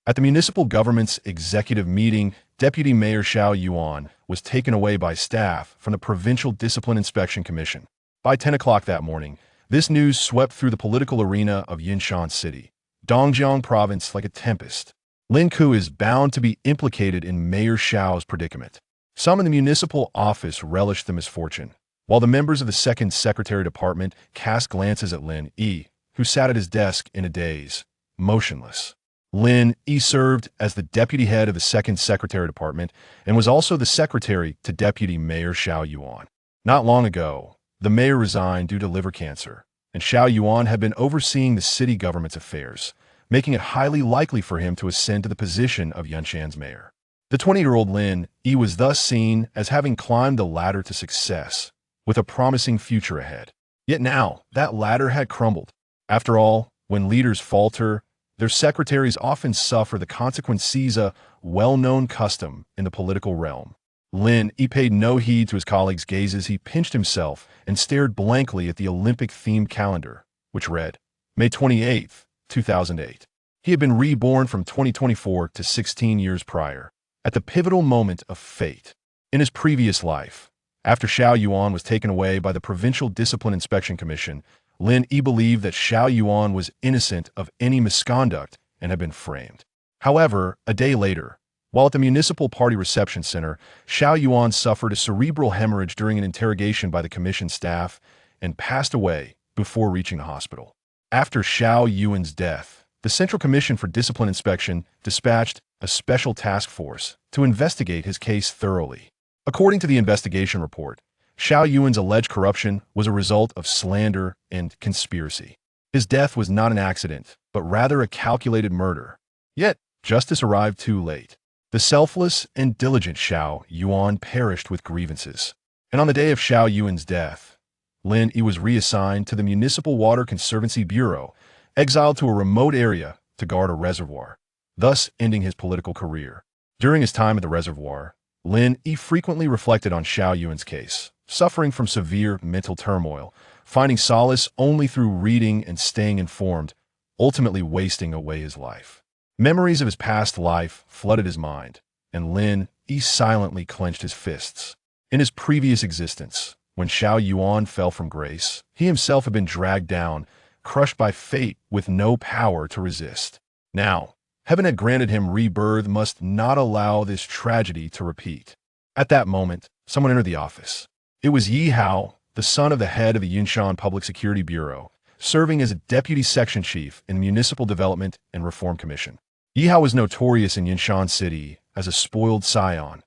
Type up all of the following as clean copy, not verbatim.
At the municipal government's executive meeting, Deputy Mayor Xiao Yuan was taken away by staff from the Provincial Discipline Inspection Commission. By 10 o'clock that morning, this news swept through the political arena of Yunshan City, Dongjiang Province like a tempest. Lin Yi is bound to be implicated in Mayor Xiao's predicament. Some in the municipal office relished the misfortune, while the members of the Second Secretary Department cast glances at Lin Yi, who sat at his desk in a daze, motionless. Lin Yi served as the deputy head of the Second Secretary Department and was also the secretary to Deputy Mayor Xiao Yuan. Not long ago, the mayor resigned due to liver cancer, and Xiao Yuan had been overseeing the city government's affairs, making it highly likely for him to ascend to the position of Yunshan's mayor. The 20-year-old Lin Yi was thus seen as having climbed the ladder to success, with a promising future ahead. Yet now, that ladder had crumbled. After all, when leaders falter, their secretaries often suffer the consequences, a well-known custom in the political realm. Lin Yi paid no heed to his colleagues' gazes. He pinched himself and stared blankly at the Olympic-themed calendar, which read, May 28, 2008. He had been reborn from 2024 to 16 years prior, at the pivotal moment of fate. In his previous life, after Xiao Yuan was taken away by the Provincial Discipline Inspection Commission, Lin Yi believed that Xiao Yuan was innocent of any misconduct and had been framed. However, a day later, while at the Municipal Party Reception Center, Xiao Yuan suffered a cerebral hemorrhage during an interrogation by the commission staff and passed away before reaching the hospital. After Xiao Yuan's death, the Central Commission for Discipline Inspection dispatched a special task force to investigate his case thoroughly. According to the investigation report, Xiao Yuan's alleged corruption was a result of slander and conspiracy. His death was not an accident, but rather a calculated murder. Yet, justice arrived too late. The selfless and diligent Xiao Yuan perished with grievances. And on the day of Xiao Yuan's death, Lin Yi was reassigned to the Municipal Water Conservancy Bureau, exiled to a remote area to guard a reservoir, thus ending his political career. During his time at the reservoir, Lin Yi frequently reflected on Xiao Yuan's case, suffering from severe mental turmoil, finding solace only through reading and staying informed, ultimately wasting away his life. Memories of his past life flooded his mind, and Lin Yi silently clenched his fists. In his previous existence, when Xiao Yuan fell from grace, he himself had been dragged down, crushed by fate with no power to resist. Now, heaven had granted him rebirth, must not allow this tragedy to repeat. At that moment, someone entered the office. It was Yi Hao, the son of the head of the Yunshan Public Security Bureau, serving as a deputy section chief in the Municipal Development and Reform Commission. Yi Hao was notorious in Yunshan City as a spoiled scion,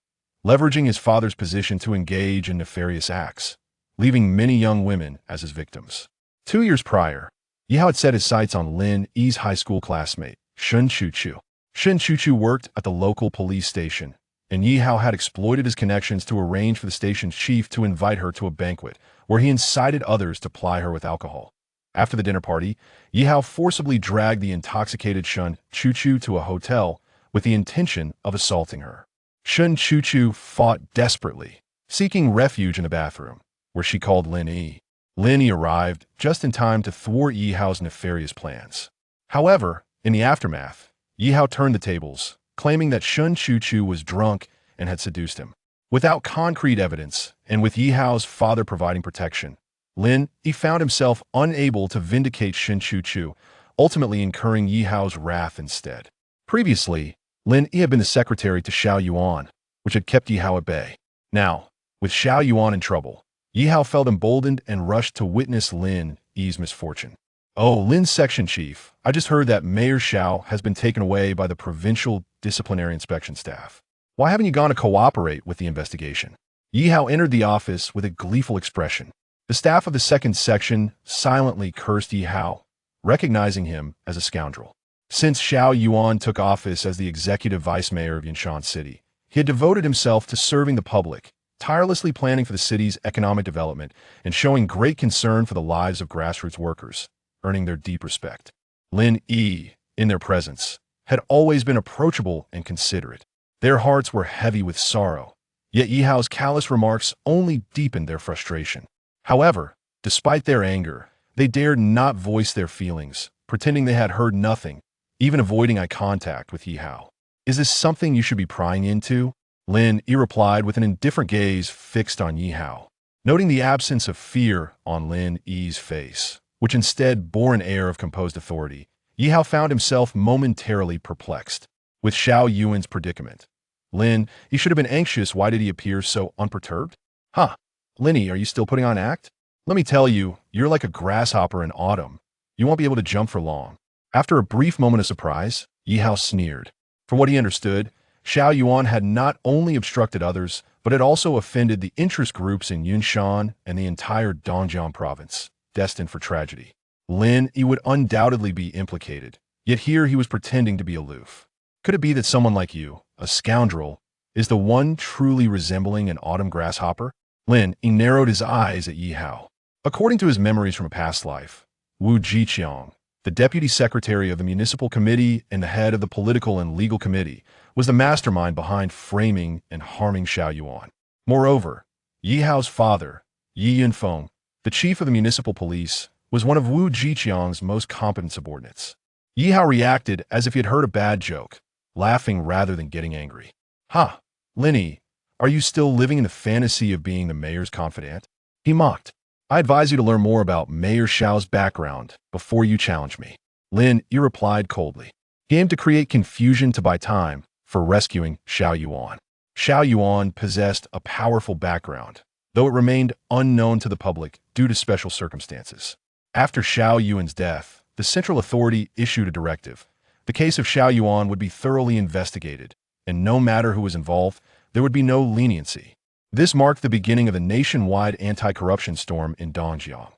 leveraging his father's position to engage in nefarious acts, leaving many young women as his victims. 2 years prior, Yi Hao had set his sights on Lin Yi's high school classmate, Shun Chuchu. Shun Chuchu worked at the local police station, and Yi Hao had exploited his connections to arrange for the station's chief to invite her to a banquet, where he incited others to ply her with alcohol. After the dinner party, Yi Hao forcibly dragged the intoxicated Shun Chuchu to a hotel with the intention of assaulting her. Shun Chuchu fought desperately, seeking refuge in the bathroom, where she called Lin Yi. Lin Yi arrived just in time to thwart Yi Hao's nefarious plans. However, in the aftermath, Yi Hao turned the tables, claiming that Shun Chuchu was drunk and had seduced him. Without concrete evidence, and with Yi Hao's father providing protection, Lin Yi found himself unable to vindicate Shun Chuchu, ultimately incurring Yi Hao's wrath instead. Previously, Lin Yi had been the secretary to Xiao Yuan, which had kept Yi Hao at bay. Now, with Xiao Yuan in trouble, Yi Hao felt emboldened and rushed to witness Lin Yi's misfortune. Oh, Lin's section chief, I just heard that Mayor Xiao has been taken away by the Provincial Disciplinary Inspection staff. Why haven't you gone to cooperate with the investigation? Yi Hao entered the office with a gleeful expression. The staff of the second section silently cursed Yi Hao, recognizing him as a scoundrel. Since Xiao Yuan took office as the executive vice mayor of Yunshan City, he had devoted himself to serving the public, tirelessly planning for the city's economic development and showing great concern for the lives of grassroots workers, earning their deep respect. Lin Yi, in their presence, had always been approachable and considerate. Their hearts were heavy with sorrow, yet Yi Hao's callous remarks only deepened their frustration. However, despite their anger, they dared not voice their feelings, pretending they had heard nothing, even avoiding eye contact with Yi Hao. Is this something you should be prying into? Lin Yi replied with an indifferent gaze fixed on Yi Hao. Noting the absence of fear on Lin Yi's face, which instead bore an air of composed authority, Yi Hao found himself momentarily perplexed with Xiao Yuan's predicament. Lin, he should have been anxious. Why did he appear so unperturbed? Huh. Lin Yi, are you still putting on act? Let me tell you, you're like a grasshopper in autumn. You won't be able to jump for long. After a brief moment of surprise, Yi Hao sneered. For what he understood, Xiao Yuan had not only obstructed others, but had also offended the interest groups in Yunshan and the entire Dongjiang province, destined for tragedy. Lin Yi would undoubtedly be implicated, yet here he was pretending to be aloof. Could it be that someone like you, a scoundrel, is the one truly resembling an autumn grasshopper? Lin Yi narrowed his eyes at Yi Hao. According to his memories from a past life, Wu Jiqiang, the deputy secretary of the municipal committee and the head of the political and legal committee, was the mastermind behind framing and harming Xiao Yuan. Moreover, Yi Hao's father, Yi Yunfeng, the chief of the municipal police, was one of Wu Jiqiang's most competent subordinates. Yi Hao reacted as if he had heard a bad joke, laughing rather than getting angry. Ha! Lin Yi, are you still living in the fantasy of being the mayor's confidant? He mocked. I advise you to learn more about Mayor Xiao's background before you challenge me. Lin Yi replied coldly. He aimed to create confusion to buy time for rescuing Xiao Yuan. Xiao Yuan possessed a powerful background, though it remained unknown to the public due to special circumstances. After Xiao Yuan's death, the central authority issued a directive. The case of Xiao Yuan would be thoroughly investigated, and no matter who was involved, there would be no leniency. This marked the beginning of the nationwide anti-corruption storm in Dongjiang.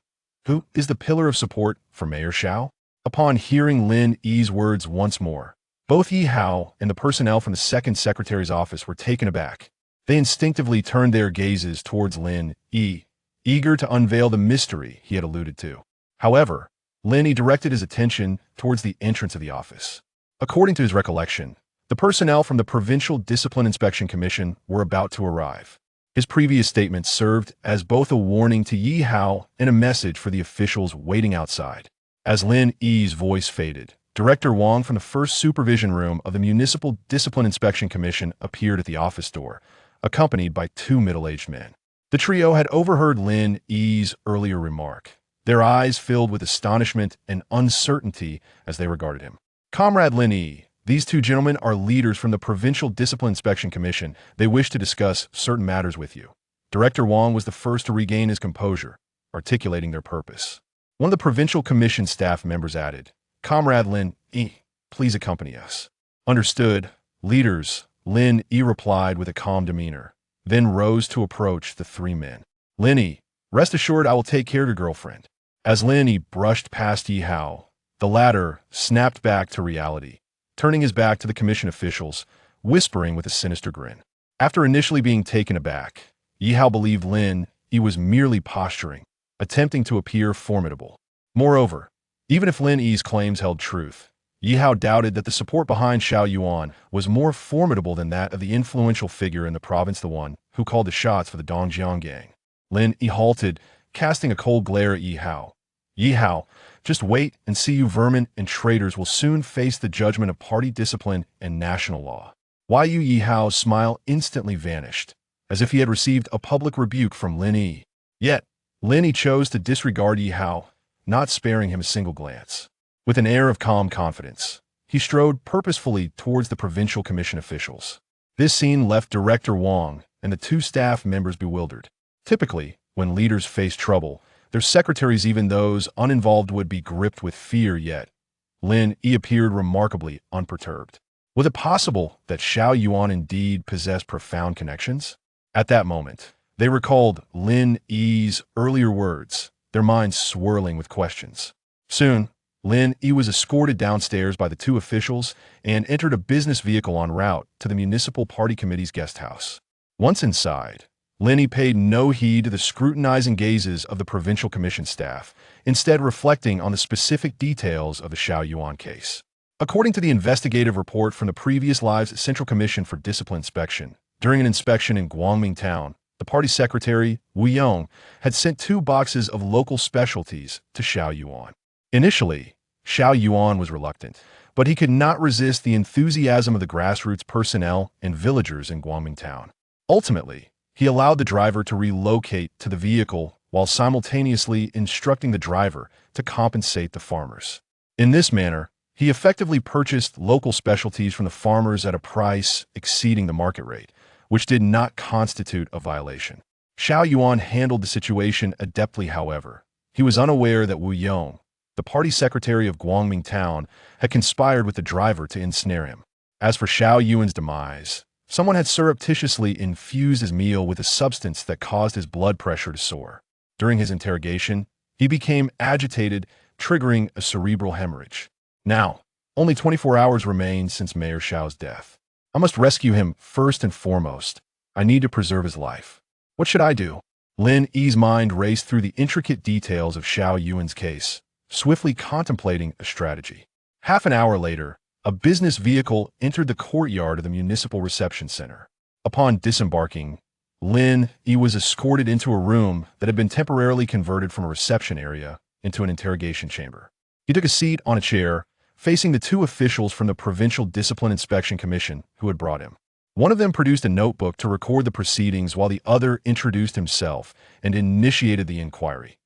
Who is the pillar of support for Mayor Xiao? Upon hearing Lin Yi's words once more, both Yi Hao and the personnel from the second secretary's office were taken aback. They instinctively turned their gazes towards Lin Yi, eager to unveil the mystery he had alluded to. However, Lin Yi directed his attention towards the entrance of the office. According to his recollection, the personnel from the Provincial Discipline Inspection Commission were about to arrive. His previous statements served as both a warning to Yi Hao and a message for the officials waiting outside. As Lin Yi's voice faded, Director Wang from the first supervision room of the Municipal Discipline Inspection Commission appeared at the office door, accompanied by two middle-aged men. The trio had overheard Lin Yi's earlier remark, their eyes filled with astonishment and uncertainty as they regarded him. Comrade Lin Yi, these two gentlemen are leaders from the Provincial Discipline Inspection Commission. They wish to discuss certain matters with you. Director Wang was the first to regain his composure, articulating their purpose. One of the Provincial Commission staff members added, Comrade Lin Yi, please accompany us. Understood, leaders, Lin Yi replied with a calm demeanor, then rose to approach the three men. Lin Yi, rest assured I will take care of your girlfriend. As Lin Yi brushed past Yi Hao, the latter snapped back to reality, turning his back to the commission officials, whispering with a sinister grin. After initially being taken aback, Yi Hao believed Lin Yi was merely posturing, attempting to appear formidable. Moreover, even if Lin Yi's claims held truth, Yi Hao doubted that the support behind Xiao Yuan was more formidable than that of the influential figure in the province, the one who called the shots for the Dongjiang gang. Lin Yi halted, casting a cold glare at Yi Hao. Yi Hao, just wait and see. You vermin and traitors will soon face the judgment of party discipline and national law. Yi Hao's smile instantly vanished, as if he had received a public rebuke from Lin Yi. Yet, Lin Yi chose to disregard Yi Hao, not sparing him a single glance. With an air of calm confidence, he strode purposefully towards the provincial commission officials. This scene left Director Wang and the two staff members bewildered. Typically, when leaders face trouble, their secretaries, even those uninvolved, would be gripped with fear, yet Lin Yi appeared remarkably unperturbed. Was it possible that Xiao Yuan indeed possessed profound connections? At that moment, they recalled Lin Yi's earlier words, their minds swirling with questions. Soon, Lin Yi was escorted downstairs by the two officials and entered a business vehicle en route to the municipal party committee's guest house. Once inside, Lin Yi paid no heed to the scrutinizing gazes of the provincial commission staff, instead reflecting on the specific details of the Xiao Yuan case. According to the investigative report from the previous live's Central Commission for Discipline Inspection, during an inspection in Guangming Town, the party secretary, Wu Yong, had sent 2 boxes of local specialties to Xiao Yuan. Initially, Xiao Yuan was reluctant, but he could not resist the enthusiasm of the grassroots personnel and villagers in Guangmingtown. Ultimately, he allowed the driver to relocate to the vehicle while simultaneously instructing the driver to compensate the farmers. In this manner, he effectively purchased local specialties from the farmers at a price exceeding the market rate, which did not constitute a violation. Xiao Yuan handled the situation adeptly, however. He was unaware that Wu Yong, the party secretary of Guangmingtown, had conspired with the driver to ensnare him. As for Xiao Yuan's demise, someone had surreptitiously infused his meal with a substance that caused his blood pressure to soar. During his interrogation, he became agitated, triggering a cerebral hemorrhage. Now, only 24 hours remain since Mayor Xiao's death. I must rescue him first and foremost. I need to preserve his life. What should I do? Lin Yi's mind raced through the intricate details of Xiao Yuan's case, swiftly contemplating a strategy. Half an hour later, a business vehicle entered the courtyard of the municipal reception center. Upon disembarking, Lin Yi was escorted into a room that had been temporarily converted from a reception area into an interrogation chamber. He took a seat on a chair, facing the two officials from the Provincial Discipline Inspection Commission who had brought him. One of them produced a notebook to record the proceedings while the other introduced himself and initiated the inquiry.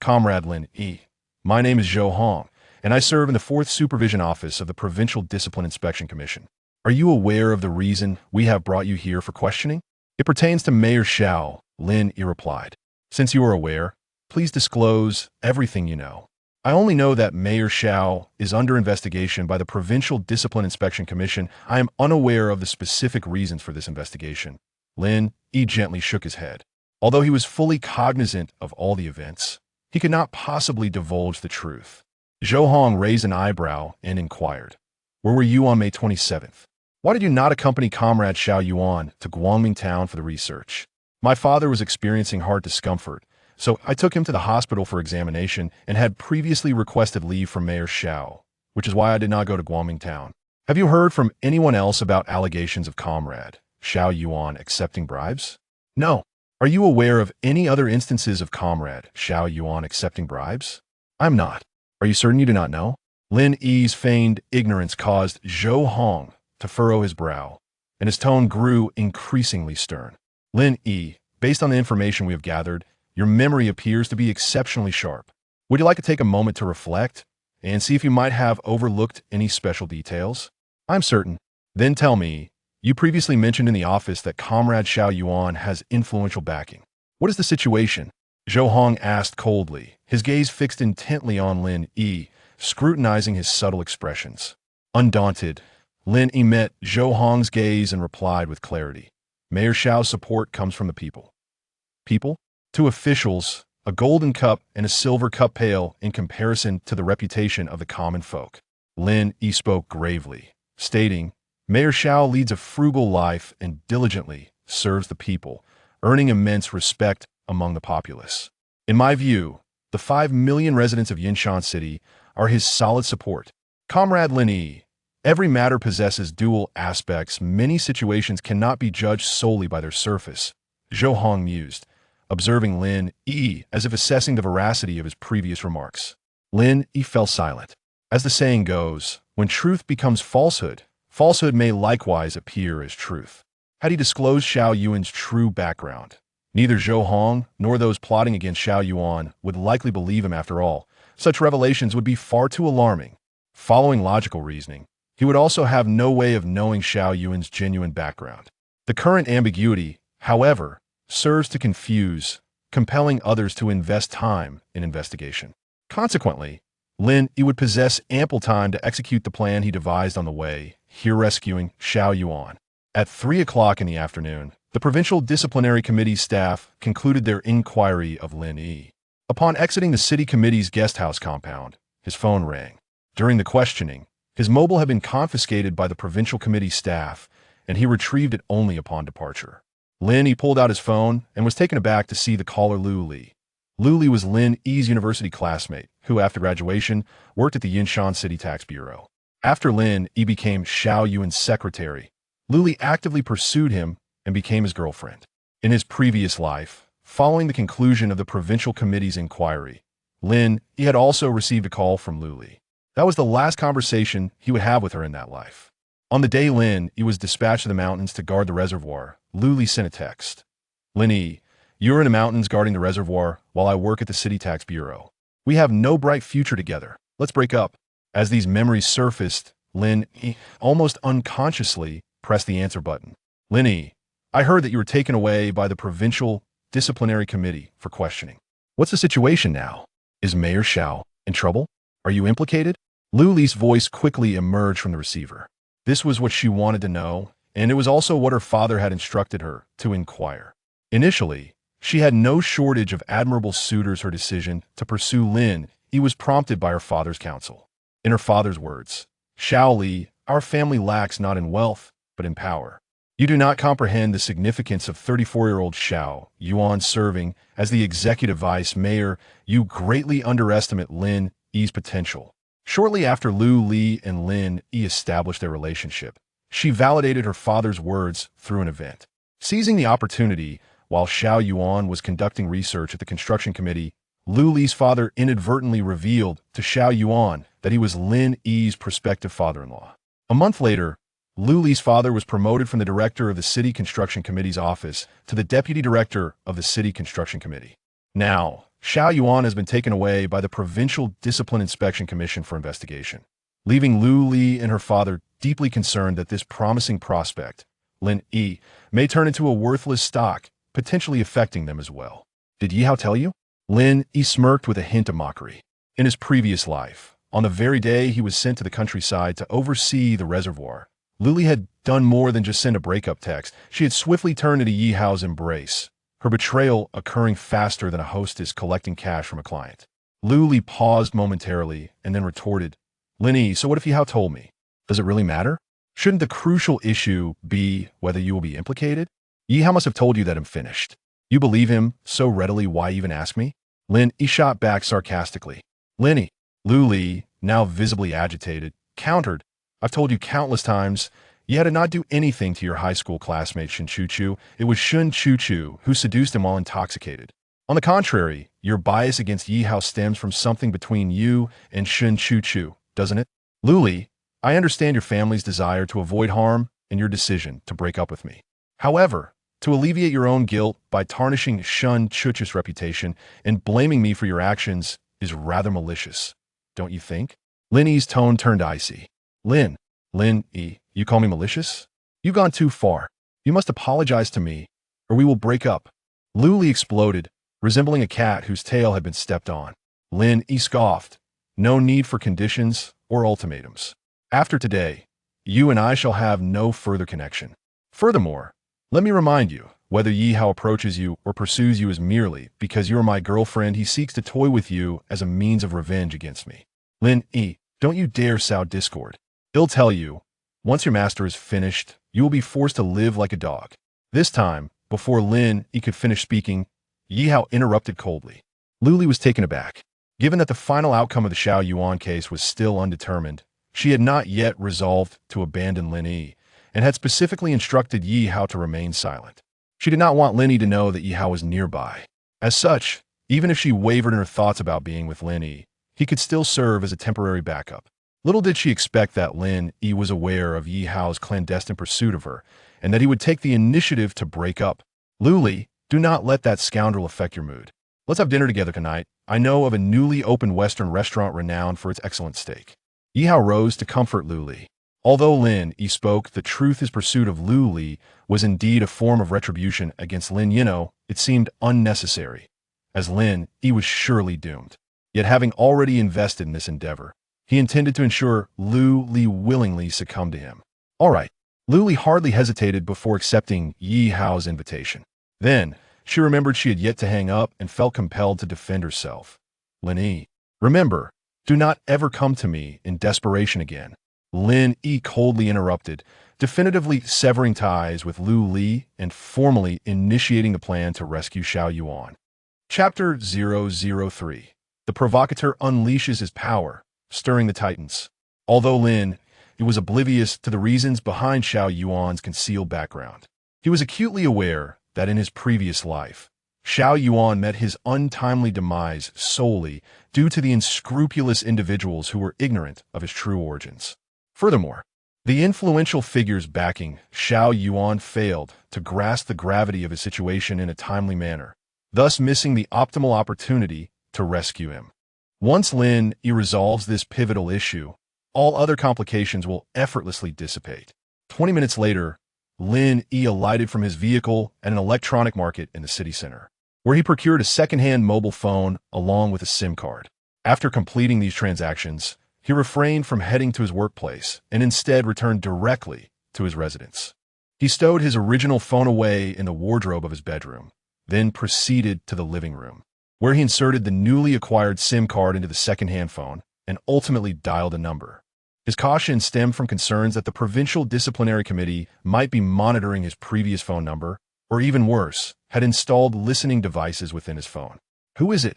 Comrade Lin Yi, my name is Zhou Hong, and I serve in the 4th Supervision Office of the Provincial Discipline Inspection Commission. Are you aware of the reason we have brought you here for questioning? It pertains to Mayor Xiao, Lin Yi replied. Since you are aware, please disclose everything you know. I only know that Mayor Xiao is under investigation by the Provincial Discipline Inspection Commission. I am unaware of the specific reasons for this investigation. Lin Yi gently shook his head. Although he was fully cognizant of all the events, he could not possibly divulge the truth. Zhou Hong raised an eyebrow and inquired, "Where were you on May 27th? Why did you not accompany Comrade Xiao Yuan to Guangmingtown for the research?" "My father was experiencing heart discomfort, so I took him to the hospital for examination and had previously requested leave from Mayor Xiao, which is why I did not go to Guangmingtown." "Have you heard from anyone else about allegations of Comrade Xiao Yuan accepting bribes?" "No." "Are you aware of any other instances of Comrade Xiao Yuan accepting bribes?" "I'm not." "Are you certain you do not know?" Lin Yi's feigned ignorance caused Zhou Hong to furrow his brow, and his tone grew increasingly stern. "Lin Yi, based on the information we have gathered, your memory appears to be exceptionally sharp. Would you like to take a moment to reflect and see if you might have overlooked any special details?" "I'm certain." "Then tell me, you previously mentioned in the office that Comrade Xiao Yuan has influential backing. What is the situation?" Zhou Hong asked coldly, his gaze fixed intently on Lin Yi, scrutinizing his subtle expressions. Undaunted, Lin Yi met Zhou Hong's gaze and replied with clarity. "Mayor Xiao's support comes from the people." "People?" "Two officials, a golden cup and a silver cup pale in comparison to the reputation of the common folk." Lin Yi spoke gravely, stating, "Mayor Xiao leads a frugal life and diligently serves the people, earning immense respect among the populace. In my view, the 5 million residents of Yunshan City are his solid support. Comrade Lin Yi, every matter possesses dual aspects. Many situations cannot be judged solely by their surface." Zhou Hong mused, observing Lin Yi as if assessing the veracity of his previous remarks. Lin Yi fell silent. As the saying goes, when truth becomes falsehood, falsehood may likewise appear as truth. Had he disclosed Xiao Yuan's true background, neither Zhou Hong nor those plotting against Xiao Yuan would likely believe him after all. Such revelations would be far too alarming. Following logical reasoning, he would also have no way of knowing Xiao Yuan's genuine background. The current ambiguity, however, serves to confuse, compelling others to invest time in investigation. Consequently, Lin Yi would possess ample time to execute the plan he devised on the way, here rescuing Xiao Yuan. At 3 o'clock in the afternoon, the Provincial Disciplinary Committee's staff concluded their inquiry of Lin Yi. Upon exiting the city committee's guesthouse compound, his phone rang. During the questioning, his mobile had been confiscated by the Provincial Committee staff, and he retrieved it only upon departure. Lin Yi pulled out his phone and was taken aback to see the caller Lu Li. Lu Li was Lin Yi's university classmate, who after graduation worked at the Yunshan City Tax Bureau. After Lin Yi became Xiao Yuan's secretary, Lu Li actively pursued him and became his girlfriend. In his previous life, following the conclusion of the Provincial Committee's inquiry, Lin Yi had also received a call from Lu Li. That was the last conversation he would have with her in that life. On the day Lin Yi was dispatched to the mountains to guard the reservoir, Lu Li sent a text. Lin Yi, you're in the mountains guarding the reservoir while I work at the city tax bureau. We have no bright future together. Let's break up. As these memories surfaced, Lin Yi almost unconsciously pressed the answer button. Lin Yi, I heard that you were taken away by the provincial disciplinary committee for questioning. What's the situation now? Is Mayor Xiao in trouble? Are you implicated? Lu Li's voice quickly emerged from the receiver. This was what she wanted to know, and it was also what her father had instructed her to inquire. Initially, she had no shortage of admirable suitors. Her decision to pursue Lin Yi was prompted by her father's counsel. In her father's words, Xiao Li, our family lacks not in wealth, but in power. You do not comprehend the significance of 34-year-old Xiao Yuan serving as the executive vice mayor. You greatly underestimate Lin Yi's potential. Shortly after Lu Li and Lin Yi established their relationship, she validated her father's words through an event. Seizing the opportunity, while Xiao Yuan was conducting research at the construction committee, Lu Li's father inadvertently revealed to Xiao Yuan that he was Lin Yi's prospective father-in-law. A month later, Lu Li's father was promoted from the director of the city construction committee's office to the deputy director of the city construction committee. Now, Xiao Yuan has been taken away by the Provincial Discipline Inspection Commission for investigation, leaving Lu Li and her father deeply concerned that this promising prospect, Lin Yi, may turn into a worthless stock, potentially affecting them as well. Did Yi Hao tell you? Lin Yi smirked with a hint of mockery. In his previous life, on the very day he was sent to the countryside to oversee the reservoir, Lu Li had done more than just send a breakup text. She had swiftly turned into Yi Hao's embrace, her betrayal occurring faster than a hostess collecting cash from a client. Lu Li paused momentarily and then retorted, Lin Yi, so what if Yi Hao told me? Does it really matter? Shouldn't the crucial issue be whether you will be implicated? Yi Hao must have told you that I'm finished. You believe him so readily, why even ask me? Lin Yi shot back sarcastically. Lin Yi, Lu Li, now visibly agitated, countered, I've told you countless times, you had to not do anything to your high school classmate Shen Chuchu. It was Shen Chuchu who seduced him while intoxicated. On the contrary, your bias against Yi Hao stems from something between you and Shen Chuchu, doesn't it? Lu Li, I understand your family's desire to avoid harm and your decision to break up with me. However, to alleviate your own guilt by tarnishing Shen Chuchu's reputation and blaming me for your actions is rather malicious, don't you think? Lin Yi's tone turned icy. Lin Yi, you call me malicious? You've gone too far. You must apologize to me, or we will break up. Lu Li exploded, resembling a cat whose tail had been stepped on. Lin Yi scoffed. No need for conditions or ultimatums. After today, you and I shall have no further connection. Furthermore, let me remind you, whether Yi Hao approaches you or pursues you is merely because you are my girlfriend. He seeks to toy with you as a means of revenge against me. Lin Yi, don't you dare sow discord. He'll tell you, once your master is finished, you will be forced to live like a dog. This time, before Lin Yi could finish speaking, Yi Hao interrupted coldly. Lu Li was taken aback. Given that the final outcome of the Xiao Yuan case was still undetermined, she had not yet resolved to abandon Lin Yi, and had specifically instructed Yi Hao to remain silent. She did not want Lin Yi to know that Yi Hao was nearby. As such, even if she wavered in her thoughts about being with Lin Yi, he could still serve as a temporary backup. Little did she expect that Lin Yi was aware of Yi Hao's clandestine pursuit of her, and that he would take the initiative to break up. Lu Li, do not let that scoundrel affect your mood. Let's have dinner together tonight. I know of a newly opened Western restaurant renowned for its excellent steak. Yi Hao rose to comfort Lu Li. Although Lin Yi spoke the truth, his pursuit of Lu Li was indeed a form of retribution against Lin Yi. It seemed unnecessary, as Lin Yi was surely doomed. Yet having already invested in this endeavor, he intended to ensure Lu Li willingly succumbed to him. All right. Lu Li hardly hesitated before accepting Yi Hao's invitation. Then, she remembered she had yet to hang up and felt compelled to defend herself. Lin Yi, remember, do not ever come to me in desperation again. Lin Yi coldly interrupted, definitively severing ties with Lu Li and formally initiating the plan to rescue Xiao Yuan. Chapter 003. The provocateur unleashes his power, stirring the titans. Although Lin Yi was oblivious to the reasons behind Xiao Yuan's concealed background, he was acutely aware that in his previous life, Xiao Yuan met his untimely demise solely due to the unscrupulous individuals who were ignorant of his true origins. Furthermore, the influential figures backing Xiao Yuan failed to grasp the gravity of his situation in a timely manner, thus missing the optimal opportunity to rescue him. Once Lin Yi resolves this pivotal issue, all other complications will effortlessly dissipate. 20 minutes later, Lin Yi alighted from his vehicle at an electronic market in the city center, where he procured a second-hand mobile phone along with a SIM card. After completing these transactions, he refrained from heading to his workplace and instead returned directly to his residence. He stowed his original phone away in the wardrobe of his bedroom, then proceeded to the living room, where he inserted the newly acquired SIM card into the second-hand phone and ultimately dialed a number. His caution stemmed from concerns that the Provincial Disciplinary Committee might be monitoring his previous phone number, or even worse, had installed listening devices within his phone. "Who is it?"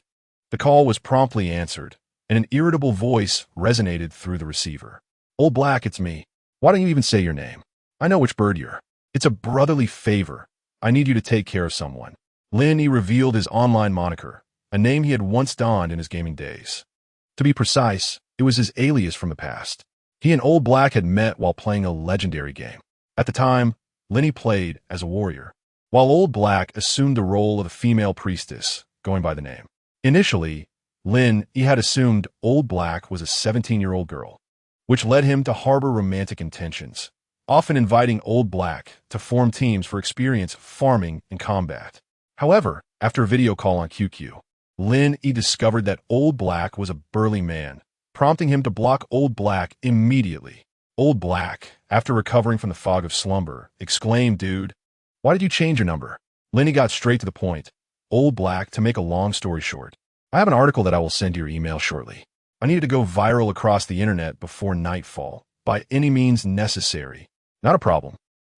The call was promptly answered, and an irritable voice resonated through the receiver. "Old Black, it's me. Why don't you even say your name? I know which bird you're. It's a brotherly favor. I need you to take care of someone." Lin Yi revealed his online moniker, a name he had once donned in his gaming days. To be precise, it was his alias from the past. He and Old Black had met while playing a legendary game. At the time, Lin Yi played as a warrior, while Old Black assumed the role of a female priestess, going by the name. Initially, Lin Yi had assumed Old Black was a 17-year-old girl, which led him to harbor romantic intentions, often inviting Old Black to form teams for experience farming and combat. However, after a video call on QQ, Lin Yi discovered that Old Black was a burly man, prompting him to block Old Black immediately. Old Black, after recovering from the fog of slumber, exclaimed, "Dude, why did you change your number?" Lin Yi got straight to the point. Old Black, to make a long story short, "I have an article that I will send to your email shortly. I needed to go viral across the internet before nightfall, by any means necessary. Not a problem.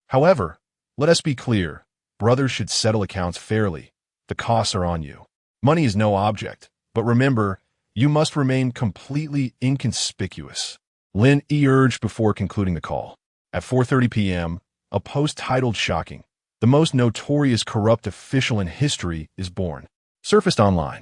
However, let us be clear, brothers should settle accounts fairly. The costs are on you. Money is no object, but remember, you must remain completely inconspicuous." Lin Yi urged before concluding the call. At 4:30 p.m., a post titled "Shocking, the most notorious corrupt official in history is born," surfaced online.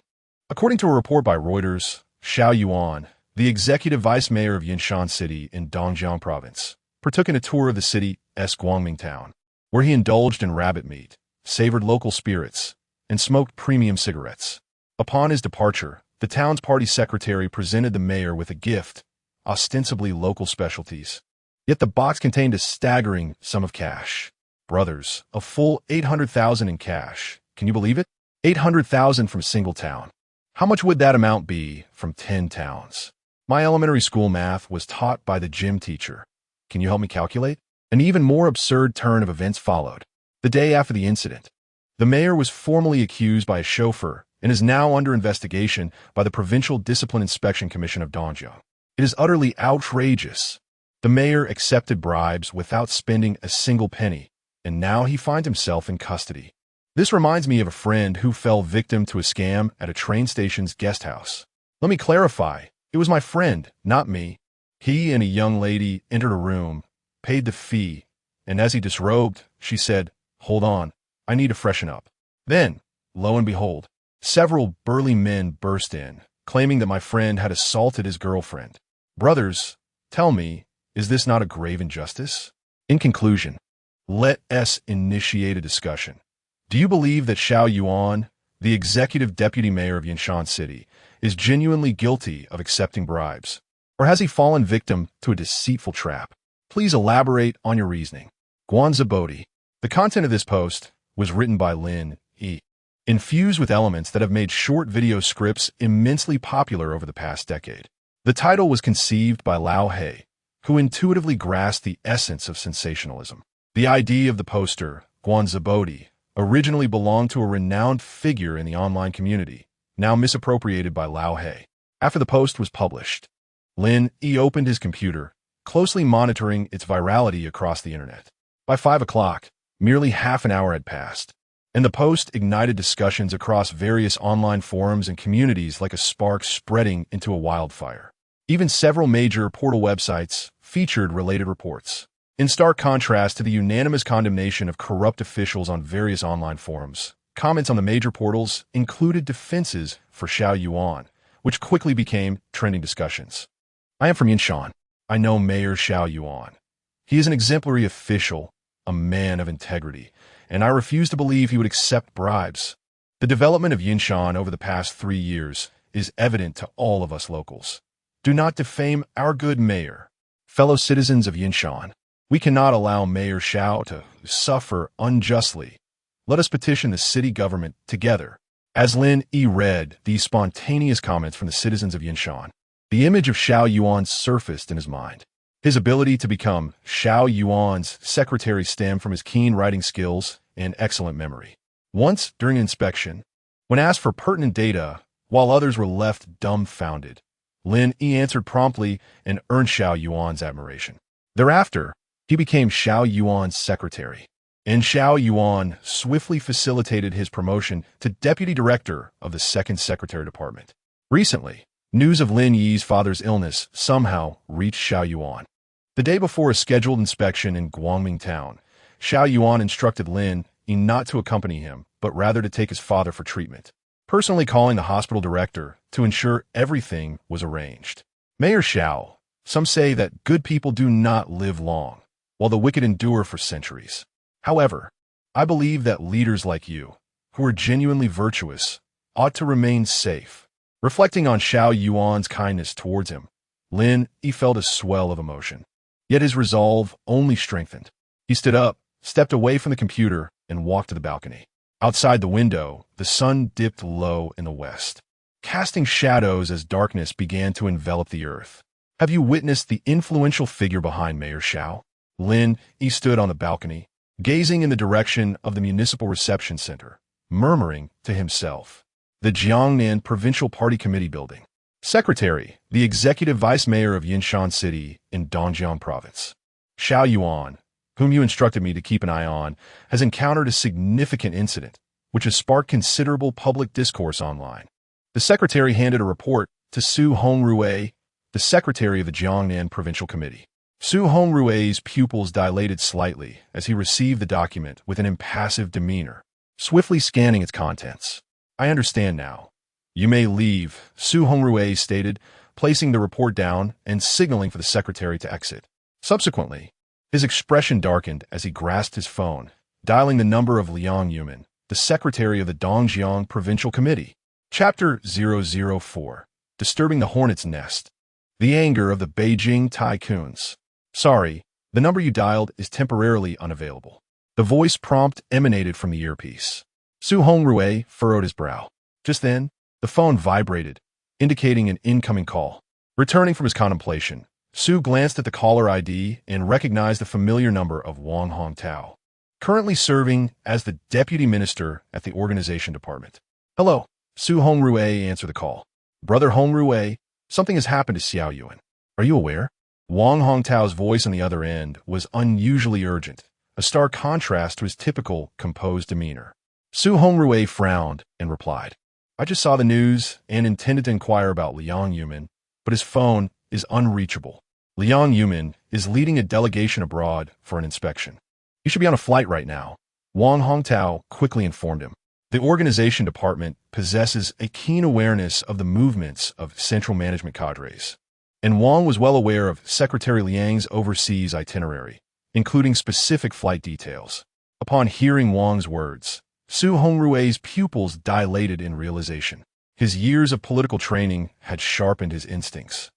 According to a report by Reuters, Xiao Yuan, the executive vice mayor of Yunshan City in Dongjiang Province, partook in a tour of the city's Guangming town, where he indulged in rabbit meat, savored local spirits, and smoked premium cigarettes. Upon his departure, the town's party secretary presented the mayor with a gift, ostensibly local specialties. Yet the box contained a staggering sum of cash. Brothers, a full 800,000 in cash. Can you believe it? 800,000 from a single town. How much would that amount be from 10 towns? My elementary school math was taught by the gym teacher. Can you help me calculate? An even more absurd turn of events followed. The day after the incident, the mayor was formally accused by a chauffeur and is now under investigation by the Provincial Discipline Inspection Commission of Dongjiang. It is utterly outrageous. The mayor accepted bribes without spending a single penny, and now he finds himself in custody. This reminds me of a friend who fell victim to a scam at a train station's guest house. Let me clarify, it was my friend, not me. He and a young lady entered a room, paid the fee, and as he disrobed, she said, "Hold on, I need to freshen up." Then, lo and behold, several burly men burst in, claiming that my friend had assaulted his girlfriend. Brothers, tell me, is this not a grave injustice? In conclusion, let us initiate a discussion. Do you believe that Xiao Yuan, the executive deputy mayor of Yunshan City, is genuinely guilty of accepting bribes? Or has he fallen victim to a deceitful trap? Please elaborate on your reasoning. Guanzabodi. The content of this post was written by Lin Yi, infused with elements that have made short video scripts immensely popular over the past decade. The title was conceived by Lao He, who intuitively grasped the essence of sensationalism. The idea of the poster, Guanzabodi, originally belonged to a renowned figure in the online community, now misappropriated by Lao He. After the post was published, Lin Yi opened his computer, closely monitoring its virality across the internet. By 5 o'clock, merely half an hour had passed, and the post ignited discussions across various online forums and communities like a spark spreading into a wildfire. Even several major portal websites featured related reports. In stark contrast to the unanimous condemnation of corrupt officials on various online forums, Comments on the major portals included defenses for Xiao Yuan, which quickly became trending discussions. I am from Yunshan. I know Mayor Xiao Yuan. He is an exemplary official, a man of integrity, and I refuse to believe he would accept bribes. The development of Yunshan over the past 3 years is evident to all of us locals. Do not defame our good mayor. Fellow citizens of Yunshan, we cannot allow Mayor Xiao to suffer unjustly. Let us petition the city government together. As Lin Yi read these spontaneous comments from the citizens of Yunshan, the image of Xiao Yuan surfaced in his mind. His ability to become Xiao Yuan's secretary stemmed from his keen writing skills and excellent memory. Once, during an inspection, when asked for pertinent data, while others were left dumbfounded, Lin Yi answered promptly and earned Xiao Yuan's admiration. Thereafter, he became Xiao Yuan's secretary, and Xiao Yuan swiftly facilitated his promotion to deputy director of the second secretary department. Recently, news of Lin Yi's father's illness somehow reached Xiao Yuan. The day before a scheduled inspection in Guangming town, Xiao Yuan instructed Lin Yi not to accompany him, but rather to take his father for treatment, personally calling the hospital director to ensure everything was arranged. Mayor Xiao, some say that good people do not live long, while the wicked endure for centuries. However, I believe that leaders like you, who are genuinely virtuous, ought to remain safe. Reflecting on Xiao Yuan's kindness towards him, Lin Yi felt a swell of emotion. Yet his resolve only strengthened. He stood up, stepped away from the computer, and walked to the balcony. Outside the window, the sun dipped low in the west, casting shadows as darkness began to envelop the earth. Have you witnessed the influential figure behind Mayor Xiao? Lin Yi stood on the balcony, gazing in the direction of the municipal reception center, murmuring to himself. The Jiangnan Provincial Party Committee building. Secretary, the executive vice mayor of Yunshan City in Dongjiang Province. Xiao Yuan, whom you instructed me to keep an eye on, has encountered a significant incident, which has sparked considerable public discourse online. The secretary handed a report to Su Hongrui, the secretary of the Jiangnan Provincial Committee. Su Hongrui's pupils dilated slightly as he received the document with an impassive demeanor, swiftly scanning its contents. I understand now. You may leave, Su Hongrui stated, placing the report down and signaling for the secretary to exit. Subsequently, his expression darkened as he grasped his phone, dialing the number of Liang Yumin, the secretary of the Dongjiang Provincial Committee. Chapter 004. Disturbing the Hornet's Nest. The anger of the Beijing tycoons. Sorry, the number you dialed is temporarily unavailable. The voice prompt emanated from the earpiece. Su Hongrui furrowed his brow. Just then, the phone vibrated, indicating an incoming call. Returning from his contemplation, Su glanced at the caller ID and recognized the familiar number of Wang Hongtao, currently serving as the deputy minister at the organization department. Hello, Su Hongrui answered the call. Brother Hongrui, something has happened to Xiao Yuan. Are you aware? Wang Hongtao's voice on the other end was unusually urgent, a stark contrast to his typical composed demeanor. Su Hongrui frowned and replied, I just saw the news and intended to inquire about Liang Yumin, but his phone is unreachable. Liang Yumin is leading a delegation abroad for an inspection. He should be on a flight right now. Wang Hongtao quickly informed him. The organization department possesses a keen awareness of the movements of central management cadres, and Wang was well aware of Secretary Liang's overseas itinerary, including specific flight details. Upon hearing Wang's words, Su Hongrui's pupils dilated in realization. His years of political training had sharpened his instincts,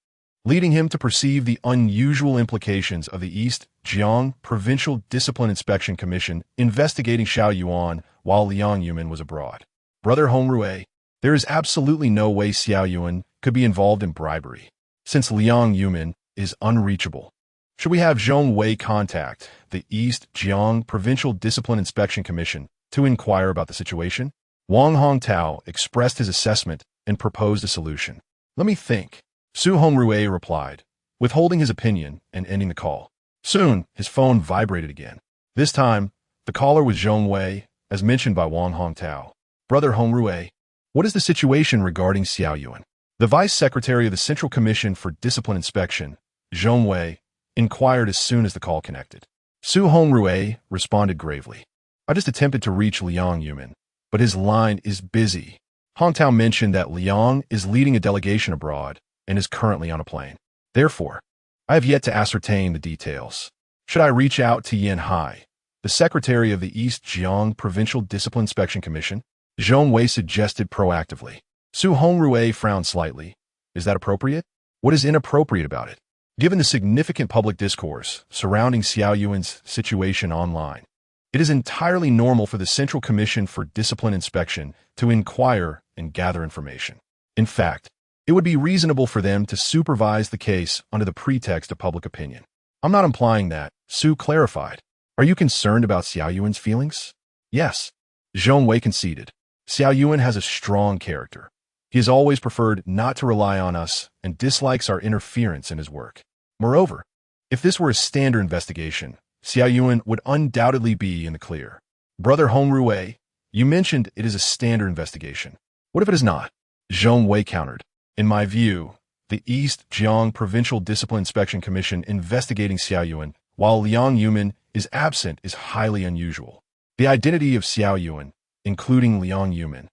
leading him to perceive the unusual implications of the East Jiang Provincial Discipline Inspection Commission investigating Xiao Yuan while Liang Yumin was abroad. Brother Hongrui, there is absolutely no way Xiao Yuan could be involved in bribery, since Liang Yumin is unreachable. Should we have Zhong Wei contact the East Jiang Provincial Discipline Inspection Commission to inquire about the situation? Wang Hongtao expressed his assessment and proposed a solution. Let me think. Su Hongrui replied, withholding his opinion and ending the call. Soon, his phone vibrated again. This time, the caller was Zhong Wei, as mentioned by Wang Hongtao. Brother Hongrui, what is the situation regarding Xiao Yuan? The vice secretary of the Central Commission for Discipline Inspection, Zhong Wei, inquired as soon as the call connected. Su Hongrui responded gravely. I just attempted to reach Liang Yumin, but his line is busy. Hong Tao mentioned that Liang is leading a delegation abroad and is currently on a plane. Therefore, I have yet to ascertain the details. Should I reach out to Yin Hai, the secretary of the East Jiang Provincial Discipline Inspection Commission? Zhong Wei suggested proactively. Su Hongrui frowned slightly. Is that appropriate? What is inappropriate about it? Given the significant public discourse surrounding Xiao Yuan's situation online, it is entirely normal for the Central Commission for Discipline Inspection to inquire and gather information. In fact, it would be reasonable for them to supervise the case under the pretext of public opinion. I'm not implying that, Su clarified. Are you concerned about Xiao Yuan's feelings? Yes. Zhong Wei conceded. Xiao Yuan has a strong character. He has always preferred not to rely on us and dislikes our interference in his work. Moreover, if this were a standard investigation, Xiao Yuan would undoubtedly be in the clear. Brother Hongrui, you mentioned it is a standard investigation. What if it is not? Zhong Wei countered. In my view, the East Jiang Provincial Discipline Inspection Commission investigating Xiao Yuan while Liang Yuman is absent is highly unusual. The identity of Xiao Yuan, including Liang Yuman,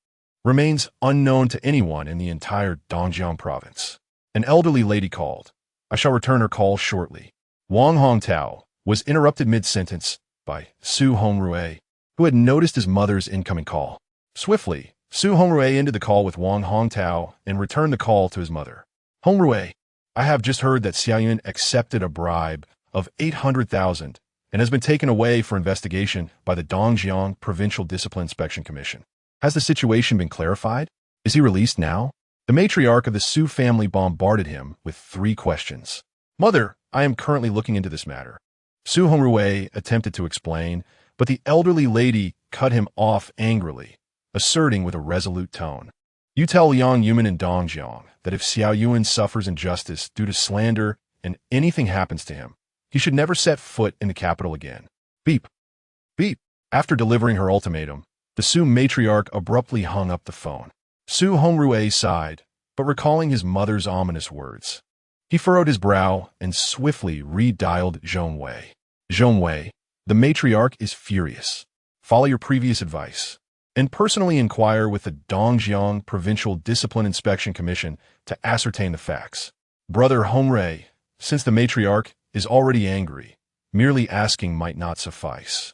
remains unknown to anyone in the entire Dongjiang province. An elderly lady called. I shall return her call shortly. Wang Hongtao was interrupted mid-sentence by Su Hongrui, who had noticed his mother's incoming call. Swiftly, Su Hongrui ended the call with Wang Hongtao and returned the call to his mother. Hongrui, I have just heard that Xiao Yuan accepted a bribe of 800,000 and has been taken away for investigation by the Dongjiang Provincial Discipline Inspection Commission. Has the situation been clarified? Is he released now? The matriarch of the Su family bombarded him with 3 questions. Mother, I am currently looking into this matter. Su Hongrui attempted to explain, but the elderly lady cut him off angrily, asserting with a resolute tone. You tell Liang Yuman in Dongjiang that if Xiao Yuan suffers injustice due to slander and anything happens to him, he should never set foot in the capital again. Beep. Beep. After delivering her ultimatum, the Su matriarch abruptly hung up the phone. Su Hongrui sighed, but recalling his mother's ominous words, he furrowed his brow and swiftly redialed Zhong Wei. Zhong Wei, the matriarch is furious. Follow your previous advice and personally inquire with the Dongjiang Provincial Discipline Inspection Commission to ascertain the facts. Brother Hongrui, since the matriarch is already angry, merely asking might not suffice.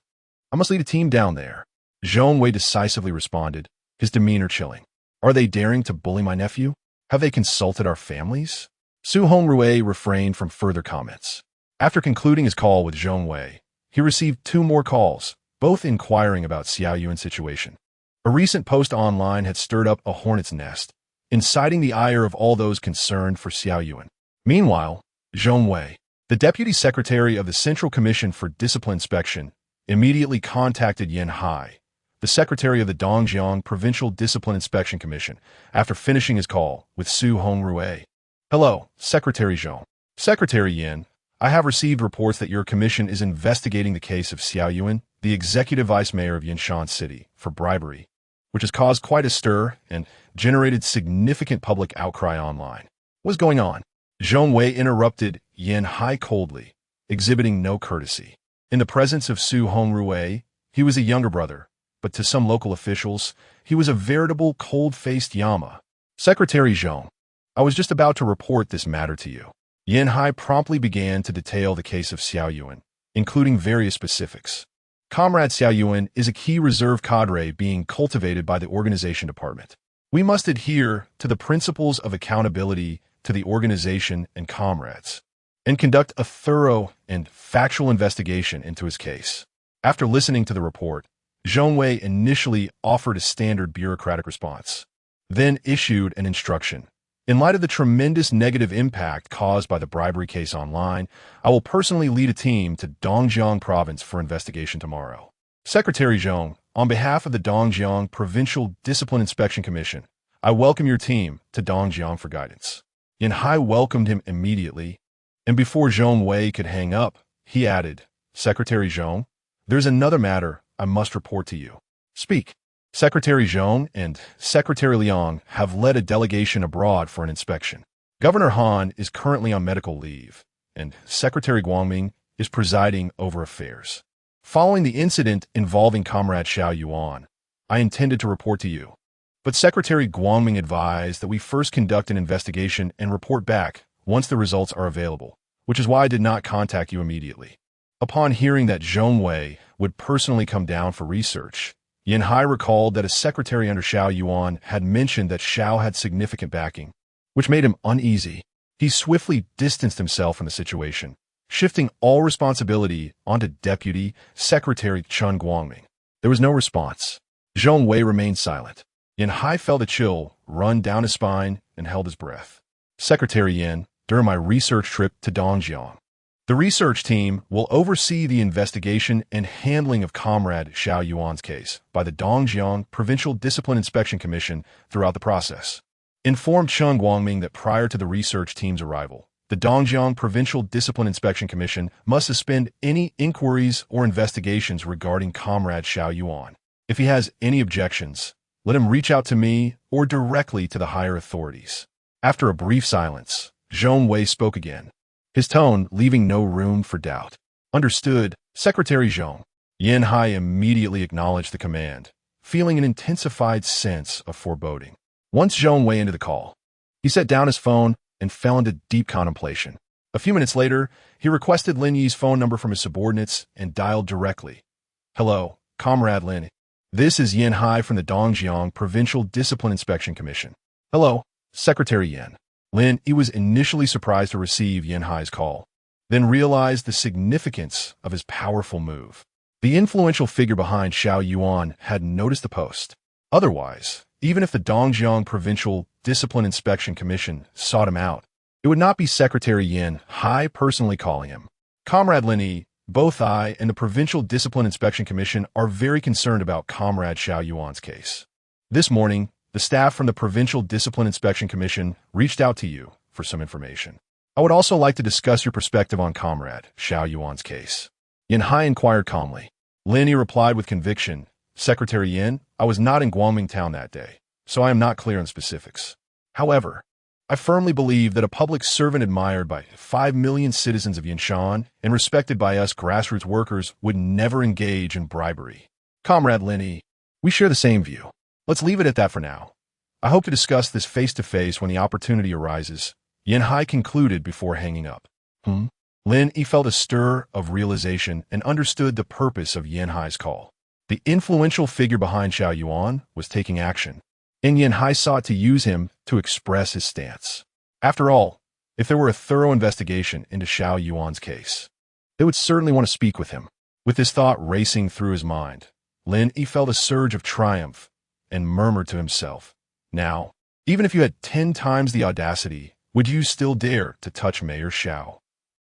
I must lead a team down there. Zhong Wei decisively responded, his demeanor chilling. Are they daring to bully my nephew? Have they consulted our families? Su Hongrui refrained from further comments. After concluding his call with Zhong Wei, he received 2 more calls, both inquiring about Xiao Yuan's situation. A recent post online had stirred up a hornet's nest, inciting the ire of all those concerned for Xiao Yuan. Meanwhile, Zhong Wei, the deputy secretary of the Central Commission for Discipline Inspection, immediately contacted Yin Hai, the secretary of the Dongjiang Provincial Discipline Inspection Commission, after finishing his call with Su Hongrui. Hello, Secretary Zhong. Secretary Yin, I have received reports that your commission is investigating the case of Xiao Yuan, the executive vice mayor of Yunshan City, for bribery, which has caused quite a stir and generated significant public outcry online. What's going on? Zhong Wei interrupted Yin Hai coldly, exhibiting no courtesy. In the presence of Su Hongrui, he was a younger brother, but to some local officials, he was a veritable cold-faced Yama. Secretary Zhong, I was just about to report this matter to you. Yin Hai promptly began to detail the case of Xiao Yuan, including various specifics. Comrade Xiao Yuan is a key reserve cadre being cultivated by the organization department. We must adhere to the principles of accountability to the organization and comrades, and conduct a thorough and factual investigation into his case. After listening to the report, Zhong Wei initially offered a standard bureaucratic response, then issued an instruction. In light of the tremendous negative impact caused by the bribery case online, I will personally lead a team to Dongjiang Province for investigation tomorrow. Secretary Zhong, on behalf of the Dongjiang Provincial Discipline Inspection Commission, I welcome your team to Dongjiang for guidance. Yin Hai welcomed him immediately, and before Zhong Wei could hang up, he added, Secretary Zhong, there's another matter I must report to you. Speak. Secretary Zhong and Secretary Liang have led a delegation abroad for an inspection. Governor Han is currently on medical leave, and Secretary Guangming is presiding over affairs. Following the incident involving Comrade Xiao Yuan, I intended to report to you. But Secretary Guangming advised that we first conduct an investigation and report back once the results are available, which is why I did not contact you immediately. Upon hearing that Zhong Wei would personally come down for research, Yin Hai recalled that a secretary under Xiao Yuan had mentioned that Xiao had significant backing, which made him uneasy. He swiftly distanced himself from the situation, shifting all responsibility onto Deputy Secretary Chen Guangming. There was no response. Zhong Wei remained silent. Yin Hai felt a chill run down his spine and held his breath. Secretary Yin, during my research trip to Dongjiang, the research team will oversee the investigation and handling of Comrade Xiao Yuan's case by the Dongjiang Provincial Discipline Inspection Commission throughout the process. Informed Chen Guangming that prior to the research team's arrival, the Dongjiang Provincial Discipline Inspection Commission must suspend any inquiries or investigations regarding Comrade Xiao Yuan. If he has any objections, let him reach out to me or directly to the higher authorities. After a brief silence, Zhong Wei spoke again, his tone leaving no room for doubt. Understood, Secretary Zhong. Yin Hai immediately acknowledged the command, feeling an intensified sense of foreboding. Once Zhong Wei ended the call, he set down his phone and fell into deep contemplation. A few minutes later, he requested Lin Yi's phone number from his subordinates and dialed directly. Hello, Comrade Lin. This is Yin Hai from the Dongjiang Provincial Discipline Inspection Commission. Hello, Secretary Yin. Lin Yi was initially surprised to receive Yin Hai's call, then realized the significance of his powerful move. The influential figure behind Xiao Yuan had noticed the post. Otherwise, even if the Dongjiang Provincial Discipline Inspection Commission sought him out, it would not be Secretary Yin Hai personally calling him. Comrade Lin Yi, both I and the Provincial Discipline Inspection Commission are very concerned about Comrade Xiao Yuan's case. This morning, the staff from the Provincial Discipline Inspection Commission reached out to you for some information. I would also like to discuss your perspective on Comrade Xiao Yuan's case. Yin Hai inquired calmly. Lin Yi replied with conviction, Secretary Yin, I was not in Guangming town that day, so I am not clear on specifics. However, I firmly believe that a public servant admired by 5 million citizens of Yunshan and respected by us grassroots workers would never engage in bribery. Comrade Lin Yi, we share the same view. Let's leave it at that for now. I hope to discuss this face-to-face when the opportunity arises, Yin Hai concluded before hanging up. Lin Yi felt a stir of realization and understood the purpose of Yin Hai's call. The influential figure behind Xiao Yuan was taking action, and Yin Hai sought to use him to express his stance. After all, if there were a thorough investigation into Xiao Yuan's case, they would certainly want to speak with him. With this thought racing through his mind, Lin Yi felt a surge of triumph and murmured to himself, now, even if you had 10 times the audacity, would you still dare to touch Mayor Xiao?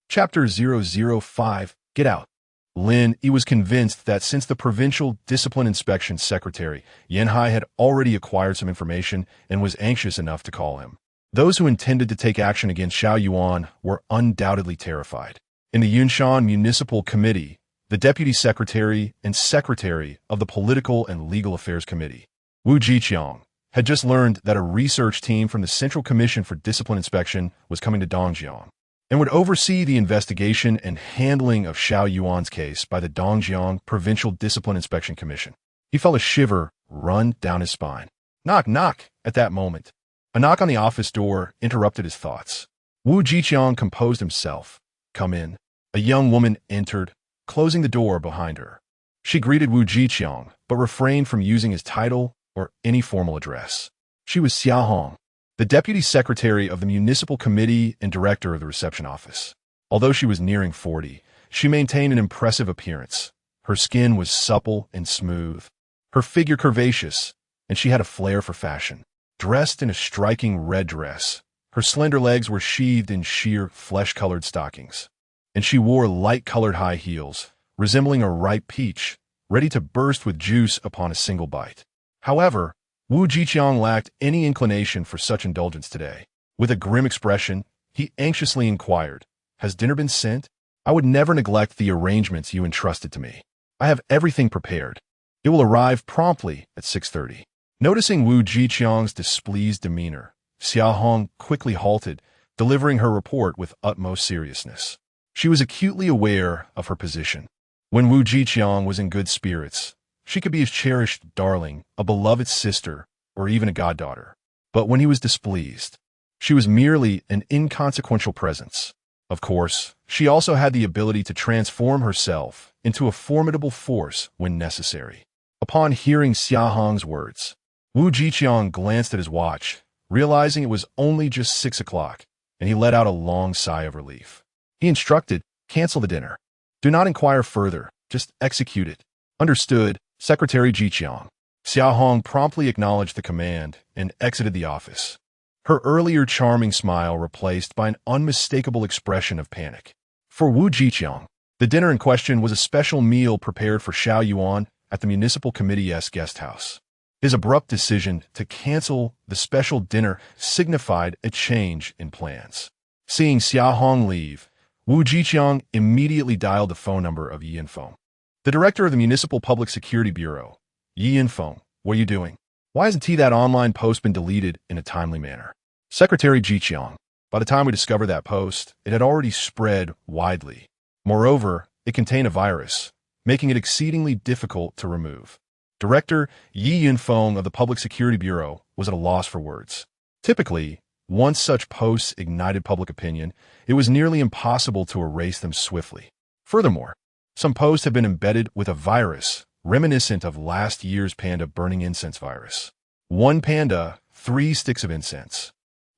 Chapter 005, Get Out. Lin Yi was convinced that since the Provincial Discipline Inspection Secretary, Yin Hai had already acquired some information and was anxious enough to call him. Those who intended to take action against Xiao Yuan were undoubtedly terrified. In the Yunshan Municipal Committee, the Deputy Secretary and Secretary of the Political and Legal Affairs Committee, Wu Jiqiang, had just learned that a research team from the Central Commission for Discipline Inspection was coming to Dongjiang and would oversee the investigation and handling of Xiao Yuan's case by the Dongjiang Provincial Discipline Inspection Commission. He felt a shiver run down his spine. Knock, knock, at that moment. A knock on the office door interrupted his thoughts. Wu Jiqiang composed himself. Come in. A young woman entered, closing the door behind her. She greeted Wu Jiqiang, but refrained from using his title or any formal address. She was Xia Hong, the Deputy Secretary of the Municipal Committee and Director of the Reception Office. Although she was nearing 40, she maintained an impressive appearance. Her skin was supple and smooth, her figure curvaceous, and she had a flair for fashion. Dressed in a striking red dress, her slender legs were sheathed in sheer, flesh-colored stockings, and she wore light-colored high heels, resembling a ripe peach, ready to burst with juice upon a single bite. However, Wu Jiqiang lacked any inclination for such indulgence today. With a grim expression, he anxiously inquired, Has dinner been sent? I would never neglect the arrangements you entrusted to me. I have everything prepared. It will arrive promptly at 6:30. Noticing Wu Jiqiang's displeased demeanor, Xia Hong quickly halted, delivering her report with utmost seriousness. She was acutely aware of her position. When Wu Jiqiang was in good spirits, She could be his cherished darling, a beloved sister, or even a goddaughter. But when he was displeased, she was merely an inconsequential presence. Of course, she also had the ability to transform herself into a formidable force when necessary. Upon hearing Xia Hong's words, Wu Jiqiang glanced at his watch, realizing it was only just 6 o'clock, and he let out a long sigh of relief. He instructed, "Cancel the dinner. Do not inquire further, just execute it." "Understood, Secretary Jiqiang." Xia Hong promptly acknowledged the command and exited the office, her earlier charming smile replaced by an unmistakable expression of panic. For Wu Jiqiang, the dinner in question was a special meal prepared for Xiao Yuan at the Municipal Committee's guest house. His abrupt decision to cancel the special dinner signified a change in plans. Seeing Xia Hong leave, Wu Jiqiang immediately dialed the phone number of Yi Yinfeng, the director of the Municipal Public Security Bureau. "Yi Yinfeng, what are you doing? Why hasn't that online post been deleted in a timely manner?" "Secretary Jiqiang, by the time we discovered that post, it had already spread widely. Moreover, it contained a virus, making it exceedingly difficult to remove." Director Yi Yinfeng of the Public Security Bureau was at a loss for words. Typically, once such posts ignited public opinion, it was nearly impossible to erase them swiftly. Furthermore, some posts have been embedded with a virus reminiscent of last year's panda burning incense virus. One panda, 3 sticks of incense.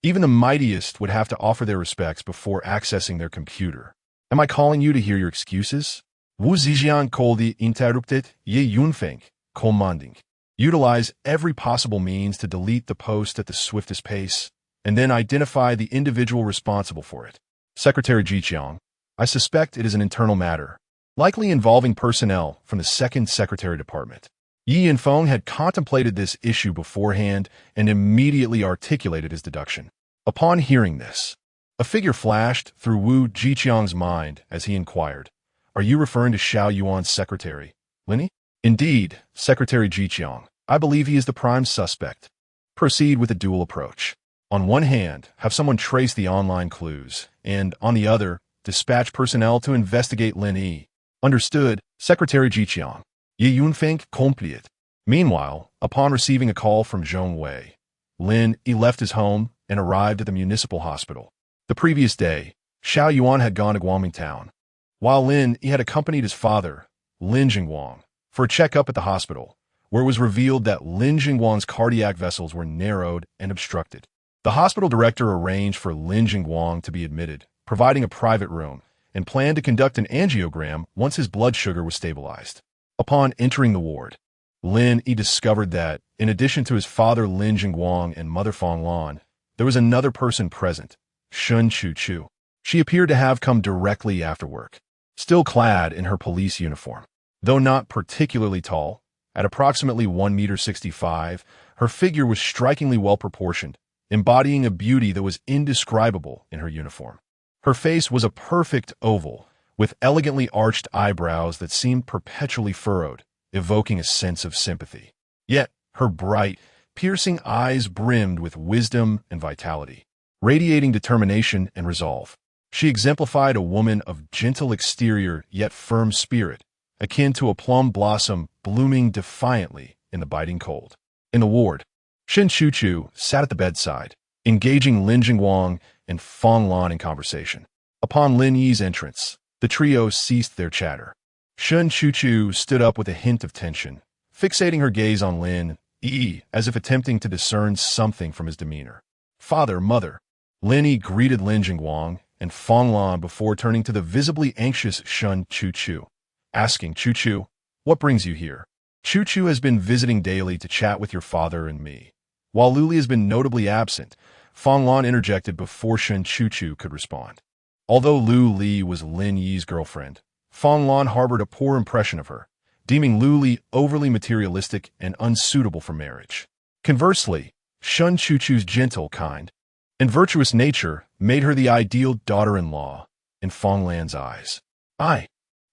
Even the mightiest would have to offer their respects before accessing their computer. "Am I calling you to hear your excuses?" Wu Zijian coldly interrupted Yi Yunfeng, commanding. "Utilize every possible means to delete the post at the swiftest pace, and then identify the individual responsible for it." "Secretary Jiqiang, I suspect it is an internal matter, likely involving personnel from the 2nd Secretary Department." Yi Yinfeng had contemplated this issue beforehand and immediately articulated his deduction. Upon hearing this, a figure flashed through Wu Jiqiang's mind as he inquired, "Are you referring to Xiao Yuan's secretary, Lin Yi?" "Indeed, Secretary Jiqiang. I believe he is the prime suspect." Proceed with a dual approach. On one hand, have someone trace the online clues, and, on the other, dispatch personnel to investigate Lin Yi. "Understood, Secretary Jiqiang." Yi Yunfeng complied. Meanwhile, upon receiving a call from Zhong Wei, Lin Yi left his home and arrived at the municipal hospital. The previous day, Xiao Yuan had gone to Guangming town, while Lin Yi had accompanied his father, Lin Jingguang, for a checkup at the hospital, where it was revealed that Lin Jingguang's cardiac vessels were narrowed and obstructed. The hospital director arranged for Lin Jingguang to be admitted, providing a private room, and planned to conduct an angiogram once his blood sugar was stabilized. Upon entering the ward, Lin Yi discovered that, in addition to his father Lin Jingguang and mother Fong Lan, there was another person present, Shun Chu. She appeared to have come directly after work, still clad in her police uniform. Though not particularly tall, at approximately 1.65 meters, her figure was strikingly well-proportioned, embodying a beauty that was indescribable in her uniform. Her face was a perfect oval, with elegantly arched eyebrows that seemed perpetually furrowed, evoking a sense of sympathy. Yet, her bright, piercing eyes brimmed with wisdom and vitality, radiating determination and resolve. She exemplified a woman of gentle exterior yet firm spirit, akin to a plum blossom blooming defiantly in the biting cold. In the ward, Shen Chuchu sat at the bedside, engaging Lin Jingguang and Fong Lan in conversation. Upon Lin Yi's entrance, the trio ceased their chatter. Shen Chuchu stood up with a hint of tension, fixating her gaze on Lin Yi as if attempting to discern something from his demeanor. "Father, mother." Lin Yi greeted Lin Jingguang and Fong Lan before turning to the visibly anxious Shen Chuchu, asking, "Chuchu, what brings you here?" "Chuchu has been visiting daily to chat with your father and me." While Luli has been notably absent, Fong Lan interjected before Shen Chuchu could respond. Although Lu Li was Lin Yi's girlfriend, Fong Lan harbored a poor impression of her, deeming Lu Li overly materialistic and unsuitable for marriage. Conversely, Shen Chuchu's gentle, kind, and virtuous nature made her the ideal daughter-in-law in Fong Lan's eyes. I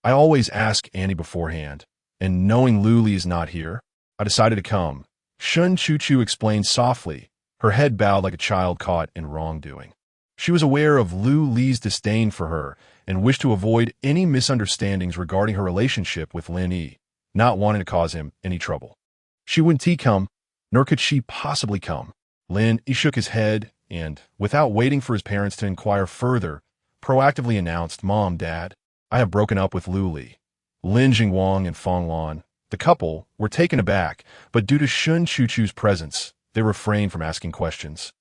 always ask Annie beforehand, and knowing Lu Li is not here, I decided to come," Shen Chuchu explained softly, her head bowed like a child caught in wrongdoing. She was aware of Lu Li's disdain for her and wished to avoid any misunderstandings regarding her relationship with Lin Yi. not wanting to cause him any trouble. She wouldn't come, nor could she possibly come. Lin Yi shook his head and, without waiting for his parents to inquire further, proactively announced, "Mom, Dad, I have broken up with Lu Li." Lin Jingwang and Fong Lan, the couple, were taken aback, but due to Shun Chuchu's presence, they refrained from asking questions,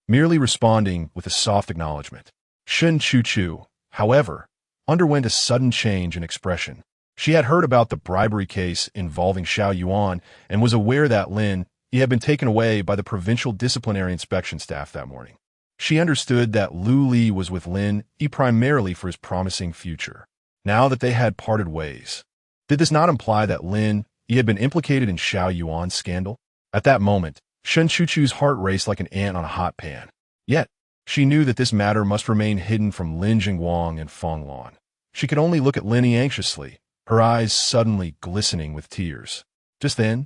merely responding with a soft acknowledgement. Shun Chuchu, however, underwent a sudden change in expression. She had heard about the bribery case involving Xiao Yuan and was aware that Lin Yi had been taken away by the provincial disciplinary inspection staff that morning. She understood that Lu Li was with Lin Yi primarily for his promising future. Now that they had parted ways, did this not imply that Lin Yi had been implicated in Xiao Yuan's scandal? At that moment, Shun Chuchu's heart raced like an ant on a hot pan. Yet, she knew that this matter must remain hidden from Lin Jingwang and Fong Lan. She could only look at Lin Yi anxiously, her eyes suddenly glistening with tears. Just then,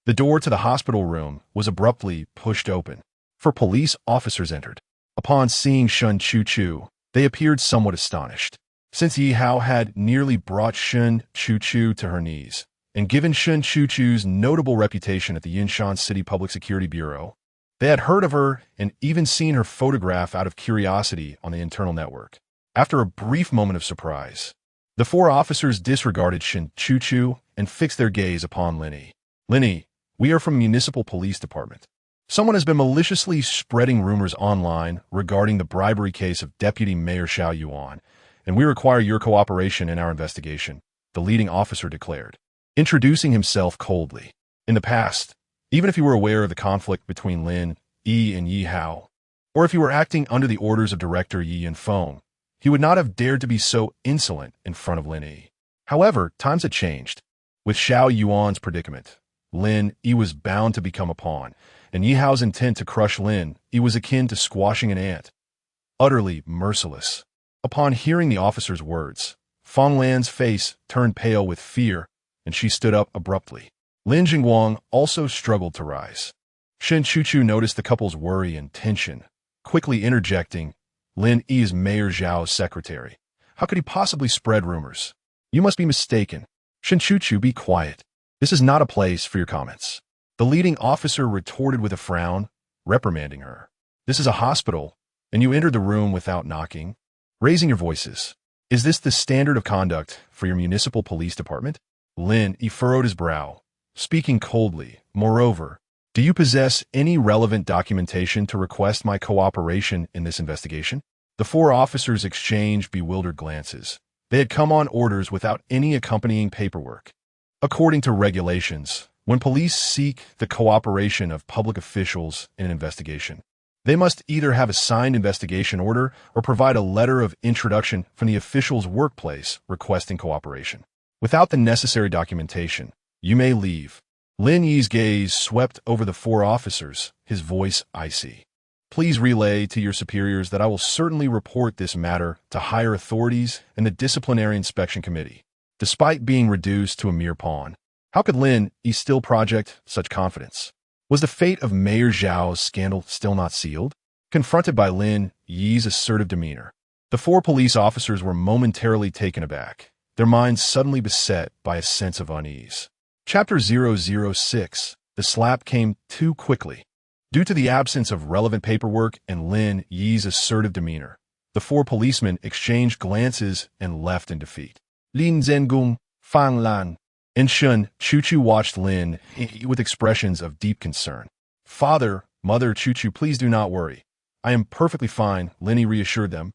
the door to the hospital room was abruptly pushed open. 4 police officers entered. Upon seeing Shun Chuchu, they appeared somewhat astonished, since Yi Hao had nearly brought Shun Chuchu to her knees, and given Shun Chuchu's notable reputation at the Yunshan City Public Security Bureau, they had heard of her and even seen her photograph out of curiosity on the internal network. After a brief moment of surprise, the 4 officers disregarded Shun Chuchu and fixed their gaze upon Lin Yi. "Lin Yi, we are from Municipal Police Department. Someone has been maliciously spreading rumors online regarding the bribery case of Deputy Mayor Xiao Yuan, and we require your cooperation in our investigation," the leading officer declared, introducing himself coldly. In the past, even if he were aware of the conflict between Lin Yi and Yi Hao, or if he were acting under the orders of Director Yi Yanfeng, he would not have dared to be so insolent in front of Lin Yi. However, times had changed. With Xiao Yuan's predicament, Lin Yi was bound to become a pawn, and Yi Hao's intent to crush Lin Yi was akin to squashing an ant, utterly merciless. Upon hearing the officer's words, Fong Lan's face turned pale with fear, and she stood up abruptly. Lin Jingwang also struggled to rise. Shun Chuchu noticed the couple's worry and tension, quickly interjecting, "Lin Yi is Mayor Zhao's secretary. How could he possibly spread rumors?" "You must be mistaken. Shun Chuchu, be quiet. This is not a place for your comments," the leading officer retorted with a frown, reprimanding her. "This is a hospital, and you entered the room without knocking, raising your voices. Is this the standard of conduct for your municipal police department?" Lin Yi furrowed his brow, speaking coldly. "Moreover, do you possess any relevant documentation to request my cooperation in this investigation?" The 4 officers exchanged bewildered glances. They had come on orders without any accompanying paperwork. According to regulations, when police seek the cooperation of public officials in an investigation, they must either have a signed investigation order or provide a letter of introduction from the official's workplace requesting cooperation. Without the necessary documentation, you may leave. Lin Yi's gaze swept over the 4 officers, his voice icy. "Please relay to your superiors that I will certainly report this matter to higher authorities and the Disciplinary Inspection Committee." Despite being reduced to a mere pawn, how could Lin Yi still project such confidence? Was the fate of Mayor Zhao's scandal still not sealed? Confronted by Lin Yi's assertive demeanor, the 4 police officers were momentarily taken aback, their minds suddenly beset by a sense of unease. Chapter 006. The slap came too quickly. Due to the absence of relevant paperwork and Lin Yi's assertive demeanor, the 4 policemen exchanged glances and left in defeat. Lin Zhengung, Fang Lan, and Shun Chuchu watched Lin with expressions of deep concern. "Father, Mother Chuchu, please do not worry. I am perfectly fine," Lin Yi reassured them,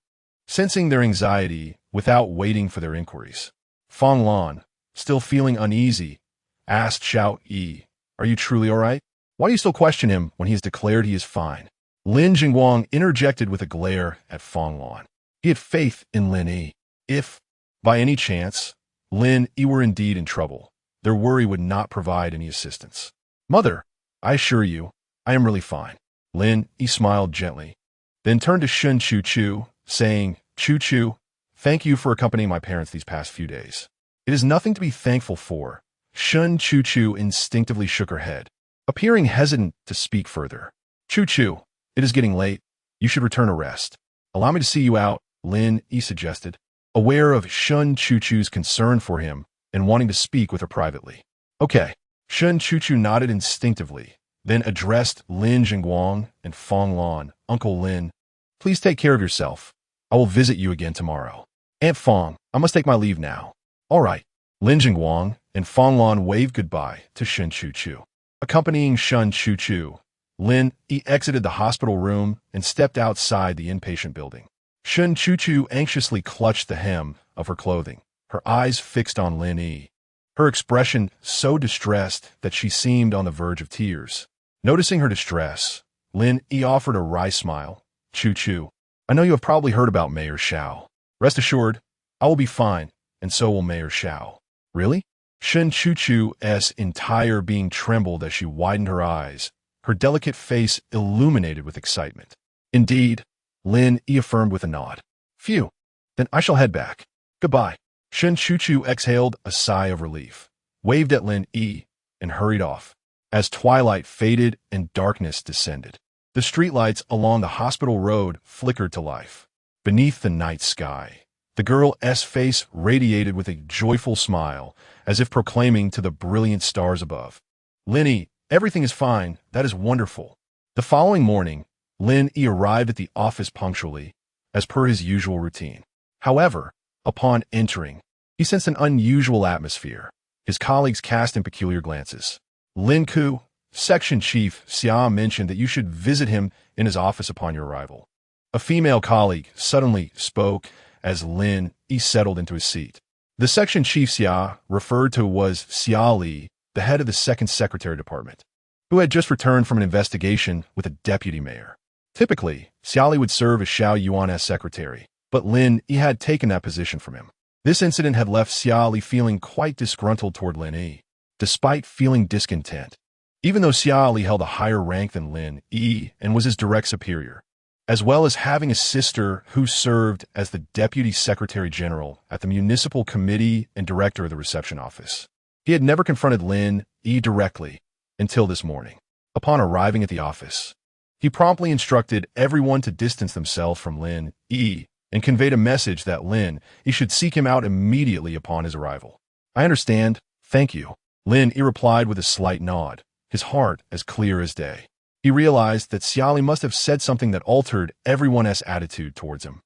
sensing their anxiety without waiting for their inquiries. Fang Lan, still feeling uneasy, asked Xiao Yi, "Are you truly all right? Why do you still question him when he has declared he is fine?" Lin Jingwang interjected with a glare at Fang Lan. He had faith in Lin Yi. If, by any chance, Lin Yi were indeed in trouble, their worry would not provide any assistance. "Mother, I assure you, I am really fine." Lin Yi smiled gently, then turned to Shun Chuchu, saying, "Chuchu, thank you for accompanying my parents these past few days." "It is nothing to be thankful for." Shun Chuchu instinctively shook her head, appearing hesitant to speak further. "Chuchu, it is getting late. You should return to rest. Allow me to see you out," Lin Yi suggested, aware of Shun Chuchu's concern for him and wanting to speak with her privately. Okay. Shun Chuchu nodded instinctively, then addressed Lin Jingguang and Fong Lan. Uncle Lin, please take care of yourself. I will visit you again tomorrow. Aunt Fong, I must take my leave now. All right. Lin Jingguang and Fong Lan waved goodbye to Shun Chuchu. Accompanying Shun Chuchu, Lin Yi exited the hospital room and stepped outside the inpatient building. Shun Chuchu anxiously clutched the hem of her clothing, her eyes fixed on Lin Yi, her expression so distressed that she seemed on the verge of tears. Noticing her distress, Lin Yi offered a wry smile. Chuchu, I know you have probably heard about Mayor Xiao. Rest assured, I will be fine, and so will Mayor Xiao. Really? Shun Chuchu's entire being trembled as she widened her eyes, her delicate face illuminated with excitement. Indeed, Lin Yi affirmed with a nod. Phew, then I shall head back. Goodbye. Shun Chuchu exhaled a sigh of relief, waved at Lin Yi, and hurried off. As twilight faded and darkness descended, the streetlights along the hospital road flickered to life. Beneath the night sky, the girl's face radiated with a joyful smile, as if proclaiming to the brilliant stars above, Lin Yi, everything is fine, that is wonderful. The following morning, Lin Yi arrived at the office punctually, as per his usual routine. However, upon entering, he sensed an unusual atmosphere. His colleagues cast him peculiar glances. Lin Ku, Section Chief Xia mentioned that you should visit him in his office upon your arrival. A female colleague suddenly spoke as Lin Yi settled into his seat. The Section Chief Xia referred to was Xia Li, the head of the Second Secretary Department, who had just returned from an investigation with a deputy mayor. Typically, Xia Li would serve as Xiao Yuan's secretary, but Lin Yi had taken that position from him. This incident had left Xia Li feeling quite disgruntled toward Lin Yi, despite feeling discontent. Even though Xia Li held a higher rank than Lin Yi and was his direct superior, as well as having a sister who served as the Deputy Secretary General at the Municipal Committee and Director of the Reception Office. He had never confronted Lin Yi directly until this morning. Upon arriving at the office, he promptly instructed everyone to distance themselves from Lin Yi and conveyed a message that Lin Yi should seek him out immediately upon his arrival. I understand, thank you. Lin Yi replied with a slight nod, his heart as clear as day. He realized that Xia Li must have said something that altered everyone's attitude towards him,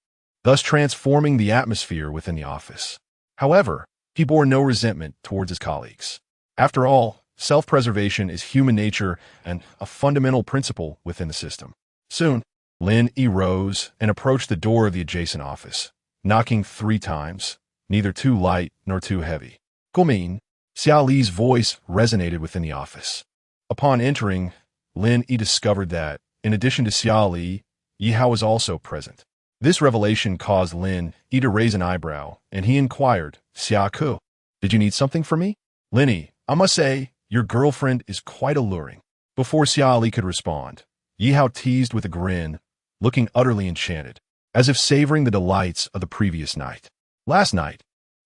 thus transforming the atmosphere within the office. However, he bore no resentment towards his colleagues. After all, self-preservation is human nature and a fundamental principle within the system. Soon, Lin Yi rose and approached the door of the adjacent office, knocking 3 times, neither too light nor too heavy. Gumin, Xia Li's voice resonated within the office. Upon entering, Lin Yi discovered that, in addition to Xia Li, Yi Hao was also present. This revelation caused Lin Yi to raise an eyebrow, and he inquired, Xia Ku, did you need something from me? Lin Yi, I must say, your girlfriend is quite alluring. Before Xia Li could respond, Yi Hao teased with a grin, looking utterly enchanted, as if savoring the delights of the previous night. Last night,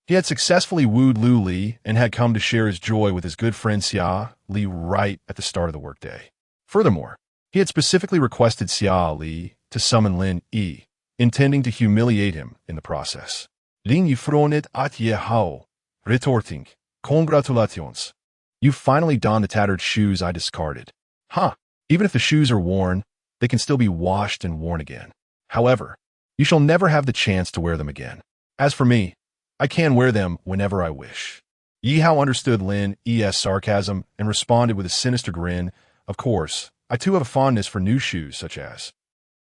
he had successfully wooed Lu Li and had come to share his joy with his good friend Xia Li right at the start of the workday. Furthermore, he had specifically requested Xia Li to summon Lin Yi, intending to humiliate him in the process. Lin Yi fronet at Ye Hao, retorting, congratulations. You finally donned the tattered shoes I discarded. Huh, even if the shoes are worn, they can still be washed and worn again. However, you shall never have the chance to wear them again. As for me, I can wear them whenever I wish. Yi Hao understood Lin Yi's sarcasm and responded with a sinister grin. Of course, I too have a fondness for new shoes such as.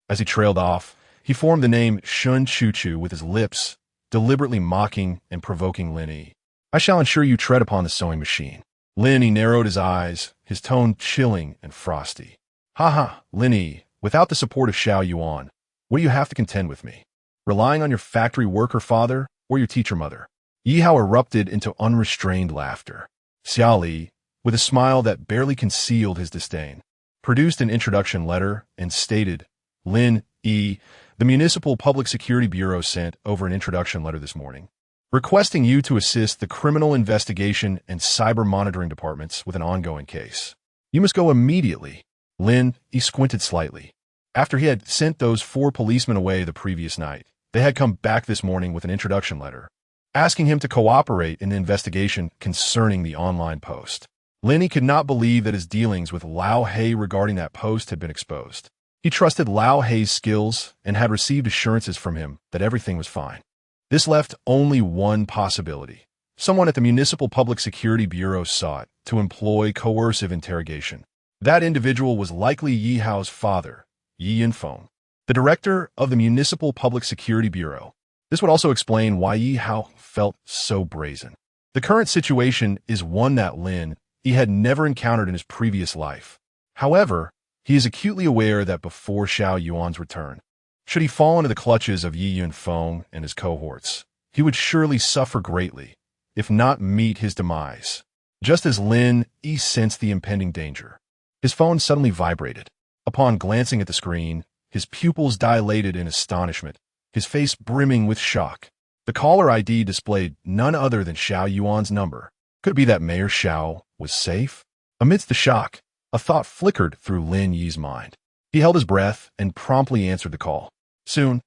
As he trailed off, he formed the name Shun Chuchu with his lips, deliberately mocking and provoking Lin Yi. I shall ensure you tread upon the sewing machine. Lin Yi narrowed his eyes, his tone chilling and frosty. Ha, Lin Yi, without the support of Xiao Yuan, what do you have to contend with me? Relying on your factory worker father or your teacher mother? Yi Hao erupted into unrestrained laughter. Xia Li, with a smile that barely concealed his disdain, produced an introduction letter and stated, Lin Yi, the Municipal Public Security Bureau sent over an introduction letter this morning, requesting you to assist the Criminal Investigation and Cyber Monitoring Departments with an ongoing case. You must go immediately. Lin Yi squinted slightly. After he had sent those 4 policemen away the previous night, they had come back this morning with an introduction letter, asking him to cooperate in the investigation concerning the online post. Lin Yi could not believe that his dealings with Lao He regarding that post had been exposed. He trusted Lao He's skills and had received assurances from him that everything was fine. This left only one possibility. Someone at the Municipal Public Security Bureau sought to employ coercive interrogation. That individual was likely Yi Hao's father, Yi Yinfeng, the director of the Municipal Public Security Bureau. This would also explain why Yi Hao felt so brazen. The current situation is one that Lin Yi had never encountered in his previous life. However, he is acutely aware that before Xiao Yuan's return, should he fall into the clutches of Yi Yunfeng and his cohorts, he would surely suffer greatly, if not meet his demise. Just as Lin Yi sensed the impending danger, his phone suddenly vibrated. Upon glancing at the screen, his pupils dilated in astonishment, his face brimming with shock. The caller ID displayed none other than Xiao Yuan's number. Could it be that Mayor Xiao was safe? Amidst the shock, a thought flickered through Lin Yi's mind. He held his breath and promptly answered the call. Soon,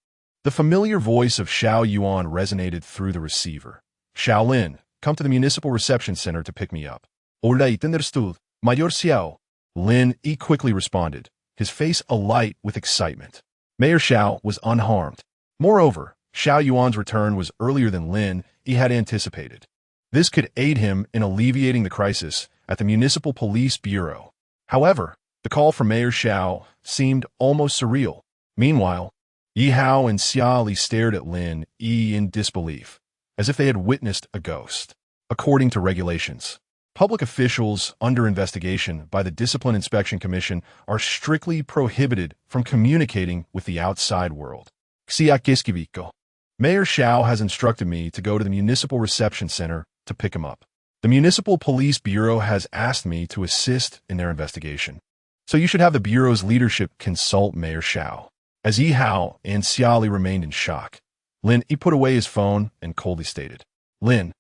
the familiar voice of Xiao Yuan resonated through the receiver. Xiao Lin, come to the Municipal Reception Center to pick me up. Alright, understood. Mayor Xiao. Lin Yi quickly responded, his face alight with excitement. Mayor Xiao was unharmed. Moreover, Xiao Yuan's return was earlier than Lin Yi had anticipated. This could aid him in alleviating the crisis at the Municipal Police Bureau. However, the call from Mayor Xiao seemed almost surreal. Meanwhile, Yi Hao and Xia Li stared at Lin Yi in disbelief, as if they had witnessed a ghost. According to regulations, public officials under investigation by the Discipline Inspection Commission are strictly prohibited from communicating with the outside world. Mayor Xiao has instructed me to go to the Municipal Reception Center to pick him up. The Municipal Police Bureau has asked me to assist in their investigation. So you should have the Bureau's leadership consult Mayor Xiao. As Yi Hao and Xia Li remained in shock, Lin Yi put away his phone and coldly stated, Lin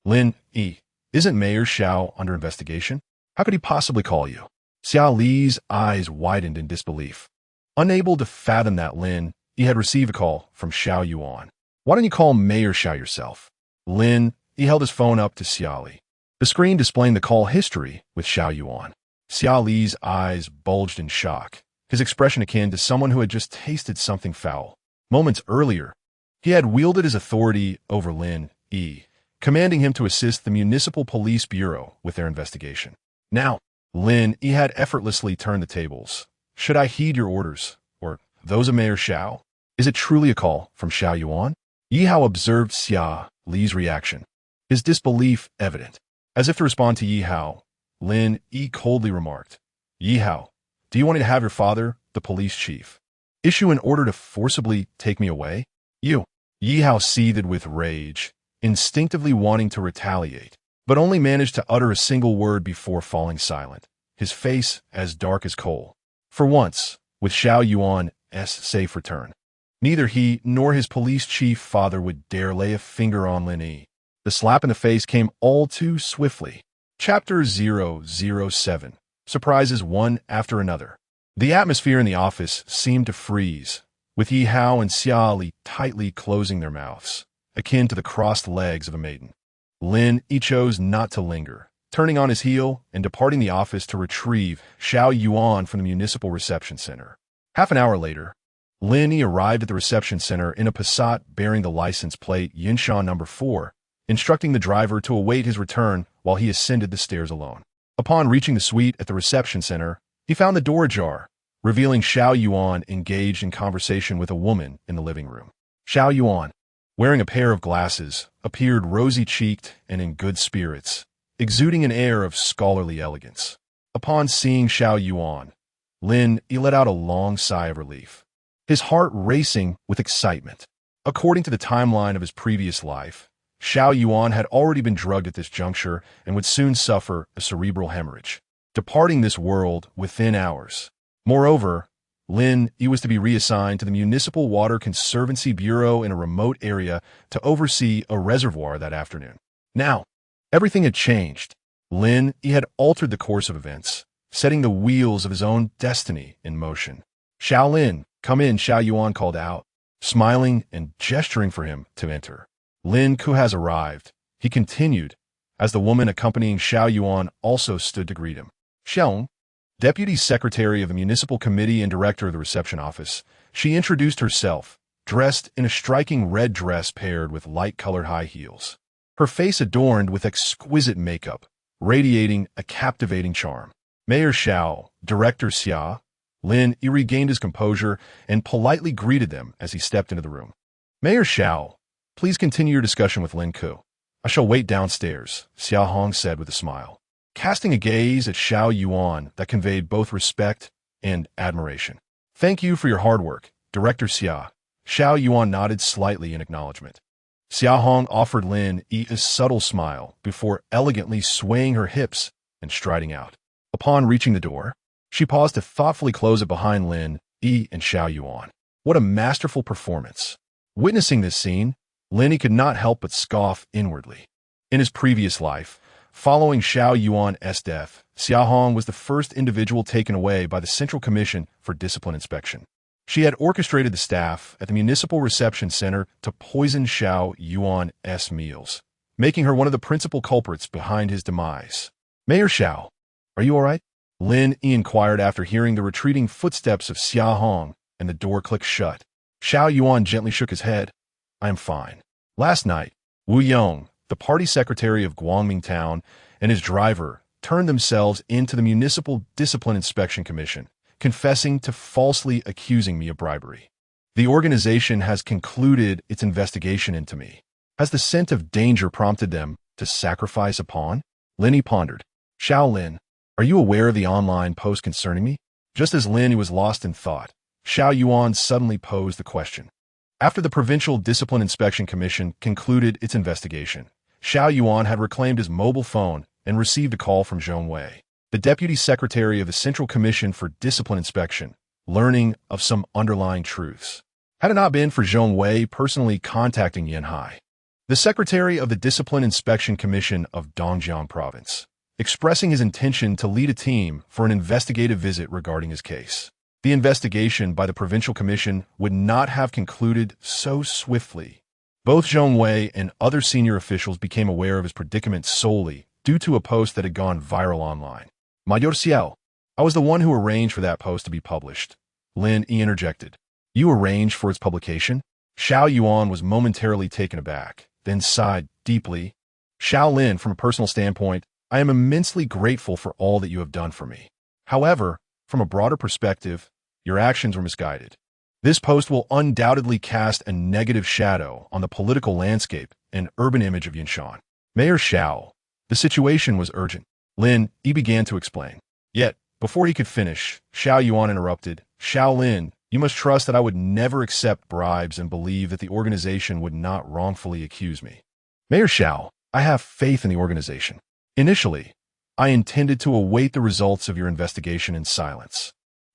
Yi, isn't Mayor Xiao under investigation? How could he possibly call you? Xia Li's eyes widened in disbelief. Unable to fathom that Lin Yi had received a call from Xiao Yuan. Why don't you call Mayor Xiao yourself? Lin Yi held his phone up to Xia Li. The screen displaying the call history with Xiao Yuan. Xia Li's eyes bulged in shock, his expression akin to someone who had just tasted something foul. Moments earlier, he had wielded his authority over Lin Yi, commanding him to assist the Municipal Police Bureau with their investigation. Now, Lin Yi had effortlessly turned the tables. Should I heed your orders, or those of Mayor Xiao? Is it truly a call from Xiao Yuan? Yi Hao observed Xia Li's reaction, his disbelief evident. As if to respond to Yi Hao, Lin Yi coldly remarked, Yi Hao, do you want me to have your father, the police chief, issue an order to forcibly take me away? You. Yi Hao seethed with rage, instinctively wanting to retaliate, but only managed to utter a single word before falling silent, his face as dark as coal. For once, with Xiao Yuan's safe return, neither he nor his police chief father would dare lay a finger on Lin Yi. The slap in the face came all too swiftly. Chapter 007. Surprises one after another. The atmosphere in the office seemed to freeze, with Yi Hao and Xia Li tightly closing their mouths, akin to the crossed legs of a maiden. Lin Yi chose not to linger, turning on his heel and departing the office to retrieve Xiao Yuan from the Municipal Reception Center. Half an hour later, Lin Yi arrived at the reception center in a Passat bearing the license plate Yunshan No. 4, instructing the driver to await his return while he ascended the stairs alone. Upon reaching the suite at the reception center, he found the door ajar, revealing Xiao Yuan engaged in conversation with a woman in the living room. Xiao Yuan, wearing a pair of glasses, appeared rosy-cheeked and in good spirits, exuding an air of scholarly elegance. Upon seeing Xiao Yuan, Lin Yi let out a long sigh of relief, his heart racing with excitement. According to the timeline of his previous life, Xiao Yuan had already been drugged at this juncture and would soon suffer a cerebral hemorrhage, departing this world within hours. Moreover, Lin Yi was to be reassigned to the Municipal Water Conservancy Bureau in a remote area to oversee a reservoir that afternoon. Now, everything had changed. Lin Yi had altered the course of events, setting the wheels of his own destiny in motion. Xiao Lin, come in, Xiao Yuan called out, smiling and gesturing for him to enter. Lin Ku has arrived, he continued, as the woman accompanying Xiao Yuan also stood to greet him. Xiao, Deputy Secretary of the Municipal Committee and Director of the Reception Office, she introduced herself, dressed in a striking red dress paired with light-colored high heels. Her face adorned with exquisite makeup, radiating a captivating charm. Mayor Xiao, Director Xia, Lin Yi regained his composure and politely greeted them as he stepped into the room. Mayor Xiao, please continue your discussion with Lin Ku. I shall wait downstairs, Xia Hong said with a smile, casting a gaze at Xiao Yuan that conveyed both respect and admiration. Thank you for your hard work, Director Xia. Xiao Yuan nodded slightly in acknowledgement. Xia Hong offered Lin Yi a subtle smile before elegantly swaying her hips and striding out. Upon reaching the door, she paused to thoughtfully close it behind Lin Yi and Xiao Yuan. What a masterful performance. Witnessing this scene, Lin Yi could not help but scoff inwardly. In his previous life, following Xiao Yuan's death, Xia Hong was the first individual taken away by the Central Commission for Discipline Inspection. She had orchestrated the staff at the Municipal Reception Center to poison Xiao Yuan's meals, making her one of the principal culprits behind his demise. Mayor Xiao, are you all right? Lin Yi inquired after hearing the retreating footsteps of Xia Hong and the door click shut. Xiao Yuan gently shook his head. I am fine. Last night, Wu Yong, the party secretary of Guangming Town, and his driver turned themselves into the Municipal Discipline Inspection Commission, confessing to falsely accusing me of bribery. The organization has concluded its investigation into me. Has the scent of danger prompted them to sacrifice a pawn? Lin Yi pondered. Xiao Lin, are you aware of the online post concerning me? Just as Lin Yi was lost in thought, Xiao Yuan suddenly posed the question. After the Provincial Discipline Inspection Commission concluded its investigation, Xiao Yuan had reclaimed his mobile phone and received a call from Zhong Wei, the Deputy Secretary of the Central Commission for Discipline Inspection, learning of some underlying truths. Had it not been for Zhong Wei personally contacting Yanhai, the Secretary of the Discipline Inspection Commission of Dongjiang Province, expressing his intention to lead a team for an investigative visit regarding his case, the investigation by the Provincial Commission would not have concluded so swiftly. Both Zhong Wei and other senior officials became aware of his predicament solely due to a post that had gone viral online. Mayor Xiao, I was the one who arranged for that post to be published. Lin Yi interjected. You arranged for its publication? Xiao Yuan was momentarily taken aback, then sighed deeply. Xiao Lin, from a personal standpoint, I am immensely grateful for all that you have done for me. However, from a broader perspective, your actions were misguided. This post will undoubtedly cast a negative shadow on the political landscape and urban image of Yunshan. Mayor Xiao, the situation was urgent. Lin Yi began to explain. Yet, before he could finish, Xiao Yuan interrupted. Xiao Lin, you must trust that I would never accept bribes and believe that the organization would not wrongfully accuse me. Mayor Xiao, I have faith in the organization. Initially, I intended to await the results of your investigation in silence.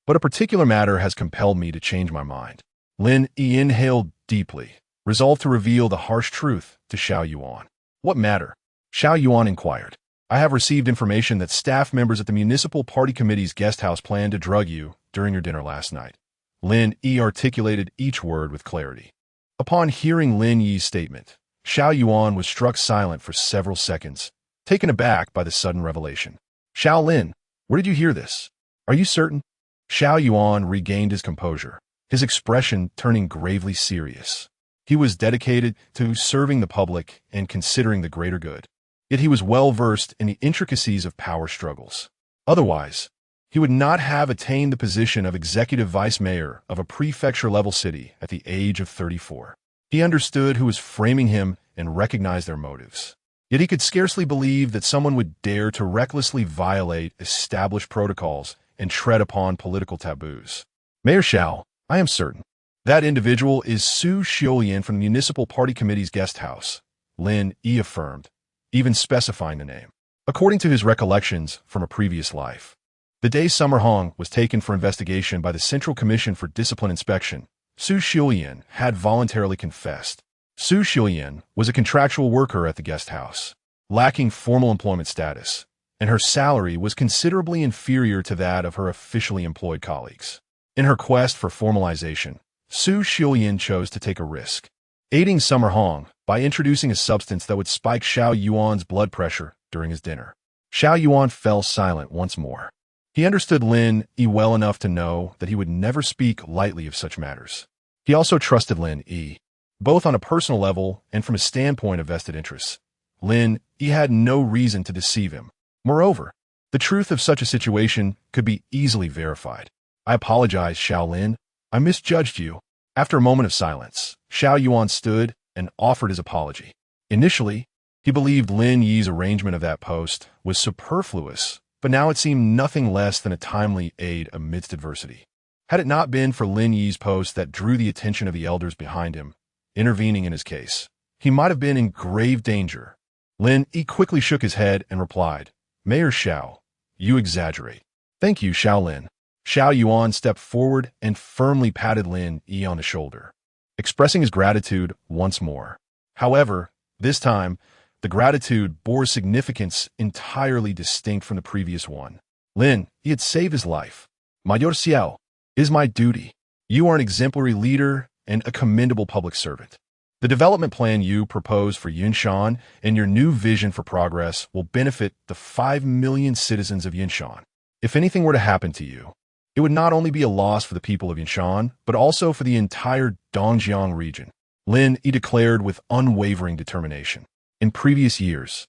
But a particular matter has compelled me to change my mind. Lin Yi inhaled deeply, resolved to reveal the harsh truth to Xiao Yuan. What matter? Xiao Yuan inquired. I have received information that staff members at the Municipal Party Committee's guest house planned to drug you during your dinner last night. Lin Yi articulated each word with clarity. Upon hearing Lin Yi's statement, Xiao Yuan was struck silent for several seconds, taken aback by the sudden revelation. Xiao Lin, where did you hear this? Are you certain? Xiao Yuan regained his composure, his expression turning gravely serious. He was dedicated to serving the public and considering the greater good. Yet he was well versed in the intricacies of power struggles. Otherwise, he would not have attained the position of executive vice mayor of a prefecture-level city at the age of 34. He understood who was framing him and recognized their motives. Yet he could scarcely believe that someone would dare to recklessly violate established protocols and tread upon political taboos. Mayor Xiao, I am certain. That individual is Su Xiulian from the Municipal Party Committee's guest house, Lin Yi affirmed, even specifying the name. According to his recollections from a previous life, the day Summer Hong was taken for investigation by the Central Commission for Discipline Inspection, Su Xiulian had voluntarily confessed. Su Xiulian was a contractual worker at the guest house, lacking formal employment status, and her salary was considerably inferior to that of her officially employed colleagues. In her quest for formalization, Su Xiulian chose to take a risk. Aiding Summer Hong, by introducing a substance that would spike Xiao Yuan's blood pressure during his dinner. Xiao Yuan fell silent once more. He understood Lin Yi well enough to know that he would never speak lightly of such matters. He also trusted Lin Yi, both on a personal level and from a standpoint of vested interests. Lin Yi had no reason to deceive him. Moreover, the truth of such a situation could be easily verified. I apologize, Xiao Lin. I misjudged you. After a moment of silence, Xiao Yuan stood and offered his apology. Initially, he believed Lin Yi's arrangement of that post was superfluous, but now it seemed nothing less than a timely aid amidst adversity. Had it not been for Lin Yi's post that drew the attention of the elders behind him, intervening in his case, he might have been in grave danger. Lin Yi quickly shook his head and replied, Mayor Xiao, you exaggerate. Thank you, Xiao Lin. Xiao Yuan stepped forward and firmly patted Lin Yi on the shoulder, expressing his gratitude once more. However, this time, the gratitude bore significance entirely distinct from the previous one. Lin Yi had saved his life. Mayor Xiao, it is my duty. You are an exemplary leader and a commendable public servant. The development plan you propose for Yunshan and your new vision for progress will benefit the 5 million citizens of Yunshan. If anything were to happen to you, it would not only be a loss for the people of Yunshan, but also for the entire Dongjiang region, Lin Yi declared with unwavering determination. In previous years,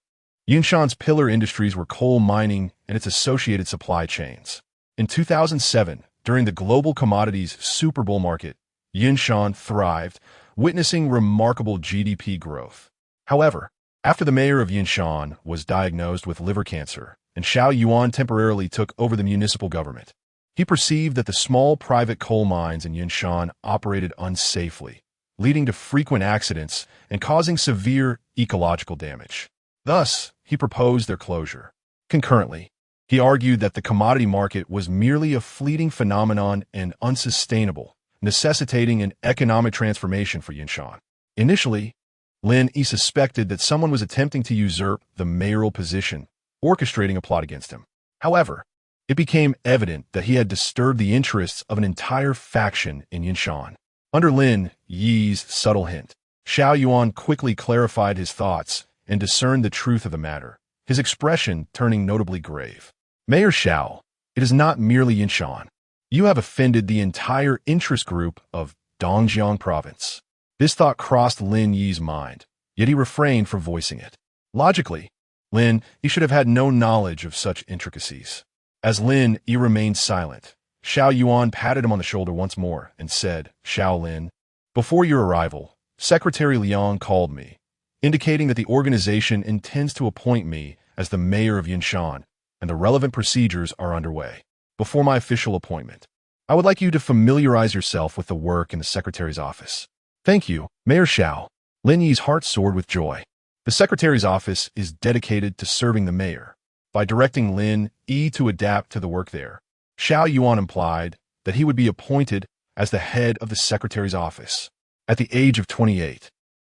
Yunshan's pillar industries were coal mining and its associated supply chains. In 2007, during the global commodities super bull market, Yunshan thrived, witnessing remarkable GDP growth. However, after the mayor of Yunshan was diagnosed with liver cancer and Xiao Yuan temporarily took over the municipal government, he perceived that the small private coal mines in Yunshan operated unsafely, leading to frequent accidents and causing severe ecological damage. Thus, he proposed their closure. Concurrently, he argued that the commodity market was merely a fleeting phenomenon and unsustainable, necessitating an economic transformation for Yunshan. Initially, Lin Yi suspected that someone was attempting to usurp the mayoral position, orchestrating a plot against him. However, it became evident that he had disturbed the interests of an entire faction in Yunshan. Under Lin Yi's subtle hint, Xiao Yuan quickly clarified his thoughts and discerned the truth of the matter, his expression turning notably grave. Mayor Xiao, it is not merely Yunshan. You have offended the entire interest group of Dongjiang province. This thought crossed Lin Yi's mind, yet he refrained from voicing it. Logically, Lin Yi should have had no knowledge of such intricacies. As Lin Yi remained silent, Xiao Yuan patted him on the shoulder once more and said, Xiao Lin, before your arrival, Secretary Liang called me, indicating that the organization intends to appoint me as the mayor of Yunshan, and the relevant procedures are underway. Before my official appointment, I would like you to familiarize yourself with the work in the secretary's office. Thank you, Mayor Xiao. Lin Yi's heart soared with joy. The secretary's office is dedicated to serving the mayor. By directing Lin Yi to adapt to the work there, Xiao Yuan implied that he would be appointed as the head of the secretary's office. At the age of 28,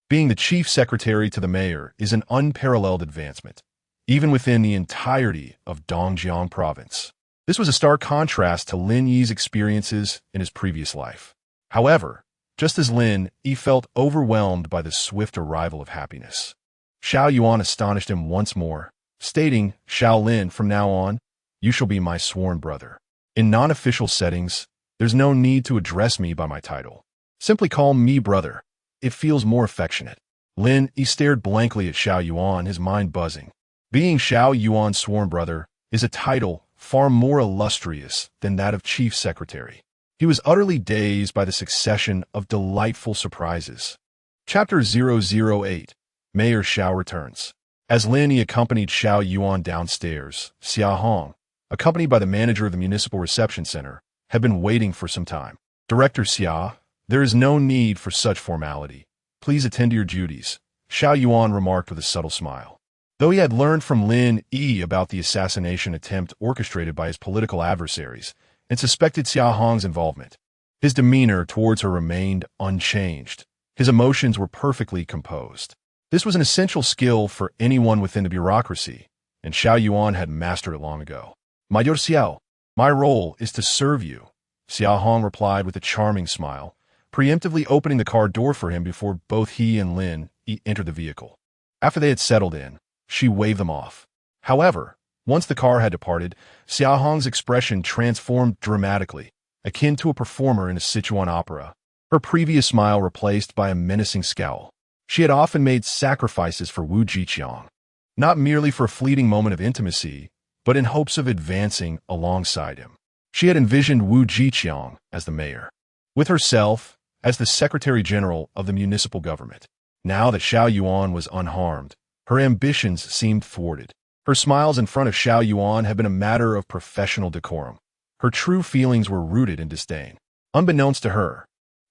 being the chief secretary to the mayor is an unparalleled advancement, even within the entirety of Dongjiang province. This was a stark contrast to Lin Yi's experiences in his previous life. However, just as Lin Yi felt overwhelmed by the swift arrival of happiness, Xiao Yuan astonished him once more, stating, Xiao Lin, from now on, you shall be my sworn brother. In non-official settings, there's no need to address me by my title. Simply call me brother. It feels more affectionate. Lin Yi stared blankly at Xiao Yuan, his mind buzzing. Being Xiao Yuan's sworn brother is a title far more illustrious than that of chief secretary. He was utterly dazed by the succession of delightful surprises. Chapter 008, Mayor Xiao returns. As Lin Yi accompanied Xiao Yuan downstairs, Xia Hong, accompanied by the manager of the municipal reception center, had been waiting for some time. Director Xia, there is no need for such formality. Please attend to your duties, Xiao Yuan remarked with a subtle smile. Though he had learned from Lin Yi about the assassination attempt orchestrated by his political adversaries and suspected Xia Hong's involvement, his demeanor towards her remained unchanged. His emotions were perfectly composed. This was an essential skill for anyone within the bureaucracy, and Xiao Yuan had mastered it long ago. Mayor Xiao, my role is to serve you, Xia Hong replied with a charming smile, preemptively opening the car door for him before both he and Lin Yi entered the vehicle. After they had settled in, she waved them off. However, once the car had departed, Xiaohong's expression transformed dramatically, akin to a performer in a Sichuan opera, her previous smile replaced by a menacing scowl. She had often made sacrifices for Wu Jiqiang, not merely for a fleeting moment of intimacy, but in hopes of advancing alongside him. She had envisioned Wu Jiqiang as the mayor, with herself as the secretary-general of the municipal government. Now that Xiao Yuan was unharmed, her ambitions seemed thwarted. Her smiles in front of Xiao Yuan had been a matter of professional decorum. Her true feelings were rooted in disdain. Unbeknownst to her,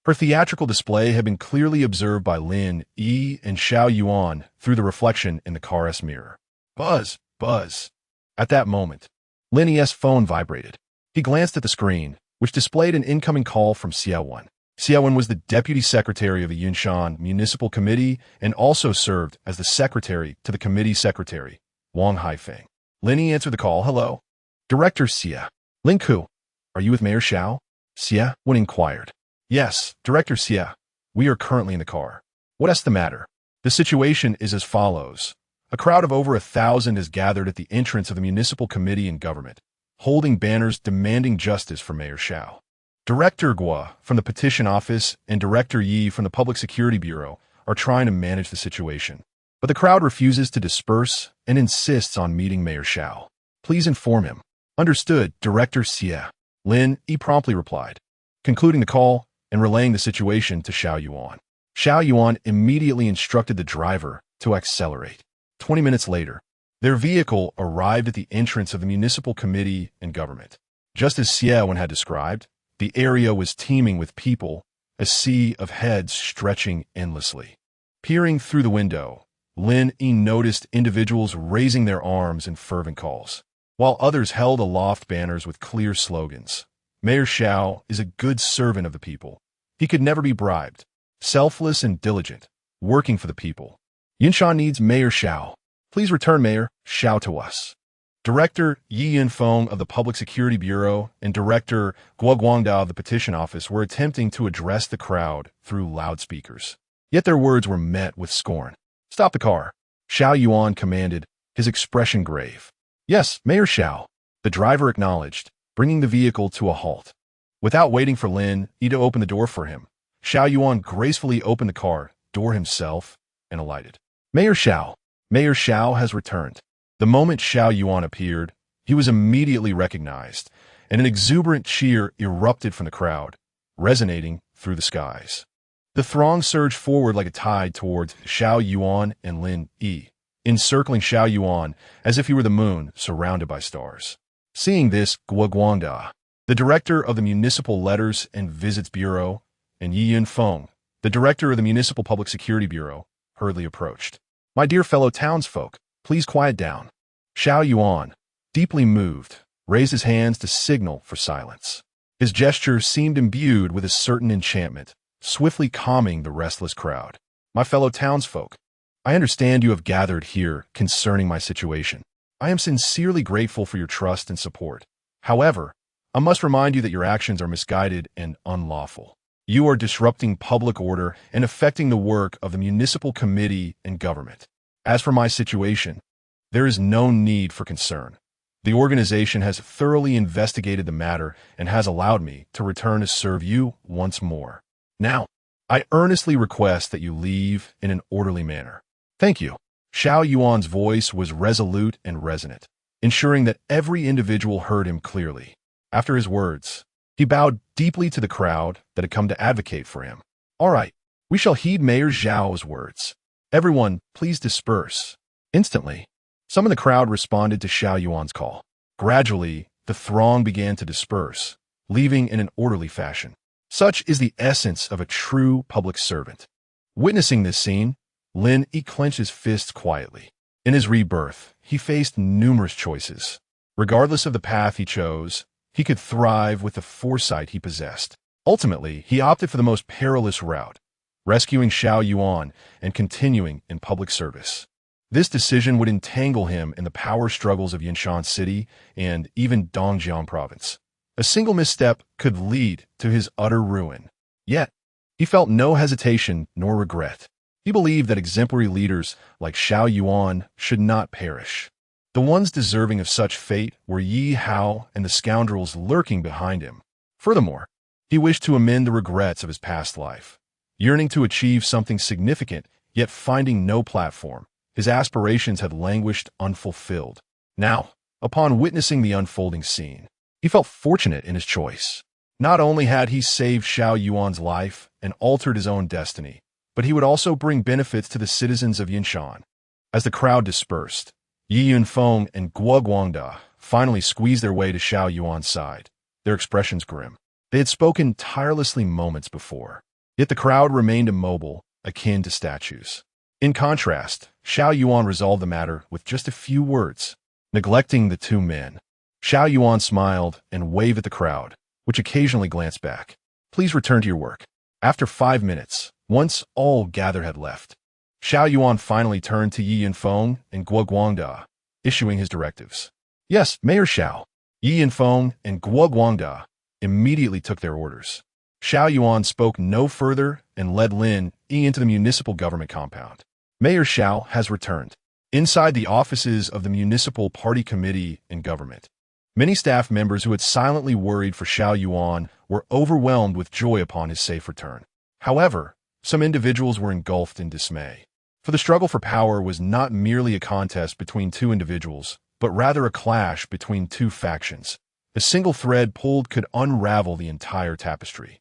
her theatrical display had been clearly observed by Lin Yi and Xiao Yuan through the reflection in the car's mirror. Buzz, buzz. At that moment, Lin Yi's phone vibrated. He glanced at the screen, which displayed an incoming call from Xiaowen. Xiaowen was the deputy secretary of the Yunshan Municipal Committee and also served as the secretary to the committee secretary, Wang Haifeng. Lin Yi answered the call. Hello. Director Xia. Lin Ku, are you with Mayor Xiao? Xiaowen inquired. Yes, Director Xia. We are currently in the car. What's the matter? The situation is as follows. A crowd of over 1,000 has gathered at the entrance of the municipal committee and government, holding banners demanding justice for Mayor Xiao. Director Guo from the petition office and Director Yi from the Public Security Bureau are trying to manage the situation. But the crowd refuses to disperse and insists on meeting Mayor Xiao. Please inform him. Understood, Director Xia. Lin Yi promptly replied, concluding the call and relaying the situation to Xiao Yuan. Xiao Yuan immediately instructed the driver to accelerate. 20 minutes later, their vehicle arrived at the entrance of the municipal committee and government. Just as Xiaowen had described, the area was teeming with people, a sea of heads stretching endlessly. Peering through the window, Lin Yi noticed individuals raising their arms in fervent calls, while others held aloft banners with clear slogans. Mayor Xiao is a good servant of the people. He could never be bribed. Selfless and diligent, working for the people. Yunshan needs Mayor Xiao. Please return Mayor Xiao to us. Director Yi Yinfeng of the Public Security Bureau and Director Guo Guangdao of the Petition Office were attempting to address the crowd through loudspeakers. Yet their words were met with scorn. Stop the car, Xiao Yuan commanded, his expression grave. Yes, Mayor Xiao, the driver acknowledged, bringing the vehicle to a halt. Without waiting for Lin Yi to open the door for him, Xiao Yuan gracefully opened the car door himself and alighted. Mayor Xiao has returned. The moment Xiao Yuan appeared, he was immediately recognized, and an exuberant cheer erupted from the crowd, resonating through the skies. The throng surged forward like a tide towards Xiao Yuan and Lin Yi, encircling Xiao Yuan as if he were the moon surrounded by stars. Seeing this, Guo Guangda, the director of the Municipal Letters and Visits Bureau, and Yi Yinfeng, the director of the Municipal Public Security Bureau, hurriedly approached. My dear fellow townsfolk, please quiet down. Xiao Yuan, deeply moved, raised his hands to signal for silence. His gesture seemed imbued with a certain enchantment, swiftly calming the restless crowd. My fellow townsfolk, I understand you have gathered here concerning my situation. I am sincerely grateful for your trust and support. However, I must remind you that your actions are misguided and unlawful. You are disrupting public order and affecting the work of the municipal committee and government. As for my situation, there is no need for concern. The organization has thoroughly investigated the matter and has allowed me to return to serve you once more. Now, I earnestly request that you leave in an orderly manner. Thank you. Xiao Yuan's voice was resolute and resonant, ensuring that every individual heard him clearly. After his words, he bowed deeply to the crowd that had come to advocate for him. All right, we shall heed Mayor Zhao's words. Everyone, please disperse. Instantly, some of the crowd responded to Xiao Yuan's call. Gradually, the throng began to disperse, leaving in an orderly fashion. Such is the essence of a true public servant. Witnessing this scene, Lin Yi clenched his fists quietly. In his rebirth, he faced numerous choices. Regardless of the path he chose, he could thrive with the foresight he possessed. Ultimately, he opted for the most perilous route, rescuing Xiao Yuan and continuing in public service. This decision would entangle him in the power struggles of Yunshan City and even Dongjiang Province. A single misstep could lead to his utter ruin. Yet, he felt no hesitation nor regret. He believed that exemplary leaders like Xiao Yuan should not perish. The ones deserving of such fate were Yi Hao and the scoundrels lurking behind him. Furthermore, he wished to amend the regrets of his past life. Yearning to achieve something significant, yet finding no platform, his aspirations had languished unfulfilled. Now, upon witnessing the unfolding scene, he felt fortunate in his choice. Not only had he saved Xiao Yuan's life and altered his own destiny, but he would also bring benefits to the citizens of Yunshan. As the crowd dispersed, Yi Yunfeng and Guo Guangda finally squeezed their way to Xiao Yuan's side, their expressions grim. They had spoken tirelessly moments before, yet the crowd remained immobile, akin to statues. In contrast, Xiao Yuan resolved the matter with just a few words, neglecting the two men. Xiao Yuan smiled and waved at the crowd, which occasionally glanced back. Please return to your work. After 5 minutes, once all gathered had left, Xiao Yuan finally turned to Yi Yunfeng and Guo Guangda, issuing his directives. Yes, Mayor Xiao. Yi Yunfeng and Guo Guangda immediately took their orders. Xiao Yuan spoke no further and led Lin Yi into the municipal government compound. Mayor Xiao has returned. Inside the offices of the Municipal Party Committee and Government, many staff members who had silently worried for Xiao Yuan were overwhelmed with joy upon his safe return. However, some individuals were engulfed in dismay. For the struggle for power was not merely a contest between two individuals, but rather a clash between two factions. A single thread pulled could unravel the entire tapestry.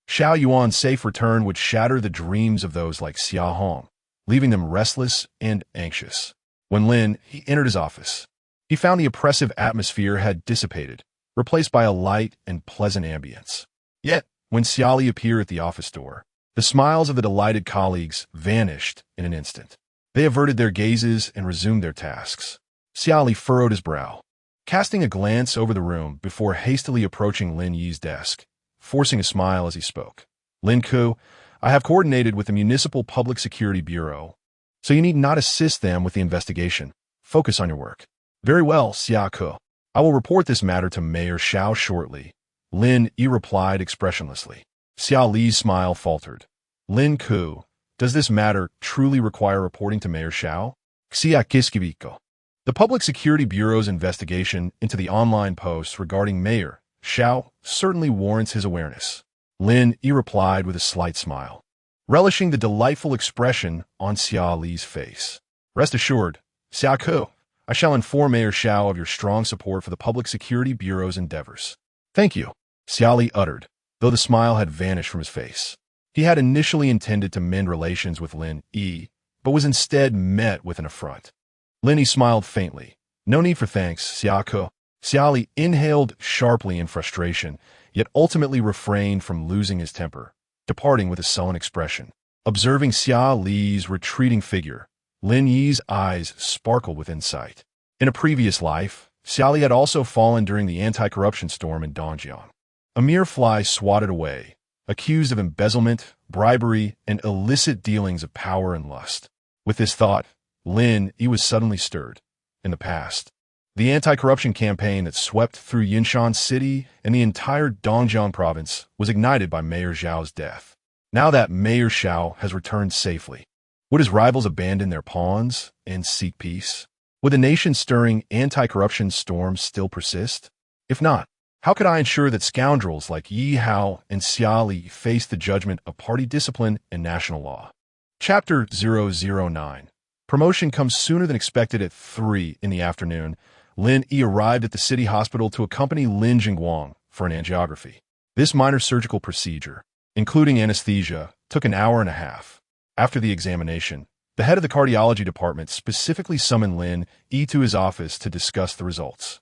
Xiao Yuan's safe return would shatter the dreams of those like Xia Hong, leaving them restless and anxious. When Lin Yi entered his office, he found the oppressive atmosphere had dissipated, replaced by a light and pleasant ambience. Yet, when Xia Li appeared at the office door, the smiles of the delighted colleagues vanished in an instant. They averted their gazes and resumed their tasks. Xia Li furrowed his brow, casting a glance over the room before hastily approaching Lin Yi's desk, forcing a smile as he spoke. Lin Ku, I have coordinated with the Municipal Public Security Bureau, so you need not assist them with the investigation. Focus on your work. Very well, Xia Ku. I will report this matter to Mayor Xiao shortly. Lin Yi replied expressionlessly. Xia Li's smile faltered. Lin Ku, does this matter truly require reporting to Mayor Xiao? Xia Kiskibiko. The Public Security Bureau's investigation into the online posts regarding Mayor Xiao certainly warrants his awareness. Lin Yi replied with a slight smile, relishing the delightful expression on Xia Li's face. Rest assured, Xia Ku, I shall inform Mayor Xiao of your strong support for the Public Security Bureau's endeavors. Thank you, Xia Li uttered, though the smile had vanished from his face. He had initially intended to mend relations with Lin Yi, but was instead met with an affront. Lin Yi smiled faintly. No need for thanks, Xia Ku. Xia Li inhaled sharply in frustration, yet ultimately refrained from losing his temper, departing with a sullen expression. Observing Xia Li's retreating figure, Lin Yi's eyes sparkled with insight. In a previous life, Xia Li had also fallen during the anti-corruption storm in Dongjiang. A mere fly swatted away, accused of embezzlement, bribery, and illicit dealings of power and lust. With this thought, Lin Yi was suddenly stirred. In the past, the anti-corruption campaign that swept through Yunshan City and the entire Dongjiang province was ignited by Mayor Zhao's death. Now that Mayor Xiao has returned safely, would his rivals abandon their pawns and seek peace? Would the nation-stirring anti-corruption storm still persist? If not, how could I ensure that scoundrels like Yi Hao and Xia Li face the judgment of party discipline and national law? Chapter 009. Promotion comes sooner than expected at 3 in the afternoon. Lin Yi arrived at the city hospital to accompany Lin Jingguang for an angiography. This minor surgical procedure, including anesthesia, took an hour and a half. After the examination, the head of the cardiology department specifically summoned Lin Yi to his office to discuss the results.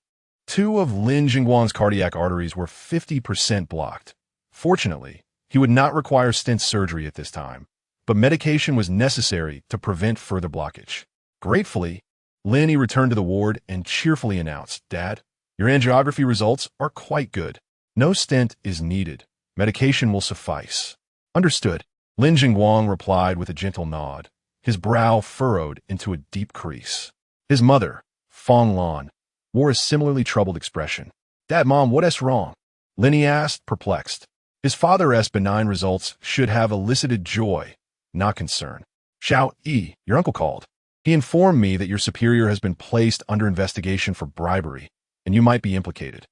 2 of Lin Jingguang's cardiac arteries were 50% blocked. Fortunately, he would not require stent surgery at this time, but medication was necessary to prevent further blockage. Gratefully, Lin Yi returned to the ward and cheerfully announced, Dad, your angiography results are quite good. No stent is needed. Medication will suffice. Understood. Lin Jingguang replied with a gentle nod, his brow furrowed into a deep crease. His mother, Fong Lan, wore a similarly troubled expression. Dad, Mom, what's wrong? Lin Yi asked, perplexed. His father's benign results should have elicited joy, not concern. Xiao Yi, your uncle called. He informed me that your superior has been placed under investigation for bribery, and you might be implicated.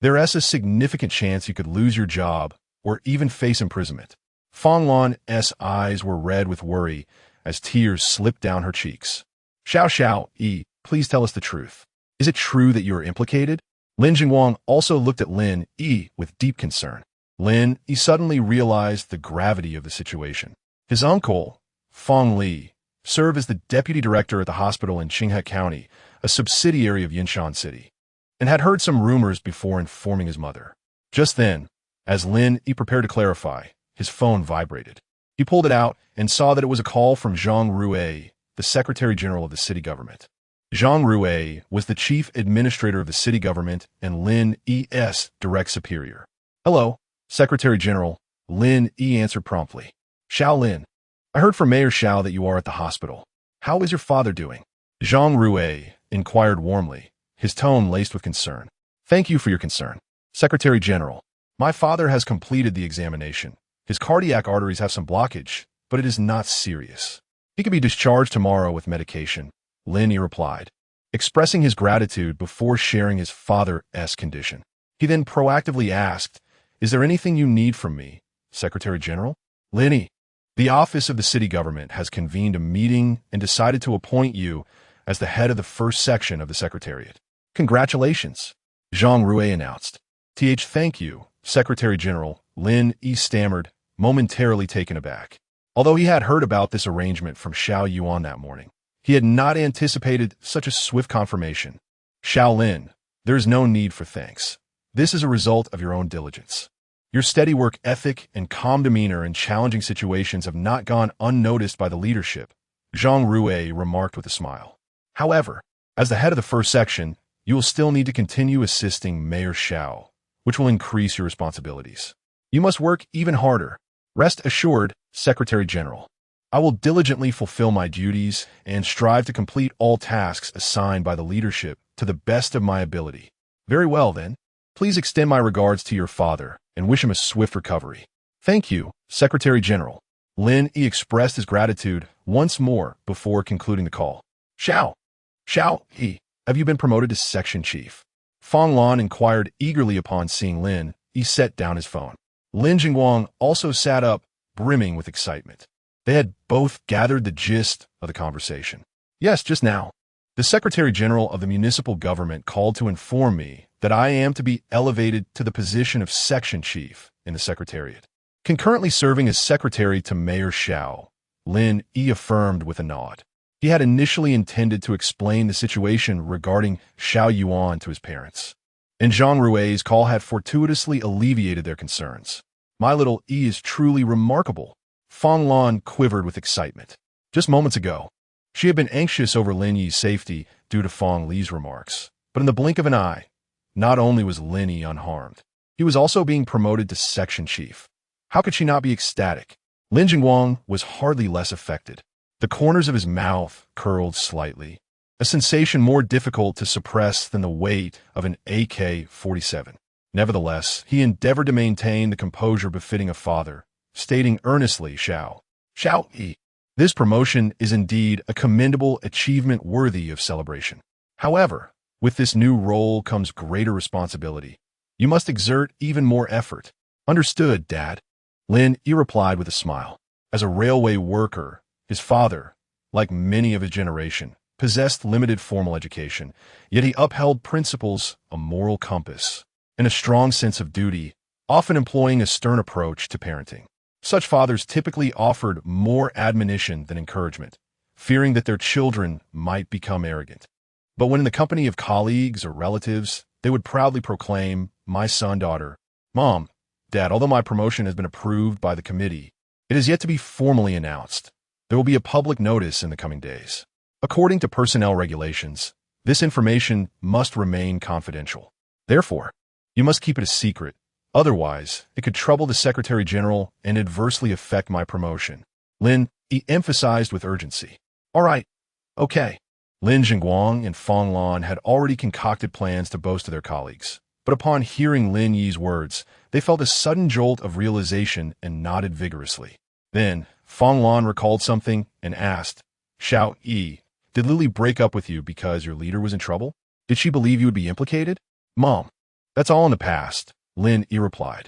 There is a significant chance you could lose your job or even face imprisonment. Fang Lan's eyes were red with worry as tears slipped down her cheeks. Xiao Yi, please tell us the truth. Is it true that you are implicated? Lin Jingwang also looked at Lin Yi with deep concern. Lin Yi suddenly realized the gravity of the situation. His uncle, Fang Li, served as the deputy director at the hospital in Qinghe County, a subsidiary of Yunshan City, and had heard some rumors before informing his mother. Just then, as Lin Yi prepared to clarify, his phone vibrated. He pulled it out and saw that it was a call from Zhang Rui, the Secretary General of the city government. Zhang Rui was the chief administrator of the city government and Lin Yi's direct superior. Hello, Secretary General, Lin Yi answered promptly. Xiao Lin, I heard from Mayor Xiao that you are at the hospital. How is your father doing? Zhang Rui inquired warmly, his tone laced with concern. Thank you for your concern. Secretary General, my father has completed the examination. His cardiac arteries have some blockage, but it is not serious. He can be discharged tomorrow with medication, Lin Yi replied, expressing his gratitude before sharing his father's condition. He then proactively asked, Is there anything you need from me, Secretary General? Lin Yi, the office of the city government has convened a meeting and decided to appoint you as the head of the first section of the Secretariat. Congratulations, Zhang Rui announced. Thank you, Secretary General, Lin Yi stammered, momentarily taken aback. Although he had heard about this arrangement from Xiao Yuan that morning, he had not anticipated such a swift confirmation. Xiao Lin, there is no need for thanks. This is a result of your own diligence. Your steady work ethic and calm demeanor in challenging situations have not gone unnoticed by the leadership, Zhang Rui remarked with a smile. However, as the head of the first section, you will still need to continue assisting Mayor Xiao, which will increase your responsibilities. You must work even harder. Rest assured, Secretary General, I will diligently fulfill my duties and strive to complete all tasks assigned by the leadership to the best of my ability. Very well, then. Please extend my regards to your father and wish him a swift recovery. Thank you, Secretary General. Lin Yi expressed his gratitude once more before concluding the call. Xiao Yi, have you been promoted to section chief? Fang Lan inquired eagerly upon seeing Lin Yi set down his phone. Lin Jingwang also sat up, brimming with excitement. They had both gathered the gist of the conversation. Yes, just now. The Secretary General of the municipal government called to inform me that I am to be elevated to the position of section chief in the Secretariat, concurrently serving as secretary to Mayor Xiao, Lin Yi affirmed with a nod. He had initially intended to explain the situation regarding Xiao Yuan to his parents, and Zhang Rui's call had fortuitously alleviated their concerns. My little Yi is truly remarkable. Fang Lan quivered with excitement. Just moments ago, she had been anxious over Lin Yi's safety due to Fang Li's remarks, but in the blink of an eye, not only was Lin Yi unharmed, he was also being promoted to section chief. How could she not be ecstatic? Lin Jingwang was hardly less affected. The corners of his mouth curled slightly, a sensation more difficult to suppress than the weight of an AK-47. Nevertheless, he endeavored to maintain the composure befitting a father, stating earnestly, Xiao Yi, this promotion is indeed a commendable achievement worthy of celebration. However, with this new role comes greater responsibility. You must exert even more effort. Understood, Dad. Lin Yi replied with a smile. As a railway worker, his father, like many of his generation, possessed limited formal education, yet he upheld principles, a moral compass, and a strong sense of duty, often employing a stern approach to parenting. Such fathers typically offered more admonition than encouragement, fearing that their children might become arrogant. But when in the company of colleagues or relatives, they would proudly proclaim, my son, daughter, Mom, Dad, although my promotion has been approved by the committee, it is yet to be formally announced. There will be a public notice in the coming days. According to personnel regulations, this information must remain confidential. Therefore, you must keep it a secret. Otherwise, it could trouble the Secretary General and adversely affect my promotion. Lin Yi emphasized with urgency. All right. Okay. Lin Jingwang and Fang Lan had already concocted plans to boast to their colleagues, but upon hearing Lin Yi's words, they felt a sudden jolt of realization and nodded vigorously. Then, Fong Lan recalled something and asked, Xiao Yi, did Luli break up with you because your leader was in trouble? Did she believe you would be implicated? Mom, that's all in the past, Lin Yi replied.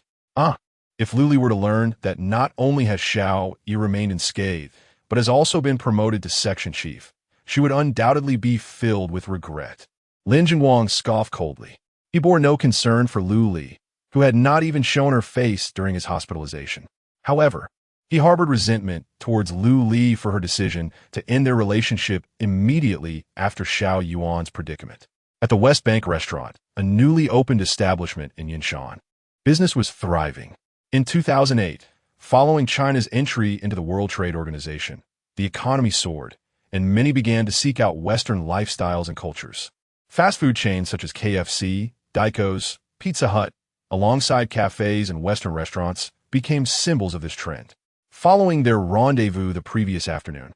If Luli were to learn that not only has Xiao Yi remained unscathed, but has also been promoted to section chief, she would undoubtedly be filled with regret. Lin Jingwang scoffed coldly. He bore no concern for Luli, who had not even shown her face during his hospitalization. However, he harbored resentment towards Luli for her decision to end their relationship immediately after Xiao Yuan's predicament. At the West Bank restaurant, a newly opened establishment in Yunshan, business was thriving. In 2008, following China's entry into the World Trade Organization, the economy soared, and many began to seek out Western lifestyles and cultures. Fast food chains such as KFC, Daiko's, Pizza Hut, alongside cafes and Western restaurants, became symbols of this trend. Following their rendezvous the previous afternoon,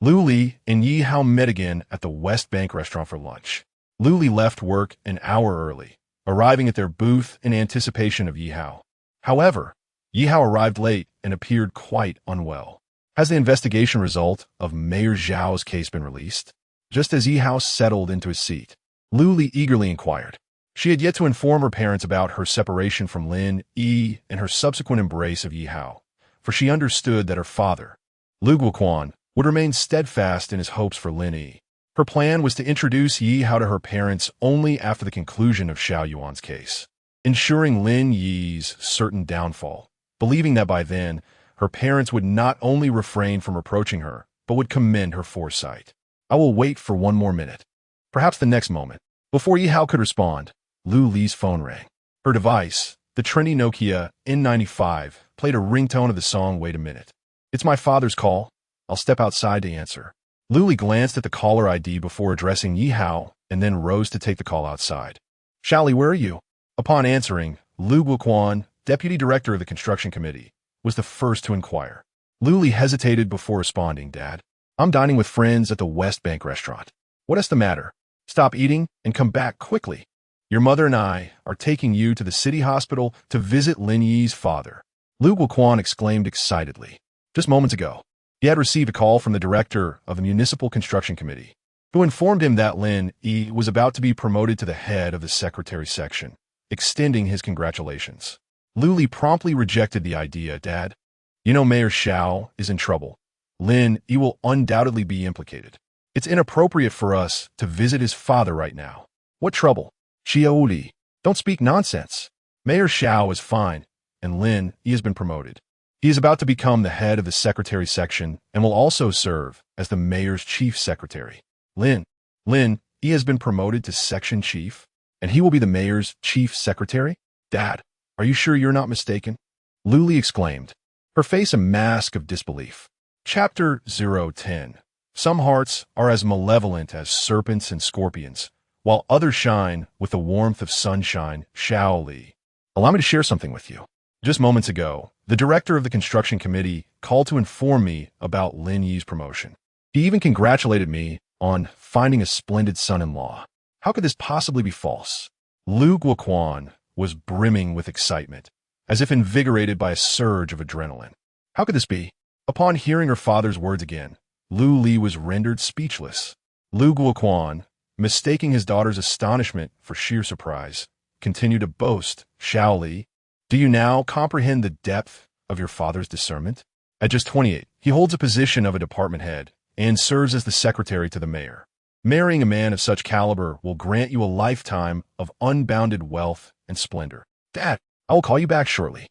Luli and Yi Hao met again at the West Bank restaurant for lunch. Luli left work an hour early, arriving at their booth in anticipation of Yi Hao. However, Yi Hao arrived late and appeared quite unwell. Has the investigation result of Mayor Zhao's case been released? Just as Yi Hao settled into his seat, Luli eagerly inquired. She had yet to inform her parents about her separation from Lin Yi and her subsequent embrace of Yi Hao, for she understood that her father, Lu Guoquan, would remain steadfast in his hopes for Lin Yi. Her plan was to introduce Yi Hao to her parents only after the conclusion of Xiao Yuan's case, ensuring Lin Yi's certain downfall, believing that by then, her parents would not only refrain from reproaching her, but would commend her foresight. I will wait for one more minute, perhaps the next moment. Before Yi Hao could respond, Lu Li's phone rang. Her device, the trendy Nokia N95, played a ringtone of the song Wait a Minute. It's my father's call. I'll step outside to answer. Lu Li glanced at the caller ID before addressing Yi Hao and then rose to take the call outside. Xiaoli, where are you? Upon answering, Lu Guoquan, deputy director of the construction committee, was the first to inquire. Lu Li hesitated before responding, Dad. I'm dining with friends at the West Bank restaurant. What is the matter? Stop eating and come back quickly. Your mother and I are taking you to the city hospital to visit Lin Yi's father. Lu Guoquan exclaimed excitedly. Just moments ago, he had received a call from the director of the Municipal Construction Committee, who informed him that Lin Yi was about to be promoted to the head of the secretary section, extending his congratulations. Lu Li promptly rejected the idea, Dad. You know Mayor Xiao is in trouble. Lin Yi will undoubtedly be implicated. It's inappropriate for us to visit his father right now. What trouble? Xiaoli, don't speak nonsense. Mayor Xiao is fine, and Lin Yi has been promoted. He is about to become the head of the secretary section and will also serve as the mayor's chief secretary. Lin Yi has been promoted to section chief, and he will be the mayor's chief secretary? Dad, are you sure you're not mistaken? Lu Li exclaimed, her face a mask of disbelief. Chapter 010. Some hearts are as malevolent as serpents and scorpions, while others shine with the warmth of sunshine. Xiaoli. Allow me to share something with you. Just moments ago, the director of the construction committee called to inform me about Lin Yi's promotion. He even congratulated me on finding a splendid son-in-law. How could this possibly be false? Lu Guoquan was brimming with excitement, as if invigorated by a surge of adrenaline. How could this be? Upon hearing her father's words again, Lu Li was rendered speechless. Lu Guoquan, mistaking his daughter's astonishment for sheer surprise, continued to boast, Xiaoli, do you now comprehend the depth of your father's discernment? At just 28, he holds a position of a department head and serves as the secretary to the mayor. Marrying a man of such caliber will grant you a lifetime of unbounded wealth and splendor. Dad, I will call you back shortly.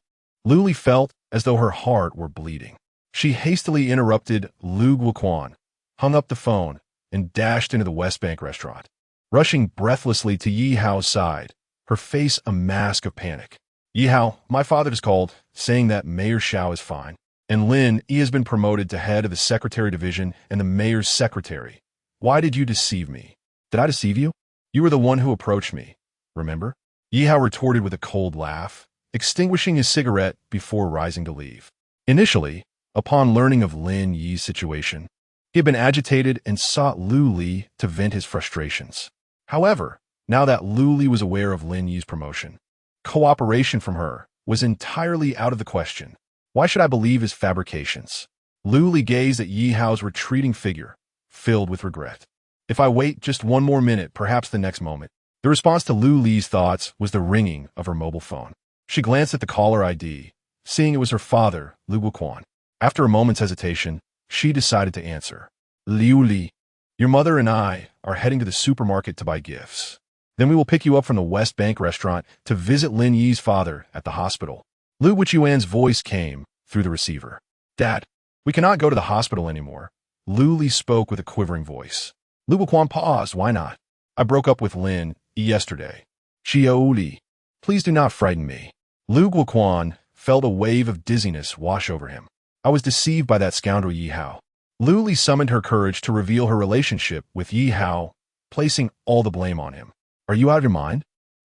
Lu Li felt as though her heart were bleeding. She hastily interrupted Lu Guoquan, hung up the phone, and dashed into the West Bank restaurant. Rushing breathlessly to Yi Hao's side, her face a mask of panic. Yi Hao, my father has called, saying that Mayor Xiao is fine, and Lin Yi has been promoted to head of the secretary division and the mayor's secretary. Why did you deceive me? Did I deceive you? You were the one who approached me, remember? Yi Hao retorted with a cold laugh, extinguishing his cigarette before rising to leave. Initially, upon learning of Lin Yi's situation, he had been agitated and sought Lu Li to vent his frustrations. However, now that Lu Li was aware of Lin Yi's promotion, cooperation from her was entirely out of the question. Why should I believe his fabrications? Lu Li gazed at Yi Hao's retreating figure, filled with regret. If I wait just one more minute, perhaps the next moment. The response to Lu Li's thoughts was the ringing of her mobile phone. She glanced at the caller ID, seeing it was her father, Lu Guoquan. After a moment's hesitation, she decided to answer. Liu Li, your mother and I are heading to the supermarket to buy gifts. Then we will pick you up from the West Bank restaurant to visit Lin Yi's father at the hospital. Lu Wuchuan's voice came through the receiver. Dad, we cannot go to the hospital anymore. Lu Li spoke with a quivering voice. Lu Guoquan paused. Why not? I broke up with Lin Yi yesterday. Xiao Li, please do not frighten me. Lu Guoquan felt a wave of dizziness wash over him. I was deceived by that scoundrel Yi Hao. Lu Li summoned her courage to reveal her relationship with Yi Hao, placing all the blame on him. Are you out of your mind?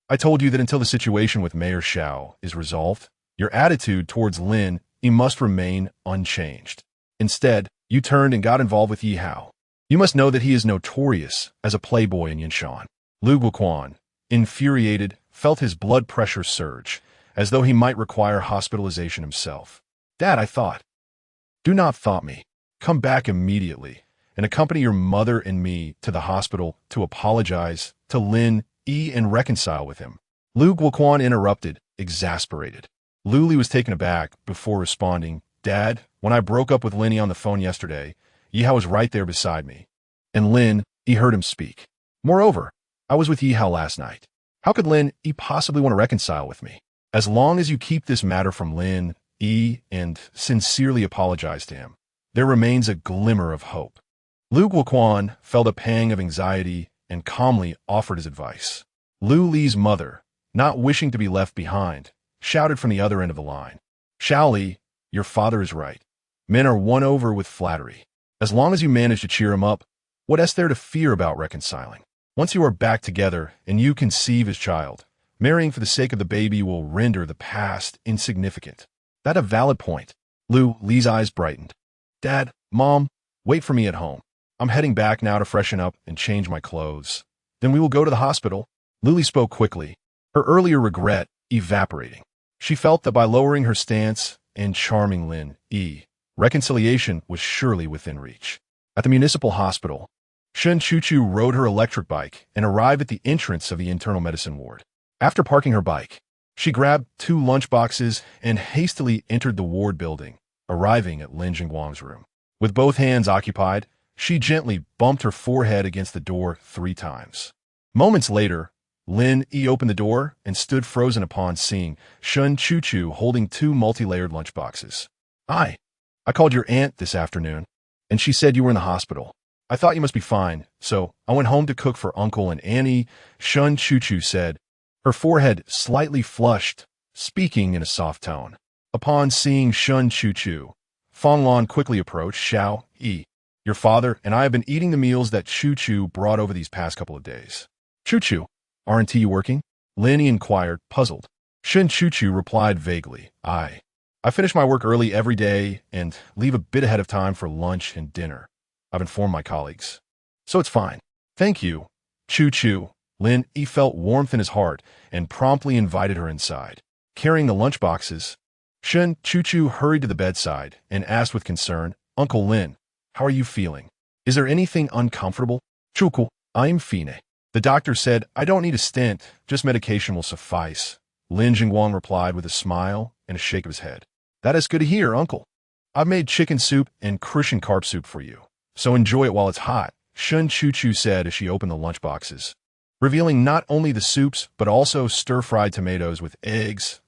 I told you that until the situation with Mayor Xiao is resolved, your attitude towards Lin Yi must remain unchanged. Instead, you turned and got involved with Yi Hao. You must know that he is notorious as a playboy in Yunshan. Lu Guoquan, infuriated, felt his blood pressure surge, as though he might require hospitalization himself. Dad, I thought. Do not thought me. Come back immediately and accompany your mother and me to the hospital to apologize to Lin Yi and reconcile with him. Lu Guoquan interrupted, exasperated. Lu Li was taken aback before responding, Dad, when I broke up with Lin Yi on the phone yesterday, Yi Hao was right there beside me. And Lin Yi heard him speak. Moreover, I was with Yi Hao last night. How could Lin Yi possibly want to reconcile with me? As long as you keep this matter from Lin Yi and sincerely apologize to him, there remains a glimmer of hope. Lu Guoquan felt a pang of anxiety and calmly offered his advice. Lu Li's mother, not wishing to be left behind, shouted from the other end of the line. Xiao Li, your father is right. Men are won over with flattery. As long as you manage to cheer him up, what is there to fear about reconciling? Once you are back together and you conceive his child, marrying for the sake of the baby will render the past insignificant. That a valid point. Lu Li's eyes brightened. Dad, Mom, wait for me at home. I'm heading back now to freshen up and change my clothes. Then we will go to the hospital. Lu Li spoke quickly, her earlier regret evaporating. She felt that by lowering her stance and charming Lin Yi, reconciliation was surely within reach. At the municipal hospital, Shen Chuchu rode her electric bike and arrived at the entrance of the internal medicine ward. After parking her bike, she grabbed 2 lunchboxes and hastily entered the ward building, arriving at Lin Jingguang's room. With both hands occupied, she gently bumped her forehead against the door 3 times. Moments later, Lin Yi opened the door and stood frozen upon seeing Shen Chuchu holding 2 multi-layered lunchboxes. I called your aunt this afternoon, and she said you were in the hospital. I thought you must be fine, so I went home to cook for Uncle and Annie, Shen Chuchu said, her forehead slightly flushed, speaking in a soft tone. Upon seeing Shen Chuchu, Fanglan quickly approached Xiao Yi. Your father and I have been eating the meals that Chuchu brought over these past couple of days. Chuchu, aren't you working? Lin Yi inquired, puzzled. Shen Chuchu replied vaguely, I finish my work early every day and leave a bit ahead of time for lunch and dinner. I've informed my colleagues. So it's fine. Thank you. Chuchu. Lin Yi felt warmth in his heart and promptly invited her inside. Carrying the lunchboxes, Shen Chuchu hurried to the bedside and asked with concern, Uncle Lin, how are you feeling? Is there anything uncomfortable? Chuku, I'm fine. The doctor said, I don't need a stent, just medication will suffice. Lin Jingguang replied with a smile and a shake of his head. That is good to hear, Uncle. I've made chicken soup and Crucian carp soup for you, so enjoy it while it's hot, Shen Chuchu said as she opened the lunchboxes, revealing not only the soups but also stir-fried tomatoes with eggs,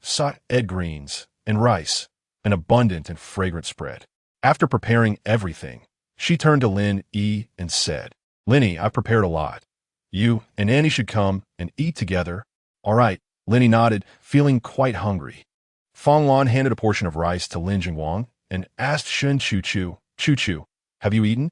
egg greens, and rice, an abundant and fragrant spread. After preparing everything, she turned to Lin Yi and said, Lin Yi, I've prepared a lot. You and Annie should come and eat together. All right, Lin Yi nodded, feeling quite hungry. Fanglan handed a portion of rice to Lin Jingguang and asked Shen Chuchu, Chuchu, have you eaten?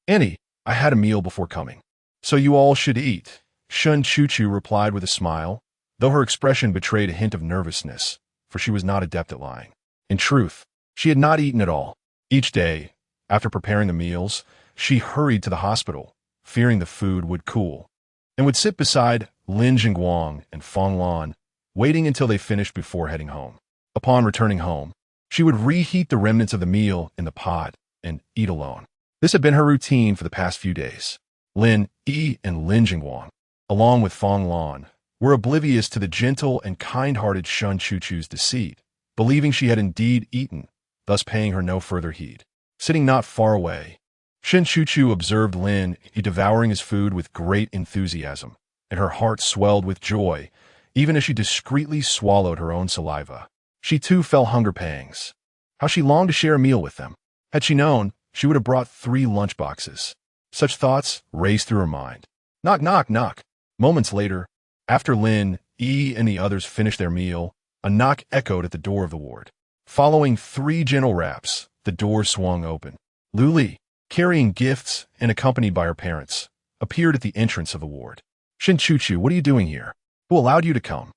Annie, I had a meal before coming. So you all should eat. Shen Chuchu replied with a smile, though her expression betrayed a hint of nervousness, for she was not adept at lying. In truth, she had not eaten at all. Each day, after preparing the meals, she hurried to the hospital, fearing the food would cool, and would sit beside Lin Jingguang and Fanglan, waiting until they finished before heading home. Upon returning home, She would reheat the remnants of the meal in the pot and eat alone. This had been her routine for the past few days. Lin Yi and Lin Jingguang, along with Fong Lan, were oblivious to the gentle and kind-hearted Shun Chuchu's deceit, believing she had indeed eaten, thus paying her no further heed. Sitting not far away, Shun Chuchu observed Lin Yi devouring his food with great enthusiasm, and her heart swelled with joy, even as she discreetly swallowed her own saliva. She too felt hunger pangs. How she longed to share a meal with them. Had she known, she would have brought 3 lunchboxes. Such thoughts raced through her mind. Knock, knock, knock. Moments later, after Lin Yi and the others finished their meal, a knock echoed at the door of the ward. Following 3 gentle raps, the door swung open. Lu Li, carrying gifts and accompanied by her parents, appeared at the entrance of the ward. Shin Chuchu, what are you doing here? Who allowed you to come?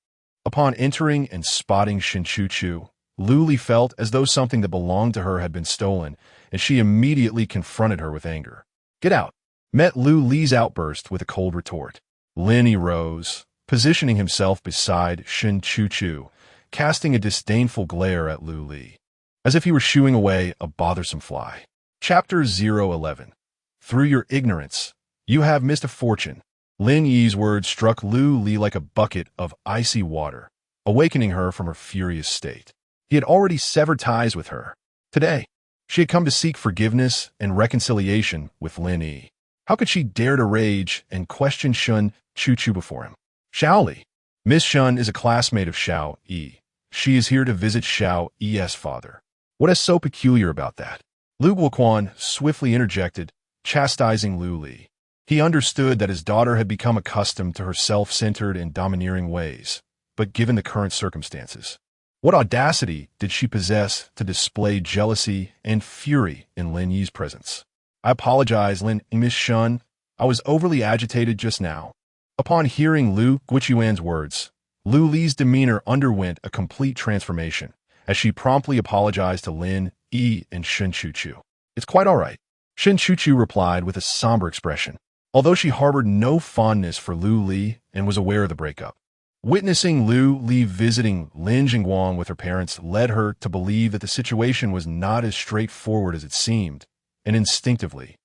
Upon entering and spotting Shin Chuchu, Lu Li felt as though something that belonged to her had been stolen, and she immediately confronted her with anger. Get out! Met Lu Li's outburst with a cold retort. Lin Yi rose, positioning himself beside Shin Chuchu, casting a disdainful glare at Lu Li, as if he were shooing away a bothersome fly. Chapter 011. Through your ignorance, you have missed a fortune. Lin Yi's words struck Lu Li like a bucket of icy water, awakening her from her furious state. He had already severed ties with her. Today, she had come to seek forgiveness and reconciliation with Lin Yi. How could she dare to rage and question Shun Chuchu before him? Xiao Li. Miss Shun is a classmate of Xiao Yi. She is here to visit Xiao Yi's father. What is so peculiar about that? Lu Guoquan swiftly interjected, chastising Lu Li. He understood that his daughter had become accustomed to her self-centered and domineering ways, but given the current circumstances, what audacity did she possess to display jealousy and fury in Lin Yi's presence? I apologize, Miss Shun. I was overly agitated just now. Upon hearing Lu Guichuan's words, Lu Li's demeanor underwent a complete transformation, as she promptly apologized to Lin Yi and Shin Chuchu. It's quite all right, Shin Chuchu replied with a somber expression, although she harbored no fondness for Lu Li and was aware of the breakup. Witnessing Lu Li visiting Lin Jingguang with her parents led her to believe that the situation was not as straightforward as it seemed, and instinctively,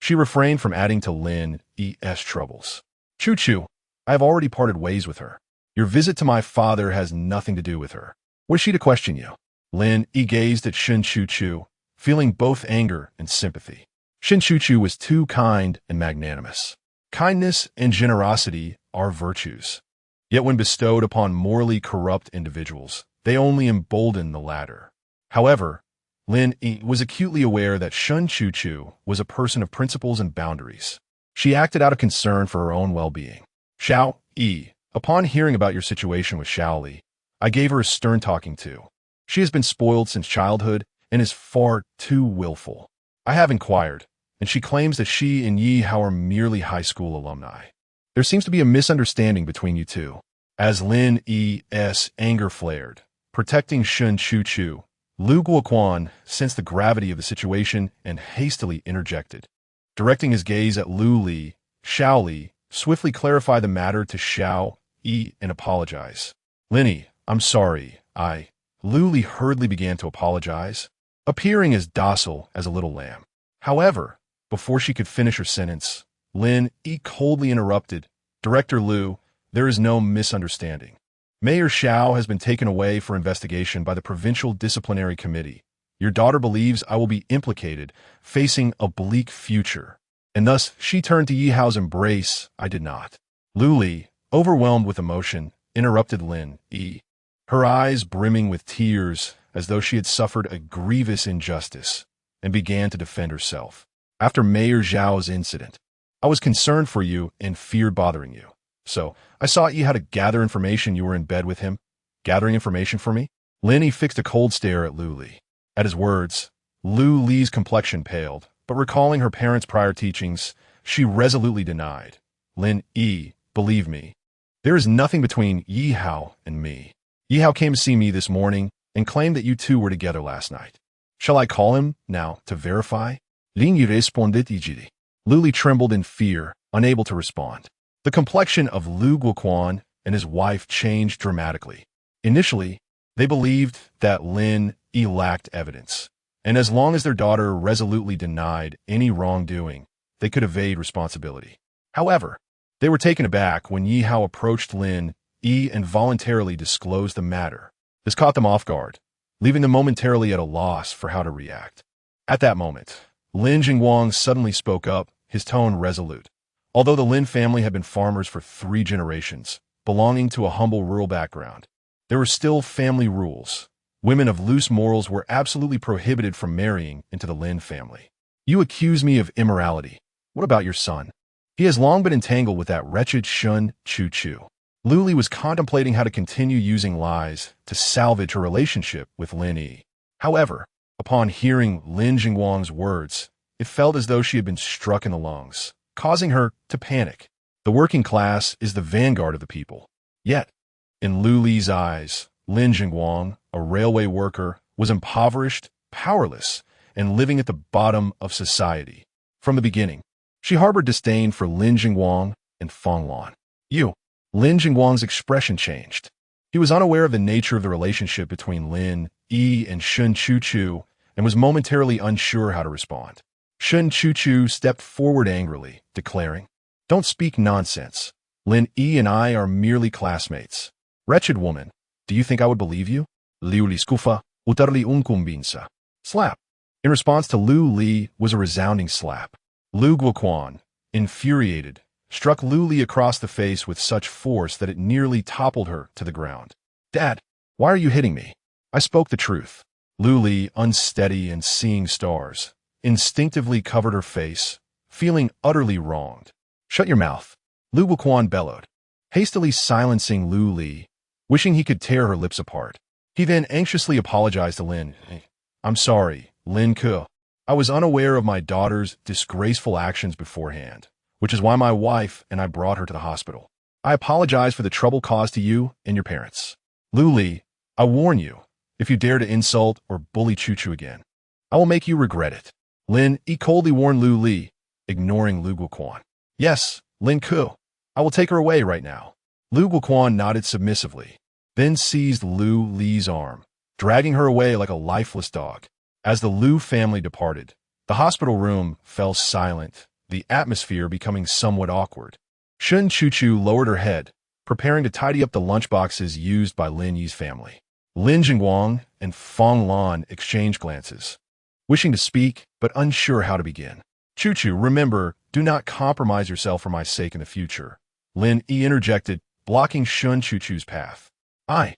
she refrained from adding to Lin Yi's troubles. Chuchu, I have already parted ways with her. Your visit to my father has nothing to do with her. What is she to question you? Lin Yi gazed at Shin Chuchu, feeling both anger and sympathy. Shin Chuchu was too kind and magnanimous. Kindness and generosity are virtues. Yet when bestowed upon morally corrupt individuals, they only embolden the latter. However, Lin Yi was acutely aware that Shun Chuchu was a person of principles and boundaries. She acted out of concern for her own well-being. Xiao Yi, upon hearing about your situation with Xiao Li, I gave her a stern talking to. She has been spoiled since childhood and is far too willful. I have inquired, and she claims that she and Yi Hao are merely high school alumni. There seems to be a misunderstanding between you two. As Lin Yi's anger flared, protecting Shun Chuchu, Lu Guoquan sensed the gravity of the situation and hastily interjected. Directing his gaze at Lu Li, Xiao Li swiftly clarified the matter to Xiao Yi and apologized. Lin Yi, I'm sorry, Lu Li hurriedly began to apologize, appearing as docile as a little lamb. However, before she could finish her sentence, Lin Yi coldly interrupted. Director Lu, there is no misunderstanding. Mayor Xiao has been taken away for investigation by the Provincial Disciplinary Committee. Your daughter believes I will be implicated, facing a bleak future. And thus, she turned to Yi Hao's embrace. I did not. Lu Li, overwhelmed with emotion, interrupted Lin Yi, her eyes brimming with tears as though she had suffered a grievous injustice, and began to defend herself. After Mayor Zhao's incident, I was concerned for you and feared bothering you. So, I sought you how to gather information you were in bed with him. Gathering information for me? Lin Yi fixed a cold stare at Lu Li. At his words, Lu Li's complexion paled, but recalling her parents' prior teachings, she resolutely denied. Lin Yi, believe me, there is nothing between Yi Hao and me. Yi Hao came to see me this morning and claimed that you two were together last night. Shall I call him now to verify? Lin Yi responded eagerly. Lu Li trembled in fear, unable to respond. The complexion of Lu Guoquan and his wife changed dramatically. Initially, they believed that Lin Yi lacked evidence. And as long as their daughter resolutely denied any wrongdoing, they could evade responsibility. However, they were taken aback when Yi Hao approached Lin Yi and voluntarily disclosed the matter. This caught them off guard, leaving them momentarily at a loss for how to react. At that moment, Lin Jingwang suddenly spoke up, his tone resolute. Although the Lin family had been farmers for 3 generations, belonging to a humble rural background, there were still family rules. Women of loose morals were absolutely prohibited from marrying into the Lin family. You accuse me of immorality. What about your son? He has long been entangled with that wretched Shun Chu. Lu Li was contemplating how to continue using lies to salvage her relationship with Lin Yi. However, upon hearing Lin Jingwang's words, it felt as though she had been struck in the lungs, causing her to panic. The working class is the vanguard of the people. Yet, in Lu Li's eyes, Lin Jingwang, a railway worker, was impoverished, powerless, and living at the bottom of society. From the beginning, she harbored disdain for Lin Jingwang and Feng Lan. Lin Jingwang's expression changed. He was unaware of the nature of the relationship between Lin Yi and Shun Chu and was momentarily unsure how to respond. Shun Chu stepped forward angrily, declaring, "Don't speak nonsense. Lin Yi and I are merely classmates. Wretched woman, do you think I would believe you?" Liu Li skufa, utarli unkumbinsa. Slap. In response to Lu Li was a resounding slap. Lu Guoquan, infuriated, struck Lu Li across the face with such force that it nearly toppled her to the ground. "Dad, why are you hitting me? I spoke the truth." Lu Li, unsteady and seeing stars, instinctively covered her face, feeling utterly wronged. "Shut your mouth," Lu Guoquan bellowed, hastily silencing Lu Li, wishing he could tear her lips apart. He then anxiously apologized to Lin. "I'm sorry, Lin Ke. I was unaware of my daughter's disgraceful actions beforehand, which is why my wife and I brought her to the hospital. I apologize for the trouble caused to you and your parents. Lu Li, I warn you, if you dare to insult or bully Chu again, I will make you regret it." Lin Yi coldly warned Lu Li, ignoring Lu Guoquan. "Yes, Lin Ke. I will take her away right now." Lu Guoquan nodded submissively, then seized Lu Li's arm, dragging her away like a lifeless dog. As the Lu family departed, the hospital room fell silent, the atmosphere becoming somewhat awkward. Shun Chu lowered her head, preparing to tidy up the lunchboxes used by Lin Yi's family. Lin Jingwang and Feng Lan exchanged glances, wishing to speak but unsure how to begin. "Chu, remember, do not compromise yourself for my sake in the future," Lin Yi interjected, blocking Shun Chu's path. I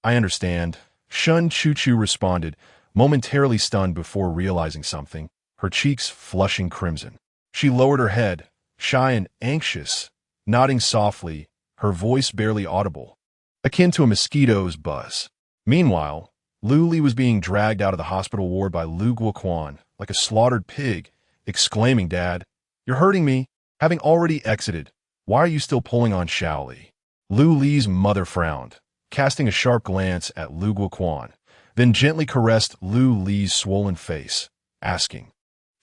understand," Shun Chu responded, momentarily stunned before realizing something, her cheeks flushing crimson. She lowered her head, shy and anxious, nodding softly, her voice barely audible, akin to a mosquito's buzz. Meanwhile, Lu Li was being dragged out of the hospital ward by Lu Guoquan like a slaughtered pig, exclaiming, "Dad, you're hurting me." Having already exited, "Why are you still pulling on Shaoli?" Lu Li's mother frowned, casting a sharp glance at Lu Guoquan, then gently caressed Lu Li's swollen face, asking,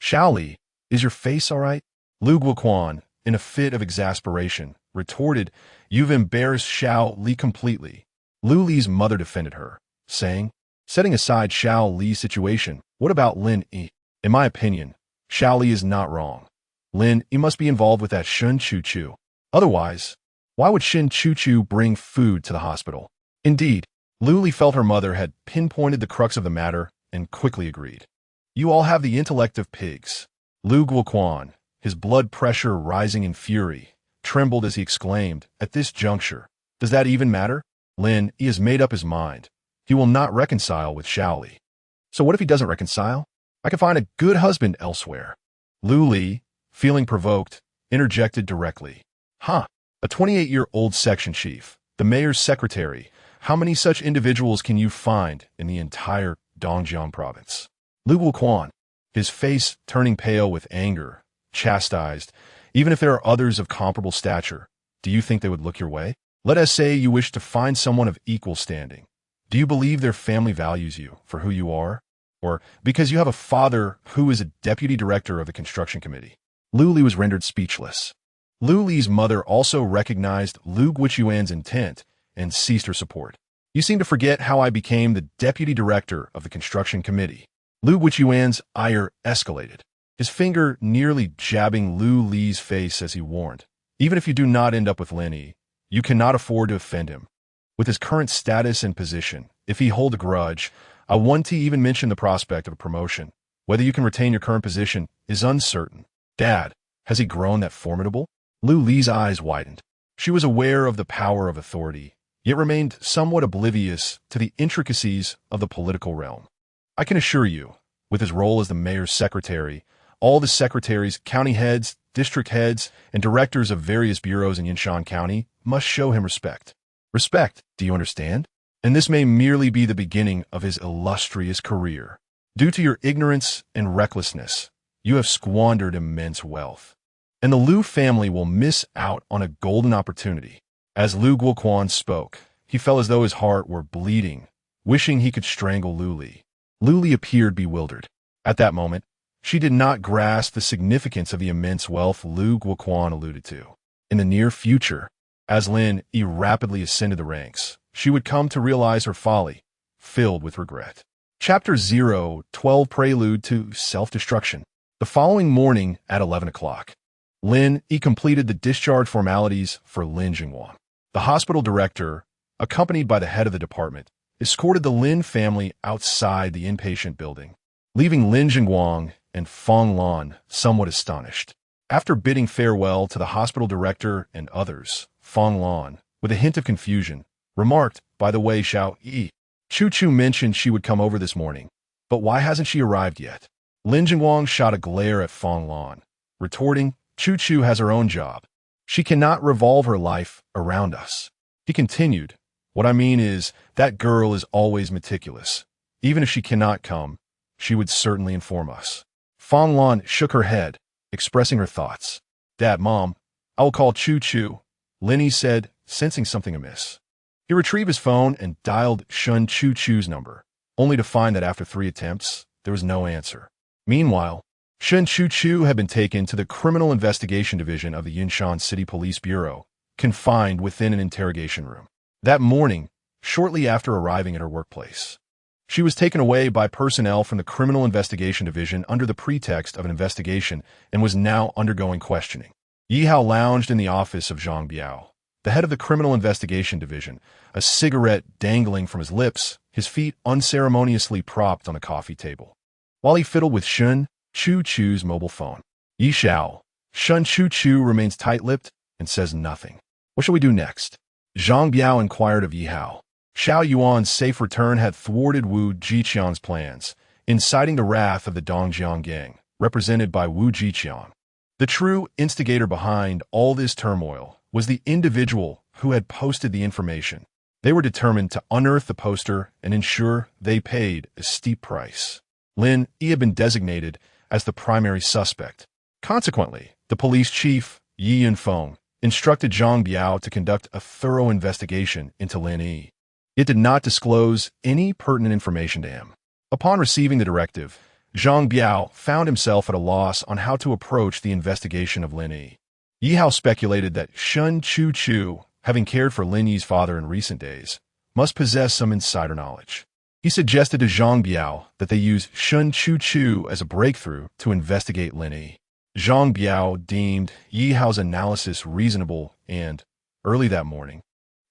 "Shaoli, is your face all right?" Lu Guoquan, in a fit of exasperation, retorted, "You've embarrassed Shao Li completely." Lu Li's mother defended her, saying, "Setting aside Shao Li's situation, what about Lin Yi? In my opinion, Shao Li is not wrong. Lin Yi must be involved with that Shun Chu. Otherwise, why would Shun Chu bring food to the hospital?" Indeed, Lu Li felt her mother had pinpointed the crux of the matter and quickly agreed. "You all have the intellect of pigs." Lu Guoquan, his blood pressure rising in fury, trembled as he exclaimed, "At this juncture, does that even matter? Lin Yi has made up his mind. He will not reconcile with Shaoli. So what if he doesn't reconcile? I can find a good husband elsewhere." Lu Li, feeling provoked, interjected directly. A 28-year-old section chief, the mayor's secretary. How many such individuals can you find in the entire Dongjiang province?" Lu Guoquan, his face turning pale with anger, chastised, "Even if there are others of comparable stature, do you think they would look your way? Let us say you wish to find someone of equal standing. Do you believe their family values you for who you are? Or because you have a father who is a deputy director of the construction committee?" Lu Li was rendered speechless. Lu Li's mother also recognized Lu Guoquan's intent and ceased her support. You seem to forget how I became the deputy director of the construction committee. Lu Wuchuan's ire escalated, his finger nearly jabbing Lu Li's face as he warned, even if you do not end up with Lin Yi, you cannot afford to offend him. With his current status and position, if he hold a grudge, I want to even mention the prospect of a promotion. Whether you can retain your current position is uncertain. Dad, has he grown that formidable? Lu Li's eyes widened. She was aware of the power of authority, yet remained somewhat oblivious to the intricacies of the political realm. I can assure you, with his role as the mayor's secretary, all the secretaries, county heads, district heads, and directors of various bureaus in Yunshan County must show him respect. Respect, do you understand? And this may merely be the beginning of his illustrious career. Due to your ignorance and recklessness, you have squandered immense wealth. And the Lu family will miss out on a golden opportunity. As Lu Guoquan spoke, he felt as though his heart were bleeding, wishing he could strangle Lu Li. Lu Li appeared bewildered. At that moment, she did not grasp the significance of the immense wealth Lu Guoquan alluded to. In the near future, as Lin Yi rapidly ascended the ranks, she would come to realize her folly, filled with regret. Chapter 012 Prelude to Self-Destruction. The following morning at 11 o'clock, Lin Yi completed the discharge formalities for Lin Jingwang. The hospital director, accompanied by the head of the department, escorted the Lin family outside the inpatient building, leaving Lin Jingwang and Feng Lan somewhat astonished. After bidding farewell to the hospital director and others, Feng Lan, with a hint of confusion, remarked, "By the way, Xiao Yi, Chu mentioned she would come over this morning, but why hasn't she arrived yet?" Lin Jingwang shot a glare at Feng Lan, retorting, "Chu has her own job. She cannot revolve her life around us." He continued, "What I mean is, that girl is always meticulous. Even if she cannot come, she would certainly inform us." Feng Lan shook her head, expressing her thoughts. "Dad, Mom, I will call Chu," Lin Yi said, sensing something amiss. He retrieved his phone and dialed Shun Chu's number, only to find that after 3 attempts, there was no answer. Meanwhile, Shun Chu had been taken to the Criminal Investigation Division of the Yunshan City Police Bureau, confined within an interrogation room. That morning, shortly after arriving at her workplace, she was taken away by personnel from the Criminal Investigation Division under the pretext of an investigation and was now undergoing questioning. Yi Hao lounged in the office of Zhang Biao, the head of the Criminal Investigation Division, a cigarette dangling from his lips, his feet unceremoniously propped on a coffee table, while he fiddled with Shun Chu's mobile phone. "Yi Xiao." Shun Chu remains tight-lipped and says nothing. "What shall we do next?" Zhang Biao inquired of Yi Hao. Xiao Yuan's safe return had thwarted Wu Jiqian's plans, inciting the wrath of the Dongjiang gang, represented by Wu Jiqian. The true instigator behind all this turmoil was the individual who had posted the information. They were determined to unearth the poster and ensure they paid a steep price. Lin Yi had been designated as the primary suspect. Consequently, the police chief, Yi Yunfeng, instructed Zhang Biao to conduct a thorough investigation into Lin Yi. It did not disclose any pertinent information to him. Upon receiving the directive, Zhang Biao found himself at a loss on how to approach the investigation of Lin Yi. Yi Hao speculated that Shun Chu, having cared for Lin Yi's father in recent days, must possess some insider knowledge. He suggested to Zhang Biao that they use Shun Chu as a breakthrough to investigate Lin Yi. Zhang Biao deemed Yi Hao's analysis reasonable and, early that morning,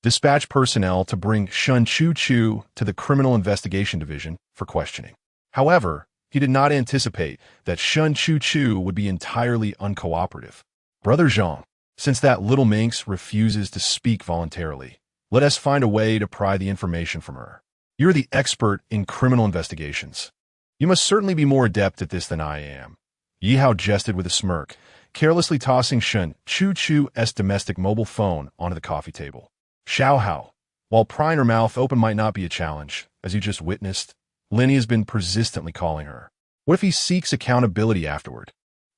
dispatched personnel to bring Shun Chu to the Criminal Investigation Division for questioning. However, he did not anticipate that Shun Chu would be entirely uncooperative. "Brother Zhang, since that little minx refuses to speak voluntarily, let us find a way to pry the information from her. You're the expert in criminal investigations. You must certainly be more adept at this than I am." Yi Hao jested with a smirk, carelessly tossing Shun Chu's domestic mobile phone onto the coffee table. "Xiao Hao, while prying her mouth open might not be a challenge, as you just witnessed, Lin Yi has been persistently calling her. What if he seeks accountability afterward?"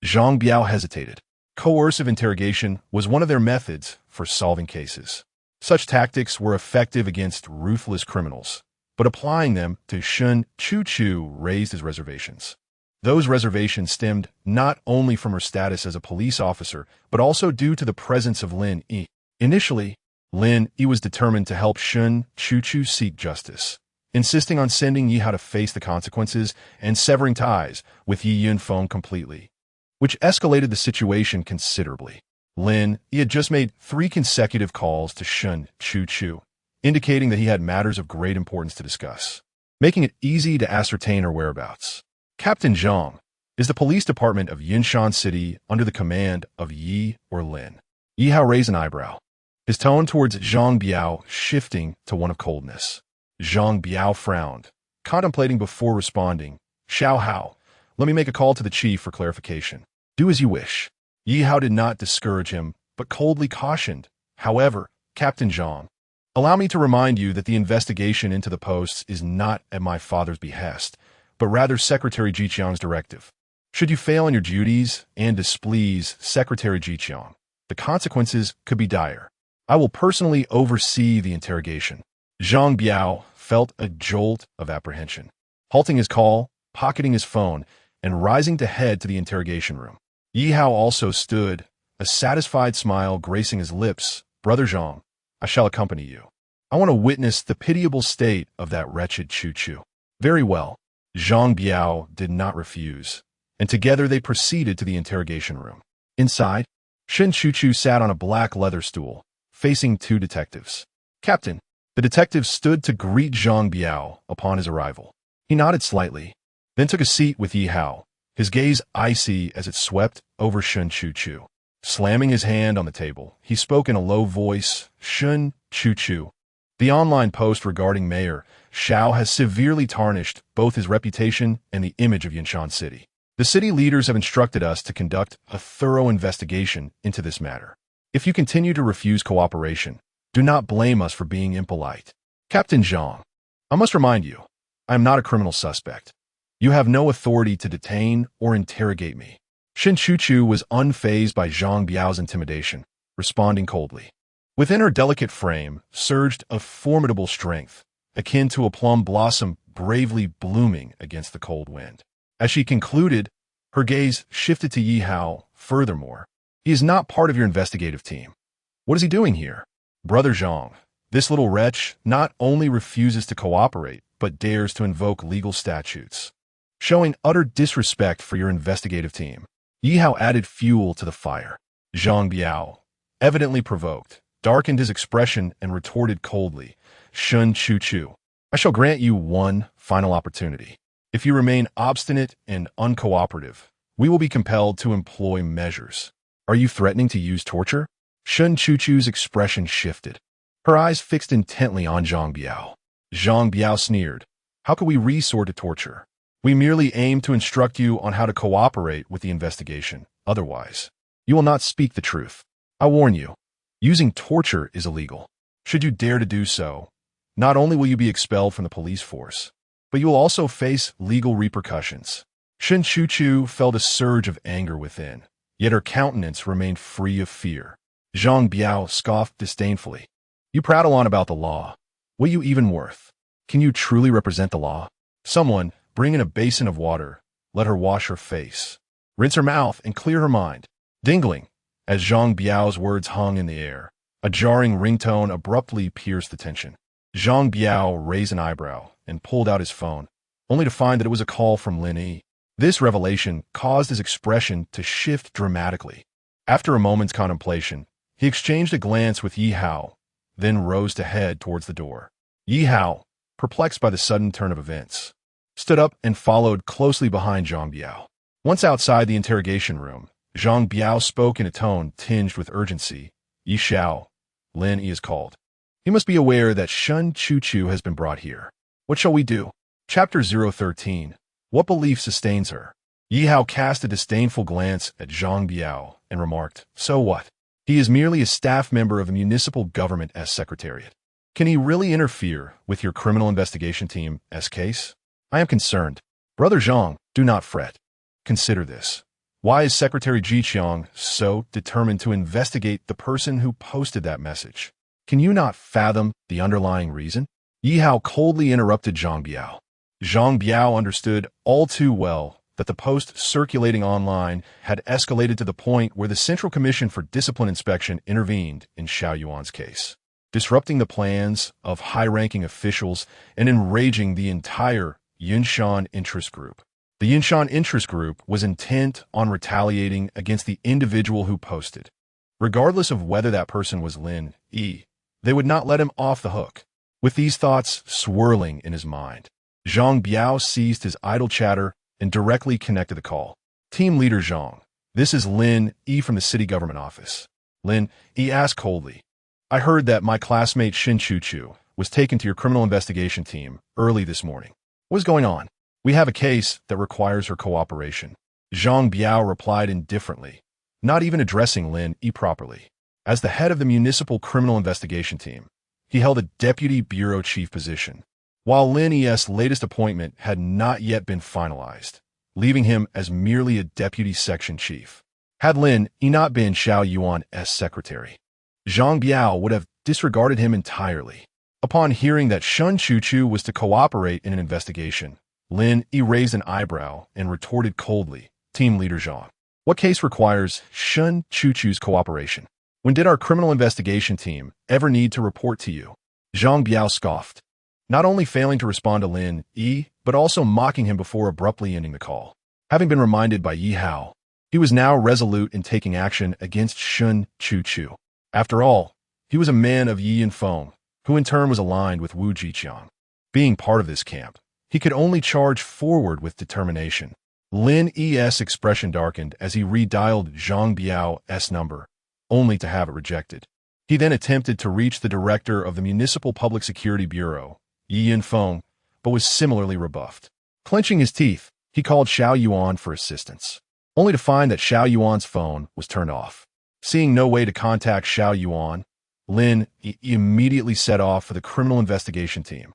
Zhang Biao hesitated. Coercive interrogation was one of their methods for solving cases. Such tactics were effective against ruthless criminals, but applying them to Shun Chu raised his reservations. Those reservations stemmed not only from her status as a police officer, but also due to the presence of Lin Yi. Initially, Lin Yi was determined to help Shun Chuchu seek justice, insisting on sending Yi Hao to face the consequences and severing ties with Yi Yunfeng completely, which escalated the situation considerably. Lin Yi had just made 3 consecutive calls to Shun Chuchu, indicating that he had matters of great importance to discuss, making it easy to ascertain her whereabouts. Captain Zhang is the police department of Yunshan City under the command of Yi or Lin. Yi Hao raised an eyebrow, his tone towards Zhang Biao shifting to one of coldness. Zhang Biao frowned, contemplating before responding. Xiao Hao, let me make a call to the chief for clarification. Do as you wish. Yi Hao did not discourage him, but coldly cautioned. However, Captain Zhang, allow me to remind you that the investigation into the posts is not at my father's behest, but rather Secretary Jiqiang's directive. Should you fail in your duties and displease Secretary Jiqiang, the consequences could be dire. I will personally oversee the interrogation. Zhang Biao felt a jolt of apprehension, halting his call, pocketing his phone, and rising to head to the interrogation room. Yi Hao also stood, a satisfied smile gracing his lips. Brother Zhang, I shall accompany you. I want to witness the pitiable state of that wretched Chuchu. Very well. Zhang Biao did not refuse, and together they proceeded to the interrogation room. Inside, Shen Chuchu sat on a black leather stool, facing 2 detectives. Captain, the detective stood to greet Zhang Biao upon his arrival. He nodded slightly, then took a seat with Yi Hao, his gaze icy as it swept over Shen Chuchu. Slamming his hand on the table, he spoke in a low voice. Shen Chuchu, the online post regarding Mayor Xiao has severely tarnished both his reputation and the image of Yunshan City. The city leaders have instructed us to conduct a thorough investigation into this matter. If you continue to refuse cooperation, do not blame us for being impolite. Captain Zhang, I must remind you, I am not a criminal suspect. You have no authority to detain or interrogate me. Shen Chuchu was unfazed by Zhang Biao's intimidation, responding coldly. Within her delicate frame surged a formidable strength, akin to a plum blossom bravely blooming against the cold wind. As she concluded, her gaze shifted to Yi Hao. Furthermore, he is not part of your investigative team. What is he doing here? Brother Zhang, this little wretch not only refuses to cooperate, but dares to invoke legal statutes, showing utter disrespect for your investigative team. Yi Hao added fuel to the fire. Zhang Biao, evidently provoked, darkened his expression and retorted coldly. Shun Chuchu, I shall grant you one final opportunity. If you remain obstinate and uncooperative, we will be compelled to employ measures. Are you threatening to use torture? Shun Chuchu's expression shifted, her eyes fixed intently on Zhang Biao. Zhang Biao sneered. How could we resort to torture? We merely aim to instruct you on how to cooperate with the investigation. Otherwise, you will not speak the truth. I warn you, using torture is illegal. Should you dare to do so, not only will you be expelled from the police force, but you will also face legal repercussions. Shen Chuchu felt a surge of anger within, yet her countenance remained free of fear. Zhang Biao scoffed disdainfully. You prattle on about the law. What are you even worth? Can you truly represent the law? Someone, bring in a basin of water. Let her wash her face, rinse her mouth, and clear her mind. Dingling, as Zhang Biao's words hung in the air, a jarring ringtone abruptly pierced the tension. Zhang Biao raised an eyebrow and pulled out his phone, only to find that it was a call from Lin Yi. This revelation caused his expression to shift dramatically. After a moment's contemplation, he exchanged a glance with Yi Hao, then rose to head towards the door. Yi Hao, perplexed by the sudden turn of events, stood up and followed closely behind Zhang Biao. Once outside the interrogation room, Zhang Biao spoke in a tone tinged with urgency. Yi Xiao, Lin Yi is called. He must be aware that Shun Chuchu has been brought here. What shall we do? Chapter 013. What belief sustains her? Yi Hao cast a disdainful glance at Zhang Biao and remarked, So what? He is merely a staff member of the municipal government S secretariat. Can he really interfere with your criminal investigation team S case? I am concerned. Brother Zhang, do not fret. Consider this. Why is Secretary Jiqiang so determined to investigate the person who posted that message? Can you not fathom the underlying reason? Yi Hao coldly interrupted Zhang Biao. Zhang Biao understood all too well that the post circulating online had escalated to the point where the Central Commission for Discipline Inspection intervened in Xiao Yuan's case. disrupting the plans of high-ranking officials and enraging the entire Yunshan interest group. The Yunshan interest group was intent on retaliating against the individual who posted. Regardless of whether that person was Lin Yi, they would not let him off the hook. With these thoughts swirling in his mind, Zhang Biao seized his idle chatter and directly connected the call. Team Leader Zhang, this is Lin Yi from the city government office. Lin Yi asked coldly, I heard that my classmate Shin Chu was taken to your criminal investigation team early this morning. What is going on? We have a case that requires her cooperation. Zhang Biao replied indifferently, not even addressing Lin Yi properly. As the head of the municipal criminal investigation team, he held a deputy bureau chief position, while Lin Yi's latest appointment had not yet been finalized, leaving him as merely a deputy section chief. Had Lin Yi not been Xiao Yuan's secretary, Zhang Biao would have disregarded him entirely. Upon hearing that Shun Chu was to cooperate in an investigation, Lin Yi raised an eyebrow and retorted coldly, Team Leader Zhang, what case requires Shun Chu's cooperation? When did our criminal investigation team ever need to report to you? Zhang Biao scoffed, not only failing to respond to Lin Yi, but also mocking him before abruptly ending the call. Having been reminded by Yi Hao, he was now resolute in taking action against Shun Chu. After all, he was a man of Yi and Feng, who in turn was aligned with Wu Jiqiang. Being part of this camp, he could only charge forward with determination. Lin Yi's expression darkened as he redialed Zhang Biao's number, only to have it rejected. He then attempted to reach the director of the Municipal Public Security Bureau, Yi Feng, but was similarly rebuffed. Clenching his teeth, he called Xiao Yuan for assistance, only to find that Xiao Yuan's phone was turned off. Seeing no way to contact Xiao Yuan, Lin Yi immediately set off for the criminal investigation team.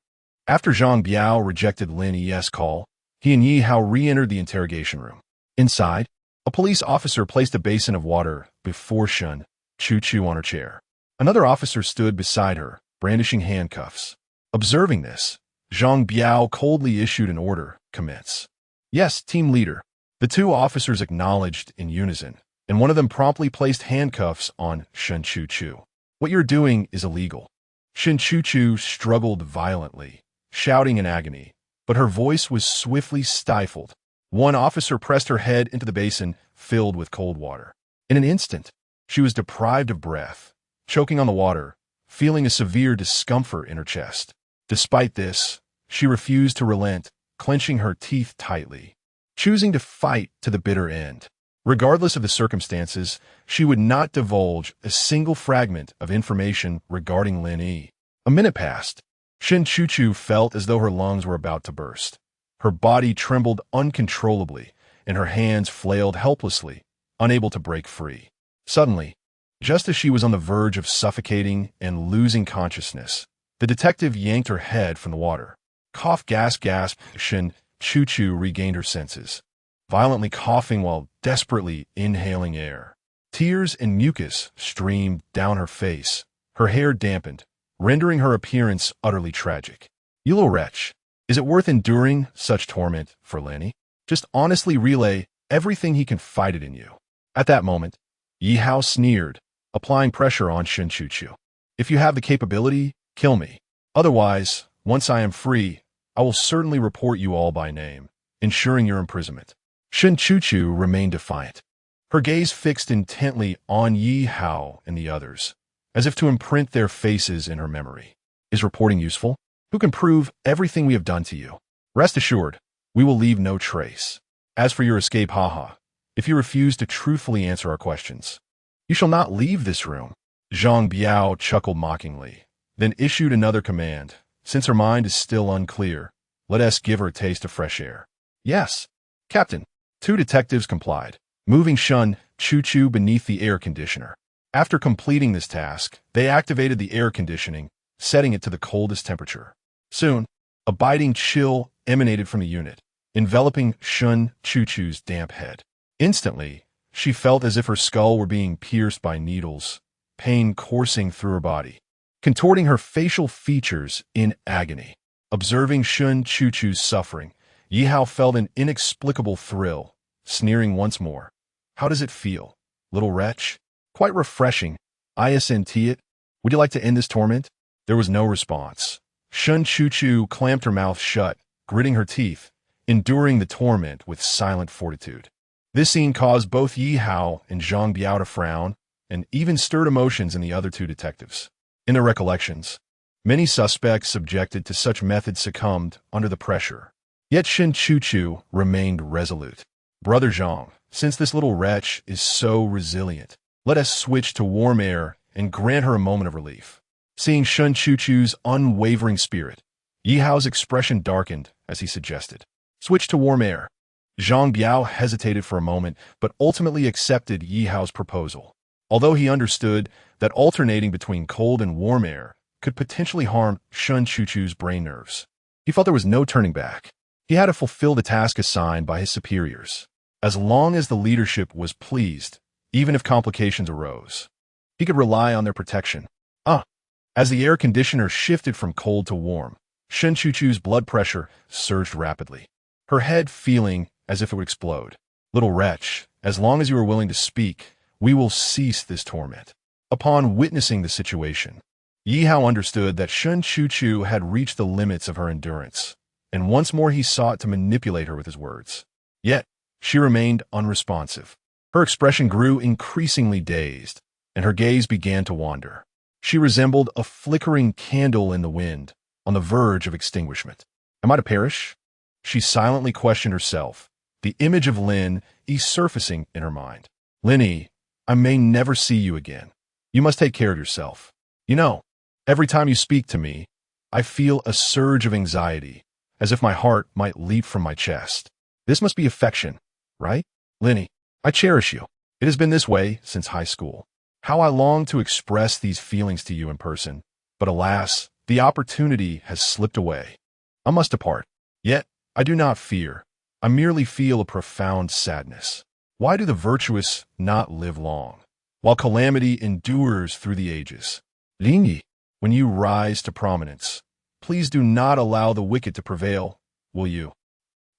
After Zhang Biao rejected Lin Yi's call, he and Yi Hao re-entered the interrogation room. Inside, a police officer placed a basin of water before Shun Chu on her chair. Another officer stood beside her, brandishing handcuffs. Observing this, Zhang Biao coldly issued an order, commence. Yes, team leader. The two officers acknowledged in unison, and one of them promptly placed handcuffs on Shun Chu. What you're doing is illegal. Shun Chu struggled violently, shouting in agony, but her voice was swiftly stifled. One officer pressed her head into the basin filled with cold water. In an instant, she was deprived of breath, choking on the water, feeling a severe discomfort in her chest. Despite this, she refused to relent, clenching her teeth tightly, choosing to fight to the bitter end. Regardless of the circumstances, she would not divulge a single fragment of information regarding Lin Yi. A minute passed. Shin Chu felt as though her lungs were about to burst. Her body trembled uncontrollably, and her hands flailed helplessly, unable to break free. Suddenly, just as she was on the verge of suffocating and losing consciousness, the detective yanked her head from the water. Cough, gasp. Shin Chu regained her senses, violently coughing while desperately inhaling air. Tears and mucus streamed down her face, her hair dampened, rendering her appearance utterly tragic. You little wretch, is it worth enduring such torment for Lin Yi? Just honestly relay everything he confided in you. At that moment, Yi Hao sneered, applying pressure on Shin Chu. If you have the capability, kill me. Otherwise, once I am free, I will certainly report you all by name, ensuring your imprisonment. Shin Chu remained defiant, her gaze fixed intently on Yi Hao and the others, as if to imprint their faces in her memory. Is reporting useful? Who can prove everything we have done to you? Rest assured, we will leave no trace. As for your escape, haha, if you refuse to truthfully answer our questions, you shall not leave this room. Zhang Biao chuckled mockingly, then issued another command. Since her mind is still unclear, let us give her a taste of fresh air. Yes, Captain. Two detectives complied, moving Shun Chu beneath the air conditioner. After completing this task, they activated the air conditioning, setting it to the coldest temperature. Soon, a biting chill emanated from the unit, enveloping Shun Chu's damp head. Instantly, she felt as if her skull were being pierced by needles, pain coursing through her body, contorting her facial features in agony. Observing Shun Chu's suffering, Yi Hao felt an inexplicable thrill, sneering once more. How does it feel, little wretch? Quite refreshing, isn't it? Would you like to end this torment? There was no response. Shun Chu clamped her mouth shut, gritting her teeth, enduring the torment with silent fortitude. This scene caused both Yi Hao and Zhang Biao to frown, and even stirred emotions in the other two detectives. In their recollections, many suspects subjected to such methods succumbed under the pressure. Yet Shin Chu remained resolute. Brother Zhang, since this little wretch is so resilient, let us switch to warm air and grant her a moment of relief. Seeing Shun Chu's unwavering spirit, Yi Hao's expression darkened as he suggested, switch to warm air. Zhang Biao hesitated for a moment, but ultimately accepted Yi Hao's proposal. Although he understood that alternating between cold and warm air could potentially harm Shun Chu's brain nerves, he felt there was no turning back. He had to fulfill the task assigned by his superiors, as long as the leadership was pleased, even if complications arose. He could rely on their protection. As the air conditioner shifted from cold to warm, Shun Chu's blood pressure surged rapidly, her head feeling as if it would explode. Little wretch, as long as you are willing to speak, we will cease this torment. Upon witnessing the situation, Yi Hao understood that Shun Chu had reached the limits of her endurance, and once more he sought to manipulate her with his words. Yet, she remained unresponsive. Her expression grew increasingly dazed, and her gaze began to wander. She resembled a flickering candle in the wind, on the verge of extinguishment. Am I to perish? She silently questioned herself, the image of Lin Yi surfacing in her mind. Lin Yi, I may never see you again. You must take care of yourself. You know, every time you speak to me, I feel a surge of anxiety, as if my heart might leap from my chest. This must be affection, right? Lin Yi, I cherish you. It has been this way since high school. How I long to express these feelings to you in person, but alas, the opportunity has slipped away. I must depart. Yet, I do not fear. I merely feel a profound sadness. Why do the virtuous not live long, while calamity endures through the ages? Lin Yi, when you rise to prominence, please do not allow the wicked to prevail, will you?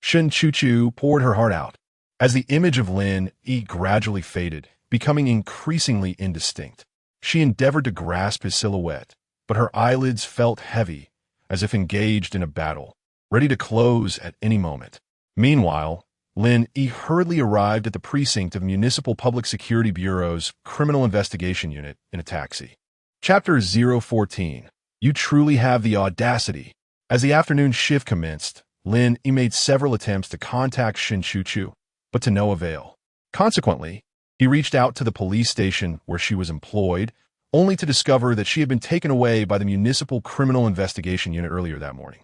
Shun Chu poured her heart out. As the image of Lin Yi gradually faded, becoming increasingly indistinct, she endeavored to grasp his silhouette, but her eyelids felt heavy, as if engaged in a battle, ready to close at any moment. Meanwhile, Lin Yi hurriedly arrived at the precinct of Municipal Public Security Bureau's Criminal Investigation Unit in a taxi. Chapter 014. You truly have the audacity. As the afternoon shift commenced, Lin Yi made several attempts to contact Shin Chu, but to no avail. Consequently, he reached out to the police station where she was employed, only to discover that she had been taken away by the Municipal Criminal Investigation Unit earlier that morning.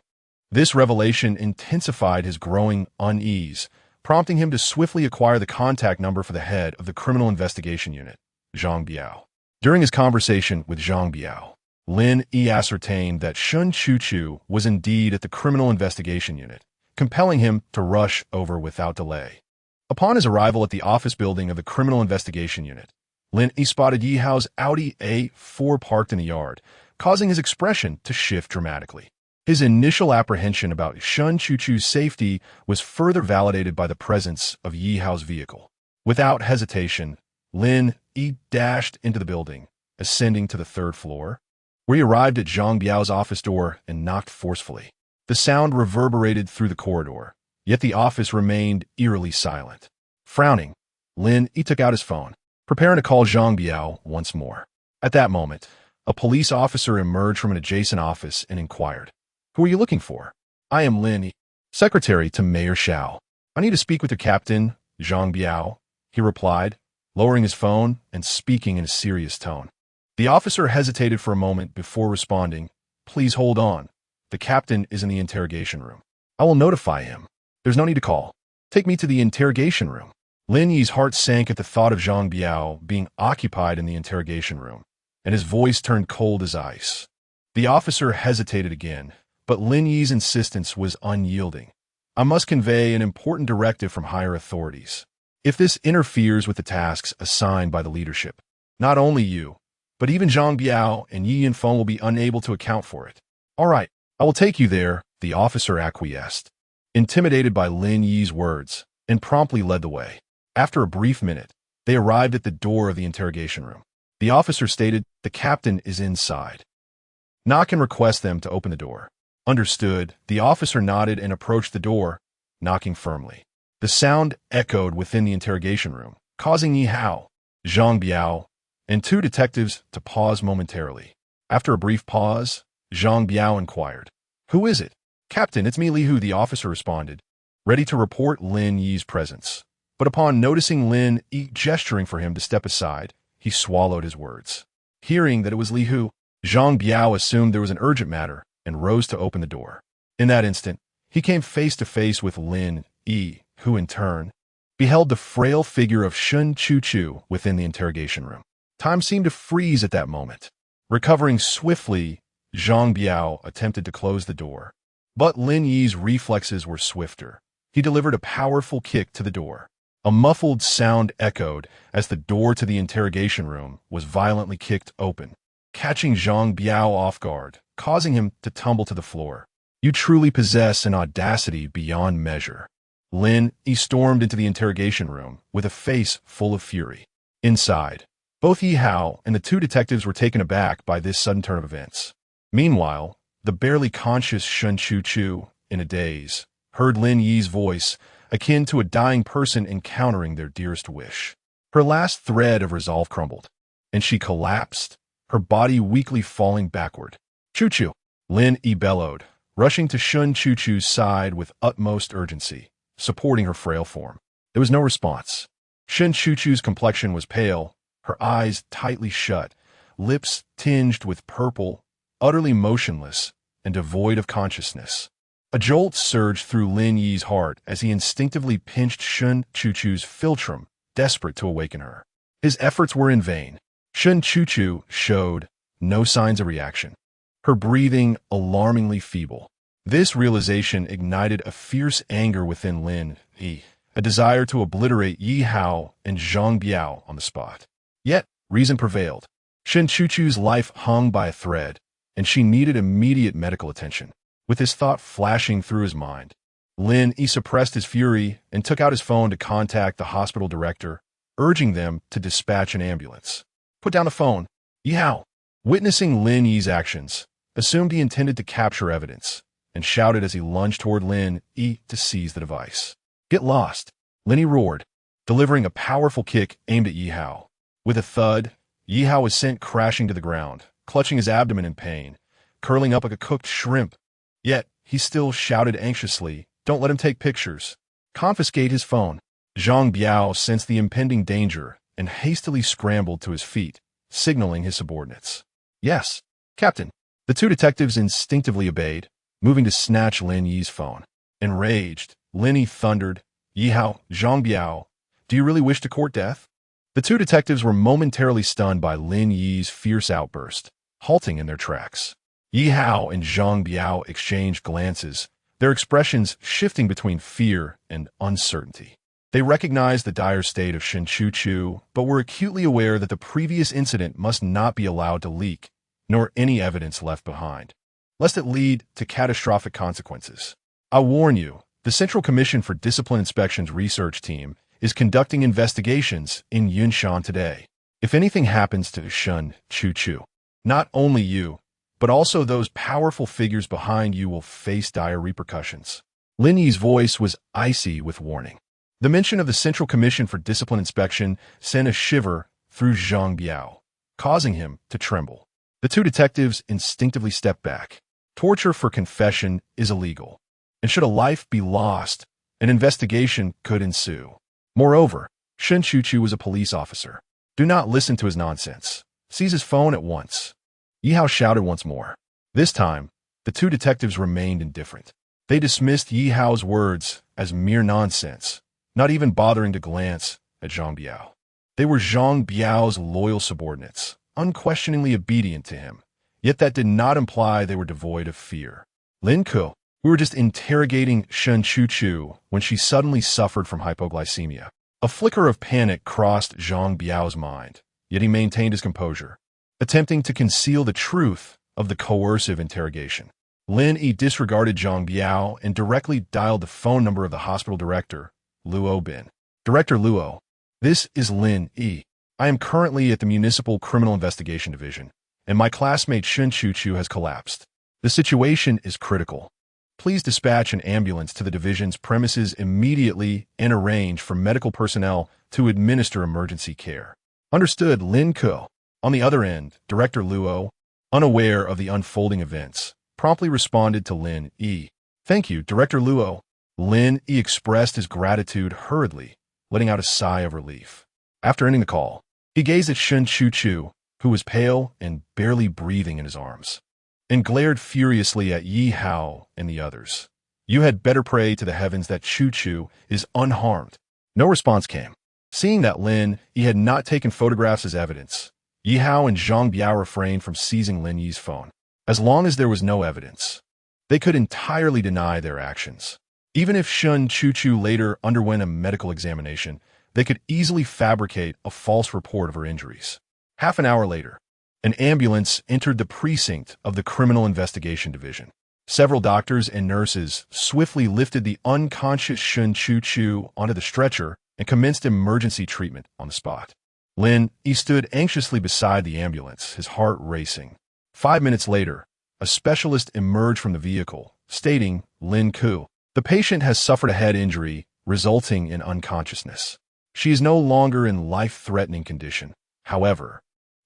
This revelation intensified his growing unease, prompting him to swiftly acquire the contact number for the head of the Criminal Investigation Unit, Zhang Biao. During his conversation with Zhang Biao, Lin Yi ascertained that Shun Chu was indeed at the Criminal Investigation Unit, compelling him to rush over without delay. Upon his arrival at the office building of the Criminal Investigation Unit, Lin Yi spotted Yi Hao's Audi A4 parked in the yard, causing his expression to shift dramatically. His initial apprehension about Shun Chu's safety was further validated by the presence of Yi Hao's vehicle. Without hesitation, Lin Yi dashed into the building, ascending to the third floor, where he arrived at Zhang Biao's office door and knocked forcefully. The sound reverberated through the corridor, yet the office remained eerily silent. Frowning, Lin Yi took out his phone, preparing to call Zhang Biao once more. At that moment, a police officer emerged from an adjacent office and inquired, "Who are you looking for?" "I am Lin Yi, secretary to Mayor Xiao. I need to speak with the captain, Zhang Biao," he replied, lowering his phone and speaking in a serious tone. The officer hesitated for a moment before responding, "Please hold on. The captain is in the interrogation room. I will notify him. There's no need to call. Take me to the interrogation room." Lin Yi's heart sank at the thought of Zhang Biao being occupied in the interrogation room, and his voice turned cold as ice. The officer hesitated again, but Lin Yi's insistence was unyielding. "I must convey an important directive from higher authorities. If this interferes with the tasks assigned by the leadership, not only you, but even Zhang Biao and Yi Yanfeng will be unable to account for it." "All right, I will take you there," the officer acquiesced, intimidated by Lin Yi's words, and promptly led the way. After a brief minute, they arrived at the door of the interrogation room. The officer stated, "The captain is inside. Knock and request them to open the door." Understood, the officer nodded and approached the door, knocking firmly. The sound echoed within the interrogation room, causing Yi Hao, Zhang Biao, and two detectives to pause momentarily. After a brief pause, Zhang Biao inquired, "Who is it?" "Captain, it's me, Li Hu," the officer responded, ready to report Lin Yi's presence. But upon noticing Lin Yi gesturing for him to step aside, he swallowed his words. Hearing that it was Li Hu, Zhang Biao assumed there was an urgent matter and rose to open the door. In that instant, he came face to face with Lin Yi, who in turn beheld the frail figure of Shun Chu within the interrogation room. Time seemed to freeze at that moment. Recovering swiftly, Zhang Biao attempted to close the door. But Lin Yi's reflexes were swifter. He delivered a powerful kick to the door. A muffled sound echoed as the door to the interrogation room was violently kicked open, catching Zhang Biao off guard, causing him to tumble to the floor. "You truly possess an audacity beyond measure." Lin Yi stormed into the interrogation room with a face full of fury. Inside, both Yi Hao and the two detectives were taken aback by this sudden turn of events. Meanwhile, the barely conscious Shun Chu, in a daze, heard Lin Yi's voice, akin to a dying person encountering their dearest wish. Her last thread of resolve crumbled, and she collapsed, her body weakly falling backward. "Chu," Lin Yi bellowed, rushing to Shun Chu's side with utmost urgency, supporting her frail form. There was no response. Shun Chu's complexion was pale, her eyes tightly shut, lips tinged with purple, utterly motionless and devoid of consciousness. A jolt surged through Lin Yi's heart as he instinctively pinched Shun Chu's philtrum, desperate to awaken her. His efforts were in vain. Shun Chu showed no signs of reaction, her breathing alarmingly feeble. This realization ignited a fierce anger within Lin Yi, a desire to obliterate Yi Hao and Zhang Biao on the spot. Yet, reason prevailed. Shun Chu's life hung by a thread, and she needed immediate medical attention. With this thought flashing through his mind, Lin Yi suppressed his fury and took out his phone to contact the hospital director, urging them to dispatch an ambulance. "Put down the phone." Yi Hao, witnessing Lin Yi's actions, assumed he intended to capture evidence, and shouted as he lunged toward Lin Yi to seize the device. "Get lost," Lin Yi roared, delivering a powerful kick aimed at Yi Hao. With a thud, Yi Hao was sent crashing to the ground, clutching his abdomen in pain, curling up like a cooked shrimp. Yet, he still shouted anxiously, "Don't let him take pictures. Confiscate his phone." Zhang Biao sensed the impending danger and hastily scrambled to his feet, signaling his subordinates. "Yes, Captain." The two detectives instinctively obeyed, moving to snatch Lin Yi's phone. Enraged, Lin Yi thundered, "Yi Hao, Zhang Biao, do you really wish to court death?" The two detectives were momentarily stunned by Lin Yi's fierce outburst, halting in their tracks. Yi Hao and Zhang Biao exchanged glances, their expressions shifting between fear and uncertainty. They recognized the dire state of Shun Chu, but were acutely aware that the previous incident must not be allowed to leak, nor any evidence left behind, lest it lead to catastrophic consequences. "I warn you, the Central Commission for Discipline Inspection's research team is conducting investigations in Yunshan today. If anything happens to Shun Chu, not only you, but also those powerful figures behind you will face dire repercussions." Lin Yi's voice was icy with warning. The mention of the Central Commission for Discipline Inspection sent a shiver through Zhang Biao, causing him to tremble. The two detectives instinctively stepped back. Torture for confession is illegal, and should a life be lost, an investigation could ensue. Moreover, Shun Chu was a police officer. Do not listen to his nonsense. Seize his phone at once. Yi Hao shouted once more. This time, the two detectives remained indifferent. They dismissed Yi Hao's words as mere nonsense, not even bothering to glance at Zhang Biao. They were Zhang Biao's loyal subordinates, unquestioningly obedient to him, yet that did not imply they were devoid of fear. "Lin Ku, we were just interrogating Shun Chu when she suddenly suffered from hypoglycemia." A flicker of panic crossed Zhang Biao's mind, yet he maintained his composure, attempting to conceal the truth of the coercive interrogation. Lin Yi disregarded Zhang Biao and directly dialed the phone number of the hospital director, Luo Bin. "Director Luo, this is Lin Yi. I am currently at the Municipal Criminal Investigation Division, and my classmate Shun Chu has collapsed. The situation is critical. Please dispatch an ambulance to the division's premises immediately and arrange for medical personnel to administer emergency care. Understood, Lin Yi. On the other end, Director Luo, unaware of the unfolding events, promptly responded to Lin Yi. Thank you, Director Luo. Lin Yi expressed his gratitude hurriedly, letting out a sigh of relief. After ending the call, he gazed at Shun Chu, who was pale and barely breathing in his arms, and glared furiously at Yi Hao and the others. You had better pray to the heavens that Chu is unharmed. No response came. Seeing that Lin Yi had not taken photographs as evidence, Yi Hao and Zhang Biao refrained from seizing Lin Yi's phone. As long as there was no evidence, they could entirely deny their actions. Even if Shun Chu later underwent a medical examination, they could easily fabricate a false report of her injuries. Half an hour later, an ambulance entered the precinct of the Criminal Investigation Division. Several doctors and nurses swiftly lifted the unconscious Shun Chu onto the stretcher and commenced emergency treatment on the spot. Lin Yi stood anxiously beside the ambulance, his heart racing. 5 minutes later, a specialist emerged from the vehicle, stating, Lin Yi, the patient has suffered a head injury, resulting in unconsciousness. She is no longer in life-threatening condition. However,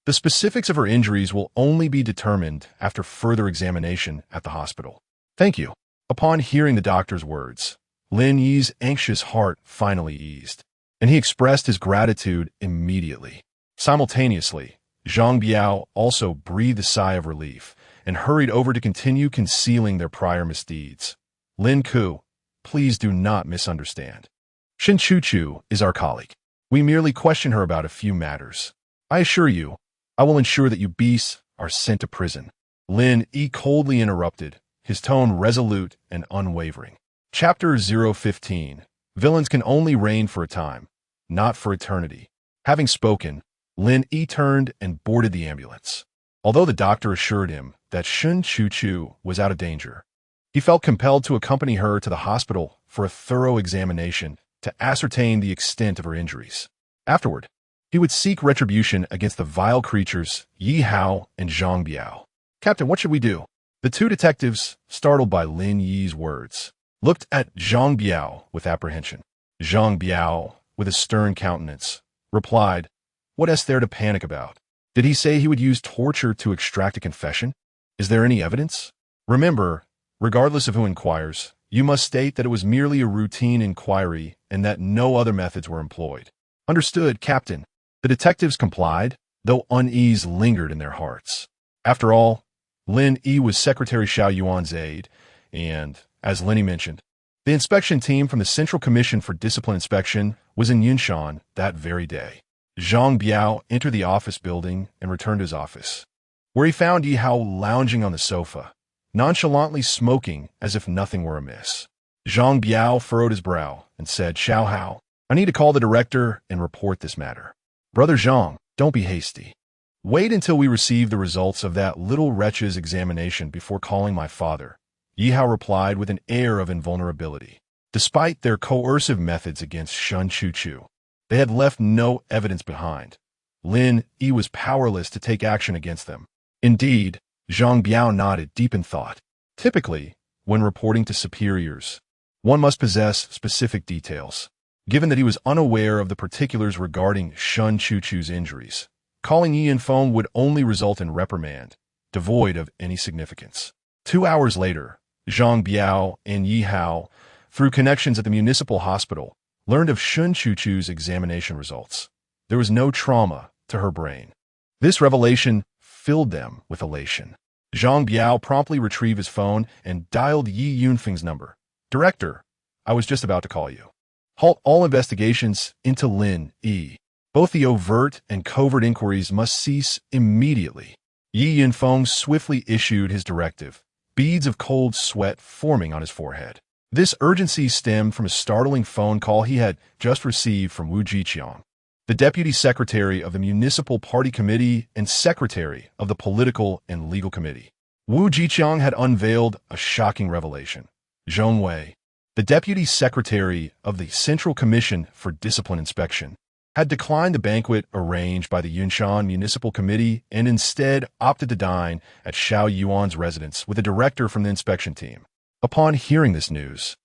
the specifics of her injuries will only be determined after further examination at the hospital. Thank you. Upon hearing the doctor's words, Lin Yi's anxious heart finally eased, and he expressed his gratitude immediately. Simultaneously, Zhang Biao also breathed a sigh of relief and hurried over to continue concealing their prior misdeeds. Lin Yi, please do not misunderstand. Shun Chu is our colleague. We merely question her about a few matters. I assure you, I will ensure that you beasts are sent to prison. Lin Yi coldly interrupted, his tone resolute and unwavering. Chapter 015. Villains can only reign for a time, not for eternity. Having spoken, Lin Yi turned and boarded the ambulance. Although the doctor assured him that Shun Chu was out of danger, he felt compelled to accompany her to the hospital for a thorough examination to ascertain the extent of her injuries. Afterward, he would seek retribution against the vile creatures Yi Hao and Zhang Biao. Captain, what should we do? The two detectives, startled by Lin Yi's words, looked at Zhang Biao with apprehension. Zhang Biao, with a stern countenance, replied, What is there to panic about? Did he say he would use torture to extract a confession? Is there any evidence? Remember, regardless of who inquires, you must state that it was merely a routine inquiry and that no other methods were employed. Understood, Captain. The detectives complied, though unease lingered in their hearts. After all, Lin Yi was Secretary Xiao Yuan's aide, and, as Lin Yi mentioned, the inspection team from the Central Commission for Discipline Inspection was in Yunshan that very day. Zhang Biao entered the office building and returned to his office, where he found Yi Hao lounging on the sofa, nonchalantly smoking as if nothing were amiss. Zhang Biao furrowed his brow and said, Xiao Hao, I need to call the director and report this matter. Brother Zhang, don't be hasty. Wait until we receive the results of that little wretch's examination before calling my father, Yi Hao replied with an air of invulnerability. Despite their coercive methods against Shun Chu, they had left no evidence behind. Lin Yi was powerless to take action against them. Indeed, Zhang Biao nodded deep in thought. Typically, when reporting to superiors, one must possess specific details. Given that he was unaware of the particulars regarding Shun Chu's injuries, calling Yi in phone would only result in reprimand, devoid of any significance. 2 hours later, Zhang Biao and Yi Hao, through connections at the municipal hospital, learned of Shun Chu's examination results. There was no trauma to her brain. This revelation filled them with elation. Zhang Biao promptly retrieved his phone and dialed Yi Yunfeng's number. Director, I was just about to call you. Halt all investigations into Lin Yi. Both the overt and covert inquiries must cease immediately. Yi Yunfeng swiftly issued his directive, beads of cold sweat forming on his forehead. This urgency stemmed from a startling phone call he had just received from Wu Jiqiang, the deputy secretary of the Municipal Party Committee and secretary of the Political and Legal Committee. Wu Jiqiang had unveiled a shocking revelation. Zhong Wei, the deputy secretary of the Central Commission for Discipline Inspection, had declined the banquet arranged by the Yunshan Municipal Committee and instead opted to dine at Xiao Yuan's residence with a director from the inspection team. Upon hearing this news,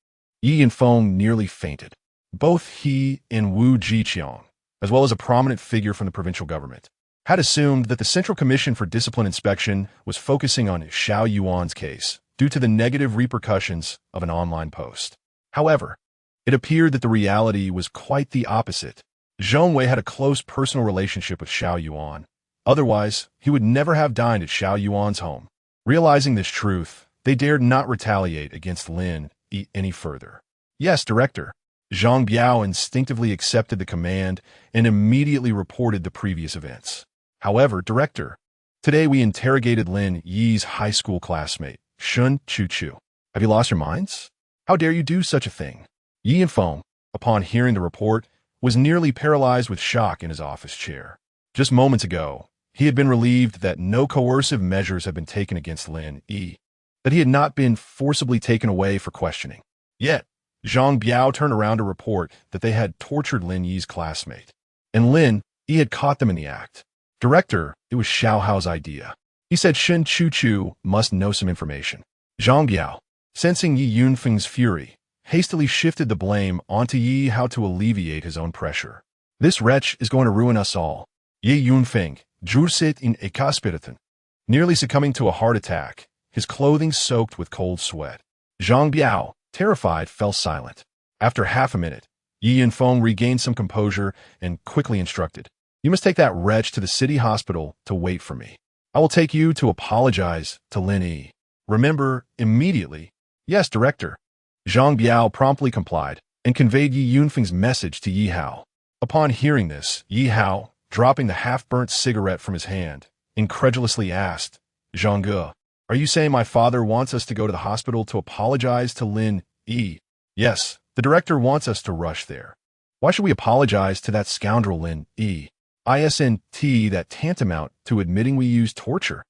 Yi and Feng nearly fainted. Both he and Wu Jiqiang, as well as a prominent figure from the provincial government, had assumed that the Central Commission for Discipline Inspection was focusing on Xiao Yuan's case due to the negative repercussions of an online post. However, it appeared that the reality was quite the opposite. Zhong Wei had a close personal relationship with Xiao Yuan. Otherwise, he would never have dined at Xiao Yuan's home. Realizing this truth, they dared not retaliate against Lin Yi any further. Yes, Director. Zhang Biao instinctively accepted the command and immediately reported the previous events. However, Director, today we interrogated Lin Yi's high school classmate, Shun Chu. Have you lost your minds? How dare you do such a thing? Yi and Feng, upon hearing the report, was nearly paralyzed with shock in his office chair. Just moments ago, he had been relieved that no coercive measures had been taken against Lin Yi, that he had not been forcibly taken away for questioning. Yet, Zhang Biao turned around to report that they had tortured Lin Yi's classmate, and Lin Yi had caught them in the act. Director, it was Xiao Hao's idea. He said Shen Chu must know some information. Zhang Biao, sensing Yi Yunfeng's fury, hastily shifted the blame onto Yi Hao to alleviate his own pressure. This wretch is going to ruin us all. Yi Yunfeng, Drusit in Ekaspiritan, nearly succumbing to a heart attack, his clothing soaked with cold sweat. Zhang Biao, terrified, fell silent. After half a minute, Yi and Feng regained some composure and quickly instructed, "You must take that wretch to the city hospital to wait for me. I will take you to apologize to Lin Yi. Remember, immediately." "Yes, Director." Zhang Biao promptly complied and conveyed Yi Yunfeng's message to Yi Hao. Upon hearing this, Yi Hao, dropping the half-burnt cigarette from his hand, incredulously asked, "Zhang Ge, are you saying my father wants us to go to the hospital to apologize to Lin Yi?" "Yes, the director wants us to rush there." "Why should we apologize to that scoundrel Lin Yi? Isn't that tantamount to admitting we used torture?"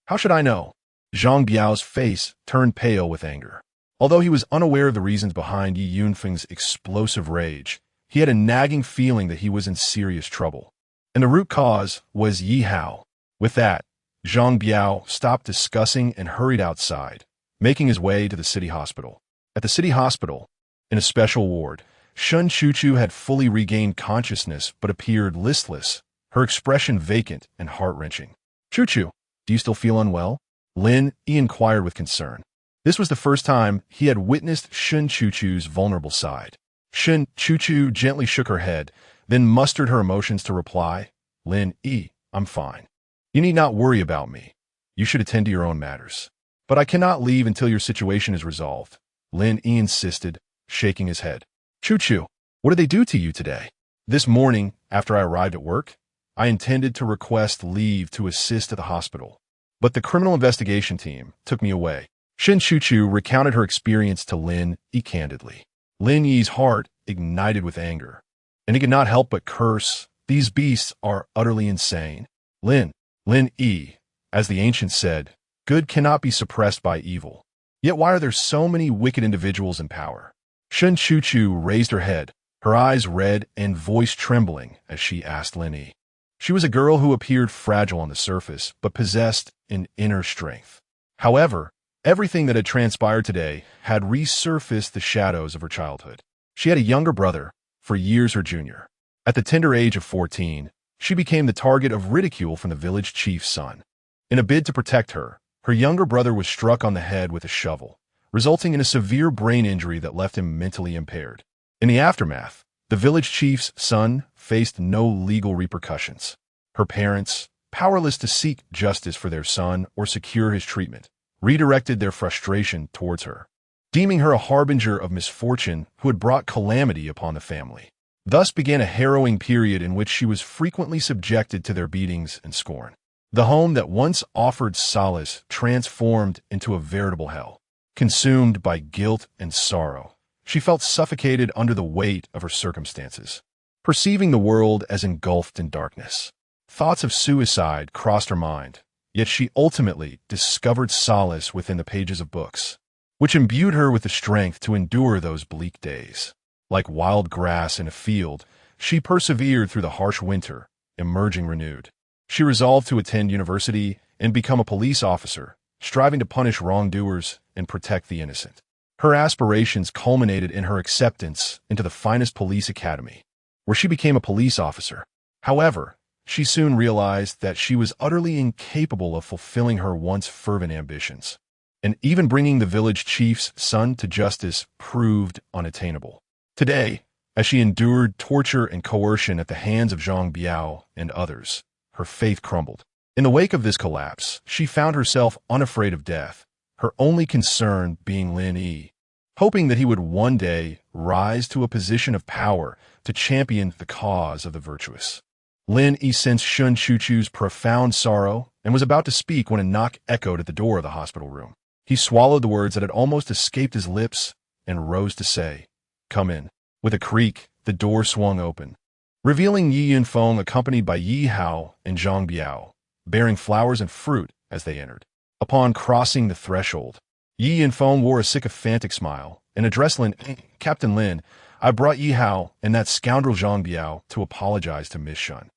"How should I know?" Zhang Biao's face turned pale with anger. Although he was unaware of the reasons behind Yi Yunfeng's explosive rage, he had a nagging feeling that he was in serious trouble. And the root cause was Yi Hao. With that, Zhang Biao stopped discussing and hurried outside, making his way to the city hospital. At the city hospital, in a special ward, Shun Chu had fully regained consciousness but appeared listless, her expression vacant and heart-wrenching. Chu, do you still feel unwell?" Lin Yi inquired with concern. This was the first time he had witnessed Shun Chu's vulnerable side. Shun Chu gently shook her head, then mustered her emotions to reply, "Lin Yi, I'm fine. You need not worry about me. You should attend to your own matters. But I cannot leave until your situation is resolved," Lin Yi insisted, shaking his head. Chu, what did they do to you today?" "This morning, after I arrived at work, I intended to request leave to assist at the hospital, but the criminal investigation team took me away." Shen Chu recounted her experience to Lin Yi candidly. Lin Yi's heart ignited with anger, and he could not help but curse, "These beasts are utterly insane." Lin Yi, as the ancients said, good cannot be suppressed by evil. Yet why are there so many wicked individuals in power? Shen Chu raised her head, her eyes red and voice trembling as she asked Lin Yi. She was a girl who appeared fragile on the surface, but possessed an inner strength. However, everything that had transpired today had resurfaced the shadows of her childhood. She had a younger brother, for years her junior. At the tender age of 14, she became the target of ridicule from the village chief's son. In a bid to protect her, her younger brother was struck on the head with a shovel, resulting in a severe brain injury that left him mentally impaired. In the aftermath, the village chief's son faced no legal repercussions. Her parents, powerless to seek justice for their son or secure his treatment, redirected their frustration towards her, deeming her a harbinger of misfortune who had brought calamity upon the family. Thus began a harrowing period in which she was frequently subjected to their beatings and scorn. The home that once offered solace transformed into a veritable hell. Consumed by guilt and sorrow, she felt suffocated under the weight of her circumstances, perceiving the world as engulfed in darkness. Thoughts of suicide crossed her mind, yet she ultimately discovered solace within the pages of books, which imbued her with the strength to endure those bleak days. Like wild grass in a field, she persevered through the harsh winter, emerging renewed. She resolved to attend university and become a police officer, striving to punish wrongdoers and protect the innocent. Her aspirations culminated in her acceptance into the finest police academy, where she became a police officer. However, she soon realized that she was utterly incapable of fulfilling her once fervent ambitions, and even bringing the village chief's son to justice proved unattainable. Today, as she endured torture and coercion at the hands of Zhang Biao and others, her faith crumbled. In the wake of this collapse, she found herself unafraid of death, her only concern being Lin Yi, hoping that he would one day rise to a position of power to champion the cause of the virtuous. Lin Yi sensed Shun Chuchu's profound sorrow and was about to speak when a knock echoed at the door of the hospital room. He swallowed the words that had almost escaped his lips and rose to say, "Come in." With a creak, the door swung open, revealing Yi Yunfeng accompanied by Yi Hao and Zhang Biao, bearing flowers and fruit as they entered. Upon crossing the threshold, Yi Yunfeng wore a sycophantic smile and addressed Lin, "Captain Lin, I brought Yi Hao and that scoundrel Zhang Biao to apologize to Miss Shun."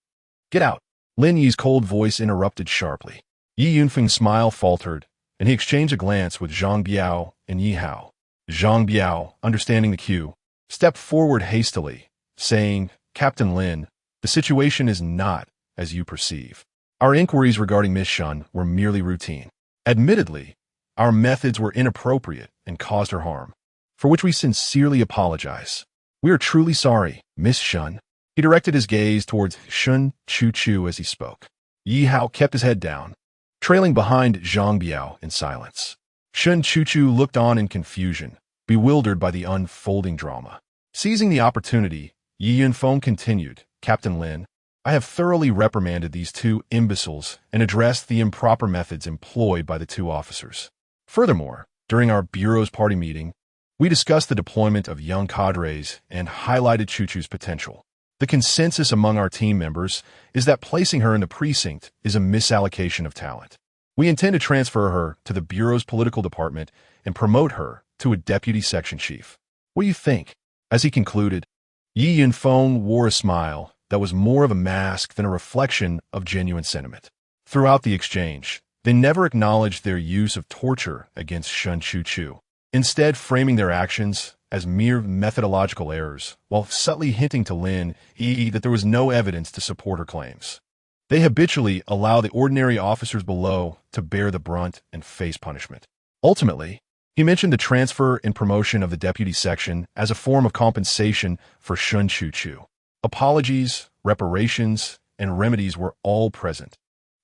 "Get out!" Lin Yi's cold voice interrupted sharply. Yi Yunfeng's smile faltered, and he exchanged a glance with Zhang Biao and Yi Hao. Zhang Biao, understanding the cue, stepped forward hastily, saying, "Captain Lin, the situation is not as you perceive. Our inquiries regarding Miss Shun were merely routine. Admittedly, our methods were inappropriate and caused her harm, for which we sincerely apologize. We are truly sorry, Miss Shun." He directed his gaze towards Shun Chuchu as he spoke. Yi Hao kept his head down, trailing behind Zhang Biao in silence. Shun Chuchu looked on in confusion, bewildered by the unfolding drama. Seizing the opportunity, Yi Yunfeng continued, "Captain Lin, I have thoroughly reprimanded these two imbeciles and addressed the improper methods employed by the two officers. Furthermore, during our bureau's party meeting, we discussed the deployment of young cadres and highlighted Chuchu's potential. The consensus among our team members is that placing her in the precinct is a misallocation of talent. We intend to transfer her to the bureau's political department and promote her to a deputy section chief. What do you think?" As he concluded, Yi Yunfeng wore a smile that was more of a mask than a reflection of genuine sentiment. Throughout the exchange, they never acknowledged their use of torture against Shun Chuchu, instead framing their actions as mere methodological errors, while subtly hinting to Lin Yi that there was no evidence to support her claims. They habitually allow the ordinary officers below to bear the brunt and face punishment. Ultimately, he mentioned the transfer and promotion of the deputy section as a form of compensation for Shun Chuchu. Apologies, reparations, and remedies were all present.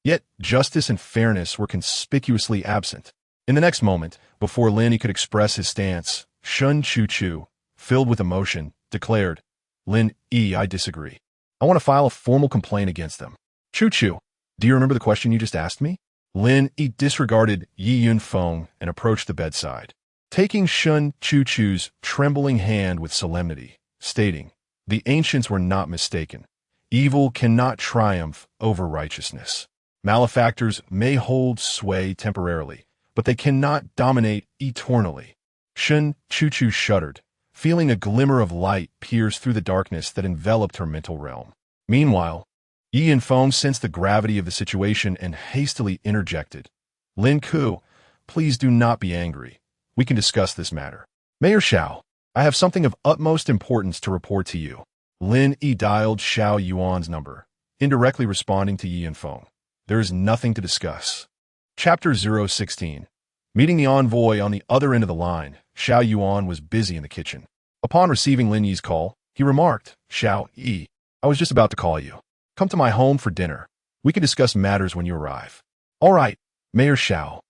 Yet justice and fairness were conspicuously absent. In the next moment, before Lin Yi could express his stance, Shun Chuchu, filled with emotion, declared, "Lin Yi, I disagree. I want to file a formal complaint against them." "Chuchu, do you remember the question you just asked me?" Lin Yi disregarded Yi Yunfeng and approached the bedside, taking Shun Chuchu's trembling hand with solemnity, stating, "The ancients were not mistaken. Evil cannot triumph over righteousness. Malefactors may hold sway temporarily, but they cannot dominate eternally." Shun Chuchu shuddered, feeling a glimmer of light pierce through the darkness that enveloped her mental realm. Meanwhile, Yi Yunfeng sensed the gravity of the situation and hastily interjected, "Lin Ku, please do not be angry. We can discuss this matter." "Mayor Xiao, I have something of utmost importance to report to you." Lin Yi dialed Xiao Yuan's number, indirectly responding to Yi Yunfeng. "There is nothing to discuss." Chapter 016. Meeting the envoy on the other end of the line, Xiao Yuan was busy in the kitchen. Upon receiving Lin Yi's call, he remarked, "Xiao Yi, I was just about to call you. Come to my home for dinner. We can discuss matters when you arrive." "All right, Mayor Xiao.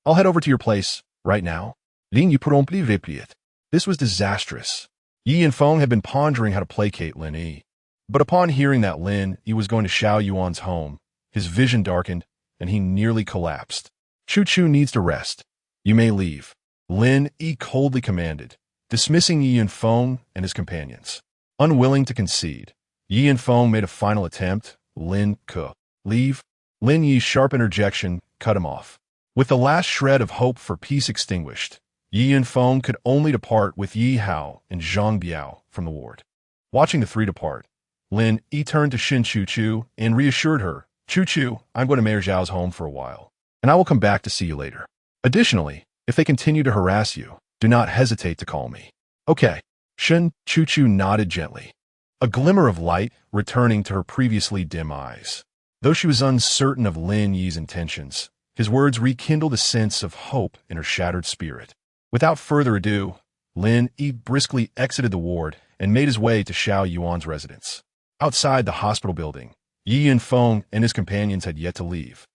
I'll head over to your place right now." Lin Yi promptly replied. This was disastrous. Yi Yunfeng had been pondering how to placate Lin Yi. But upon hearing that Lin Yi was going to Xiao Yuan's home, his vision darkened, and he nearly collapsed. "Chuchu needs to rest. You may leave," Lin Yi coldly commanded, dismissing Yi Yunfeng and his companions. Unwilling to concede, Yi Yunfeng made a final attempt. "Lin Ke, leave." Lin Yi's sharp interjection cut him off. With the last shred of hope for peace extinguished, Yi Yunfeng could only depart with Yi Hao and Zhang Biao from the ward. Watching the three depart, Lin Yi turned to Shin Chu and reassured her, Chu, I'm going to Mayor Zhao's home for a while, and I will come back to see you later. Additionally, if they continue to harass you, do not hesitate to call me. Okay. Shin Chu nodded gently, a glimmer of light returning to her previously dim eyes. Though she was uncertain of Lin Yi's intentions, his words rekindled a sense of hope in her shattered spirit. Without further ado, Lin Yi briskly exited the ward and made his way to Xiao Yuan's residence. Outside the hospital building, Yi Yunfeng and his companions had yet to leave.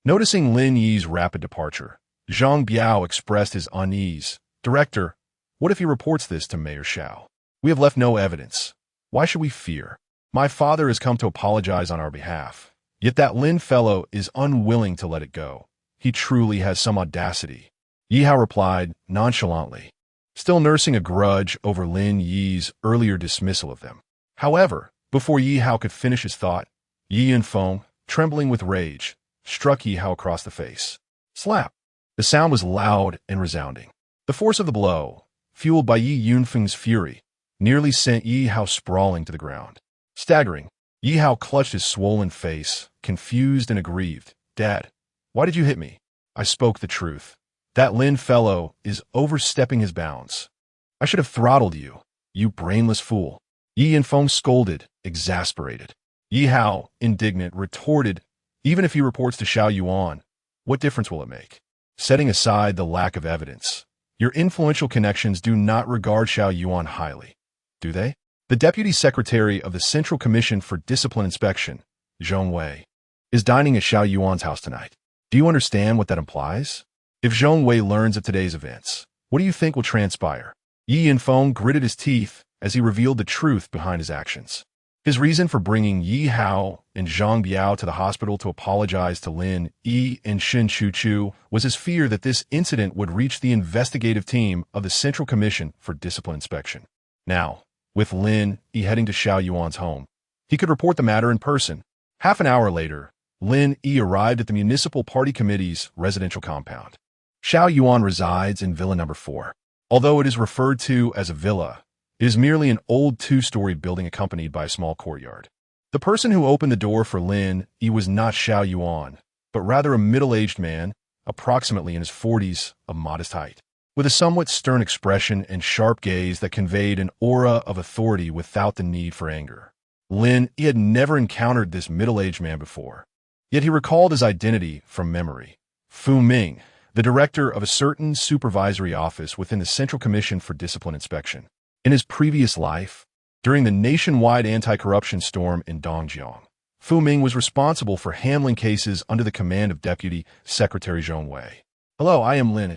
Noticing Lin Yi's rapid departure, Zhang Biao expressed his unease. Director, what if he reports this to Mayor Xiao? We have left no evidence. Why should we fear? My father has come to apologize on our behalf, yet that Lin fellow is unwilling to let it go. He truly has some audacity. Yi Hao replied nonchalantly, still nursing a grudge over Lin Yi's earlier dismissal of them. However, before Yi Hao could finish his thought, Yi Yunfeng, trembling with rage, struck Yi Hao across the face. Slap! The sound was loud and resounding. The force of the blow, fueled by Yi Yunfeng's fury, nearly sent Yi Hao sprawling to the ground. Staggering, Yi Hao clutched his swollen face, confused and aggrieved. Dad, why did you hit me? I spoke the truth. That Lin fellow is overstepping his bounds. I should have throttled you, you brainless fool. Yi Yunfeng scolded, exasperated. Yi Hao, indignant, retorted, even if he reports to Xiao Yuan, what difference will it make? Setting aside the lack of evidence, your influential connections do not regard Xiao Yuan highly, do they? The Deputy Secretary of the Central Commission for Discipline Inspection, Zhong Wei, is dining at Xiao Yuan's house tonight. Do you understand what that implies? If Zhong Wei learns of today's events, what do you think will transpire? Yi Yunfeng gritted his teeth as he revealed the truth behind his actions. His reason for bringing Yi Hao and Zhang Biao to the hospital to apologize to Lin Yi and Shin Chu was his fear that this incident would reach the investigative team of the Central Commission for Discipline Inspection. Now, with Lin Yi heading to Xiao Yuan's home, he could report the matter in person. Half an hour later, Lin Yi arrived at the Municipal Party Committee's residential compound. Xiao Yuan resides in Villa Number 4. Although it is referred to as a villa, it is merely an old two-story building accompanied by a small courtyard. The person who opened the door for Lin Yi was not Xiao Yuan, but rather a middle-aged man, approximately in his 40s, of modest height, with a somewhat stern expression and sharp gaze that conveyed an aura of authority without the need for anger. Lin Yi had never encountered this middle-aged man before, yet he recalled his identity from memory. Fu Ming, the director of a certain supervisory office within the Central Commission for Discipline Inspection. In his previous life, during the nationwide anti-corruption storm in Dongjiang, Fu Ming was responsible for handling cases under the command of Deputy Secretary Zhong Wei. Hello, I am Lin,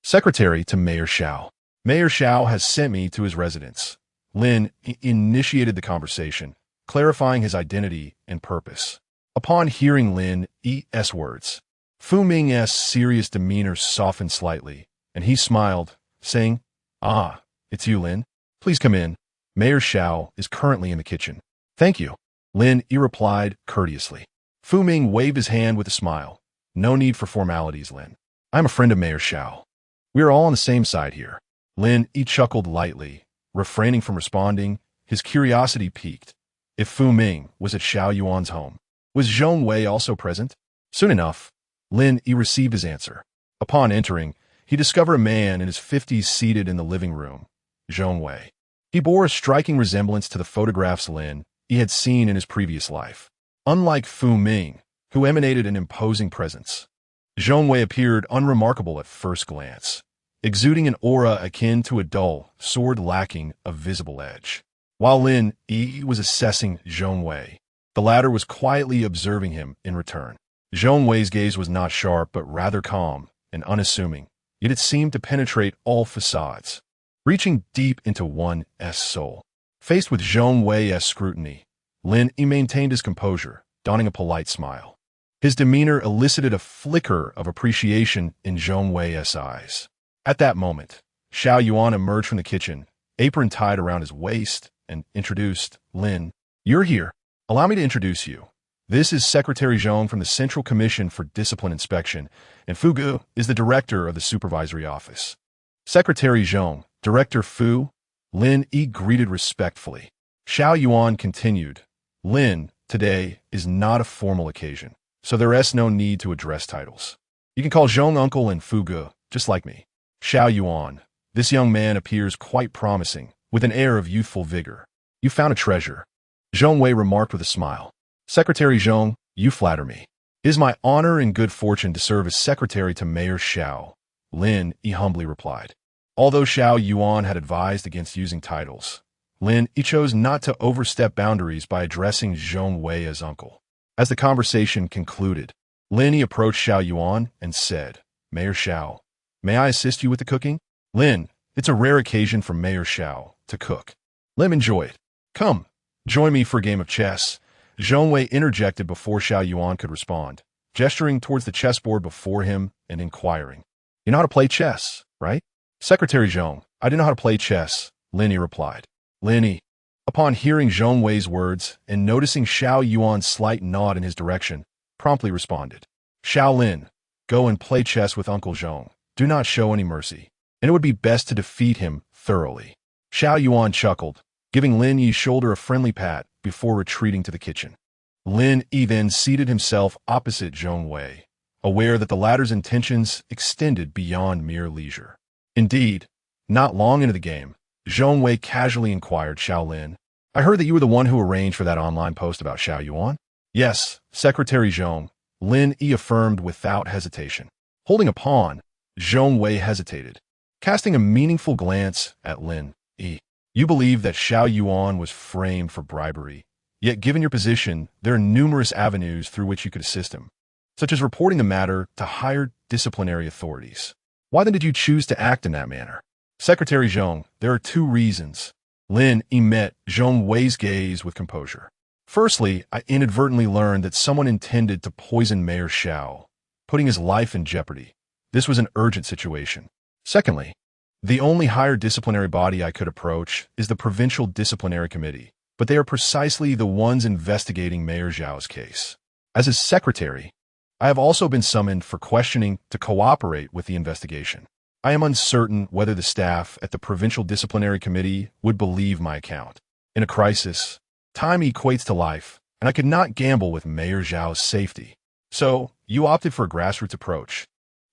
Secretary to Mayor Xiao. Mayor Xiao has sent me to his residence. Lin initiated the conversation, clarifying his identity and purpose. Upon hearing Lin Yi's words, Fu Ming's serious demeanor softened slightly, and he smiled, saying, Ah, it's you, Lin. Please come in. Mayor Xiao is currently in the kitchen. Thank you. Lin Yi replied courteously. Fu Ming waved his hand with a smile. No need for formalities, Lin. I'm a friend of Mayor Xiao. We are all on the same side here. Lin Yi chuckled lightly, refraining from responding. His curiosity piqued. If Fu Ming was at Xiao Yuan's home, was Zhong Wei also present? Soon enough, Lin Yi received his answer. Upon entering, he discovered a man in his 50s seated in the living room, Zhong Wei. He bore a striking resemblance to the photographs Lin Yi had seen in his previous life. Unlike Fu Ming, who emanated an imposing presence, Zhong Wei appeared unremarkable at first glance, exuding an aura akin to a dull sword lacking a visible edge. While Lin Yi was assessing Zhong Wei, the latter was quietly observing him in return. Zhong Wei's gaze was not sharp but rather calm and unassuming, yet it seemed to penetrate all facades, reaching deep into one's soul. Faced with Zhong Wei's scrutiny, Lin Yi maintained his composure, donning a polite smile. His demeanor elicited a flicker of appreciation in Zhong Wei's eyes. At that moment, Xiao Yuan emerged from the kitchen, apron tied around his waist, and introduced, Lin, you're here. Allow me to introduce you. This is Secretary Zhong from the Central Commission for Discipline Inspection, and Fu Gu is the director of the supervisory office. Secretary Zhong, Director Fu, Lin Yi greeted respectfully. Xiao Yuan continued, Lin, today is not a formal occasion, so there is no need to address titles. You can call Zhong uncle and Fugu, just like me. Xiao Yuan. This young man appears quite promising, with an air of youthful vigor. You found a treasure. Zhong Wei remarked with a smile. Secretary Zhong, you flatter me. It is my honor and good fortune to serve as secretary to Mayor Xiao, Lin Yi humbly replied. Although Xiao Yuan had advised against using titles, Lin Yi chose not to overstep boundaries by addressing Zhong Wei as uncle. As the conversation concluded, Lin Yi approached Xiao Yuan and said, Mayor Xiao, may I assist you with the cooking? Lin, it's a rare occasion for Mayor Xiao to cook. Let him enjoy it. Come, join me for a game of chess. Zhong Wei interjected before Xiao Yuan could respond, gesturing towards the chessboard before him and inquiring. You know how to play chess, right? Secretary Zhong, I do know how to play chess, Lin Yi replied. Lin Yi, upon hearing Zhong Wei's words and noticing Xiao Yuan's slight nod in his direction, promptly responded. Xiao Lin, go and play chess with Uncle Zhong. Do not show any mercy, and it would be best to defeat him thoroughly. Xiao Yuan chuckled, giving Lin Yi's shoulder a friendly pat before retreating to the kitchen. Lin Yi then seated himself opposite Zhong Wei, aware that the latter's intentions extended beyond mere leisure. Indeed, not long into the game, Zhong Wei casually inquired Xiao Lin, I heard that you were the one who arranged for that online post about Xiao Yuan? Yes, Secretary Zhong, Lin Yi affirmed without hesitation. Holding a pawn, Zhong Wei hesitated, casting a meaningful glance at Lin Yi. You believe that Xiao Yuan was framed for bribery, yet given your position, there are numerous avenues through which you could assist him, such as reporting the matter to higher disciplinary authorities. Why then did you choose to act in that manner? Secretary Zhong, there are two reasons. Lin Yi met Zhong Wei's gaze with composure. Firstly, I inadvertently learned that someone intended to poison Mayor Xiao, putting his life in jeopardy. This was an urgent situation. Secondly, the only higher disciplinary body I could approach is the Provincial Disciplinary Committee, but they are precisely the ones investigating Mayor Zhao's case. As his secretary, I have also been summoned for questioning to cooperate with the investigation. I am uncertain whether the staff at the Provincial Disciplinary Committee would believe my account. In a crisis, time equates to life, and I could not gamble with Mayor Zhao's safety. So, you opted for a grassroots approach,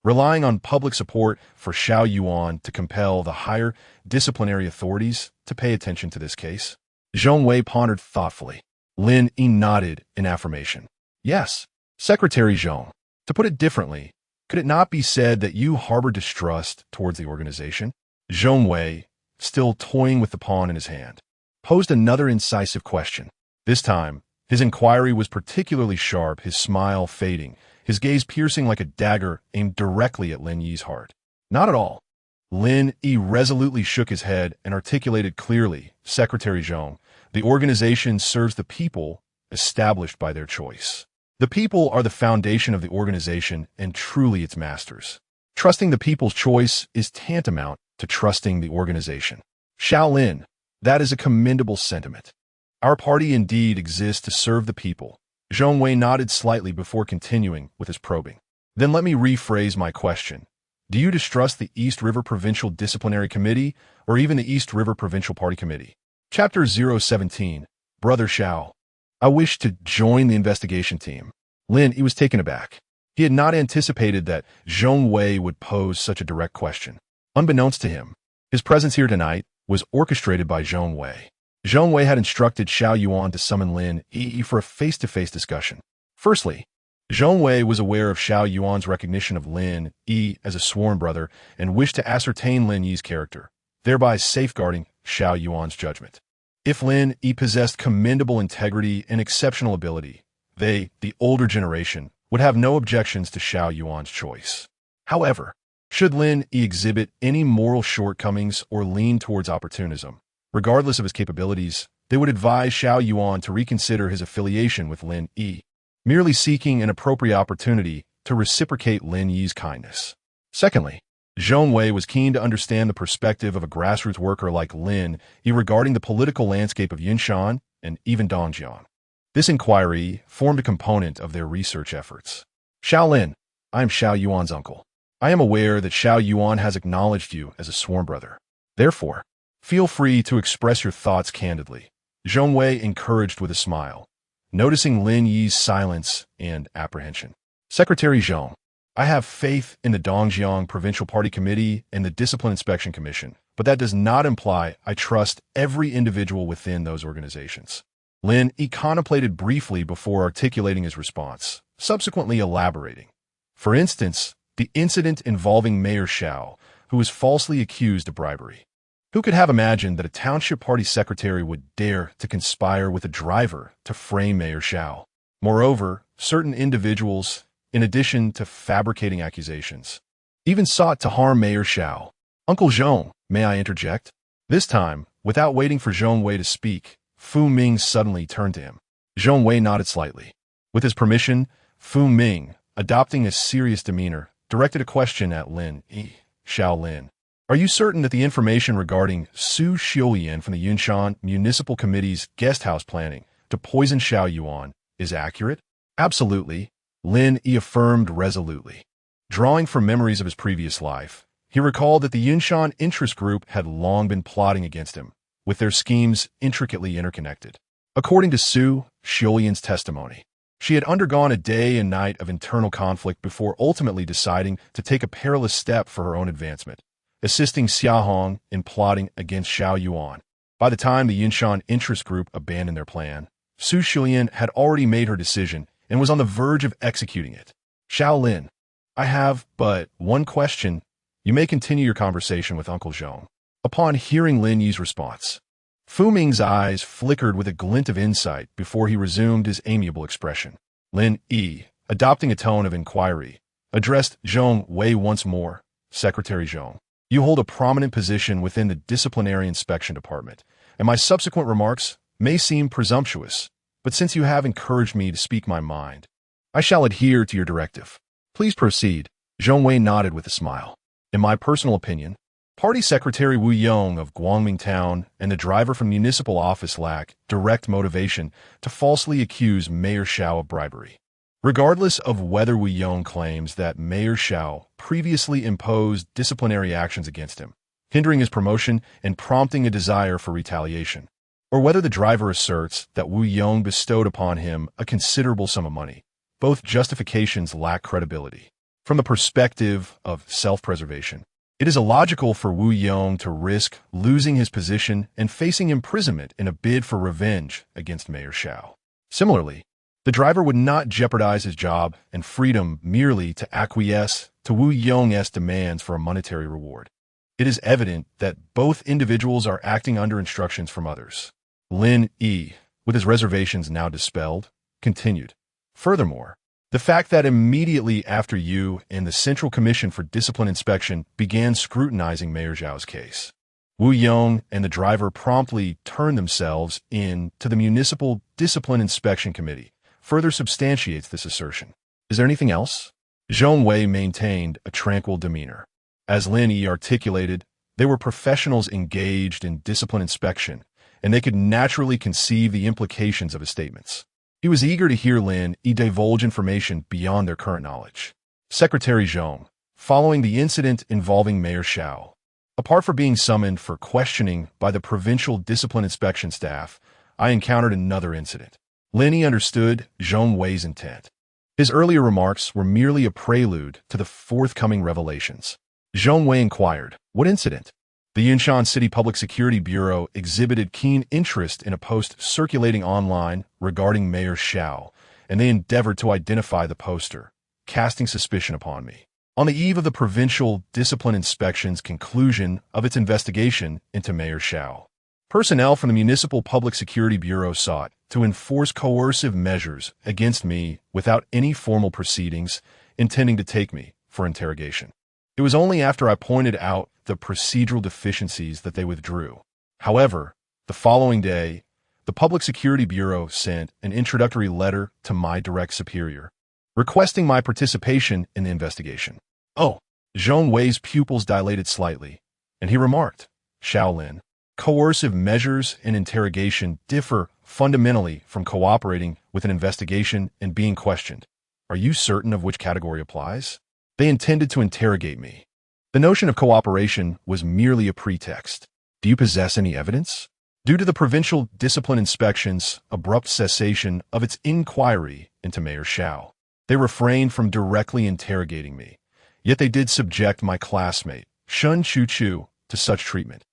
relying on public support for Xiao Yuan to compel the higher disciplinary authorities to pay attention to this case. Zhong Wei pondered thoughtfully. Lin Yi nodded in affirmation. Yes, Secretary Zhong. To put it differently, could it not be said that you harbor distrust towards the organization? Zhong Wei, still toying with the pawn in his hand, posed another incisive question. This time, his inquiry was particularly sharp, his smile fading, his gaze piercing like a dagger aimed directly at Lin Yi's heart. Not at all. Lin Yi resolutely shook his head and articulated clearly, Secretary Zhong, the organization serves the people established by their choice. The people are the foundation of the organization and truly its masters. Trusting the people's choice is tantamount to trusting the organization. Xiao Lin, that is a commendable sentiment. Our party indeed exists to serve the people. Zhong Wei nodded slightly before continuing with his probing. Then let me rephrase my question. Do you distrust the East River Provincial Disciplinary Committee or even the East River Provincial Party Committee? Chapter 017, Brother Xiao. I wish to join the investigation team. Lin Yi was taken aback. He had not anticipated that Zhong Wei would pose such a direct question. Unbeknownst to him, his presence here tonight was orchestrated by Zhong Wei. Zhong Wei had instructed Xiao Yuan to summon Lin Yi for a face-to-face discussion. Firstly, Zhong Wei was aware of Xiao Yuan's recognition of Lin Yi as a sworn brother and wished to ascertain Lin Yi's character, thereby safeguarding Xiao Yuan's judgment. If Lin Yi possessed commendable integrity and exceptional ability, they, the older generation, would have no objections to Xiao Yuan's choice. However, should Lin Yi exhibit any moral shortcomings or lean towards opportunism, regardless of his capabilities, they would advise Xiao Yuan to reconsider his affiliation with Lin Yi, merely seeking an appropriate opportunity to reciprocate Lin Yi's kindness. Secondly, Zhong Wei was keen to understand the perspective of a grassroots worker like Lin Yi regarding the political landscape of Yunshan and even Dongjiang. This inquiry formed a component of their research efforts. Xiao Lin, I am Xiao Yuan's uncle. I am aware that Xiao Yuan has acknowledged you as a sworn brother. Therefore, feel free to express your thoughts candidly. Zhong Wei encouraged with a smile, noticing Lin Yi's silence and apprehension. Secretary Zhong, I have faith in the Dongjiang Provincial Party Committee and the Discipline Inspection Commission, but that does not imply I trust every individual within those organizations. Lin Yi contemplated briefly before articulating his response, subsequently elaborating. For instance, the incident involving Mayor Xiao, who was falsely accused of bribery. Who could have imagined that a township party secretary would dare to conspire with a driver to frame Mayor Xiao? Moreover, certain individuals, in addition to fabricating accusations, even sought to harm Mayor Xiao. Uncle Zhong, may I interject? This time, without waiting for Zhong Wei to speak, Fu Ming suddenly turned to him. Zhong Wei nodded slightly. With his permission, Fu Ming, adopting a serious demeanor, directed a question at Lin Yi. Xiao Lin, are you certain that the information regarding Su Xiuyan from the Yunshan Municipal Committee's guest house planning to poison Xiao Yuan is accurate? Absolutely, Lin Yi affirmed resolutely. Drawing from memories of his previous life, he recalled that the Yunshan interest group had long been plotting against him, with their schemes intricately interconnected. According to Su Xiuyan's testimony, she had undergone a day and night of internal conflict before ultimately deciding to take a perilous step for her own advancement, assisting Xia Hong in plotting against Xiao Yuan. By the time the Yunshan interest group abandoned their plan, Su Xiuyan had already made her decision and was on the verge of executing it. Xiao Lin, I have but one question. You may continue your conversation with Uncle Zhong. Upon hearing Lin Yi's response, Fu Ming's eyes flickered with a glint of insight before he resumed his amiable expression. Lin Yi, adopting a tone of inquiry, addressed Zhong Wei once more. Secretary Zhong, you hold a prominent position within the Disciplinary Inspection Department, and my subsequent remarks may seem presumptuous, but since you have encouraged me to speak my mind, I shall adhere to your directive. Please proceed. Zhong Wei nodded with a smile. In my personal opinion, Party Secretary Wu Yong of Guangming Town and the driver from municipal office lack direct motivation to falsely accuse Mayor Xiao of bribery. Regardless of whether Wu Yong claims that Mayor Xiao previously imposed disciplinary actions against him, hindering his promotion and prompting a desire for retaliation, or whether the driver asserts that Wu Yong bestowed upon him a considerable sum of money, both justifications lack credibility. From the perspective of self-preservation, it is illogical for Wu Yong to risk losing his position and facing imprisonment in a bid for revenge against Mayor Xiao. Similarly, the driver would not jeopardize his job and freedom merely to acquiesce to Wu Yong's demands for a monetary reward. It is evident that both individuals are acting under instructions from others. Lin Yi, with his reservations now dispelled, continued. Furthermore, the fact that immediately after you and the Central Commission for Discipline Inspection began scrutinizing Mayor Zhao's case, Wu Yong and the driver promptly turned themselves in to the Municipal Discipline Inspection Committee further substantiates this assertion. Is there anything else? Zhong Wei maintained a tranquil demeanor. As Lin Yi articulated, they were professionals engaged in discipline inspection, and they could naturally conceive the implications of his statements. He was eager to hear Lin Yi divulge information beyond their current knowledge. Secretary Zhong, following the incident involving Mayor Xiao, apart from being summoned for questioning by the provincial discipline inspection staff, I encountered another incident. Lin Yi understood Zhong Wei's intent. His earlier remarks were merely a prelude to the forthcoming revelations. Zhong Wei inquired, what incident? The Yunshan City Public Security Bureau exhibited keen interest in a post circulating online regarding Mayor Xiao, and they endeavored to identify the poster, casting suspicion upon me. On the eve of the Provincial Discipline Inspection's conclusion of its investigation into Mayor Xiao, personnel from the Municipal Public Security Bureau sought to enforce coercive measures against me without any formal proceedings, intending to take me for interrogation. It was only after I pointed out the procedural deficiencies that they withdrew. However, the following day, the Public Security Bureau sent an introductory letter to my direct superior, requesting my participation in the investigation. Oh, Zhong Wei's pupils dilated slightly, and he remarked, Shaolin, coercive measures in interrogation differ fundamentally from cooperating with an investigation and being questioned. Are you certain of which category applies? They intended to interrogate me. The notion of cooperation was merely a pretext. Do you possess any evidence? due to the provincial discipline inspection's abrupt cessation of its inquiry into Mayor Xiao. They refrained from directly interrogating me, yet they did subject my classmate, Shun Chu-Chu, to such treatment.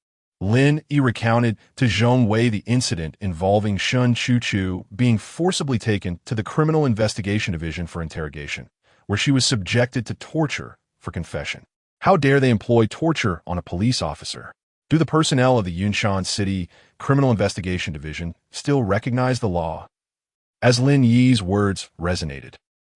Lin Yi recounted to Zhong Wei the incident involving Shun Chu-Chu being forcibly taken to the Criminal Investigation Division for interrogation, where she was subjected to torture for confession. How dare they employ torture on a police officer? Do the personnel of the Yunshan City Criminal Investigation Division still recognize the law? As Lin Yi's words resonated,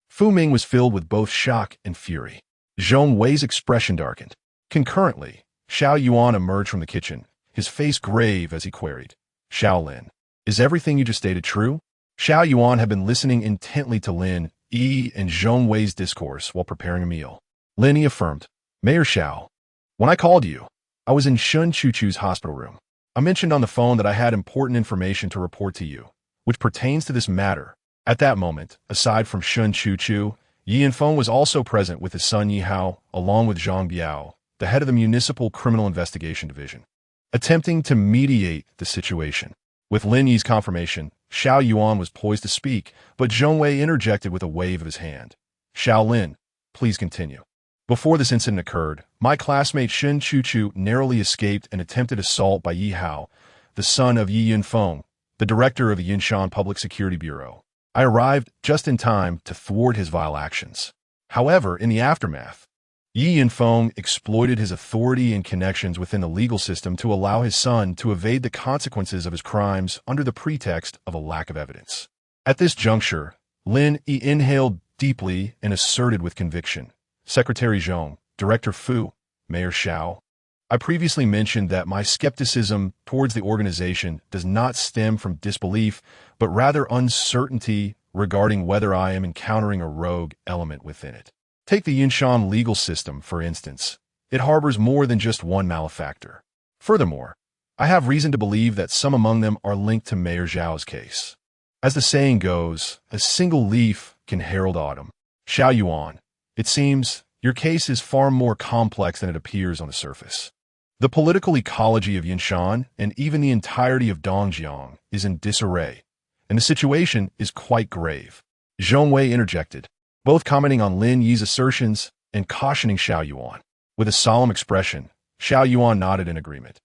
Fu Ming was filled with both shock and fury. Zhong Wei's expression darkened. Concurrently, Xiao Yuan emerged from the kitchen, his face grave as he queried, "Xiao Lin, is everything you just stated true?" Xiao Yuan had been listening intently to Lin Yi and Zhong Wei's discourse while preparing a meal. Lin Yi affirmed, "Mayor Xiao, when I called you, I was in Shun Chu-Chu's hospital room. I mentioned on the phone that I had important information to report to you, which pertains to this matter." At that moment, aside from Shun Chu-Chu, Yi Yanfeng was also present with his son Yi Hao, along with Zhang Biao, the head of the Municipal Criminal Investigation Division, attempting to mediate the situation. With Lin Yi's confirmation, Xiao Yuan was poised to speak, but Zhong Wei interjected with a wave of his hand. "Xiao Lin, please continue. Before this incident occurred, my classmate Shun Chu-Chu narrowly escaped an attempted assault by Yi Hao, the son of Yi Yanfeng, the director of the Yunshan Public Security Bureau. I arrived just in time to thwart his vile actions. However, in the aftermath, Yi Yanfeng exploited his authority and connections within the legal system to allow his son to evade the consequences of his crimes under the pretext of a lack of evidence." At this juncture, Lin Yi inhaled deeply and asserted with conviction, "Secretary Zhong, Director Fu, Mayor Xiao, I previously mentioned that my skepticism towards the organization does not stem from disbelief, but rather uncertainty regarding whether I am encountering a rogue element within it. Take the Yunshan legal system, for instance. It harbors more than just one malefactor. Furthermore, I have reason to believe that some among them are linked to Mayor Zhao's case. As the saying goes, a single leaf can herald autumn. Xiao Yuan, it seems your case is far more complex than it appears on the surface. The political ecology of Yunshan and even the entirety of Dongjiang is in disarray, and the situation is quite grave." Zhong Wei interjected, both commenting on Lin Yi's assertions and cautioning Xiao Yuan. With a solemn expression, Xiao Yuan nodded in agreement.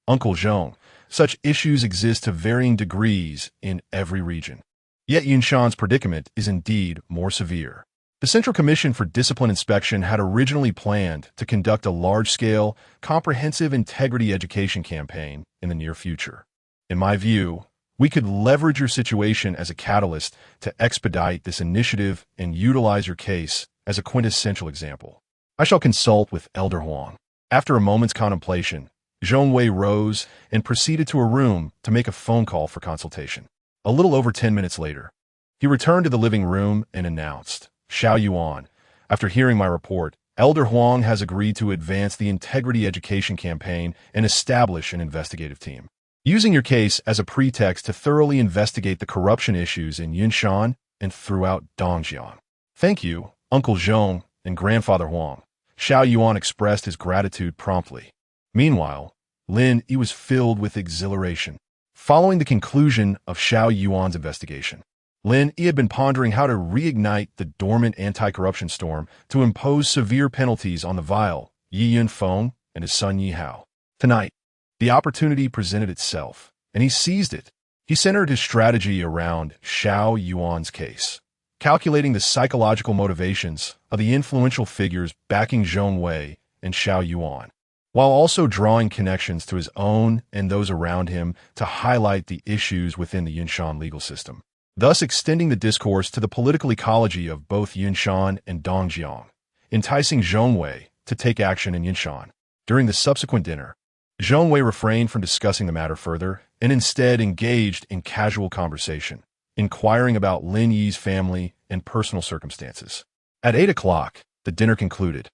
"Uncle Zhong, such issues exist to varying degrees in every region. Yet Yunshan's predicament is indeed more severe. The Central Commission for Discipline Inspection had originally planned to conduct a large-scale, comprehensive integrity education campaign in the near future. In my view, we could leverage your situation as a catalyst to expedite this initiative and utilize your case as a quintessential example. I shall consult with Elder Huang." After a moment's contemplation, Zhong Wei rose and proceeded to a room to make a phone call for consultation. A little over 10 minutes later, he returned to the living room and announced, "Xiao Yuan, after hearing my report, Elder Huang has agreed to advance the integrity education campaign and establish an investigative team, using your case as a pretext to thoroughly investigate the corruption issues in Yunshan and throughout Dongjiang." "Thank you, Uncle Zhong and Grandfather Huang." Xiao Yuan expressed his gratitude promptly. Meanwhile, Lin Yi was filled with exhilaration. Following the conclusion of Xiao Yuan's investigation, Lin Yi had been pondering how to reignite the dormant anti-corruption storm to impose severe penalties on the vile Yi Yanfeng and his son Yi Hao. Tonight, the opportunity presented itself, and he seized it. He centered his strategy around Xiao Yuan's case, calculating the psychological motivations of the influential figures backing Zhong Wei and Xiao Yuan, while also drawing connections to his own and those around him to highlight the issues within the Yunshan legal system, thus extending the discourse to the political ecology of both Yunshan and Dongjiang, enticing Zhong Wei to take action in Yunshan. During the subsequent dinner, Zhong Wei refrained from discussing the matter further and instead engaged in casual conversation, inquiring about Lin Yi's family and personal circumstances. At 8 o'clock, the dinner concluded,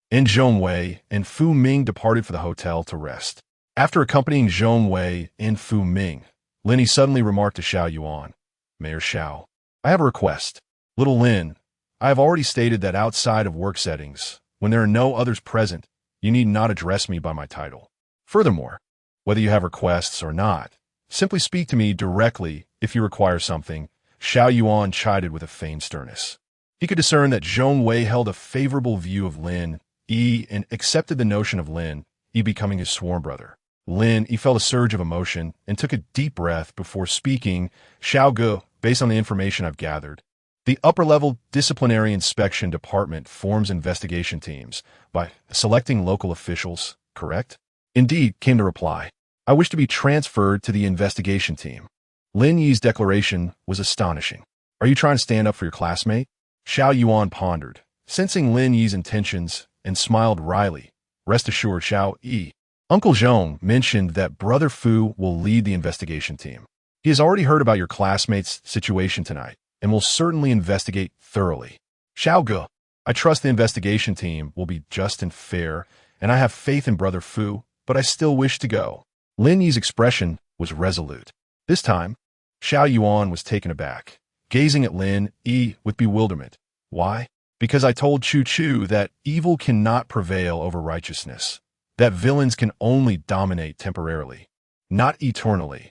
and Zhong Wei and Fu Ming departed for the hotel to rest. After accompanying Zhong Wei and Fu Ming, Lin Yi suddenly remarked to Xiao Yuan, "Mayor Xiao, I have a request. Little Lin, I have already stated that outside of work settings, when there are no others present, you need not address me by my title. Furthermore, whether you have requests or not, Simply speak to me directly if you require something, Xiao Yuan chided with a feigned sternness. He could discern that Zhong Wei held a favorable view of Lin Yi and accepted the notion of Lin Yi becoming his sworn brother. Lin Yi felt a surge of emotion and took a deep breath before speaking. Xiao Ge, based on the information I've gathered, the upper-level disciplinary inspection department forms investigation teams by selecting local officials, correct? Indeed, came the reply. I wish to be transferred to the investigation team. Lin Yi's declaration was astonishing. Are you trying to stand up for your classmate? Xiao Yuan pondered, sensing Lin Yi's intentions, and smiled wryly. Rest assured, Xiao Yi. Uncle Zhong mentioned that Brother Fu will lead the investigation team. He has already heard about your classmate's situation tonight, and will certainly investigate thoroughly. Xiao Ge, I trust the investigation team will be just and fair, and I have faith in Brother Fu, but I still wish to go. Lin Yi's expression was resolute. This time, Xiao Yuan was taken aback, gazing at Lin Yi with bewilderment. Why? Because I told Chu Chu that evil cannot prevail over righteousness, that villains can only dominate temporarily, not eternally.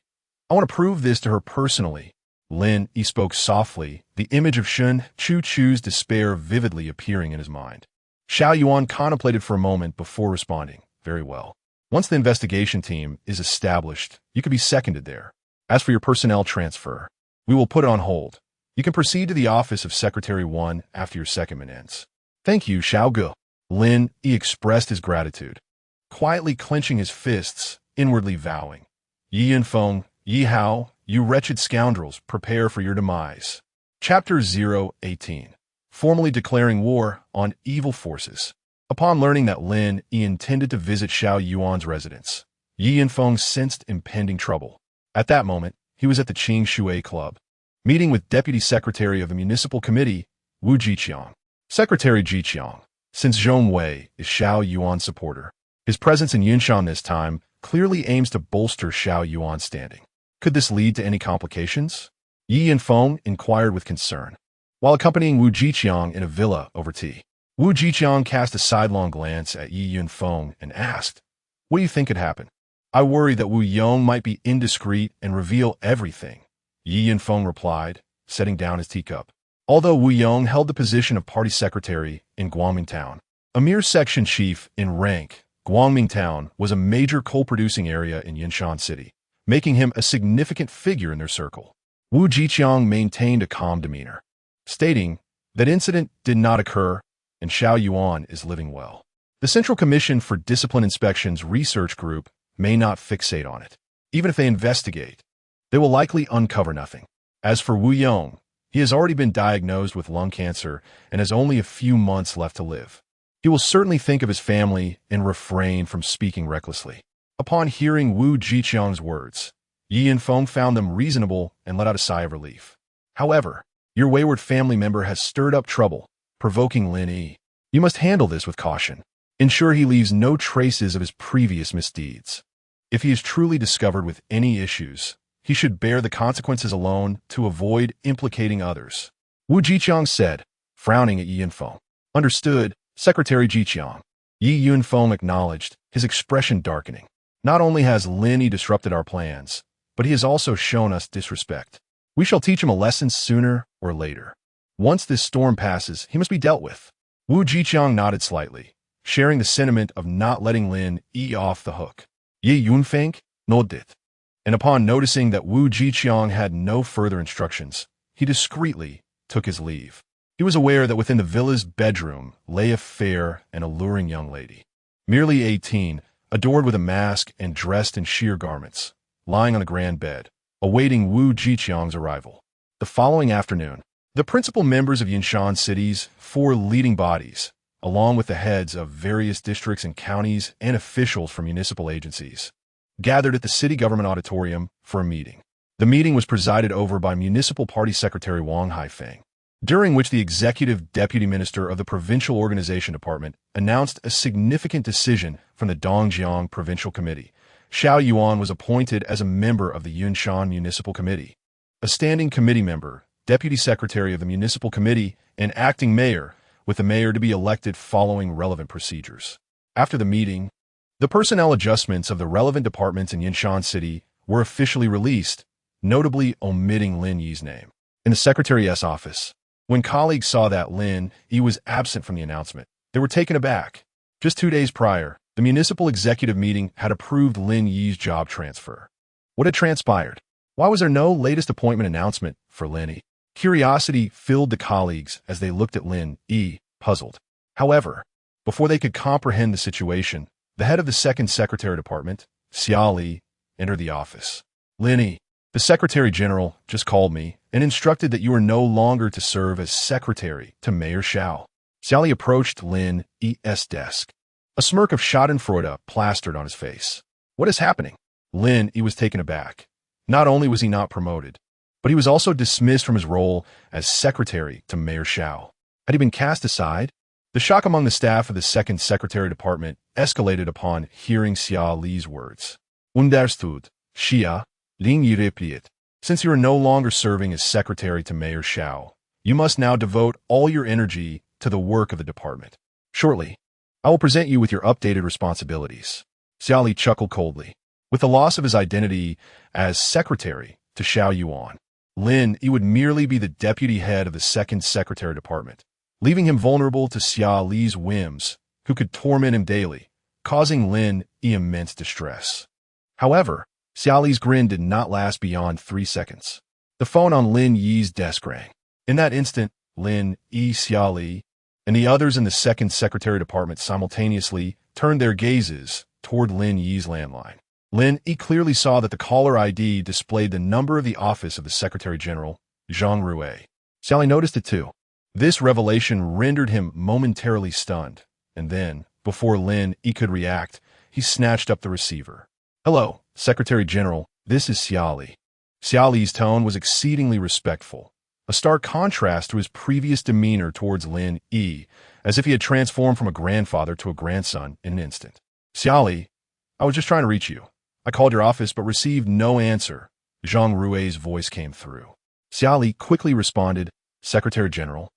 I want to prove this to her personally. Lin Yi spoke softly, the image of Shun Chu Chu's despair vividly appearing in his mind. Xiao Yuan contemplated for a moment before responding. Very well. Once the investigation team is established, you can be seconded there. As for your personnel transfer, we will put it on hold. You can proceed to the office of Secretary 1 after your secondment ends. Thank you, Xiao Ge. Lin Yi expressed his gratitude, quietly clenching his fists, inwardly vowing. Yi Yunfeng, Yi Hao, you wretched scoundrels, prepare for your demise. Chapter 018. Formally declaring war on evil forces. Upon learning that Lin Yi intended to visit Xiao Yuan's residence, Yi Yunfeng sensed impending trouble. At that moment, he was at the Qing Shui Club, meeting with Deputy Secretary of the Municipal Committee, Wu Jiqiang. Secretary Jiqiang, since Zhong Wei is Xiao Yuan's supporter, his presence in Yunshan this time clearly aims to bolster Xiao Yuan's standing. Could this lead to any complications? Yi Yunfeng inquired with concern, while accompanying Wu Jiqiang in a villa over tea. Wu Jiqiang cast a sidelong glance at Yi Yunfeng and asked, what do you think could happen? I worry that Wu Yong might be indiscreet and reveal everything. Yi Yunfeng replied, setting down his teacup. Although Wu Yong held the position of party secretary in Guangming Town, a mere section chief in rank, Guangming Town was a major coal-producing area in Yunshan City, making him a significant figure in their circle. Wu Jiqiang maintained a calm demeanor, stating that incident did not occur and Xiao Yuan is living well. The Central Commission for Discipline Inspection's research group may not fixate on it. Even if they investigate, they will likely uncover nothing. As for Wu Yong, he has already been diagnosed with lung cancer and has only a few months left to live. He will certainly think of his family and refrain from speaking recklessly. Upon hearing Wu Jiqiang's words, Yi Yunfeng found them reasonable and let out a sigh of relief. However, your wayward family member has stirred up trouble, provoking Lin Yi. You must handle this with caution. Ensure he leaves no traces of his previous misdeeds. If he is truly discovered with any issues, he should bear the consequences alone to avoid implicating others. Wu Jiqiang said, frowning at Yi Yunfeng. Understood, Secretary Jiqiang. Yi Yunfeng acknowledged, his expression darkening. Not only has Lin Yi disrupted our plans, but he has also shown us disrespect. We shall teach him a lesson sooner or later. Once this storm passes, he must be dealt with. Wu Jiqiang nodded slightly, sharing the sentiment of not letting Lin Yi off the hook. Yi Yunfeng nodded, and upon noticing that Wu Jiqiang had no further instructions, he discreetly took his leave. He was aware that within the villa's bedroom lay a fair and alluring young lady, merely 18, adored with a mask and dressed in sheer garments, lying on a grand bed, awaiting Wu Jiqiang's arrival. The following afternoon, the principal members of Yunshan City's 4 leading bodies, along with the heads of various districts and counties and officials from municipal agencies, gathered at the city government auditorium for a meeting. The meeting was presided over by Municipal Party Secretary Wang Haifeng, during which the Executive Deputy Minister of the Provincial Organization Department announced a significant decision from the Dongjiang Provincial Committee. Xiao Yuan was appointed as a member of the Yunshan Municipal Committee, a standing committee member, Deputy Secretary of the Municipal Committee, and acting mayor, with the mayor to be elected following relevant procedures. After the meeting, the personnel adjustments of the relevant departments in Yunshan City were officially released, notably omitting Lin Yi's name. In the Secretary's office, when colleagues saw that Lin Yi was absent from the announcement, they were taken aback. Just 2 days prior, the municipal executive meeting had approved Lin Yi's job transfer. What had transpired? Why was there no latest appointment announcement for Lin Yi? Curiosity filled the colleagues as they looked at Lin Yi, puzzled. However, before they could comprehend the situation, the head of the second secretary department, Xia Li, entered the office. Lin Yi, the Secretary General just called me and instructed that you are no longer to serve as secretary to Mayor Xiao. Xia Li approached Lin Yi's desk. A smirk of schadenfreude plastered on his face. What is happening? Lin Yi was taken aback. Not only was he not promoted, but he was also dismissed from his role as secretary to Mayor Xiao. Had he been cast aside? The shock among the staff of the second secretary department escalated upon hearing Xia Li's words. Understood, Xia, Lin Yi repeated. Since you are no longer serving as secretary to Mayor Xiao, you must now devote all your energy to the work of the department. Shortly, I will present you with your updated responsibilities. Xia Li chuckled coldly. With the loss of his identity as secretary to Xiao Yuan, Lin Yi would merely be the deputy head of the second secretary department, leaving him vulnerable to Xia Li's whims, who could torment him daily, causing Lin Yi immense distress. However, Xia Li's grin did not last beyond 3 seconds. The phone on Lin Yi's desk rang. In that instant, Lin Yi, Xia Li, and the others in the second secretary department simultaneously turned their gazes toward Lin Yi's landline. Lin Yi clearly saw that the caller ID displayed the number of the office of the Secretary General, Zhang Rui. Xia Li noticed it too. This revelation rendered him momentarily stunned, and then, before Lin Yi could react, he snatched up the receiver. Hello, Secretary General, this is Xia Li. Xia Li's tone was exceedingly respectful, a stark contrast to his previous demeanor towards Lin Yi, as if he had transformed from a grandfather to a grandson in an instant. Xia Li, I was just trying to reach you. I called your office but received no answer. Zhang Rui's voice came through. Xia Li quickly responded, Secretary General,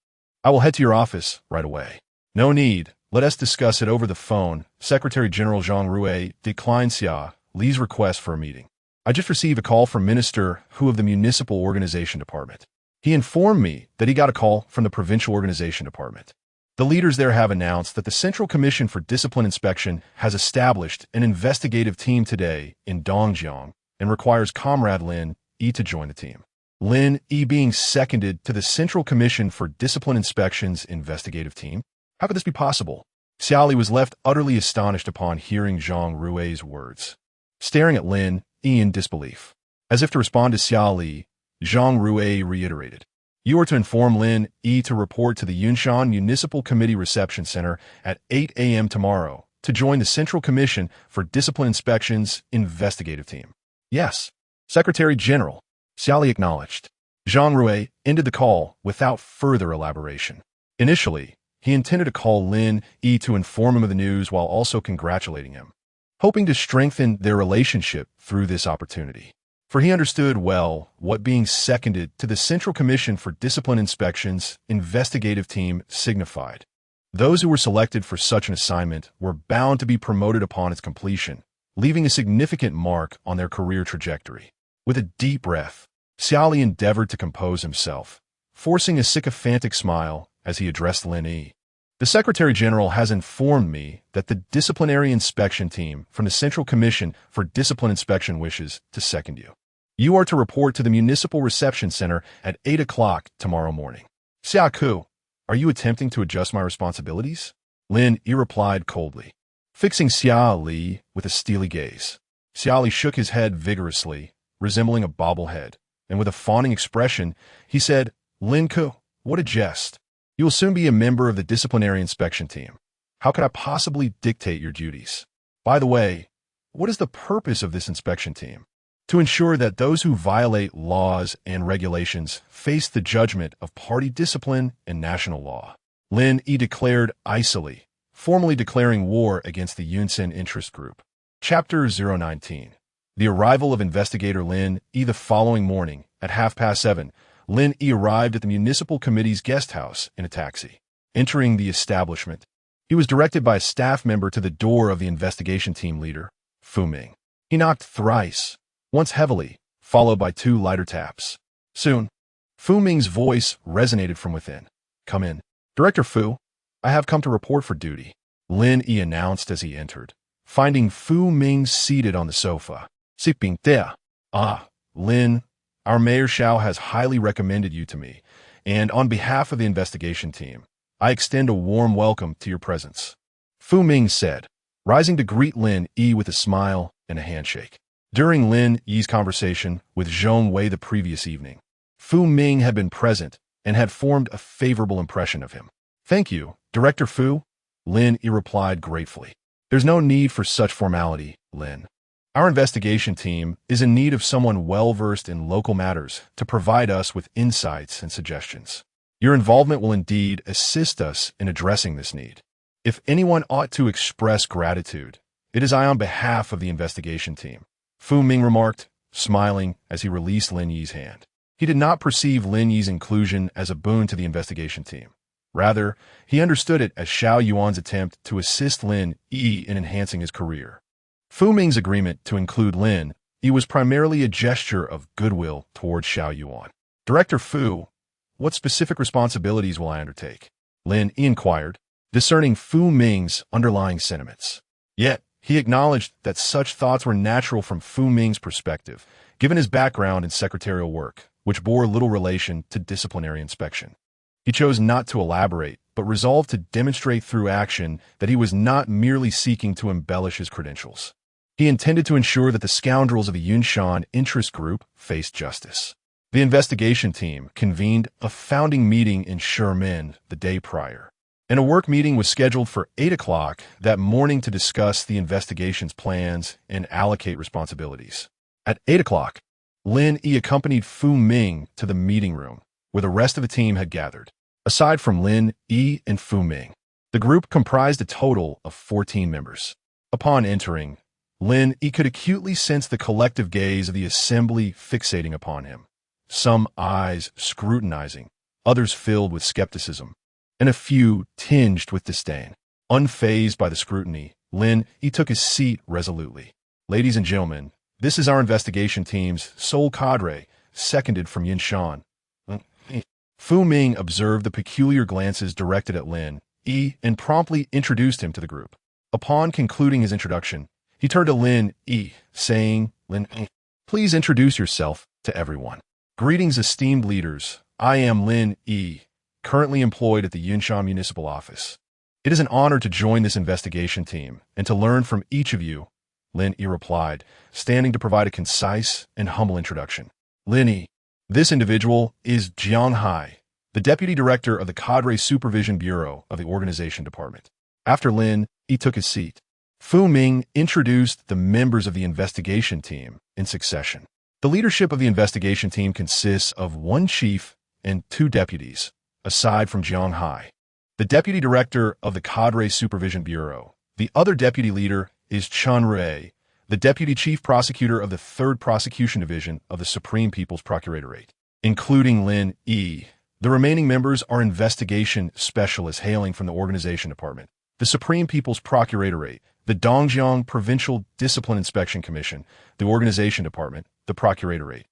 I will head to your office right away. No need. Let us discuss it over the phone. Secretary General Zhang Rui declined Xia Li's request for a meeting. I just received a call from Minister Hu of the Municipal Organization Department. He informed me that he got a call from the Provincial Organization Department. The leaders there have announced that the Central Commission for Discipline Inspection has established an investigative team today in Dongjiang and requires Comrade Lin Yi to join the team. Lin Yi being seconded to the Central Commission for Discipline Inspection's investigative team? How could this be possible? Xia Li was left utterly astonished upon hearing Zhang Rui's words. Staring at Lin Yi in disbelief. As if to respond to Xia Li, Zhang Rui reiterated, You are to inform Lin Yi to report to the Yunshan Municipal Committee Reception Center at 8 a.m. tomorrow to join the Central Commission for Discipline Inspection's investigative team. Yes, Secretary General, Xia Li acknowledged. Zhang Rui ended the call without further elaboration. Initially, he intended to call Lin Yi to inform him of the news while also congratulating him, hoping to strengthen their relationship through this opportunity. For he understood well what being seconded to the Central Commission for Discipline Inspection's investigative team signified. Those who were selected for such an assignment were bound to be promoted upon its completion, leaving a significant mark on their career trajectory. With a deep breath, Xia Li endeavored to compose himself, forcing a sycophantic smile as he addressed Lin Yi. The Secretary General has informed me that the disciplinary inspection team from the Central Commission for Discipline Inspection wishes to second you. You are to report to the Municipal Reception Center at 8 o'clock tomorrow morning. Xia Ku, are you attempting to adjust my responsibilities? Lin Yi replied coldly, fixing Xia Li with a steely gaze. Xia Li shook his head vigorously, resembling a bobblehead, and with a fawning expression, he said, Lin Ku, what a jest. You will soon be a member of the disciplinary inspection team. How could I possibly dictate your duties? By the way, what is the purpose of this inspection team? To ensure that those who violate laws and regulations face the judgment of party discipline and national law. Lin Yi declared icily, formally declaring war against the Yunshan interest group. Chapter 019. The arrival of investigator Lin Yi the following morning at 7:30. Lin Yi arrived at the municipal committee's guest house in a taxi. Entering the establishment, he was directed by a staff member to the door of the investigation team leader, Fu Ming. He knocked thrice. once heavily, followed by 2 lighter taps. Soon, Fu Ming's voice resonated from within. "Come in. Director Fu, I have come to report for duty," Lin Yi announced as he entered, finding Fu Ming seated on the sofa. "Siping there. Ah, Lin, our Mayor Xiao has highly recommended you to me, and on behalf of the investigation team, I extend a warm welcome to your presence," Fu Ming said, rising to greet Lin Yi with a smile and a handshake. During Lin Yi's conversation with Zhong Wei the previous evening, Fu Ming had been present and had formed a favorable impression of him. "Thank you, Director Fu," Lin Yi replied gratefully. "There's no need for such formality, Lin. Our investigation team is in need of someone well-versed in local matters to provide us with insights and suggestions. Your involvement will indeed assist us in addressing this need. If anyone ought to express gratitude, it is I on behalf of the investigation team," Fu Ming remarked, smiling as he released Lin Yi's hand. He did not perceive Lin Yi's inclusion as a boon to the investigation team. Rather, he understood it as Xiao Yuan's attempt to assist Lin Yi in enhancing his career. Fu Ming's agreement to include Lin Yi was primarily a gesture of goodwill towards Xiao Yuan. "Director Fu, what specific responsibilities will I undertake?" Lin Yi inquired, discerning Fu Ming's underlying sentiments. Yet, he acknowledged that such thoughts were natural from Fu Ming's perspective, given his background in secretarial work, which bore little relation to disciplinary inspection. He chose not to elaborate, but resolved to demonstrate through action that he was not merely seeking to embellish his credentials. He intended to ensure that the scoundrels of the Yunshan interest group faced justice. The investigation team convened a founding meeting in Sherman the day prior, and a work meeting was scheduled for 8 o'clock that morning to discuss the investigation's plans and allocate responsibilities. At 8 o'clock, Lin Yi accompanied Fu Ming to the meeting room, where the rest of the team had gathered. Aside from Lin Yi and Fu Ming, the group comprised a total of 14 members. Upon entering, Lin Yi could acutely sense the collective gaze of the assembly fixating upon him, some eyes scrutinizing, others filled with skepticism, and a few tinged with disdain. Unfazed by the scrutiny, Lin Yi took his seat resolutely. "Ladies and gentlemen, this is our investigation team's sole cadre, seconded from Yunshan." Fu Ming observed the peculiar glances directed at Lin Yi and promptly introduced him to the group. Upon concluding his introduction, he turned to Lin Yi, saying, "Lin Yi, please introduce yourself to everyone." "Greetings, esteemed leaders. I am Lin Yi, currently employed at the Yunshan Municipal Office. It is an honor to join this investigation team and to learn from each of you," Lin Yi replied, standing to provide a concise and humble introduction. "Lin Yi, this individual is Jiang Hai, the Deputy Director of the Cadre Supervision Bureau of the Organization Department." After Lin Yi took his seat, Fu Ming introduced the members of the investigation team in succession. The leadership of the investigation team consists of 1 chief and 2 deputies, aside from Jiang Hai, the Deputy Director of the Cadre Supervision Bureau. The other deputy leader is Chun Rui, the Deputy Chief Prosecutor of the 3rd Prosecution Division of the Supreme People's Procuratorate. Including Lin Yi, the remaining members are investigation specialists hailing from the Organization Department, the Supreme People's Procuratorate, the Dongjiang Provincial Discipline Inspection Commission, the Organization Department, the Procuratorate,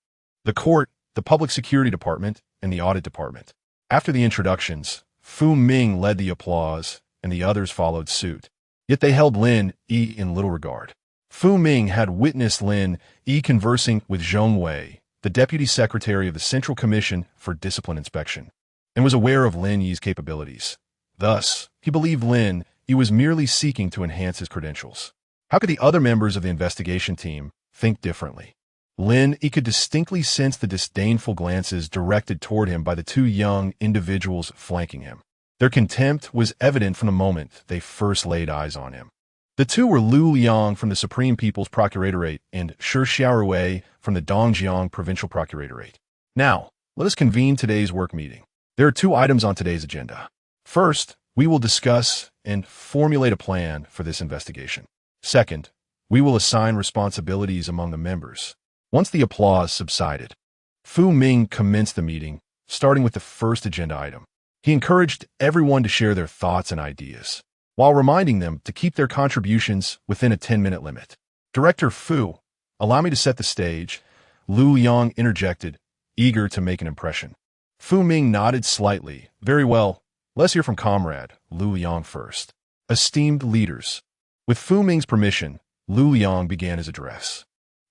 the Court, the Public Security Department, and the Audit Department. After the introductions, Fu Ming led the applause, and the others followed suit. Yet they held Lin Yi in little regard. Fu Ming had witnessed Lin Yi conversing with Zhong Wei, the Deputy Secretary of the Central Commission for Discipline Inspection, and was aware of Lin Yi's capabilities. Thus, he believed Lin Yi was merely seeking to enhance his credentials. How could the other members of the investigation team think differently? Lin Yi could distinctly sense the disdainful glances directed toward him by the 2 young individuals flanking him. Their contempt was evident from the moment they first laid eyes on him. The 2 were Lu Liang from the Supreme People's Procuratorate and Shi Xiaorui from the Dongjiang Provincial Procuratorate. Now, let us convene today's work meeting. There are 2 items on today's agenda. First, we will discuss and formulate a plan for this investigation. Second, we will assign responsibilities among the members. Once the applause subsided, Fu Ming commenced the meeting, starting with the first agenda item. He encouraged everyone to share their thoughts and ideas, while reminding them to keep their contributions within a 10-minute limit. "Director Fu, Allow me to set the stage, Lu Yang interjected, eager to make an impression. Fu Ming nodded slightly. Very well, let's hear from Comrade Lu Yang first. Esteemed leaders. With Fu Ming's permission, Lu Yang began his address.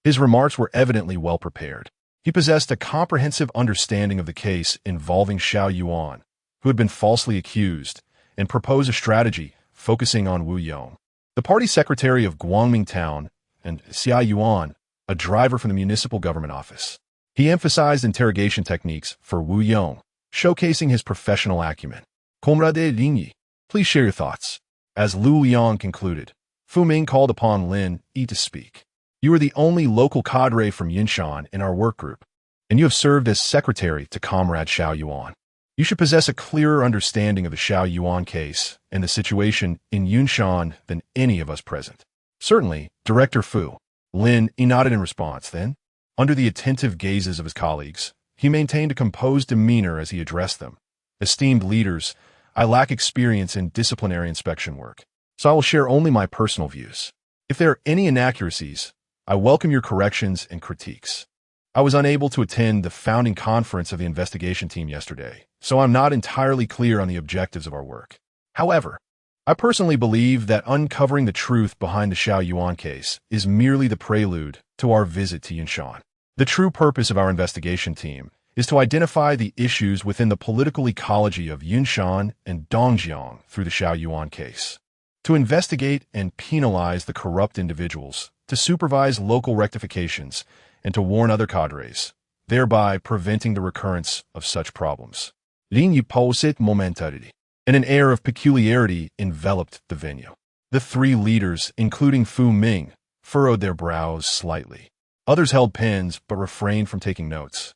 His remarks were evidently well prepared. He possessed a comprehensive understanding of the case involving Xiao Yuan, who had been falsely accused, and proposed a strategy focusing on Wu Yong, the party secretary of Guangming Town, and Xia Yuan, a driver from the municipal government office. He emphasized interrogation techniques for Wu Yong, showcasing his professional acumen. Comrade Lin Yi, please share your thoughts. As Lu Yang concluded, Fu Ming called upon Lin Yi to speak. You are the only local cadre from Yunshan in our work group, and you have served as secretary to Comrade Xiao Yuan. You should possess a clearer understanding of the Xiao Yuan case and the situation in Yunshan than any of us present. Certainly, Director Fu. Lin Yi nodded in response. Then, under the attentive gazes of his colleagues, he maintained a composed demeanor as he addressed them. Esteemed leaders, I lack experience in disciplinary inspection work, so I will share only my personal views. If there are any inaccuracies, I welcome your corrections and critiques. I was unable to attend the founding conference of the investigation team yesterday, so I'm not entirely clear on the objectives of our work. However, I personally believe that uncovering the truth behind the Xiao Yuan case is merely the prelude to our visit to Yunshan. The true purpose of our investigation team is to identify the issues within the political ecology of Yunshan and Dongjiang through the Xiao Yuan case, to investigate and penalize the corrupt individuals, to supervise local rectifications, and to warn other cadres, thereby preventing the recurrence of such problems. Lin Yi posed momentarily, and an air of peculiarity enveloped the venue. The three leaders, including Fu Ming, furrowed their brows slightly. Others held pens but refrained from taking notes,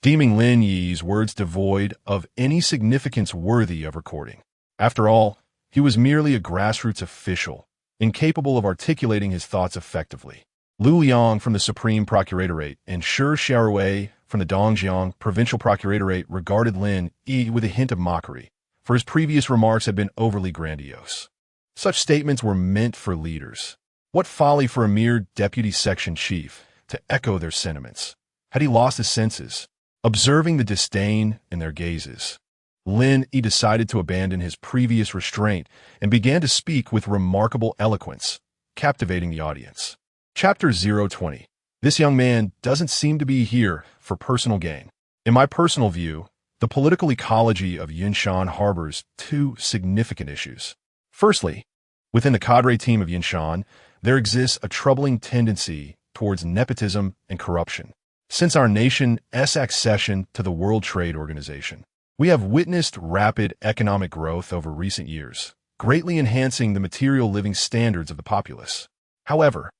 deeming Lin Yi's words devoid of any significance worthy of recording. After all, he was merely a grassroots official, incapable of articulating his thoughts effectively. Lu Yang from the Supreme Procuratorate and Shi Xiaowei from the Dongjiang Provincial Procuratorate regarded Lin Yi with a hint of mockery, for his previous remarks had been overly grandiose. Such statements were meant for leaders. What folly for a mere deputy section chief to echo their sentiments. Had he lost his senses? Observing the disdain in their gazes, Lin Yi decided to abandon his previous restraint and began to speak with remarkable eloquence, captivating the audience. Chapter 020. This young man doesn't seem to be here for personal gain. In my personal view, the political ecology of Yunshan harbors two significant issues. Firstly, within the cadre team of Yunshan, there exists a troubling tendency towards nepotism and corruption. Since our nation's accession to the World Trade Organization, we have witnessed rapid economic growth over recent years, greatly enhancing the material living standards of the populace. However,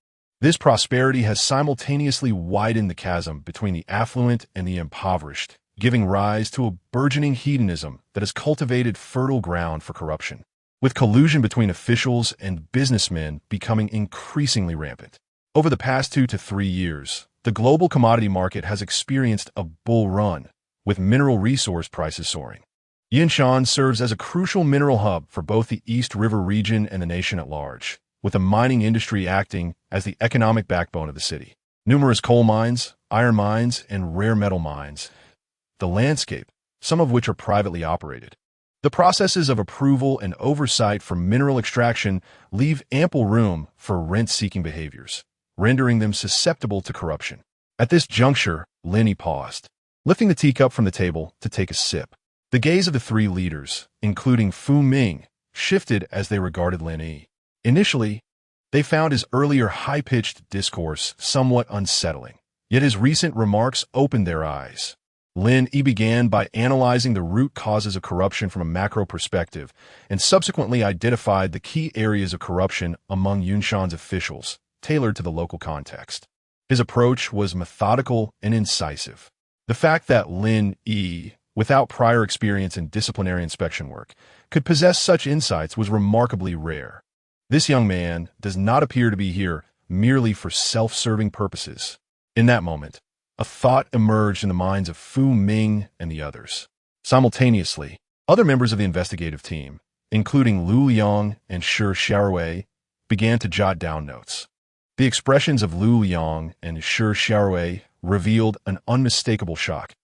this prosperity has simultaneously widened the chasm between the affluent and the impoverished, giving rise to a burgeoning hedonism that has cultivated fertile ground for corruption, with collusion between officials and businessmen becoming increasingly rampant. Over the past 2 to 3 years, the global commodity market has experienced a bull run, with mineral resource prices soaring. Yunshan serves as a crucial mineral hub for both the East River region and the nation at large, with the mining industry acting as the economic backbone of the city. Numerous coal mines, iron mines, and rare metal mines, the landscape, some of which are privately operated. The processes of approval and oversight for mineral extraction leave ample room for rent-seeking behaviors, rendering them susceptible to corruption. At this juncture, Lin Yi paused, lifting the teacup from the table to take a sip. The gaze of the three leaders, including Fu Ming, shifted as they regarded Lin Yi. Initially, they found his earlier high-pitched discourse somewhat unsettling, yet his recent remarks opened their eyes. Lin Yi began by analyzing the root causes of corruption from a macro perspective and subsequently identified the key areas of corruption among Yunshan's officials, tailored to the local context. His approach was methodical and incisive. The fact that Lin Yi, without prior experience in disciplinary inspection work, could possess such insights was remarkably rare. This young man does not appear to be here merely for self-serving purposes. In that moment, a thought emerged in the minds of Fu Ming and the others. Simultaneously, other members of the investigative team, including Lu Yang and Shi Xiaowei, began to jot down notes. The expressions of Lu Liang and Shi Xiaorui revealed an unmistakable shock.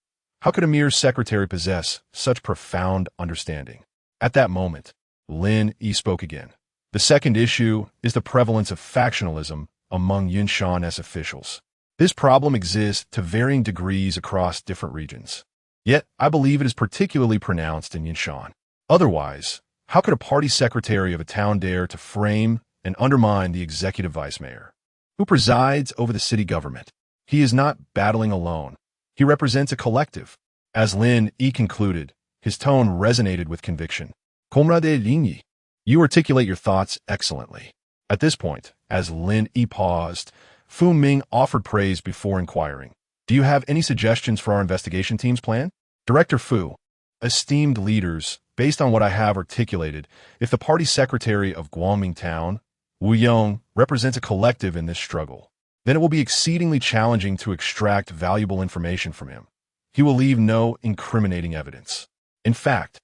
How could a mere secretary possess such profound understanding? At that moment, Lin Yi spoke again. The second issue is the prevalence of factionalism among Yunshan officials. This problem exists to varying degrees across different regions. Yet, I believe it is particularly pronounced in Yunshan. Otherwise, how could a party secretary of a town dare to frame and undermine the executive vice mayor, who presides over the city government? He is not battling alone. He represents a collective. As Lin Yi concluded, his tone resonated with conviction. Comrade Lin Yi, you articulate your thoughts excellently. At this point, as Lin Yi paused, Fu Ming offered praise before inquiring. Do you have any suggestions for our investigation team's plan? Director Fu, esteemed leaders, based on what I have articulated, if the party secretary of Guangming Town, Wu Yong, represents a collective in this struggle, then it will be exceedingly challenging to extract valuable information from him. He will leave no incriminating evidence. In fact,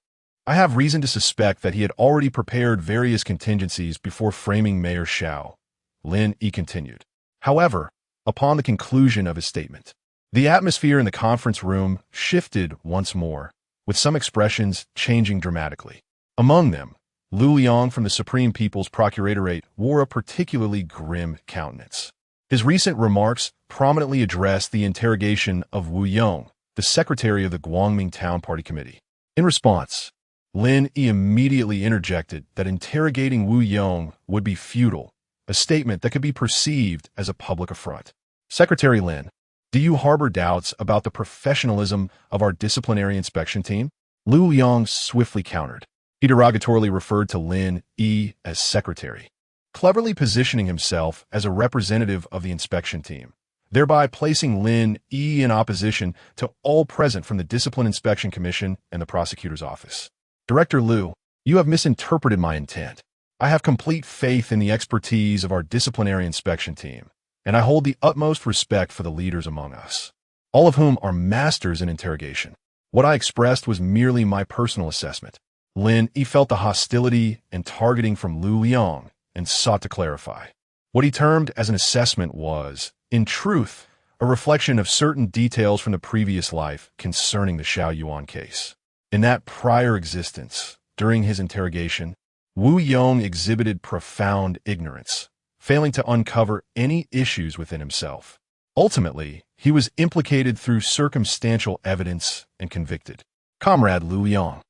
I have reason to suspect that he had already prepared various contingencies before framing Mayor Xiao, Lin Yi continued. However, upon the conclusion of his statement, the atmosphere in the conference room shifted once more, with some expressions changing dramatically. Among them, Lu Liang from the Supreme People's Procuratorate wore a particularly grim countenance. His recent remarks prominently addressed the interrogation of Wu Yong, the secretary of the Guangming Town Party Committee. In response, Lin Yi immediately interjected that interrogating Wu Yong would be futile, a statement that could be perceived as a public affront. Secretary Lin, do you harbor doubts about the professionalism of our disciplinary inspection team? Lu Liang swiftly countered. He derogatorily referred to Lin Yi as secretary, cleverly positioning himself as a representative of the inspection team, thereby placing Lin Yi in opposition to all present from the Discipline Inspection Commission and the prosecutor's office. Director Lu, you have misinterpreted my intent. I have complete faith in the expertise of our disciplinary inspection team, and I hold the utmost respect for the leaders among us, all of whom are masters in interrogation. What I expressed was merely my personal assessment. Lin Yi felt the hostility and targeting from Lu Liang and sought to clarify. What he termed as an assessment was, in truth, a reflection of certain details from the previous life concerning the Xiao Yuan case. In that prior existence, during his interrogation, Wu Yong exhibited profound ignorance, failing to uncover any issues within himself. Ultimately, he was implicated through circumstantial evidence and convicted. Comrade Lu Liang,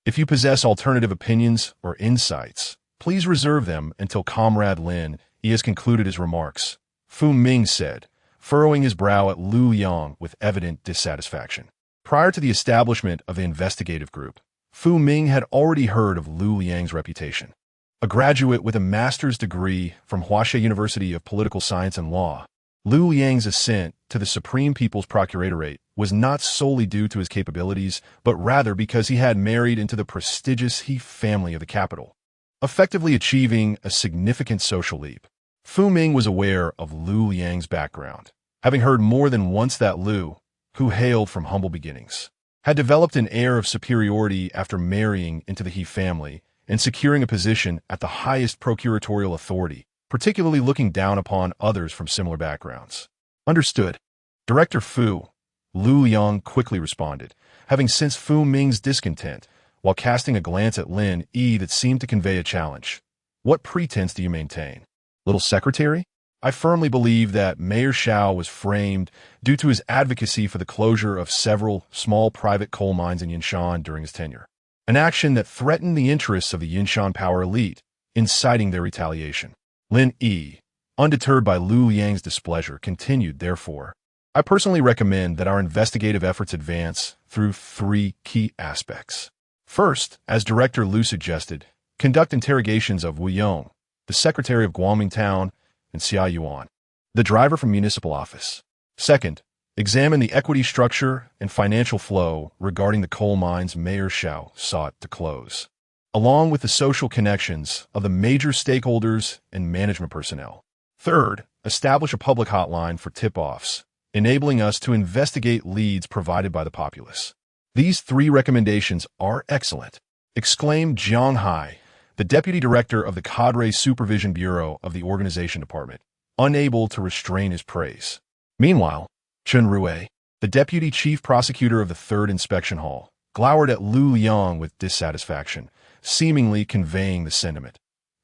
if you possess alternative opinions or insights, please reserve them until Comrade Lin Yi has concluded his remarks, Fu Ming said, furrowing his brow at Lu Liang with evident dissatisfaction. Prior to the establishment of the investigative group, Fu Ming had already heard of Lu Liang's reputation. A graduate with a master's degree from Huaxia University of Political Science and Law, Lu Liang's ascent to the Supreme People's Procuratorate was not solely due to his capabilities, but rather because he had married into the prestigious He family of the capital, effectively achieving a significant social leap. Fu Ming was aware of Lu Liang's background, having heard more than once that Lu, who hailed from humble beginnings, had developed an air of superiority after marrying into the He family and securing a position at the highest procuratorial authority, particularly looking down upon others from similar backgrounds. Understood. Director Fu, Lu Liang quickly responded, having sensed Fu Ming's discontent, while casting a glance at Lin Yi that seemed to convey a challenge. What pretense do you maintain? Little secretary? I firmly believe that Mayor Xiao was framed due to his advocacy for the closure of several small private coal mines in Yunshan during his tenure, an action that threatened the interests of the Yunshan power elite, inciting their retaliation. Lin Yi, undeterred by Lu Liang's displeasure, continued, therefore, I personally recommend that our investigative efforts advance through three key aspects. First, as Director Lu suggested, conduct interrogations of Wu Yong, the secretary of Guangming Town, and Xia Yuan, the driver from municipal office. Second, examine the equity structure and financial flow regarding the coal mines Mayor Xiao sought to close, along with the social connections of the major stakeholders and management personnel. Third, establish a public hotline for tip-offs, enabling us to investigate leads provided by the populace. These three recommendations are excellent, exclaimed Jiang Hai, the deputy director of the Cadre Supervision Bureau of the Organization Department, unable to restrain his praise. Meanwhile, Chen Rui, the deputy chief prosecutor of the Third Inspection Hall, glowered at Lu Yang with dissatisfaction, seemingly conveying the sentiment.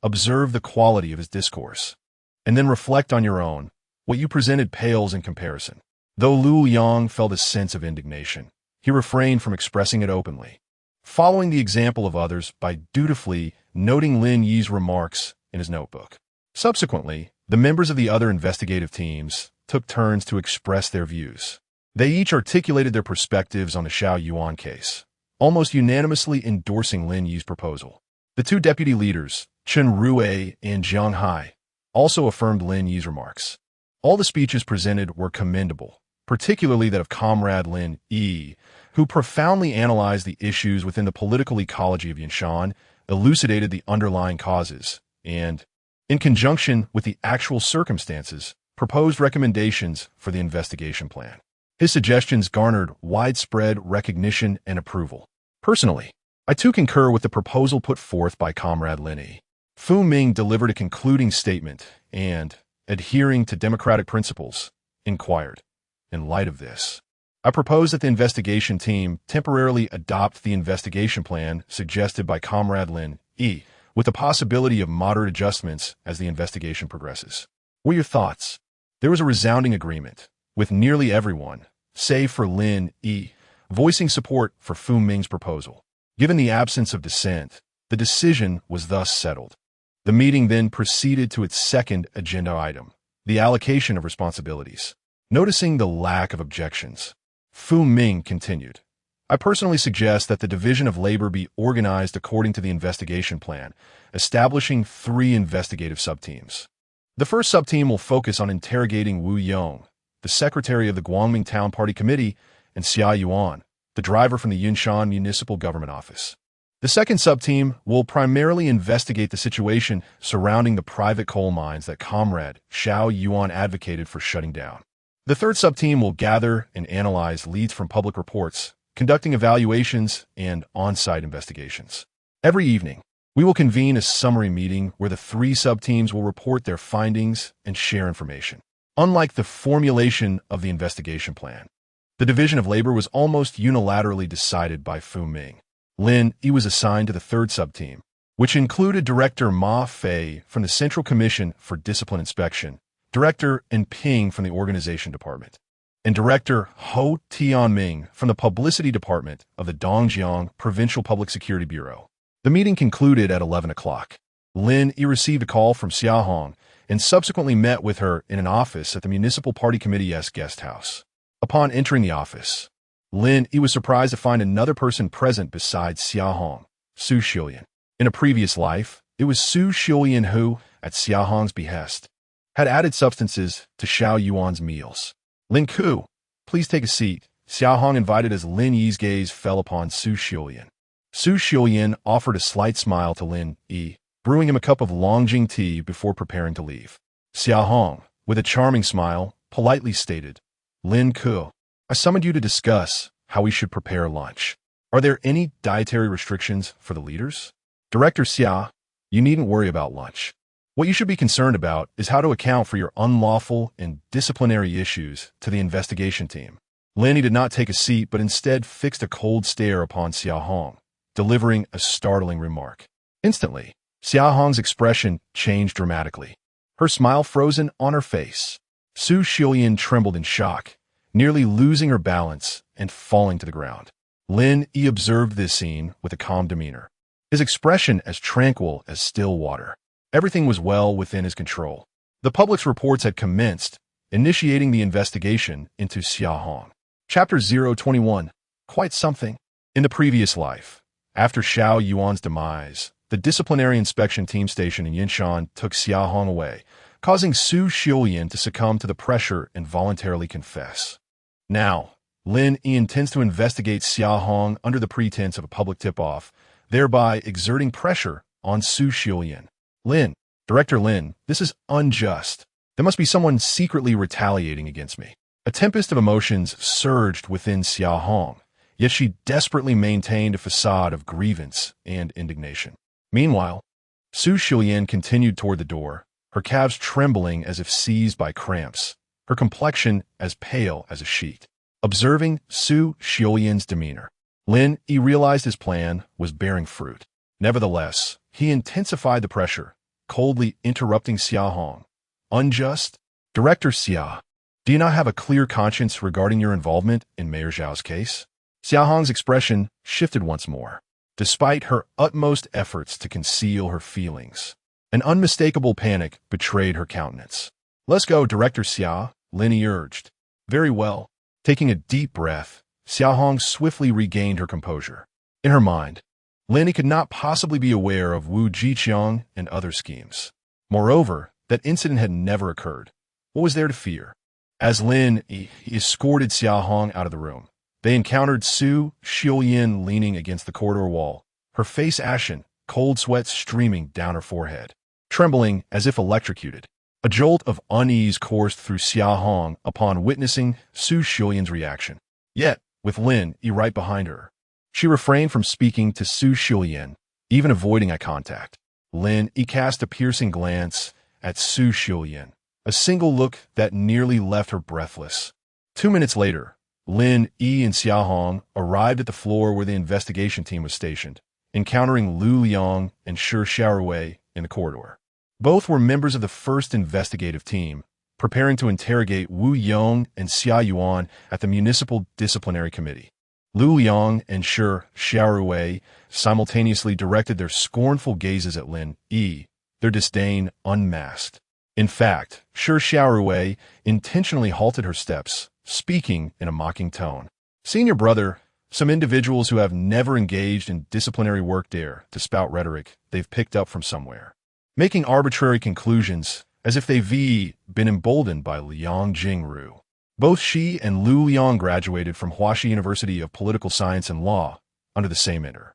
Observe the quality of his discourse, and then reflect on your own. What you presented pales in comparison. Though Lu Yang felt a sense of indignation, he refrained from expressing it openly, following the example of others by dutifully noting Lin Yi's remarks in his notebook. Subsequently, the members of the other investigative teams took turns to express their views. They each articulated their perspectives on the Xiao Yuan case, almost unanimously endorsing Lin Yi's proposal. The two deputy leaders, Chen Rui and Jiang Hai, also affirmed Lin Yi's remarks. All the speeches presented were commendable, particularly that of Comrade Lin Yi, who profoundly analyzed the issues within the political ecology of Yunshan, elucidated the underlying causes, and, in conjunction with the actual circumstances, proposed recommendations for the investigation plan. His suggestions garnered widespread recognition and approval. Personally, I too concur with the proposal put forth by Comrade Lin Yi. Fu Ming delivered a concluding statement and, adhering to democratic principles, inquired, in light of this, I propose that the investigation team temporarily adopt the investigation plan suggested by Comrade Lin Yi, with the possibility of moderate adjustments as the investigation progresses. What are your thoughts? There was a resounding agreement, with nearly everyone, save for Lin Yi, voicing support for Fu Ming's proposal. Given the absence of dissent, the decision was thus settled. The meeting then proceeded to its second agenda item, the allocation of responsibilities. Noticing the lack of objections, Fu Ming continued, I personally suggest that the division of labor be organized according to the investigation plan, establishing 3 investigative subteams. The first subteam will focus on interrogating Wu Yong, the secretary of the Guangming Town Party Committee, and Xia Yuan, the driver from the Yunshan Municipal Government Office. The second subteam will primarily investigate the situation surrounding the private coal mines that Comrade Xiao Yuan advocated for shutting down. The third subteam will gather and analyze leads from public reports, conducting evaluations and on-site investigations. Every evening, we will convene a summary meeting where the 3 subteams will report their findings and share information. Unlike the formulation of the investigation plan, the division of labor was almost unilaterally decided by Fu Ming. Lin Yi was assigned to the third subteam, which included Director Ma Fei from the Central Commission for Discipline Inspection, Director En Ping from the Organization Department, and Director Ho Tianming from the Publicity Department of the Dongjiang Provincial Public Security Bureau. The meeting concluded at 11 o'clock. Lin Yi received a call from Xia Hong and subsequently met with her in an office at the Municipal Party Committee's guest house. Upon entering the office, Lin Yi was surprised to find another person present besides Xia Hong, Su Xiuyan. In a previous life, it was Su Xiuyan who, at Xia Hong's behest, had added substances to Xiao Yuan's meals. Lin Ku, please take a seat, Xia Hong invited as Lin Yi's gaze fell upon Su Xiuyan. Su Xiuyan offered a slight smile to Lin Yi, brewing him a cup of Longjing tea before preparing to leave. Xia Hong, with a charming smile, politely stated, Lin Ku, I summoned you to discuss how we should prepare lunch. Are there any dietary restrictions for the leaders? Director Xia, you needn't worry about lunch. What you should be concerned about is how to account for your unlawful and disciplinary issues to the investigation team. Lin Yi did not take a seat, but instead fixed a cold stare upon Xia Hong, delivering a startling remark. Instantly, Xia Hong's expression changed dramatically, her smile frozen on her face. Su Xiuyan trembled in shock, nearly losing her balance and falling to the ground. Lin Yi observed this scene with a calm demeanor, his expression as tranquil as still water. Everything was well within his control. The public's reports had commenced, initiating the investigation into Xia Hong. Chapter 021. Quite something. In the previous life, after Xiao Yuan's demise, the disciplinary inspection team station in Yunshan took Xia Hong away, causing Su Xiuyan to succumb to the pressure and voluntarily confess. Now, Lin Yi intends to investigate Xia Hong under the pretense of a public tip-off, thereby exerting pressure on Su Xiuyan. Director Lin, this is unjust. There must be someone secretly retaliating against me. A tempest of emotions surged within Xia Hong, yet she desperately maintained a facade of grievance and indignation. Meanwhile, Su Xiuyan continued toward the door, her calves trembling as if seized by cramps, her complexion as pale as a sheet. Observing Su Xiuyan's demeanor, Lin Yi realized his plan was bearing fruit. Nevertheless, he intensified the pressure, coldly interrupting Xia Hong. Unjust? Director Xia, do you not have a clear conscience regarding your involvement in Mayor Zhao's case? Xia Hong's expression shifted once more, despite her utmost efforts to conceal her feelings. An unmistakable panic betrayed her countenance. Let's go, Director Xia, Lin Yi urged. Very well. Taking a deep breath, Xia Hong swiftly regained her composure. In her mind, Lin Yi could not possibly be aware of Wu Jiqiang and other schemes. Moreover, that incident had never occurred. What was there to fear? As Lin Yi escorted Xia Hong out of the room, they encountered Su Xiuyan leaning against the corridor wall, her face ashen, cold sweat streaming down her forehead. Trembling as if electrocuted, a jolt of unease coursed through Xia Hong upon witnessing Su Xiuyan's reaction. Yet, with Lin Yi right behind her, she refrained from speaking to Su Xiuyan, even avoiding eye contact. Lin Yi cast a piercing glance at Su Xiuyan, a single look that nearly left her breathless. 2 minutes later, Lin Yi and Xia Hong arrived at the floor where the investigation team was stationed, encountering Lu Liang and Shi Xiaorui in the corridor. Both were members of the first investigative team, preparing to interrogate Wu Yong and Xia Yuan at the Municipal Disciplinary Committee. Lu Liang and Shi Xiaorui simultaneously directed their scornful gazes at Lin Yi, their disdain unmasked. In fact, Shi Xiaorui intentionally halted her steps, speaking in a mocking tone. Senior brother, some individuals who have never engaged in disciplinary work dare to spout rhetoric they've picked up from somewhere, making arbitrary conclusions as if they've been emboldened by Liang Jingru. Both Shi and Lu Liang graduated from Huaxi University of Political Science and Law under the same mentor.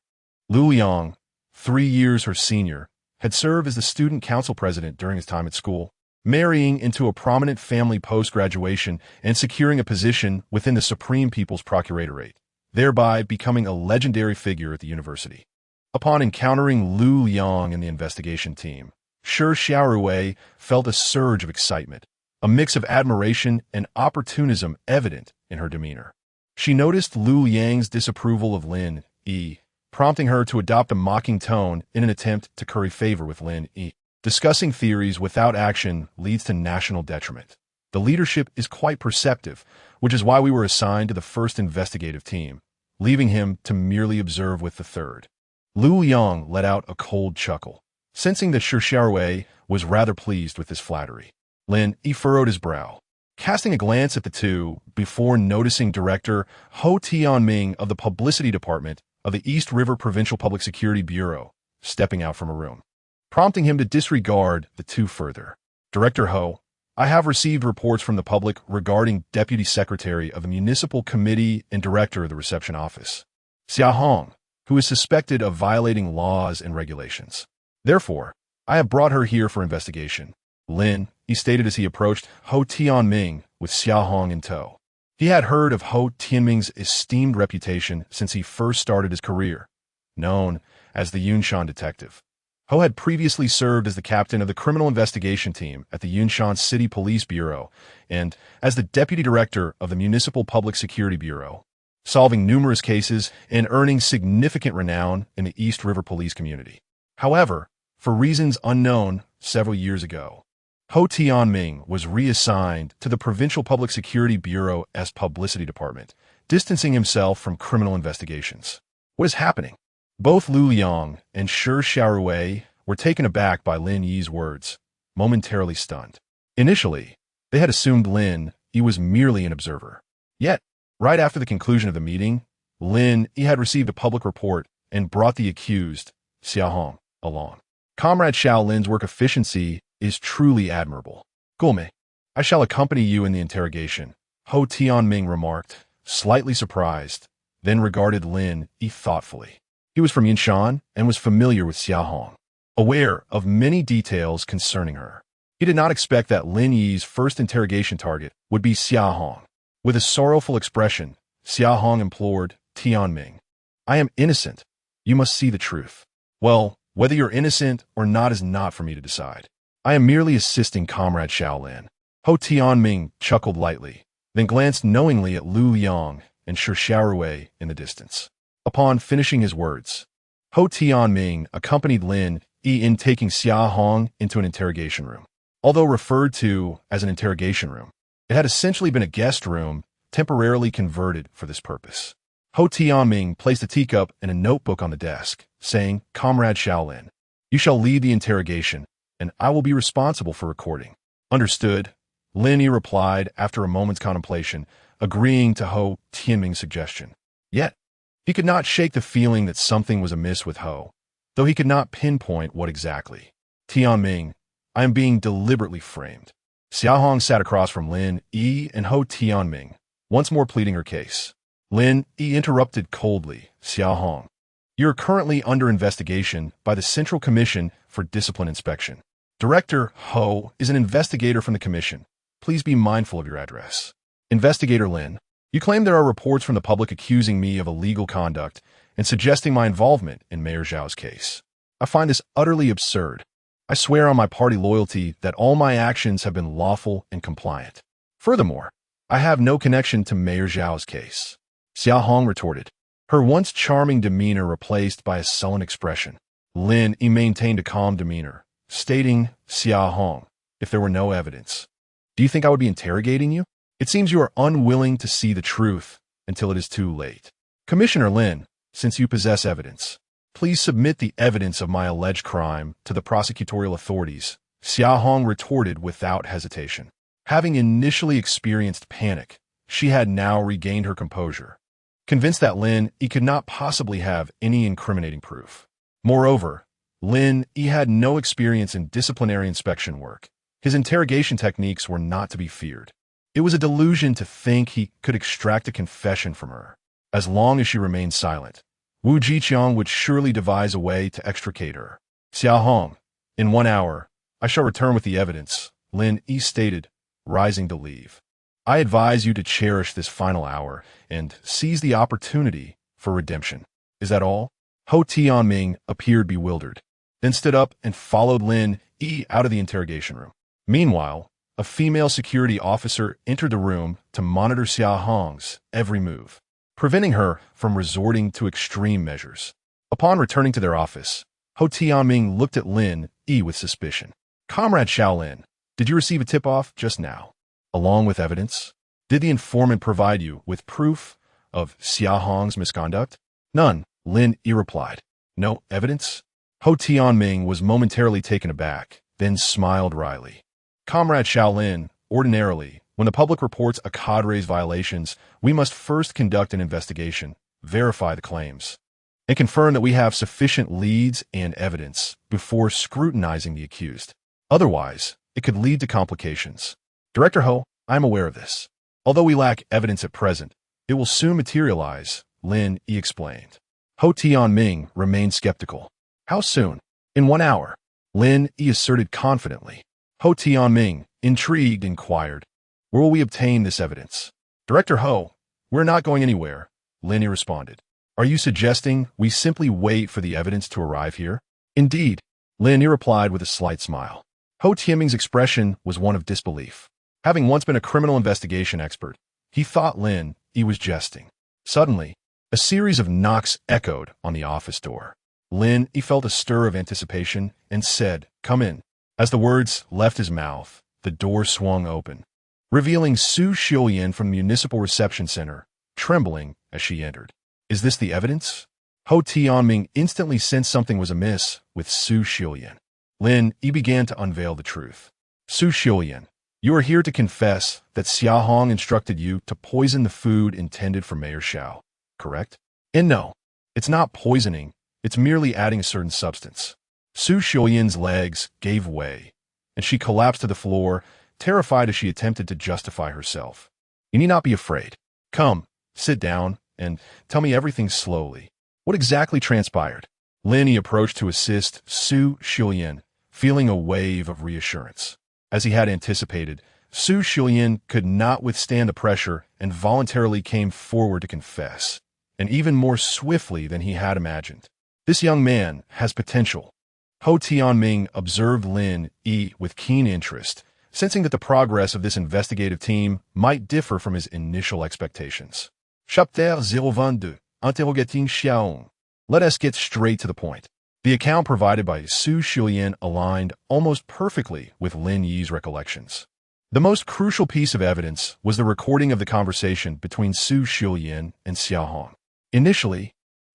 Lu Liang, 3 years her senior, had served as the student council president during his time at school, marrying into a prominent family post-graduation and securing a position within the Supreme People's Procuratorate, thereby becoming a legendary figure at the university. Upon encountering Lu Liang and the investigation team, Shi Xiaorui felt a surge of excitement, a mix of admiration and opportunism evident in her demeanor. She noticed Lu Liang's disapproval of Lin Yi, prompting her to adopt a mocking tone in an attempt to curry favor with Lin Yi. Discussing theories without action leads to national detriment. The leadership is quite perceptive, which is why we were assigned to the first investigative team, leaving him to merely observe with the third. Lu Liang let out a cold chuckle, sensing that Shi Xiaorui was rather pleased with this flattery. Lin Yi furrowed his brow, casting a glance at the two before noticing Director Ho Tianming of the Publicity Department of the East River Provincial Public Security Bureau stepping out from a room, prompting him to disregard the two further. Director Ho, I have received reports from the public regarding Deputy Secretary of the Municipal Committee and Director of the Reception Office, Xia Hong, who is suspected of violating laws and regulations. Therefore, I have brought her here for investigation. Lin, he stated as he approached Ho Tianming with Xia Hong in tow. He had heard of Ho Tianming's esteemed reputation since he first started his career, known as the Yunshan detective. Ho had previously served as the captain of the criminal investigation team at the Yunshan City Police Bureau and as the deputy director of the Municipal Public Security Bureau, solving numerous cases and earning significant renown in the East River police community. However, for reasons unknown several years ago, Ho Tianming was reassigned to the Provincial Public Security Bureau's Publicity Department, distancing himself from criminal investigations. What is happening? Both Lu Liang and Shi Xiaorui were taken aback by Lin Yi's words, momentarily stunned. Initially, they had assumed Lin Yi was merely an observer. Yet, right after the conclusion of the meeting, Lin Yi had received a public report and brought the accused, Xia Hong, along. Comrade Xiao Lin's work efficiency is truly admirable. Gulme, I shall accompany you in the interrogation, Ho Tianming remarked, slightly surprised, then regarded Lin Yi thoughtfully. He was from Yunshan and was familiar with Xia Hong, aware of many details concerning her. He did not expect that Lin Yi's first interrogation target would be Xia Hong. With a sorrowful expression, Xia Hong implored Tianming, I am innocent. You must see the truth. Well, whether you're innocent or not is not for me to decide. I am merely assisting Comrade Shaolin. Ho Tianming chuckled lightly, then glanced knowingly at Lu Liang and Shi Xiaorui in the distance. Upon finishing his words, Ho Tianming accompanied Lin Yi in taking Xia Hong into an interrogation room. Although referred to as an interrogation room, it had essentially been a guest room temporarily converted for this purpose. Ho Tianming placed a teacup and a notebook on the desk, saying, "Comrade Shaolin, you shall lead the interrogation, and I will be responsible for recording." "Understood," Lin Yi replied after a moment's contemplation, agreeing to Ho Tianming's suggestion. Yet, he could not shake the feeling that something was amiss with Ho, though he could not pinpoint what exactly. "Tianming, I am being deliberately framed." Xia Hong sat across from Lin Yi and Ho Tianming, once more pleading her case. Lin Yi interrupted coldly, "Xia Hong, you are currently under investigation by the Central Commission for Discipline Inspection. Director Ho is an investigator from the commission. Please be mindful of your address." "Investigator Lin, you claim there are reports from the public accusing me of illegal conduct and suggesting my involvement in Mayor Zhao's case. I find this utterly absurd. I swear on my party loyalty that all my actions have been lawful and compliant. Furthermore, I have no connection to Mayor Zhao's case." Xia Hong retorted, her once charming demeanor replaced by a sullen expression. Lin Yi maintained a calm demeanor, stating, "Xia Hong, if there were no evidence, do you think I would be interrogating you? It seems you are unwilling to see the truth until it is too late. Commissioner Lin, since you possess evidence, please submit the evidence of my alleged crime to the prosecutorial authorities," Xia Hong retorted without hesitation. Having initially experienced panic, she had now regained her composure, convinced that Lin Yi could not possibly have any incriminating proof. Moreover, Lin Yi had no experience in disciplinary inspection work. His interrogation techniques were not to be feared. It was a delusion to think he could extract a confession from her. As long as she remained silent, Wu Jiqiang would surely devise a way to extricate her. "Xia Hong, in 1 hour, I shall return with the evidence," Lin Yi stated, rising to leave. "I advise you to cherish this final hour and seize the opportunity for redemption. Is that all?" Ho Tianming appeared bewildered, then stood up and followed Lin Yi out of the interrogation room. Meanwhile, a female security officer entered the room to monitor Xia Hong's every move, preventing her from resorting to extreme measures. Upon returning to their office, Ho Tianming looked at Lin Yi with suspicion. "Comrade Shaolin, did you receive a tip-off just now, along with evidence? Did the informant provide you with proof of Xia Hong's misconduct?" "None," Lin Yi replied. "No evidence?" Ho Tianming was momentarily taken aback, then smiled wryly. "Comrade Shaolin, ordinarily, when the public reports a cadre's violations, we must first conduct an investigation, verify the claims, and confirm that we have sufficient leads and evidence before scrutinizing the accused. Otherwise, it could lead to complications. Director Ho, I am aware of this. Although we lack evidence at present, it will soon materialize," Lin Yi explained. Ho Tianming remained skeptical. "How soon?" "In 1 hour," Lin Yi asserted confidently. Ho Tianming, intrigued, inquired, "Where will we obtain this evidence?" "Director Ho, we're not going anywhere," Lin Yi responded. "Are you suggesting we simply wait for the evidence to arrive here?" "Indeed," Lin Yi replied with a slight smile. Ho Tianming's expression was one of disbelief. Having once been a criminal investigation expert, he thought Lin Yi was jesting. Suddenly, a series of knocks echoed on the office door. Lin Yi felt a stir of anticipation and said, "Come in." As the words left his mouth, the door swung open, revealing Su Xiuyan from the Municipal Reception Center, trembling as she entered. "Is this the evidence?" Ho Tianming instantly sensed something was amiss with Su Xiuyan. Lin Yi began to unveil the truth. "Su Xiuyan, you are here to confess that Xia Hong instructed you to poison the food intended for Mayor Zhao, correct?" "And no, it's not poisoning, it's merely adding a certain substance." Su Xiuyan's legs gave way, and she collapsed to the floor, terrified as she attempted to justify herself. "You need not be afraid. Come, sit down, and tell me everything slowly. What exactly transpired?" Lin Yi approached to assist Su Xiuyan, feeling a wave of reassurance. As he had anticipated, Su Xiuyan could not withstand the pressure and voluntarily came forward to confess, and even more swiftly than he had imagined. "This young man has potential," Ho Tianming observed Lin Yi with keen interest, sensing that the progress of this investigative team might differ from his initial expectations. Chapter 022, Interrogating Xiaohong. Let us get straight to the point. The account provided by Su Xiuyan aligned almost perfectly with Lin Yi's recollections. The most crucial piece of evidence was the recording of the conversation between Su Xiuyan and Xiaohong. Initially,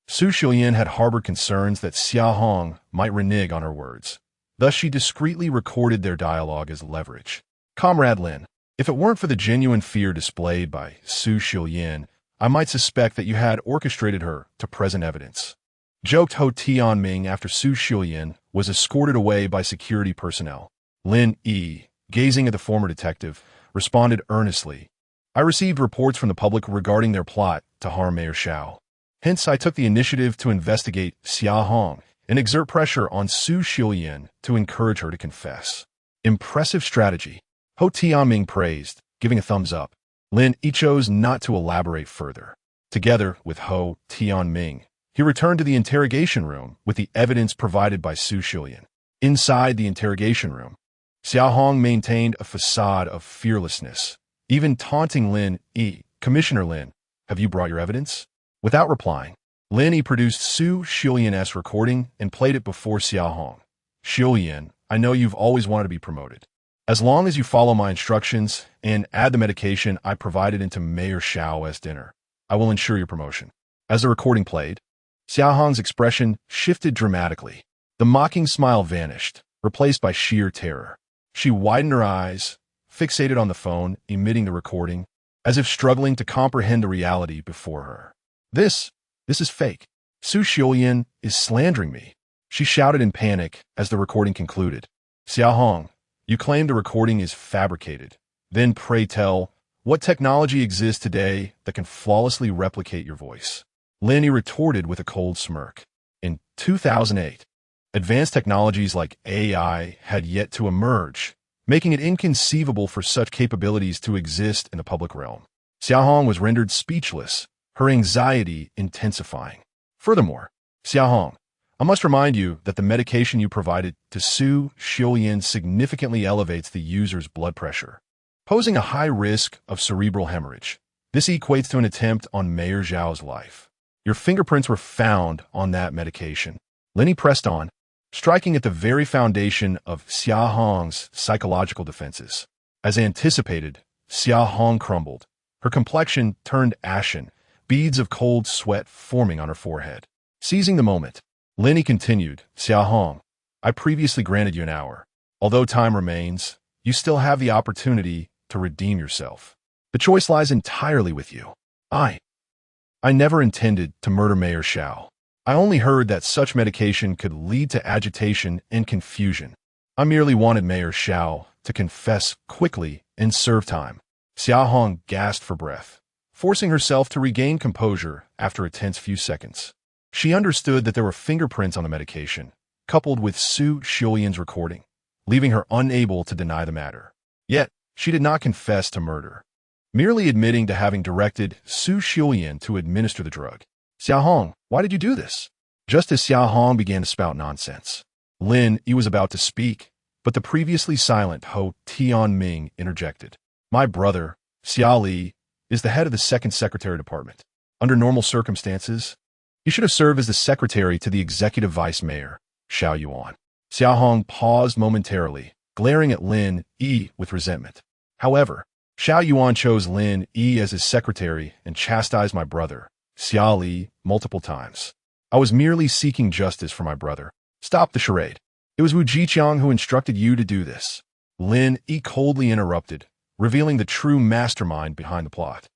Su Xiuyan had harbored concerns that Xiaohong might renege on her words. Thus, she discreetly recorded their dialogue as leverage. Comrade Lin, if it weren't for the genuine fear displayed by Su Xiuyan, I might suspect that you had orchestrated her to present evidence. Joked Ho Tianming after Su Xiuyan was escorted away by security personnel. Lin Yi, gazing at the former detective, responded earnestly. I received reports from the public regarding their plot to harm Mayor Xiao. Hence, I took the initiative to investigate Xiaohong and exert pressure on Su Xiuyan to encourage her to confess. Impressive strategy, Ho Tianming praised, giving a thumbs up. Lin Yi chose not to elaborate further. Together with Ho Tianming, he returned to the interrogation room with the evidence provided by Su Xiuyan. Inside the interrogation room, Xiaohong maintained a facade of fearlessness, even taunting Lin Yi. Commissioner Lin, have you brought your evidence? Without replying, Lin Yi produced Su Xiuyan's recording and played it before Xiaohong. Xiuyan, I know you've always wanted to be promoted. As long as you follow my instructions and add the medication I provided into Mayor Xiao's dinner, I will ensure your promotion. As the recording played, Xiaohong's expression shifted dramatically. The mocking smile vanished, replaced by sheer terror. She widened her eyes, fixated on the phone, emitting the recording, as if struggling to comprehend the reality before her. This is fake. Su Xiuyan is slandering me, she shouted in panic as the recording concluded. Xiaohong, you claim the recording is fabricated. Then pray tell, what technology exists today that can flawlessly replicate your voice? Lin Yi retorted with a cold smirk. In 2008, advanced technologies like AI had yet to emerge, making it inconceivable for such capabilities to exist in the public realm. Xiaohong was rendered speechless, her anxiety intensifying. Furthermore, Xiaohong, I must remind you that the medication you provided to Su Xiuyan significantly elevates the user's blood pressure, posing a high risk of cerebral hemorrhage. This equates to an attempt on Mayor Zhao's life. Your fingerprints were found on that medication. Lin Yi pressed on, striking at the very foundation of Xiaohong's psychological defenses. As anticipated, Xiaohong crumbled. Her complexion turned ashen, beads of cold sweat forming on her forehead. Seizing the moment, Lin Yi continued, Xiaohong, I previously granted you an hour. Although time remains, you still have the opportunity to redeem yourself. The choice lies entirely with you. I never intended to murder Mayor Xiao. I only heard that such medication could lead to agitation and confusion. I merely wanted Mayor Xiao to confess quickly and serve time. Xiaohong gasped for breath, forcing herself to regain composure after a tense few seconds. She understood that there were fingerprints on the medication, coupled with Su Xiuyan's recording, leaving her unable to deny the matter. Yet, she did not confess to murder, merely admitting to having directed Su Xiuyan to administer the drug. Xiaohong, why did you do this? Just as Xiaohong began to spout nonsense, Lin Yi was about to speak, but the previously silent Ho Tianming interjected. My brother, Xia Li, is the head of the Second Secretary Department. Under normal circumstances, he should have served as the secretary to the executive vice mayor, Xiao Yuan. Xiaohong paused momentarily, glaring at Lin Yi with resentment. However, Xiao Yuan chose Lin Yi as his secretary and chastised my brother, Xia Li, multiple times. I was merely seeking justice for my brother. Stop the charade. It was Wu Jiqiang who instructed you to do this. Lin Yi coldly interrupted, revealing the true mastermind behind the plot.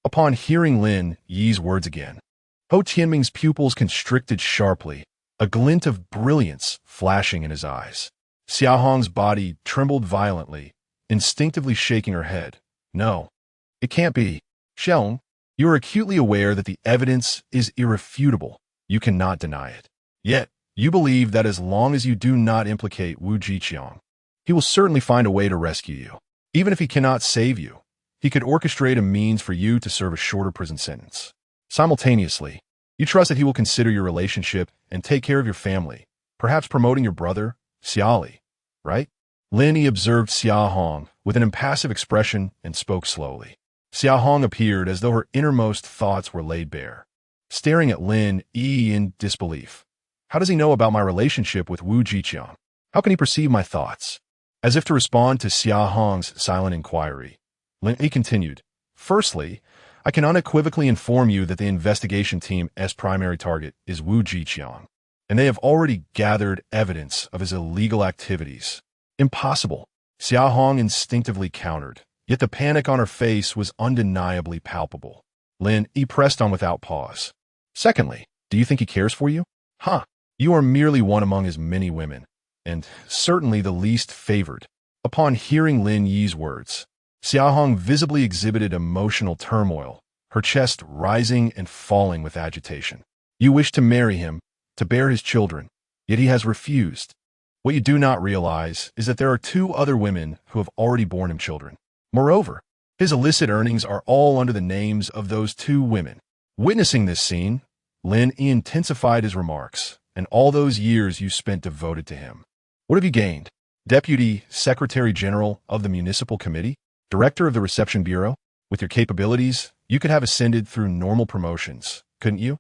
Upon hearing Lin Yi's words again, Ho Tianming's pupils constricted sharply, a glint of brilliance flashing in his eyes. Xiaohong's body trembled violently, instinctively shaking her head. No, it can't be. Xiaohong, you are acutely aware that the evidence is irrefutable. You cannot deny it. Yet, you believe that as long as you do not implicate Wu Jiqiang, he will certainly find a way to rescue you. Even if he cannot save you, he could orchestrate a means for you to serve a shorter prison sentence. Simultaneously, you trust that he will consider your relationship and take care of your family, Perhaps promoting your brother, Xiaoli, right? Lin Yi observed Xia Hong with an impassive expression and spoke slowly. Xia Hong appeared as though her innermost thoughts were laid bare, staring at Lin Yi in disbelief. How does he know about my relationship with Wu Jiqiang? How can he perceive my thoughts? As if to respond to Xia Hong's silent inquiry, Lin Yi continued, Firstly, I can unequivocally inform you that the investigation team's primary target is Wu Jiqiang, and they have already gathered evidence of his illegal activities. Impossible, Xia Hong instinctively countered, yet the panic on her face was undeniably palpable. Lin Yi pressed on without pause. Secondly, do you think he cares for you? Huh, you are merely one among his many women, and certainly the least favored. Upon hearing Lin Yi's words, Xia Hong visibly exhibited emotional turmoil, her chest rising and falling with agitation. You wish to marry him, to bear his children, yet he has refused. What you do not realize is that there are 2 other women who have already borne him children. Moreover, his illicit earnings are all under the names of those 2 women. Witnessing this scene, Lin Yi intensified his remarks, and all those years you spent devoted to him. What have you gained? Deputy Secretary General of the Municipal Committee? Director of the Reception Bureau? With your capabilities, you could have ascended through normal promotions, couldn't you?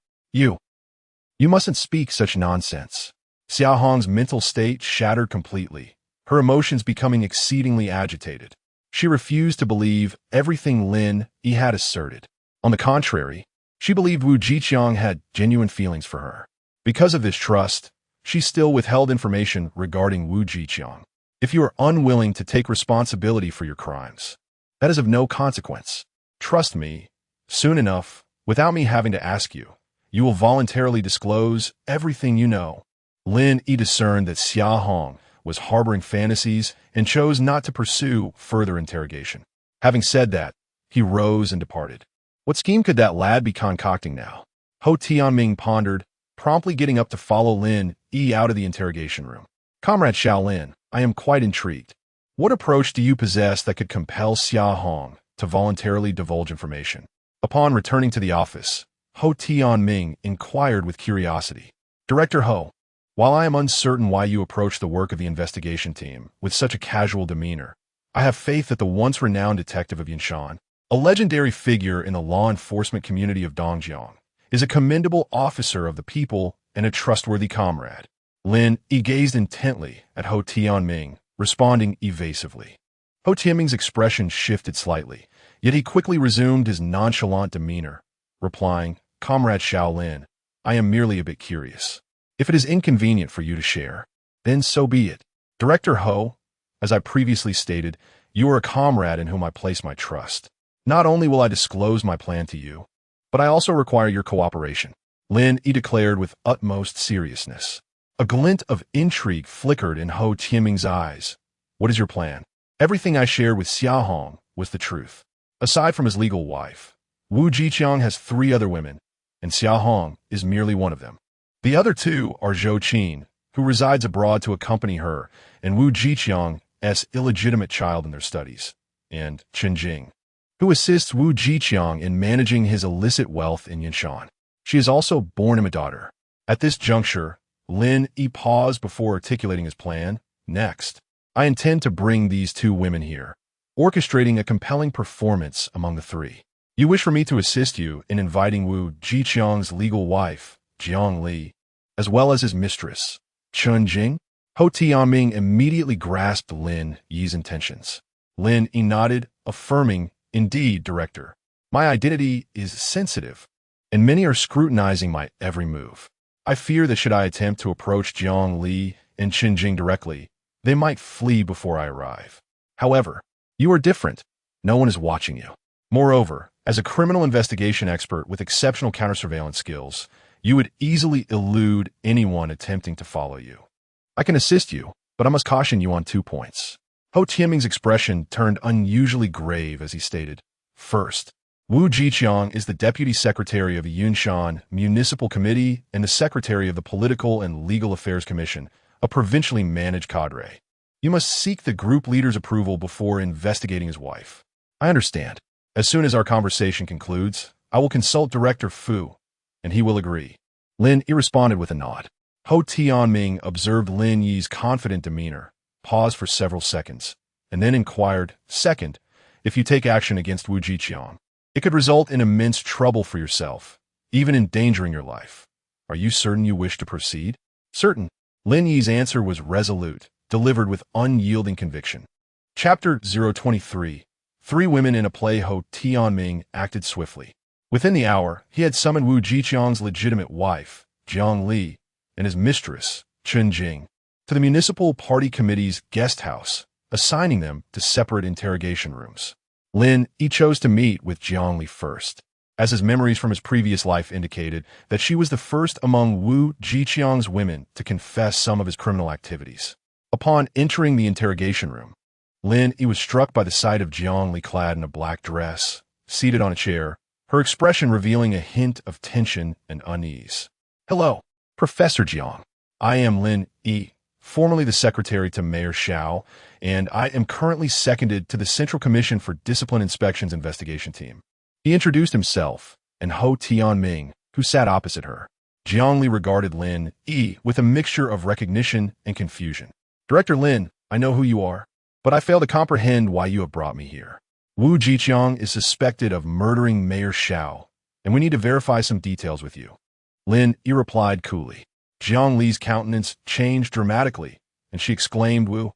You mustn't speak such nonsense. Xia Hong's mental state shattered completely, her emotions becoming exceedingly agitated. She refused to believe everything Lin Yi had asserted. On the contrary, she believed Wu Jiqiang had genuine feelings for her. Because of this trust, she still withheld information regarding Wu Jiqiang. If you are unwilling to take responsibility for your crimes, that is of no consequence. Trust me, soon enough, without me having to ask you, you will voluntarily disclose everything you know. Lin Yi discerned that Xia Hong was harboring fantasies and chose not to pursue further interrogation. Having said that, he rose and departed. What scheme could that lad be concocting now? Ho Tianming pondered, promptly getting up to follow Lin Yi out of the interrogation room. Comrade Shaolin, I am quite intrigued. What approach do you possess that could compel Xia Hong to voluntarily divulge information? Upon returning to the office, Ho Tianming inquired with curiosity. Director Ho, while I am uncertain why you approach the work of the investigation team with such a casual demeanor, I have faith that the once-renowned detective of Yunshan, a legendary figure in the law enforcement community of Dongjiang, is a commendable officer of the people and a trustworthy comrade. Lin Yi gazed intently at Ho Tianming, responding evasively. Ho Tianming's expression shifted slightly, yet he quickly resumed his nonchalant demeanor, replying, Comrade Shaolin, I am merely a bit curious. If it is inconvenient for you to share, then so be it. Director Ho, as I previously stated, you are a comrade in whom I place my trust. Not only will I disclose my plan to you, but I also require your cooperation. Lin Yi declared with utmost seriousness. A glint of intrigue flickered in Ho Tianming's eyes. What is your plan? Everything I shared with Xia Hong was the truth. Aside from his legal wife, Wu Jiqiang has 3 other women, and Xia Hong is merely one of them. The other 2 are Zhou Qin, who resides abroad to accompany her, and Wu Jiqiang's illegitimate child in their studies, and Chen Jing, who assists Wu Jiqiang in managing his illicit wealth in Yunshan. She has also borne him a daughter. At this juncture, Lin Yi paused before articulating his plan. Next, I intend to bring these 2 women here, orchestrating a compelling performance among the 3. You wish for me to assist you in inviting Wu Jiqiang's legal wife, Jiang Li, as well as his mistress, Chen Jing? Ho Tianming immediately grasped Lin Yi's intentions. Lin Yi nodded, affirming, Indeed, Director. My identity is sensitive, and many are scrutinizing my every move. I fear that should I attempt to approach Jiang Li and Chen Jing directly, they might flee before I arrive. However, you are different. No one is watching you. Moreover, as a criminal investigation expert with exceptional counter-surveillance skills, you would easily elude anyone attempting to follow you. I can assist you, but I must caution you on 2 points. Ho Tianming's expression turned unusually grave as he stated, First, Wu Jiqiang is the Deputy Secretary of the Yunshan Municipal Committee and the Secretary of the Political and Legal Affairs Commission, a provincially managed cadre. You must seek the group leader's approval before investigating his wife. I understand. As soon as our conversation concludes, I will consult Director Fu, and he will agree. Lin Yi responded with a nod. Ho Tianming observed Lin Yi's confident demeanor, paused for several seconds, and then inquired, "Second, if you take action against Wu Jiqiang, it could result in immense trouble for yourself, even endangering your life. Are you certain you wish to proceed?" "Certain." Lin Yi's answer was resolute, delivered with unyielding conviction. Chapter 023. Three women in a play. Ho Tianming acted swiftly. Within the hour, he had summoned Wu Jiqiang's legitimate wife, Jiang Li, and his mistress, Chun Jing, to the municipal party committee's guest house, assigning them to separate interrogation rooms. Lin Yi chose to meet with Jiang Li first, as his memories from his previous life indicated that she was the first among Wu Jiqiang's women to confess some of his criminal activities. Upon entering the interrogation room, Lin Yi was struck by the sight of Jiang Li clad in a black dress, seated on a chair, her expression revealing a hint of tension and unease. "Hello, Professor Jiang. I am Lin Yi, formerly the secretary to Mayor Xiao, and I am currently seconded to the Central Commission for Discipline Inspections investigation team." He introduced himself, and Ho Tianming, who sat opposite her. Jiang Li regarded Lin Yi with a mixture of recognition and confusion. "Director Lin, I know who you are, but I fail to comprehend why you have brought me here. Wu Jiqiang is suspected of murdering Mayor Xiao, and we need to verify some details with you." Lin Yi replied coolly. Jiang Li's countenance changed dramatically, and she exclaimed, Wu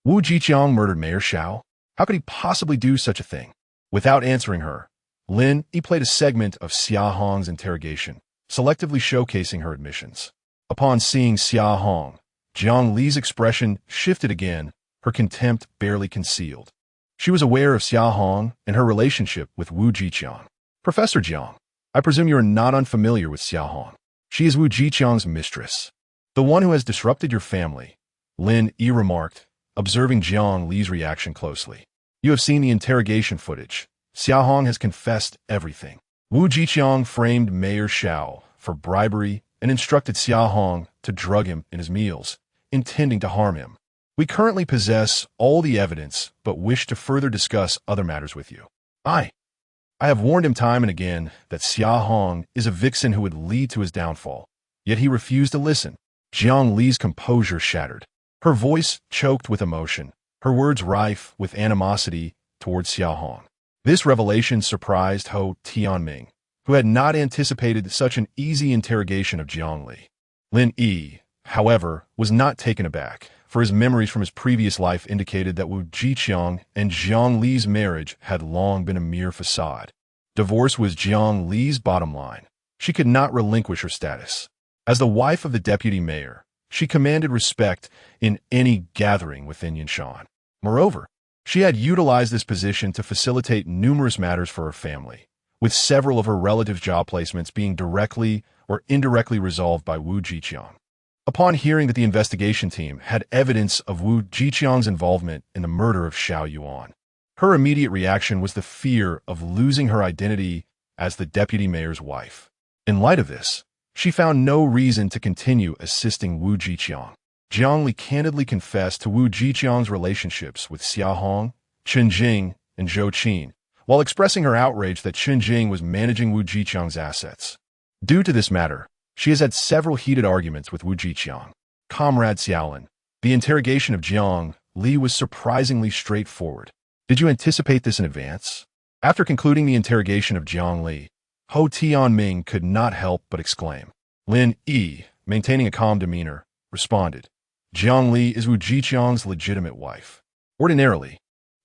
Jiqiang murdered Mayor Xiao? How could he possibly do such a thing?" Without answering her, Lin Yi played a segment of Xia Hong's interrogation, selectively showcasing her admissions. Upon seeing Xia Hong, Jiang Li's expression shifted again, her contempt barely concealed. She was aware of Xia Hong and her relationship with Wu Jiqiang. "Professor Jiang, I presume you are not unfamiliar with Xia Hong. She is Wu Jiqiang's mistress, the one who has disrupted your family," Lin Yi remarked, observing Jiang Li's reaction closely. "You have seen the interrogation footage. Xia Hong has confessed everything. Wu Jiqiang framed Mayor Xiao for bribery and instructed Xia Hong to drug him in his meals, intending to harm him. We currently possess all the evidence, but wish to further discuss other matters with you. I have warned him time and again that Xia Hong is a vixen who would lead to his downfall, yet he refused to listen." Jiang Li's composure shattered. Her voice choked with emotion, her words rife with animosity towards Xia Hong. This revelation surprised Ho Tianming, who had not anticipated such an easy interrogation of Jiang Li. Lin Yi, however, was not taken aback, for his memories from his previous life indicated that Wu Jiqiang and Jiang Li's marriage had long been a mere facade. Divorce was Jiang Li's bottom line. She could not relinquish her status. As the wife of the deputy mayor, she commanded respect in any gathering within Yunshan. Moreover, she had utilized this position to facilitate numerous matters for her family, with several of her relatives' job placements being directly or indirectly resolved by Wu Jiqiang. Upon hearing that the investigation team had evidence of Wu Jiqiang's involvement in the murder of Xiao Yuan, her immediate reaction was the fear of losing her identity as the deputy mayor's wife. In light of this, she found no reason to continue assisting Wu Jiqiang. Jiang Li candidly confessed to Wu Jiqiang's relationships with Xia Hong, Chun Jing, and Zhou Qin, while expressing her outrage that Chun Jing was managing Wu Jiqiang's assets. Due to this matter, she has had several heated arguments with Wu Jiqiang. Comrade Xiaolin, the interrogation of Jiang Li was surprisingly straightforward. Did you anticipate this in advance? After concluding the interrogation of Jiang Li, Ho Tianming could not help but exclaim. Lin Yi, maintaining a calm demeanor, responded, Jiang Li is Wu Jiqiang's legitimate wife. Ordinarily,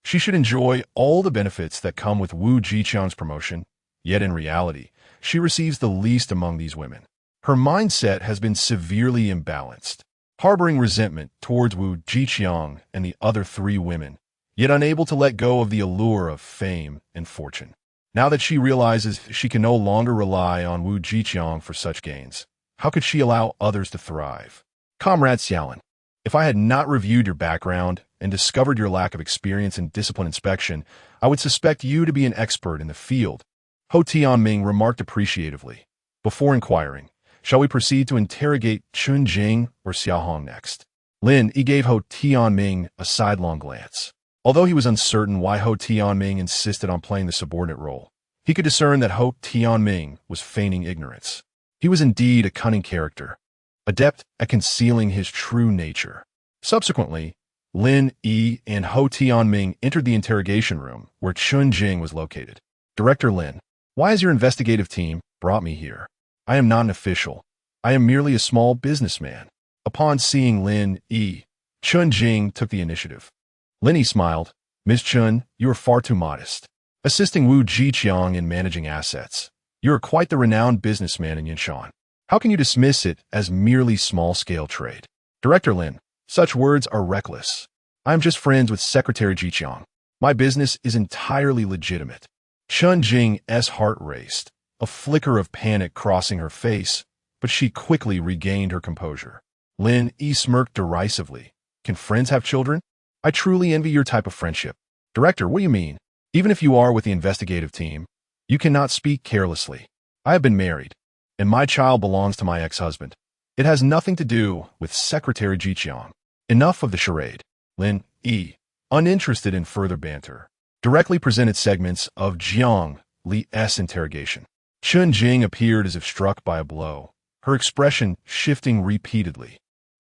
she should enjoy all the benefits that come with Wu Jiqiang's promotion, yet in reality, she receives the least among these women. Her mindset has been severely imbalanced, harboring resentment towards Wu Jiqiang and the other three women, yet unable to let go of the allure of fame and fortune. Now that she realizes she can no longer rely on Wu Jiqiang for such gains, how could she allow others to thrive? Comrade Xiaolin, if I had not reviewed your background and discovered your lack of experience in discipline inspection, I would suspect you to be an expert in the field, Ho Tianming remarked appreciatively. Before inquiring, shall we proceed to interrogate Chun Jing or Xia Hong next? Lin Yi gave Ho Tianming a sidelong glance. Although he was uncertain why Ho Tianming insisted on playing the subordinate role, he could discern that Ho Tianming was feigning ignorance. He was indeed a cunning character, adept at concealing his true nature. Subsequently, Lin Yi and Ho Tianming entered the interrogation room where Chun Jing was located. Director Lin, why has your investigative team brought me here? I am not an official. I am merely a small businessman. Upon seeing Lin Yi, Chun Jing took the initiative. Lin Yi smiled. Ms. Chun, you are far too modest. Assisting Wu Jiqiang in managing assets. You are quite the renowned businessman in Yunshan. How can you dismiss it as merely small-scale trade? Director Lin, such words are reckless. I am just friends with Secretary Jiqiang. My business is entirely legitimate. Chun Jing's heart raced, a flicker of panic crossing her face, but she quickly regained her composure. Lin Yi smirked derisively. Can friends have children? I truly envy your type of friendship. Director, what do you mean? Even if you are with the investigative team, you cannot speak carelessly. I have been married, and my child belongs to my ex-husband. It has nothing to do with Secretary Jiqiang. Enough of the charade. Lin Yi, uninterested in further banter, directly presented segments of Jiang Li's interrogation. Chun Jing appeared as if struck by a blow, her expression shifting repeatedly,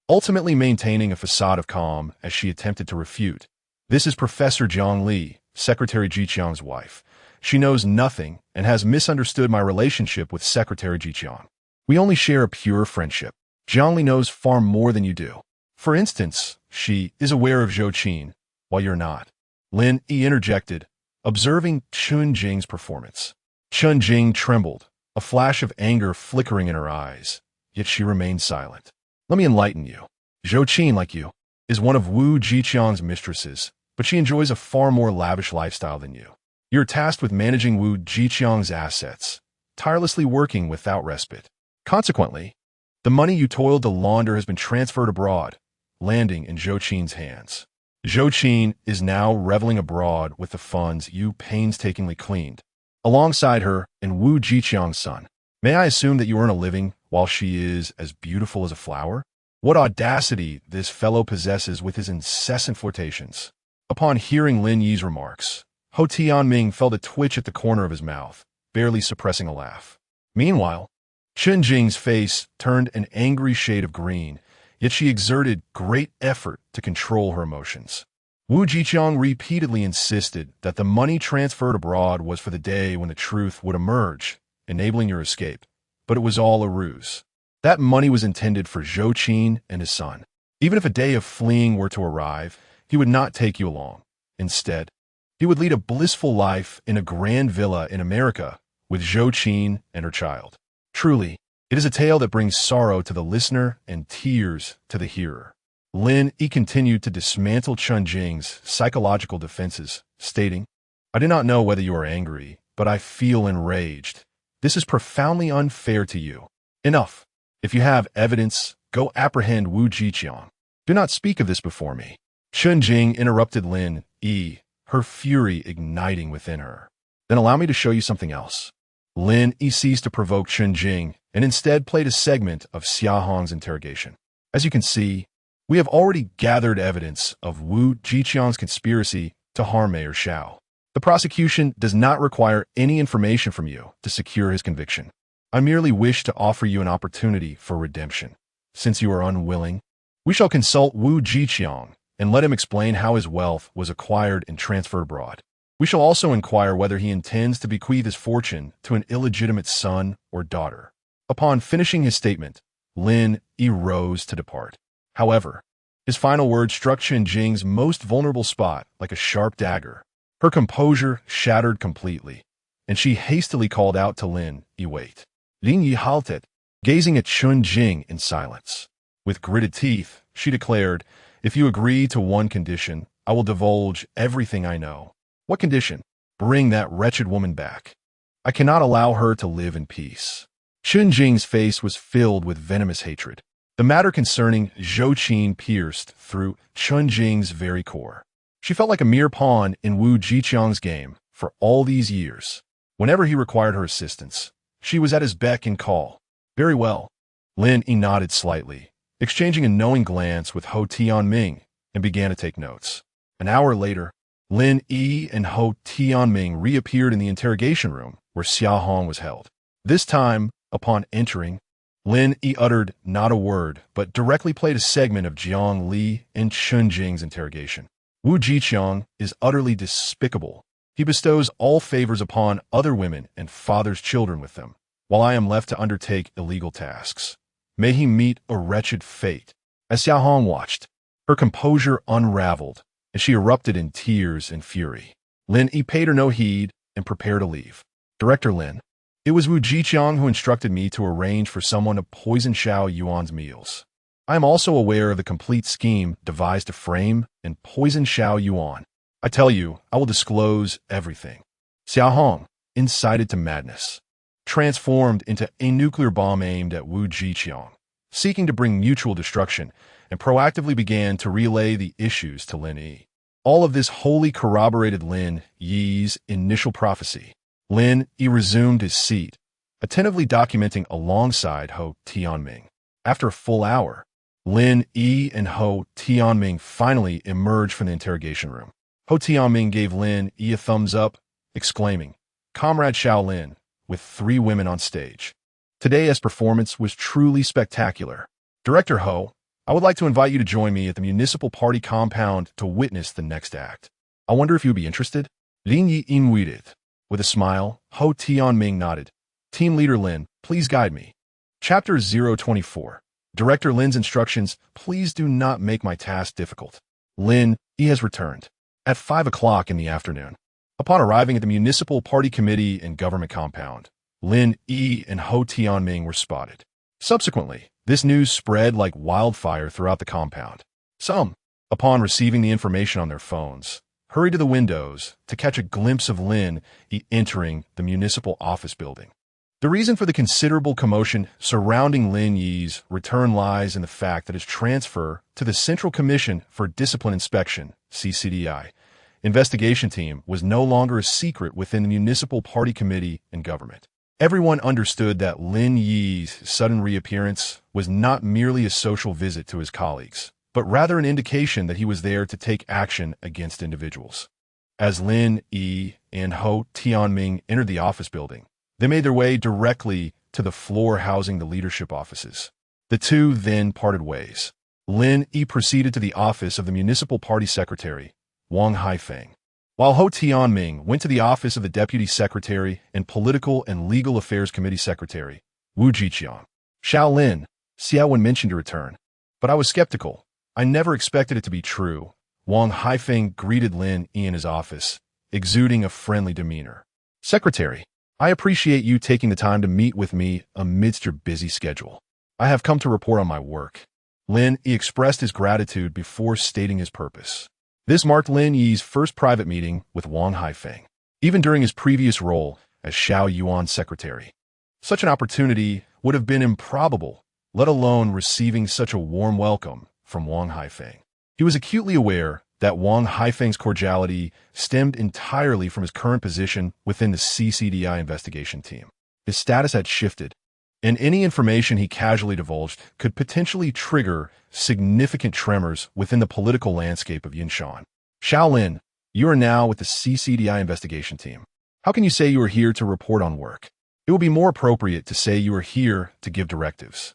ultimately maintaining a facade of calm as she attempted to refute. This is Professor Jiang Li, Secretary Jiqiang's wife. She knows nothing and has misunderstood my relationship with Secretary Jiqiang. We only share a pure friendship. Jiang Li knows far more than you do. For instance, she is aware of Zhou Qin, while you're not. Lin Yi interjected, observing Chun Jing's performance. Chun Jing trembled, a flash of anger flickering in her eyes, yet she remained silent. Let me enlighten you. Zhou Qin, like you, is one of Wu Jiqiang's mistresses, but she enjoys a far more lavish lifestyle than you. You're tasked with managing Wu Jiqiang's assets, tirelessly working without respite. Consequently, the money you toiled to launder has been transferred abroad, landing in Zhou Qin's hands. Zhou Qin is now reveling abroad with the funds you painstakingly cleaned. Alongside her and Wu Jiqiang's son. May I assume that you earn a living while she is as beautiful as a flower? What audacity this fellow possesses with his incessant flirtations. Upon hearing Lin Yi's remarks, Ho Tianming felt a twitch at the corner of his mouth, barely suppressing a laugh. Meanwhile, Chun Jing's face turned an angry shade of green, yet she exerted great effort to control her emotions. Wu Jiqiang repeatedly insisted that the money transferred abroad was for the day when the truth would emerge, enabling your escape, but it was all a ruse. That money was intended for Zhou Qin and his son. Even if a day of fleeing were to arrive, he would not take you along. Instead, he would lead a blissful life in a grand villa in America with Zhou Qin and her child. Truly, it is a tale that brings sorrow to the listener and tears to the hearer. Lin Yi continued to dismantle Chun Jing's psychological defenses, stating, I do not know whether you are angry, but I feel enraged. This is profoundly unfair to you. Enough. If you have evidence, go apprehend Wu Jiqiang. Do not speak of this before me. Chun Jing interrupted Lin Yi, her fury igniting within her. Then allow me to show you something else. Lin Yi ceased to provoke Chun Jing and instead played a segment of Xia Hong's interrogation. As you can see, we have already gathered evidence of Wu Jiqiang's conspiracy to harm Mayor Xiao. The prosecution does not require any information from you to secure his conviction. I merely wish to offer you an opportunity for redemption. Since you are unwilling, we shall consult Wu Jiqiang and let him explain how his wealth was acquired and transferred abroad. We shall also inquire whether he intends to bequeath his fortune to an illegitimate son or daughter. Upon finishing his statement, Lin Yi rose to depart. However, his final words struck Chun Jing's most vulnerable spot like a sharp dagger. Her composure shattered completely, and she hastily called out to Lin Yi, wait. Lin Yi halted, gazing at Chun Jing in silence. With gritted teeth, she declared, if you agree to one condition, I will divulge everything I know. What condition? Bring that wretched woman back. I cannot allow her to live in peace. Chun Jing's face was filled with venomous hatred. The matter concerning Zhou Qin pierced through Chun Jing's very core. She felt like a mere pawn in Wu Jiqiang's game for all these years. Whenever he required her assistance, she was at his beck and call. Very well. Lin Yi nodded slightly, exchanging a knowing glance with Ho Tianming, and began to take notes. An hour later, Lin Yi and Ho Tianming reappeared in the interrogation room where Xia Hong was held. This time, upon entering, Lin Yi uttered not a word, but directly played a segment of Jiang Li and Chun Jing's interrogation. Wu Jiqiang is utterly despicable. He bestows all favors upon other women and fathers children with them, while I am left to undertake illegal tasks. May he meet a wretched fate. As Xiao Hong watched, her composure unraveled, and she erupted in tears and fury. Lin Yi paid her no heed and prepared to leave. Director Lin, it was Wu Jiqiang who instructed me to arrange for someone to poison Xiao Yuan's meals. I am also aware of the complete scheme devised to frame and poison Xiao Yuan. I tell you, I will disclose everything. Xiao Hong, incited to madness, transformed into a nuclear bomb aimed at Wu Jiqiang, seeking to bring mutual destruction, and proactively began to relay the issues to Lin Yi. All of this wholly corroborated Lin Yi's initial prophecy. Lin Yi resumed his seat, attentively documenting alongside Ho Tianming. After a full hour, Lin Yi and Ho Tianming finally emerged from the interrogation room. Ho Tianming gave Lin Yi a thumbs up, exclaiming, "Comrade Shaolin," with 3 women on stage. Today's performance was truly spectacular. Director Ho, I would like to invite you to join me at the Municipal Party compound to witness the next act. I wonder if you would be interested? Lin Yi invited. With a smile, Ho Tianming nodded. Team Leader Lin, please guide me. Chapter 024. Director Lin's instructions, please do not make my task difficult. Lin Yi has returned. At 5 o'clock in the afternoon. Upon arriving at the Municipal Party Committee and Government compound, Lin Yi and Ho Tianming were spotted. Subsequently, this news spread like wildfire throughout the compound. Some, upon receiving the information on their phones, hurried to the windows to catch a glimpse of Lin Yi entering the municipal office building. The reason for the considerable commotion surrounding Lin Yi's return lies in the fact that his transfer to the Central Commission for Discipline Inspection, CCDI, investigation team was no longer a secret within the Municipal Party Committee and government. Everyone understood that Lin Yi's sudden reappearance was not merely a social visit to his colleagues, but rather an indication that he was there to take action against individuals. As Lin Yi and Ho Tianming entered the office building, they made their way directly to the floor housing the leadership offices. The two then parted ways. Lin Yi proceeded to the office of the Municipal Party Secretary, Wang Haifeng, while Ho Tianming went to the office of the Deputy Secretary and Political and Legal Affairs Committee Secretary, Wu Jiqiang. Xiao Lin, Xiaowen mentioned to return, but I was skeptical. I never expected it to be true. Wang Haifeng greeted Lin Yi in his office, exuding a friendly demeanor. Secretary, I appreciate you taking the time to meet with me amidst your busy schedule. I have come to report on my work. Lin Yi expressed his gratitude before stating his purpose. This marked Lin Yi's first private meeting with Wang Haifeng, even during his previous role as Xiao Yuan's secretary. Such an opportunity would have been improbable, let alone receiving such a warm welcome from Wang Haifeng. He was acutely aware that Wang Haifeng's cordiality stemmed entirely from his current position within the CCDI investigation team. His status had shifted, and any information he casually divulged could potentially trigger significant tremors within the political landscape of Yunshan. Shaolin, you are now with the CCDI investigation team. How can you say you are here to report on work? It will be more appropriate to say you are here to give directives.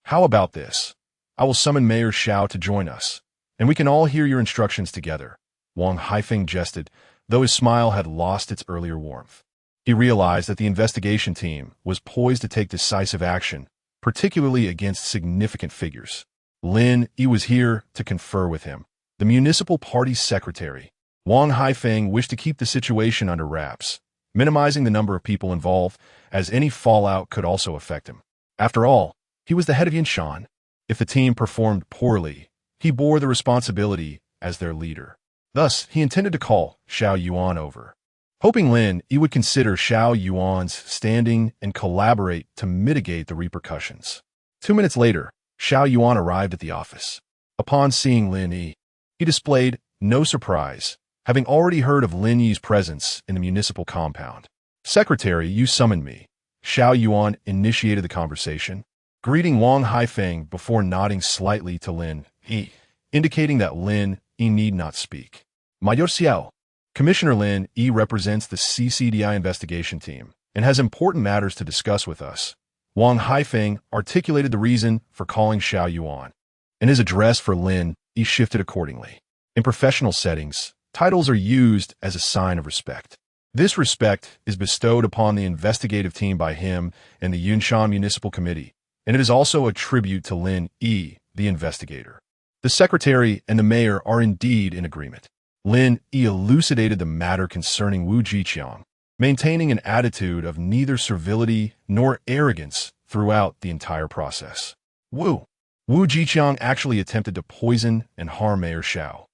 How about this? I will summon Mayor Xiao to join us, and we can all hear your instructions together. Wang Haifeng jested, though his smile had lost its earlier warmth. He realized that the investigation team was poised to take decisive action, particularly against significant figures. Lin Yi was here to confer with him. The municipal party secretary, Wang Haifeng, wished to keep the situation under wraps, minimizing the number of people involved, as any fallout could also affect him. After all, he was the head of Yunshan. If the team performed poorly, he bore the responsibility as their leader. Thus, he intended to call Xiao Yuan over, hoping Lin Yi would consider Xiao Yuan's standing and collaborate to mitigate the repercussions. 2 minutes later, Xiao Yuan arrived at the office. Upon seeing Lin Yi, he displayed no surprise, having already heard of Lin Yi's presence in the municipal compound. Secretary, you summoned me. Xiao Yuan initiated the conversation, greeting Wang Haifeng before nodding slightly to Lin Yi, indicating that Lin Yi need not speak. Mayor Xiao, Commissioner Lin Yi represents the CCDI investigation team and has important matters to discuss with us. Wang Haifeng articulated the reason for calling Xiao Yuan. In his address for Lin, he shifted accordingly. In professional settings, titles are used as a sign of respect. This respect is bestowed upon the investigative team by him and the Yunshan Municipal Committee, and it is also a tribute to Lin Yi, the investigator. The secretary and the mayor are indeed in agreement. Lin Yi elucidated the matter concerning Wu Jiqiang, maintaining an attitude of neither servility nor arrogance throughout the entire process. Wu Jiqiang actually attempted to poison and harm Mayor Xiao.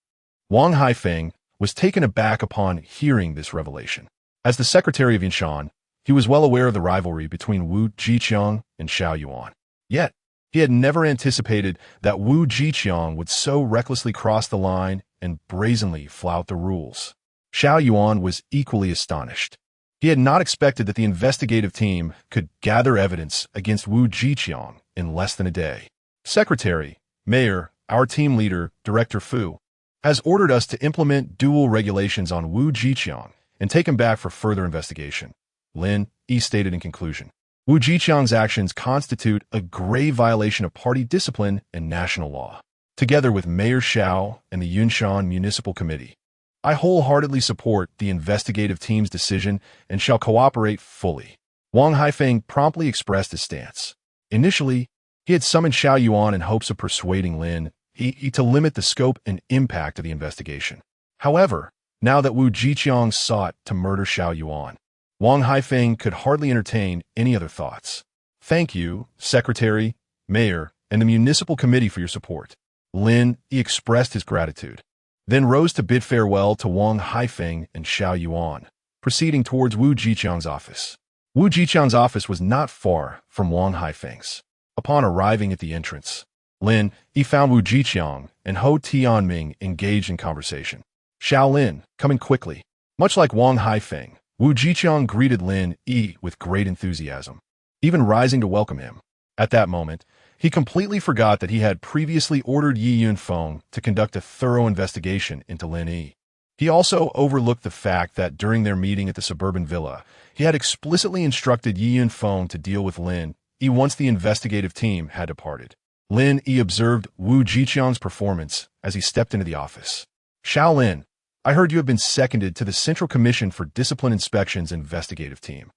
Wang Haifeng was taken aback upon hearing this revelation. As the secretary of Yunshan, he was well aware of the rivalry between Wu Jiqiang and Xiao Yuan. Yet, he had never anticipated that Wu Jiqiang would so recklessly cross the line and brazenly flout the rules. Xiao Yuan was equally astonished. He had not expected that the investigative team could gather evidence against Wu Jiqiang in less than a day. Secretary, Mayor, our team leader, Director Fu, has ordered us to implement dual regulations on Wu Jiqiang and take him back for further investigation, Lin Yi stated in conclusion. Wu Jiqiang's actions constitute a grave violation of party discipline and national law. Together with Mayor Xiao and the Yunshan Municipal Committee, I wholeheartedly support the investigative team's decision and shall cooperate fully. Wang Haifeng promptly expressed his stance. Initially, he had summoned Xiao Yuan in hopes of persuading Lin Yi to limit the scope and impact of the investigation. However, now that Wu Jiqiang sought to murder Xiao Yuan, Wang Haifeng could hardly entertain any other thoughts. Thank you, Secretary, Mayor, and the Municipal Committee for your support. Lin Yi expressed his gratitude, then rose to bid farewell to Wang Haifeng and Xiao Yuan, proceeding towards Wu Jiqiang's office. Wu Jiqiang's office was not far from Wang Haifeng's. Upon arriving at the entrance, Lin Yi found Wu Jiqiang and Ho Tianming engaged in conversation. Xiao Lin, coming quickly. Much like Wang Haifeng, Wu Jiqiang greeted Lin Yi with great enthusiasm, even rising to welcome him. At that moment, he completely forgot that he had previously ordered Yi Yunfeng to conduct a thorough investigation into Lin Yi. He also overlooked the fact that during their meeting at the suburban villa, he had explicitly instructed Yi Yunfeng to deal with Lin Yi once the investigative team had departed. Lin Yi observed Wu Jiqiang's performance as he stepped into the office. Xiao Lin, I heard you have been seconded to the Central Commission for Discipline Inspection's investigative team.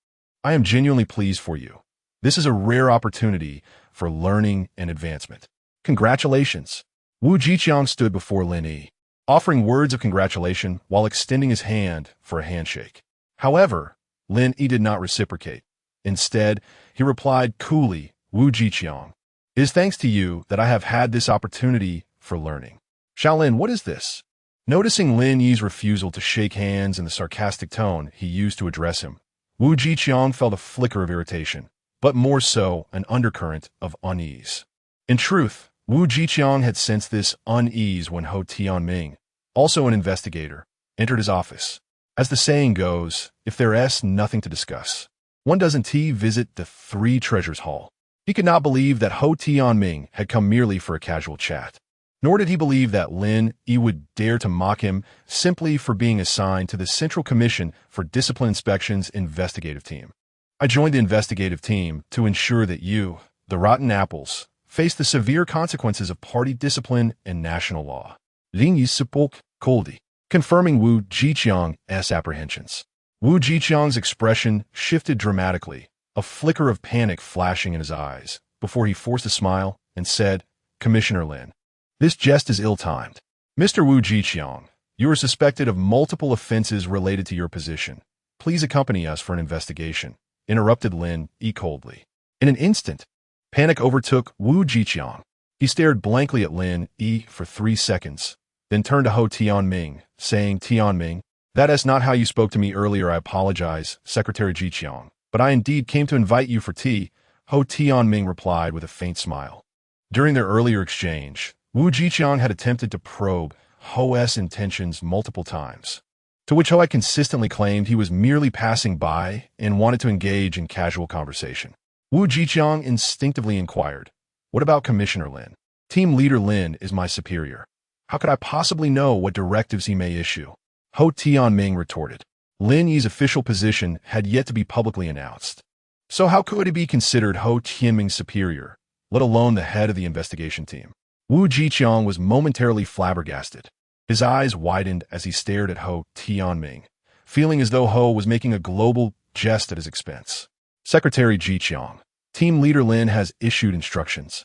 I am genuinely pleased for you. This is a rare opportunity for learning and advancement. Congratulations. Wu Jiqiang stood before Lin Yi, offering words of congratulation while extending his hand for a handshake. However, Lin Yi did not reciprocate. Instead, he replied coolly, Wu Jiqiang, it is thanks to you that I have had this opportunity for learning. Xiaolin, what is this? Noticing Lin Yi's refusal to shake hands and the sarcastic tone he used to address him, Wu Jiqiang felt a flicker of irritation, but more so an undercurrent of unease. In truth, Wu Jiqiang had sensed this unease when Ho Tianming, also an investigator, entered his office. As the saying goes, if there's nothing to discuss, one doesn't visit the Three Treasures Hall. He could not believe that Ho Tianming had come merely for a casual chat. Nor did he believe that Lin Yi would dare to mock him simply for being assigned to the Central Commission for Discipline Inspection's investigative team. I joined the investigative team to ensure that you, the rotten apples, face the severe consequences of party discipline and national law. Lin Yi spoke coldly, confirming Wu Jiqiang's apprehensions. Wu Jiqiang's expression shifted dramatically, a flicker of panic flashing in his eyes, before he forced a smile and said, Commissioner Lin, this jest is ill-timed. Mr. Wu Jiqiang, you are suspected of multiple offenses related to your position. Please accompany us for an investigation, interrupted Lin Yi coldly. In an instant, panic overtook Wu Jiqiang. He stared blankly at Lin Yi for 3 seconds, then turned to Ho Tianming, saying, Tianming, that is not how you spoke to me earlier. I apologize, Secretary Jiqiang, but I indeed came to invite you for tea, Ho Tianming replied with a faint smile. During their earlier exchange, Wu Jiqiang had attempted to probe Ho's intentions multiple times, to which Ho had consistently claimed he was merely passing by and wanted to engage in casual conversation. Wu Jiqiang instinctively inquired, what about Commissioner Lin? Team Leader Lin is my superior. How could I possibly know what directives he may issue? Ho Tianming retorted. Lin Yi's official position had yet to be publicly announced. So how could he be considered Ho Tianming's superior, let alone the head of the investigation team? Wu Jiqiang was momentarily flabbergasted. His eyes widened as he stared at Ho Tianming, feeling as though Ho was making a global jest at his expense. Secretary Jiqiang, Team Leader Lin has issued instructions.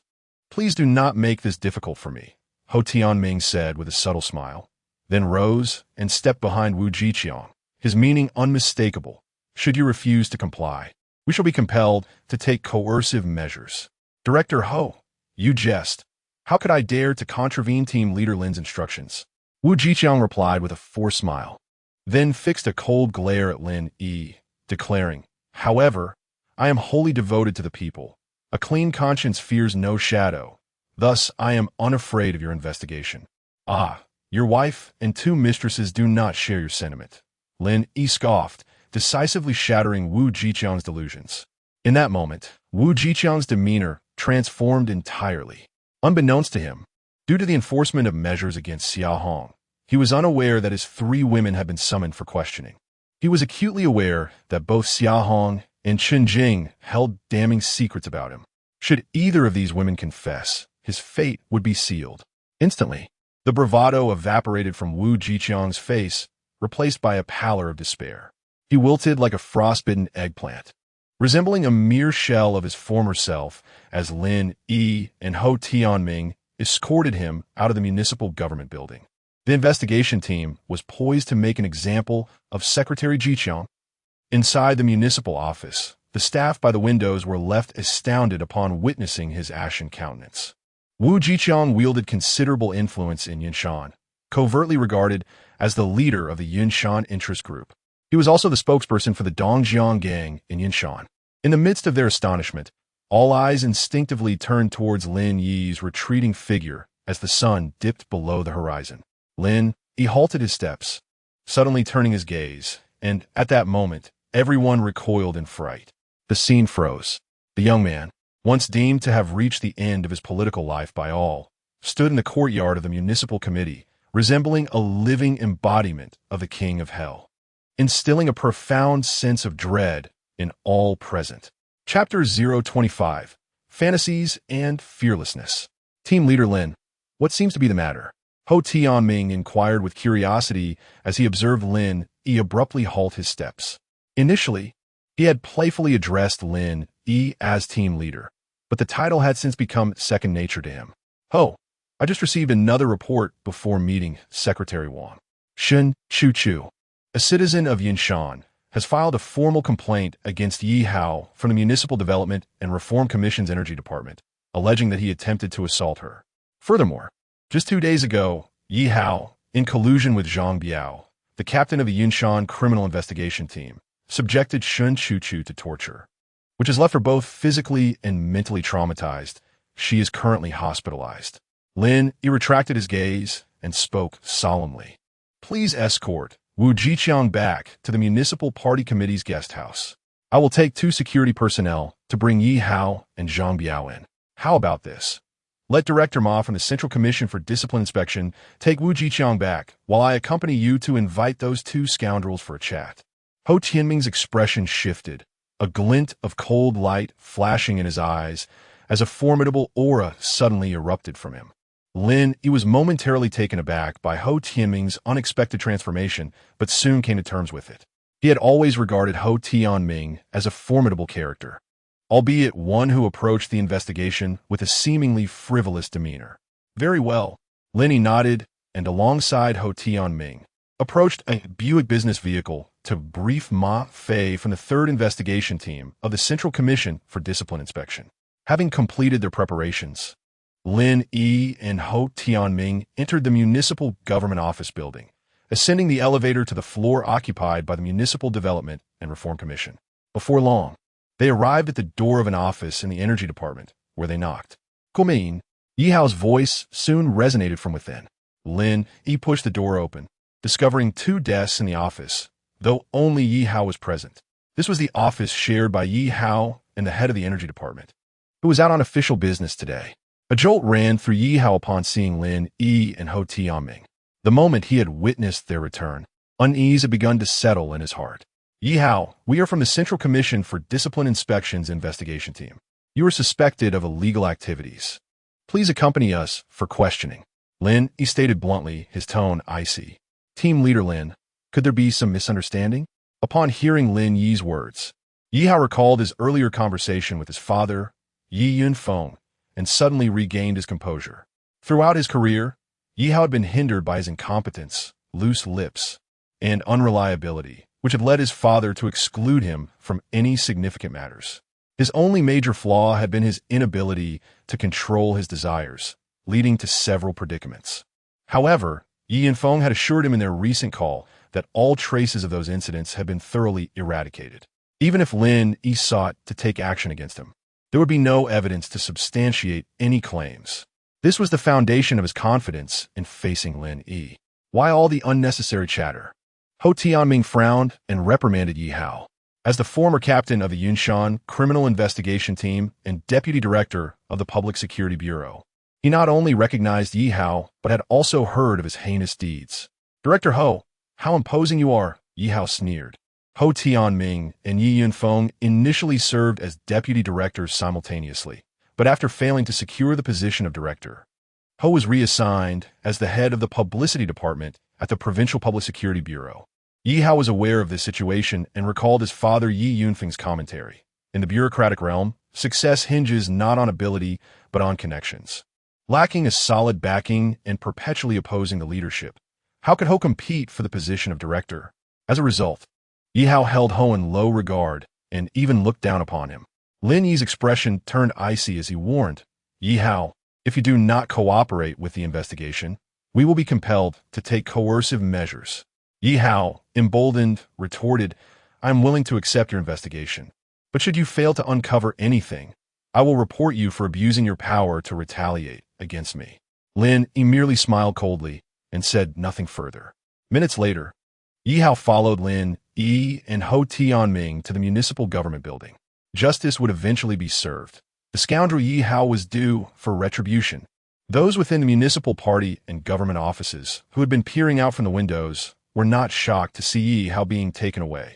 Please do not make this difficult for me, Ho Tianming said with a subtle smile, then rose and stepped behind Wu Jiqiang, his meaning unmistakable. Should you refuse to comply, we shall be compelled to take coercive measures. Director Ho, you jest. How could I dare to contravene Team Leader Lin's instructions? Wu Jiqiang replied with a forced smile, then fixed a cold glare at Lin Yi, declaring, however, I am wholly devoted to the people. A clean conscience fears no shadow. Thus, I am unafraid of your investigation. Ah, your wife and 2 mistresses do not share your sentiment. Lin Yi scoffed, decisively shattering Wu Jiqiang's delusions. In that moment, Wu Jiqiang's demeanor transformed entirely. Unbeknownst to him, due to the enforcement of measures against Xia Hong, he was unaware that his 3 women had been summoned for questioning. He was acutely aware that both Xia Hong and Chen Jing held damning secrets about him. Should either of these women confess, his fate would be sealed. Instantly, the bravado evaporated from Wu Jiqiang's face, replaced by a pallor of despair. He wilted like a frostbitten eggplant, resembling a mere shell of his former self as Lin Yi and Ho Tianming escorted him out of the municipal government building. The investigation team was poised to make an example of Secretary Jiqiang. Inside the municipal office, the staff by the windows were left astounded upon witnessing his ashen countenance. Wu Jiqiang wielded considerable influence in Yunshan, covertly regarded as the leader of the Yunshan interest group. He was also the spokesperson for the Dongjiang gang in Yunshan. In the midst of their astonishment, all eyes instinctively turned towards Lin Yi's retreating figure as the sun dipped below the horizon. He halted his steps, suddenly turning his gaze, and at that moment, everyone recoiled in fright. The scene froze. The young man, once deemed to have reached the end of his political life by all, stood in the courtyard of the municipal committee, resembling a living embodiment of the king of hell, instilling a profound sense of dread in all present. Chapter 025, Fantasies and Fearlessness. Team Leader Lin, what seems to be the matter? Ho Tianming inquired with curiosity as he observed Lin Yi abruptly halt his steps. Initially, he had playfully addressed Lin Yi as team leader, but the title had since become second nature to him. Ho, I just received another report before meeting Secretary Wang. Shen Chu, a citizen of Yunshan, has filed a formal complaint against Yi Hao from the Municipal Development and Reform Commission's Energy Department, alleging that he attempted to assault her. Furthermore, just 2 days ago, Yi Hao, in collusion with Zhang Biao, the captain of the Yunshan criminal investigation team, subjected Shen Chu to torture, which has left her both physically and mentally traumatized. She is currently hospitalized. Lin Yi retracted his gaze and spoke solemnly. Please escort Wu Jiqiang back to the Municipal Party Committee's guest house. I will take 2 security personnel to bring Yi Hao and Zhang Biao in. How about this? Let Director Ma from the Central Commission for Discipline Inspection take Wu Jiqiang back, while I accompany you to invite those 2 scoundrels for a chat. Ho Tianming's expression shifted, a glint of cold light flashing in his eyes as a formidable aura suddenly erupted from him. Lin Yi was momentarily taken aback by Ho Tianming's unexpected transformation, but soon came to terms with it. He had always regarded Ho Tianming as a formidable character, albeit one who approached the investigation with a seemingly frivolous demeanor. Very well, Lin Yi nodded, and alongside Ho Tianming, approached a Buick business vehicle to brief Ma Fei from the 3rd Investigation Team of the Central Commission for Discipline Inspection. Having completed their preparations, Lin Yi and Ho Tianming entered the Municipal Government Office building, ascending the elevator to the floor occupied by the Municipal Development and Reform Commission. Before long, they arrived at the door of an office in the Energy Department, where they knocked. Come in. Yi Hao's voice soon resonated from within. Lin Yi pushed the door open, discovering 2 desks in the office, though only Yi Hao was present. This was the office shared by Yi Hao and the head of the Energy Department, who was out on official business today. A jolt ran through Yi Hao upon seeing Lin Yi and Ho Tianming. The moment he had witnessed their return, unease had begun to settle in his heart. Yi Hao, we are from the Central Commission for Discipline Inspections Investigation Team. You are suspected of illegal activities. Please accompany us for questioning. Lin Yi stated bluntly, his tone icy. Team leader Lin, could there be some misunderstanding? Upon hearing Lin Yi's words, Yi Hao recalled his earlier conversation with his father, Yi Yunfeng, and suddenly regained his composure. Throughout his career, Yi Hao had been hindered by his incompetence, loose lips, and unreliability, which had led his father to exclude him from any significant matters. His only major flaw had been his inability to control his desires, leading to several predicaments. However, Yi Yunfeng had assured him in their recent call that all traces of those incidents had been thoroughly eradicated. Even if Lin Yi sought to take action against him, there would be no evidence to substantiate any claims. This was the foundation of his confidence in facing Lin Yi. Why all the unnecessary chatter? Ho Tianming frowned and reprimanded Yi Hao. As the former captain of the Yunshan Criminal Investigation Team and deputy director of the Public Security Bureau, he not only recognized Yi Hao, but had also heard of his heinous deeds. Director Ho, how imposing you are, Yi Hao sneered. Ho Tianming and Yi Yunfeng initially served as deputy directors simultaneously, but after failing to secure the position of director, Ho was reassigned as the head of the publicity department at the Provincial Public Security Bureau. Yi Hao was aware of this situation and recalled his father Yi Yunfeng's commentary. In the bureaucratic realm, success hinges not on ability, but on connections. Lacking a solid backing and perpetually opposing the leadership, how could Ho compete for the position of director? As a result, Yi Hao held Ho in low regard and even looked down upon him. Lin Yi's expression turned icy as he warned, Yi Hao, if you do not cooperate with the investigation, we will be compelled to take coercive measures. Yi Hao, emboldened, retorted, I am willing to accept your investigation. But should you fail to uncover anything, I will report you for abusing your power to retaliate against me. Lin Yi merely smiled coldly and said nothing further. Minutes later, Yi Hao followed Lin Yi and Ho Tianming to the municipal government building. Justice would eventually be served. The scoundrel Yi Hao was due for retribution. Those within the municipal party and government offices who had been peering out from the windows were not shocked to see Yi Hao being taken away.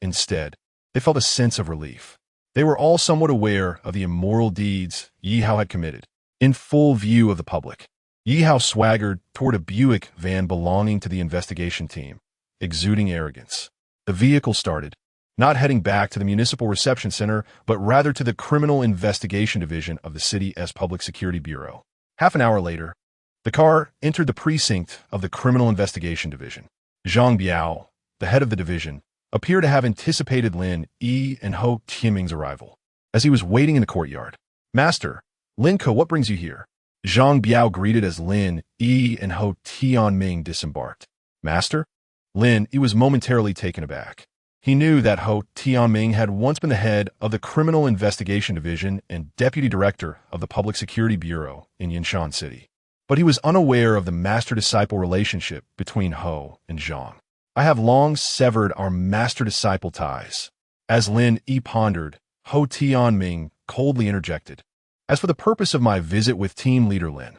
Instead, they felt a sense of relief. They were all somewhat aware of the immoral deeds Yi Hao had committed. In full view of the public, Yi Hao swaggered toward a Buick van belonging to the investigation team, exuding arrogance. The vehicle started, not heading back to the municipal reception center, but rather to the Criminal Investigation Division of the city's Public Security Bureau. Half an hour later, the car entered the precinct of the Criminal Investigation Division. Zhang Biao, the head of the division, appeared to have anticipated Lin Yi and Ho Tianming's arrival. As he was waiting in the courtyard, Master, Lin Ko, what brings you here? Zhang Biao greeted as Lin Yi and Ho Tianming disembarked. Master? Lin Yi was momentarily taken aback. He knew that Ho Tianming had once been the head of the Criminal Investigation Division and deputy director of the Public Security Bureau in Yunshan City. But he was unaware of the master-disciple relationship between Ho and Zhang. I have long severed our master-disciple ties. As Lin Yi pondered, Ho Tianming coldly interjected. As for the purpose of my visit with Team Leader Lin,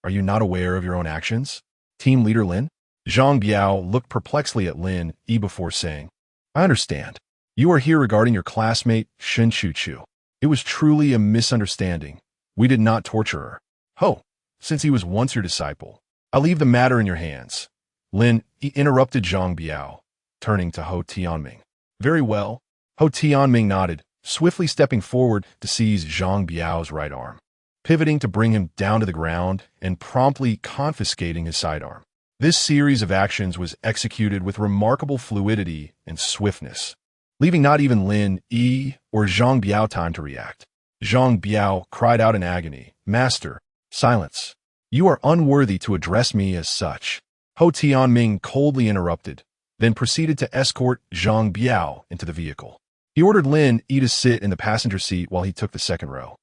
are you not aware of your own actions? Team Leader Lin? Zhang Biao looked perplexedly at Lin Yi before saying, I understand. You are here regarding your classmate, Shen Chuchu. It was truly a misunderstanding. We did not torture her. Ho, since he was once your disciple, I'll leave the matter in your hands. Lin Yi interrupted Zhang Biao, turning to Ho Tianming. Very well. Ho Tianming nodded, swiftly stepping forward to seize Zhang Biao's right arm, pivoting to bring him down to the ground and promptly confiscating his sidearm. This series of actions was executed with remarkable fluidity and swiftness, leaving not even Lin Yi or Zhang Biao time to react. Zhang Biao cried out in agony, Master, silence. You are unworthy to address me as such. Ho Tianming coldly interrupted, then proceeded to escort Zhang Biao into the vehicle. He ordered Lin Yi to sit in the passenger seat while he took the second row,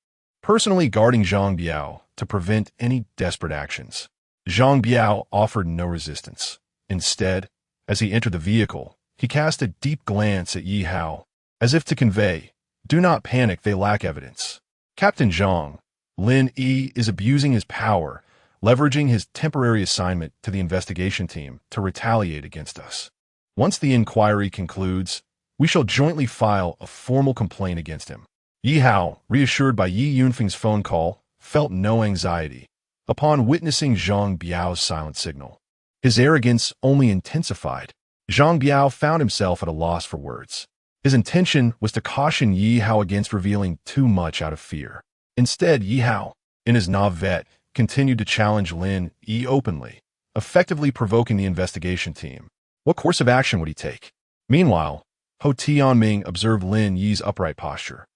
personally guarding Zhang Biao to prevent any desperate actions. Zhang Biao offered no resistance. Instead, as he entered the vehicle, he cast a deep glance at Yi Hao, as if to convey, do not panic, they lack evidence. Captain Zhang, Lin Yi is abusing his power, leveraging his temporary assignment to the investigation team to retaliate against us. Once the inquiry concludes, We shall jointly file a formal complaint against him. Yi Hao, reassured by Yi Yunfeng's phone call, felt no anxiety upon witnessing Zhang Biao's silent signal. His arrogance only intensified. Zhang Biao found himself at a loss for words. His intention was to caution Yi Hao against revealing too much out of fear. Instead, Yi Hao, in his navette, continued to challenge Lin Yi openly, effectively provoking the investigation team. What course of action would he take? Meanwhile, Ho Tianming observed Lin Yi's upright posture,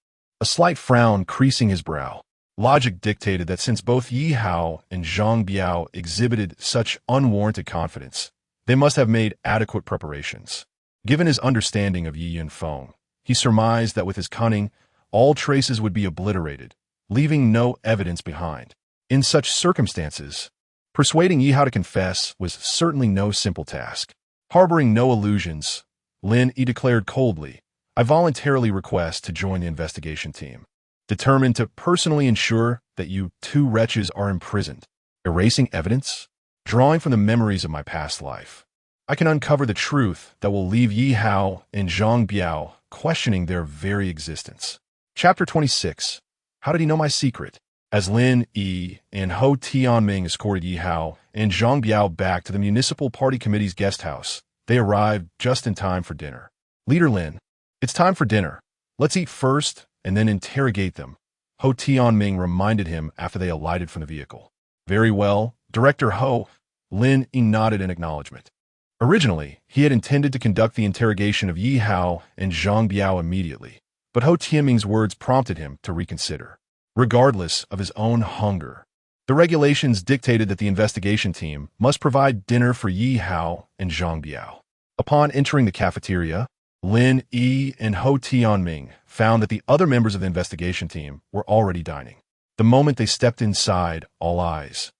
a slight frown creasing his brow. Logic dictated that since both Yi Hao and Zhang Biao exhibited such unwarranted confidence, they must have made adequate preparations. Given his understanding of Yi Yunfeng, he surmised that with his cunning, all traces would be obliterated, leaving no evidence behind. In such circumstances, persuading Yi Hao to confess was certainly no simple task. Harboring no illusions, Lin Yi declared coldly, "I voluntarily request to join the investigation team, determined to personally ensure that you two wretches are imprisoned." Erasing evidence? Drawing from the memories of my past life, I can uncover the truth that will leave Yi Hao and Zhang Biao questioning their very existence. Chapter 26. How did he know my secret? As Lin Yi and Ho Tianming escorted Yi Hao and Zhang Biao back to the Municipal Party Committee's guest house, they arrived just in time for dinner. "Leader Lin, it's time for dinner. Let's eat first and then interrogate them," Ho Tianming reminded him after they alighted from the vehicle. "Very well, Director Ho," Lin Yi nodded in acknowledgement. Originally, he had intended to conduct the interrogation of Yi Hao and Zhang Biao immediately, but Ho Tianming's words prompted him to reconsider. Regardless of his own hunger, the regulations dictated that the investigation team must provide dinner for Yi Hao and Zhang Biao. Upon entering the cafeteria, Lin Yi and Ho Tianming found that the other members of the investigation team were already dining. The moment they stepped inside, all eyes,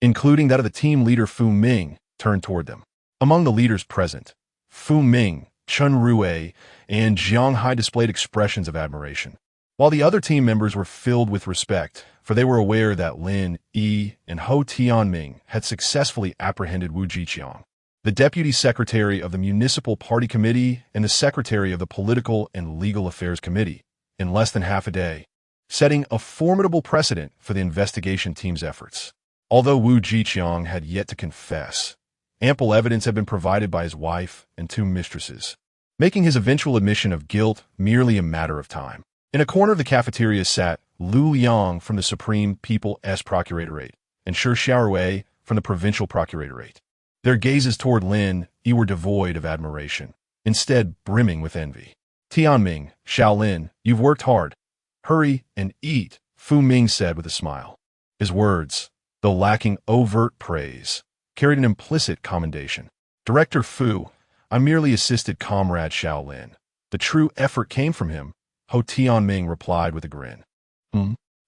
including that of the team leader Fu Ming, turned toward them. Among the leaders present, Fu Ming, Chen Rui, and Jiang Hai displayed expressions of admiration, while the other team members were filled with respect, for they were aware that Lin Yi and Ho Tianming had successfully apprehended Wu Jiqiang, the Deputy Secretary of the Municipal Party Committee and the Secretary of the Political and Legal Affairs Committee, in less than half a day, setting a formidable precedent for the investigation team's efforts. Although Wu Jiqiang had yet to confess, ample evidence had been provided by his wife and two mistresses, making his eventual admission of guilt merely a matter of time. In a corner of the cafeteria sat Lu Liang from the Supreme People's Procuratorate and Shi Xiaorui from the Provincial Procuratorate. Their gazes toward Lin Yi were devoid of admiration, instead brimming with envy. "Tianming, Shaolin, you've worked hard. Hurry and eat," Fu Ming said with a smile. His words, though lacking overt praise, carried an implicit commendation. "Director Fu, I merely assisted Comrade Shaolin. The true effort came from him," Ho Tianming replied with a grin.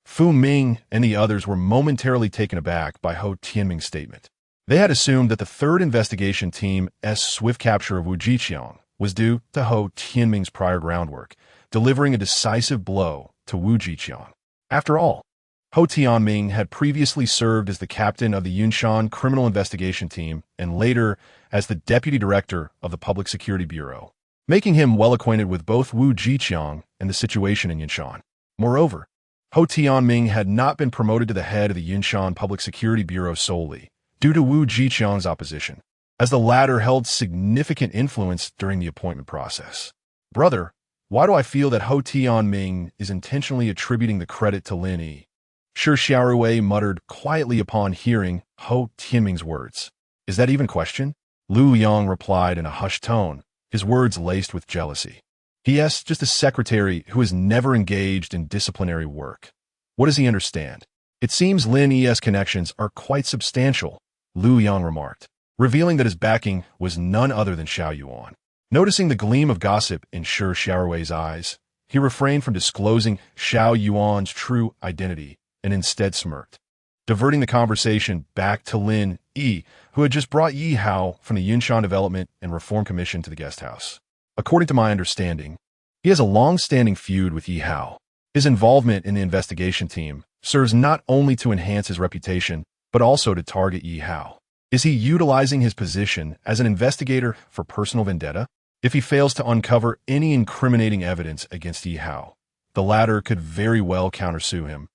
Fu Ming and the others were momentarily taken aback by Ho Tianming's statement. They had assumed that the third investigation team's swift capture of Wu Jiqiang was due to Ho Tianming's prior groundwork, delivering a decisive blow to Wu Jiqiang. After all, Ho Tianming had previously served as the captain of the Yunshan Criminal Investigation Team and later as the deputy director of the Public Security Bureau, making him well acquainted with both Wu Jiqiang and the situation in Yunshan. Moreover, Ho Tianming had not been promoted to the head of the Yunshan Public Security Bureau solely due to Wu Jiqiang's opposition, as the latter held significant influence during the appointment process. "Brother, why do I feel that Ho Tianming is intentionally attributing the credit to Lin Yi?" Shi Xiaorui muttered quietly upon hearing Ho Tianming's words. "Is that even question?" Lu Yang replied in a hushed tone, his words laced with jealousy. "P.S. just a secretary who has never engaged in disciplinary work. What does he understand?" "It seems Lin Yi's connections are quite substantial," Lu Yang remarked, revealing that his backing was none other than Xiao Yuan. Noticing the gleam of gossip in Shi Xiaorui's eyes, he refrained from disclosing Xiao Yuan's true identity and instead smirked, diverting the conversation back to Lin Yi, who had just brought Yi Hao from the Yunshan Development and Reform Commission to the guest house. "According to my understanding, he has a long-standing feud with Yi Hao. His involvement in the investigation team serves not only to enhance his reputation, but also to target Yi Hao. Is he utilizing his position as an investigator for personal vendetta?" If he fails to uncover any incriminating evidence against Yi Hao, the latter could very well countersue him,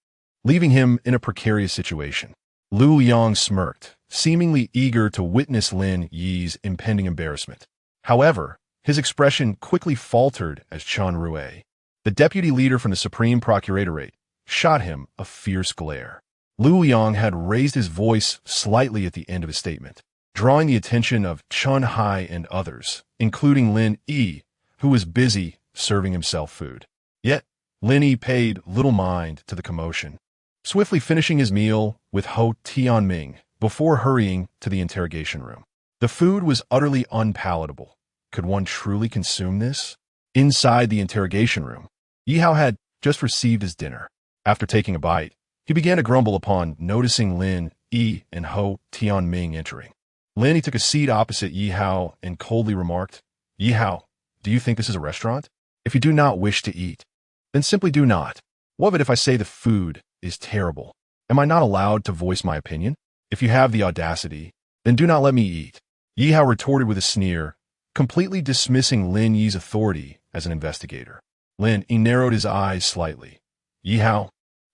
leaving him in a precarious situation. Lu Yang smirked, seemingly eager to witness Lin Yi's impending embarrassment. However, his expression quickly faltered as Chen Rue, the deputy leader from the Supreme Procuratorate, shot him a fierce glare. Lu Yang had raised his voice slightly at the end of his statement, drawing the attention of Chen Hai and others, including Lin Yi, who was busy serving himself food. Yet, Lin Yi paid little mind to the commotion, swiftly finishing his meal with Ho Tianming before hurrying to the interrogation room. The food was utterly unpalatable. Could one truly consume this? Inside the interrogation room, Yi Hao had just received his dinner. After taking a bite, he began to grumble upon noticing Lin Yi and Ho Tianming entering. Lin Yi took a seat opposite Yi Hao and coldly remarked, "Yi Hao, do you think this is a restaurant? If you do not wish to eat, then simply do not. What of it if I say the food is terrible? Am I not allowed to voice my opinion? If you have the audacity, then do not let me eat." Yi Hao retorted with a sneer, completely dismissing Lin Yi's authority as an investigator. Lin Yi narrowed his eyes slightly. "Yi Hao,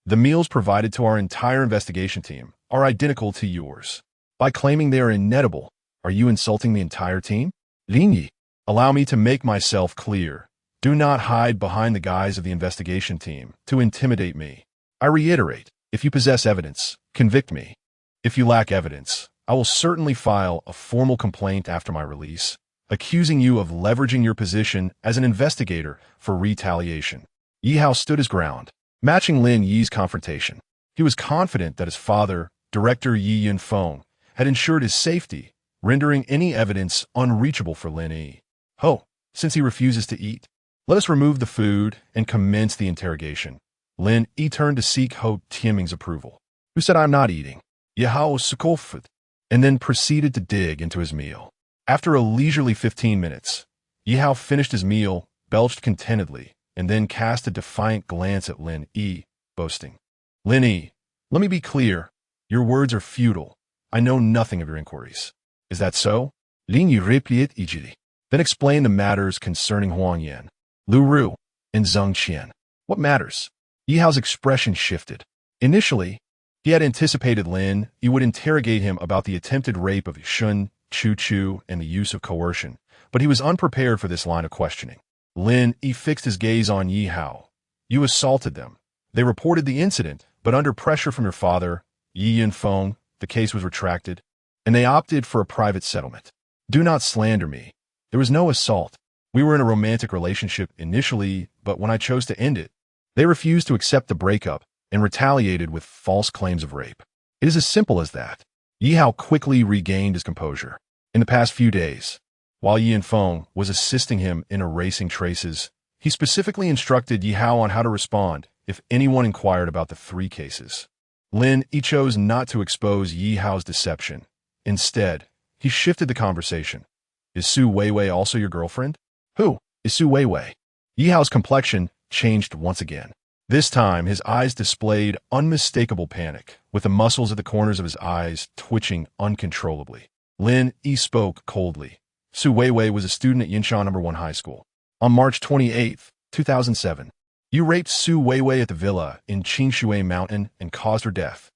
the meals provided to our entire investigation team are identical to yours. By claiming they are inedible, are you insulting the entire team?" "Lin Yi, allow me to make myself clear. Do not hide behind the guise of the investigation team to intimidate me. I reiterate, if you possess evidence, convict me. If you lack evidence, I will certainly file a formal complaint after my release, accusing you of leveraging your position as an investigator for retaliation." Yi Hao stood his ground, matching Lin Yi's confrontation. He was confident that his father, Director Yi Yunfeng, had ensured his safety, rendering any evidence unreachable for Lin Yi. "Ho, since he refuses to eat, let us remove the food and commence the interrogation." Lin Yi turned to seek Ho Tianming's approval, who said, "I'm not eating." Yi Hao scoffed, and then proceeded to dig into his meal. After a leisurely 15 minutes, Yi Hao finished his meal, belched contentedly, and then cast a defiant glance at Lin Yi, boasting, "Lin Yi, let me be clear. Your words are futile. I know nothing of your inquiries." "Is that so?" Lin Yi replied eagerly. "Then explain the matters concerning Huang Yan, Lu Ru, and Zheng Qian." "What matters?" Yi Hao's expression shifted. Initially, he had anticipated Lin Yi would interrogate him about the attempted rape of Shun Chu and the use of coercion, but he was unprepared for this line of questioning. Lin Yi fixed his gaze on Yi Hao. "You assaulted them. They reported the incident, but under pressure from your father, Yi Yunfeng, the case was retracted, and they opted for a private settlement. Do not slander me. There was no assault. We were in a romantic relationship initially, but when I chose to end it, they refused to accept the breakup and retaliated with false claims of rape. It is as simple as that." Yi Hao quickly regained his composure. In the past few days, while Yi Yunfeng was assisting him in erasing traces, he specifically instructed Yi Hao on how to respond if anyone inquired about the 3 cases. Lin Yi chose not to expose Yi Hao's deception. Instead, he shifted the conversation. "Is Su Weiwei also your girlfriend?" "Who is Su Weiwei?" Yi Hao's complexion changed once again. This time, his eyes displayed unmistakable panic, with the muscles at the corners of his eyes twitching uncontrollably. Lin Yi spoke coldly. "Su Weiwei was a student at Yunshan No. 1 High School. On March 28, 2007, you raped Su Weiwei at the villa in Qingshui Mountain and caused her death.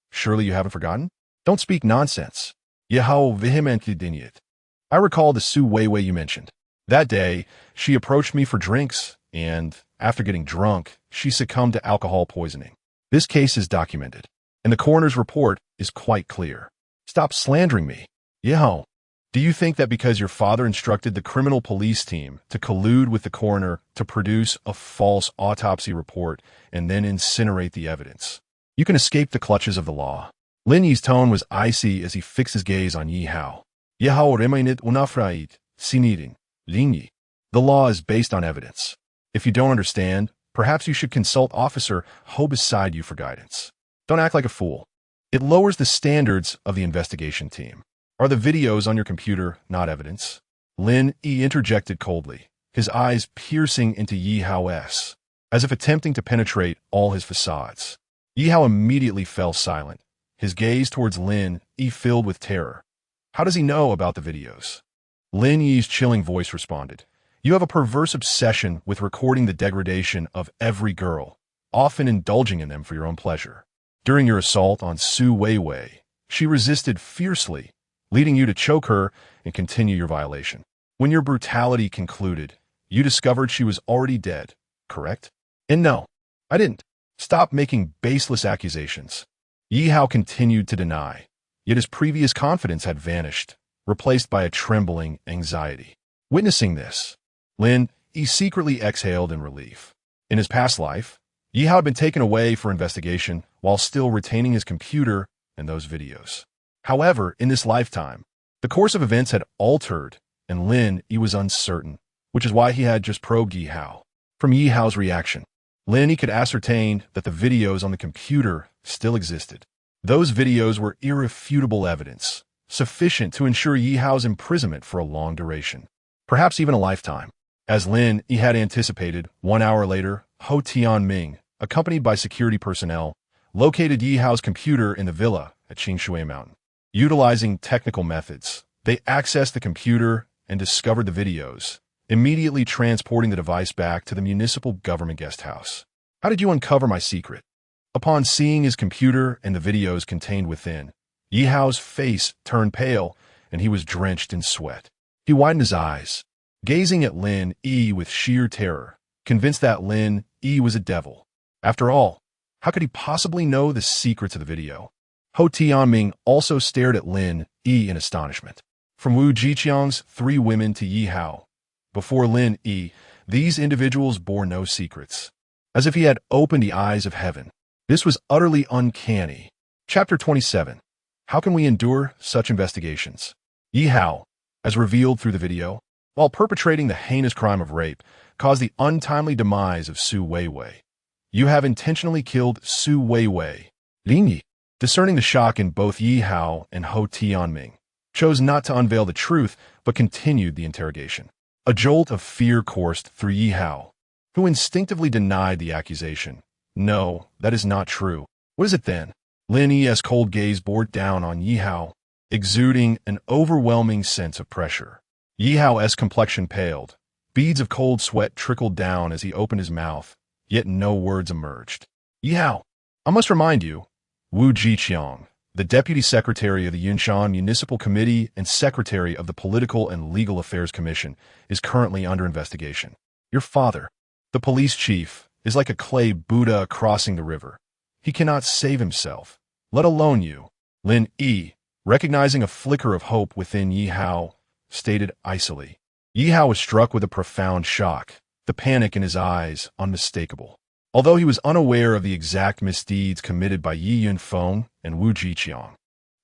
Surely you haven't forgotten?" "Don't speak nonsense." Yi Hao vehemently denied. "I recall the Su Weiwei you mentioned. That day, she approached me for drinks, and, after getting drunk, she succumbed to alcohol poisoning. This case is documented, and the coroner's report is quite clear. Stop slandering me. Yi Hao, do you think that because your father instructed the criminal police team to collude with the coroner to produce a false autopsy report and then incinerate the evidence, you can escape the clutches of the law?" Lin Yi's tone was icy as he fixed his gaze on Yi Hao. "Yi Hao remained unafraid, sinidin, Lin Yi. The law is based on evidence. If you don't understand, perhaps you should consult Officer Ho beside you for guidance. Don't act like a fool. It lowers the standards of the investigation team. Are the videos on your computer not evidence?" Lin Yi interjected coldly, his eyes piercing into Yi Hao's, as if attempting to penetrate all his facades. Yi Hao immediately fell silent, his gaze towards Lin Yi filled with terror. "How does he know about the videos?" Lin Yi's chilling voice responded, You have a perverse obsession with recording the degradation of every girl, often indulging in them for your own pleasure. During your assault on Su Weiwei, she resisted fiercely, leading you to choke her and continue your violation. When your brutality concluded, you discovered she was already dead, correct? And no, I didn't. Stop making baseless accusations. Yi Hao continued to deny, yet his previous confidence had vanished, replaced by a trembling anxiety. Witnessing this, Lin Yi secretly exhaled in relief. In his past life, Yi Hao had been taken away for investigation while still retaining his computer and those videos. However, in this lifetime, the course of events had altered, and Lin Yi was uncertain, which is why he had just probed Yi Hao. From Yi Hao's reaction, Lin Yi could ascertain that the videos on the computer still existed. Those videos were irrefutable evidence, sufficient to ensure Yi Hao's imprisonment for a long duration, perhaps even a lifetime. As Lin Yi had anticipated, 1 hour later, Ho Tianming, accompanied by security personnel, located Yi Hao's computer in the villa at Qingshui Mountain. Utilizing technical methods, they accessed the computer and discovered the videos, immediately transporting the device back to the municipal government guest house. How did you uncover my secret? Upon seeing his computer and the videos contained within, Yi Hao's face turned pale and he was drenched in sweat. He widened his eyes, gazing at Lin Yi with sheer terror, convinced that Lin Yi was a devil. After all, how could he possibly know the secrets of the video? Ho Tianming also stared at Lin Yi in astonishment. From Wu Jiqiang's 3 women to Yi Hao, before Lin Yi, these individuals bore no secrets, as if he had opened the eyes of heaven. This was utterly uncanny. Chapter 27. How can we endure such investigations? Yi Hao, as revealed through the video, while perpetrating the heinous crime of rape, caused the untimely demise of Su Weiwei. You have intentionally killed Su Weiwei. Lin Yi, discerning the shock in both Yi Hao and Ho Tianming, chose not to unveil the truth but continued the interrogation. A jolt of fear coursed through Yi Hao, who instinctively denied the accusation. No, that is not true. What is it then? Lin Yi's cold gaze bore down on Yi Hao, exuding an overwhelming sense of pressure. Yi Hao's complexion paled. Beads of cold sweat trickled down as he opened his mouth, yet no words emerged. Yi Hao, I must remind you, Wu Jiqiang, the Deputy Secretary of the Yunshan Municipal Committee and Secretary of the Political and Legal Affairs Commission, is currently under investigation. Your father, the police chief, is like a clay Buddha crossing the river. He cannot save himself, let alone you. Lin Yi, recognizing a flicker of hope within Yi Hao, stated icily. Yi Hao was struck with a profound shock, the panic in his eyes unmistakable. Although he was unaware of the exact misdeeds committed by Yi Yunfeng and Wu Jiqiang,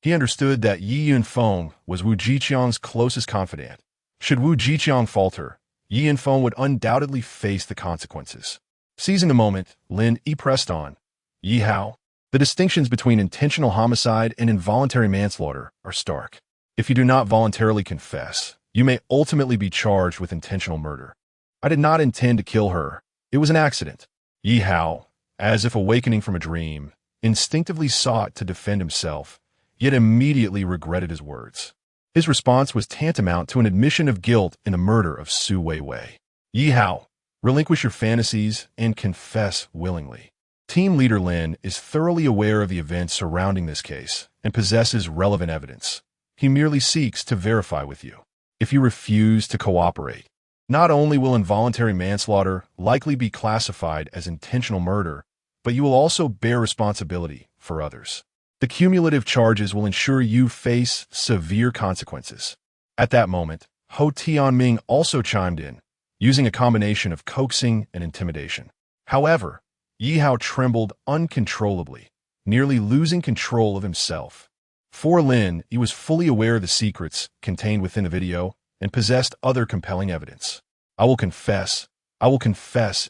he understood that Yi Yunfeng was Wu Jiqiang's closest confidant. Should Wu Jiqiang falter, Yi Yunfeng would undoubtedly face the consequences. Seizing the moment, Lin Yi pressed on. Yi Hao, the distinctions between intentional homicide and involuntary manslaughter are stark. If you do not voluntarily confess, you may ultimately be charged with intentional murder. I did not intend to kill her. It was an accident. Yi Hao, as if awakening from a dream, instinctively sought to defend himself, yet immediately regretted his words. His response was tantamount to an admission of guilt in the murder of Su Weiwei. Yi Hao, relinquish your fantasies and confess willingly. Team Leader Lin is thoroughly aware of the events surrounding this case and possesses relevant evidence. He merely seeks to verify with you. If you refuse to cooperate, not only will involuntary manslaughter likely be classified as intentional murder, but you will also bear responsibility for others. The cumulative charges will ensure you face severe consequences. At that moment, Ho Tianming also chimed in, using a combination of coaxing and intimidation. However, Yi Hao trembled uncontrollably, nearly losing control of himself. For Lin, he was fully aware of the secrets contained within the video and possessed other compelling evidence. I will confess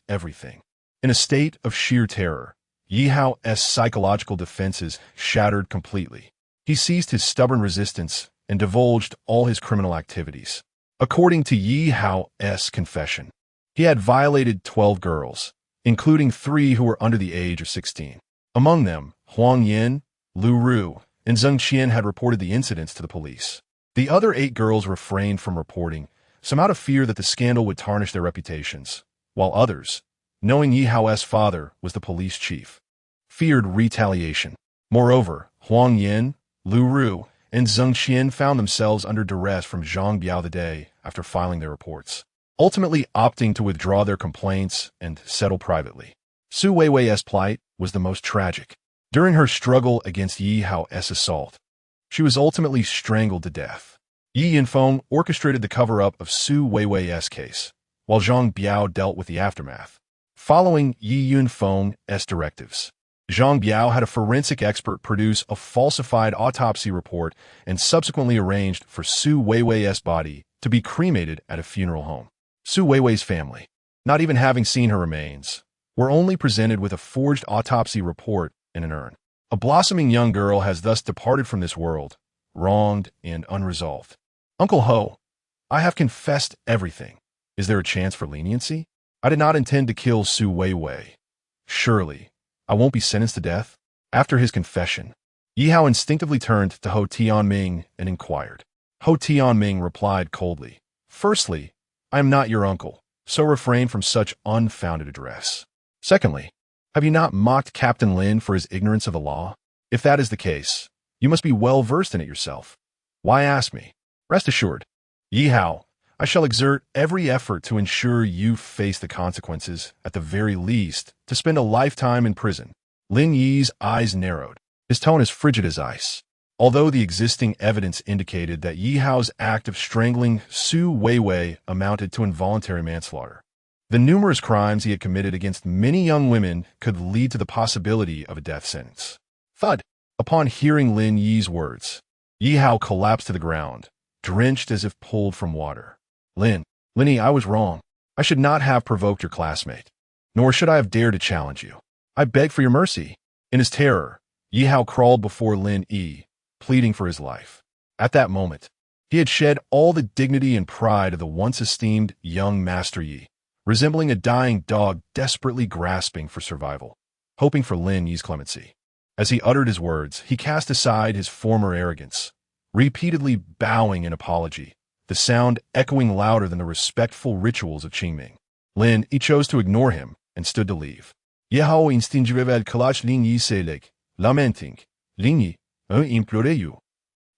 everything. In a state of sheer terror, Yi Hao's psychological defenses shattered completely. He ceased his stubborn resistance and divulged all his criminal activities. According to Yi Hao's confession, he had violated 12 girls, including 3 who were under the age of 16. Among them, Huang Yin, Lu Ru, and Zheng Qian had reported the incidents to the police. The other 8 girls refrained from reporting, some out of fear that the scandal would tarnish their reputations, while others, knowing Yi Hao's father was the police chief, feared retaliation. Moreover, Huang Yin, Lu Ru, and Zheng Qian found themselves under duress from Zhang Biao the day after filing their reports, ultimately opting to withdraw their complaints and settle privately. Su Weiwei's plight was the most tragic. During her struggle against Yi Hao's assault, she was ultimately strangled to death. Yi Yinfeng orchestrated the cover-up of Su Weiwei's case, while Zhang Biao dealt with the aftermath. Following Yi Yunfeng's directives, Zhang Biao had a forensic expert produce a falsified autopsy report and subsequently arranged for Su Weiwei's body to be cremated at a funeral home. Su Weiwei's family, not even having seen her remains, were only presented with a forged autopsy report in an urn. A blossoming young girl has thus departed from this world, wronged and unresolved. Uncle Ho, I have confessed everything. Is there a chance for leniency? I did not intend to kill Su Weiwei. Surely, I won't be sentenced to death? After his confession, Yi Hao instinctively turned to Ho Tianming and inquired. Ho Tianming replied coldly, "Firstly, I am not your uncle, so refrain from such unfounded address. Secondly, have you not mocked Captain Lin for his ignorance of the law? If that is the case, you must be well versed in it yourself. Why ask me? Rest assured, Yi Hao, I shall exert every effort to ensure you face the consequences, at the very least, to spend a lifetime in prison." Lin Yi's eyes narrowed, his tone as frigid as ice. Although the existing evidence indicated that Yi Hao's act of strangling Su Weiwei amounted to involuntary manslaughter, the numerous crimes he had committed against many young women could lead to the possibility of a death sentence. Thud! Upon hearing Lin Yi's words, Yi Hao collapsed to the ground, drenched as if pulled from water. Lin Yi, I was wrong. I should not have provoked your classmate, nor should I have dared to challenge you. I beg for your mercy. In his terror, Yi Hao crawled before Lin Yi, pleading for his life. At that moment, he had shed all the dignity and pride of the once esteemed young Master Yi, resembling a dying dog desperately grasping for survival, hoping for Lin Yi's clemency. As he uttered his words, he cast aside his former arrogance, repeatedly bowing in apology, the sound echoing louder than the respectful rituals of Qingming. Lin Yi chose to ignore him and stood to leave. Yi Hao instinctively clutched Lin Yi's leg, lamenting, "Lin Yi, I implore you.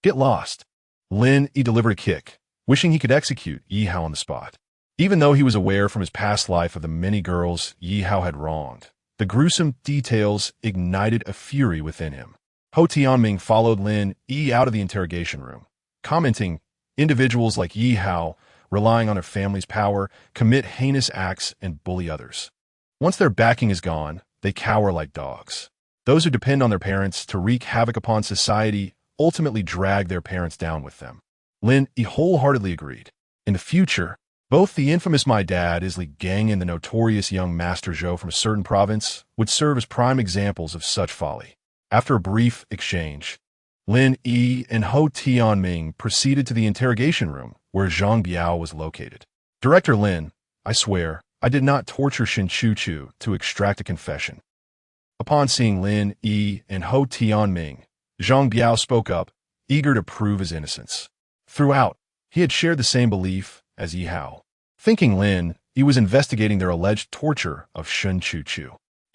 Get lost." Lin Yi delivered a kick, wishing he could execute Yi Hao on the spot. Even though he was aware from his past life of the many girls Yi Hao had wronged, the gruesome details ignited a fury within him. Ho Tianming followed Lin Yi out of the interrogation room, commenting, "Individuals like Yi Hao, relying on their family's power, commit heinous acts and bully others. Once their backing is gone, they cower like dogs. Those who depend on their parents to wreak havoc upon society ultimately drag their parents down with them." Lin Yi wholeheartedly agreed. In the future, both the infamous My Dad Isley gang and the notorious young Master Zhou from a certain province would serve as prime examples of such folly. After a brief exchange, Lin Yi and Ho Tianming proceeded to the interrogation room where Zhang Biao was located. "Director Lin, I swear, I did not torture Shin Chu to extract a confession." Upon seeing Lin Yi and Ho Tianming, Zhang Biao spoke up, eager to prove his innocence. Throughout, he had shared the same belief as Yi Hao, thinking Lin Yi was investigating their alleged torture of Shin Chu.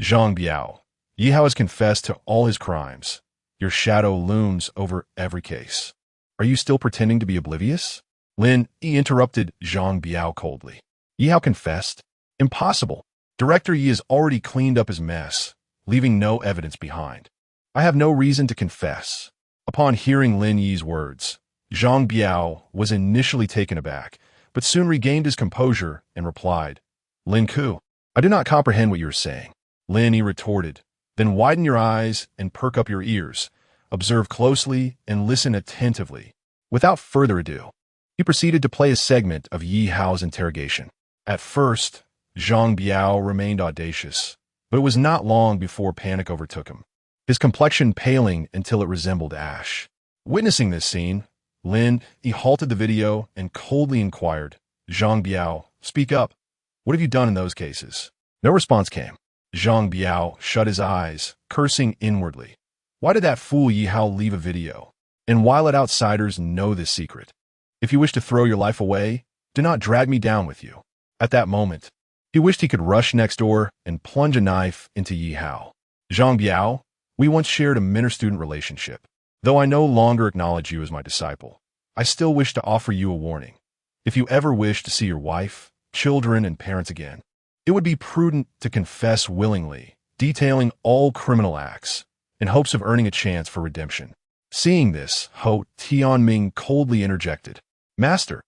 "Zhang Biao, Yi Hao has confessed to all his crimes. Your shadow looms over every case. Are you still pretending to be oblivious?" Lin Yi interrupted Zhang Biao coldly. "Yi Hao confessed? Impossible. Director Yi has already cleaned up his mess, leaving no evidence behind. I have no reason to confess." Upon hearing Lin Yi's words, Zhang Biao was initially taken aback, but soon regained his composure and replied, "Lin Ku, I do not comprehend what you are saying." Lin Yi retorted, "Then widen your eyes and perk up your ears, observe closely and listen attentively." Without further ado, he proceeded to play a segment of Yi Hao's interrogation. At first, Zhang Biao remained audacious, but it was not long before panic overtook him, his complexion paling until it resembled ash. Witnessing this scene, Lin Yi halted the video and coldly inquired, "Zhang Biao, speak up. What have you done in those cases?" No response came. Zhang Biao shut his eyes, cursing inwardly. Why did that fool Yi Hao leave a video? And why let outsiders know this secret? If you wish to throw your life away, Do not drag me down with you. At that moment, he wished he could rush next door and plunge a knife into Yi Hao. Zhang Biao, we once shared a mentor-student relationship. Though I no longer acknowledge you as my disciple, I still wish to offer you a warning. If you ever wish to see your wife, children, and parents again, it would be prudent to confess willingly, detailing all criminal acts, in hopes of earning a chance for redemption. Seeing this, Ho Tianming coldly interjected, Master,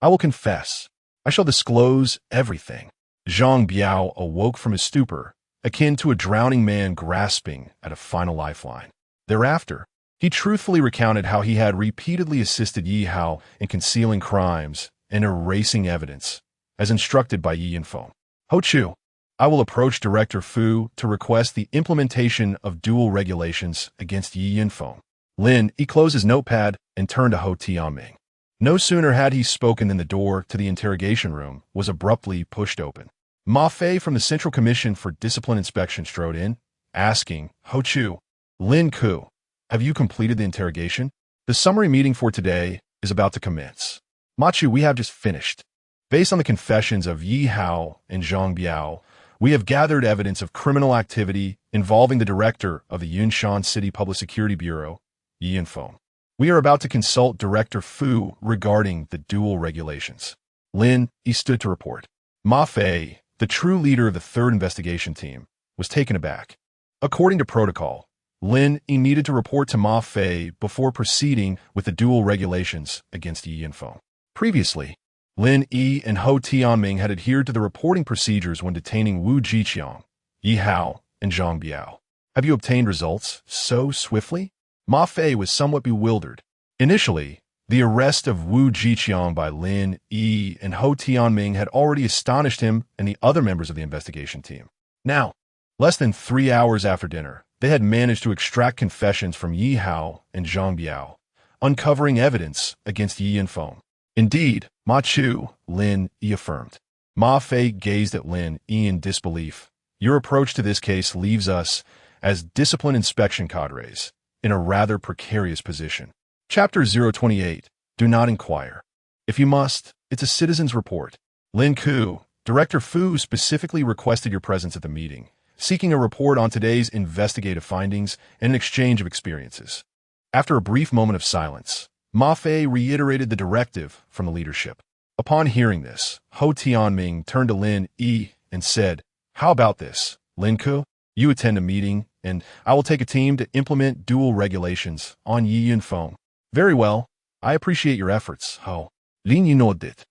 I will confess. I shall disclose everything. Zhang Biao awoke from his stupor, akin to a drowning man grasping at a final lifeline. Thereafter, he truthfully recounted how he had repeatedly assisted Yi Hao in concealing crimes and erasing evidence, as instructed by Yi Yinfeng. Ho Chu, I will approach Director Fu to request the implementation of dual regulations against Yi Yinfeng. Lin Yi closed his notepad and turned to Ho Tianming. No sooner had he spoken than the door to the interrogation room was abruptly pushed open. Ma Fei from the Central Commission for Discipline Inspection strode in, asking, Ho Chu, Lin Ku, have you completed the interrogation? The summary meeting for today is about to commence. Ma Chu, we have just finished. Based on the confessions of Yi Hao and Zhang Biao, we have gathered evidence of criminal activity involving the director of the Yunshan City Public Security Bureau, Yi Yinfeng. We are about to consult Director Fu regarding the dual regulations. Lin Yi stood to report. Ma Fei, the true leader of the third investigation team, was taken aback. According to protocol, Lin Yi needed to report to Ma Fei before proceeding with the dual regulations against Yi Yinfeng. Previously, Lin Yi and Ho Tianming had adhered to the reporting procedures when detaining Wu Jiqiang, Yi Hao, and Zhang Biao. Have you obtained results so swiftly? Ma Fei was somewhat bewildered. Initially, the arrest of Wu Jiqiang by Lin Yi and Ho Tianming had already astonished him and the other members of the investigation team. Now, less than 3 hours after dinner, they had managed to extract confessions from Yi Hao and Zhang Biao, uncovering evidence against Yi Yinfeng. Indeed, Ma Chu, Lin Yi affirmed. Ma Fei gazed at Lin Yi in disbelief. Your approach to this case leaves us, as discipline inspection cadres, in a rather precarious position. Chapter 028, Do Not Inquire. If you must, it's a citizen's report. Lin Ku, Director Fu specifically requested your presence at the meeting, seeking a report on today's investigative findings and an exchange of experiences. After a brief moment of silence, Ma Fei reiterated the directive from the leadership. Upon hearing this, Ho Tianming turned to Lin Yi and said, How about this, Lin Ku? You attend a meeting, and I will take a team to implement dual regulations on Yi Yinfeng. Very well. I appreciate your efforts, Ho. Lin Yi nodded.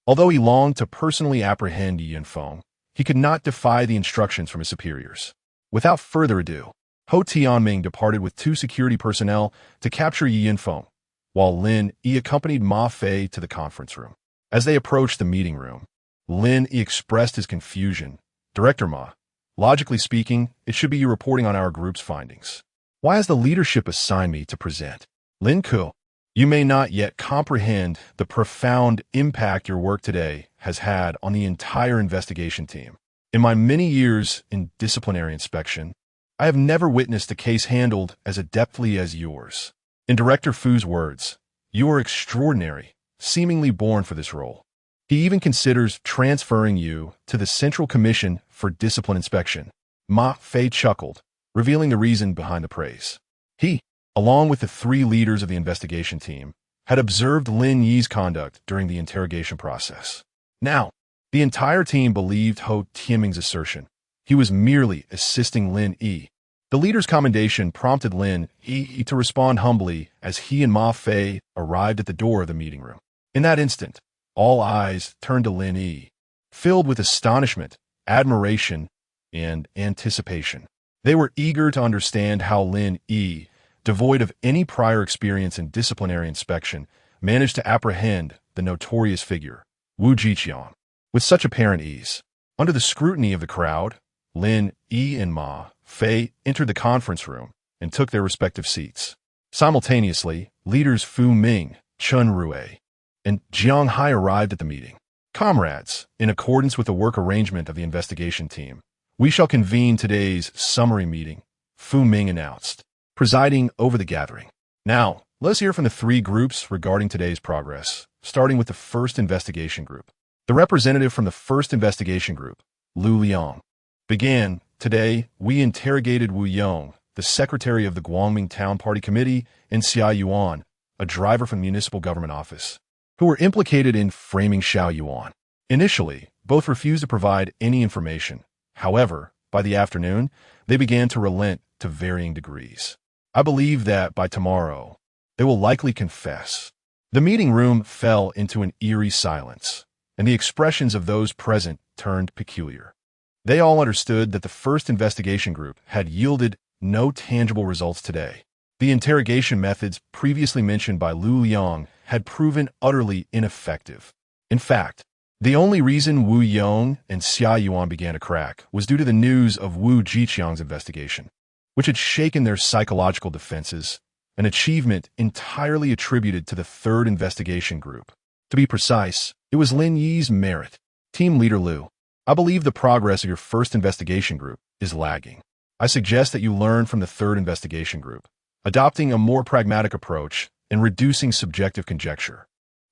Although he longed to personally apprehend Yi Yinfeng, he could not defy the instructions from his superiors. Without further ado, Ho Tianming departed with 2 security personnel to capture Yi Yinfeng, while Lin Yi accompanied Ma Fei to the conference room. As they approached the meeting room, Lin Yi expressed his confusion. Director Ma, logically speaking, it should be you reporting on our group's findings. Why has the leadership assigned me to present? Lin Ku, you may not yet comprehend the profound impact your work today has had on the entire investigation team. In my many years in disciplinary inspection, I have never witnessed a case handled as adeptly as yours. In Director Fu's words, you are extraordinary, seemingly born for this role. He even considers transferring you to the Central Commission for Discipline Inspection. Ma Fei chuckled, revealing the reason behind the praise. He, along with the 3 leaders of the investigation team, had observed Lin Yi's conduct during the interrogation process. Now, the entire team believed Ho Tianming's assertion. He was merely assisting Lin Yi. The leader's commendation prompted Lin Yi to respond humbly as he and Ma Fei arrived at the door of the meeting room. In that instant, all eyes turned to Lin Yi, filled with astonishment, admiration, and anticipation. They were eager to understand how Lin Yi, devoid of any prior experience in disciplinary inspection, managed to apprehend the notorious figure, Wu Jiqiang, with such apparent ease. Under the scrutiny of the crowd, Lin Yi and Ma Fei entered the conference room and took their respective seats. Simultaneously, leaders Fu Ming, Chun Rui, and Jiang Hai arrived at the meeting. Comrades, in accordance with the work arrangement of the investigation team, we shall convene today's summary meeting, Fu Ming announced, presiding over the gathering. Now, let's hear from the 3 groups regarding today's progress. starting with the first investigation group. The representative from the first investigation group, Lu Liang, began, "Today, we interrogated Wu Yong, the secretary of the Guangming Town Party Committee, and Xia Yuan, a driver from the municipal government office, who were implicated in framing Xiao Yuan. Initially, both refused to provide any information. However, by the afternoon, they began to relent to varying degrees. I believe that by tomorrow, they will likely confess." The meeting room fell into an eerie silence, and the expressions of those present turned peculiar. They all understood that the first investigation group had yielded no tangible results today. The interrogation methods previously mentioned by Lu Liang had proven utterly ineffective. In fact, the only reason Wu Yong and Xia Yuan began to crack was due to the news of Wu Jiqiang's investigation, which had shaken their psychological defenses, an achievement entirely attributed to the third investigation group. To be precise, it was Lin Yi's merit. Team Leader Lu, I believe the progress of your first investigation group is lagging. I suggest that you learn from the third investigation group, adopting a more pragmatic approach and reducing subjective conjecture.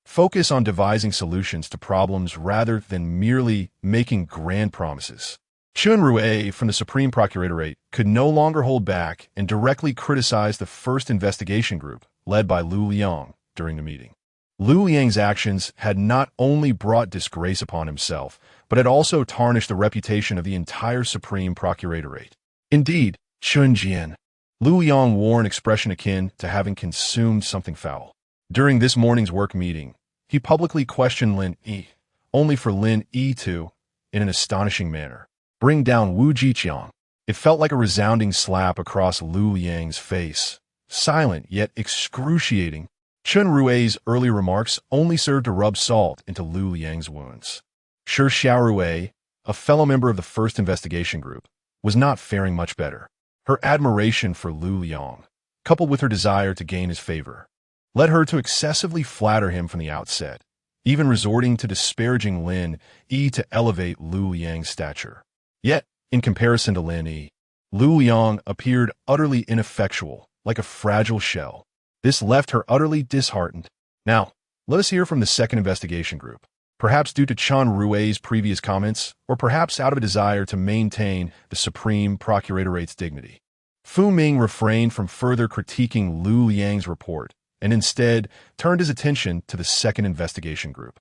Focus on devising solutions to problems rather than merely making grand promises. Chun Rue from the Supreme Procuratorate could no longer hold back and directly criticize the first investigation group, led by Lu Liang, during the meeting. Lu Liang's actions had not only brought disgrace upon himself, but had also tarnished the reputation of the entire Supreme Procuratorate. Indeed, Chun Jian, Lu Liang wore an expression akin to having consumed something foul. During this morning's work meeting, he publicly questioned Lin Yi, only for Lin Yi to, in an astonishing manner, bring down Wu Jiqiang. It felt like a resounding slap across Lu Liang's face, silent yet excruciating. Chun Rue's early remarks only served to rub salt into Lu Liang's wounds. Sure, Xiao Rue, a fellow member of the first investigation group, was not faring much better. Her admiration for Lu Liang, coupled with her desire to gain his favor, led her to excessively flatter him from the outset, even resorting to disparaging Lin Yi to elevate Lu Liang's stature. Yet, in comparison to Lin Yi, Lu Liang appeared utterly ineffectual, like a fragile shell. This left her utterly disheartened. Now, let us hear from the second investigation group. Perhaps due to Chun Rue's previous comments, or perhaps out of a desire to maintain the Supreme Procurator's dignity, Fu Ming refrained from further critiquing Lu Liang's report and instead turned his attention to the second investigation group.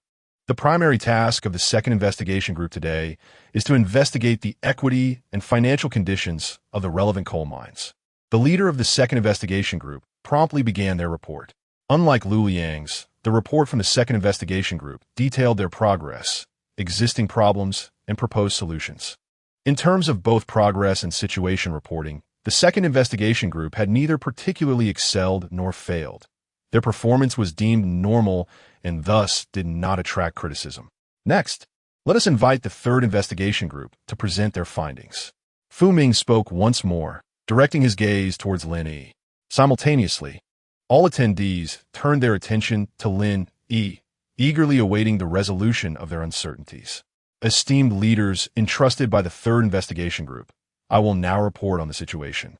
The primary task of the second investigation group today is to investigate the equity and financial conditions of the relevant coal mines. The leader of the second investigation group promptly began their report. Unlike Lu Liang's, the report from the second investigation group detailed their progress, existing problems, and proposed solutions. In terms of both progress and situation reporting, the second investigation group had neither particularly excelled nor failed. Their performance was deemed normal and thus did not attract criticism. Next, let us invite the third investigation group to present their findings. Fu Ming spoke once more, directing his gaze towards Lin Yi. Simultaneously, all attendees turned their attention to Lin Yi, eagerly awaiting the resolution of their uncertainties. Esteemed leaders entrusted by the third investigation group, I will now report on the situation.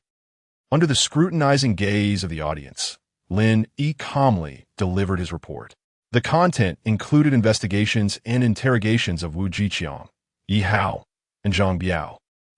Under the scrutinizing gaze of the audience, Lin Yi calmly delivered his report. The content included investigations and interrogations of Wu Jiqiang, Yi Hao, and Zhang Biao,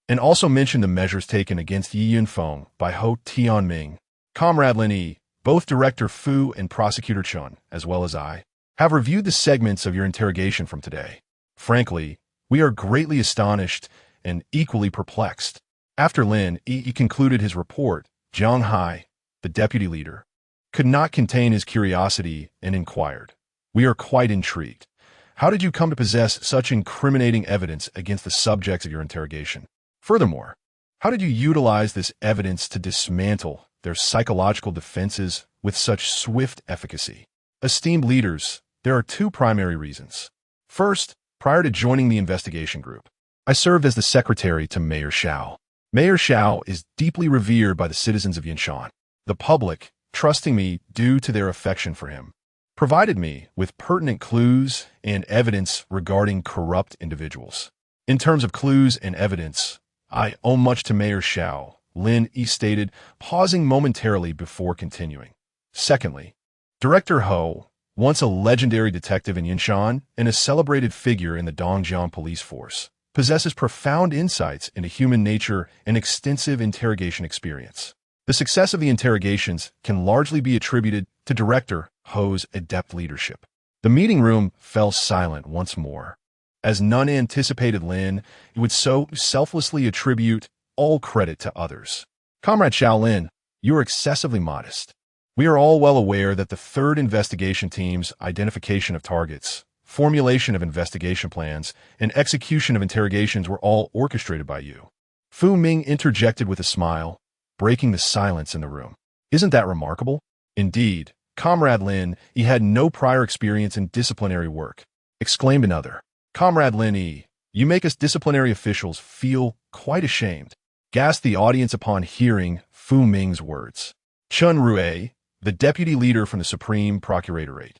and also mentioned the measures taken against Yi Yunfeng by Ho Tianming. Comrade Lin Yi, both Director Fu and Prosecutor Chun, as well as I, have reviewed the segments of your interrogation from today. Frankly, we are greatly astonished and equally perplexed. After Lin Yi concluded his report, Zhang Hai, the deputy leader, could not contain his curiosity and inquired, "We are quite intrigued. How did you come to possess such incriminating evidence against the subjects of your interrogation? Furthermore, how did you utilize this evidence to dismantle their psychological defenses with such swift efficacy?" Esteemed leaders, there are two primary reasons. First, prior to joining the investigation group, I served as the secretary to Mayor Xiao. Mayor Xiao is deeply revered by the citizens of Yunshan. The public, trusting me due to their affection for him, provided me with pertinent clues and evidence regarding corrupt individuals. In terms of clues and evidence, I owe much to Mayor Xiao, Lin Yi stated, pausing momentarily before continuing. Secondly, Director Ho, once a legendary detective in Yunshan and a celebrated figure in the Dongjiang police force, possesses profound insights into human nature and extensive interrogation experience. The success of the interrogations can largely be attributed to Director Ho's adept leadership. The meeting room fell silent once more, as none anticipated Lin would so selflessly attribute all credit to others. Comrade Shaolin, you are excessively modest. We are all well aware that the third investigation team's identification of targets, formulation of investigation plans, and execution of interrogations were all orchestrated by you. Fu Ming interjected with a smile, breaking the silence in the room. Isn't that remarkable? Indeed, Comrade Lin Yi had no prior experience in disciplinary work, exclaimed another. Comrade Lin Yi, you make us disciplinary officials feel quite ashamed, gasped the audience upon hearing Fu Ming's words. Chun Rue, the deputy leader from the Supreme Procuratorate,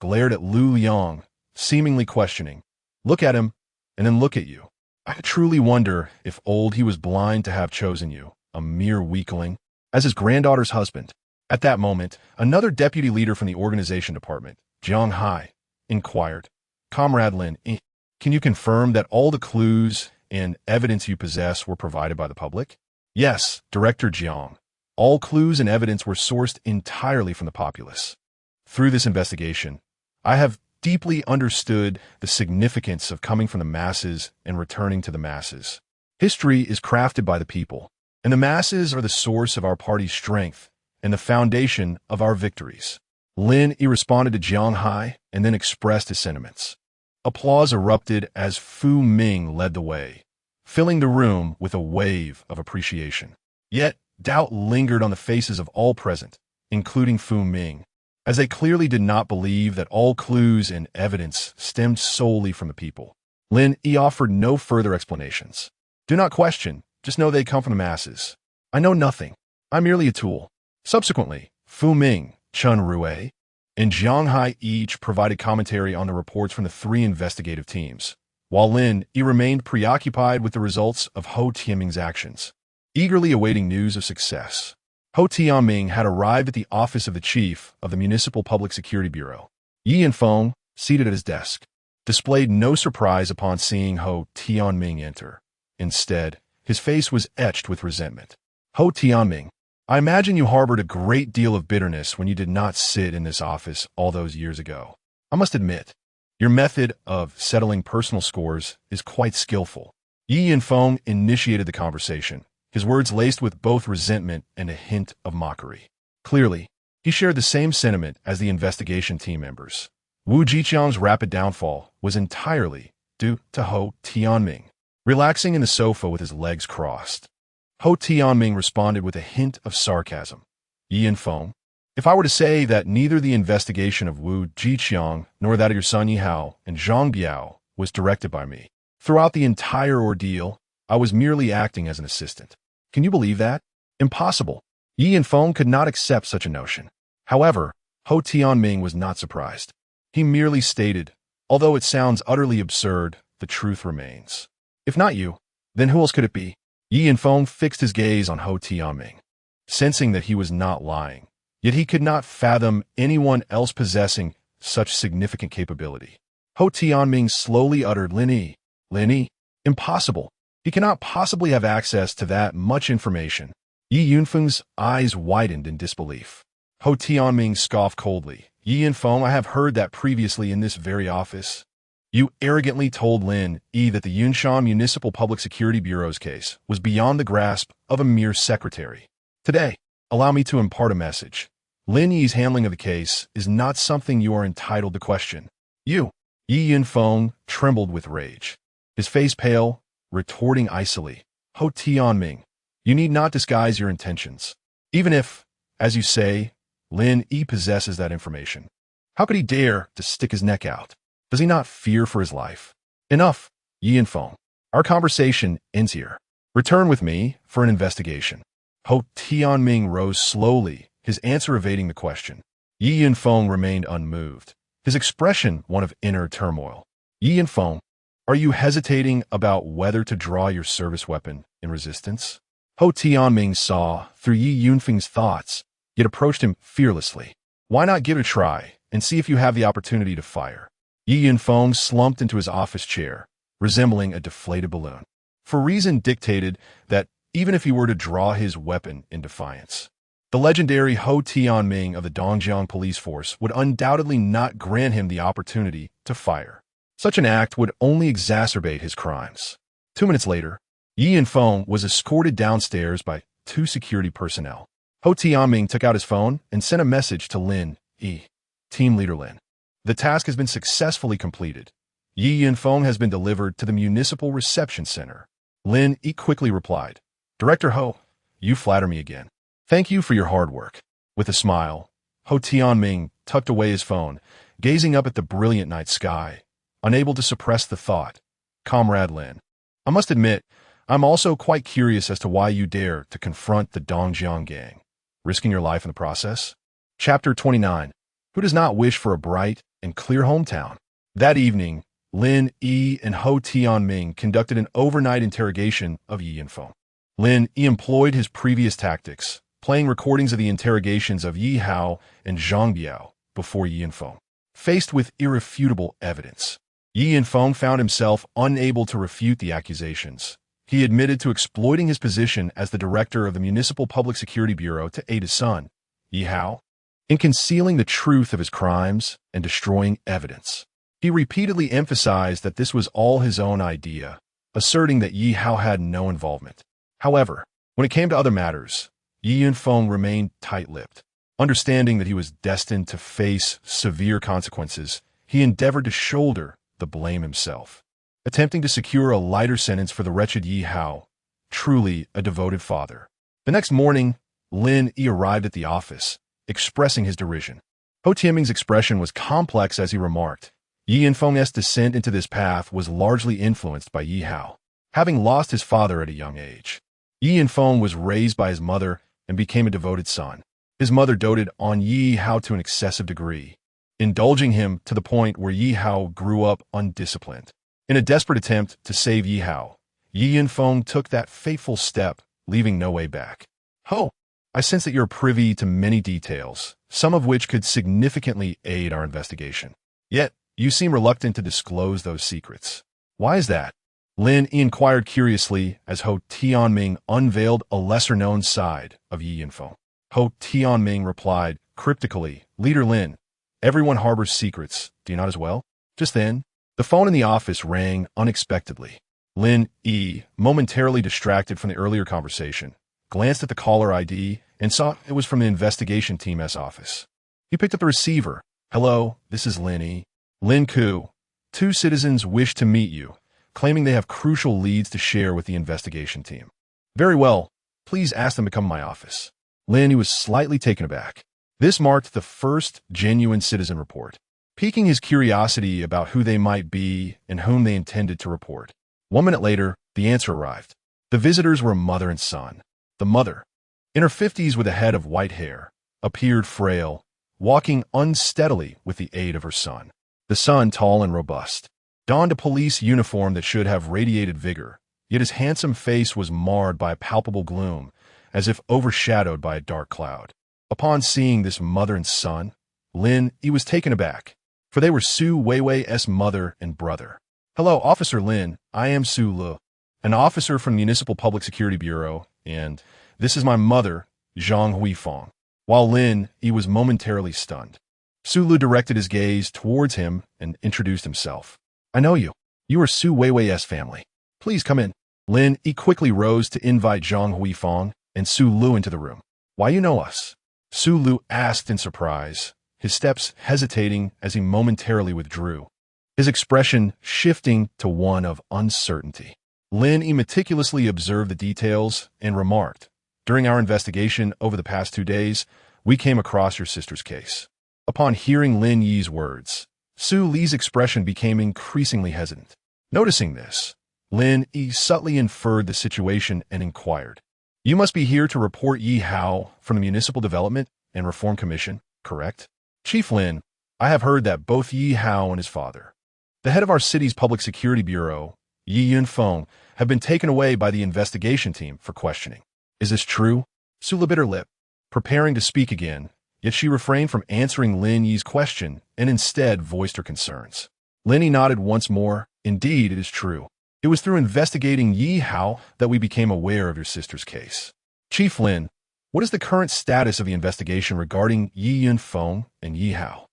glared at Lu Liang, seemingly questioning. Look at him, and then look at you. I truly wonder if he was blind to have chosen you, a mere weakling, as his granddaughter's husband. At that moment, another deputy leader from the organization department, Jiang Hai, inquired, Comrade Lin, can you confirm that all the clues and evidence you possess were provided by the public? Yes, Director Jiang. All clues and evidence were sourced entirely from the populace. Through this investigation, I have deeply understood the significance of coming from the masses and returning to the masses. History is crafted by the people, and the masses are the source of our party's strength and the foundation of our victories. Lin Yi responded to Jiang Hai and then expressed his sentiments. Applause erupted as Fu Ming led the way, filling the room with a wave of appreciation. Yet, doubt lingered on the faces of all present, including Fu Ming, as they clearly did not believe that all clues and evidence stemmed solely from the people. Lin Yi offered no further explanations. Do not question, just know they come from the masses. I know nothing. I'm merely a tool. Subsequently, Fu Ming, Chun Rue, and Jiang Hai each provided commentary on the reports from the three investigative teams, while Lin Yi remained preoccupied with the results of Ho Tianming's actions, eagerly awaiting news of success. Ho Tianming had arrived at the office of the chief of the Municipal Public Security Bureau. Yi Yanfeng, seated at his desk, displayed no surprise upon seeing Ho Tianming enter. Instead, his face was etched with resentment. Ho Tianming, I imagine you harbored a great deal of bitterness when you did not sit in this office all those years ago. I must admit, your method of settling personal scores is quite skillful. Yi Yanfeng initiated the conversation, his words laced with both resentment and a hint of mockery. Clearly, he shared the same sentiment as the investigation team members. Wu Jiqiang's rapid downfall was entirely due to Ho Tianming, relaxing in the sofa with his legs crossed. Ho Tianming responded with a hint of sarcasm. Yi Yanfeng, if I were to say that neither the investigation of Wu Jiqiang nor that of your son Yihao and Zhang Biao was directed by me, throughout the entire ordeal, I was merely acting as an assistant. Can you believe that? Impossible. Yi Yanfeng could not accept such a notion. However, Ho Tianming was not surprised. He merely stated, although it sounds utterly absurd, the truth remains. If not you, then who else could it be? Yi Yanfeng fixed his gaze on Ho Tianming, sensing that he was not lying, yet he could not fathom anyone else possessing such significant capability. Ho Tianming slowly uttered, Lin Yi. Lin Yi? Impossible. He cannot possibly have access to that much information. Yi Yanfeng's eyes widened in disbelief. Ho Tianming scoffed coldly. Yi Yanfeng, I have heard that previously in this very office. You arrogantly told Lin Yi that the Yunshan Municipal Public Security Bureau's case was beyond the grasp of a mere secretary. Today, allow me to impart a message. Lin Yi's handling of the case is not something you are entitled to question. You, Yi Yanfeng, trembled with rage, his face pale, retorting icily. Ho Tianming, you need not disguise your intentions. Even if, as you say, Lin Yi possesses that information, how could he dare to stick his neck out? Does he not fear for his life? Enough, Yi Yanfeng. Our conversation ends here. Return with me for an investigation. Ho Tianming rose slowly, his answer evading the question. Yi Yanfeng remained unmoved, his expression one of inner turmoil. Yi Yanfeng, are you hesitating about whether to draw your service weapon in resistance? Ho Tianming saw through Yi Yanfeng's thoughts, yet approached him fearlessly. Why not give it a try? and see if you have the opportunity to fire. Yi Yunfeng slumped into his office chair, resembling a deflated balloon. For reason dictated that even if he were to draw his weapon in defiance, the legendary Ho Tianming of the Dongjiang police force would undoubtedly not grant him the opportunity to fire. Such an act would only exacerbate his crimes. 2 minutes later, Yi Yunfeng was escorted downstairs by 2 security personnel. Ho Tianming took out his phone and sent a message to Lin Yi. Team Leader Lin. The task has been successfully completed. Yi Yunfeng has been delivered to the Municipal Reception Center. Lin Yi quickly replied, Director Ho, you flatter me again. Thank you for your hard work. With a smile, Ho Tianming tucked away his phone, gazing up at the brilliant night sky, unable to suppress the thought, Comrade Lin, I must admit, I'm also quite curious as to why you dare to confront the Dongjiang gang, risking your life in the process. Chapter 29. Who does not wish for a bright and clear hometown? That evening, Lin Yi and Ho Tianming conducted an overnight interrogation of Yi Yunfeng. Lin Yi employed his previous tactics, playing recordings of the interrogations of Yi Hao and Zhang Biao before Yi Yunfeng. Faced with irrefutable evidence, Yi Yunfeng found himself unable to refute the accusations. He admitted to exploiting his position as the director of the Municipal Public Security Bureau to aid his son, Yi Hao, in concealing the truth of his crimes and destroying evidence. He repeatedly emphasized that this was all his own idea, asserting that Yi Hao had no involvement. However, when it came to other matters, Yi Yunfeng remained tight-lipped. Understanding that he was destined to face severe consequences, he endeavored to shoulder the blame himself, attempting to secure a lighter sentence for the wretched Yi Hao, truly a devoted father. The next morning, Lin Yi arrived at the office, expressing his derision. Ho Tianming's expression was complex as he remarked, Yi Yunfeng's descent into this path was largely influenced by Yi Hao. Having lost his father at a young age, Yi Yunfeng was raised by his mother and became a devoted son. His mother doted on Yi Hao to an excessive degree, indulging him to the point where Yi Hao grew up undisciplined. In a desperate attempt to save Yi Hao, Yi Yunfeng took that fateful step, leaving no way back. Ho, I sense that you're privy to many details, some of which could significantly aid our investigation. Yet, you seem reluctant to disclose those secrets. Why is that? Lin Yi inquired curiously as Ho Tianming unveiled a lesser-known side of Yi Yunfeng. Ho Tianming replied cryptically, Leader Lin, everyone harbors secrets, do you not as well? Just then, the phone in the office rang unexpectedly. Lin Yi, momentarily distracted from the earlier conversation, glanced at the caller ID and saw it was from the investigation team's office. He picked up the receiver. Hello, this is Lin Yi. Lin Ku, 2 citizens wish to meet you, claiming they have crucial leads to share with the investigation team. Very well, please ask them to come to my office. Lin Yi was slightly taken aback. This marked the first genuine citizen report, piquing his curiosity about who they might be and whom they intended to report. 1 minute later, the answer arrived. The visitors were a mother and son. The mother, in her 50s with a head of white hair, appeared frail, walking unsteadily with the aid of her son. The son, tall and robust, donned a police uniform that should have radiated vigor, yet his handsome face was marred by a palpable gloom, as if overshadowed by a dark cloud. Upon seeing this mother and son, Lin Yi was taken aback, for they were Su Weiwei's mother and brother. Hello, Officer Lin, I am Su Lu, an officer from the Municipal Public Security Bureau, and this is my mother, Zhang Huifeng. While Lin Yi was momentarily stunned, Su Lu directed his gaze towards him and introduced himself. I know you. You are Su Weiwei's family. Please come in. Lin Yi quickly rose to invite Zhang Huifeng and Su Lu into the room. Why you know us? Su Lu asked in surprise, his steps hesitating as he momentarily withdrew, his expression shifting to one of uncertainty. Lin Yi meticulously observed the details and remarked, during our investigation over the past 2 days, we came across your sister's case. Upon hearing Lin Yi's words, Su Li's expression became increasingly hesitant. Noticing this, Lin Yi subtly inferred the situation and inquired, You must be here to report Yi Hao from the Municipal Development and Reform Commission, correct? Chief Lin, I have heard that both Yi Hao and his father, the head of our city's Public Security Bureau, Yi Yunfeng, have been taken away by the investigation team for questioning. Is this true? Su Li bit her lip, preparing to speak again, Yet she refrained from answering Lin Yi's question and instead voiced her concerns. Lin Yi nodded once more. Indeed, it is true. It was through investigating Yi Hao that we became aware of your sister's case. Chief Lin, what is the current status of the investigation regarding Yi Yunfeng and Yi Hao?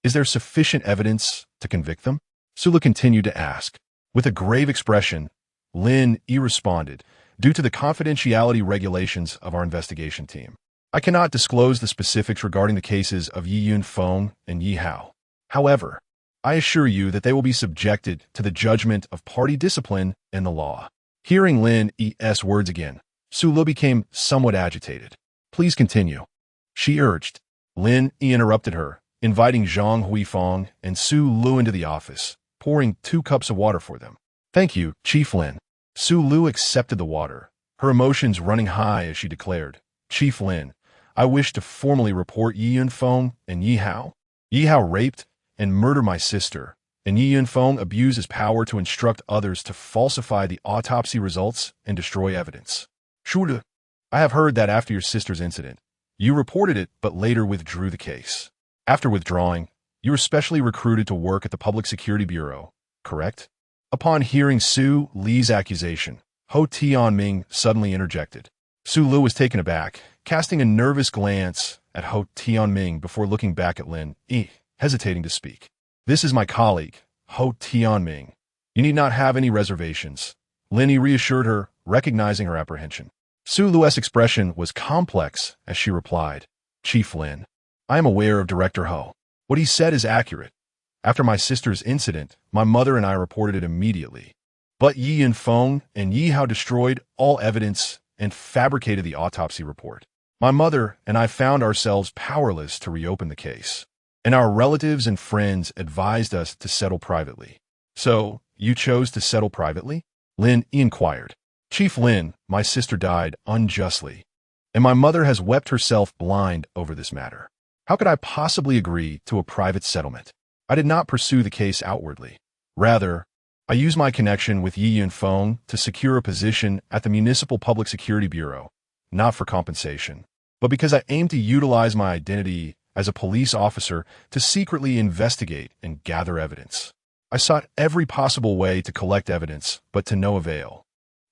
Is there sufficient evidence to convict them? Sula continued to ask. With a grave expression, Lin Yi responded, due to the confidentiality regulations of our investigation team, I cannot disclose the specifics regarding the cases of Yi Yunfeng and Yi Hao. However, I assure you that they will be subjected to the judgment of party discipline and the law. Hearing Lin Yi's words again, Sula became somewhat agitated. Please continue, she urged. Lin Yi interrupted her, inviting Zhang Huifeng and Su Lu into the office, pouring 2 cups of water for them. Thank you, Chief Lin. Su Lu accepted the water, her emotions running high as she declared, Chief Lin, I wish to formally report Yi Yunfeng and Yi Hao. Yi Hao raped and murdered my sister, and Yi Yunfeng abused his power to instruct others to falsify the autopsy results and destroy evidence. Sure, I have heard that after your sister's incident, you reported it but later withdrew the case. After withdrawing, you were specially recruited to work at the Public Security Bureau, correct? Upon hearing Su Li's accusation, Ho Tianming suddenly interjected. Su Lu was taken aback, casting a nervous glance at Ho Tianming before looking back at Lin Yi, hesitating to speak. This is my colleague, Ho Tianming. You need not have any reservations. Lin Yi reassured her, recognizing her apprehension. Su Lu's expression was complex as she replied, Chief Lin, I am aware of Director Ho. What he said is accurate. After my sister's incident, my mother and I reported it immediately. But Yi Yunfeng and Yi Hao destroyed all evidence and fabricated the autopsy report. My mother and I found ourselves powerless to reopen the case, and our relatives and friends advised us to settle privately. So, you chose to settle privately? Lin Yi inquired. Chief Lin, my sister died unjustly, and my mother has wept herself blind over this matter. How could I possibly agree to a private settlement? I did not pursue the case outwardly. Rather, I used my connection with Yi Yunfeng to secure a position at the Municipal Public Security Bureau, not for compensation, but because I aimed to utilize my identity as a police officer to secretly investigate and gather evidence. I sought every possible way to collect evidence, but to no avail.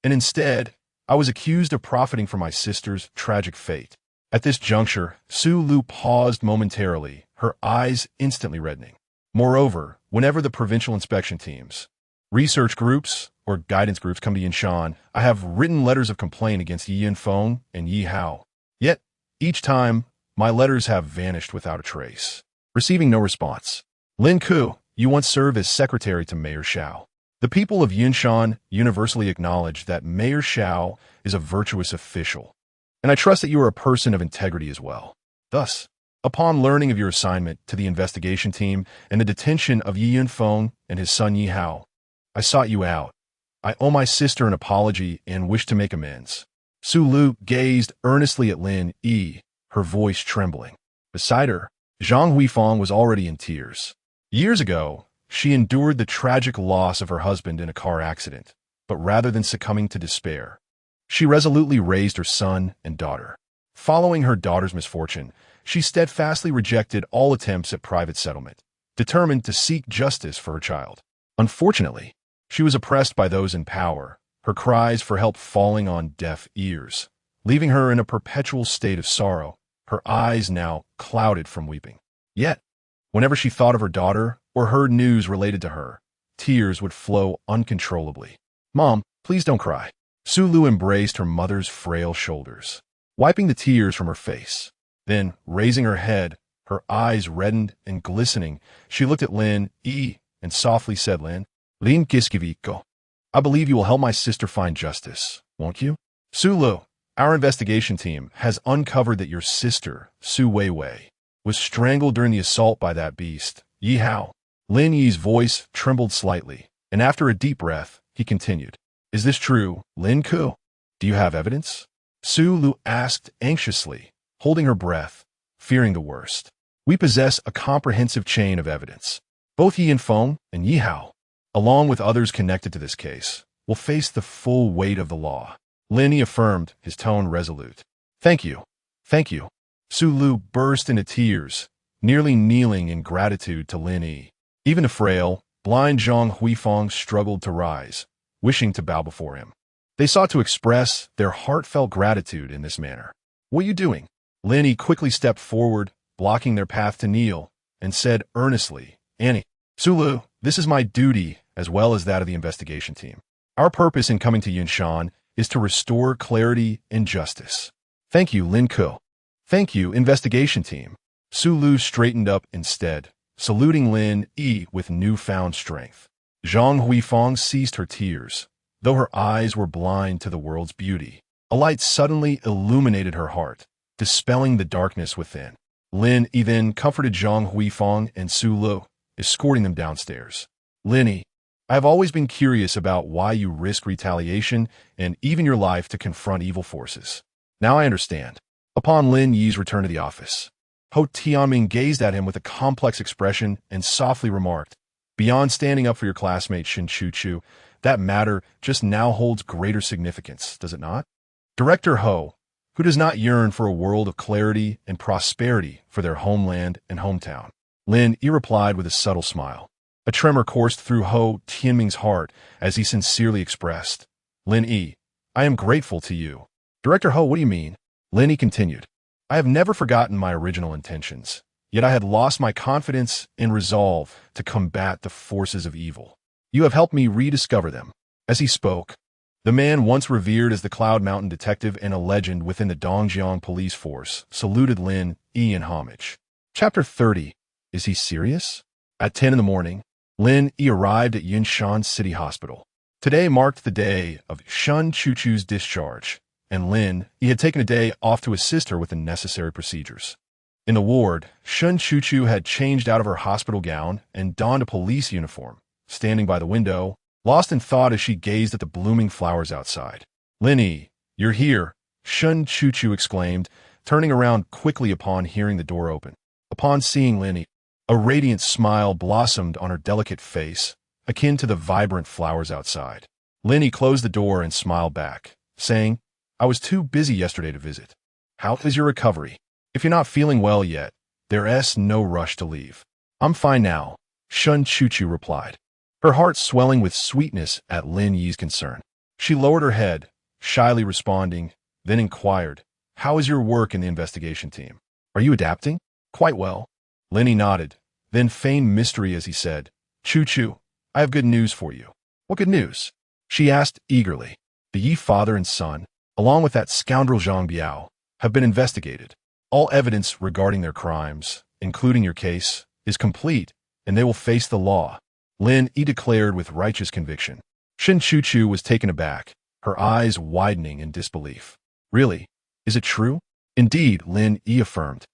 And instead, I was accused of profiting from my sister's tragic fate. At this juncture, Su Lu paused momentarily, her eyes instantly reddening. Moreover, whenever the provincial inspection teams, research groups, or guidance groups come to Yunshan, I have written letters of complaint against Yi Yunfeng and Yi Hao. Yet, each time, my letters have vanished without a trace. Receiving no response. Lin Ku, you once served as secretary to Mayor Xiao. The people of Yunshan universally acknowledge that Mayor Xiao is a virtuous official, and I trust that you are a person of integrity as well. Thus, upon learning of your assignment to the investigation team and the detention of Yi Yunfeng and his son Yi Hao, I sought you out. I owe my sister an apology and wish to make amends. Su Lu gazed earnestly at Lin Yi, her voice trembling. Beside her, Zhang Huifeng was already in tears. Years ago, she endured the tragic loss of her husband in a car accident, but rather than succumbing to despair, she resolutely raised her son and daughter. Following her daughter's misfortune, she steadfastly rejected all attempts at private settlement, determined to seek justice for her child. Unfortunately, she was oppressed by those in power, her cries for help falling on deaf ears, leaving her in a perpetual state of sorrow, her eyes now clouded from weeping. Yet, whenever she thought of her daughter or heard news related to her, tears would flow uncontrollably. Mom, please don't cry. Su Lu embraced her mother's frail shoulders, wiping the tears from her face. Then, raising her head, her eyes reddened and glistening, she looked at Lin Yi and softly said, Lin Giskiviko, I believe you will help my sister find justice, won't you? Su Lu, our investigation team has uncovered that your sister, Su Weiwei, was strangled during the assault by that beast, Yi Hao. Lin Yi's voice trembled slightly, and after a deep breath, he continued, Is this true, Lin Ku? Do you have evidence? Su Lu asked anxiously, holding her breath, fearing the worst. We possess a comprehensive chain of evidence. Both Yi Yunfeng and Yi Hao, along with others connected to this case, will face the full weight of the law. Lin Yi affirmed, his tone resolute. Thank you. Thank you. Sulu burst into tears, nearly kneeling in gratitude to Lin Yi. Even the frail, blind Zhang Huifeng struggled to rise, wishing to bow before him. They sought to express their heartfelt gratitude in this manner. "What are you doing?" Lin Yi quickly stepped forward, blocking their path to kneel, and said earnestly, "Annie, Sulu, this is my duty as well as that of the investigation team. Our purpose in coming to Yunshan is to restore clarity and justice." "Thank you, Lin Ku." "Thank you, investigation team." Sulu straightened up instead, saluting Lin Yi with newfound strength. Zhang Huifeng ceased her tears, though her eyes were blind to the world's beauty. A light suddenly illuminated her heart, dispelling the darkness within. Lin Yi then comforted Zhang Huifeng and Sulu, escorting them downstairs. "Lin Yi, I have always been curious about why you risk retaliation and even your life to confront evil forces. Now I understand." Upon Lin Yi's return to the office, Ho Tianming gazed at him with a complex expression and softly remarked, "Beyond standing up for your classmate Shin Chu-Chu, that matter just now holds greater significance, does it not?" Director Ho, who does not yearn for a world of clarity and prosperity for their homeland and hometown? Lin Yi replied with a subtle smile. A tremor coursed through Ho Tianming's heart as he sincerely expressed, "Lin Yi, I am grateful to you." "Director Ho, what do you mean?" Lin Yi continued, "I have never forgotten my original intentions, yet I had lost my confidence and resolve to combat the forces of evil. You have helped me rediscover them." As he spoke, the man once revered as the Cloud Mountain detective and a legend within the Dongjiang police force saluted Lin Yi in homage. Chapter 30. Is he serious? At 10 in the morning, Lin Yi arrived at Yunshan City Hospital. Today marked the day of Shun Chu-Chu's discharge, and Lin Yi had taken a day off to assist her with the necessary procedures. In the ward, Shun Chu-Chu had changed out of her hospital gown and donned a police uniform, standing by the window, lost in thought as she gazed at the blooming flowers outside. "Lin Yi, you're here," Shun Chu-Chu exclaimed, turning around quickly upon hearing the door open. Upon seeing Lin Yi, a radiant smile blossomed on her delicate face, akin to the vibrant flowers outside. Lin Yi closed the door and smiled back, saying, "I was too busy yesterday to visit. How is your recovery? If you're not feeling well yet, there's no rush to leave." "I'm fine now," Shun Chu-Chu replied, her heart swelling with sweetness at Lin Yi's concern. She lowered her head, shyly responding, then inquired, "How is your work in the investigation team? Are you adapting?" "Quite well." Lin Yi nodded, then feigned mystery as he said, "Chu-Chu, I have good news for you." "What good news?" she asked eagerly. "The Yi father and son, along with that scoundrel Zhang Biao, have been investigated. All evidence regarding their crimes, including your case, is complete, and they will face the law," Lin Yi declared with righteous conviction. Shin Chu-Chu was taken aback, her eyes widening in disbelief. "Really? Is it true?" "Indeed," Lin Yi affirmed,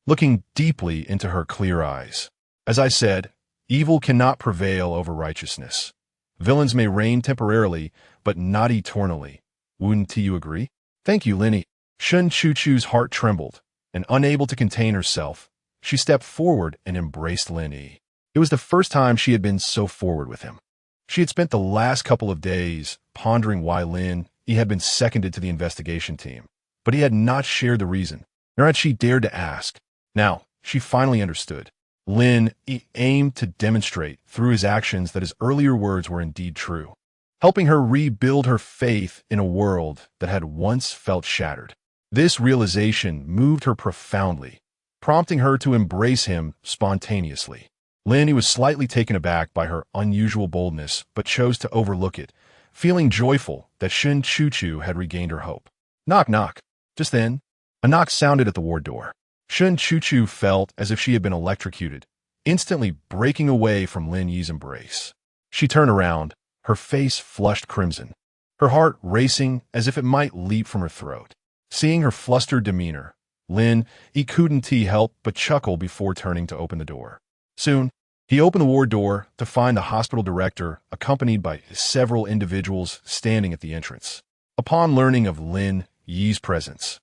looking deeply into her clear eyes. "As I said, evil cannot prevail over righteousness. Villains may reign temporarily, but not eternally. Wouldn't you agree?" "Thank you, Lin Yi." Shun Chu-Chu's heart trembled, and unable to contain herself, she stepped forward and embraced Lin Yi. It was the first time she had been so forward with him. She had spent the last couple of days pondering why Lin Yi had been seconded to the investigation team, but he had not shared the reason, nor had she dared to ask. Now, she finally understood. Lin Yi aimed to demonstrate through his actions that his earlier words were indeed true, helping her rebuild her faith in a world that had once felt shattered. This realization moved her profoundly, prompting her to embrace him spontaneously. Lin Yi was slightly taken aback by her unusual boldness, but chose to overlook it, feeling joyful that Shin Chu-Chu had regained her hope. Knock, knock. Just then, a knock sounded at the ward door. Shin Chu-Chu felt as if she had been electrocuted, instantly breaking away from Lin Yi's embrace. She turned around, her face flushed crimson, her heart racing as if it might leap from her throat. Seeing her flustered demeanor, Lin Yi couldn't help but chuckle before turning to open the door. Soon, he opened the ward door to find the hospital director accompanied by several individuals standing at the entrance. Upon learning of Lin Yi's presence,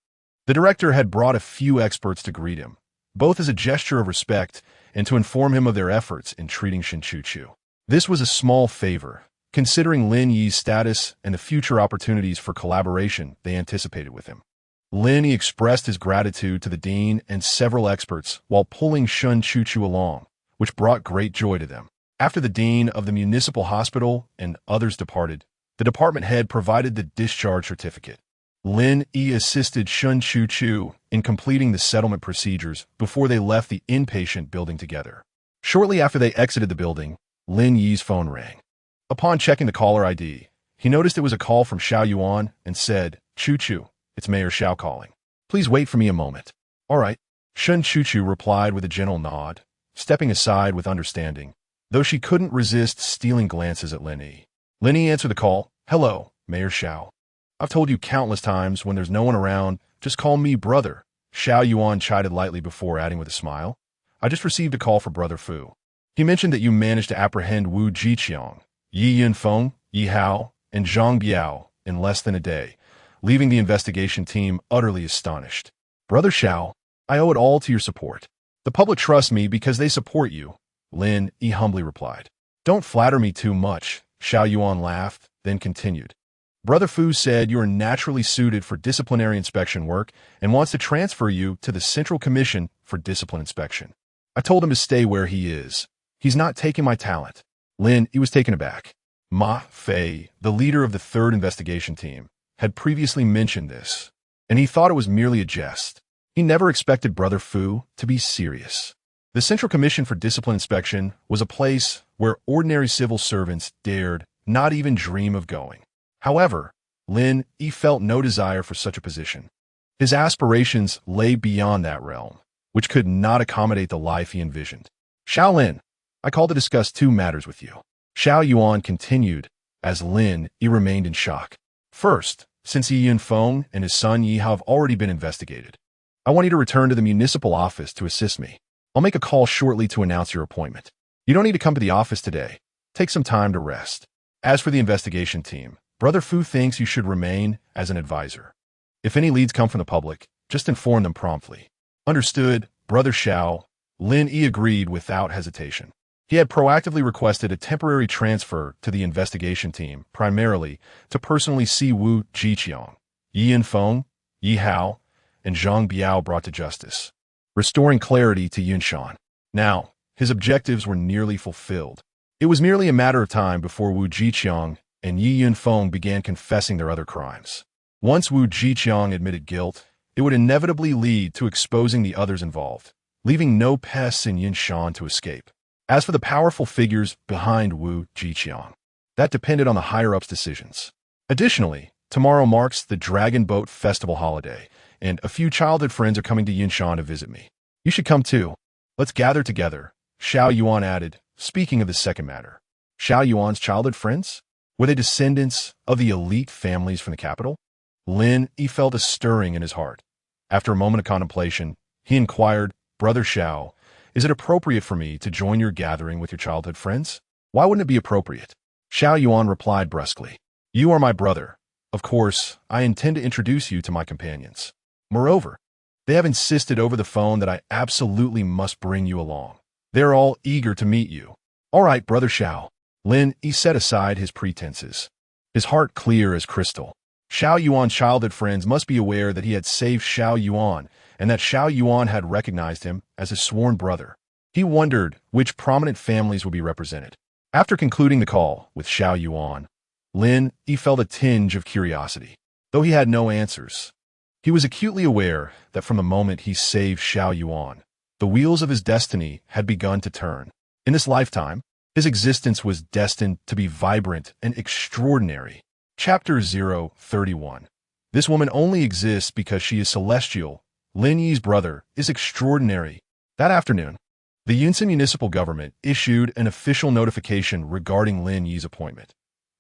the director had brought a few experts to greet him, both as a gesture of respect and to inform him of their efforts in treating Shin Chu-Chu. This was a small favor, considering Lin Yi's status and the future opportunities for collaboration they anticipated with him. Lin Yi expressed his gratitude to the dean and several experts while pulling Shun Chuchu along, which brought great joy to them. After the dean of the municipal hospital and others departed, the department head provided the discharge certificate. Lin Yi assisted Shun Chuchu in completing the settlement procedures before they left the inpatient building together. Shortly after they exited the building, Lin Yi's phone rang. Upon checking the caller ID, he noticed it was a call from Xiao Yuan and said, "Chuchu, it's Mayor Xiao calling. Please wait for me a moment." "All right." Shun Chuchu replied with a gentle nod, stepping aside with understanding, though she couldn't resist stealing glances at Lin Yi. Lin Yi answered the call. "Hello, Mayor Xiao. I've told you countless times when there's no one around, just call me brother." Xiao Yuan chided lightly before adding with a smile, "I just received a call for Brother Fu. He mentioned that you managed to apprehend Wu Jiqiang, Yi Yunfeng, Yi Hao, and Zhang Biao in less than a day, leaving the investigation team utterly astonished." "Brother Xiao, I owe it all to your support. The public trusts me because they support you," Lin Yi humbly replied. "Don't flatter me too much," Xiao Yuan laughed, then continued. "Brother Fu said you are naturally suited for disciplinary inspection work and wants to transfer you to the Central Commission for Discipline Inspection. I told him to stay where he is. He's not taking my talent." Lin Yi was taken aback. Ma Fei, the leader of the third investigation team, had previously mentioned this, and he thought it was merely a jest. He never expected Brother Fu to be serious. The Central Commission for Discipline Inspection was a place where ordinary civil servants dared not even dream of going. However, Lin Yi felt no desire for such a position. His aspirations lay beyond that realm, which could not accommodate the life he envisioned. "Xiao Lin, I called to discuss two matters with you." Xiao Yuan continued, as Lin Yi remained in shock. "First, since Yi Yunfeng and his son Yi Hao have already been investigated, I want you to return to the municipal office to assist me. I'll make a call shortly to announce your appointment. You don't need to come to the office today. Take some time to rest. As for the investigation team, Brother Fu thinks you should remain as an advisor. If any leads come from the public, just inform them promptly." "Understood, Brother Xiao," Lin Yi agreed without hesitation. He had proactively requested a temporary transfer to the investigation team, primarily to personally see Wu Jiqiang, Yi Yunfeng, Yi Hao, and Zhang Biao brought to justice, restoring clarity to Yunshan. Now, his objectives were nearly fulfilled. It was merely a matter of time before Wu Jiqiang and Yi Yunfeng began confessing their other crimes. Once Wu Jiqiang admitted guilt, it would inevitably lead to exposing the others involved, leaving no pests in Yunshan to escape. As for the powerful figures behind Wu Jiqiang, that depended on the higher-ups' decisions. Additionally, tomorrow marks the Dragon Boat Festival holiday, and a few childhood friends are coming to Yunshan to visit me. You should come too. Let's gather together, Xiao Yuan added, speaking of the second matter. Xiao Yuan's childhood friends? Were they descendants of the elite families from the capital? Lin Yi felt a stirring in his heart. After a moment of contemplation, he inquired, "Brother Xiao, is it appropriate for me to join your gathering with your childhood friends?" "Why wouldn't it be appropriate?" Xiao Yuan replied brusquely. "You are my brother. Of course, I intend to introduce you to my companions. Moreover, they have insisted over the phone that I absolutely must bring you along. They're all eager to meet you." "All right, Brother Xiao." Lin Yi set aside his pretenses, his heart clear as crystal. Xiao Yuan's childhood friends must be aware that he had saved Xiao Yuan and that Xiao Yuan had recognized him as his sworn brother. He wondered which prominent families would be represented. After concluding the call with Xiao Yuan, Lin Yi felt a tinge of curiosity. Though he had no answers, he was acutely aware that from the moment he saved Xiao Yuan, the wheels of his destiny had begun to turn. In this lifetime, his existence was destined to be vibrant and extraordinary. Chapter 031. This woman only exists because she is celestial. Lin Yi's brother is extraordinary. That afternoon, the Yunshan municipal government issued an official notification regarding Lin Yi's appointment.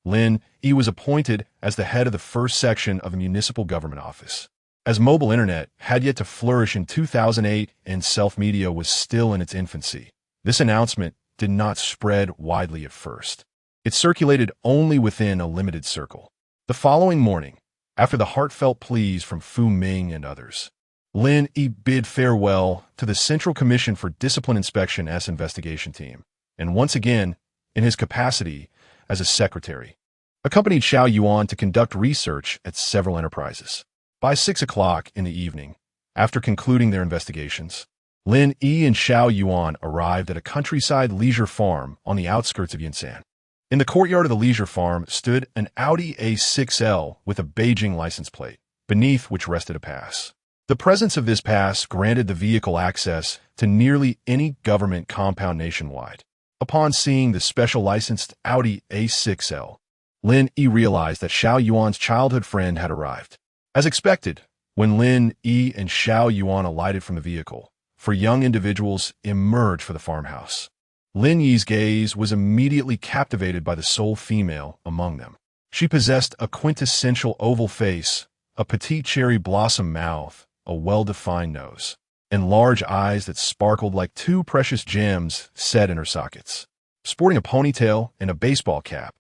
Lin Yi was appointed as the head of the first section of the municipal government office. As mobile internet had yet to flourish in 2008 and self-media was still in its infancy, this announcement did not spread widely at first. It circulated only within a limited circle. The following morning, after the heartfelt pleas from Fu Ming and others, Lin Yi bid farewell to the Central Commission for Discipline Inspection S investigation team, and once again, in his capacity as a secretary, accompanied Xiao Yuan to conduct research at several enterprises. By 6 o'clock in the evening, after concluding their investigations, Lin Yi and Xiao Yuan arrived at a countryside leisure farm on the outskirts of Yunshan. In the courtyard of the leisure farm stood an Audi A6L with a Beijing license plate, beneath which rested a pass. The presence of this pass granted the vehicle access to nearly any government compound nationwide. Upon seeing the special licensed Audi A6L, Lin Yi realized that Xiao Yuan's childhood friend had arrived. As expected, when Lin Yi and Xiao Yuan alighted from the vehicle, four young individuals emerged for the farmhouse. Lin Yi's gaze was immediately captivated by the sole female among them. She possessed a quintessential oval face, a petite cherry blossom mouth, a well-defined nose, and large eyes that sparkled like two precious gems set in her sockets. Sporting a ponytail and a baseball cap,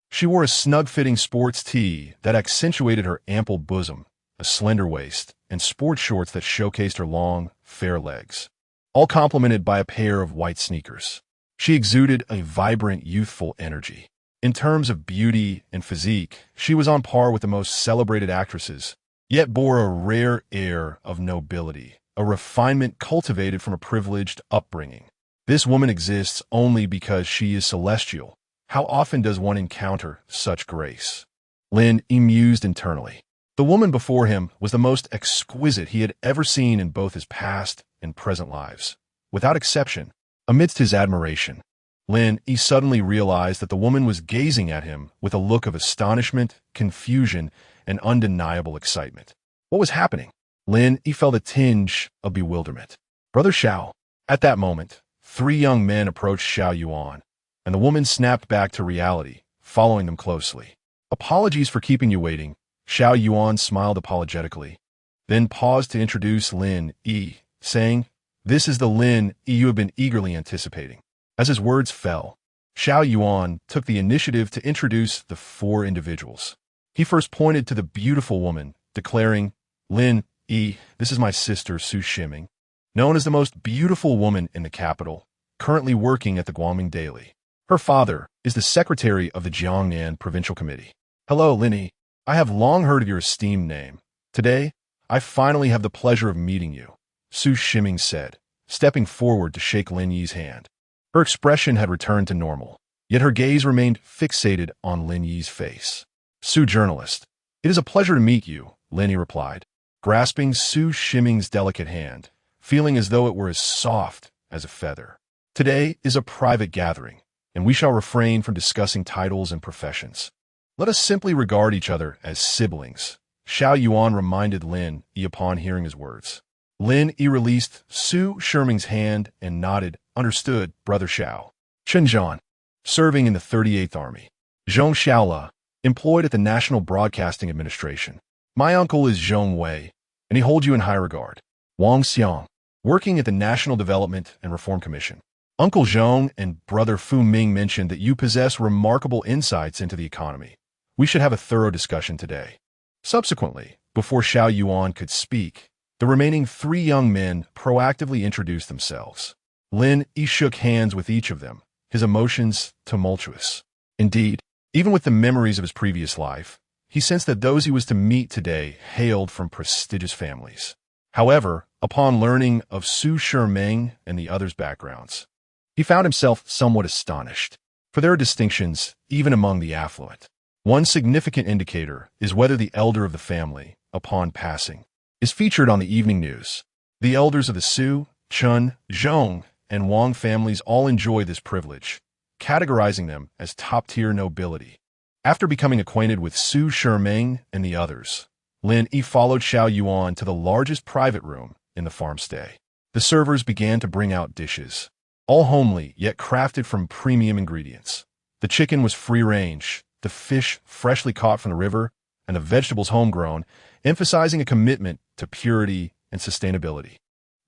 she wore a snug-fitting sports tee that accentuated her ample bosom, a slender waist, and sports shorts that showcased her long, fair legs, all complemented by a pair of white sneakers. She exuded a vibrant, youthful energy. In terms of beauty and physique, she was on par with the most celebrated actresses, yet bore a rare air of nobility, a refinement cultivated from a privileged upbringing. This woman exists only because she is celestial. How often does one encounter such grace? Lin mused internally. The woman before him was the most exquisite he had ever seen in both his past and present lives. Without exception, amidst his admiration, Lin suddenly realized that the woman was gazing at him with a look of astonishment, confusion, and undeniable excitement. What was happening? Lin felt a tinge of bewilderment. Brother Xiao. At that moment, three young men approached Xiao Yuan, and the woman snapped back to reality, following them closely. Apologies for keeping you waiting. Xiao Yuan smiled apologetically, then paused to introduce Lin Yi, saying, "This is the Lin Yi you have been eagerly anticipating." As his words fell, Xiao Yuan took the initiative to introduce the four individuals. He first pointed to the beautiful woman, declaring, "Lin Yi, this is my sister Su Shiming, known as the most beautiful woman in the capital, currently working at the Guangming Daily. Her father is the secretary of the Jiangnan Provincial Committee. Hello, Lin Yi. I have long heard of your esteemed name. Today, I finally have the pleasure of meeting you," Su Shiming said, stepping forward to shake Lin Yi's hand. Her expression had returned to normal, yet her gaze remained fixated on Lin Yi's face. "Su journalist, it is a pleasure to meet you," Lin Yi replied, grasping Su Shiming's delicate hand, feeling as though it were as soft as a feather. "Today is a private gathering, and we shall refrain from discussing titles and professions. Let us simply regard each other as siblings," Xiao Yuan reminded Lin Yi upon hearing his words. Lin Yi released Su Shiming's hand and nodded, "Understood, Brother Xiao." Chen Zhan, serving in the 38th Army. Zhong Xiaola, employed at the National Broadcasting Administration. My uncle is Zhong Wei, and he holds you in high regard. Wang Xiang, working at the National Development and Reform Commission. Uncle Zhong and Brother Fu Ming mentioned that you possess remarkable insights into the economy. We should have a thorough discussion today. Subsequently, before Xiao Yuan could speak, the remaining three young men proactively introduced themselves. Lin Yi shook hands with each of them, his emotions tumultuous. Indeed, even with the memories of his previous life, he sensed that those he was to meet today hailed from prestigious families. However, upon learning of Su Shiming and the others' backgrounds, he found himself somewhat astonished, for there are distinctions even among the affluent. One significant indicator is whether the elder of the family, upon passing, is featured on the evening news. The elders of the Su, Chun, Zhong, and Wang families all enjoy this privilege, categorizing them as top-tier nobility. After becoming acquainted with Su Shiming and the others, Lin Yi followed Xiao Yuan to the largest private room in the farmstay. The servers began to bring out dishes, all homely yet crafted from premium ingredients. The chicken was free-range, the fish freshly caught from the river, and the vegetables homegrown, emphasizing a commitment to purity and sustainability.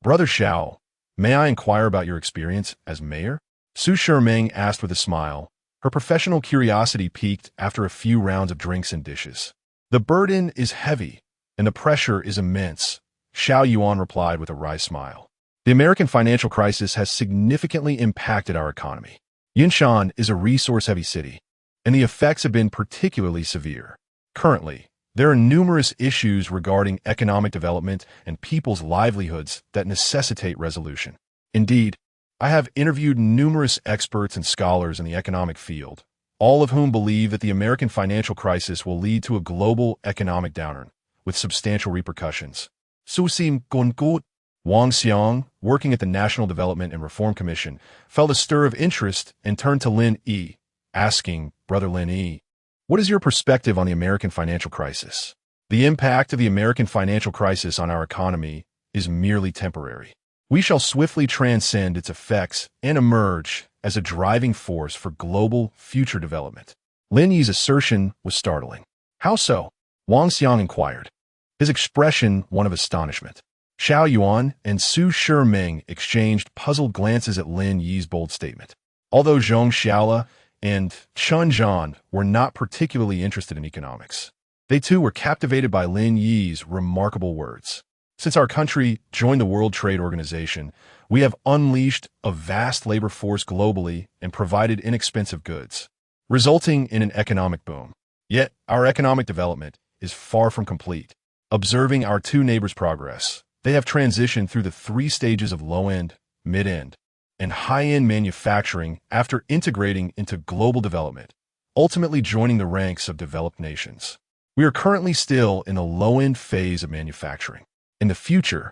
Brother Xiao, may I inquire about your experience as mayor? Su Shiming asked with a smile. Her professional curiosity peaked after a few rounds of drinks and dishes. The burden is heavy, and the pressure is immense, Xiao Yuan replied with a wry smile. The American financial crisis has significantly impacted our economy. Yunshan is a resource-heavy city, and the effects have been particularly severe. Currently, There are numerous issues regarding economic development and people's livelihoods that necessitate resolution. Indeed, I have interviewed numerous experts and scholars in the economic field, all of whom believe that the American financial crisis will lead to a global economic downturn with substantial repercussions. Susim Gongut Wang Xiang, working at the National Development and Reform Commission, felt a stir of interest and turned to Lin Yi, asking, "Brother Lin Yi, what is your perspective on the American financial crisis? The impact of the American financial crisis on our economy is merely temporary. We shall swiftly transcend its effects and emerge as a driving force for global future development." Lin Yi's assertion was startling. "How so?" Wang Xiang inquired, his expression one of astonishment. Xiao Yuan and Su Shiming exchanged puzzled glances at Lin Yi's bold statement. Although Zhong Xiaola and Chen Zhan were not particularly interested in economics, they too were captivated by Lin Yi's remarkable words. "Since our country joined the World Trade Organization, we have unleashed a vast labor force globally and provided inexpensive goods, resulting in an economic boom. Yet, our economic development is far from complete. Observing our two neighbors' progress, they have transitioned through the three stages of low-end, mid-end, and high-end manufacturing after integrating into global development, ultimately joining the ranks of developed nations. We are currently still in the low-end phase of manufacturing. In the future,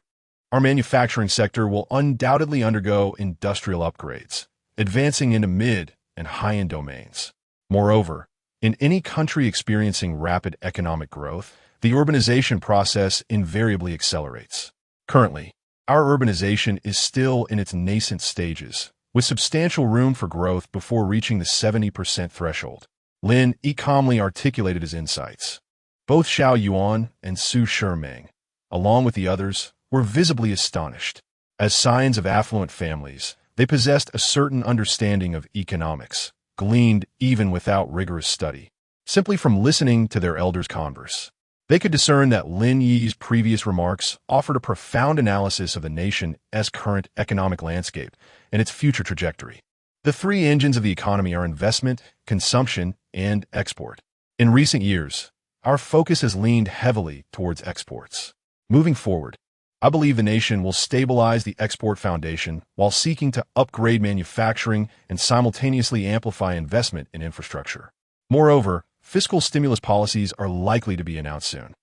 our manufacturing sector will undoubtedly undergo industrial upgrades, advancing into mid and high-end domains. Moreover, in any country experiencing rapid economic growth, the urbanization process invariably accelerates. Currently, our urbanization is still in its nascent stages, with substantial room for growth before reaching the 70% threshold." Lin Yi calmly articulated his insights. Both Xiao Yuan and Su Shiming, along with the others, were visibly astonished. As scions of affluent families, they possessed a certain understanding of economics, gleaned even without rigorous study. Simply from listening to their elders converse, they could discern that Lin Yi's previous remarks offered a profound analysis of the nation's current economic landscape and its future trajectory. The three engines of the economy are investment, consumption, and export. In recent years, our focus has leaned heavily towards exports. Moving forward, I believe the nation will stabilize the export foundation while seeking to upgrade manufacturing and simultaneously amplify investment in infrastructure. Moreover, fiscal stimulus policies are likely to be announced soon.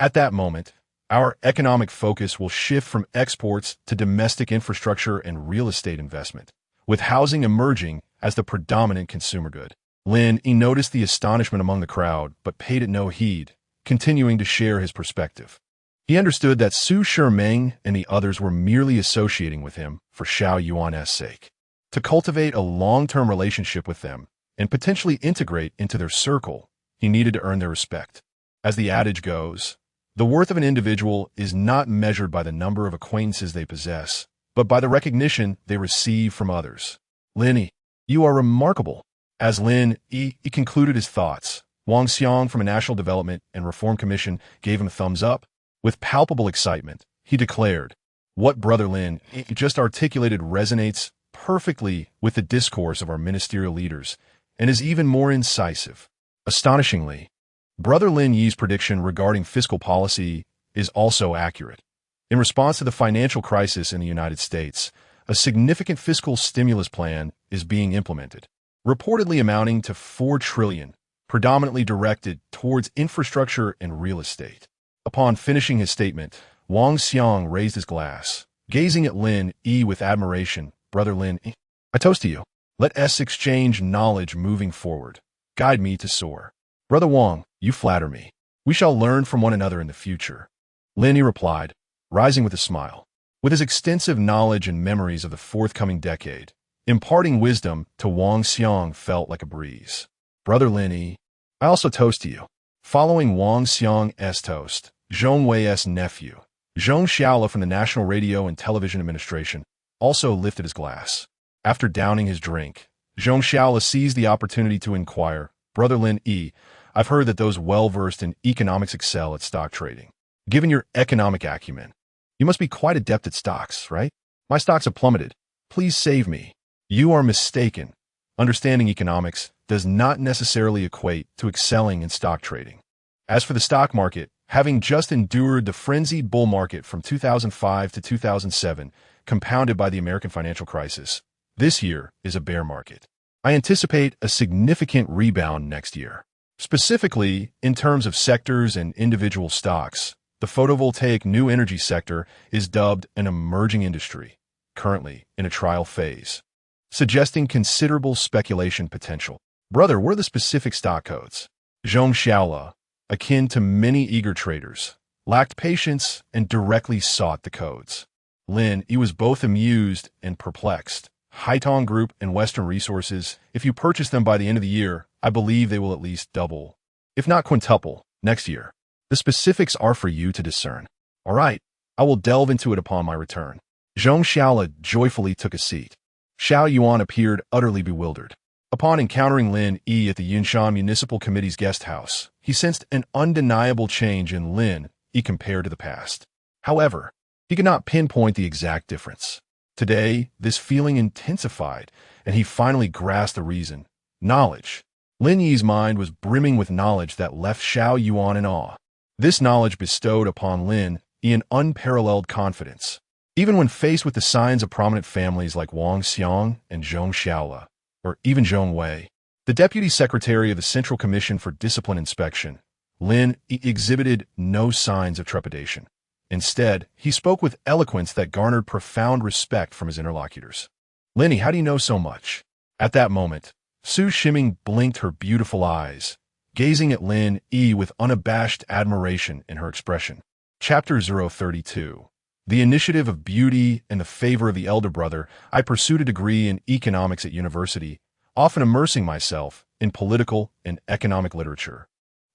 At that moment, our economic focus will shift from exports to domestic infrastructure and real estate investment, with housing emerging as the predominant consumer good. Lin Yi noticed the astonishment among the crowd, but paid it no heed, continuing to share his perspective. He understood that Su Shiming and the others were merely associating with him for Xiao Yuan's sake. To cultivate a long-term relationship with them and potentially integrate into their circle, he needed to earn their respect. As the adage goes, the worth of an individual is not measured by the number of acquaintances they possess, but by the recognition they receive from others. "Lin Yi, you are remarkable." As Lin Yi concluded his thoughts, Wang Xiang from a National Development and Reform Commission gave him a thumbs up. With palpable excitement, he declared, "What Brother Lin Yi just articulated resonates perfectly with the discourse of our ministerial leaders and is even more incisive." Astonishingly, Brother Lin Yi's prediction regarding fiscal policy is also accurate. In response to the financial crisis in the United States, a significant fiscal stimulus plan is being implemented, reportedly amounting to $4 trillion, predominantly directed towards infrastructure and real estate. Upon finishing his statement, Wang Xiang raised his glass, gazing at Lin Yi with admiration. "Brother Lin Yi, I toast to you. Let us exchange knowledge moving forward. Guide me to soar." "Brother Wang, you flatter me. We shall learn from one another in the future," Lin Yi replied, rising with a smile. With his extensive knowledge and memories of the forthcoming decade, imparting wisdom to Wang Xiang felt like a breeze. "Brother Lin Yi, I also toast to you." Following Wang Xiang's toast, Zhong Wei's nephew, Zhong Xiaola from the National Radio and Television Administration, also lifted his glass. After downing his drink, Zhong Xiaola seized the opportunity to inquire, "Brother Lin Yi, I've heard that those well-versed in economics excel at stock trading. Given your economic acumen, you must be quite adept at stocks, right? My stocks have plummeted. Please save me." "You are mistaken. Understanding economics does not necessarily equate to excelling in stock trading. As for the stock market, having just endured the frenzied bull market from 2005 to 2007, compounded by the American financial crisis, this year is a bear market. I anticipate a significant rebound next year. Specifically, in terms of sectors and individual stocks, the photovoltaic new energy sector is dubbed an emerging industry, currently in a trial phase, suggesting considerable speculation potential. Brother, what are the specific stock codes? Zhong Xiaola, akin to many eager traders, lacked patience and directly sought the codes. Lin Yi was both amused and perplexed. Haitong Group and Western Resources, if you purchase them by the end of the year, I believe they will at least double, if not quintuple, next year. The specifics are for you to discern. All right, I will delve into it upon my return. Zhong Xiaola joyfully took a seat. Xiao Yuan appeared utterly bewildered. Upon encountering Lin Yi at the Yunshan Municipal Committee's guest house, he sensed an undeniable change in Lin Yi compared to the past. However, he could not pinpoint the exact difference. Today, this feeling intensified, and he finally grasped the reason: knowledge. Lin Yi's mind was brimming with knowledge that left Xiao Yuan in awe. This knowledge bestowed upon Lin Yi an unparalleled confidence. Even when faced with the signs of prominent families like Wang Xiang and Zhong Xiaola, or even Zhong Wei, the Deputy Secretary of the Central Commission for Discipline Inspection, Lin Yi exhibited no signs of trepidation. Instead, he spoke with eloquence that garnered profound respect from his interlocutors. Lin Yi, how do you know so much? At that moment, Su Shiming blinked her beautiful eyes, gazing at Lin Yi with unabashed admiration in her expression. Chapter 032. The initiative of beauty and the favor of the elder brother. I pursued a degree in economics at university, often immersing myself in political and economic literature,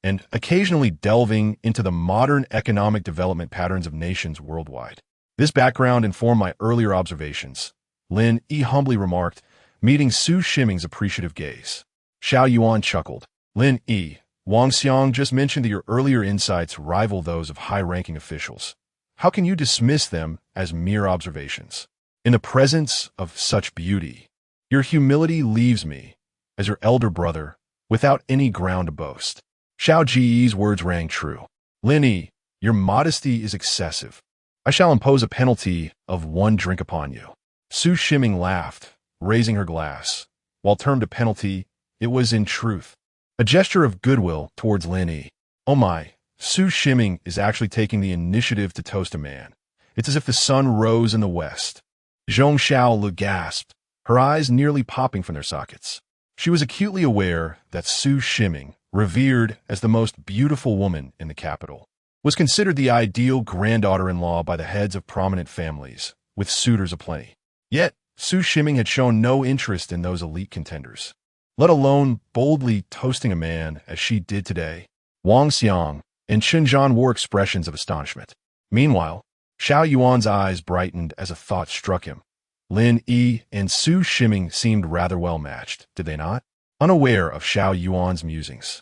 and occasionally delving into the modern economic development patterns of nations worldwide. This background informed my earlier observations, Lin Yi humbly remarked, meeting Su Shiming's appreciative gaze. Xiao Yuan chuckled. Lin Yi, Wang Xiang just mentioned that your earlier insights rival those of high-ranking officials. How can you dismiss them as mere observations? In the presence of such beauty, your humility leaves me, as your elder brother, without any ground to boast. Xiao Ji's words rang true. Lin Yi, your modesty is excessive. I shall impose a penalty of 1 drink upon you. Su Shiming laughed, raising her glass. While termed a penalty, it was in truth a gesture of goodwill towards Lin Yi. Oh my, Su Shiming is actually taking the initiative to toast a man. It's as if the sun rose in the west. Zhong Xiaola gasped, her eyes nearly popping from their sockets. She was acutely aware that Su Shiming, revered as the most beautiful woman in the capital, was considered the ideal granddaughter-in-law by the heads of prominent families, with suitors aplenty. Yet, Su Shiming had shown no interest in those elite contenders, let alone boldly toasting a man as she did today. Wang Xiang and Shenzhan wore expressions of astonishment. Meanwhile, Xiao Yuan's eyes brightened as a thought struck him. Lin Yi and Su Shiming seemed rather well matched, did they not? Unaware of Xiao Yuan's musings,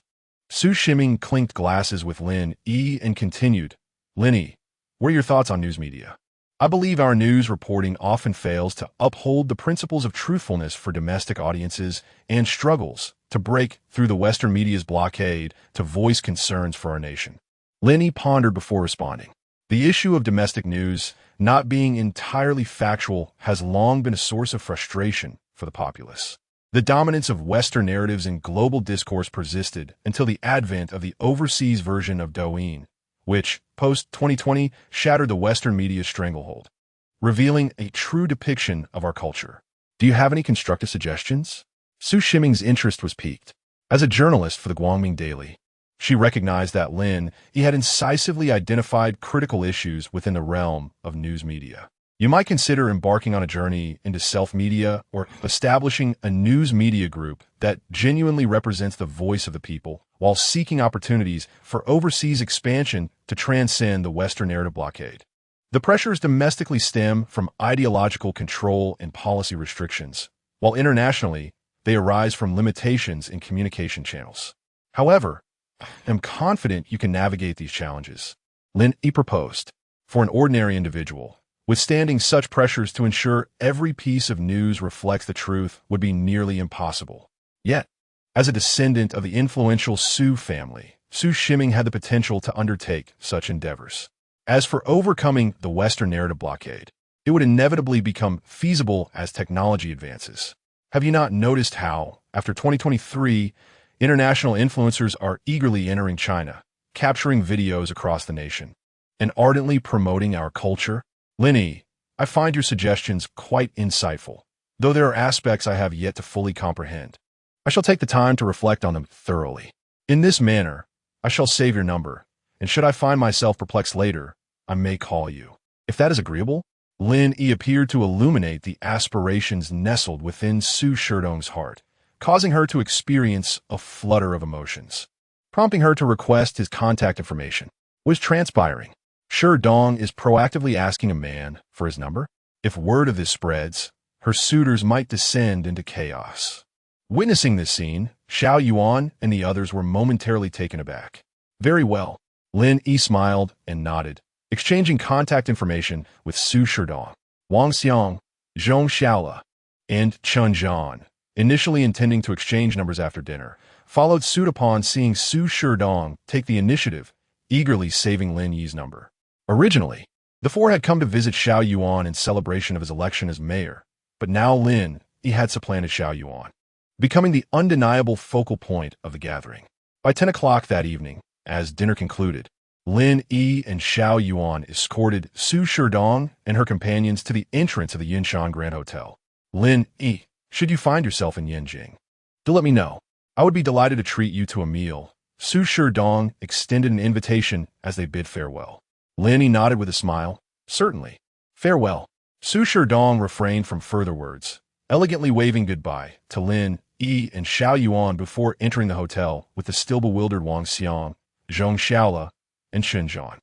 Su Shiming clinked glasses with Lin Yi and continued, Lin Yi, what are your thoughts on news media? I believe our news reporting often fails to uphold the principles of truthfulness for domestic audiences and struggles to break through the Western media's blockade to voice concerns for our nation. Lin Yi pondered before responding. The issue of domestic news not being entirely factual has long been a source of frustration for the populace. The dominance of Western narratives in global discourse persisted until the advent of the overseas version of Douyin, which, post-2020, shattered the Western media's stranglehold, revealing a true depiction of our culture. Do you have any constructive suggestions? Su Shiming's interest was piqued. As a journalist for the Guangming Daily, she recognized that Lin Yi had incisively identified critical issues within the realm of news media. You might consider embarking on a journey into self-media or establishing a news media group that genuinely represents the voice of the people while seeking opportunities for overseas expansion to transcend the Western narrative blockade. The pressures domestically stem from ideological control and policy restrictions, while internationally, they arise from limitations in communication channels. However, I am confident you can navigate these challenges. Lin Yi proposed. For an ordinary individual, withstanding such pressures to ensure every piece of news reflects the truth would be nearly impossible. Yet, as a descendant of the influential Su family, Su Shiming had the potential to undertake such endeavors. As for overcoming the Western narrative blockade, it would inevitably become feasible as technology advances. Have you not noticed how, after 2023, international influencers are eagerly entering China, capturing videos across the nation, and ardently promoting our culture? Lin Yi, I find your suggestions quite insightful, though there are aspects I have yet to fully comprehend. I shall take the time to reflect on them thoroughly. In this manner, I shall save your number, and should I find myself perplexed later, I may call you. If that is agreeable? Lin Yi appeared to illuminate the aspirations nestled within Su Sherdong's heart, causing her to experience a flutter of emotions, prompting her to request his contact information. Was transpiring. Sherdong is proactively asking a man for his number? If word of this spreads, her suitors might descend into chaos. Witnessing this scene, Xiao Yuan and the others were momentarily taken aback. Very well. Lin Yi smiled and nodded, exchanging contact information with Su Sherdong, Wang Xiang, Zhong Xiaola, and Chun Zhan, initially intending to exchange numbers after dinner, followed suit upon seeing Su Sherdong take the initiative, eagerly saving Lin Yi's number. Originally, the four had come to visit Xiao Yuan in celebration of his election as mayor, but now Lin Yi had supplanted Xiao Yuan, becoming the undeniable focal point of the gathering. By 10 o'clock that evening, as dinner concluded, Lin Yi and Xiao Yuan escorted Su Sherdong and her companions to the entrance of the Yunshan Grand Hotel. Lin Yi, should you find yourself in Yanjing, do let me know. I would be delighted to treat you to a meal. Su Sherdong extended an invitation as they bid farewell. Lin Yi nodded with a smile. Certainly. Farewell. Su Sherdong refrained from further words, elegantly waving goodbye to Lin Yi and Xiao Yuan before entering the hotel with the still bewildered Wang Xiang, Zhong Xiaola, and Chun Zhan.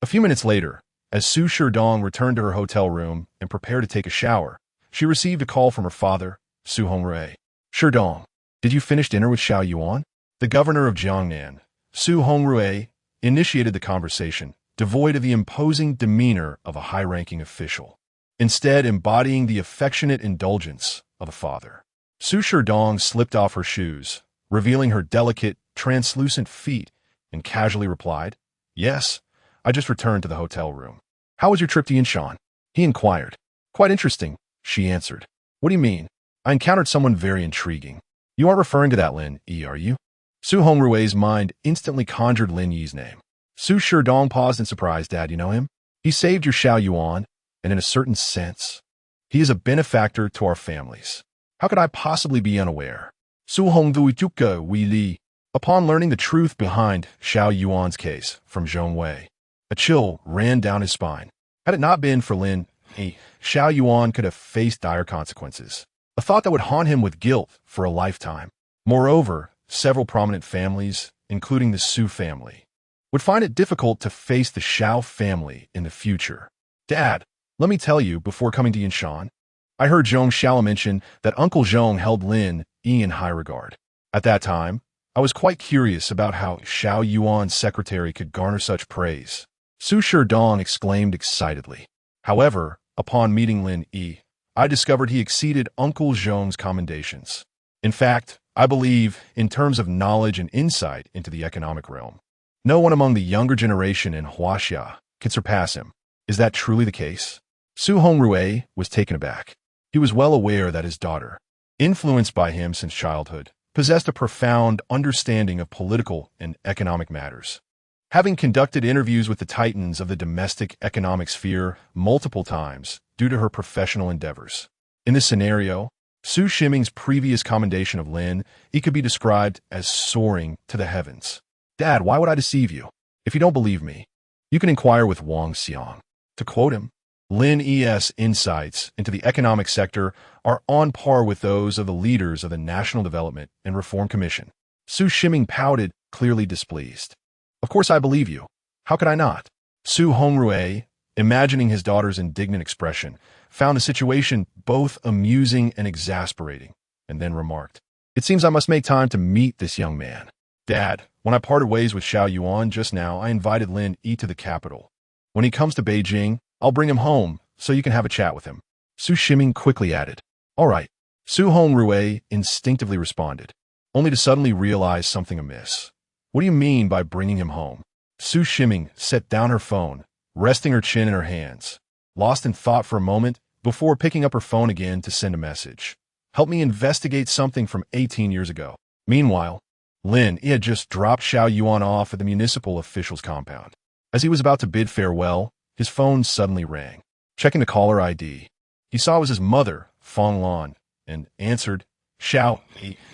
A few minutes later, as Su Sherdong returned to her hotel room and prepared to take a shower, she received a call from her father, Su Hongrui. Sherdong, did you finish dinner with Xiao Yuan? The governor of Jiangnan, Su Hongrui, initiated the conversation, devoid of the imposing demeanor of a high-ranking official, instead embodying the affectionate indulgence of a father. Su Sherdong slipped off her shoes, revealing her delicate, translucent feet, and casually replied, Yes, I just returned to the hotel room. How was your trip to Yunshan? He inquired. Quite interesting, she answered. What do you mean? I encountered someone very intriguing. You aren't referring to that Lin Yi, are you? Su Hongrui's mind instantly conjured Lin Yi's name. Su Sherdong paused in surprise. Dad, you know him? He saved your Xiao Yuan, and in a certain sense, he is a benefactor to our families. How could I possibly be unaware? Su Hongdui Juke Wei Li. Upon learning the truth behind Xiao Yuan's case from Zhong Wei, a chill ran down his spine. Had it not been for Lin Yi, Xiao Yuan could have faced dire consequences, a thought that would haunt him with guilt for a lifetime. Moreover, several prominent families, including the Su family, would find it difficult to face the Xiao family in the future. Dad, let me tell you, before coming to Yunshan, I heard Zhong Xiao mention that Uncle Zhong held Lin Yi in high regard. At that time, I was quite curious about how Xiao Yuan's secretary could garner such praise. Su Sherdong exclaimed excitedly. However, upon meeting Lin Yi, I discovered he exceeded Uncle Zhong's commendations. In fact, I believe, in terms of knowledge and insight into the economic realm, no one among the younger generation in Huaxia can surpass him. Is that truly the case? Su Hongrui was taken aback. He was well aware that his daughter, influenced by him since childhood, possessed a profound understanding of political and economic matters. Having conducted interviews with the titans of the domestic economic sphere multiple times due to her professional endeavors. In this scenario, Su Shiming's previous commendation of Lin Yi could be described as soaring to the heavens. Dad, why would I deceive you? If you don't believe me, you can inquire with Wang Xiang. To quote him, Lin Yi's insights into the economic sector are on par with those of the leaders of the National Development and Reform Commission. Su Shiming pouted, clearly displeased. Of course I believe you. How could I not? Su Hongrui, imagining his daughter's indignant expression, found the situation both amusing and exasperating, and then remarked, It seems I must make time to meet this young man. Dad, when I parted ways with Xiao Yuan just now, I invited Lin Yi to the capital. When he comes to Beijing, I'll bring him home so you can have a chat with him. Su Shiming quickly added, All right. Su Hongrui instinctively responded, only to suddenly realize something amiss. What do you mean by bringing him home? Su Shiming set down her phone, resting her chin in her hands, lost in thought for a moment before picking up her phone again to send a message. Help me investigate something from 18 years ago. Meanwhile, Lin Yi had just dropped Xiao Yuan off at the municipal official's compound. As he was about to bid farewell, his phone suddenly rang. Checking the caller ID, he saw it was his mother, Fong Lan, and answered, Xiao,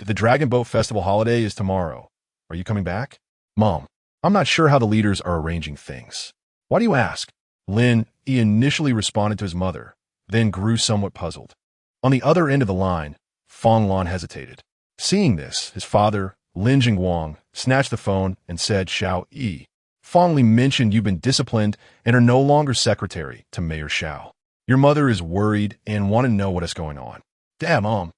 the Dragon Boat Festival holiday is tomorrow. Are you coming back? Mom, I'm not sure how the leaders are arranging things. Why do you ask? Lin Yi initially responded to his mother, then grew somewhat puzzled. On the other end of the line, Fong Lan hesitated. Seeing this, his father, Lin Jingguang, snatched the phone and said, Xiao Yi, Fong Li mentioned you've been disciplined and are no longer secretary to Mayor Xiao. Your mother is worried and want to know what is going on. Damn, Mom.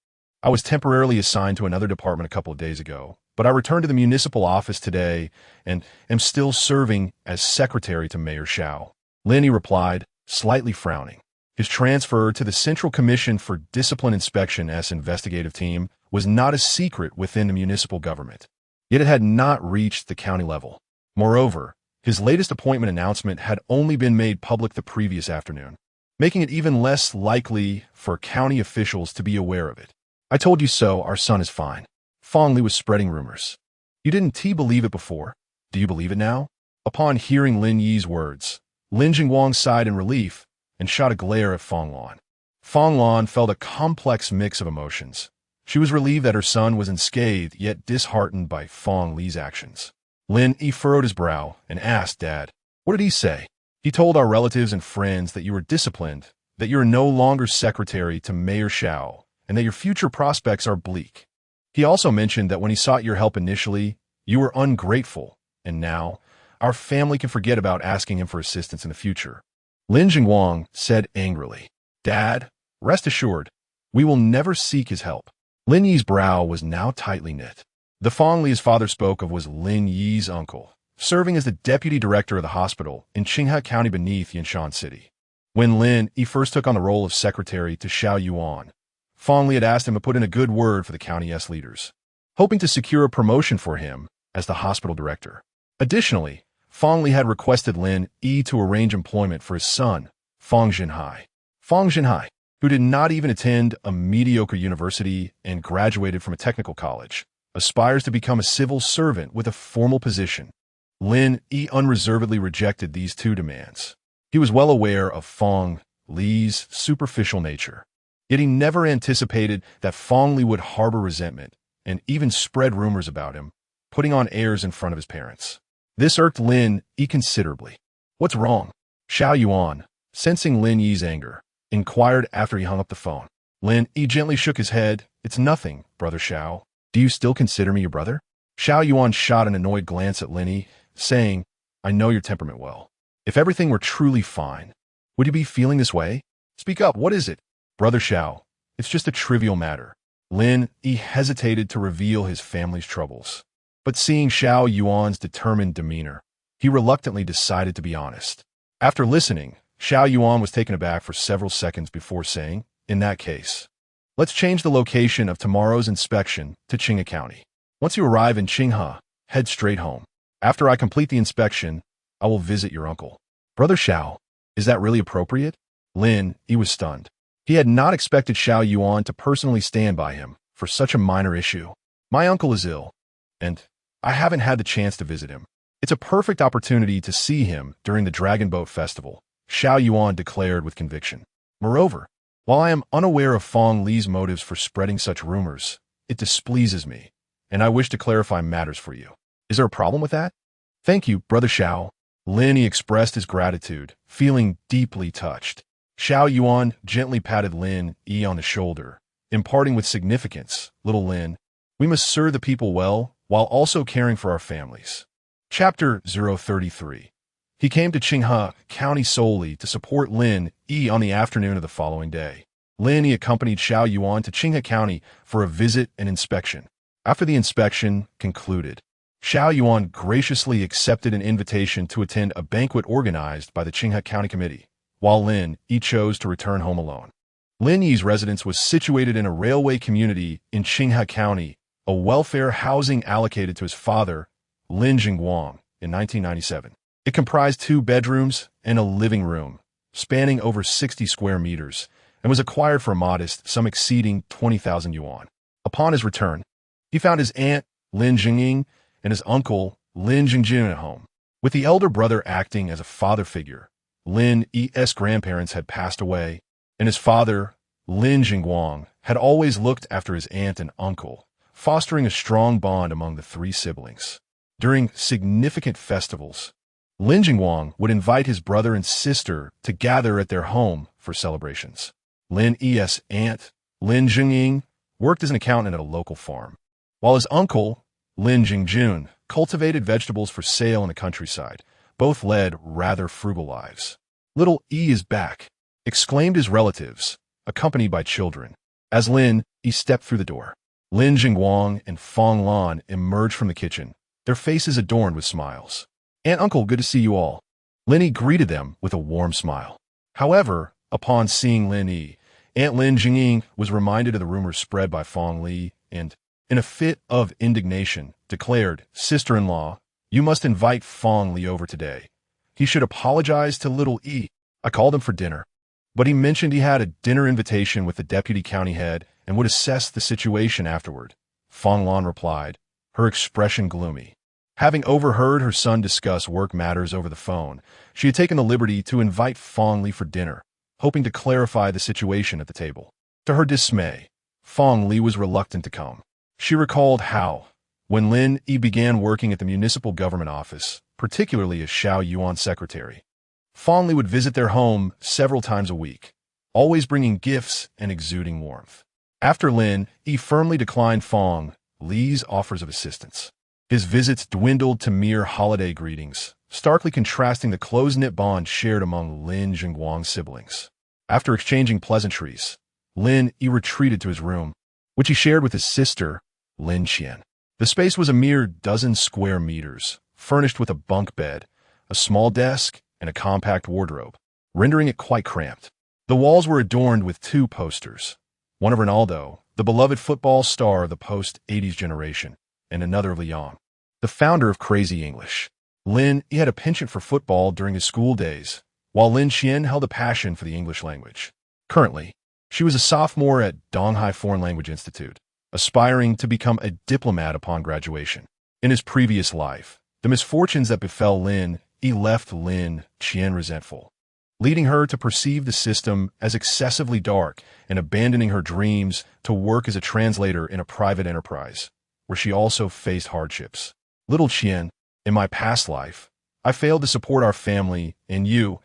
I was temporarily assigned to another department a couple of days ago, but I returned to the municipal office today and am still serving as secretary to Mayor Xiao. Lin Yi replied, slightly frowning. His transfer to the Central Commission for Discipline Inspection as investigative team was not a secret within the municipal government, yet it had not reached the county level. Moreover, his latest appointment announcement had only been made public the previous afternoon, making it even less likely for county officials to be aware of it. I told you so, our son is fine. Fong Li was spreading rumors. You didn't believe it before. Do you believe it now? Upon hearing Lin Yi's words, Lin Jingguang sighed in relief and shot a glare at Fong Lan. Fong Lan felt a complex mix of emotions. She was relieved that her son was unscathed, yet disheartened by Fong Li's actions. Lin Yi furrowed his brow and asked, Dad, what did he say? He told our relatives and friends that you were disciplined, that you are no longer secretary to Mayor Xiao, and that your future prospects are bleak. He also mentioned that when he sought your help initially, you were ungrateful, and now, our family can forget about asking him for assistance in the future. Lin Jingguang said angrily, Dad, rest assured, we will never seek his help. Lin Yi's brow was now tightly knit. The Fong Li his father spoke of was Lin Yi's uncle, serving as the deputy director of the hospital in Qinghe County beneath Yunshan City. When Lin Yi first took on the role of secretary to Xiao Yuan, Fong Li had asked him to put in a good word for the county's leaders, hoping to secure a promotion for him as the hospital director. Additionally, Fong Li had requested Lin Yi to arrange employment for his son, Fong Jinhai. Fong Jinhai, who did not even attend a mediocre university and graduated from a technical college, aspires to become a civil servant with a formal position. Lin Yi unreservedly rejected these two demands. He was well aware of Fong Li's superficial nature, yet he never anticipated that Fong Li would harbor resentment and even spread rumors about him, putting on airs in front of his parents. This irked Lin Yi considerably. What's wrong? Xiao Yuan, sensing Lin Yi's anger, inquired after he hung up the phone. Lin Yi gently shook his head. It's nothing, Brother Xiao. Do you still consider me your brother? Xiao Yuan shot an annoyed glance at Lin Yi, saying, I know your temperament well. If everything were truly fine, would you be feeling this way? Speak up, what is it? Brother Xiao, it's just a trivial matter. Lin Yi hesitated to reveal his family's troubles, but seeing Xiao Yuan's determined demeanor, he reluctantly decided to be honest. After listening, Xiao Yuan was taken aback for several seconds before saying, in that case, let's change the location of tomorrow's inspection to Qinghe County. Once you arrive in Qinghe, head straight home. After I complete the inspection, I will visit your uncle. Brother Xiao, is that really appropriate? Lin Yi was stunned. He had not expected Xiao Yuan to personally stand by him for such a minor issue. My uncle is ill, and I haven't had the chance to visit him. It's a perfect opportunity to see him during the Dragon Boat Festival, Xiao Yuan declared with conviction. Moreover, while I am unaware of Fong Li's motives for spreading such rumors, it displeases me, and I wish to clarify matters for you. Is there a problem with that? Thank you, Brother Xiao. Lin Yi expressed his gratitude, feeling deeply touched. Xiao Yuan gently patted Lin Yi on the shoulder, imparting with significance, Little Lin, we must serve the people well while also caring for our families. Chapter 033. He came to Qinghe County solely to support Lin Yi on the afternoon of the following day. Lin Yi accompanied Xiao Yuan to Qinghe County for a visit and inspection. After the inspection concluded, Xiao Yuan graciously accepted an invitation to attend a banquet organized by the Qinghe County Committee, while Lin Yi chose to return home alone. Lin Yi's residence was situated in a railway community in Qinghe County, a welfare housing allocated to his father, Lin Yi in 1997. It comprised 2 bedrooms and a living room, spanning over 60 square meters, and was acquired for a modest sum exceeding 20,000 yuan. Upon his return, he found his aunt, Lin Yi, and his uncle, Lin Jingjun, at home. With the elder brother acting as a father figure, Lin Yi's grandparents had passed away, and his father, Lin Yi, had always looked after his aunt and uncle, fostering a strong bond among the 3 siblings. During significant festivals, Lin Yi would invite his brother and sister to gather at their home for celebrations. Lin Yi's aunt, Lin Yi, worked as an accountant at a local farm, while his uncle, Lin Jingjun, cultivated vegetables for sale in the countryside. Both led rather frugal lives. "Little E is back," exclaimed his relatives, accompanied by children. As Lin Yi stepped through the door, Lin Jingguang and Fong Lan emerged from the kitchen, their faces adorned with smiles. "Aunt, uncle, good to see you all." Lin Yi greeted them with a warm smile. However, upon seeing Lin Yi, Aunt Lin Jingying was reminded of the rumors spread by Fong Li and, in a fit of indignation, declared, "Sister-in-law, you must invite Fong Li over today. He should apologize to little E. I called him for dinner, but he mentioned he had a dinner invitation with the deputy county head and would assess the situation afterward." Fong Lan replied, her expression gloomy. Having overheard her son discuss work matters over the phone, she had taken the liberty to invite Fong Li for dinner, hoping to clarify the situation at the table. To her dismay, Fong Li was reluctant to come. She recalled how, when Lin Yi began working at the municipal government office, particularly as Xiao Yuan's secretary, Fong Li would visit their home several times a week, always bringing gifts and exuding warmth. After Lin Yi firmly declined Fong Li's offers of assistance, his visits dwindled to mere holiday greetings, starkly contrasting the close-knit bond shared among Lin Jingguang's siblings. After exchanging pleasantries, Lin Yi retreated to his room, which he shared with his sister, Lin Qian. The space was a mere dozen square meters, furnished with a bunk bed, a small desk, and a compact wardrobe, rendering it quite cramped. The walls were adorned with 2 posters, one of Ronaldo, the beloved football star of the post-80s generation, and another of Liang, the founder of Crazy English. Lin Yi had a penchant for football during his school days, while Lin Qian held a passion for the English language. Currently, she was a sophomore at Donghai Foreign Language Institute, aspiring to become a diplomat upon graduation. In his previous life, the misfortunes that befell Lin Yi left Lin Qian resentful, leading her to perceive the system as excessively dark and abandoning her dreams to work as a translator in a private enterprise, where she also faced hardships. "Little Qian, in my past life, I failed to support our family and you,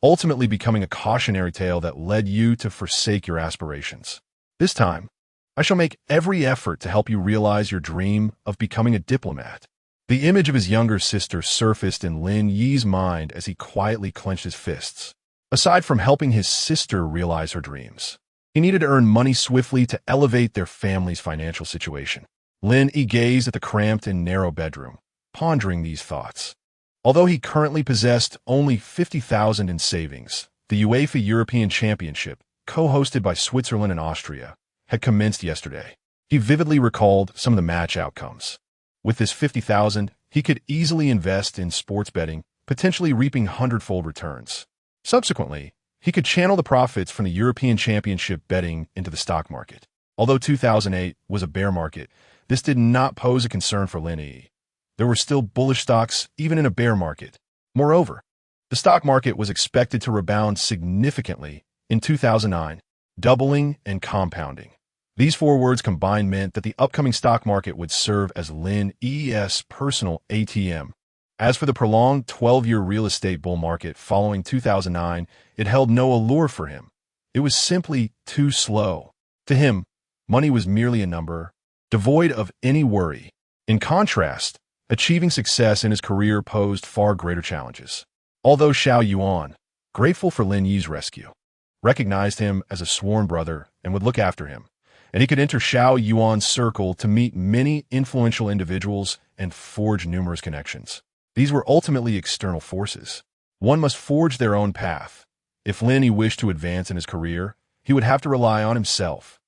ultimately becoming a cautionary tale that led you to forsake your aspirations. This time, I shall make every effort to help you realize your dream of becoming a diplomat." The image of his younger sister surfaced in Lin Yi's mind as he quietly clenched his fists. Aside from helping his sister realize her dreams, he needed to earn money swiftly to elevate their family's financial situation. Lin Yi gazed at the cramped and narrow bedroom, pondering these thoughts. Although he currently possessed only 50,000 in savings, the UEFA European Championship, co-hosted by Switzerland and Austria, had commenced yesterday. He vividly recalled some of the match outcomes. With this 50,000, he could easily invest in sports betting, potentially reaping hundredfold returns. Subsequently, he could channel the profits from the European Championship betting into the stock market. Although 2008 was a bear market, this did not pose a concern for Lin Yi. There were still bullish stocks even in a bear market. Moreover, the stock market was expected to rebound significantly in 2009, doubling and compounding. These 4 words combined meant that the upcoming stock market would serve as Lin Yi's personal ATM. As for the prolonged 12-year real estate bull market following 2009, it held no allure for him. It was simply too slow. To him, money was merely a number, devoid of any worry. In contrast, achieving success in his career posed far greater challenges. Although Xiao Yuan, grateful for Lin Yi's rescue, recognized him as a sworn brother and would look after him, and he could enter Xiao Yuan's circle to meet many influential individuals and forge numerous connections. These were ultimately external forces. One must forge their own path. If Lin Yi wished to advance in his career, he would have to rely on himself.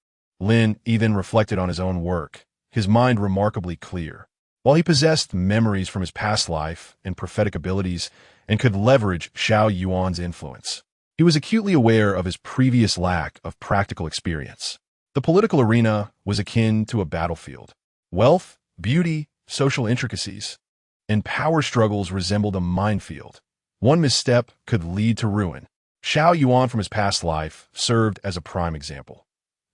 Lin Yi then reflected on his own work, his mind remarkably clear. While he possessed memories from his past life and prophetic abilities and could leverage Xiao Yuan's influence, he was acutely aware of his previous lack of practical experience. The political arena was akin to a battlefield. Wealth, beauty, social intricacies, and power struggles resembled a minefield. One misstep could lead to ruin. Xiao Yuan from his past life served as a prime example.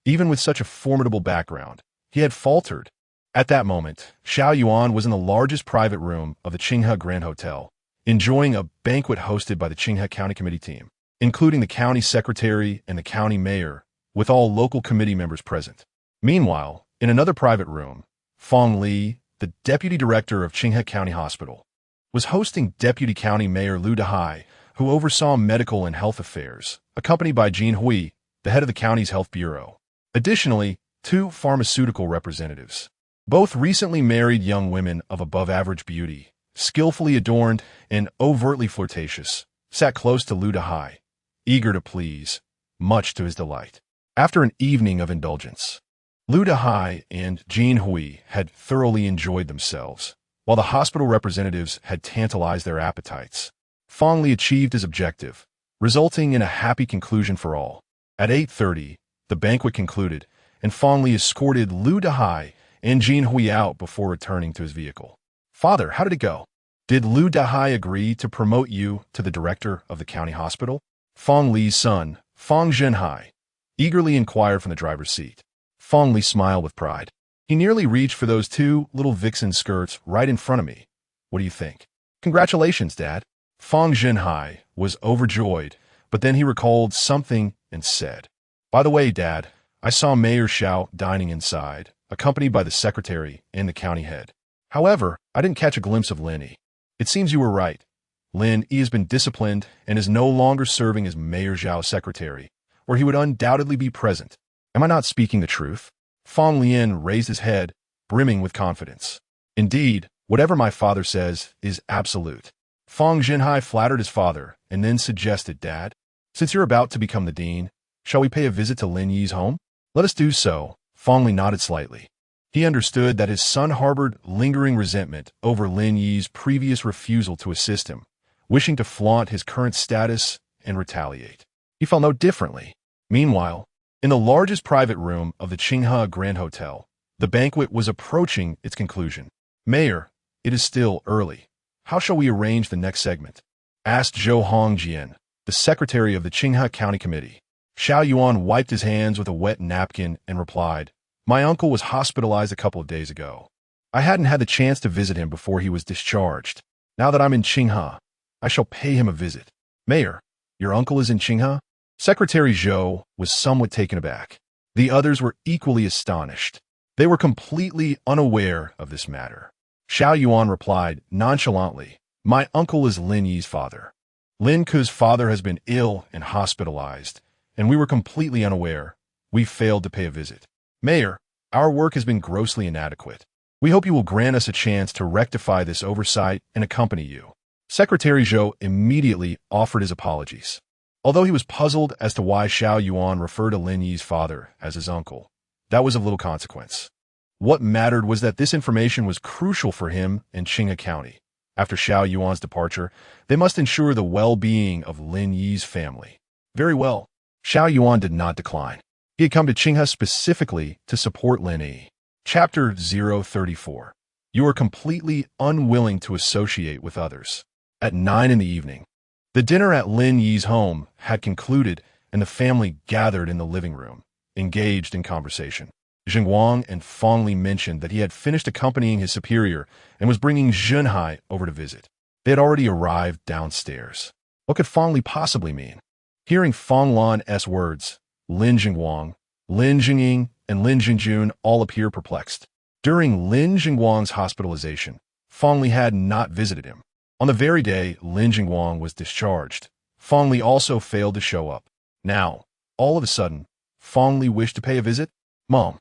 Even with such a formidable background, he had faltered. At that moment, Xiao Yuan was in the largest private room of the Qinghe Grand Hotel, enjoying a banquet hosted by the Qinghe County Committee team, including the county secretary and the county mayor, with all local committee members present. Meanwhile, in another private room, Feng Li, the deputy director of Qinghe County Hospital, was hosting Deputy County Mayor Liu Dehai, who oversaw medical and health affairs, accompanied by Jin Hui, the head of the county's health bureau. Additionally, 2 pharmaceutical representatives, both recently married young women of above-average beauty, skillfully adorned and overtly flirtatious, sat close to Liu Dehai, eager to please, much to his delight. After an evening of indulgence, Liu Dehai and Jin Hui had thoroughly enjoyed themselves, while the hospital representatives had tantalized their appetites. Feng Li achieved his objective, resulting in a happy conclusion for all. At 8:30, the banquet concluded, and Feng Li escorted Liu Dehai and Jin Hui out before returning to his vehicle. "Father, how did it go? Did Liu Dehai agree to promote you to the director of the county hospital?" Feng Li's son, Feng Zhenhai, eagerly inquired from the driver's seat. Feng Li smiled with pride. "He nearly reached for those 2 little vixen skirts right in front of me. What do you think?" "Congratulations, Dad." Feng Zhenhai was overjoyed, but then he recalled something and said, "By the way, Dad, I saw Mayor Xiao dining inside, accompanied by the secretary and the county head. However, I didn't catch a glimpse of Lin Yi. It seems you were right. Lin Yi has been disciplined and is no longer serving as Mayor Zhao's secretary, where he would undoubtedly be present. Am I not speaking the truth?" Feng Lian raised his head, brimming with confidence. "Indeed, whatever my father says is absolute." Feng Zhenhai flattered his father and then suggested, "Dad, since you're about to become the dean, shall we pay a visit to Lin Yi's home?" "Let us do so." Feng Li nodded slightly. He understood that his son harbored lingering resentment over Lin Yi's previous refusal to assist him, wishing to flaunt his current status and retaliate. He felt no differently. Meanwhile, in the largest private room of the Qinghe Grand Hotel, the banquet was approaching its conclusion. "Mayor, it is still early. How shall we arrange the next segment?" asked Zhou Hongjian, the secretary of the Qinghe County Committee. Xiao Yuan wiped his hands with a wet napkin and replied, "My uncle was hospitalized a couple of days ago. I hadn't had the chance to visit him before he was discharged. Now that I'm in Qinghe, I shall pay him a visit." "Mayor, your uncle is in Qinghe?" Secretary Zhou was somewhat taken aback. The others were equally astonished. They were completely unaware of this matter. Xiao Yuan replied nonchalantly, "My uncle is Lin Yi's father. Lin Ke's father has been ill and hospitalized, and we were completely unaware. We failed to pay a visit. Mayor, our work has been grossly inadequate. We hope you will grant us a chance to rectify this oversight and accompany you." Secretary Zhou immediately offered his apologies. Although he was puzzled as to why Xiao Yuan referred to Lin Yi's father as his uncle, that was of little consequence. What mattered was that this information was crucial for him and Qinghe County. After Xiao Yuan's departure, they must ensure the well-being of Lin Yi's family. Very well. Xiao Yuan did not decline. He had come to Qinghe specifically to support Lin Yi. Chapter 034. You are completely unwilling to associate with others. At 9 in the evening, the dinner at Lin Yi's home had concluded and the family gathered in the living room, engaged in conversation. Zheng Wang and Feng Li mentioned that he had finished accompanying his superior and was bringing Zhenhai over to visit. They had already arrived downstairs. What could Feng Li possibly mean? Hearing Feng Lan's words, Lin Jingwang, Lin Jingying, and Lin Jingjun all appear perplexed. During Lin Jingwang's hospitalization, Feng Li had not visited him. On the very day Lin Jingwang was discharged, Feng Li also failed to show up. Now, all of a sudden, Feng Li wished to pay a visit? "Mom,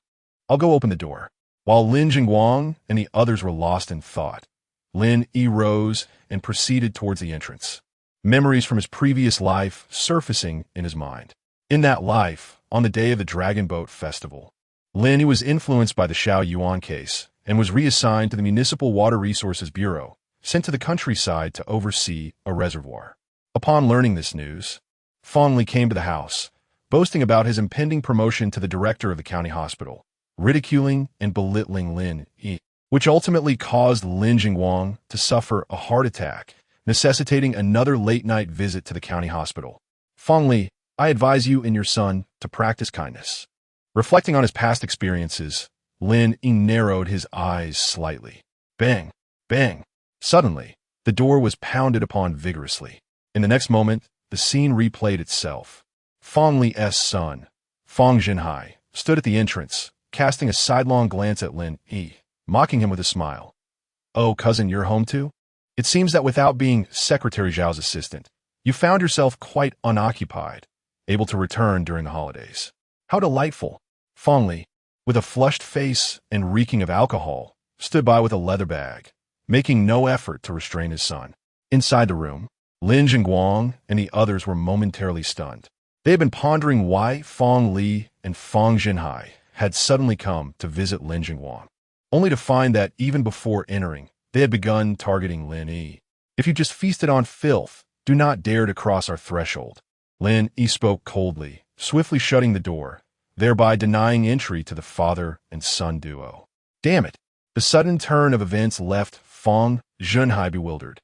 I'll go open the door." While Lin Jingwang and the others were lost in thought, Lin Yi rose and proceeded towards the entrance, memories from his previous life surfacing in his mind. In that life, on the day of the Dragon Boat Festival, Lin Yi was influenced by the Xiao Yuan case and was reassigned to the Municipal Water Resources Bureau, sent to the countryside to oversee a reservoir. Upon learning this news, Fong Li came to the house, boasting about his impending promotion to the director of the county hospital, ridiculing and belittling Lin Yi, which ultimately caused Lin Jingguang to suffer a heart attack, necessitating another late-night visit to the county hospital. Fong Li, I advise you and your son to practice kindness. Reflecting on his past experiences, Lin Yi narrowed his eyes slightly. Bang! Bang! Suddenly, the door was pounded upon vigorously. In the next moment, the scene replayed itself. Fong Li's son, Fong Jinhai, stood at the entrance, casting a sidelong glance at Lin Yi, mocking him with a smile. Oh, cousin, you're home too? It seems that without being Secretary Zhao's assistant, you found yourself quite unoccupied, able to return during the holidays. How delightful! Fong Li, with a flushed face and reeking of alcohol, stood by with a leather bag, making no effort to restrain his son. Inside the room, Lin Jingguang and the others were momentarily stunned. They had been pondering why Fong Li and Fong Jinhai had suddenly come to visit Lin Jingguang, only to find that even before entering, they had begun targeting Lin Yi. If you just feasted on filth, do not dare to cross our threshold. Lin Yi spoke coldly, swiftly shutting the door, thereby denying entry to the father and son duo. Damn it! The sudden turn of events left Fong Jinhai bewildered.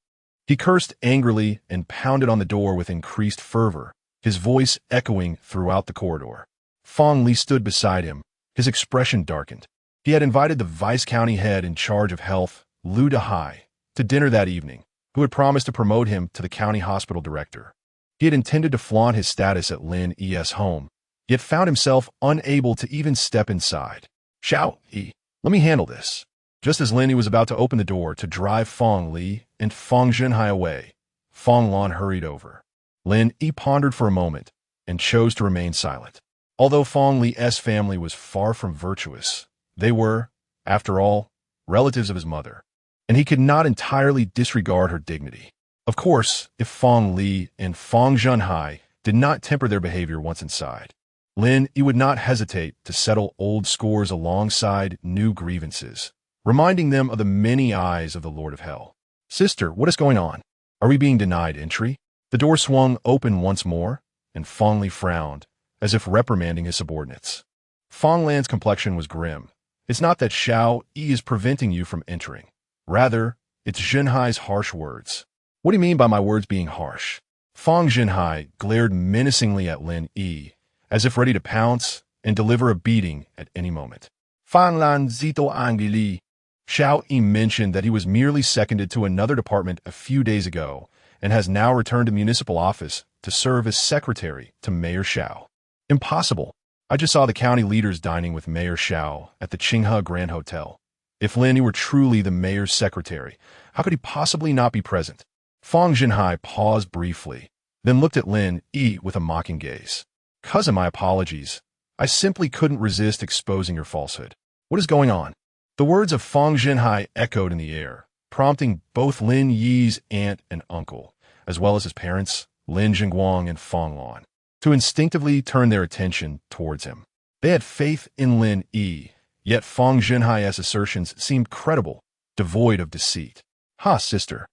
He cursed angrily and pounded on the door with increased fervor, his voice echoing throughout the corridor. Fong Li stood beside him, his expression darkened. He had invited the vice-county head in charge of health, Lu Dehai, to dinner that evening, who had promised to promote him to the county hospital director. He had intended to flaunt his status at Lin Yi's home, yet found himself unable to even step inside. Xiao Yi, let me handle this. Just as Lin Yi was about to open the door to drive Fong Li and Fong Jinhai away, Fong Lan hurried over. Lin Yi pondered for a moment and chose to remain silent. Although Fong Li's family was far from virtuous, they were, after all, relatives of his mother, and he could not entirely disregard her dignity. Of course, if Fong Li and Fong Jinhai did not temper their behavior once inside, Lin Yi would not hesitate to settle old scores alongside new grievances, reminding them of the many eyes of the Lord of Hell. Sister, what is going on? Are we being denied entry? The door swung open once more, and Fong Li frowned, as if reprimanding his subordinates. Fong Lan's complexion was grim. It's not that Xiao Yi is preventing you from entering. Rather, it's Jinhai's harsh words. What do you mean by my words being harsh? Fong Jinhai glared menacingly at Lin Yi, as if ready to pounce and deliver a beating at any moment. Fong Lan zito angli. Xiao Yi mentioned that he was merely seconded to another department a few days ago and has now returned to municipal office to serve as secretary to Mayor Xiao. Impossible. I just saw the county leaders dining with Mayor Xiao at the Qinghe Grand Hotel. If Lin Yi were truly the mayor's secretary, how could he possibly not be present? Fong Jinhai paused briefly, then looked at Lin Yi with a mocking gaze. Cousin, my apologies. I simply couldn't resist exposing your falsehood. What is going on? The words of Fong Jinhai echoed in the air, prompting both Lin Yi's aunt and uncle, as well as his parents, Lin Jingguang and Fong Lan, to instinctively turn their attention towards him. They had faith in Lin Yi, yet Fong Jinhai's assertions seemed credible, devoid of deceit. Ha, sister.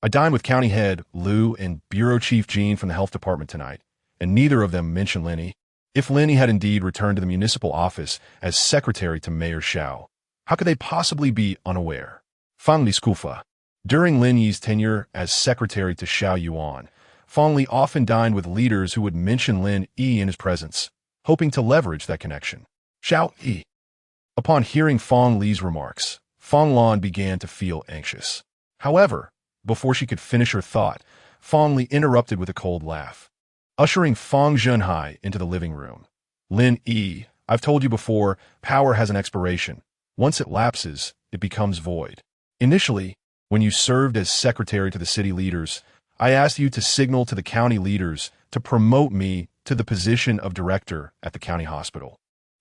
I dined with County Head Lu and Bureau Chief Jean from the Health Department tonight, and neither of them mentioned Lin Yi. If Lin Yi had indeed returned to the municipal office as secretary to Mayor Xiao, how could they possibly be unaware? Fong Li Skufa. During Lin Yi's tenure as secretary to Xiao Yuan, Fong Li often dined with leaders who would mention Lin Yi in his presence, hoping to leverage that connection. Xiao Yi. Upon hearing Fong Li's remarks, Fong Lan began to feel anxious. However, before she could finish her thought, Fong Li interrupted with a cold laugh, ushering Fong Jinhai into the living room. Lin Yi, I've told you before, power has an expiration. Once it lapses, it becomes void. Initially, when you served as secretary to the city leaders, I asked you to signal to the county leaders to promote me to the position of director at the county hospital.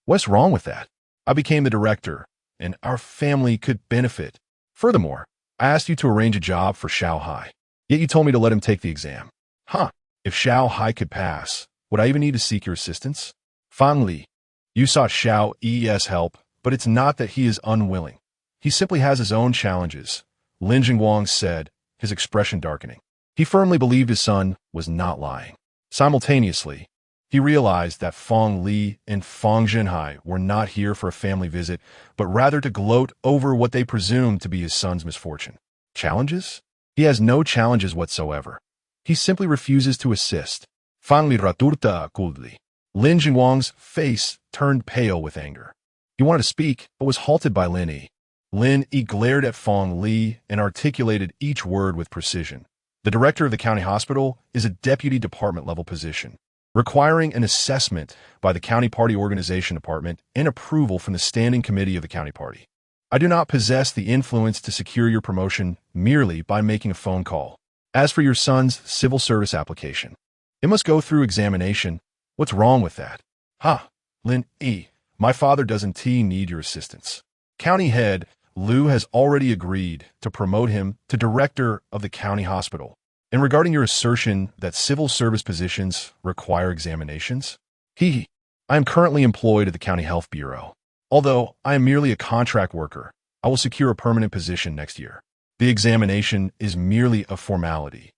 What's wrong with that? I became the director, and our family could benefit. Furthermore, I asked you to arrange a job for Xiao Hai, yet you told me to let him take the exam. Huh, if Xiao Hai could pass, would I even need to seek your assistance? Fong Li, you sought Xiao Yi's help, but it's not that he is unwilling. He simply has his own challenges, Lin Jingguang said, his expression darkening. He firmly believed his son was not lying. Simultaneously, he realized that Fong Li and Fong Zhenhai were not here for a family visit, but rather to gloat over what they presumed to be his son's misfortune. Challenges? He has no challenges whatsoever. He simply refuses to assist. Fong Li raturta coldly. Lin Jingguang's face turned pale with anger. He wanted to speak, but was halted by Lin Yi. Lin Yi glared at Fong Li and articulated each word with precision. The director of the county hospital is a deputy department-level position, requiring an assessment by the county party organization department and approval from the standing committee of the county party. I do not possess the influence to secure your promotion merely by making a phone call. As for your son's civil service application, it must go through examination. What's wrong with that? Ha, Lin Yi, my father doesn't need your assistance. County head Liu has already agreed to promote him to director of the county hospital. And regarding your assertion that civil service positions require examinations, I am currently employed at the county health bureau. Although I am merely a contract worker, I will secure a permanent position next year. The examination is merely a formality.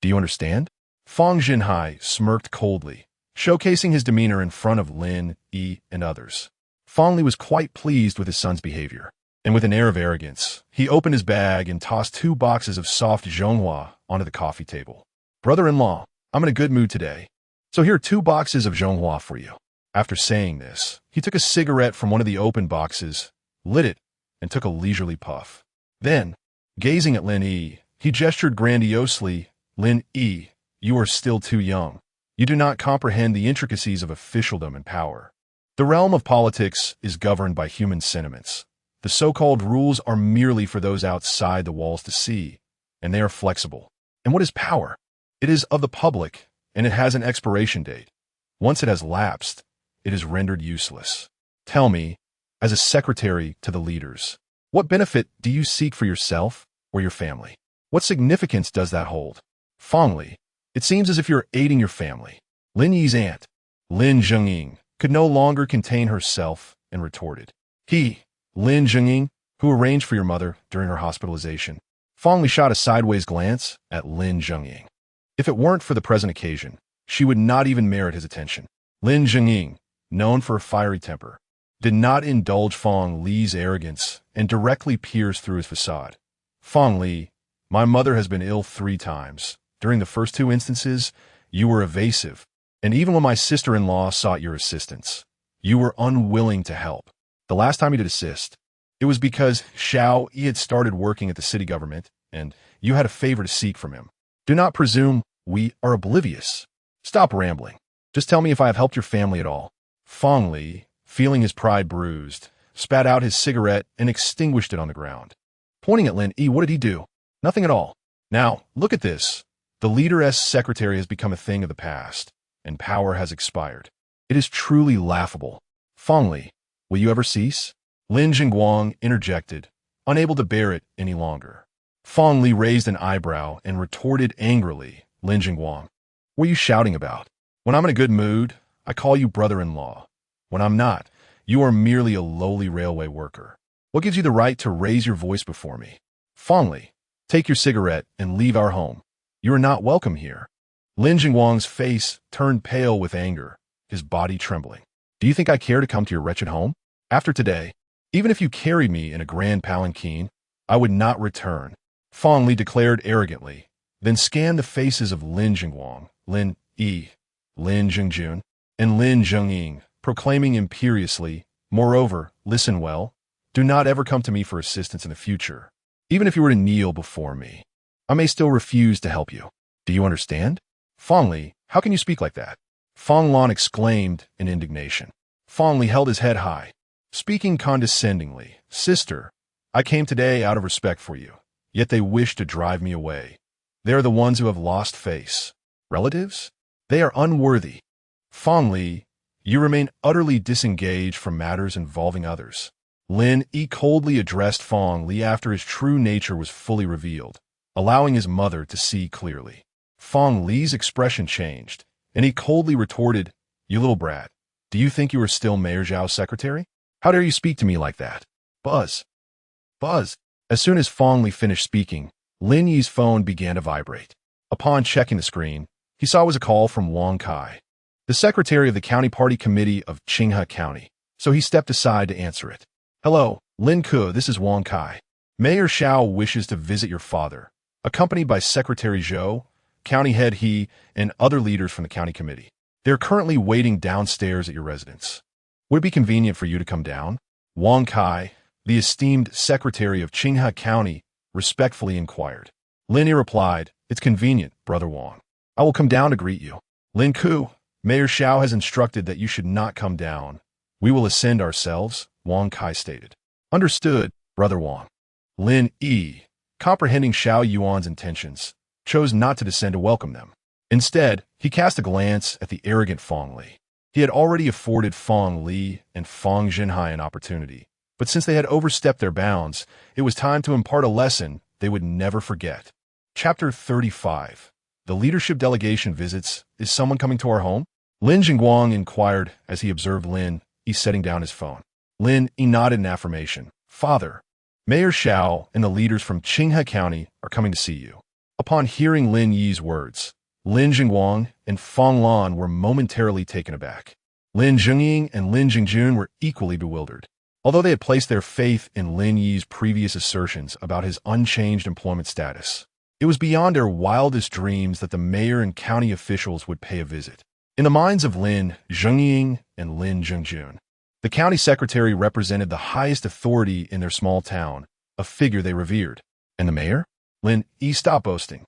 Do you understand? Fong Zhenhai smirked coldly, showcasing his demeanor in front of Lin Yi and others. Fong Li was quite pleased with his son's behavior, and with an air of arrogance, he opened his bag and tossed 2 boxes of soft zhonghua onto the coffee table. Brother-in-law, I'm in a good mood today, so here are 2 boxes of zhonghua for you. After saying this, he took a cigarette from one of the open boxes, lit it, and took a leisurely puff. Then, gazing at Lin Yi, he gestured grandiosely, Lin Yi, you are still too young. You do not comprehend the intricacies of officialdom and power. The realm of politics is governed by human sentiments. The so-called rules are merely for those outside the walls to see, and they are flexible. And what is power? It is of the public, and it has an expiration date. Once it has lapsed, it is rendered useless. Tell me, as a secretary to the leaders, what benefit do you seek for yourself or your family? What significance does that hold? Fong Li, it seems as if you're aiding your family. Lin Yi's aunt, Lin Zhengying, could no longer contain herself and retorted. Lin Zhengying, who arranged for your mother during her hospitalization. Fong Li shot a sideways glance at Lin Zhengying. If it weren't for the present occasion, she would not even merit his attention. Lin Zhengying, known for a fiery temper, did not indulge Fong Li's arrogance and directly pierced through his facade. Fong Li, my mother has been ill 3 times. During the first 2 instances, you were evasive, and even when my sister-in-law sought your assistance, you were unwilling to help. The last time you did assist, it was because Xiao Yi had started working at the city government, and you had a favor to seek from him. Do not presume we are oblivious. Stop rambling. Just tell me if I have helped your family at all. Fong Li, feeling his pride bruised, spat out his cigarette and extinguished it on the ground. Pointing at Lin Yi, what did he do? Nothing at all. Now, look at this. The leader's secretary has become a thing of the past, and power has expired. It is truly laughable. Fong Li, will you ever cease? Lin Jingguang interjected, unable to bear it any longer. Fong Li raised an eyebrow and retorted angrily, Lin Jingguang, what are you shouting about? When I'm in a good mood, I call you brother-in-law. When I'm not, you are merely a lowly railway worker. What gives you the right to raise your voice before me? Fong Li, take your cigarette and leave our home. You are not welcome here. Lin Jingguang's face turned pale with anger, his body trembling. Do you think I care to come to your wretched home? After today, even if you carried me in a grand palanquin, I would not return. Fong Li declared arrogantly, then scanned the faces of Lin Jingguang, Lin Yi, Lin Jingjun, and Lin Zhengying, proclaiming imperiously, moreover, listen well, do not ever come to me for assistance in the future. Even if you were to kneel before me, I may still refuse to help you. Do you understand? Fong Li, how can you speak like that? Fong Lan exclaimed in indignation. Fong Li held his head high, speaking condescendingly. Sister, I came today out of respect for you, yet they wish to drive me away. They are the ones who have lost face. Relatives? They are unworthy. Fong Li, you remain utterly disengaged from matters involving others. Lin Yi coldly addressed Fong Li after his true nature was fully revealed, allowing his mother to see clearly. Fong Li's expression changed, and he coldly retorted, you little brat, do you think you are still Mayor Zhao's secretary? How dare you speak to me like that? Buzz. Buzz. As soon as Fong Li finished speaking, Lin Yi's phone began to vibrate. Upon checking the screen, he saw it was a call from Wang Kai, the secretary of the County Party Committee of Qinghe County, so he stepped aside to answer it. Hello, Lin Ke, this is Wang Kai. Mayor Xiao wishes to visit your father, accompanied by Secretary Zhou, County Head He, and other leaders from the county committee. They're currently waiting downstairs at your residence. Would it be convenient for you to come down? Wang Kai, the esteemed secretary of Qinghe County, respectfully inquired. Lin Yi replied, It's convenient, Brother Wang. I will come down to greet you. Lin Ku, Mayor Xiao has instructed that you should not come down. We will ascend ourselves, Wang Kai stated. Understood, Brother Wang. Lin Yi, comprehending Xiao Yuan's intentions, chose not to descend to welcome them. Instead, he cast a glance at the arrogant Fong Li. He had already afforded Fong Li and Fong Zhenhai an opportunity, but since they had overstepped their bounds, it was time to impart a lesson they would never forget. Chapter 35. The leadership delegation visits. Is someone coming to our home? Lin Jingguang inquired as he observed Lin Yi setting down his phone. Lin Yi nodded in affirmation. Father, Mayor Xiao and the leaders from Qinghe County are coming to see you. Upon hearing Lin Yi's words, Lin Jingguang and Fong Lan were momentarily taken aback. Lin Zhengying and Lin Jingjun were equally bewildered. Although they had placed their faith in Lin Yi's previous assertions about his unchanged employment status, it was beyond their wildest dreams that the mayor and county officials would pay a visit. In the minds of Lin Zhengying and Lin Jingjun, the county secretary represented the highest authority in their small town, a figure they revered. And the mayor? Lin Yi, stop boasting.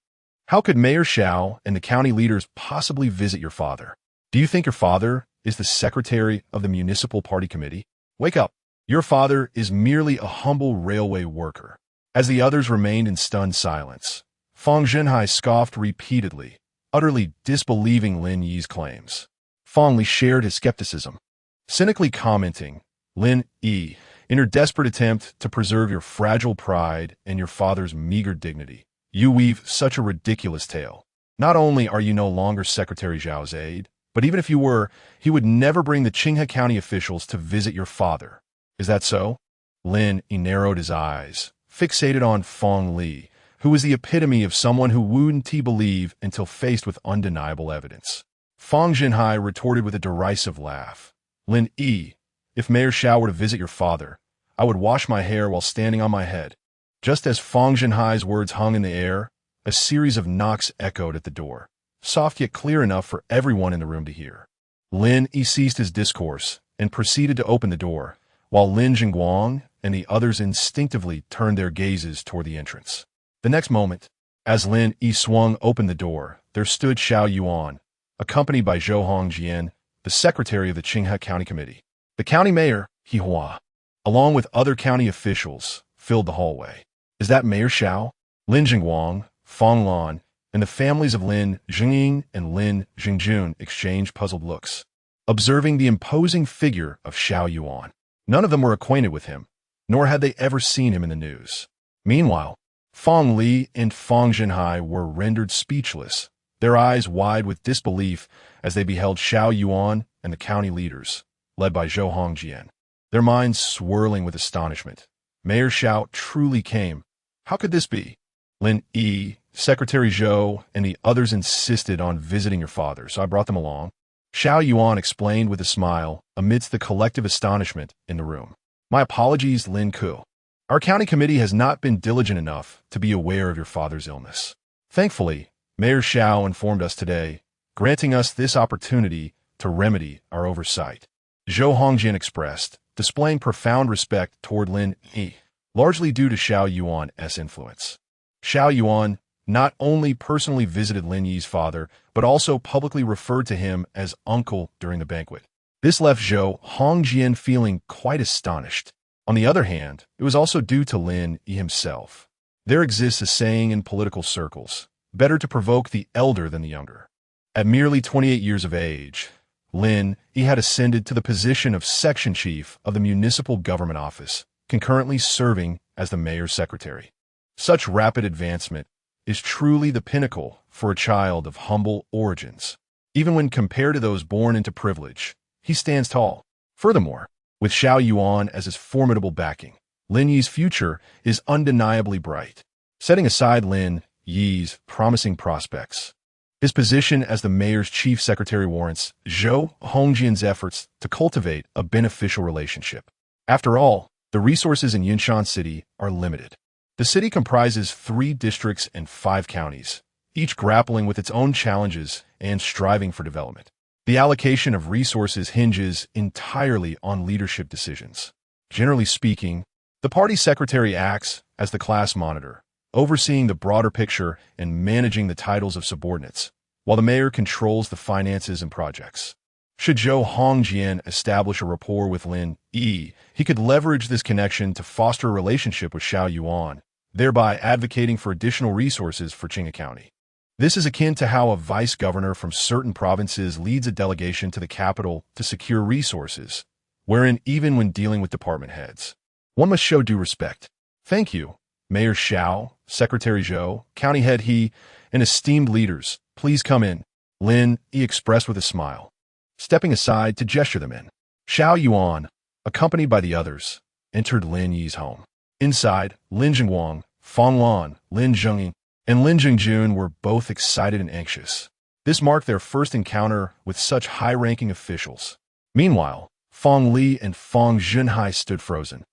How could Mayor Xiao and the county leaders possibly visit your father? Do you think your father is the secretary of the municipal party committee? Wake up. Your father is merely a humble railway worker. As the others remained in stunned silence, Fong Zhenhai scoffed repeatedly, utterly disbelieving Lin Yi's claims. Fong Li shared his skepticism, cynically commenting, Lin Yi, in her desperate attempt to preserve your fragile pride and your father's meager dignity, you weave such a ridiculous tale. Not only are you no longer Secretary Zhao's aide, but even if you were, he would never bring the Qinghe County officials to visit your father. Is that so? Lin Yi narrowed his eyes, fixated on Fong Li, who was the epitome of someone who wouldn't believe until faced with undeniable evidence. Fong Zhenhai retorted with a derisive laugh. Lin Yi, if Mayor Xiao were to visit your father, I would wash my hair while standing on my head. Just as Fong Zhenhai's words hung in the air, a series of knocks echoed at the door, soft yet clear enough for everyone in the room to hear. Lin Yi ceased his discourse and proceeded to open the door, while Lin Jingguang and the others instinctively turned their gazes toward the entrance. The next moment, as Lin Yi swung open the door, there stood Xiao Yuan, accompanied by Zhou Hongjian, the secretary of the Qinghe County Committee. The county mayor, He Hua, along with other county officials, filled the hallway. Is that Mayor Xiao? Lin Jingguang, Fong Lan, and the families of Lin Zhengying and Lin Jingjun exchanged puzzled looks, observing the imposing figure of Xiao Yuan. None of them were acquainted with him, nor had they ever seen him in the news. Meanwhile, Fong Li and Fong Zhenhai were rendered speechless, their eyes wide with disbelief as they beheld Xiao Yuan and the county leaders, led by Zhou Hongjian, their minds swirling with astonishment. Mayor Xiao truly came. How could this be? Lin Yi, Secretary Zhou, and the others insisted on visiting your father, so I brought them along. Xiao Yuan explained with a smile amidst the collective astonishment in the room. My apologies, Lin Ku. Our county committee has not been diligent enough to be aware of your father's illness. Thankfully, Mayor Xiao informed us today, granting us this opportunity to remedy our oversight. Zhou Hongjian expressed, displaying profound respect toward Lin Yi, largely due to Xiao Yuan's influence. Xiao Yuan not only personally visited Lin Yi's father, but also publicly referred to him as uncle during the banquet. This left Zhou Hongjian feeling quite astonished. On the other hand, it was also due to Lin Yi himself. There exists a saying in political circles, better to provoke the elder than the younger. At merely 28 years of age, Lin Yi had ascended to the position of section chief of the municipal government office, concurrently serving as the mayor's secretary. Such rapid advancement is truly the pinnacle for a child of humble origins. Even when compared to those born into privilege, he stands tall. Furthermore, with Xiao Yuan as his formidable backing, Lin Yi's future is undeniably bright. Setting aside Lin Yi's promising prospects, his position as the mayor's chief secretary warrants Zhou Hongjian's efforts to cultivate a beneficial relationship. After all, the resources in Yunshan City are limited. The city comprises 3 districts and 5 counties, each grappling with its own challenges and striving for development. The allocation of resources hinges entirely on leadership decisions. Generally speaking, the party secretary acts as the class monitor, overseeing the broader picture and managing the titles of subordinates, while the mayor controls the finances and projects. Should Zhou Hongjian establish a rapport with Lin Yi, he could leverage this connection to foster a relationship with Xiao Yuan, thereby advocating for additional resources for Qinghe County. This is akin to how a vice governor from certain provinces leads a delegation to the capital to secure resources, wherein even when dealing with department heads, one must show due respect. Thank you, Mayor Xiao, Secretary Zhou, County Head He, and esteemed leaders. Please come in, Lin Yi expressed with a smile, stepping aside to gesture them in. Xiao Yuan, accompanied by the others, entered Lin Yi's home. Inside, Lin Jingguang, Fang Lan, Lin Zhengyi, and Lin Jingjun were both excited and anxious. This marked their first encounter with such high-ranking officials. Meanwhile, Fang Li and Fang Junhai stood frozen,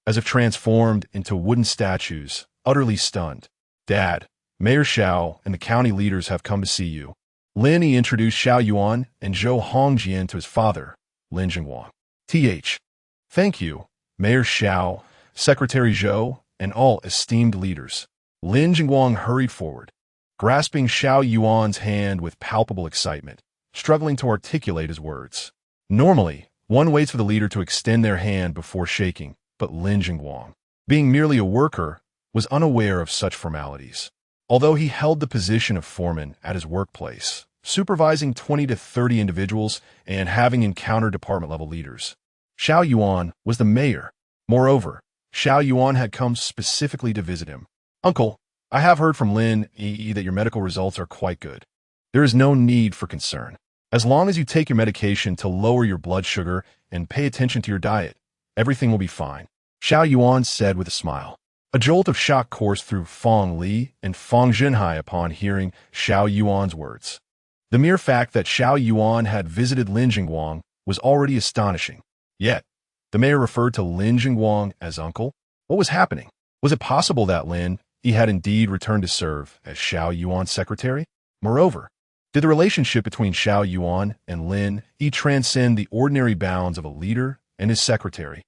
as if transformed into wooden statues, utterly stunned. Dad, Mayor Xiao and the county leaders have come to see you. Lin Yi introduced Xiao Yuan and Zhou Hongjian to his father, Lin Jingguang. Thank you, Mayor Xiao, Secretary Zhou, and all esteemed leaders. Lin Jingguang hurried forward, grasping Xiao Yuan's hand with palpable excitement, struggling to articulate his words. Normally, one waits for the leader to extend their hand before shaking, but Lin Jingguang, being merely a worker, was unaware of such formalities. Although he held the position of foreman at his workplace, supervising 20 to 30 individuals and having encountered department-level leaders, Xiao Yuan was the mayor. Moreover, Xiao Yuan had come specifically to visit him. Uncle, I have heard from Lin Yi that your medical results are quite good. There is no need for concern. As long as you take your medication to lower your blood sugar and pay attention to your diet, everything will be fine, Xiao Yuan said with a smile. A jolt of shock coursed through Fang Li and Fang Junhai upon hearing Xiao Yuan's words. The mere fact that Xiao Yuan had visited Lin Jingguang was already astonishing. Yet, the mayor referred to Lin Jingguang as uncle? What was happening? Was it possible that Lin Yi had indeed returned to serve as Xiao Yuan's secretary? Moreover, did the relationship between Xiao Yuan and Lin Yi transcend the ordinary bounds of a leader and his secretary?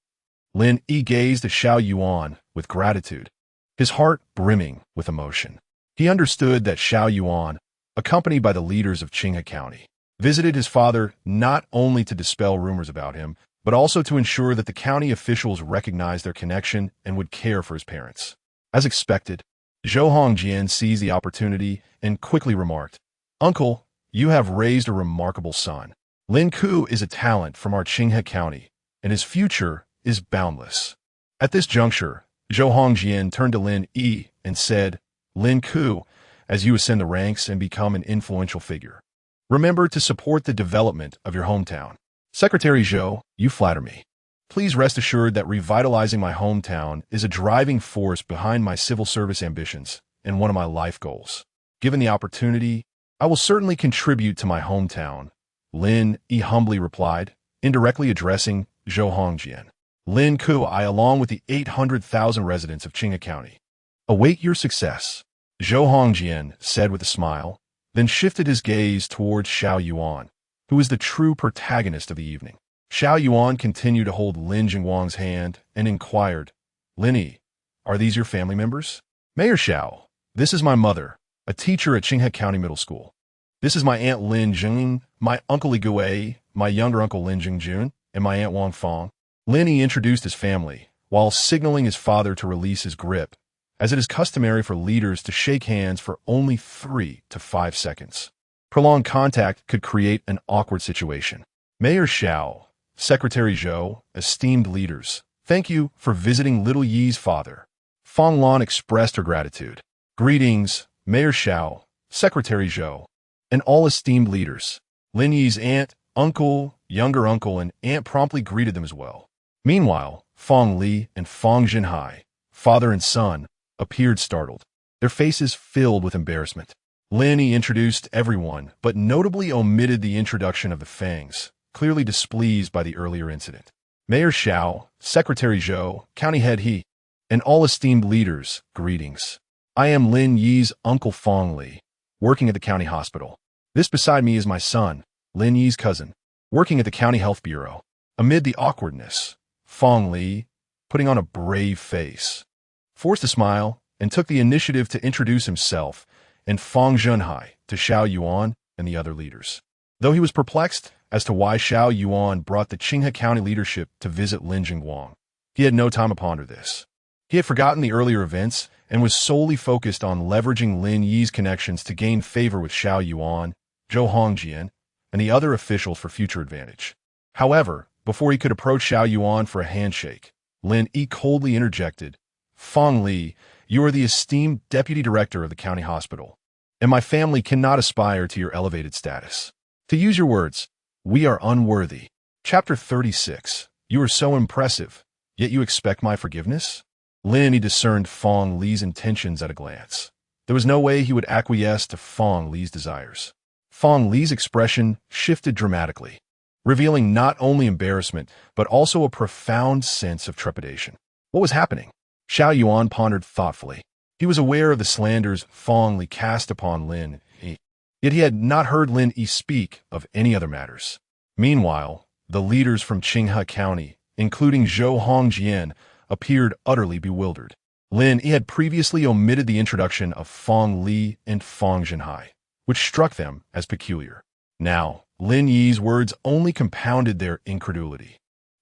Lin Yi gazed at Xiao Yuan with gratitude, his heart brimming with emotion. He understood that Xiao Yuan, accompanied by the leaders of Qinghe County, visited his father not only to dispel rumors about him, but also to ensure that the county officials recognized their connection and would care for his parents. As expected, Zhou Hongjian seized the opportunity and quickly remarked, Uncle, you have raised a remarkable son. Lin Ku is a talent from our Qinghe County, and his future is boundless. At this juncture, Zhou Hongjian turned to Lin Yi and said, Lin Ku, as you ascend the ranks and become an influential figure, remember to support the development of your hometown. Secretary Zhou, you flatter me. Please rest assured that revitalizing my hometown is a driving force behind my civil service ambitions and one of my life goals. Given the opportunity, I will certainly contribute to my hometown, Lin Yi humbly replied, indirectly addressing Zhou Hongjian. Lin Ku, I, along with the 800,000 residents of Qinghe County, await your success, Zhou Hongjian said with a smile, then shifted his gaze towards Xiao Yuan, who was the true protagonist of the evening. Xiao Yuan continued to hold Lin Jingguang's hand and inquired, Lin Yi, are these your family members? Mayor Xiao, this is my mother, a teacher at Qinghe County Middle School. This is my Aunt Lin Jing, my Uncle Li Gui, my younger uncle Lin Jingjun, and my Aunt Wang Fang. Lin Yi introduced his family, while signaling his father to release his grip, as it is customary for leaders to shake hands for only 3 to 5 seconds. Prolonged contact could create an awkward situation. Mayor Xiao, Secretary Zhou, esteemed leaders, thank you for visiting little Yi's father. Fang Lan expressed her gratitude. Greetings, Mayor Xiao, Secretary Zhou, and all esteemed leaders. Lin Yi's aunt, uncle, younger uncle, and aunt promptly greeted them as well. Meanwhile, Fong Li and Fong Jinhai, father and son, appeared startled, their faces filled with embarrassment. Lin Yi introduced everyone, but notably omitted the introduction of the Fangs, clearly displeased by the earlier incident. Mayor Xiao, Secretary Zhou, County Head He, and all esteemed leaders, greetings. I am Lin Yi's uncle Fong Li, working at the county hospital. This beside me is my son, Lin Yi's cousin, working at the county health bureau. Amid the awkwardness, Fong Li, putting on a brave face, forced a smile and took the initiative to introduce himself and Fong Junhai to Xiao Yuan and the other leaders. Though he was perplexed as to why Xiao Yuan brought the Qinghe County leadership to visit Lin Jingguang, he had no time to ponder this. He had forgotten the earlier events and was solely focused on leveraging Lin Yi's connections to gain favor with Xiao Yuan, Zhou Hongjian, and the other officials for future advantage. However, before he could approach Xiao Yuan for a handshake, Lin Yi coldly interjected, Fong Li, you are the esteemed deputy director of the county hospital, and my family cannot aspire to your elevated status. To use your words, we are unworthy. Chapter 36. You are so impressive, yet you expect my forgiveness? Lin Yi discerned Fong Li's intentions at a glance. There was no way he would acquiesce to Fong Li's desires. Fong Li's expression shifted dramatically, revealing not only embarrassment, but also a profound sense of trepidation. What was happening? Xiao Yuan pondered thoughtfully. He was aware of the slanders Fong Li cast upon Lin Yi, yet he had not heard Lin Yi speak of any other matters. Meanwhile, the leaders from Qinghe County, including Zhou Hongjian, appeared utterly bewildered. Lin Yi had previously omitted the introduction of Fong Li and Fong Jinhai, which struck them as peculiar. Now, Lin Yi's words only compounded their incredulity.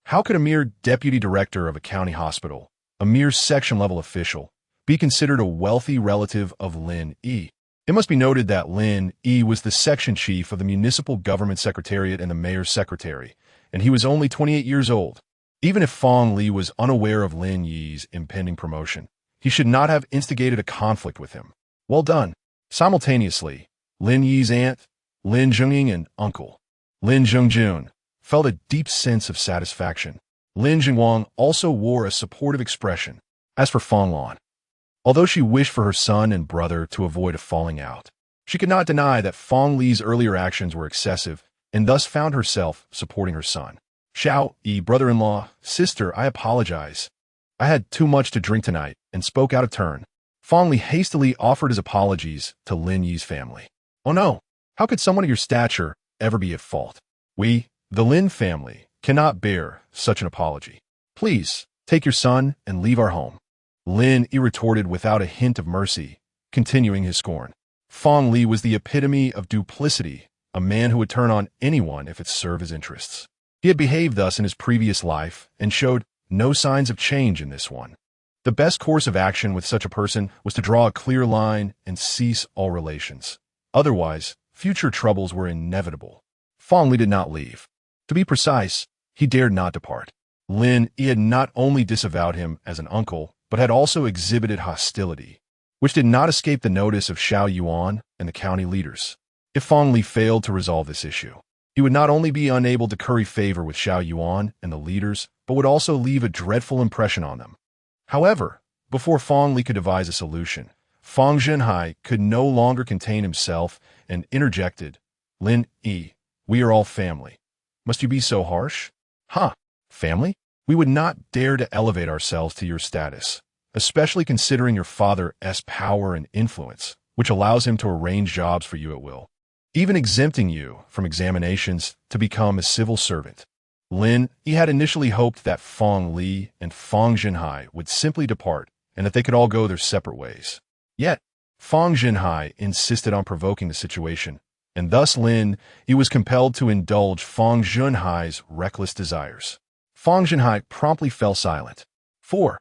How could a mere deputy director of a county hospital, a mere section-level official, be considered a wealthy relative of Lin Yi? It must be noted that Lin Yi was the section chief of the municipal government secretariat and the mayor's secretary, and he was only 28 years old. Even if Fong Li was unaware of Lin Yi's impending promotion, he should not have instigated a conflict with him. Well done. Simultaneously, Lin Yi's aunt, Lin Zhengying, and uncle, Lin Zhengjun, felt a deep sense of satisfaction. Lin Jingguang also wore a supportive expression. As for Fong Lan, although she wished for her son and brother to avoid a falling out, she could not deny that Fong Li's earlier actions were excessive and thus found herself supporting her son. Xiao Yi, brother-in-law, sister, I apologize. I had too much to drink tonight and spoke out of turn. Fong Li hastily offered his apologies to Lin Yi's family. Oh no, how could someone of your stature ever be at fault? We, the Lin family, cannot bear such an apology. Please, take your son and leave our home. Lin Yi retorted without a hint of mercy, continuing his scorn. Fong Li was the epitome of duplicity, a man who would turn on anyone if it served his interests. He had behaved thus in his previous life and showed no signs of change in this one. The best course of action with such a person was to draw a clear line and cease all relations. Otherwise, future troubles were inevitable. Fong Li did not leave. To be precise, he dared not depart. Lin Yi had not only disavowed him as an uncle, but had also exhibited hostility, which did not escape the notice of Xiao Yuan and the county leaders. If Fong Li failed to resolve this issue, he would not only be unable to curry favor with Xiao Yuan and the leaders, but would also leave a dreadful impression on them. However, before Fong Li could devise a solution, Fong Jinhai could no longer contain himself and interjected, Lin Yi, we are all family. Must you be so harsh? Huh, family? We would not dare to elevate ourselves to your status, especially considering your father's power and influence, which allows him to arrange jobs for you at will, even exempting you from examinations to become a civil servant. Lin Yi had initially hoped that Fong Li and Fong Jinhai would simply depart and that they could all go their separate ways. Yet, Fong Jinhai insisted on provoking the situation, and thus Lin Yi was compelled to indulge Fong Junhai's reckless desires. Fong Jinhai promptly fell silent. 4.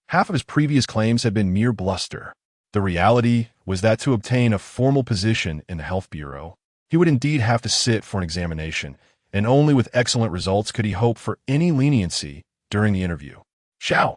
Half of his previous claims had been mere bluster. The reality was that to obtain a formal position in the health bureau, he would indeed have to sit for an examination, and only with excellent results could he hope for any leniency during the interview. Xiao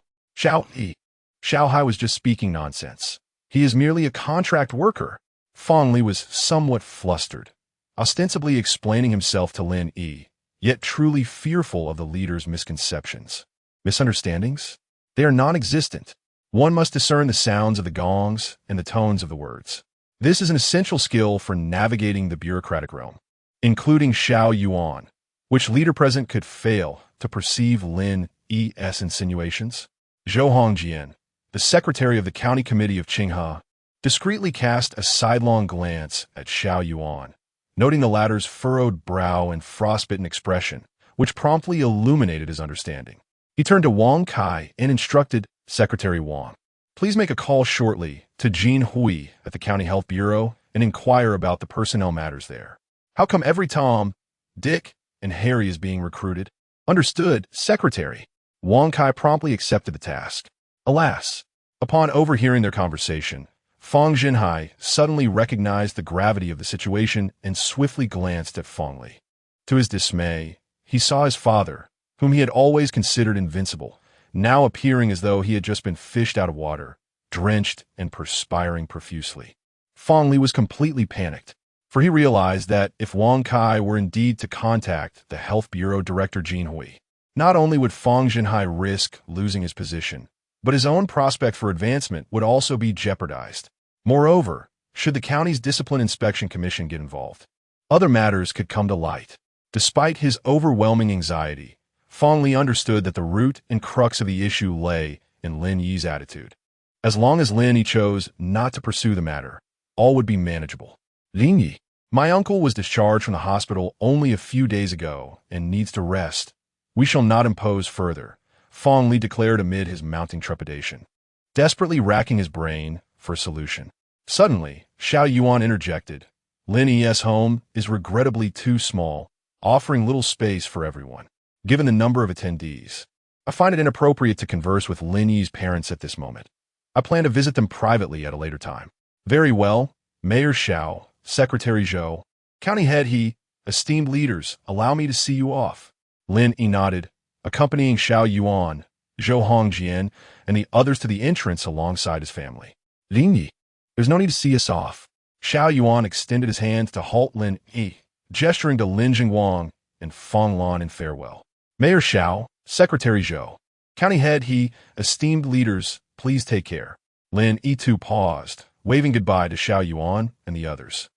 Hai was just speaking nonsense. He is merely a contract worker. Fong Li was somewhat flustered, ostensibly explaining himself to Lin Yi, yet truly fearful of the leader's misconceptions. Misunderstandings? They are non-existent. One must discern the sounds of the gongs and the tones of the words. This is an essential skill for navigating the bureaucratic realm, including Xiao Yuan. Which leader present could fail to perceive Lin Yi's insinuations? Zhou Hongjian, the secretary of the county committee of Qinghe, discreetly cast a sidelong glance at Xiao Yuan, noting the latter's furrowed brow and frostbitten expression, which promptly illuminated his understanding. He turned to Wang Kai and instructed Secretary Wang, "Please make a call shortly to Jean Hui at the County Health Bureau and inquire about the personnel matters there. How come every Tom, Dick, and Harry is being recruited?" "Understood, Secretary." Wang Kai promptly accepted the task. Alas, upon overhearing their conversation, Fang Jinhai suddenly recognized the gravity of the situation and swiftly glanced at Fang Li. To his dismay, he saw his father, whom he had always considered invincible, now appearing as though he had just been fished out of water, drenched and perspiring profusely. Fang Li was completely panicked, for he realized that if Wang Kai were indeed to contact the Health Bureau Director Jean Hui, not only would Fang Jinhai risk losing his position, but his own prospect for advancement would also be jeopardized. Moreover, should the county's Discipline Inspection Commission get involved, other matters could come to light. Despite his overwhelming anxiety, Fang Li understood that the root and crux of the issue lay in Lin Yi's attitude. As long as Lin Yi chose not to pursue the matter, all would be manageable. "Lin Yi, my uncle was discharged from the hospital only a few days ago and needs to rest. We shall not impose further," Fang Li declared amid his mounting trepidation, desperately racking his brain for a solution. Suddenly, Xiao Yuan interjected, "Lin Yi's home is regrettably too small, offering little space for everyone. Given the number of attendees, I find it inappropriate to converse with Lin Yi's parents at this moment. I plan to visit them privately at a later time." "Very well, Mayor Xiao, Secretary Zhou, County Head He, esteemed leaders, allow me to see you off." Lin Yi nodded, accompanying Xiao Yuan, Zhou Hongjian, and the others to the entrance alongside his family. "Lin Yi, there's no need to see us off." Xiao Yuan extended his hand to halt Lin Yi, gesturing to Lin Jingwang and Fang Lan in farewell. "Mayor Xiao, Secretary Zhou, County Head He, esteemed leaders, please take care." Lin Yi too paused, waving goodbye to Xiao Yuan and the others.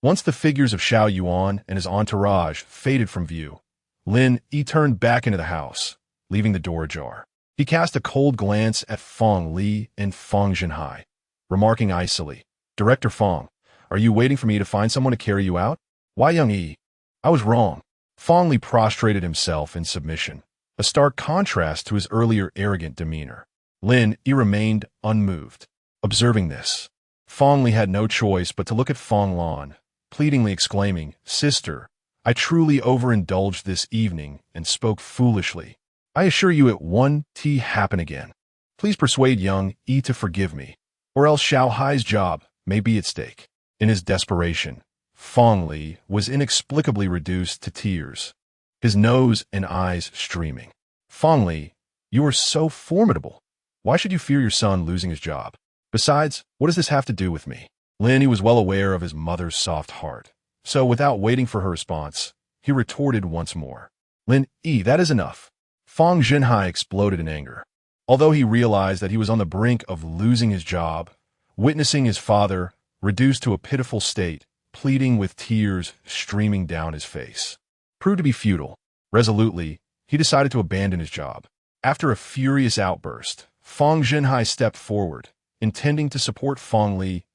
Once the figures of Xiao Yuan and his entourage faded from view, Lin Yi turned back into the house, leaving the door ajar. He cast a cold glance at Fang Li and Fang Jinhai, remarking icily, "Director Fang, are you waiting for me to find someone to carry you out?" "Why, young Yi? I was wrong." Fang Li prostrated himself in submission, a stark contrast to his earlier arrogant demeanor. Lin Yi remained unmoved. Observing this, Fang Li had no choice but to look at Fang Lan, pleadingly exclaiming, "Sister, I truly overindulged this evening and spoke foolishly. I assure you it won't happen again. Please persuade young Yi to forgive me, or else Xiao Hai's job may be at stake." In his desperation, Fang Li was inexplicably reduced to tears, his nose and eyes streaming. "Fang Li, you are so formidable. Why should you fear your son losing his job? Besides, what does this have to do with me?" Lin Yi was well aware of his mother's soft heart, so without waiting for her response, he retorted once more. "Lin Yi, that is enough." Fang Jinhai exploded in anger. Although he realized that he was on the brink of losing his job, witnessing his father reduced to a pitiful state, pleading with tears streaming down his face, proved to be futile. Resolutely, he decided to abandon his job. After a furious outburst, Fang Jinhai stepped forward, intending to support Fang Li.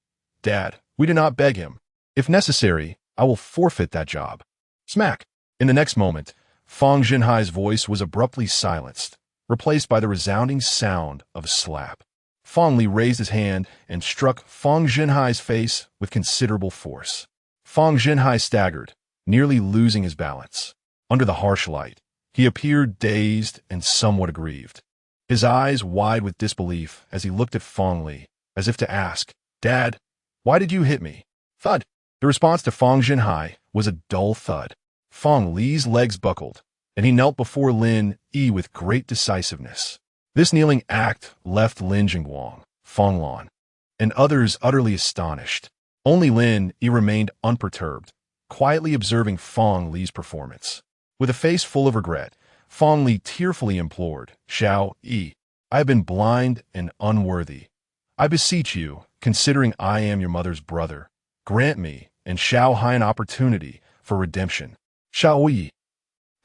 "Dad, we do not beg him. If necessary, I will forfeit that job." Smack! In the next moment, Fang Jinhai's voice was abruptly silenced, replaced by the resounding sound of a slap. Fang Li raised his hand and struck Fang Jinhai's face with considerable force. Fang Jinhai staggered, nearly losing his balance. Under the harsh light, he appeared dazed and somewhat aggrieved, his eyes wide with disbelief as he looked at Fang Li, as if to ask, "Dad, why did you hit me?" Thud! The response to Fang Jinhai was a dull thud. Fang Li's legs buckled, and he knelt before Lin Yi with great decisiveness. This kneeling act left Lin Jingwang, Fang Lan, and others utterly astonished. Only Lin Yi remained unperturbed, quietly observing Fang Li's performance. With a face full of regret, Fong Li tearfully implored, Xiao Yi, I have been blind and unworthy. I beseech you, considering I am your mother's brother, grant me and Xiao Hai an opportunity for redemption. Xiao Yi.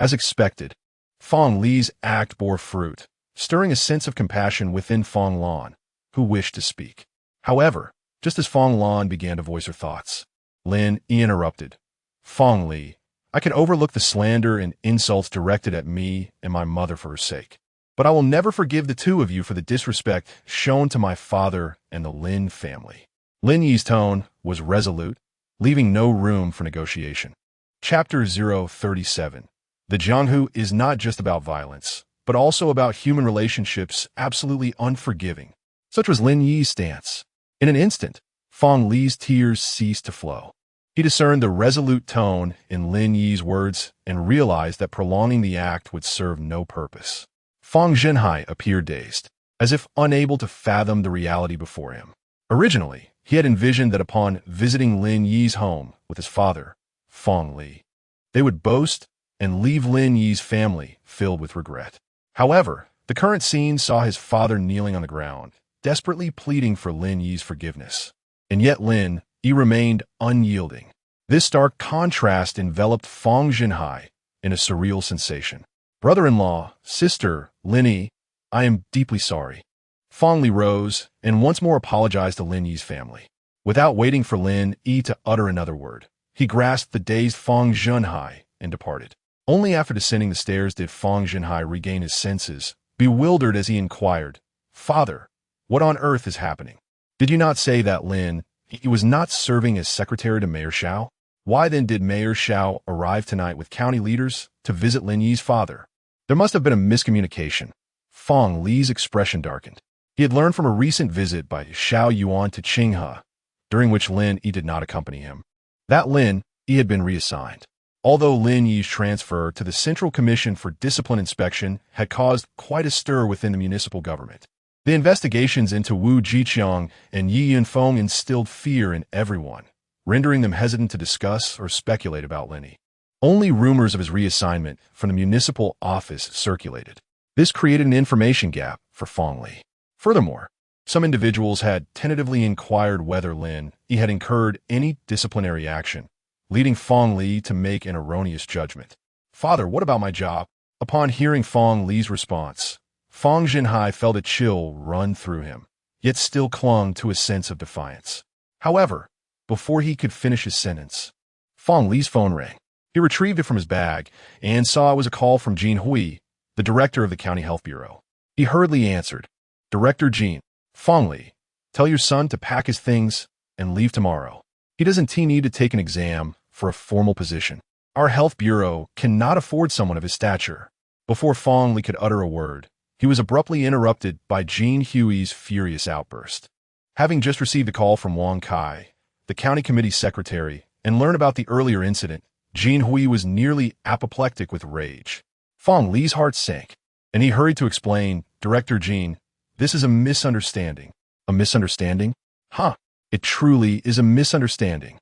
As expected, Fong Li's act bore fruit, stirring a sense of compassion within Fong Lan, who wished to speak. However, just as Fong Lan began to voice her thoughts, Lin Yi interrupted. Fong Li, I can overlook the slander and insults directed at me and my mother for her sake, but I will never forgive the two of you for the disrespect shown to my father and the Lin family. Lin Yi's tone was resolute, leaving no room for negotiation. Chapter 037. The Jianghu is not just about violence, but also about human relationships absolutely unforgiving. Such was Lin Yi's stance. In an instant, Fong Li's tears ceased to flow. He discerned the resolute tone in Lin Yi's words and realized that prolonging the act would serve no purpose. Fong Zhenhai appeared dazed, as if unable to fathom the reality before him. Originally, he had envisioned that upon visiting Lin Yi's home with his father, Fong Li, they would boast and leave Lin Yi's family filled with regret. However, the current scene saw his father kneeling on the ground, desperately pleading for Lin Yi's forgiveness. And yet Lin Yi remained unyielding. This stark contrast enveloped Fong Zhenhai in a surreal sensation. Brother-in-law, sister, Lin Yi, I am deeply sorry. Fong Li rose and once more apologized to Lin Yi's family. Without waiting for Lin Yi to utter another word, he grasped the dazed Fong Zhenhai and departed. Only after descending the stairs did Fong Zhenhai regain his senses, bewildered as he inquired, Father, what on earth is happening? Did you not say that Lin Yi was not serving as secretary to Mayor Xiao? Why then did Mayor Xiao arrive tonight with county leaders to visit Lin Yi's father? There must have been a miscommunication. Fong Li's expression darkened. He had learned from a recent visit by Xiao Yuan to Qinghe, during which Lin Yi did not accompany him, that Lin Yi had been reassigned. Although Lin Yi's transfer to the Central Commission for Discipline Inspection had caused quite a stir within the municipal government, the investigations into Wu Jiqiang and Yi Yunfeng instilled fear in everyone, rendering them hesitant to discuss or speculate about Lin Yi. Only rumors of his reassignment from the municipal office circulated. This created an information gap for Fong Li. Furthermore, some individuals had tentatively inquired whether Lin Yi had incurred any disciplinary action, leading Fong Li to make an erroneous judgment. Father, what about my job? Upon hearing Fong Li's response, Fong Zhenhai felt a chill run through him, yet still clung to a sense of defiance. However, before he could finish his sentence, Fong Li's phone rang. He retrieved it from his bag and saw it was a call from Jean Hui, the director of the County Health Bureau. He hurriedly answered, Director Jean, Fong Li, tell your son to pack his things and leave tomorrow. He doesn't need to take an exam for a formal position. Our health bureau cannot afford someone of his stature. Before Fong Li could utter a word, he was abruptly interrupted by Jean Hui's furious outburst. Having just received a call from Wang Kai, the county committee secretary, and learned about the earlier incident, Jean Hui was nearly apoplectic with rage. Fong Li's heart sank, and he hurried to explain, Director Jean, this is a misunderstanding. A misunderstanding? Huh, it truly is a misunderstanding.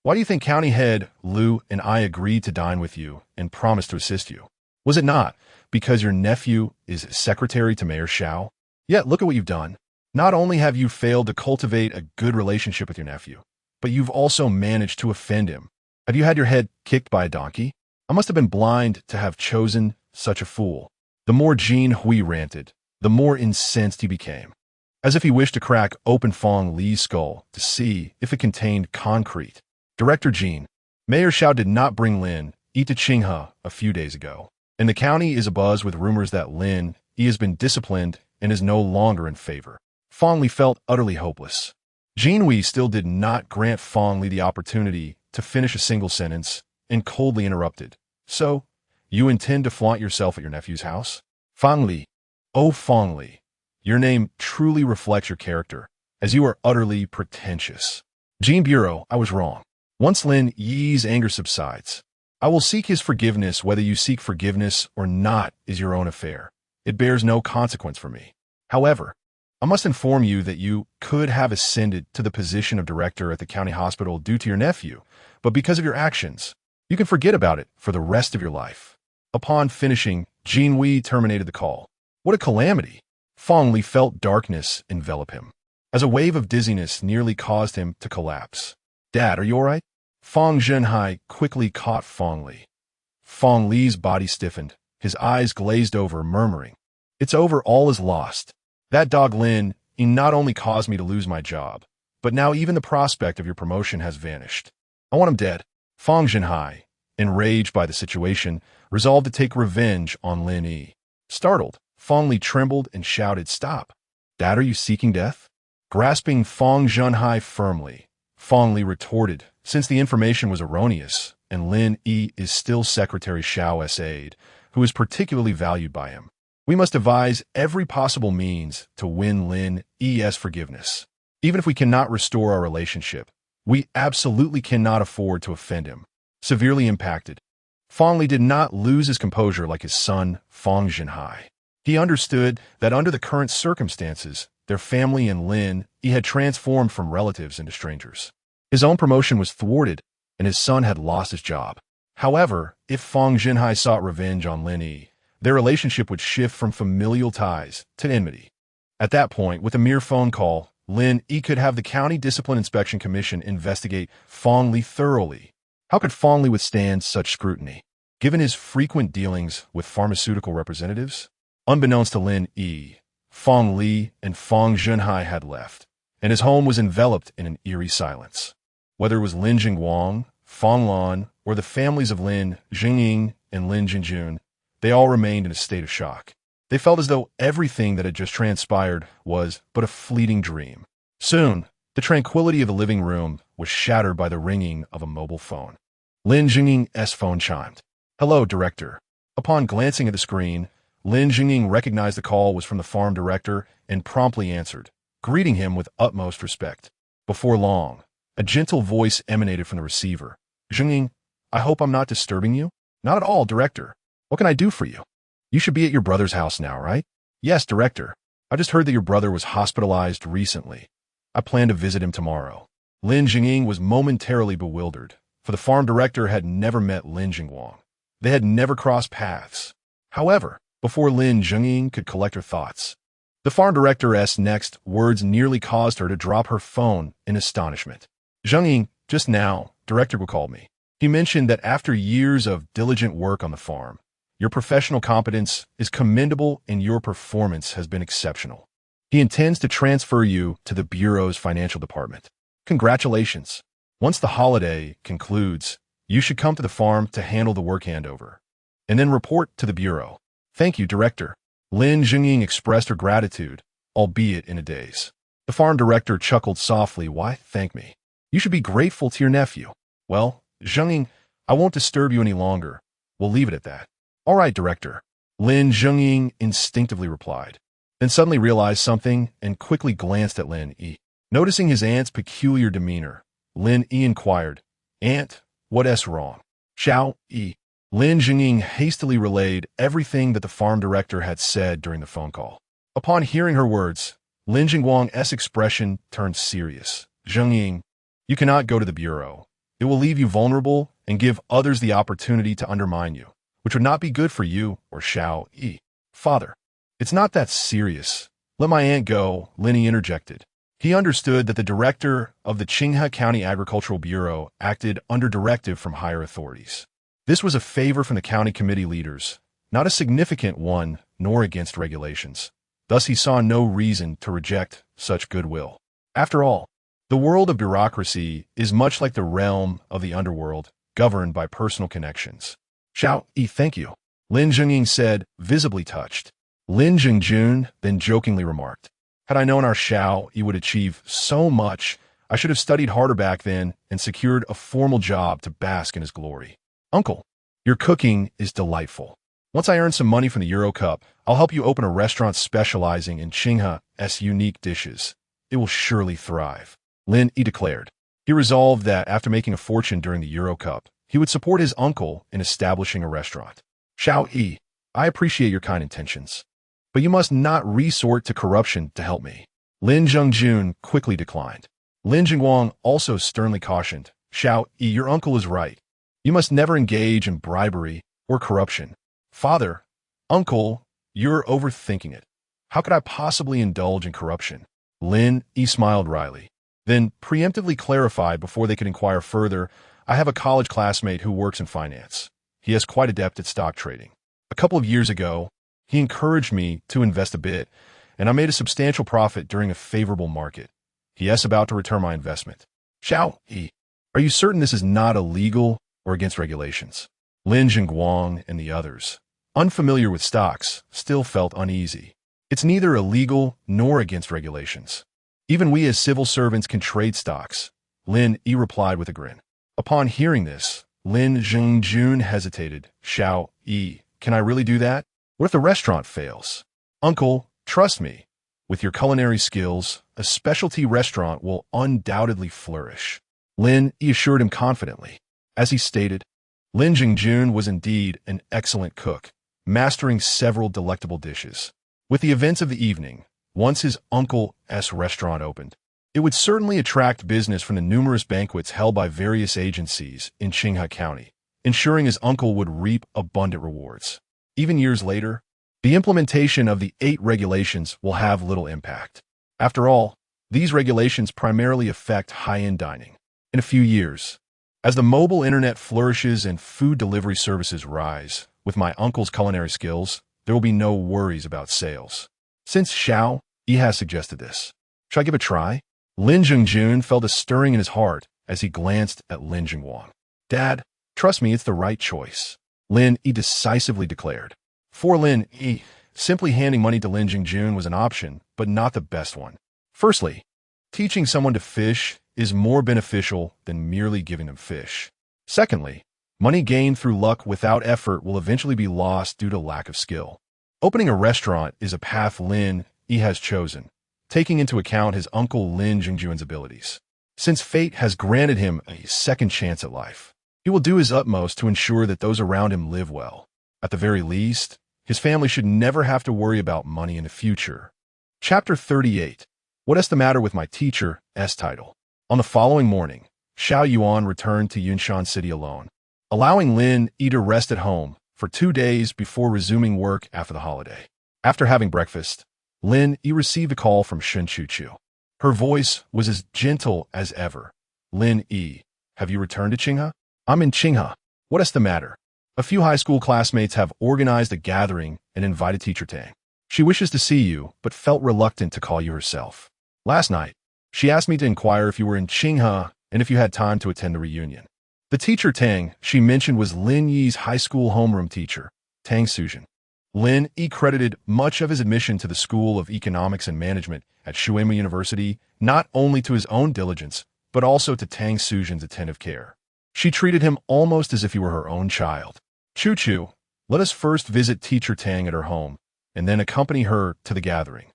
Why do you think County Head Liu and I agreed to dine with you and promised to assist you? Was it not because your nephew is secretary to Mayor Xiao? Yet look at what you've done. Not only have you failed to cultivate a good relationship with your nephew, but you've also managed to offend him. Have you had your head kicked by a donkey? I must have been blind to have chosen such a fool. The more Jean Hui ranted, the more incensed he became, as if he wished to crack open Fong Li's skull to see if it contained concrete. Director Jean, Mayor Xiao did not bring Lin Yi to Qinghe a few days ago, and the county is abuzz with rumors that Lin Yi has been disciplined and is no longer in favor. Fong Li felt utterly hopeless. Jean Hui still did not grant Fong Li the opportunity to finish a single sentence and coldly interrupted. So, you intend to flaunt yourself at your nephew's house? Fong Li, oh Fong Li, your name truly reflects your character, as you are utterly pretentious. Jean Bureau, I was wrong. Once Lin Yi's anger subsides, I will seek his forgiveness. Whether you seek forgiveness or not is your own affair. It bears no consequence for me. However, I must inform you that you could have ascended to the position of director at the county hospital due to your nephew, but because of your actions, you can forget about it for the rest of your life. Upon finishing Lin Yi terminated the call. What a calamity! Fong Li felt darkness envelop him, as a wave of dizziness nearly caused him to collapse. Dad, are you all right? Fong Zhenhai quickly caught Fong Li. Fong Li's body stiffened, his eyes glazed over, murmuring, "It's over, all is lost. That dog Lin Yi not only caused me to lose my job, but now even the prospect of your promotion has vanished. I want him dead." Fong Zhenhai, enraged by the situation, resolved to take revenge on Lin Yi. Startled, Fong Li trembled and shouted, "Stop! Dad, are you seeking death?" Grasping Fong Zhenhai firmly, Fong Li retorted, "Since the information was erroneous, and Lin Yi is still Secretary Xiao's aide, who is particularly valued by him, we must devise every possible means to win Lin Yi's forgiveness. Even if we cannot restore our relationship, we absolutely cannot afford to offend him." Severely impacted, Fong Li did not lose his composure like his son, Fong Zhenhai. He understood that under the current circumstances, their family and Lin Yi had transformed from relatives into strangers. His own promotion was thwarted, and his son had lost his job. However, if Fong Zhenhai sought revenge on Lin Yi, their relationship would shift from familial ties to enmity. At that point, with a mere phone call, Lin Yi could have the County Discipline Inspection Commission investigate Fong Li thoroughly. How could Fong Li withstand such scrutiny, given his frequent dealings with pharmaceutical representatives? Unbeknownst to Lin Yi, Fong Li and Fong Zhenhai had left, and his home was enveloped in an eerie silence. Whether it was Lin Jingguang, Fong Lan, or the families of Lin Jingying and Lin Jingjun, they all remained in a state of shock. They felt as though everything that had just transpired was but a fleeting dream. Soon, the tranquility of the living room was shattered by the ringing of a mobile phone. Lin Jingying's phone chimed. "Hello, Director." Upon glancing at the screen, Lin Jingying recognized the call was from the farm director and promptly answered, greeting him with utmost respect. Before long, a gentle voice emanated from the receiver. "Jingying, I hope I'm not disturbing you?" "Not at all, Director. What can I do for you?" "You should be at your brother's house now, right?" "Yes, Director. I just heard that your brother was hospitalized recently. I plan to visit him tomorrow." Lin Jingying was momentarily bewildered, for the farm director had never met Lin Jingguang. They had never crossed paths. However, before Lin Jingying could collect her thoughts, the farm director's next words nearly caused her to drop her phone in astonishment. "Jingying, just now, Director called me. He mentioned that after years of diligent work on the farm, your professional competence is commendable and your performance has been exceptional. He intends to transfer you to the Bureau's financial department. Congratulations. Once the holiday concludes, you should come to the farm to handle the work handover, and then report to the Bureau." "Thank you, Director." Lin Jingying expressed her gratitude, albeit in a daze. The farm director chuckled softly. "Why thank me? You should be grateful to your nephew." "Well, Jingying, I won't disturb you any longer. We'll leave it at that." "All right, Director," Lin Jingying instinctively replied, then suddenly realized something and quickly glanced at Lin Yi. Noticing his aunt's peculiar demeanor, Lin Yi inquired, "Aunt, what's wrong?" "Xiao Yi." Lin Jingying hastily relayed everything that the farm director had said during the phone call. Upon hearing her words, Lin Jingguang's expression turned serious. "Jingying, you cannot go to the Bureau. It will leave you vulnerable and give others the opportunity to undermine you, which would not be good for you or Xiao Yi." "Father, it's not that serious. Let my aunt go," Lin Yi interjected. He understood that the director of the Qinghe County Agricultural Bureau acted under directive from higher authorities. This was a favor from the county committee leaders, not a significant one, nor against regulations. Thus he saw no reason to reject such goodwill. After all, the world of bureaucracy is much like the realm of the underworld, governed by personal connections. "Xiao Yi, thank you," Lin Jingying said, visibly touched. Lin Jingjun then jokingly remarked, "Had I known our Xiao Yi would achieve so much, I should have studied harder back then and secured a formal job to bask in his glory." "Uncle, your cooking is delightful. Once I earn some money from the Euro Cup, I'll help you open a restaurant specializing in Qinghe's unique dishes. It will surely thrive," Lin Yi declared. He resolved that after making a fortune during the Euro Cup, he would support his uncle in establishing a restaurant. "Xiao Yi, I appreciate your kind intentions, but you must not resort to corruption to help me," Lin Zhengjun quickly declined. Lin Jingguang also sternly cautioned, "Xiao Yi, your uncle is right. You must never engage in bribery or corruption." "Father, Uncle, you're overthinking it. How could I possibly indulge in corruption? Lin Yi smiled wryly, then preemptively clarified before they could inquire further, I have a college classmate who works in finance. He is quite adept at stock trading. A couple of years ago, he encouraged me to invest a bit, and I made a substantial profit during a favorable market. He is about to return my investment. Xiao Yi, are you certain this is not illegal or against regulations? Lin Jingguang and the others, unfamiliar with stocks, still felt uneasy. It's neither illegal nor against regulations. Even we as civil servants can trade stocks, Lin Yi replied with a grin. Upon hearing this, Lin Jingjun hesitated. Xiao Yi, can I really do that? What if the restaurant fails? Uncle, trust me. With your culinary skills, a specialty restaurant will undoubtedly flourish. Lin Yi assured him confidently. As he stated, Lin Jingjun was indeed an excellent cook, mastering several delectable dishes. With the events of the evening, once his uncle's restaurant opened, it would certainly attract business from the numerous banquets held by various agencies in Qinghe County, ensuring his uncle would reap abundant rewards. Even years later, the implementation of the 8 regulations will have little impact. After all, these regulations primarily affect high-end dining. In a few years, as the mobile internet flourishes and food delivery services rise, with my uncle's culinary skills, there will be no worries about sales. Since Xiao Yi has suggested this, should I give it a try? Lin Jingjun felt a stirring in his heart as he glanced at Lin Jingguang. Dad, trust me, it's the right choice, Lin Yi decisively declared. For Lin Yi, simply handing money to Lin Jingjun was an option, but not the best one. Firstly, teaching someone to fish is more beneficial than merely giving them fish. Secondly, money gained through luck without effort will eventually be lost due to lack of skill. Opening a restaurant is a path Lin Yi has chosen, taking into account his uncle Lin Jingjun's abilities. Since fate has granted him a second chance at life, he will do his utmost to ensure that those around him live well. At the very least, his family should never have to worry about money in the future. Chapter 38. What is the matter with my teacher's title? On the following morning, Xiao Yuan returned to Yunshan City alone, allowing Lin Yi to rest at home for 2 days before resuming work after the holiday. After having breakfast, Lin Yi received a call from Shun Chu. Her voice was as gentle as ever. Lin Yi, have you returned to Qinghe? I'm in Qinghe. What is the matter? A few high school classmates have organized a gathering and invited teacher Tang. She wishes to see you, but felt reluctant to call you herself. Last night, she asked me to inquire if you were in Qinghe and if you had time to attend the reunion. The teacher Tang she mentioned was Lin Yi's high school homeroom teacher, Tang Sujin. Lin Yi credited much of his admission to the School of Economics and Management at Shuima University not only to his own diligence, but also to Tang Sujin's attentive care. She treated him almost as if he were her own child. Chu, let us first visit teacher Tang at her home, and then accompany her to the gathering,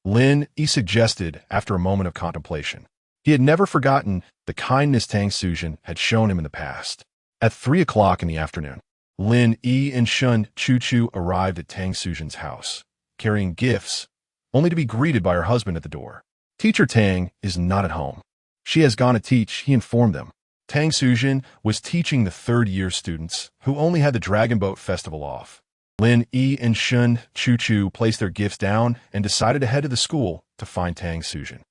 Lin Yi suggested after a moment of contemplation. He had never forgotten the kindness Tang Sujin had shown him in the past. At 3 o'clock in the afternoon, Lin Yi and Shun Chu arrived at Tang Sujin's house, carrying gifts, only to be greeted by her husband at the door. Teacher Tang is not at home. She has gone to teach, he informed them. Tang Sujin was teaching the third-year students, who only had the Dragon Boat Festival off. Lin Yi and Shun Chu placed their gifts down and decided to head to the school to find Tang Sujin.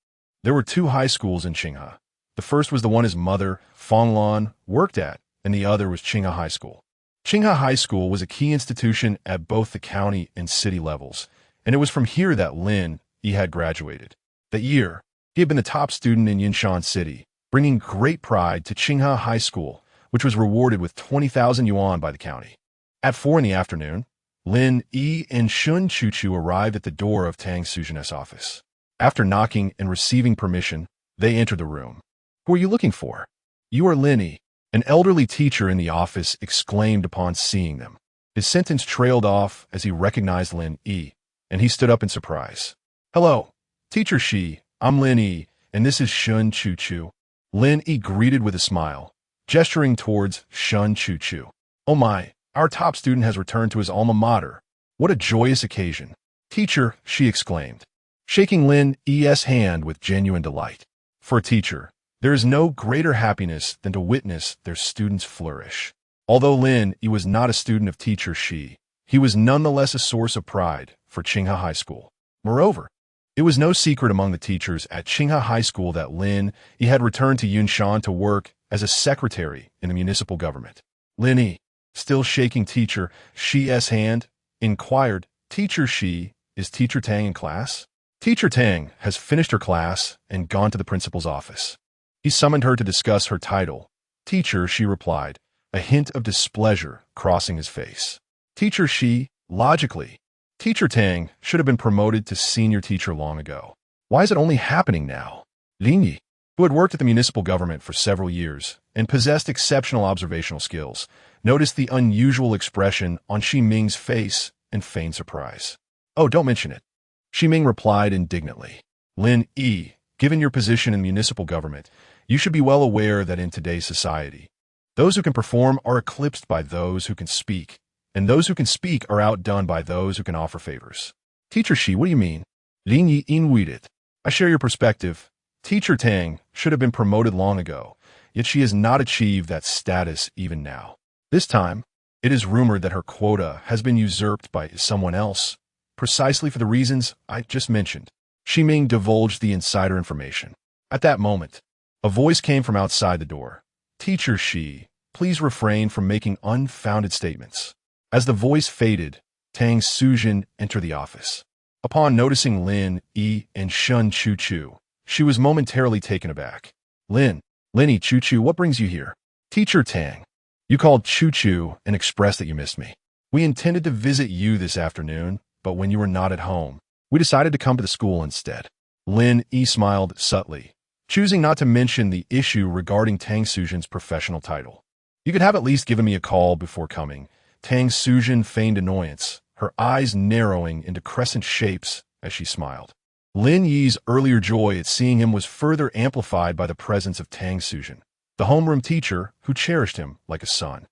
There were 2 high schools in Qinghe. The first was the one his mother, Fanglan, worked at, and the other was Qinghe High School. Qinghe High School was a key institution at both the county and city levels, and it was from here that Lin Yi had graduated. That year, he had been the top student in Yunshan City, bringing great pride to Qinghe High School, which was rewarded with 20,000 yuan by the county. At 4 in the afternoon, Lin Yi and Shun Chu arrived at the door of Tang Sujin's office. After knocking and receiving permission, they entered the room. Who are you looking for? You are Lin Yi, an elderly teacher in the office exclaimed upon seeing them. His sentence trailed off as he recognized Lin Yi, and he stood up in surprise. Hello, Teacher Shi, I'm Lin Yi, and this is Shun Chu. Lin Yi greeted with a smile, gesturing towards Shun Chu. Oh my, our top student has returned to his alma mater. What a joyous occasion. Teacher, she exclaimed, shaking Lin Yi's hand with genuine delight. For a teacher, there is no greater happiness than to witness their students flourish. Although Lin Yi was not a student of Teacher Shi, he was nonetheless a source of pride for Qinghe High School. Moreover, it was no secret among the teachers at Qinghe High School that Lin Yi had returned to Yunshan to work as a secretary in the municipal government. Lin Yi, still shaking Teacher Shi's hand, inquired, "Teacher Shi, is Teacher Tang in class?" Teacher Tang has finished her class and gone to the principal's office. He summoned her to discuss her title. "Teacher," she replied, a hint of displeasure crossing his face. Teacher Shi, logically, Teacher Tang should have been promoted to senior teacher long ago. Why is it only happening now? Lin Yi, who had worked at the municipal government for several years and possessed exceptional observational skills, noticed the unusual expression on Shi Ming's face and feigned surprise. "Oh, don't mention it," Shi Ming replied indignantly. "Lin Yi, given your position in municipal government, you should be well aware that in today's society, those who can perform are eclipsed by those who can speak, and those who can speak are outdone by those who can offer favors." "Teacher Shi, what do you mean?" Lin Yi inwided. "I share your perspective. Teacher Tang should have been promoted long ago, yet she has not achieved that status even now. This time, it is rumored that her quota has been usurped by someone else, precisely for the reasons I just mentioned." Shi Ming divulged the insider information. At that moment, a voice came from outside the door. "Teacher Shi, please refrain from making unfounded statements." As the voice faded, Tang Sujin entered the office. Upon noticing Lin Yi and Shun Chu Chu, she was momentarily taken aback. Lin Yi, Chu Chu, what brings you here?" "Teacher Tang, you called Chu Chu and expressed that you missed me. We intended to visit you this afternoon, but when you were not at home, we decided to come to the school instead." Lin Yi smiled subtly, choosing not to mention the issue regarding Tang Sujin's professional title. "You could have at least given me a call before coming." Tang Sujin feigned annoyance, her eyes narrowing into crescent shapes as she smiled. Lin Yi's earlier joy at seeing him was further amplified by the presence of Tang Sujin, the homeroom teacher who cherished him like a son.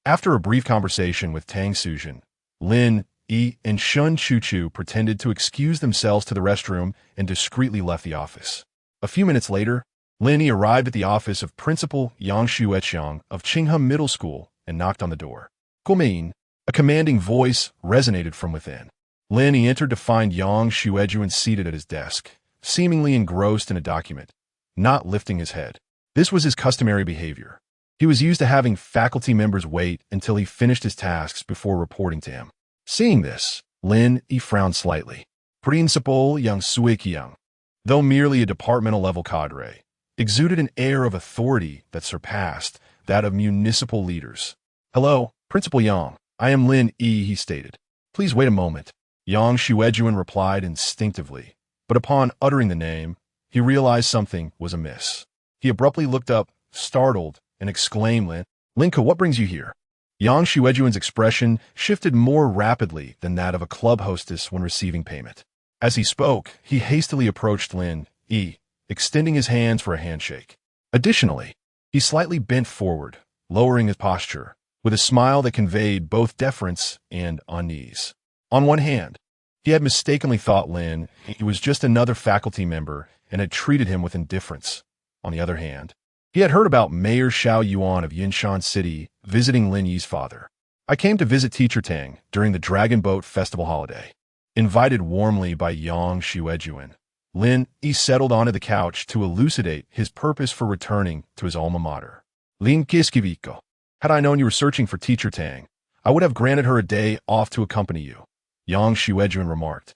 After a brief conversation with Tang Sujin, Lin Yi and Shun Chu Chu pretended to excuse themselves to the restroom and discreetly left the office. A few minutes later, Lin Yi arrived at the office of Principal Yang Xueqiang of Qinghe Middle School and knocked on the door. "Guomein," a commanding voice resonated from within. Lin Yi entered to find Yang Xuejuan seated at his desk, seemingly engrossed in a document, not lifting his head. This was his customary behavior. He was used to having faculty members wait until he finished his tasks before reporting to him. Seeing this, Lin Yi frowned slightly. Principal Yang Xueqiang, though merely a departmental-level cadre, exuded an air of authority that surpassed that of municipal leaders. "Hello, Principal Yang. I am Lin Yi," he stated. "Please wait a moment." Yang Xuejuan replied instinctively, but upon uttering the name, he realized something was amiss. He abruptly looked up, startled, and exclaimed, "Linka, what brings you here?" Yang Xuejuan's expression shifted more rapidly than that of a club hostess when receiving payment. As he spoke, he hastily approached Lin Yi, extending his hands for a handshake. Additionally, he slightly bent forward, lowering his posture, with a smile that conveyed both deference and unease. On one hand, he had mistakenly thought Lin Yi was just another faculty member and had treated him with indifference. On the other hand, he had heard about Mayor Xiao Yuan of Yunshan City visiting Lin Yi's father. "I came to visit Teacher Tang during the Dragon Boat Festival holiday." Invited warmly by Yang Xuejuan, Lin Yi settled onto the couch to elucidate his purpose for returning to his alma mater. "Lin Kiskiviko. Had I known you were searching for Teacher Tang, I would have granted her a day off to accompany you," Yang Xuejuan remarked.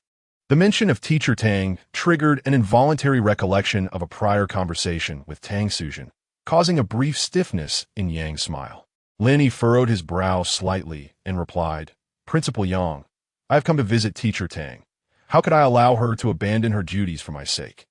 The mention of Teacher Tang triggered an involuntary recollection of a prior conversation with Tang Sujin, causing a brief stiffness in Yang's smile. Lin Yi furrowed his brow slightly and replied, "Principal Yang, I have come to visit Teacher Tang. How could I allow her to abandon her duties for my sake?"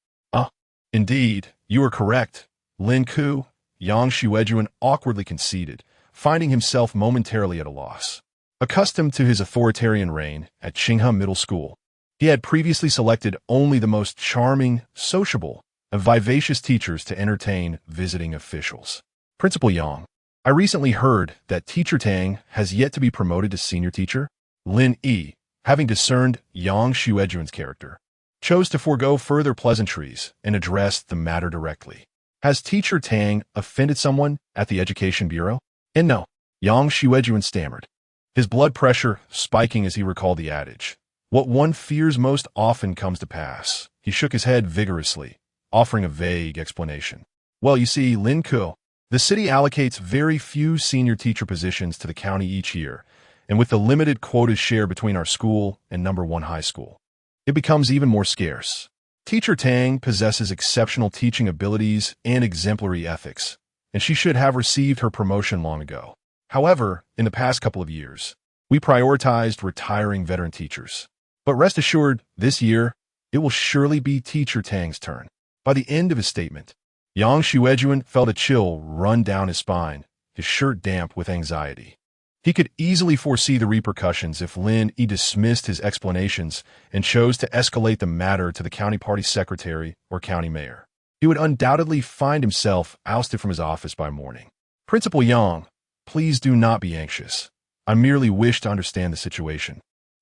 Indeed, you are correct, Lin Ku," Yang Xuejuan awkwardly conceded, finding himself momentarily at a loss. Accustomed to his authoritarian reign at Qinghe Middle School, he had previously selected only the most charming, sociable, and vivacious teachers to entertain visiting officials. "Principal Yang, I recently heard that Teacher Tang has yet to be promoted to senior teacher." Lin Yi, having discerned Yang Xuejuan's character, chose to forego further pleasantries and addressed the matter directly. "Has Teacher Tang offended someone at the Education Bureau?" "And no," Yang Xuejuan stammered. his blood pressure spiking as he recalled the adage. What one fears most often comes to pass. He shook his head vigorously, offering a vague explanation. Well, you see, Lin Yi, the city allocates very few senior teacher positions to the county each year, and with the limited quotas share between our school and #1 high school, it becomes even more scarce. Teacher Tang possesses exceptional teaching abilities and exemplary ethics, and she should have received her promotion long ago. However, in the past couple of years, we prioritized retiring veteran teachers. But rest assured, this year, it will surely be Teacher Tang's turn. By the end of his statement, Yang Xuejuan felt a chill run down his spine, his shirt damp with anxiety. He could easily foresee the repercussions if Lin Yi dismissed his explanations and chose to escalate the matter to the county party secretary or county mayor. He would undoubtedly find himself ousted from his office by morning. Principal Yang, please do not be anxious. I merely wish to understand the situation.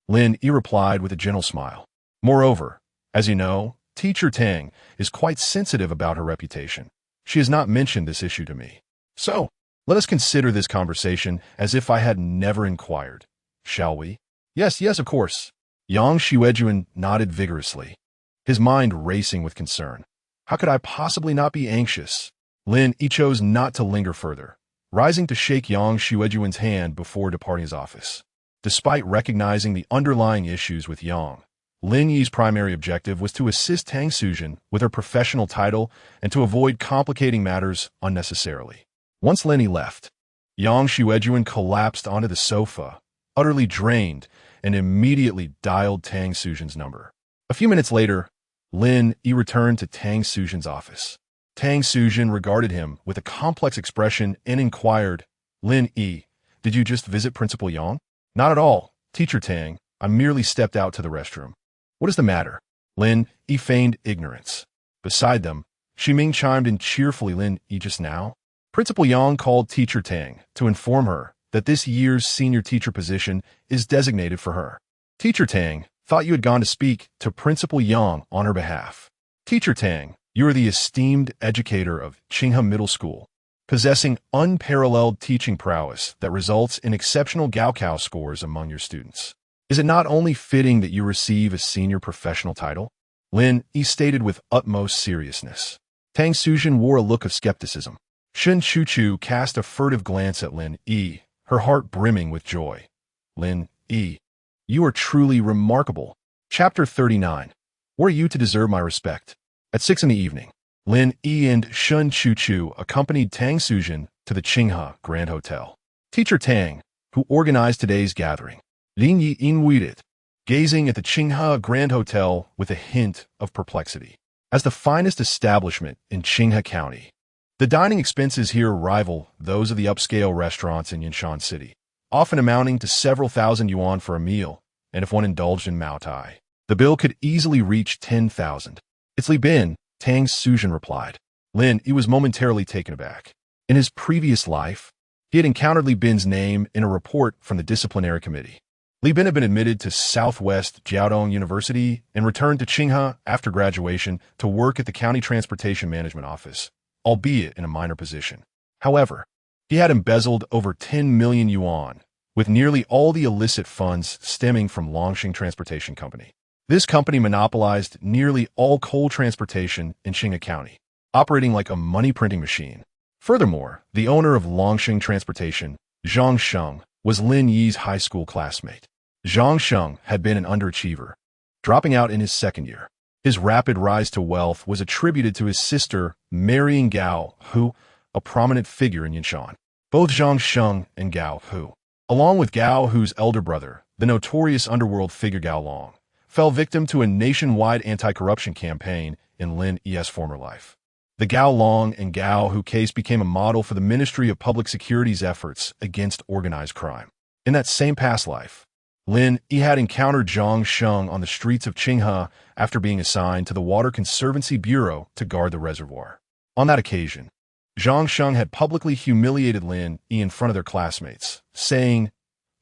Lin Yi replied with a gentle smile. Moreover, as you know, Teacher Tang is quite sensitive about her reputation. She has not mentioned this issue to me. So, let us consider this conversation as if I had never inquired. Shall we? Yes, of course. Yang Xuejuan nodded vigorously, his mind racing with concern. How could I possibly not be anxious? Lin Yi chose not to linger further, rising to shake Yang Xuejuan's hand before departing his office. Despite recognizing the underlying issues with Yang, Lin Yi's primary objective was to assist Tang Suzhen with her professional title and to avoid complicating matters unnecessarily. Once Lin Yi left, Yang Xuejuan collapsed onto the sofa, utterly drained, and immediately dialed Tang Suzhen's number. A few minutes later, Lin Yi returned to Tang Suzhen's office. Tang Suzhen regarded him with a complex expression and inquired, Lin Yi, did you just visit Principal Yang? Not at all, Teacher Tang. I merely stepped out to the restroom. What is the matter? Lin Yi feigned ignorance. Beside them, Ximing chimed in cheerfully. Lin Yi just now? Principal Yang called Teacher Tang to inform her that this year's senior teacher position is designated for her. Teacher Tang thought you had gone to speak to Principal Yang on her behalf. Teacher Tang, you are the esteemed educator of Qinghe Middle School, possessing unparalleled teaching prowess that results in exceptional Gaokao scores among your students. Is it not only fitting that you receive a senior professional title? Lin Yi stated with utmost seriousness. Tang Suzhen wore a look of skepticism. Shen Chuchu cast a furtive glance at Lin Yi, her heart brimming with joy. Lin Yi, you are truly remarkable. Chapter 39. Were you to deserve my respect? At 6 in the evening, Lin Yi and Shen Chuchu accompanied Tang Suzhen to the Qinghe Grand Hotel. Teacher Tang, who organized today's gathering, Lin Yi inwaited, gazing at the Qinghe Grand Hotel with a hint of perplexity. As the finest establishment in Qinghe County, the dining expenses here rival those of the upscale restaurants in Yunshan City, often amounting to several thousand yuan for a meal, and if one indulged in Mao Tai, the bill could easily reach 10,000. It's Li Bin, Tang Suzhen replied. Lin Yi was momentarily taken aback. In his previous life, he had encountered Li Bin's name in a report from the disciplinary committee. Li Bin had been admitted to Southwest Jiaodong University and returned to Qinghe after graduation to work at the County Transportation Management Office, albeit in a minor position. However, he had embezzled over 10 million yuan, with nearly all the illicit funds stemming from Longxing Transportation Company. This company monopolized nearly all coal transportation in Qinghe County, operating like a money-printing machine. Furthermore, the owner of Longxing Transportation, Zhang Sheng, was Lin Yi's high school classmate. Zhang Sheng had been an underachiever, dropping out in his second year. His rapid rise to wealth was attributed to his sister marrying Gao Hu, a prominent figure in Yunshan. Both Zhang Sheng and Gao Hu, along with Gao Hu's elder brother, the notorious underworld figure Gao Long, fell victim to a nationwide anti-corruption campaign in Lin Yi's former life. The Gao Long and Gao Hu case became a model for the Ministry of Public Security's efforts against organized crime. In that same past life, Lin Yi had encountered Zhang Sheng on the streets of Qinghe after being assigned to the Water Conservancy Bureau to guard the reservoir. On that occasion, Zhang Sheng had publicly humiliated Lin Yi in front of their classmates, saying,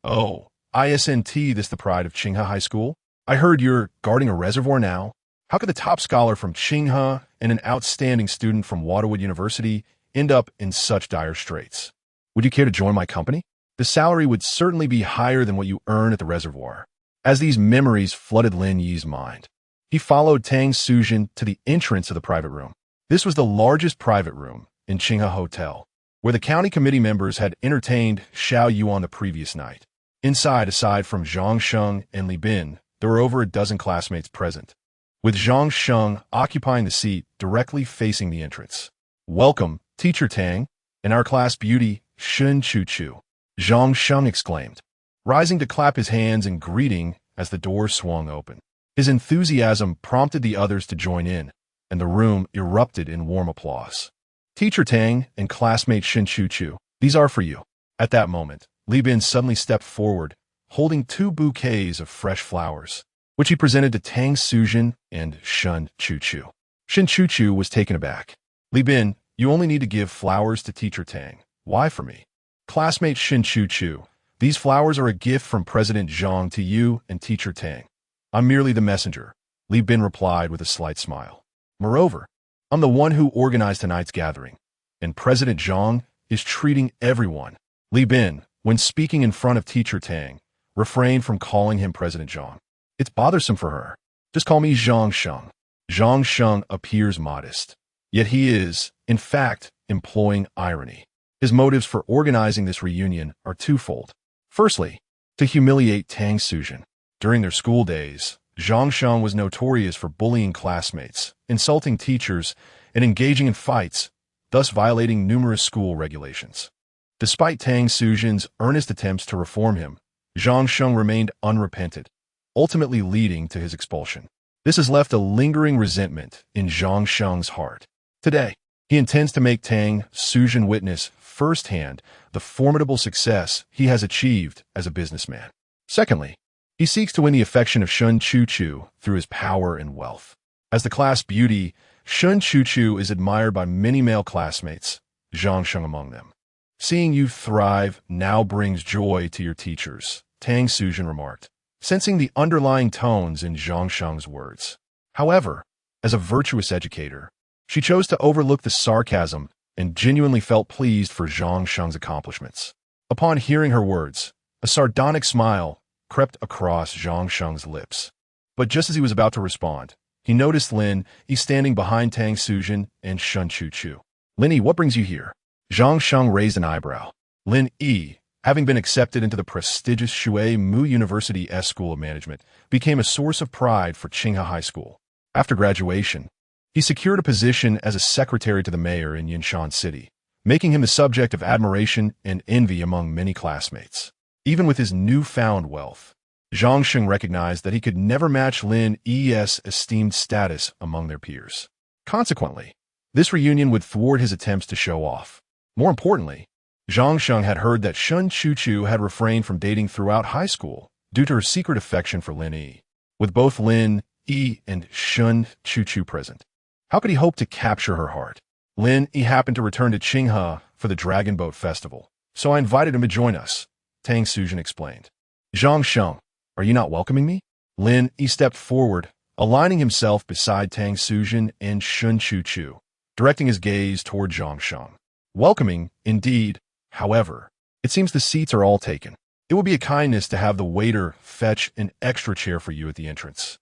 "Oh, isn't this the pride of Qinghe High School? I heard you're guarding a reservoir now. How could the top scholar from Qinghe and an outstanding student from Waterwood University end up in such dire straits? Would you care to join my company?" The salary would certainly be higher than what you earn at the reservoir. As these memories flooded Lin Yi's mind, he followed Tang Sujin to the entrance of the private room. This was the largest private room in Qinghe Hotel, where the county committee members had entertained Xiao Yuan the previous night. Inside, aside from Zhang Sheng and Li Bin, there were over a dozen classmates present, with Zhang Sheng occupying the seat directly facing the entrance. "Welcome, Teacher Tang, and our class beauty, Shun Chu Chu," Zhang Sheng exclaimed, rising to clap his hands in greeting as the door swung open. His enthusiasm prompted the others to join in, and the room erupted in warm applause. "Teacher Tang and classmate Shun Chu Chu, these are for you." At that moment, Li Bin suddenly stepped forward, holding 2 bouquets of fresh flowers, which he presented to Tang Sujin and Shun Chu Chu. Shun Chu Chu was taken aback. "Li Bin, you only need to give flowers to Teacher Tang. Why for me?" "Classmate Shun Chu Chu, these flowers are a gift from President Zhang to you and Teacher Tang. I'm merely the messenger," Li Bin replied with a slight smile. "Moreover, I'm the one who organized tonight's gathering, and President Zhang is treating everyone." Li Bin, when speaking in front of Teacher Tang, refrained from calling him President Zhang. "It's bothersome for her. Just call me Zhang Sheng." Zhang Sheng appears modest, yet he is, in fact, employing irony. His motives for organizing this reunion are twofold. Firstly, to humiliate Tang Sujin. During their school days, Zhang Sheng was notorious for bullying classmates, insulting teachers, and engaging in fights, thus violating numerous school regulations. Despite Tang Sujin's earnest attempts to reform him, Zhang Sheng remained unrepentant, ultimately leading to his expulsion. This has left a lingering resentment in Zhang Sheng's heart. Today, he intends to make Tang Sujin witness firsthand the formidable success he has achieved as a businessman. Secondly, he seeks to win the affection of Shun Chu Chu through his power and wealth. As the class beauty, Shun Chu Chu is admired by many male classmates, Zhang Sheng among them. "Seeing you thrive now brings joy to your teachers," Tang Sujin remarked, sensing the underlying tones in Zhang Sheng's words. However, as a virtuous educator, she chose to overlook the sarcasm and genuinely felt pleased for Zhang Sheng's accomplishments. Upon hearing her words, a sardonic smile crept across Zhang Sheng's lips. But just as he was about to respond, he noticed Lin Yi standing behind Tang Sujin and Shun Chu Chu. "Lin Yi, what brings you here?" Zhang Sheng raised an eyebrow. Lin Yi, having been accepted into the prestigious Shui Mu University S School of Management, became a source of pride for Qinghe High School. After graduation, he secured a position as a secretary to the mayor in Yunshan City, making him the subject of admiration and envy among many classmates. Even with his newfound wealth, Zhang Sheng recognized that he could never match Lin Yi's esteemed status among their peers. Consequently, this reunion would thwart his attempts to show off. More importantly, Zhang Sheng had heard that Shun Chu Chu had refrained from dating throughout high school due to her secret affection for Lin Yi. With both Lin Yi and Shun Chu Chu present, how could he hope to capture her heart? Lin Yi happened to return to Qinghe for the Dragon Boat Festival, so I invited him to join us, Tang Sujin explained. "Zhang Sheng, are you not welcoming me?" Lin Yi stepped forward, aligning himself beside Tang Sujin and Shun Chu Chu, directing his gaze toward Zhang Sheng. "Welcoming, indeed. However, it seems the seats are all taken. It would be a kindness to have the waiter fetch an extra chair for you at the entrance."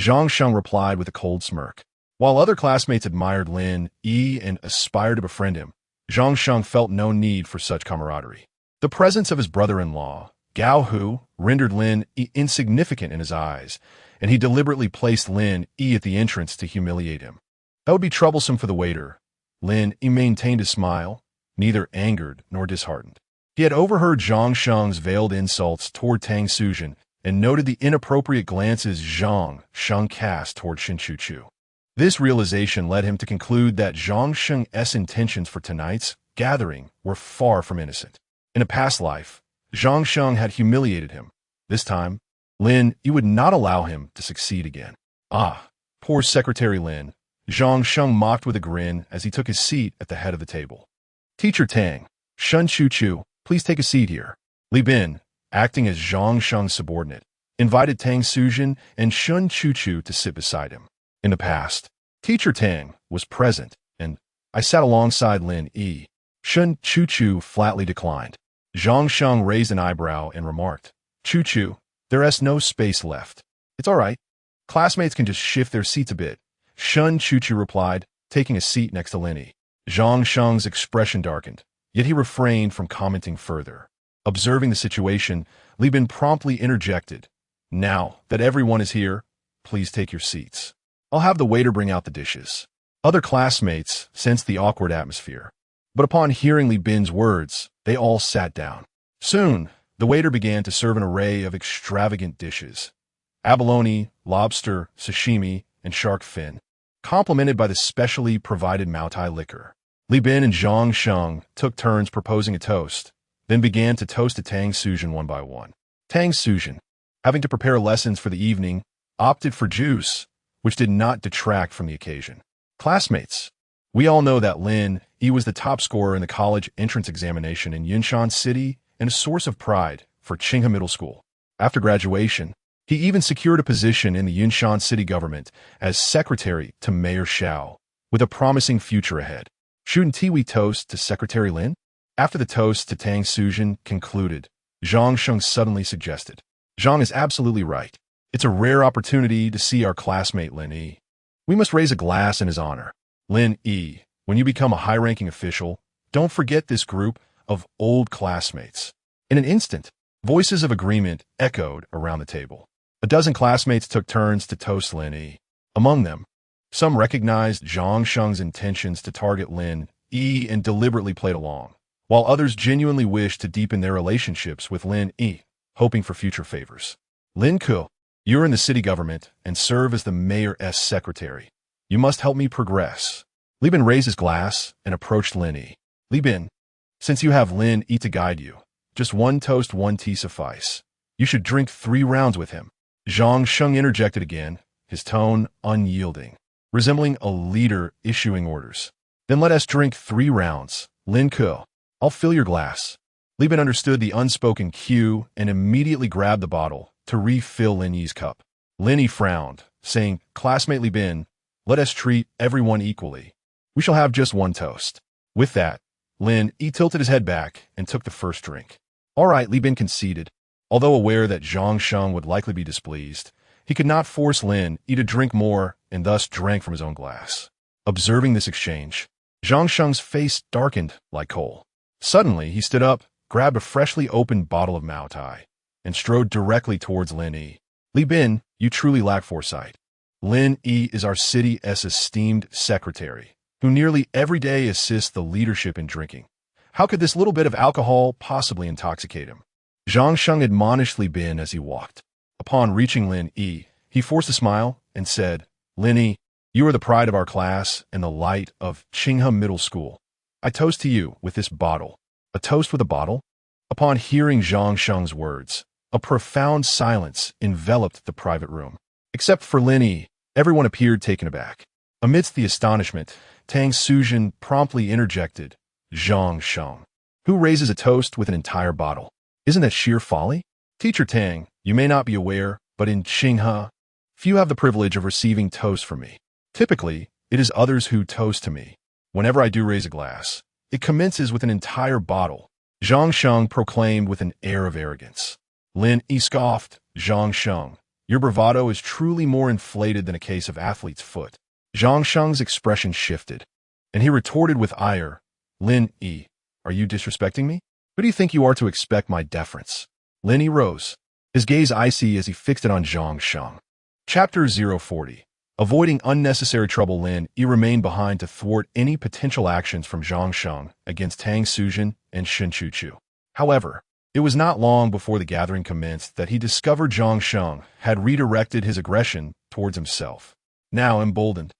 Zhang Sheng replied with a cold smirk. While other classmates admired Lin Yi and aspired to befriend him, Zhang Sheng felt no need for such camaraderie. The presence of his brother-in-law, Gao Hu, rendered Lin Yi insignificant in his eyes, and he deliberately placed Lin Yi at the entrance to humiliate him. That would be troublesome for the waiter. Lin Yi maintained a smile, neither angered nor disheartened. He had overheard Zhang Sheng's veiled insults toward Tang Sujin and noted the inappropriate glances Zhang Sheng cast toward Shun Chu Chu. This realization led him to conclude that Zhang Sheng's intentions for tonight's gathering were far from innocent. In a past life, Zhang Sheng had humiliated him. This time, Lin Yi would not allow him to succeed again. "Ah, poor Secretary Lin," Zhang Sheng mocked with a grin as he took his seat at the head of the table. "Teacher Tang, Shun Chu Chu, please take a seat here." Li Bin, acting as Zhang Sheng's subordinate, invited Tang Sujin and Shun Chu Chu to sit beside him. In the past, Teacher Tang was present, and I sat alongside Lin Yi. Shun Chu Chu flatly declined. Zhang Sheng raised an eyebrow and remarked, "Choo-choo, there's no space left." "It's all right. Classmates can just shift their seats a bit," Shun Choo-choo replied, taking a seat next to Lin Yi. Zhang Sheng's expression darkened, yet he refrained from commenting further. Observing the situation, Li Bin promptly interjected, "Now that everyone is here, please take your seats. I'll have the waiter bring out the dishes." Other classmates sensed the awkward atmosphere, but upon hearing Li Bin's words, they all sat down. Soon, the waiter began to serve an array of extravagant dishes: abalone, lobster, sashimi, and shark fin, complemented by the specially provided Maotai liquor. Li Bin and Zhang Sheng took turns proposing a toast, then began to toast to Tang Suzhen one by one. Tang Suzhen, having to prepare lessons for the evening, opted for juice, which did not detract from the occasion. "Classmates, we all know that Lin Yi was the top scorer in the college entrance examination in Yunshan City and a source of pride for Qinghe Middle School. After graduation, he even secured a position in the Yunshan City government as secretary to Mayor Xiao, with a promising future ahead. Shouldn't we toast to Secretary Lin?" After the toast to Tang Suzhen concluded, Zhang Sheng suddenly suggested, "Zhang is absolutely right. It's a rare opportunity to see our classmate Lin Yi. We must raise a glass in his honor. Lin Yi, when you become a high-ranking official, don't forget this group of old classmates." In an instant, voices of agreement echoed around the table. A dozen classmates took turns to toast Lin Yi. Among them, some recognized Zhang Sheng's intentions to target Lin Yi and deliberately played along, while others genuinely wished to deepen their relationships with Lin Yi, hoping for future favors. "Lin Ku, you're in the city government and serve as the mayor's secretary. You must help me progress." Li Bin raised his glass and approached Lin Yi. "Li Bin, since you have Lin Yi to guide you, just one toast, one tea suffice. You should drink 3 rounds with him." Zhang Sheng interjected again, his tone unyielding, resembling a leader issuing orders. "Then let us drink 3 rounds. Lin Ku, I'll fill your glass." Li Bin understood the unspoken cue and immediately grabbed the bottle to refill Lin Yi's cup. Lin Yi frowned, saying, "Classmate Li Bin, let us treat everyone equally. We shall have just one toast." With that, Lin Yi tilted his head back and took the first drink. "All right," Li Bin conceded. Although aware that Zhang Sheng would likely be displeased, he could not force Lin Yi to drink more and thus drank from his own glass. Observing this exchange, Zhang Sheng's face darkened like coal. Suddenly, he stood up, grabbed a freshly opened bottle of Maotai, and strode directly towards Lin Yi. "Li Bin, you truly lack foresight. Lin Yi is our city's esteemed secretary, who nearly every day assists the leadership in drinking. How could this little bit of alcohol possibly intoxicate him?" Zhang Sheng admonished Li Bin as he walked. Upon reaching Lin Yi, he forced a smile and said, "Lin Yi, you are the pride of our class and the light of Qinghe Middle School. I toast to you with this bottle." "A toast with a bottle?" Upon hearing Zhang Sheng's words, a profound silence enveloped the private room. Except for Lin Yi, everyone appeared taken aback. Amidst the astonishment, Tang Suzhen promptly interjected, "Zhang Sheng, who raises a toast with an entire bottle? Isn't that sheer folly? Teacher Tang, you may not be aware, but in Qinghe, few have the privilege of receiving toast from me. Typically, it is others who toast to me. Whenever I do raise a glass, it commences with an entire bottle," Zhang Sheng proclaimed with an air of arrogance. Lin Yi scoffed, "Zhang Sheng, your bravado is truly more inflated than a case of athlete's foot." Zhang Sheng's expression shifted, and he retorted with ire, "Lin Yi, are you disrespecting me? Who do you think you are to expect my deference?" Lin Yi rose, his gaze icy as he fixed it on Zhang Sheng. Chapter 040. Avoiding unnecessary trouble, Lin Yi remained behind to thwart any potential actions from Zhang Sheng against Tang Suzhen and Shen Chu. However, it was not long before the gathering commenced that he discovered Zhang Sheng had redirected his aggression towards himself. Now emboldened,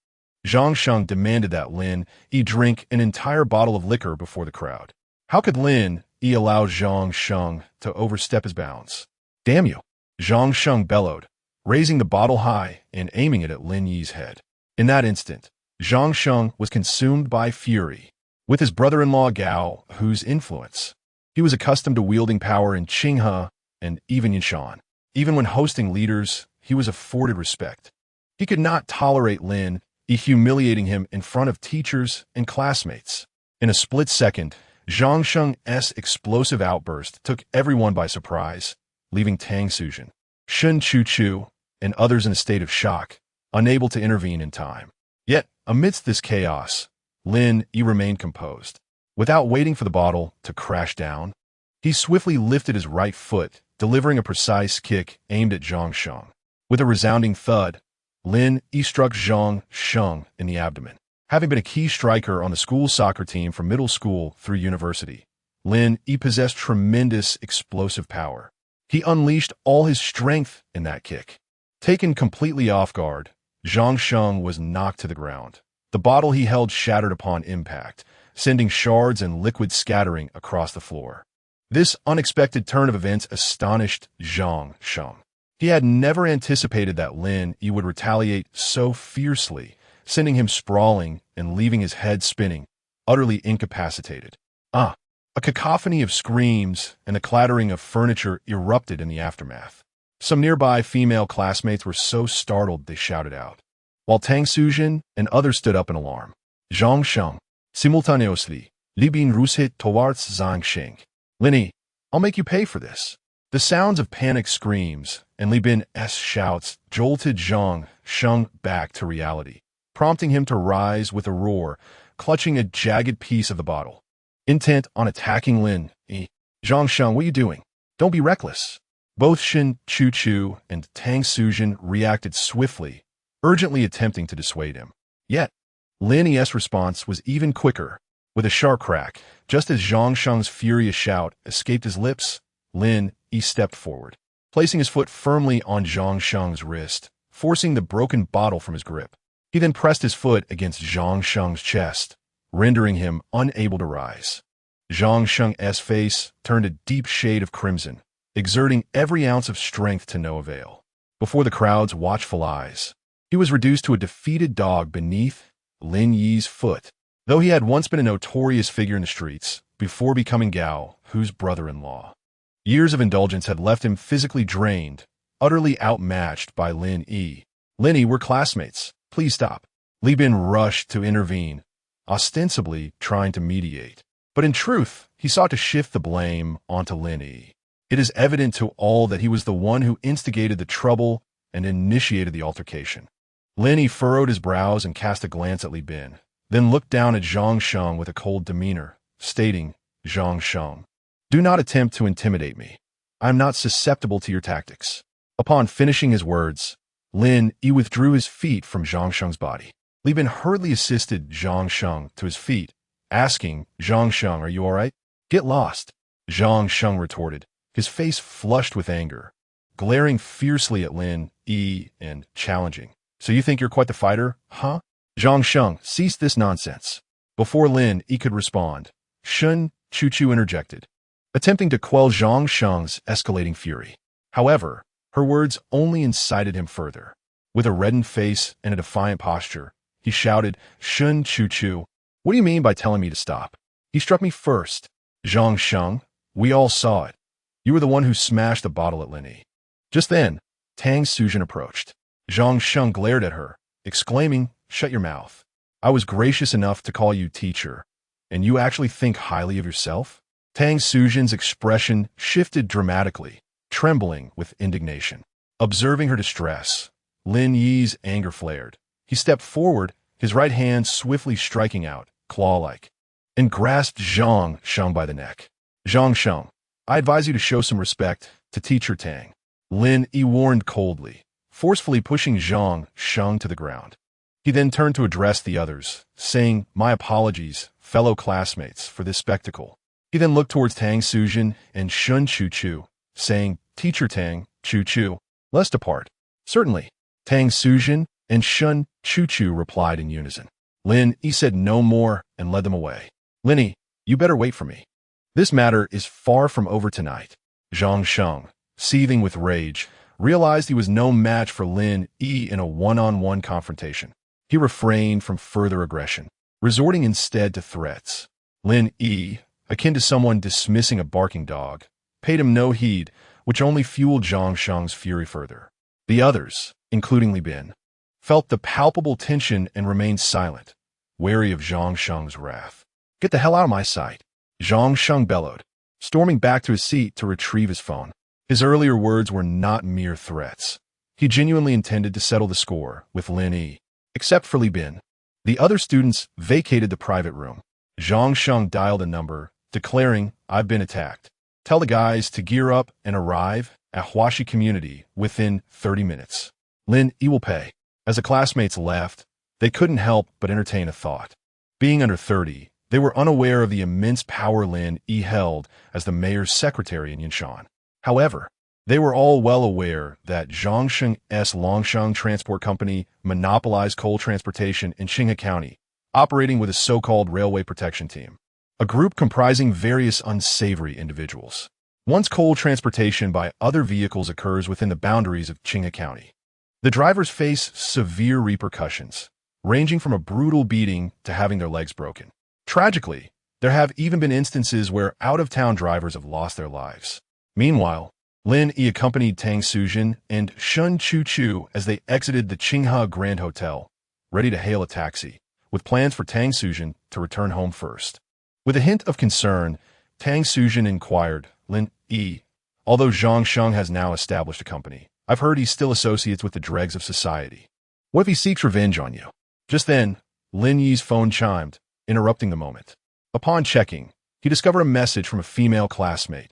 Zhang Sheng demanded that Lin Yi drink an entire bottle of liquor before the crowd. How could Lin Yi allow Zhang Sheng to overstep his bounds? "Damn you!" Zhang Sheng bellowed, raising the bottle high and aiming it at Lin Yi's head. In that instant, Zhang Sheng was consumed by fury. With his brother-in-law Gao, whose influence, he was accustomed to wielding power in Qinghe and even Yunshan. Even when hosting leaders, he was afforded respect. He could not tolerate Lin Yi humiliating him in front of teachers and classmates. In a split second, Zhang Sheng's explosive outburst took everyone by surprise, leaving Tang Sujin, Shun Chu, and others in a state of shock, unable to intervene in time. Yet, amidst this chaos, Lin Yi remained composed. Without waiting for the bottle to crash down, he swiftly lifted his right foot, delivering a precise kick aimed at Zhang Sheng. With a resounding thud, Lin Yi struck Zhang Sheng in the abdomen. Having been a key striker on the school soccer team from middle school through university, Lin Yi possessed tremendous explosive power. He unleashed all his strength in that kick. Taken completely off guard, Zhang Sheng was knocked to the ground. The bottle he held shattered upon impact, sending shards and liquid scattering across the floor. This unexpected turn of events astonished Zhang Sheng. He had never anticipated that Lin Yi would retaliate so fiercely, sending him sprawling and leaving his head spinning, utterly incapacitated. A cacophony of screams and the clattering of furniture erupted in the aftermath. Some nearby female classmates were so startled they shouted out, while Tang Sujin and others stood up in alarm. Zhang Sheng, simultaneously, Li Bin rushit towards Zhang Sheng. Lin Yi, I'll make you pay for this. The sounds of panicked screams and Li Bin's shouts jolted Zhang Sheng back to reality, prompting him to rise with a roar, clutching a jagged piece of the bottle. Intent on attacking Lin Yi. Zhang Sheng, what are you doing? Don't be reckless. Both Shun Chu and Tang Sujin reacted swiftly, urgently attempting to dissuade him. Yet, Lin Yi's response was even quicker. With a sharp crack, just as Zhang Sheng's furious shout escaped his lips, Lin Yi stepped forward, placing his foot firmly on Zhang Sheng's wrist, forcing the broken bottle from his grip. He then pressed his foot against Zhang Sheng's chest, rendering him unable to rise. Zhang Sheng's face turned a deep shade of crimson, exerting every ounce of strength to no avail. Before the crowd's watchful eyes, he was reduced to a defeated dog beneath Lin Yi's foot. Though he had once been a notorious figure in the streets, before becoming Gao Hu's brother-in-law, years of indulgence had left him physically drained, utterly outmatched by Lin Yi. Lin Yi, we're classmates. Please stop. Li Bin rushed to intervene, ostensibly trying to mediate. But in truth, he sought to shift the blame onto Lin Yi. It is evident to all that he was the one who instigated the trouble and initiated the altercation. Lin Yi furrowed his brows and cast a glance at Li Bin, then looked down at Zhang Sheng with a cold demeanor, stating, Zhang Sheng, do not attempt to intimidate me. I am not susceptible to your tactics. Upon finishing his words, Lin Yi withdrew his feet from Zhang Sheng's body. Li Bin hurriedly assisted Zhang Sheng to his feet, asking, Zhang Sheng, are you all right? Get lost, Zhang Sheng retorted, his face flushed with anger, glaring fiercely at Lin Yi and challenging. So you think you're quite the fighter, huh? Zhang Sheng, cease this nonsense. Before Lin Yi could respond, Shun Chu interjected, attempting to quell Zhang Sheng's escalating fury. However, her words only incited him further. With a reddened face and a defiant posture, he shouted, Shun Chu, what do you mean by telling me to stop? He struck me first. Zhang Sheng, we all saw it. You were the one who smashed the bottle at Lin Yi. Just then, Tang Sujin approached. Zhang Sheng glared at her, exclaiming, shut your mouth. I was gracious enough to call you teacher, and you actually think highly of yourself? Tang Sujin's expression shifted dramatically, trembling with indignation. Observing her distress, Lin Yi's anger flared. He stepped forward, his right hand swiftly striking out, claw-like, and grasped Zhang Sheng by the neck. Zhang Sheng, I advise you to show some respect to teacher Tang. Lin Yi warned coldly, forcefully pushing Zhang Sheng to the ground. He then turned to address the others, saying, my apologies, fellow classmates, for this spectacle. He then looked towards Tang Sujin and Shun Chu, saying, Teacher Tang, Chu, let's depart. Certainly. Tang Sujin and Shun Chu replied in unison. Lin Yi said no more and led them away. Lin Yi, you better wait for me. This matter is far from over tonight. Zhang Sheng, seething with rage, realized he was no match for Lin Yi in a one-on-one confrontation. He refrained from further aggression, resorting instead to threats. Lin Yi, akin to someone dismissing a barking dog, paid him no heed, which only fueled Zhang Sheng's fury further. The others, including Li Bin, felt the palpable tension and remained silent, wary of Zhang Sheng's wrath. Get the hell out of my sight. Zhang Sheng bellowed, storming back to his seat to retrieve his phone. His earlier words were not mere threats. He genuinely intended to settle the score with Lin Yi. Except for Li Bin. The other students vacated the private room. Zhang Sheng dialed a number, declaring, "I've been attacked. Tell the guys to gear up and arrive at Huaxi Community within 30 minutes. Lin Yi will pay." As the classmates left, they couldn't help but entertain a thought. Being under 30, they were unaware of the immense power Lin Yi held as the mayor's secretary in Yunshan. However, they were all well aware that Zhangsheng's Longsheng Transport Company monopolized coal transportation in Qinghe County, operating with a so-called railway protection team, a group comprising various unsavory individuals. Once coal transportation by other vehicles occurs within the boundaries of Qinghe County, the drivers face severe repercussions, ranging from a brutal beating to having their legs broken. Tragically, there have even been instances where out-of-town drivers have lost their lives. Meanwhile, Lin Yi accompanied Tang Sujin and Shun Chu as they exited the Qinghe Grand Hotel, ready to hail a taxi, with plans for Tang Sujin to return home first. With a hint of concern, Tang Sujin inquired, "Lin Yi, although Zhang Sheng has now established a company, I've heard he still associates with the dregs of society. What if he seeks revenge on you?" Just then, Lin Yi's phone chimed, interrupting the moment. Upon checking, he discovered a message from a female classmate.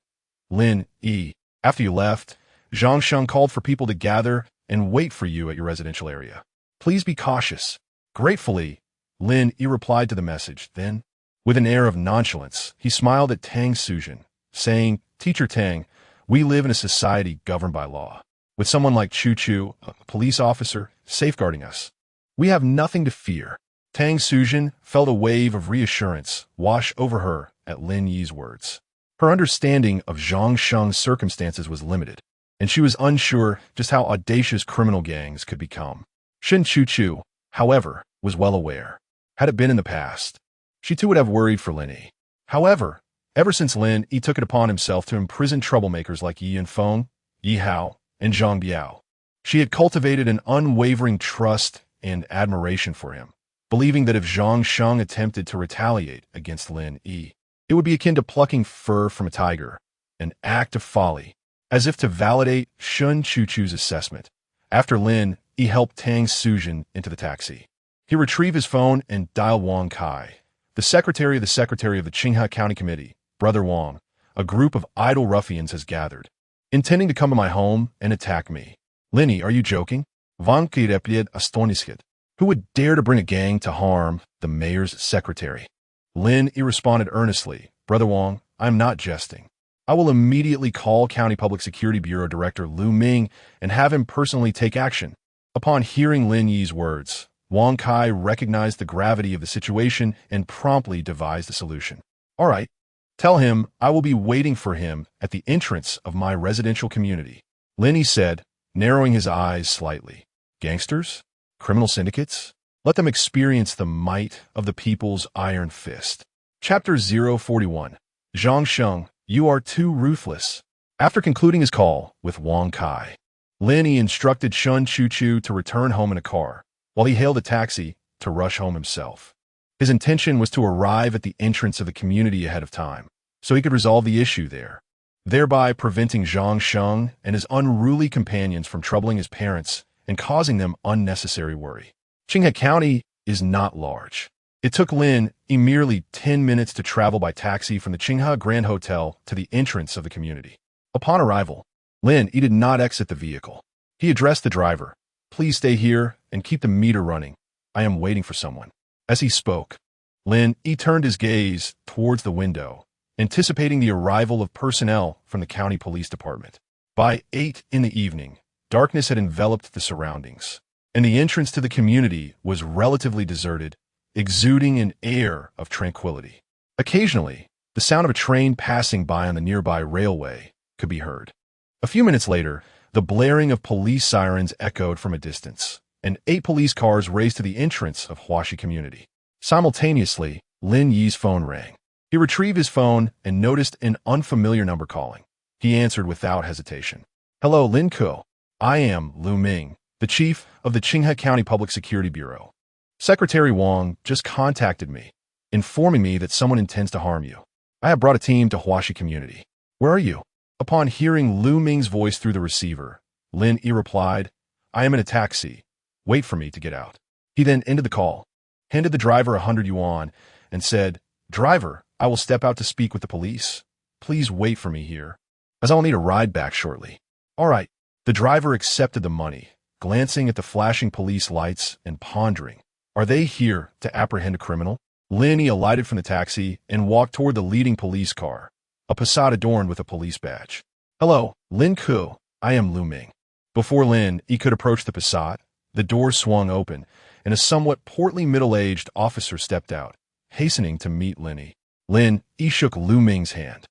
"Lin Yi, after you left, Zhang Sheng called for people to gather and wait for you at your residential area. Please be cautious." Gratefully, Lin Yi replied to the message. Then, with an air of nonchalance, he smiled at Tang Sujin, saying, "Teacher Tang, we live in a society governed by law. With someone like Chu, a police officer, safeguarding us, we have nothing to fear." Tang Sujin felt a wave of reassurance wash over her at Lin Yi's words. Her understanding of Zhang Sheng's circumstances was limited, and she was unsure just how audacious criminal gangs could become. Shin Chu, however, was well aware. Had it been in the past, she too would have worried for Lin Yi. However, ever since Lin Yi took it upon himself to imprison troublemakers like Yi Yanfeng, Yi Hao, and Zhang Biao, she had cultivated an unwavering trust and admiration for him, believing that if Zhang Sheng attempted to retaliate against Lin Yi, it would be akin to plucking fur from a tiger, an act of folly. As if to validate Shun Chu's assessment, after Lin Yi helped Tang Sujin into the taxi, he retrieved his phone and dialed Wang Kai, the secretary of the Qinghe County Committee. "Brother Wang, a group of idle ruffians has gathered, intending to come to my home and attack me." "Lin Yi, are you joking?" Wang Kai replied astonished. "Who would dare to bring a gang to harm the mayor's secretary?" Lin Yi responded earnestly, "Brother Wang, I am not jesting. I will immediately call County Public Security Bureau Director Lu Ming and have him personally take action." Upon hearing Lin Yi's words, Wang Kai recognized the gravity of the situation and promptly devised a solution. "All right, tell him I will be waiting for him at the entrance of my residential community," Lin Yi said, narrowing his eyes slightly. "Gangsters? Criminal syndicates? Let them experience the might of the people's iron fist." Chapter 041. Zhang Sheng, you are too ruthless. After concluding his call with Wang Kai, Lin Yi instructed Shun Chu to return home in a car, while he hailed a taxi to rush home himself. His intention was to arrive at the entrance of the community ahead of time, so he could resolve the issue there, thereby preventing Zhang Sheng and his unruly companions from troubling his parents and causing them unnecessary worry. Qinghe County is not large. It took Lin Yi merely 10 minutes to travel by taxi from the Qinghe Grand Hotel to the entrance of the community. Upon arrival, Lin Yi did not exit the vehicle. He addressed the driver, "Please stay here and keep the meter running. I am waiting for someone." As he spoke, Lin Yi turned his gaze towards the window, anticipating the arrival of personnel from the county police department. By 8 in the evening, darkness had enveloped the surroundings, and the entrance to the community was relatively deserted, exuding an air of tranquility. Occasionally, the sound of a train passing by on the nearby railway could be heard. A few minutes later, the blaring of police sirens echoed from a distance, and 8 police cars raced to the entrance of Huaxi Community. Simultaneously, Lin Yi's phone rang. He retrieved his phone and noticed an unfamiliar number calling. He answered without hesitation. "Hello, Lin Ko. I am Lu Ming, the chief of the Qinghe County Public Security Bureau. Secretary Wang just contacted me, informing me that someone intends to harm you." I have brought a team to Huashi community. Where are you? Upon hearing Lu Ming's voice through the receiver, Lin Yi replied, I am in a taxi. Wait for me to get out. He then ended the call, handed the driver 100 yuan, and said, Driver, I will step out to speak with the police. Please wait for me here, as I will need a ride back shortly. All right. The driver accepted the money, glancing at the flashing police lights and pondering, are they here to apprehend a criminal? Lin Yi alighted from the taxi and walked toward the leading police car, a Passat adorned with a police badge. Hello, Lin Ku. I am Lu Ming. Before Lin Yi could approach the Passat, the door swung open, and a somewhat portly middle-aged officer stepped out, hastening to meet Lin Yi. Lin Yi shook Lu Ming's hand,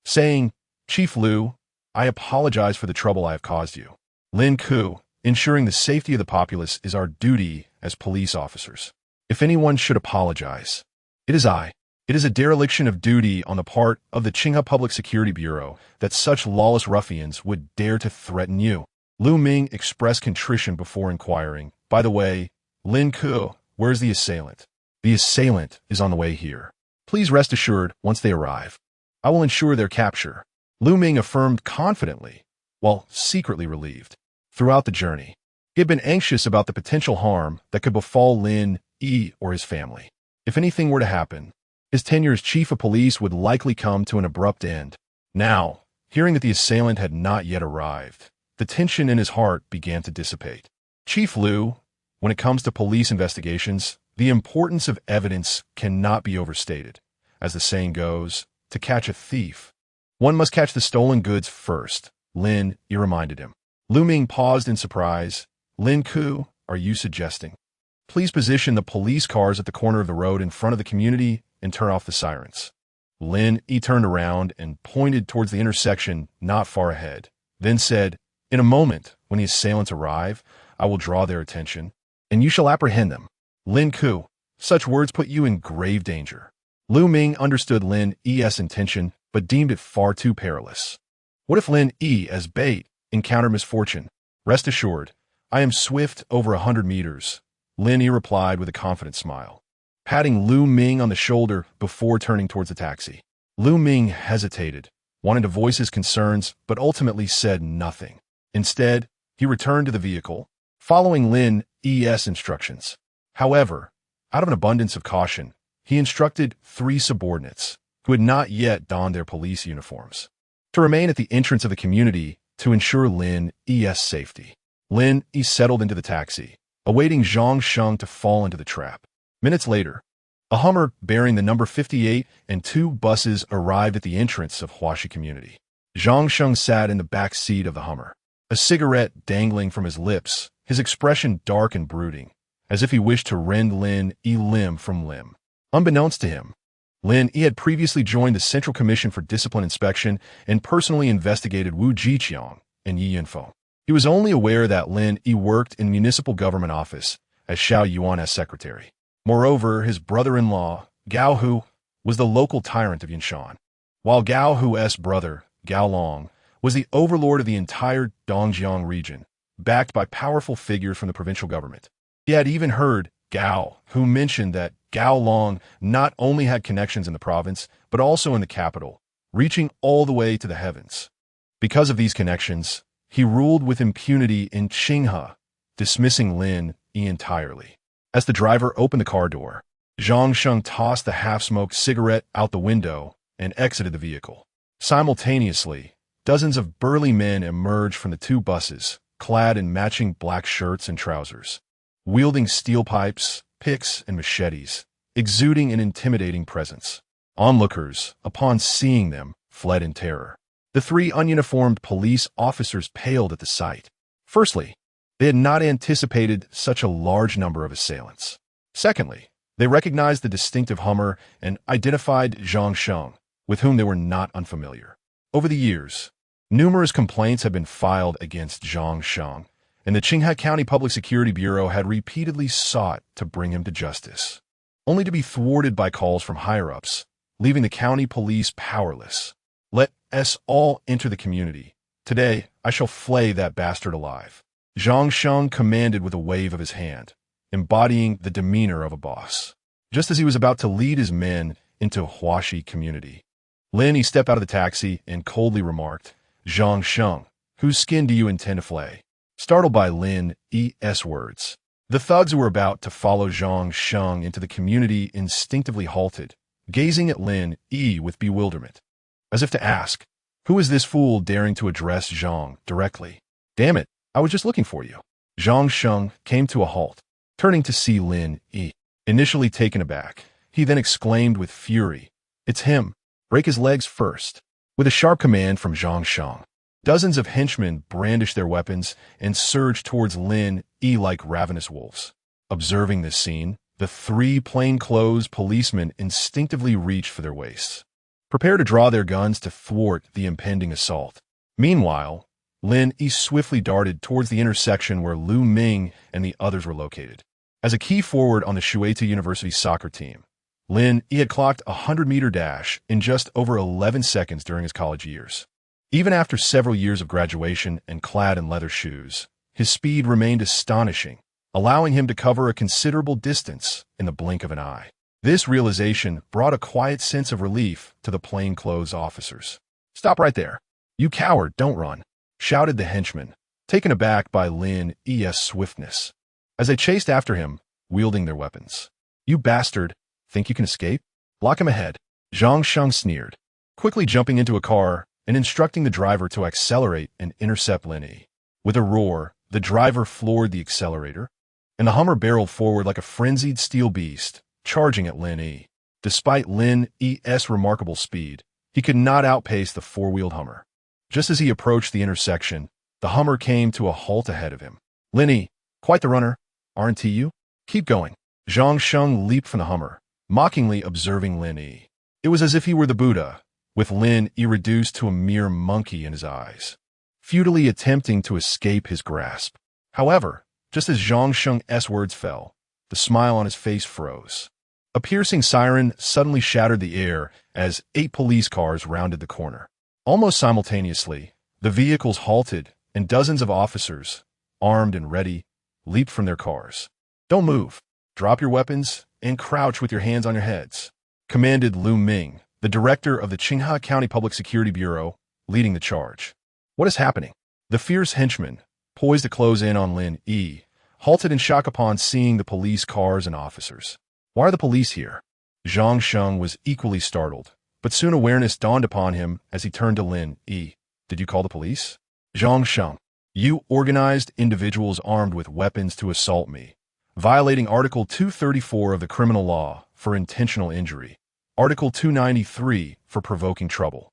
saying, Chief Lu, I apologize for the trouble I have caused you. Lin Ku, ensuring the safety of the populace is our duty as police officers. If anyone should apologize, it is I. It is a dereliction of duty on the part of the Qinghe Public Security Bureau that such lawless ruffians would dare to threaten you. Lu Ming expressed contrition before inquiring, By the way, Lin Ku, where's the assailant? The assailant is on the way here. Please rest assured once they arrive, I will ensure their capture. Lu Ming affirmed confidently, while secretly relieved. Throughout the journey, he had been anxious about the potential harm that could befall Lin Yi or his family. If anything were to happen, his tenure as chief of police would likely come to an abrupt end. Now, hearing that the assailant had not yet arrived, the tension in his heart began to dissipate. Chief Lu, when it comes to police investigations, the importance of evidence cannot be overstated. As the saying goes, to catch a thief, one must catch the stolen goods first, Lin Yi reminded him. Lu Ming paused in surprise. Lin Ku, are you suggesting? Please position the police cars at the corner of the road in front of the community and turn off the sirens. Lin Yi turned around and pointed towards the intersection not far ahead, then said, In a moment, when the assailants arrive, I will draw their attention, and you shall apprehend them. Lin Ku, such words put you in grave danger. Lu Ming understood Lin Yi's intention, but deemed it far too perilous. What if Lin Yi, as bait, encountered misfortune? Rest assured, I am swift over 100 meters, Lin Yi replied with a confident smile, patting Lu Ming on the shoulder before turning towards the taxi. Lu Ming hesitated, wanting to voice his concerns, but ultimately said nothing. Instead, he returned to the vehicle, following Lin Yi's instructions. However, out of an abundance of caution, he instructed 3 subordinates, who had not yet donned their police uniforms, to remain at the entrance of the community to ensure Lin Yi's safety. Lin Yi settled into the taxi, awaiting Zhang Sheng to fall into the trap. Minutes later, a Hummer bearing the number 58 and 2 buses arrived at the entrance of Huashi community. Zhang Sheng sat in the back seat of the Hummer, a cigarette dangling from his lips, his expression dark and brooding, as if he wished to rend Lin Yi limb from limb. Unbeknownst to him, Lin Yi had previously joined the Central Commission for Discipline Inspection and personally investigated Wu Jiqiang and Yi Yunfeng. He was only aware that Lin Yi worked in municipal government office as Xiao Yuan's secretary. Moreover, his brother-in-law, Gao Hu, was the local tyrant of Yunshan, while Gao Hu's brother, Gao Long, was the overlord of the entire Dongjiang region, backed by powerful figures from the provincial government. He had even heard Gao Hu mention that Gao Long not only had connections in the province, but also in the capital, reaching all the way to the heavens. Because of these connections, he ruled with impunity in Qinghe, dismissing Lin Yi entirely. As the driver opened the car door, Zhang Sheng tossed the half-smoked cigarette out the window and exited the vehicle. Simultaneously, dozens of burly men emerged from the 2 buses, clad in matching black shirts and trousers, wielding steel pipes, picks, and machetes, exuding an intimidating presence. Onlookers, upon seeing them, fled in terror. The 3 ununiformed police officers paled at the sight. Firstly, they had not anticipated such a large number of assailants. Secondly, they recognized the distinctive Hummer and identified Zhang Sheng, with whom they were not unfamiliar. Over the years, numerous complaints had been filed against Zhang Sheng, and the Qinghe County Public Security Bureau had repeatedly sought to bring him to justice, only to be thwarted by calls from higher-ups, leaving the county police powerless. Let us all enter the community. Today, I shall flay that bastard alive. Zhang Sheng commanded with a wave of his hand, embodying the demeanor of a boss. Just as he was about to lead his men into Huashi community, Lin Yi stepped out of the taxi and coldly remarked, "Zhang Sheng, whose skin do you intend to flay?" Startled by Lin Yi's words, the thugs who were about to follow Zhang Sheng into the community instinctively halted, gazing at Lin Yi with bewilderment, as if to ask, "Who is this fool daring to address Zhang directly? Damn it, I was just looking for you." Zhang Sheng came to a halt, turning to see Lin Yi. Initially taken aback, he then exclaimed with fury, "It's him! Break his legs first." With a sharp command from Zhang Sheng, dozens of henchmen brandished their weapons and surged towards Lin Yi like ravenous wolves. Observing this scene, the three plainclothes policemen instinctively reached for their waists, prepare to draw their guns to thwart the impending assault. Meanwhile, Lin Yi swiftly darted towards the intersection where Lu Ming and the others were located. As a key forward on the Shueita University soccer team, Lin Yi had clocked a 100-meter dash in just over 11 seconds during his college years. Even after several years of graduation and clad in leather shoes, his speed remained astonishing, allowing him to cover a considerable distance in the blink of an eye. This realization brought a quiet sense of relief to the plainclothes officers. "Stop right there. You coward, don't run," shouted the henchmen, taken aback by Lin Yi's swiftness, as they chased after him, wielding their weapons. "You bastard, think you can escape? Block him ahead," Zhang Sheng sneered, quickly jumping into a car and instructing the driver to accelerate and intercept Lin Yi. With a roar, the driver floored the accelerator, and the Hummer barreled forward like a frenzied steel beast, charging at Lin Yi. Despite Lin Yi's remarkable speed, he could not outpace the four-wheeled Hummer. Just as he approached the intersection, the Hummer came to a halt ahead of him. "Lin Yi, quite the runner, aren't you? Keep going." Zhang Sheng leaped from the Hummer, mockingly observing Lin Yi. It was as if he were the Buddha, with Lin Yi reduced to a mere monkey in his eyes, futilely attempting to escape his grasp. However, just as Zhang Sheng's words fell, the smile on his face froze. A piercing siren suddenly shattered the air as 8 police cars rounded the corner. Almost simultaneously, the vehicles halted and dozens of officers, armed and ready, leaped from their cars. "Don't move. Drop your weapons and crouch with your hands on your heads," commanded Lu Ming, the director of the Qinghai County Public Security Bureau, leading the charge. "What is happening?" The fierce henchmen, poised to close in on Lin Yi, halted in shock upon seeing the police cars and officers. "Why are the police here?" Zhang Sheng was equally startled, but soon awareness dawned upon him as he turned to Lin Yi. "Did you call the police?" "Zhang Sheng, you organized individuals armed with weapons to assault me, violating Article 234 of the criminal law for intentional injury, Article 293 for provoking trouble,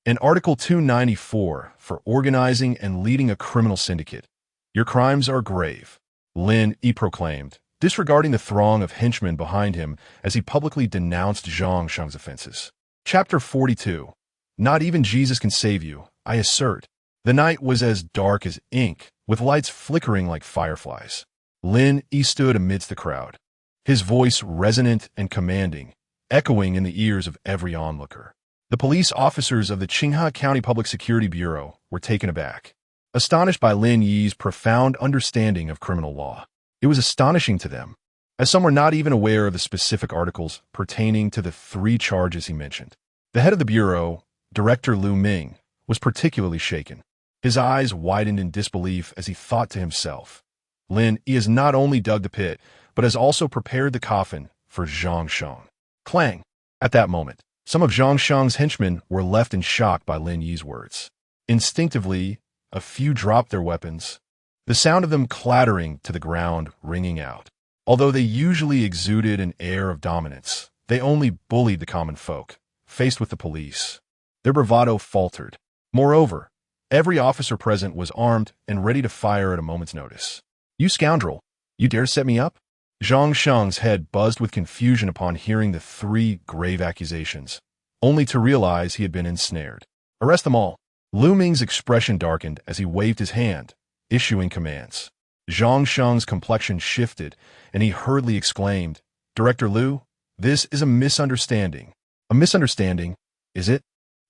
and Article 294 for organizing and leading a criminal syndicate. Your crimes are grave," Lin Yi proclaimed, disregarding the throng of henchmen behind him as he publicly denounced Zhang Sheng's offenses. Chapter 42. Not even Jesus can save you, I assert. The night was as dark as ink, with lights flickering like fireflies. Lin Yi stood amidst the crowd, his voice resonant and commanding, echoing in the ears of every onlooker. The police officers of the Qinghai County Public Security Bureau were taken aback, astonished by Lin Yi's profound understanding of criminal law. It was astonishing to them, as some were not even aware of the specific articles pertaining to the 3 charges he mentioned. The head of the Bureau, Director Lu Ming, was particularly shaken. His eyes widened in disbelief as he thought to himself, Lin Yi has not only dug the pit, but has also prepared the coffin for Zhang Sheng. Clang! At that moment, some of Zhang Sheng's henchmen were left in shock by Lin Yi's words. Instinctively, a few dropped their weapons, the sound of them clattering to the ground ringing out. Although they usually exuded an air of dominance, they only bullied the common folk, faced with the police. Their bravado faltered. Moreover, every officer present was armed and ready to fire at a moment's notice. "You scoundrel! You dare set me up?" Zhang Sheng's head buzzed with confusion upon hearing the 3 grave accusations, only to realize he had been ensnared. "Arrest them all." Lu Ming's expression darkened as he waved his hand, issuing commands. Zhang Sheng's complexion shifted, and he hurriedly exclaimed, "Director Lu, this is a misunderstanding." "A misunderstanding, is it?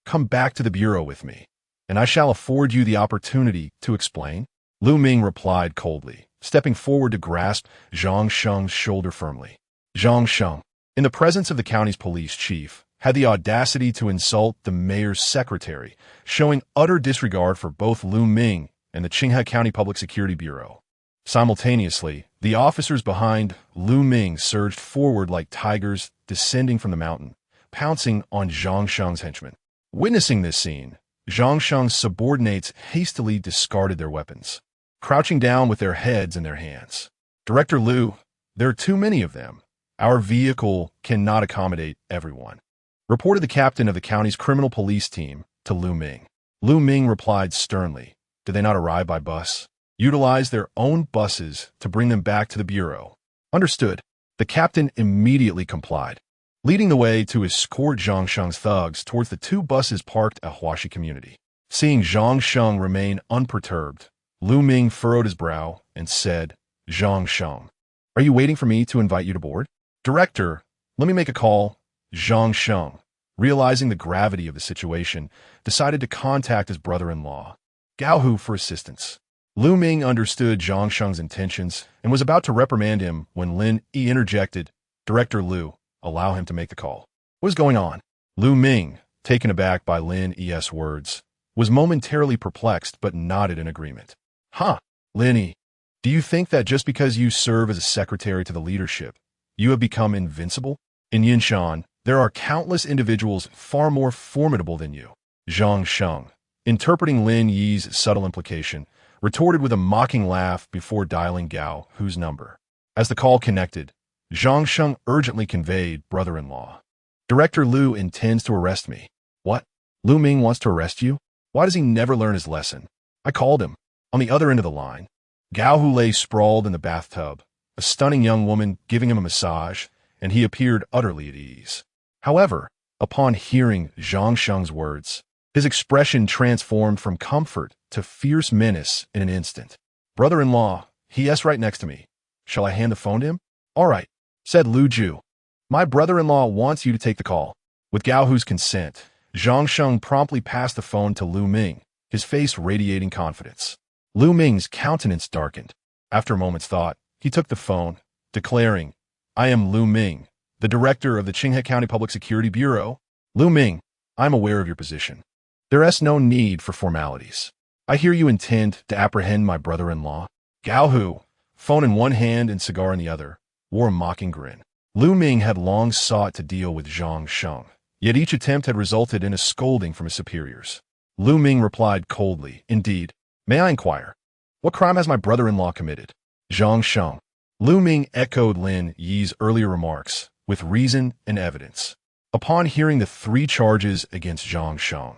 Come back to the Bureau with me, and I shall afford you the opportunity to explain," Lu Ming replied coldly, stepping forward to grasp Zhang Sheng's shoulder firmly. "Zhang Sheng, in the presence of the county's police chief, had the audacity to insult the mayor's secretary, showing utter disregard for both Lu Ming and the Qinghai County Public Security Bureau. Simultaneously, the officers behind Lu Ming surged forward like tigers descending from the mountain, pouncing on Zhang Sheng's henchmen. Witnessing this scene, Zhang Sheng's subordinates hastily discarded their weapons, crouching down with their heads in their hands. "Director Lu, there are too many of them. Our vehicle cannot accommodate everyone," reported the captain of the county's criminal police team to Lu Ming. Lu Ming replied sternly, "Did they not arrive by bus? Utilize their own buses to bring them back to the bureau." "Understood." The captain immediately complied, leading the way to escort Zhang Sheng's thugs towards the two buses parked at Huaxi Community. Seeing Zhang Sheng remain unperturbed, Lu Ming furrowed his brow and said, "Zhang Sheng, are you waiting for me to invite you to board?" "Director, let me make a call." Zhang Sheng, realizing the gravity of the situation, decided to contact his brother-in-law, Gao Hu, for assistance. Lu Ming understood Zhang Sheng's intentions and was about to reprimand him when Lin Yi interjected, "Director Lu, allow him to make the call." "What is going on?" Lu Ming, taken aback by Lin Yi's words, was momentarily perplexed but nodded in agreement. "Huh, Lin Yi, do you think that just because you serve as a secretary to the leadership, you have become invincible? In Yunshan, there are countless individuals far more formidable than you." Zhang Sheng, interpreting Lin Yi's subtle implication, retorted with a mocking laugh before dialing Gao Hu's number. As the call connected, Zhang Sheng urgently conveyed, "Brother-in-law, Director Lu intends to arrest me." "What? Lu Ming wants to arrest you? Why does he never learn his lesson?" "I called him." On the other end of the line, Gao Hu lay sprawled in the bathtub, a stunning young woman giving him a massage, and he appeared utterly at ease. However, upon hearing Zhang Sheng's words, his expression transformed from comfort to fierce menace in an instant. "Brother-in-law, he is right next to me. Shall I hand the phone to him?" "All right," said Lu Ju. "My brother-in-law wants you to take the call." With Gao Hu's consent, Zhang Sheng promptly passed the phone to Lu Ming, his face radiating confidence. Lu Ming's countenance darkened. After a moment's thought, he took the phone, declaring, "I am Lu Ming, the director of the Qinghai County Public Security Bureau." "Lu Ming, I am aware of your position. There is no need for formalities. I hear you intend to apprehend my brother-in-law." Gao Hu, phone in one hand and cigar in the other, wore a mocking grin. Lu Ming had long sought to deal with Zhang Sheng, yet each attempt had resulted in a scolding from his superiors. Lu Ming replied coldly, "Indeed. May I inquire, what crime has my brother-in-law committed?" "Zhang Sheng." Lu Ming echoed Lin Yi's earlier remarks with reason and evidence. Upon hearing the three charges against Zhang Sheng,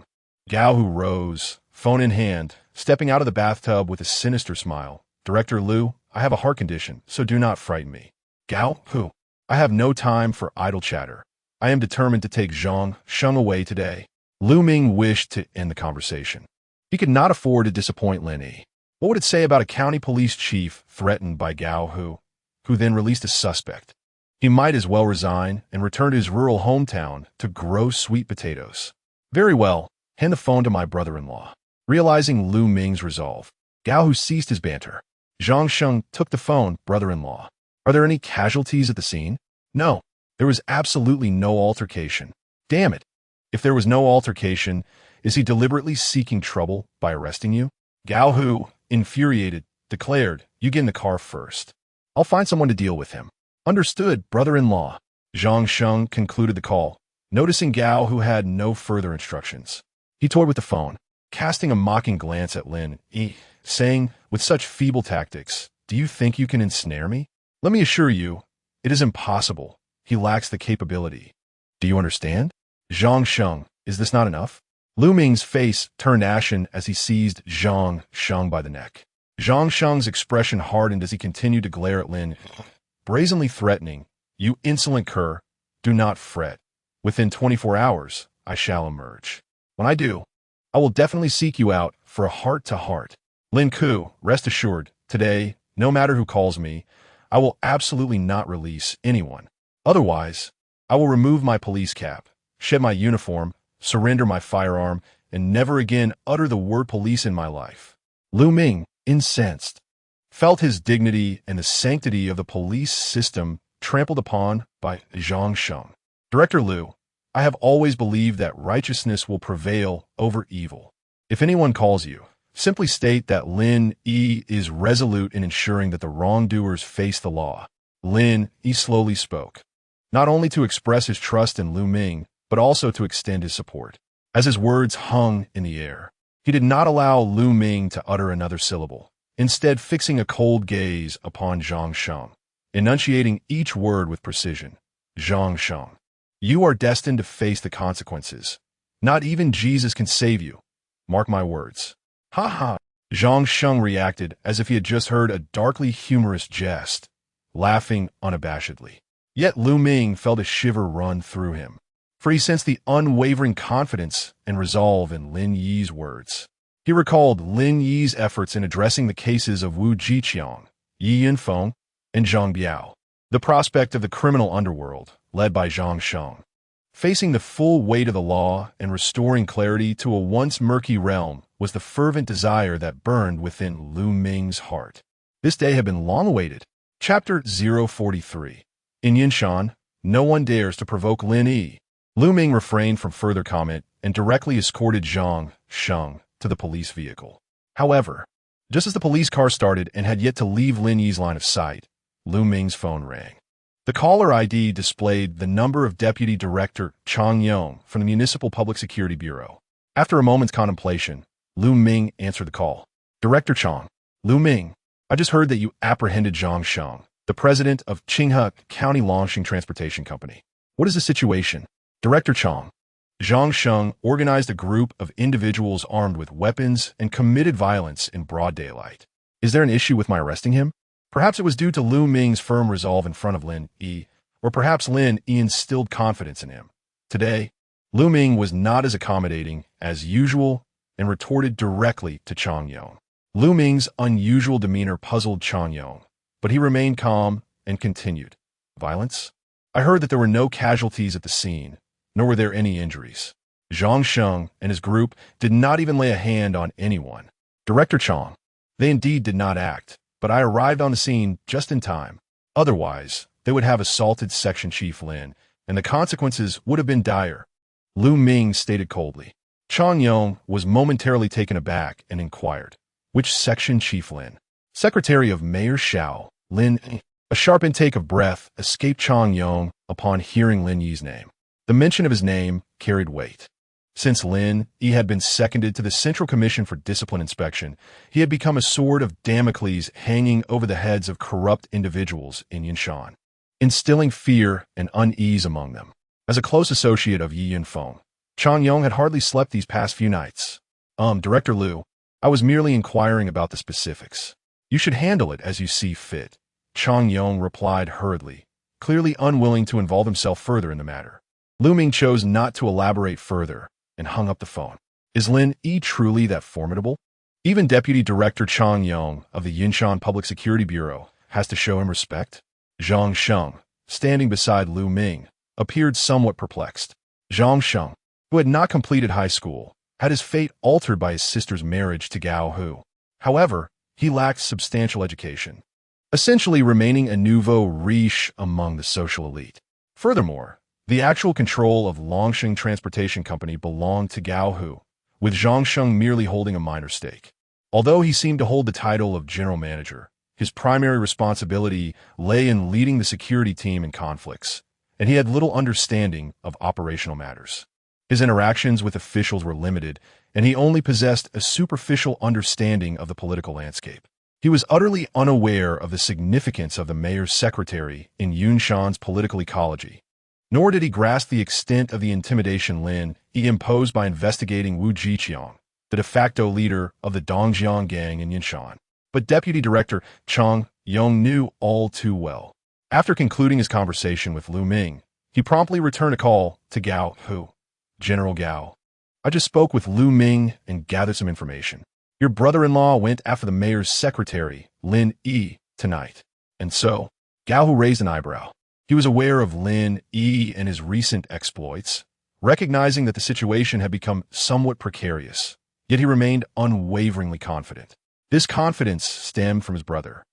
Gao Hu rose, phone in hand, stepping out of the bathtub with a sinister smile. "Director Lu, I have a heart condition, so do not frighten me." "Gao Hu, I have no time for idle chatter. I am determined to take Zhang Sheng away today." Lu Ming wished to end the conversation. He could not afford to disappoint Lin Yi. What would it say about a county police chief threatened by Gao Hu, who then released a suspect? He might as well resign and return to his rural hometown to grow sweet potatoes. "Very well, hand the phone to my brother-in-law." Realizing Lu Ming's resolve, Gao Hu ceased his banter. Zhang Sheng took the phone. "Brother-in-law, are there any casualties at the scene?" "No, there was absolutely no altercation." "Damn it. If there was no altercation, is he deliberately seeking trouble by arresting you?" Gao Hu, infuriated, declared, "You get in the car first. I'll find someone to deal with him." "Understood, brother-in-law." Zhang Sheng concluded the call, noticing Gao Hu had no further instructions. He toyed with the phone, casting a mocking glance at Lin Yi, saying, "With such feeble tactics, do you think you can ensnare me? Let me assure you, it is impossible. He lacks the capability. Do you understand?" "Zhang Sheng, is this not enough?" Lu Ming's face turned ashen as he seized Zhang Sheng by the neck. Zhang Sheng's expression hardened as he continued to glare at Lin, brazenly threatening, "You insolent cur, do not fret. Within 24 hours, I shall emerge. When I do, I will definitely seek you out for a heart-to-heart. Lin Ku, rest assured, today, no matter who calls me, I will absolutely not release anyone. Otherwise, I will remove my police cap, shed my uniform, surrender my firearm, and never again utter the word police in my life." Lu Ming, incensed, felt his dignity and the sanctity of the police system trampled upon by Zhang Sheng. "Director Lu, I have always believed that righteousness will prevail over evil. If anyone calls you, simply state that Lin Yi is resolute in ensuring that the wrongdoers face the law. Lin Yi slowly spoke, not only to express his trust in Lu Ming, but also to extend his support. As his words hung in the air, he did not allow Lu Ming to utter another syllable, instead fixing a cold gaze upon Zhang Sheng, enunciating each word with precision. Zhang Sheng, you are destined to face the consequences. Not even Jesus can save you. Mark my words. Ha ha! Zhang Sheng reacted as if he had just heard a darkly humorous jest, laughing unabashedly. Yet Lu Ming felt a shiver run through him, for he sensed the unwavering confidence and resolve in Lin Yi's words. He recalled Lin Yi's efforts in addressing the cases of Wu Jiqiang, Yi Yinfeng, and Zhang Biao. The prospect of the criminal underworld, led by Zhang Sheng, facing the full weight of the law and restoring clarity to a once murky realm, was the fervent desire that burned within Lu Ming's heart. This day had been long awaited. Chapter 043. In Yunshan, no one dares to provoke Lin Yi. Lu Ming refrained from further comment and directly escorted Zhang Sheng to the police vehicle. However, just as the police car started and had yet to leave Lin Yi's line of sight, Lu Ming's phone rang. The caller ID displayed the number of Deputy Director Chang Yong from the Municipal Public Security Bureau. After a moment's contemplation, Lu Ming answered the call. Director Chang. Lu Ming, I just heard that you apprehended Zhang Sheng, the president of Qinghe County Longxing Transportation Company. What is the situation? Director Chang. Zhang Sheng organized a group of individuals armed with weapons and committed violence in broad daylight. Is there an issue with my arresting him? Perhaps it was due to Lu Ming's firm resolve in front of Lin Yi, or perhaps Lin Yi instilled confidence in him. Today, Lu Ming was not as accommodating as usual and retorted directly to Chang Yong. Lu Ming's unusual demeanor puzzled Chang Yong, but he remained calm and continued. Violence? I heard that there were no casualties at the scene, nor were there any injuries. Zhang Sheng and his group did not even lay a hand on anyone. Director Chang. They indeed did not act, but I arrived on the scene just in time. Otherwise, they would have assaulted Section Chief Lin, and the consequences would have been dire. Lu Ming stated coldly. Chang Yong was momentarily taken aback and inquired, which Section Chief Lin? Secretary of Mayor Xiao, Lin Yi. A sharp intake of breath escaped Chang Yong upon hearing Lin Yi's name. The mention of his name carried weight. Since Lin Yi had been seconded to the Central Commission for Discipline Inspection, he had become a sword of Damocles hanging over the heads of corrupt individuals in Yunshan, instilling fear and unease among them. As a close associate of Yi Yinfeng, Chang Yong had hardly slept these past few nights. Director Liu, I was merely inquiring about the specifics. You should handle it as you see fit. Chang Yong replied hurriedly, clearly unwilling to involve himself further in the matter. Lu Ming chose not to elaborate further and hung up the phone. Is Lin Yi truly that formidable? Even Deputy Director Chang Yong of the Yunshan Public Security Bureau has to show him respect? Zhang Sheng, standing beside Lu Ming, appeared somewhat perplexed. Zhang Sheng, who had not completed high school, had his fate altered by his sister's marriage to Gao Hu. However, he lacked substantial education, essentially remaining a nouveau riche among the social elite. Furthermore, the actual control of Longxing Transportation Company belonged to Gao Hu, with Zhang Sheng merely holding a minor stake. Although he seemed to hold the title of general manager, his primary responsibility lay in leading the security team in conflicts, and he had little understanding of operational matters. His interactions with officials were limited, and he only possessed a superficial understanding of the political landscape. He was utterly unaware of the significance of the mayor's secretary in Yunshan's political ecology, nor did he grasp the extent of the intimidation Lin Yi imposed by investigating Wu Jiqiang, the de facto leader of the Dongjiang gang in Yunshan. But Deputy Director Chang Yong knew all too well. After concluding his conversation with Lu Ming, he promptly returned a call to Gao Hu. General Gao, I just spoke with Lu Ming and gathered some information. Your brother-in-law went after the mayor's secretary, Lin Yi, tonight. And so, Gao Hu raised an eyebrow. He was aware of Lin Yi and his recent exploits, recognizing that the situation had become somewhat precarious, yet he remained unwaveringly confident. This confidence stemmed from his brother,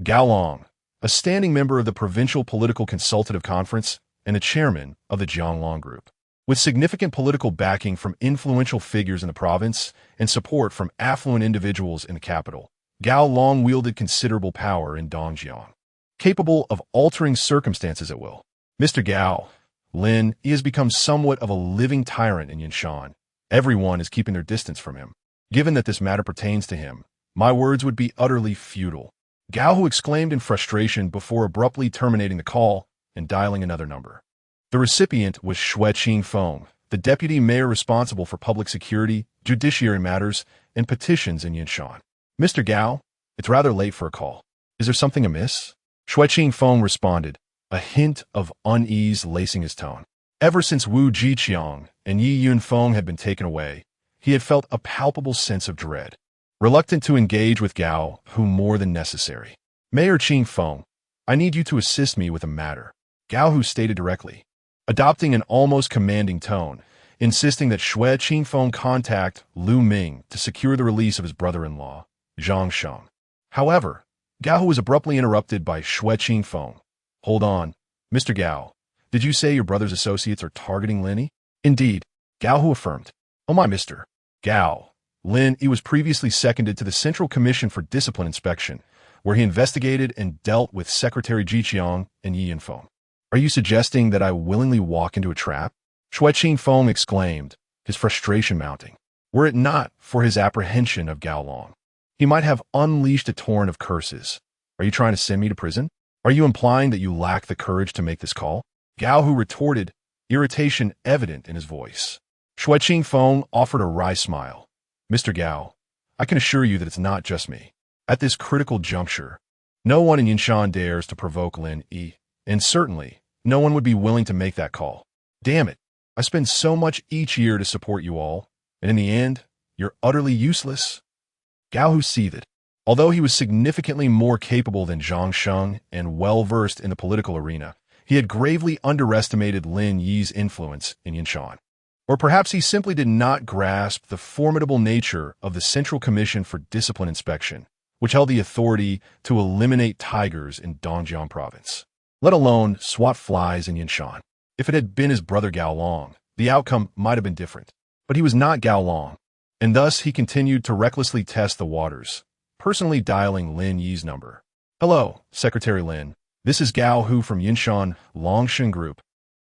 Gao Long, a standing member of the Provincial Political Consultative Conference and a chairman of the Jianglong Group. With significant political backing from influential figures in the province and support from affluent individuals in the capital, Gao long wielded considerable power in Dongjiang, capable of altering circumstances at will. Mr. Gao, Lin Yi has become somewhat of a living tyrant in Yunshan. Everyone is keeping their distance from him. Given that this matter pertains to him, my words would be utterly futile. Gao Hu exclaimed in frustration before abruptly terminating the call and dialing another number. The recipient was Xue Qingfeng, the deputy mayor responsible for public security, judiciary matters, and petitions in Yunshan. Mr. Gao, it's rather late for a call. Is there something amiss? Xue Qingfeng responded, a hint of unease lacing his tone. Ever since Wu Jiqiang and Yi Yunfeng had been taken away, he had felt a palpable sense of dread, reluctant to engage with Gao Hu more than necessary. Mayor Qingfeng, I need you to assist me with a matter, Gao Hu stated directly, adopting an almost commanding tone, insisting that Xue Qingfeng contact Lu Ming to secure the release of his brother-in-law, Zhang Sheng. However, Gao Hu was abruptly interrupted by Xue Qingfeng. Hold on, Mr. Gao, did you say your brother's associates are targeting Lin Yi? Indeed, Gao Hu affirmed. Oh my Mr. Gao, Lin Yi was previously seconded to the Central Commission for Discipline Inspection, where he investigated and dealt with Secretary Jiqiang and Yi Yunfeng. Are you suggesting that I willingly walk into a trap? Xue Qingfeng exclaimed, his frustration mounting. Were it not for his apprehension of Gao Long, he might have unleashed a torrent of curses. Are you trying to send me to prison? Are you implying that you lack the courage to make this call? Gao Hu retorted, irritation evident in his voice. Xue Qingfeng offered a wry smile. Mr. Gao, I can assure you that it's not just me. At this critical juncture, no one in Yunshan dares to provoke Lin Yi, and certainly, no one would be willing to make that call. Damn it, I spend so much each year to support you all, and in the end, you're utterly useless. Gao Hu seethed. Although he was significantly more capable than Zhang Sheng and well-versed in the political arena, he had gravely underestimated Lin Yi's influence in Yunshan. Or perhaps he simply did not grasp the formidable nature of the Central Commission for Discipline Inspection, which held the authority to eliminate tigers in Dongjiang province, let alone swat flies in Yunshan. If it had been his brother Gao Long, the outcome might have been different. But he was not Gao Long, and thus he continued to recklessly test the waters, personally dialing Lin Yi's number. Hello, Secretary Lin. This is Gao Hu from Yunshan Longshan Group,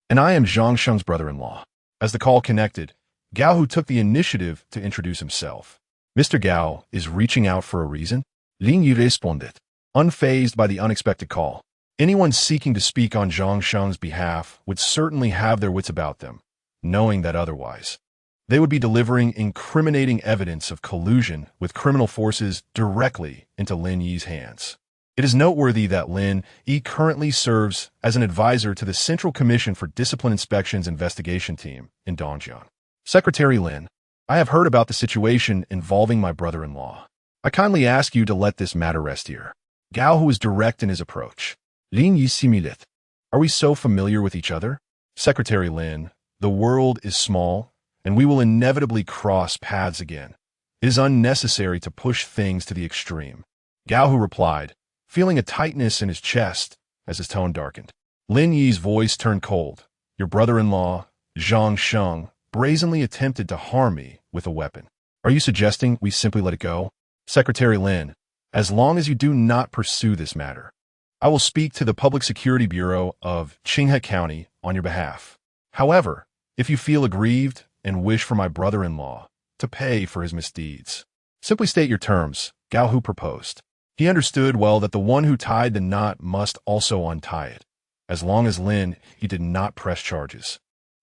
and I am Zhang Sheng's brother-in-law. As the call connected, Gao Hu took the initiative to introduce himself. Mr. Gao is reaching out for a reason? Lin Yi responded, unfazed by the unexpected call. Anyone seeking to speak on Zhang Sheng's behalf would certainly have their wits about them, knowing that otherwise, they would be delivering incriminating evidence of collusion with criminal forces directly into Lin Yi's hands. It is noteworthy that Lin Yi currently serves as an advisor to the Central Commission for Discipline Inspection's investigation team in Dongjiang. Secretary Lin, I have heard about the situation involving my brother-in-law. I kindly ask you to let this matter rest here. Gao Hu was direct in his approach. Lin Yi similith. Are we so familiar with each other? Secretary Lin, the world is small, and we will inevitably cross paths again. It is unnecessary to push things to the extreme. Gao Hu replied, feeling a tightness in his chest as his tone darkened. Lin Yi's voice turned cold. Your brother-in-law, Zhang Sheng, brazenly attempted to harm me with a weapon. Are you suggesting we simply let it go? Secretary Lin, as long as you do not pursue this matter, I will speak to the Public Security Bureau of Qinghe County on your behalf. However, if you feel aggrieved and wish for my brother-in-law to pay for his misdeeds, simply state your terms, Gao Hu proposed. He understood well that the one who tied the knot must also untie it. As long as Lin Yi did not press charges,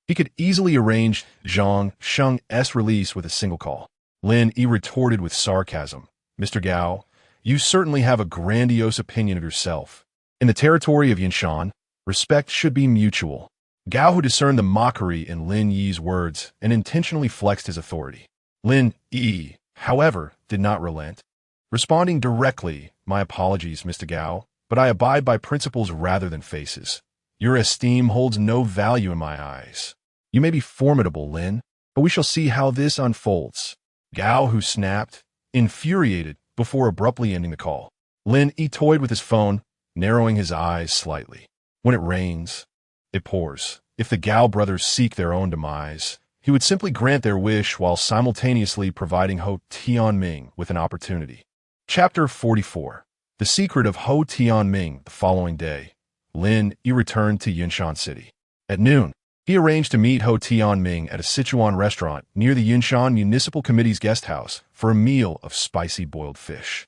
he could easily arrange Zhang Sheng's release with a single call. Lin Yi retorted with sarcasm. Mr. Gao, you certainly have a grandiose opinion of yourself. In the territory of Yunshan, respect should be mutual. Gao Hu discerned the mockery in Lin Yi's words and intentionally flexed his authority. Lin Yi, however, did not relent. Responding directly, my apologies, Mr. Gao, but I abide by principles rather than faces. Your esteem holds no value in my eyes. You may be formidable, Lin, but we shall see how this unfolds. Gao Hu snapped, infuriated, before abruptly ending the call. Lin Yi toyed with his phone, narrowing his eyes slightly. When it rains, it pours. If the Gao brothers seek their own demise, he would simply grant their wish while simultaneously providing Ho Tianming with an opportunity. Chapter 44. The Secret of Ho Tianming. The following day, Lin Yi returned to Yunshan City. At noon, he arranged to meet Ho Tianming at a Sichuan restaurant near the Yunshan Municipal Committee's guest house for a meal of spicy boiled fish.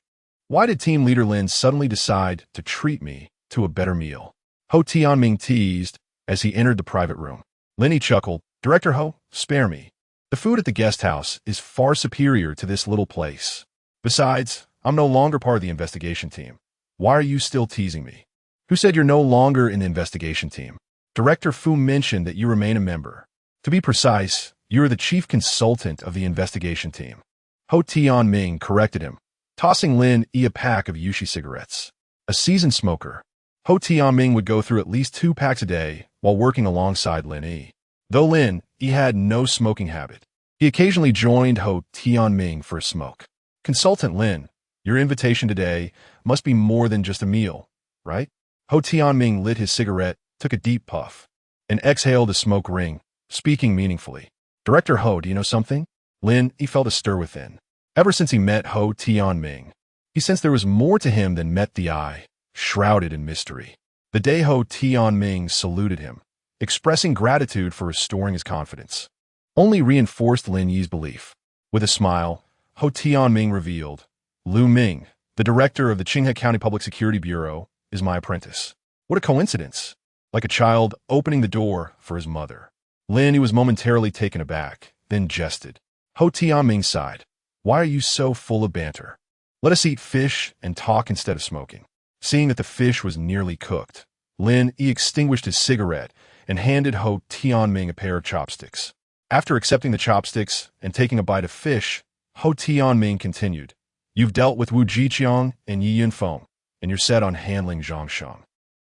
Why did team leader Lin suddenly decide to treat me to a better meal? Ho Tianming teased as he entered the private room. Lin Yi chuckled. Director Ho, spare me. The food at the guest house is far superior to this little place. Besides, I'm no longer part of the investigation team. Why are you still teasing me? Who said you're no longer in the investigation team? Director Fu mentioned that you remain a member. To be precise, you are the chief consultant of the investigation team. Ho Tianming corrected him, tossing Lin Yi a pack of Yushi cigarettes. A seasoned smoker, Ho Tianming would go through at least 2 packs a day while working alongside Lin Yi. Though Lin Yi had no smoking habit, he occasionally joined Ho Tianming for a smoke. Consultant Lin, your invitation today must be more than just a meal, right? Ho Tianming lit his cigarette, took a deep puff, and exhaled a smoke ring, speaking meaningfully. Director Ho, do you know something? Lin Yi felt a stir within. Ever since he met Ho Tianming, he sensed there was more to him than met the eye, shrouded in mystery. The day Ho Tianming saluted him, expressing gratitude for restoring his confidence, only reinforced Lin Yi's belief. With a smile, Ho Tianming revealed, Lu Ming, the director of the Qinghe County Public Security Bureau, is my apprentice. What a coincidence! Like a child opening the door for his mother. Lin Yi was momentarily taken aback, then jested. Ho Tianming sighed. Why are you so full of banter? Let us eat fish and talk instead of smoking. Seeing that the fish was nearly cooked, Lin Yi extinguished his cigarette and handed Ho Tianming a pair of chopsticks. After accepting the chopsticks and taking a bite of fish, Ho Tianming continued, You've dealt with Wu Jiqiang and Yi Yunfeng, and you're set on handling Zhangsheng.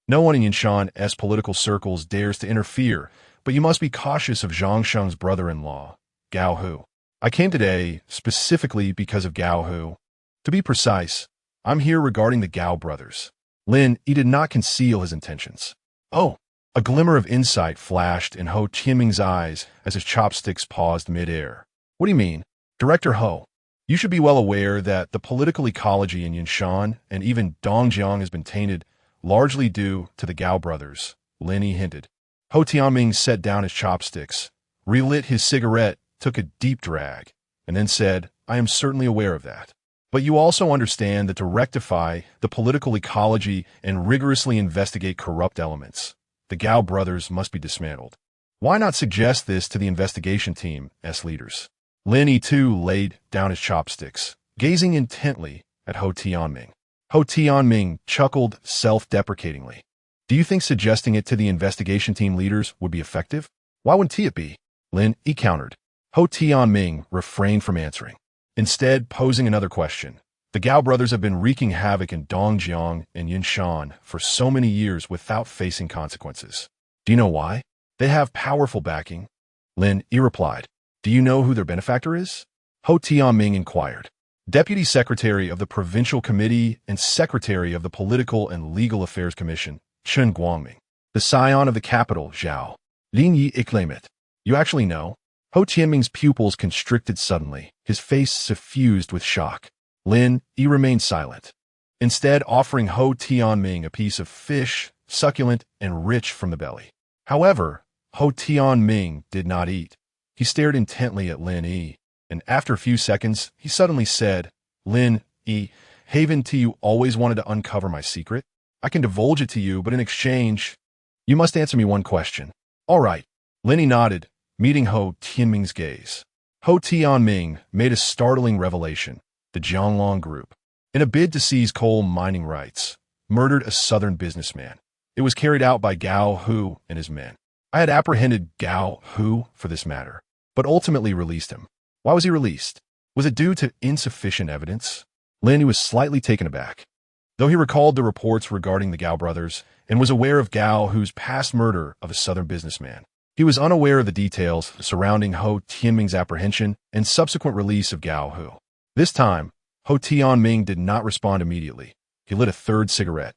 No one in Yunshan's political circles dares to interfere, but you must be cautious of Zhangsheng's brother-in-law, Gao Hu. I came today specifically because of Gao Hu. To be precise, I'm here regarding the Gao brothers. Lin Yi did not conceal his intentions. Oh! A glimmer of insight flashed in Ho Tianming's eyes as his chopsticks paused mid-air. What do you mean? Director Ho, you should be well aware that the political ecology in Yunshan and even Dongjiang has been tainted largely due to the Gao brothers, Lin Yi hinted. Ho Tianming set down his chopsticks, relit his cigarette, took a deep drag, and then said, I am certainly aware of that. But you also understand that to rectify the political ecology and rigorously investigate corrupt elements, the Gao brothers must be dismantled. Why not suggest this to the investigation team's leaders? Lin Yi too laid down his chopsticks, gazing intently at Ho Tianming. Ho Tianming chuckled self-deprecatingly. Do you think suggesting it to the investigation team leaders would be effective? Why wouldn't it be? Lin Yi countered. Ho Tianming refrained from answering, instead posing another question. The Gao brothers have been wreaking havoc in Dongjiang and Yunshan for so many years without facing consequences. Do you know why? They have powerful backing. Lin Yi replied. Do you know who their benefactor is? Ho Tianming inquired. Deputy Secretary of the Provincial Committee and Secretary of the Political and Legal Affairs Commission, Chen Guangming. The scion of the capital, Zhao. Lin Yi exclaimed. You actually know? Ho Tianming's pupils constricted suddenly, his face suffused with shock. Lin Yi remained silent, instead offering Ho Tianming a piece of fish, succulent and rich from the belly. However, Ho Tianming did not eat. He stared intently at Lin Yi, and after a few seconds, he suddenly said, Lin Yi, haven't you always wanted to uncover my secret? I can divulge it to you, but in exchange, you must answer me one question. All right. Lin Yi nodded, meeting Ho Tianming's gaze. Ho Tianming made a startling revelation. The Jianglong Group, in a bid to seize coal mining rights, murdered a southern businessman. It was carried out by Gao Hu and his men. I had apprehended Gao Hu for this matter, but ultimately released him. Why was he released? Was it due to insufficient evidence? Lin Yi was slightly taken aback. Though he recalled the reports regarding the Gao brothers and was aware of Gao Hu's past murder of a southern businessman, he was unaware of the details surrounding Ho Tianming's apprehension and subsequent release of Gao Hu. This time, Ho Tianming did not respond immediately. He lit a third cigarette,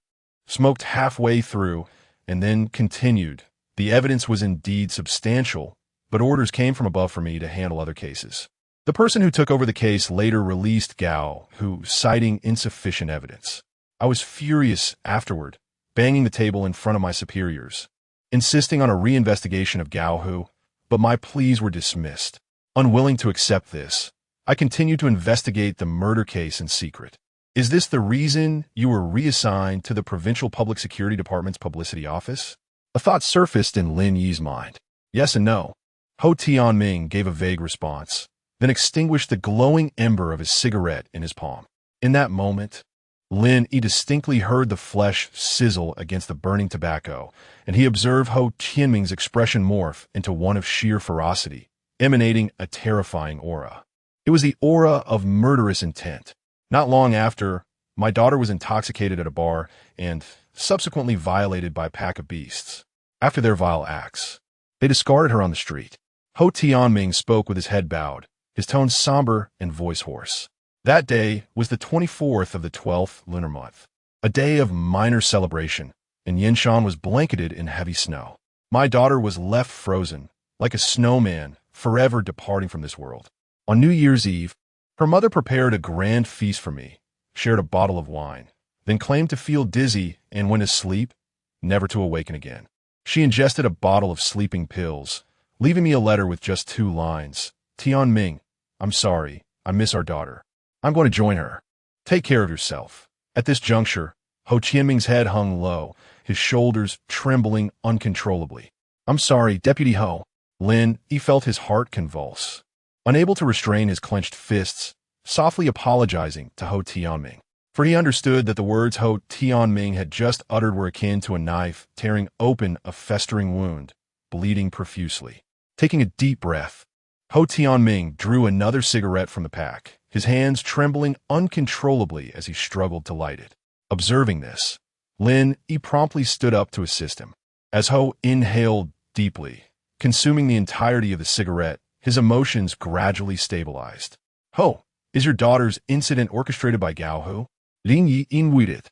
smoked halfway through, and then continued, The evidence was indeed substantial, but orders came from above for me to handle other cases. The person who took over the case later released Gao, who citing insufficient evidence. I was furious afterward, banging the table in front of my superiors, insisting on a reinvestigation of Gao Hu, but my pleas were dismissed. Unwilling to accept this, I continued to investigate the murder case in secret. Is this the reason you were reassigned to the Provincial Public Security Department's publicity office? A thought surfaced in Lin Yi's mind. Yes and no. Ho Tianming gave a vague response, then extinguished the glowing ember of his cigarette in his palm. In that moment, Lin Yi distinctly heard the flesh sizzle against the burning tobacco, and he observed Ho Tianming's expression morph into one of sheer ferocity, emanating a terrifying aura. It was the aura of murderous intent. Not long after, my daughter was intoxicated at a bar and subsequently violated by a pack of beasts. After their vile acts, they discarded her on the street. Ho Tianming spoke with his head bowed, his tone somber and voice hoarse. That day was the 24th of the 12th lunar month, a day of minor celebration, and Yunshan was blanketed in heavy snow. My daughter was left frozen, like a snowman, forever departing from this world. On New Year's Eve, her mother prepared a grand feast for me, shared a bottle of wine, then claimed to feel dizzy and went to sleep, never to awaken again. She ingested a bottle of sleeping pills, leaving me a letter with just 2 lines. Tianming, I'm sorry, I miss our daughter. I'm going to join her. Take care of yourself. At this juncture, Ho Tianming's head hung low, his shoulders trembling uncontrollably. I'm sorry, Deputy Ho. Lin Yi felt his heart convulse. Unable to restrain his clenched fists, softly apologizing to Ho Tianming, for he understood that the words Ho Tianming had just uttered were akin to a knife tearing open a festering wound, bleeding profusely. Taking a deep breath, Ho Tianming drew another cigarette from the pack, his hands trembling uncontrollably as he struggled to light it. Observing this, Lin Yi promptly stood up to assist him. As Ho inhaled deeply, consuming the entirety of the cigarette, his emotions gradually stabilized. Ho, is your daughter's incident orchestrated by Gao Hu? Lin Yi inwaited,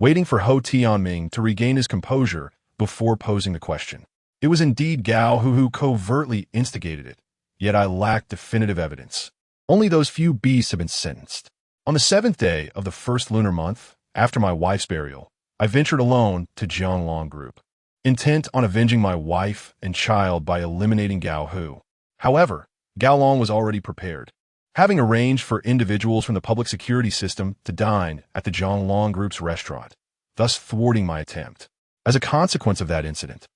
waiting for Ho Tianming to regain his composure before posing the question. It was indeed Gao Hu who covertly instigated it, yet I lacked definitive evidence. Only those few beasts have been sentenced. On the 7th day of the 1st lunar month, after my wife's burial, I ventured alone to Jianglong Group, intent on avenging my wife and child by eliminating Gao Hu. However, Gao Long was already prepared, having arranged for individuals from the public security system to dine at the Jianglong Group's restaurant, thus thwarting my attempt. As a consequence of that incident,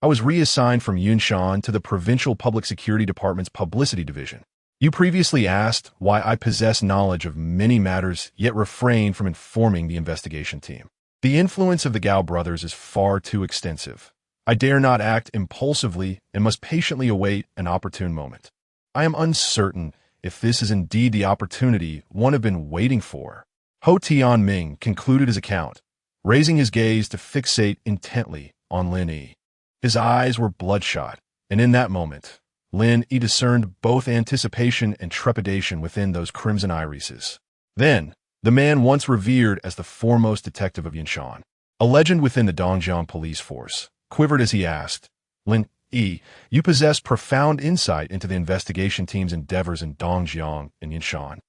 I was reassigned from Yunshan to the Provincial Public Security Department's Publicity Division. You previously asked why I possess knowledge of many matters yet refrained from informing the investigation team. The influence of the Gao brothers is far too extensive. I dare not act impulsively and must patiently await an opportune moment. I am uncertain if this is indeed the opportunity one have been waiting for. Ho Tianming concluded his account, raising his gaze to fixate intently on Lin Yi. His eyes were bloodshot, and in that moment, Lin Yi discerned both anticipation and trepidation within those crimson irises. Then, the man once revered as the foremost detective of Yunshan, a legend within the Dongjiang police force, quivered as he asked, Lin Yi, you possess profound insight into the investigation team's endeavors in Dongjiang and Yunshan,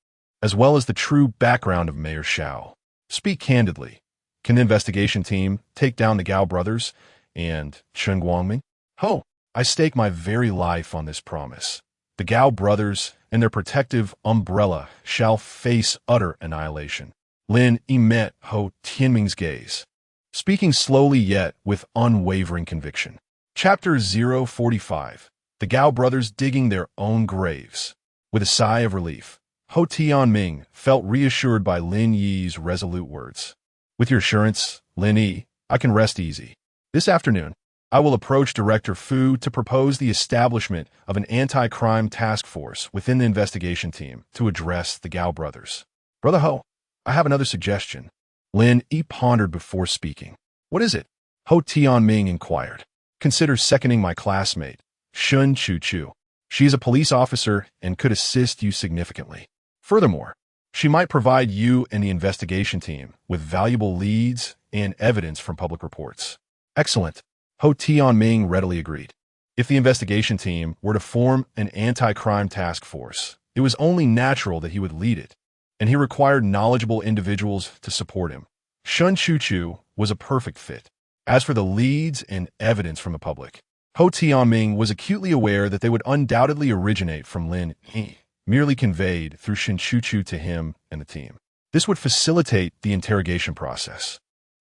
as well as the true background of Mayor Xiao. Speak candidly. Can the investigation team take down the Gao brothers and Chen Guangming? Ho, I stake my very life on this promise. The Gao brothers and their protective umbrella shall face utter annihilation. Lin Yi met Ho Tianming's gaze, speaking slowly yet with unwavering conviction. Chapter 045. The Gao brothers digging their own graves. With a sigh of relief, Ho Tianming felt reassured by Lin Yi's resolute words. With your assurance, Lin Yi, I can rest easy. This afternoon, I will approach Director Fu to propose the establishment of an anti-crime task force within the investigation team to address the Gao brothers. Brother Ho, I have another suggestion. Lin Yi pondered before speaking. What is it? Ho Tianming inquired. Consider seconding my classmate, Shun Chu. She is a police officer and could assist you significantly. Furthermore, she might provide you and the investigation team with valuable leads and evidence from public reports. Excellent. Ho Tianming readily agreed. If the investigation team were to form an anti-crime task force, it was only natural that he would lead it, and he required knowledgeable individuals to support him. Shun Chuchu was a perfect fit. As for the leads and evidence from the public, Ho Tianming was acutely aware that they would undoubtedly originate from Lin Yi, merely conveyed through Shin Chuchu to him and the team. This would facilitate the interrogation process,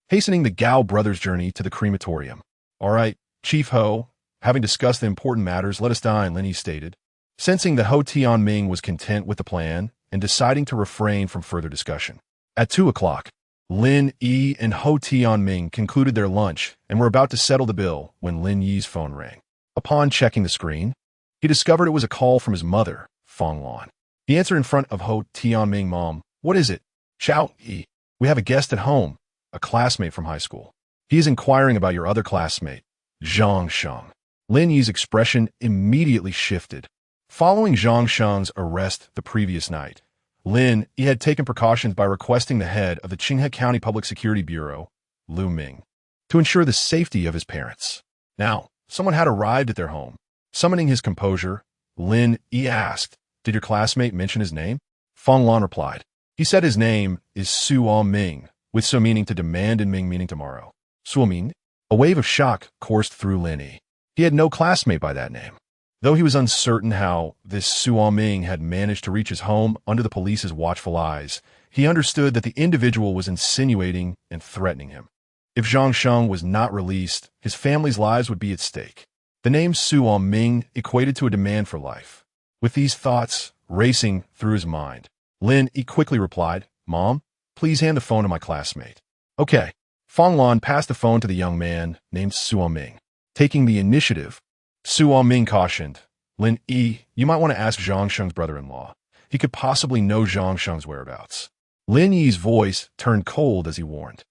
hastening the Gao brothers' journey to the crematorium. All right, Chief Ho, having discussed the important matters, let us dine, Lin Yi stated. Sensing that Ho Tianming was content with the plan and deciding to refrain from further discussion. At 2 o'clock, Lin Yi and Ho Tianming concluded their lunch and were about to settle the bill when Lin Yi's phone rang. Upon checking the screen, he discovered it was a call from his mother, Fong Lan. He answered in front of Ho Tianming. Mom, what is it? Xiao Yi, we have a guest at home, a classmate from high school. He is inquiring about your other classmate, Zhang Sheng. Lin Yi's expression immediately shifted. Following Zhang Sheng's arrest the previous night, Lin Yi had taken precautions by requesting the head of the Qinghe County Public Security Bureau, Lu Ming, to ensure the safety of his parents. Now, someone had arrived at their home. Summoning his composure, Lin Yi asked, "Did your classmate mention his name?" Fong Lan replied, "He said his name is Suo Ming, with so meaning to demand and Ming meaning tomorrow." Suo Ming? A wave of shock coursed through Lin Yi. He had no classmate by that name. Though he was uncertain how this Suo Ming had managed to reach his home under the police's watchful eyes, he understood that the individual was insinuating and threatening him. If Zhang Sheng was not released, his family's lives would be at stake. The name Suo Ming equated to a demand for life. With these thoughts racing through his mind, Lin Yi quickly replied, "Mom, please hand the phone to my classmate." Okay. Fong Lan passed the phone to the young man named Suo Ming. Taking the initiative, Suo Ming cautioned, "Lin Yi, you might want to ask Zhang Sheng's brother-in-law. He could possibly know Zhang Sheng's whereabouts." Lin Yi's voice turned cold as he warned,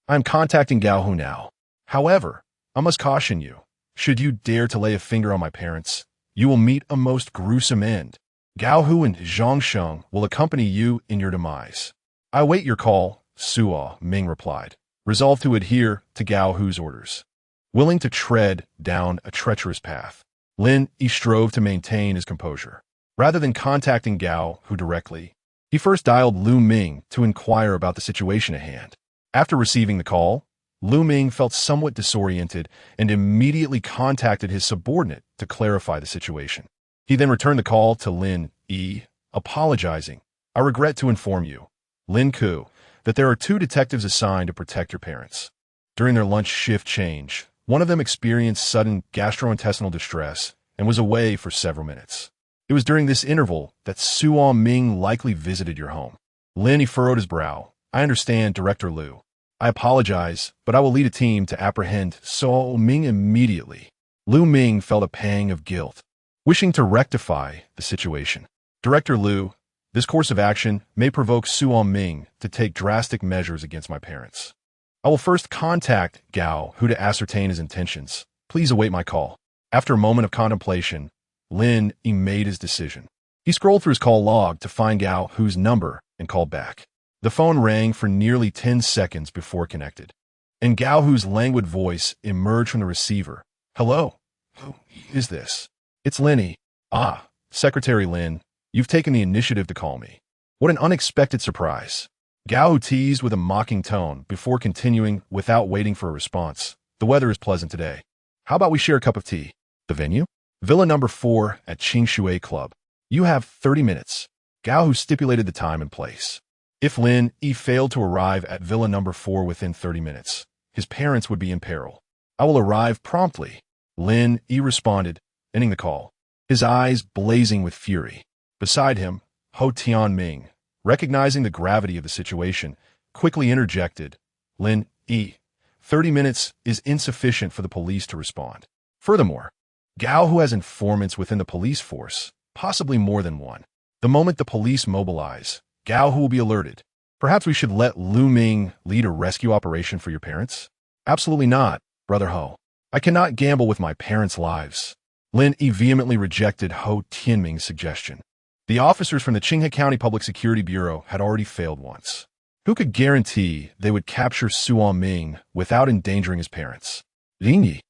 "I am contacting Gao Hu now. However, I must caution you, should you dare to lay a finger on my parents, you will meet a most gruesome end. Gao Hu and Zhang Sheng will accompany you in your demise." "I await your call," Suo Ming replied, resolved to adhere to Gao Hu's orders. Willing to tread down a treacherous path, Lin Yi strove to maintain his composure. Rather than contacting Gao Hu directly, he first dialed Lu Ming to inquire about the situation at hand. After receiving the call, Lu Ming felt somewhat disoriented and immediately contacted his subordinate to clarify the situation. He then returned the call to Lin Yi, apologizing. "I regret to inform you, Lin Ku, that there are 2 detectives assigned to protect your parents. During their lunch shift change, one of them experienced sudden gastrointestinal distress and was away for several minutes. It was during this interval that Suo Ming likely visited your home." Lin Yi furrowed his brow. "I understand, Director Lu. I apologize, but I will lead a team to apprehend Suo Ming immediately." Lu Ming felt a pang of guilt, wishing to rectify the situation. "Director Lu, this course of action may provoke Suo Ming to take drastic measures against my parents. I will first contact Gao Hu to ascertain his intentions. Please await my call." After a moment of contemplation, Lin Yi made his decision. He scrolled through his call log to find Gao Hu's number and called back. The phone rang for nearly 10 seconds before it connected, and Gao Hu's languid voice emerged from the receiver. "Hello? Who is this?" "It's Lin Yi." "Ah, Secretary Lin, you've taken the initiative to call me. What an unexpected surprise." Gao Hu teased with a mocking tone before continuing without waiting for a response. "The weather is pleasant today. How about we share a cup of tea?" "The venue?" "Villa number 4 at Qingshui Club. You have 30 minutes. Gao Hu stipulated the time and place. If Lin Yi failed to arrive at Villa number 4 within 30 minutes, his parents would be in peril. "I will arrive promptly," Lin Yi responded, ending the call, his eyes blazing with fury. Beside him, Ho Tianming, recognizing the gravity of the situation, quickly interjected, "Lin Yi, 30 minutes is insufficient for the police to respond. Furthermore, Gao Hu has informants within the police force, possibly more than one. The moment the police mobilize, Gao Hu will be alerted. Perhaps we should let Lu Ming lead a rescue operation for your parents?" "Absolutely not, Brother Ho. I cannot gamble with my parents' lives." Lin Yi vehemently rejected Ho Tianming's suggestion. The officers from the Qinghe County Public Security Bureau had already failed once. Who could guarantee they would capture Suo Ming without endangering his parents? "Lin Yi,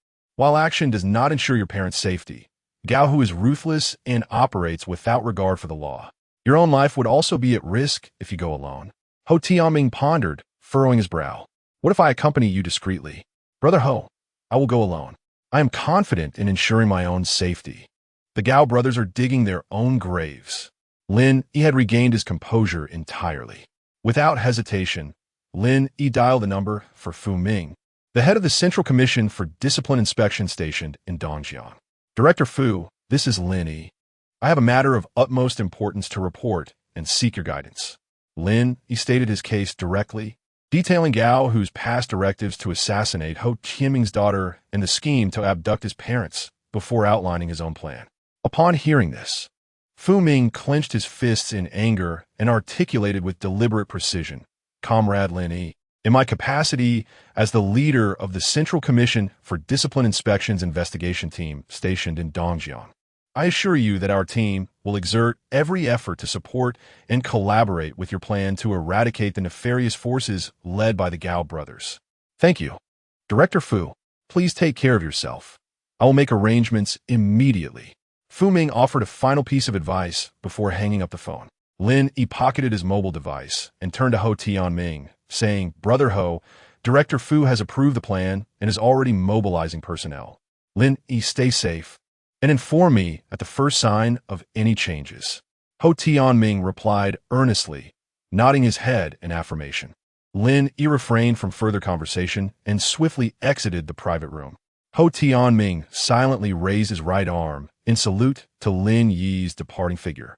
While action does not ensure your parents' safety, Gao Hu is ruthless and operates without regard for the law. Your own life would also be at risk if you go alone. Ho Tianming pondered, furrowing his brow. What if I accompany you discreetly? Brother Ho, I will go alone. I am confident in ensuring my own safety. The Gao brothers are digging their own graves. Lin Yi had regained his composure entirely. Without hesitation, Lin Yi dialed the number for Fu Ming, the head of the Central Commission for Discipline Inspection stationed in Dongjiang. Director Fu, this is Lin Yi. I have a matter of utmost importance to report and seek your guidance. Lin Yi stated his case directly, detailing Gao Hu's past directives to assassinate Ho Tianming's daughter and the scheme to abduct his parents before outlining his own plan. Upon hearing this, Fu Ming clenched his fists in anger and articulated with deliberate precision, Comrade Lin Yi, in my capacity as the leader of the Central Commission for Discipline Inspections investigation team stationed in Dongjiang, I assure you that our team will exert every effort to support and collaborate with your plan to eradicate the nefarious forces led by the Gao brothers. Thank you. Director Fu, please take care of yourself. I will make arrangements immediately. Fu Ming offered a final piece of advice before hanging up the phone. Lin Yi pocketed his mobile device and turned to Ho Tianming, saying, Brother Ho, Director Fu has approved the plan and is already mobilizing personnel. Lin Yi, stay safe and inform me at the first sign of any changes. Ho Tianming replied earnestly, nodding his head in affirmation. Lin Yi refrained from further conversation and swiftly exited the private room. Ho Tianming silently raised his right arm in salute to Lin Yi's departing figure,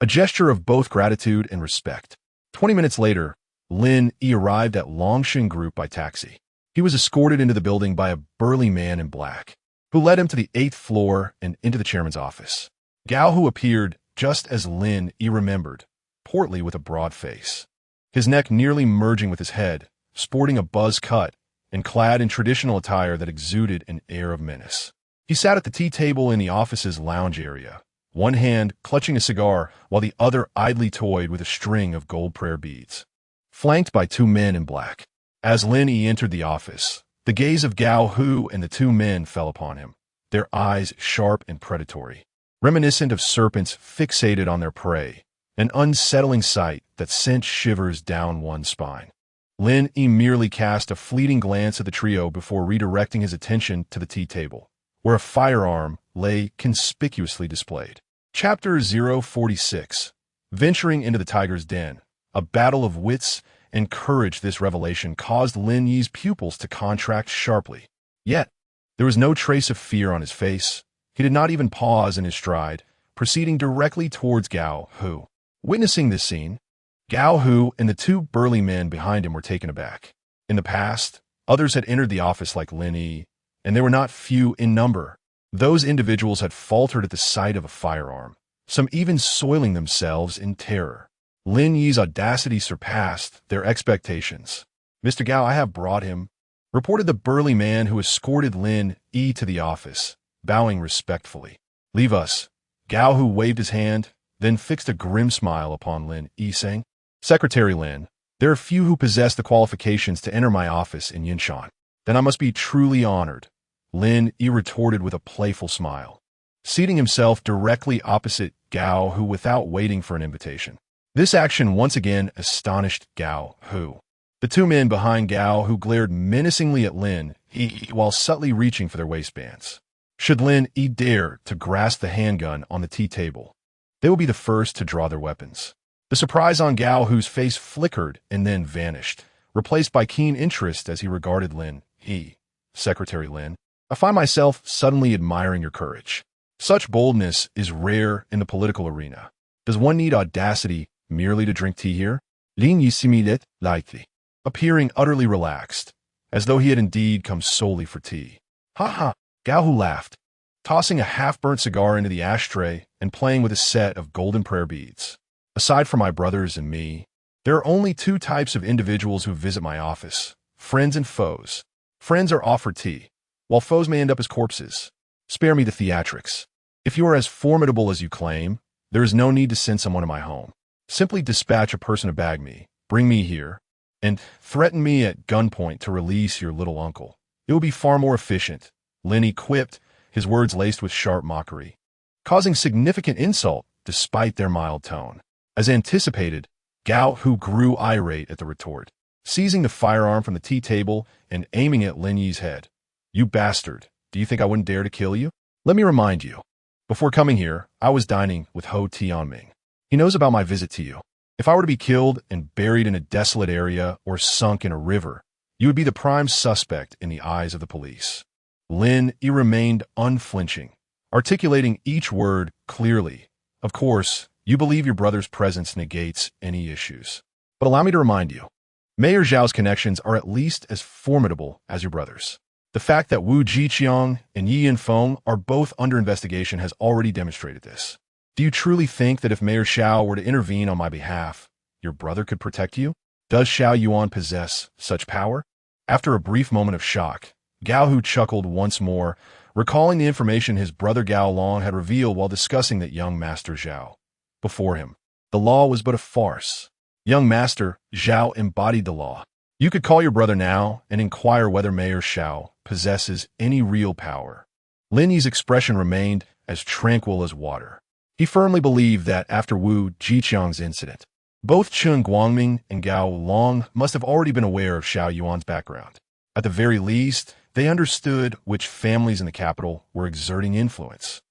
a gesture of both gratitude and respect. 20 minutes later, Lin Yi arrived at Longshan Group by taxi. He was escorted into the building by a burly man in black, who led him to the 8th floor and into the chairman's office. Gao Hu appeared just as Lin Yi remembered, portly with a broad face, his neck nearly merging with his head, sporting a buzz cut, and clad in traditional attire that exuded an air of menace. He sat at the tea table in the office's lounge area, one hand clutching a cigar while the other idly toyed with a string of gold prayer beads, flanked by 2 men in black. As Lin Yi entered the office, the gaze of Gao Hu and the 2 men fell upon him, their eyes sharp and predatory, reminiscent of serpents fixated on their prey, an unsettling sight that sent shivers down one's spine. Lin Yi merely cast a fleeting glance at the trio before redirecting his attention to the tea table, where a firearm lay conspicuously displayed. Chapter 046. Venturing into the tiger's den, a battle of wits and courage. This revelation caused Lin Yi's pupils to contract sharply. Yet, there was no trace of fear on his face. He did not even pause in his stride, proceeding directly towards Gao Hu. Witnessing this scene, Gao Hu and the 2 burly men behind him were taken aback. In the past, others had entered the office like Lin Yi, and they were not few in number. Those individuals had faltered at the sight of a firearm, some even soiling themselves in terror. Lin Yi's audacity surpassed their expectations. Mr. Gao, I have brought him, reported the burly man who escorted Lin Yi to the office, bowing respectfully. Leave us. Gao Hu waved his hand, then fixed a grim smile upon Lin Yi, saying, Secretary Lin, there are few who possess the qualifications to enter my office in Yunshan. Then I must be truly honored. Lin Yi retorted with a playful smile, seating himself directly opposite Gao Hu without waiting for an invitation. This action once again astonished Gao Hu. The 2 men behind Gao Hu glared menacingly at Lin Yi while subtly reaching for their waistbands. Should Lin Yi dare to grasp the handgun on the tea table, they would be the first to draw their weapons. The surprise on Gao Hu's face flickered and then vanished, replaced by keen interest as he regarded Lin Yi. Secretary Lin, I find myself suddenly admiring your courage. Such boldness is rare in the political arena. Does one need audacity merely to drink tea here? Lin Yi similed lightly, appearing utterly relaxed, as though he had indeed come solely for tea. Ha ha! Gao Hu laughed, tossing a half-burnt cigar into the ashtray and playing with a set of golden prayer beads. Aside from my brothers and me, there are only 2 types of individuals who visit my office, friends and foes. Friends are offered tea, while foes may end up as corpses. Spare me the theatrics. If you are as formidable as you claim, there is no need to send someone to my home. Simply dispatch a person to bag me, bring me here, and threaten me at gunpoint to release your little uncle. It will be far more efficient, Lin Yi quipped, his words laced with sharp mockery, causing significant insult despite their mild tone. As anticipated, Gao Hu grew irate at the retort, seizing the firearm from the tea table and aiming at Lin Yi's head. "You bastard, do you think I wouldn't dare to kill you? Let me remind you. Before coming here, I was dining with Ho Tianming. He knows about my visit to you. If I were to be killed and buried in a desolate area or sunk in a river, you would be the prime suspect in the eyes of the police." Lin Yi remained unflinching, articulating each word clearly. "Of course, you believe your brother's presence negates any issues. But allow me to remind you, Mayor Zhao's connections are at least as formidable as your brother's. The fact that Wu Jiqiang and Yi Yanfeng are both under investigation has already demonstrated this. Do you truly think that if Mayor Xiao were to intervene on my behalf, your brother could protect you? Does Xiao Yuan possess such power?" After a brief moment of shock, Gao Hu chuckled once more, recalling the information his brother Gao Long had revealed while discussing that young Master Zhao. Before him, the law was but a farce. Young Master Zhao embodied the law. You could call your brother now and inquire whether Mayor Xiao possesses any real power. Lin Yi's expression remained as tranquil as water. He firmly believed that after Wu Jiqiang's incident, both Chen Guangming and Gao Long must have already been aware of Xiao Yuan's background. At the very least, they understood which families in the capital were exerting influence.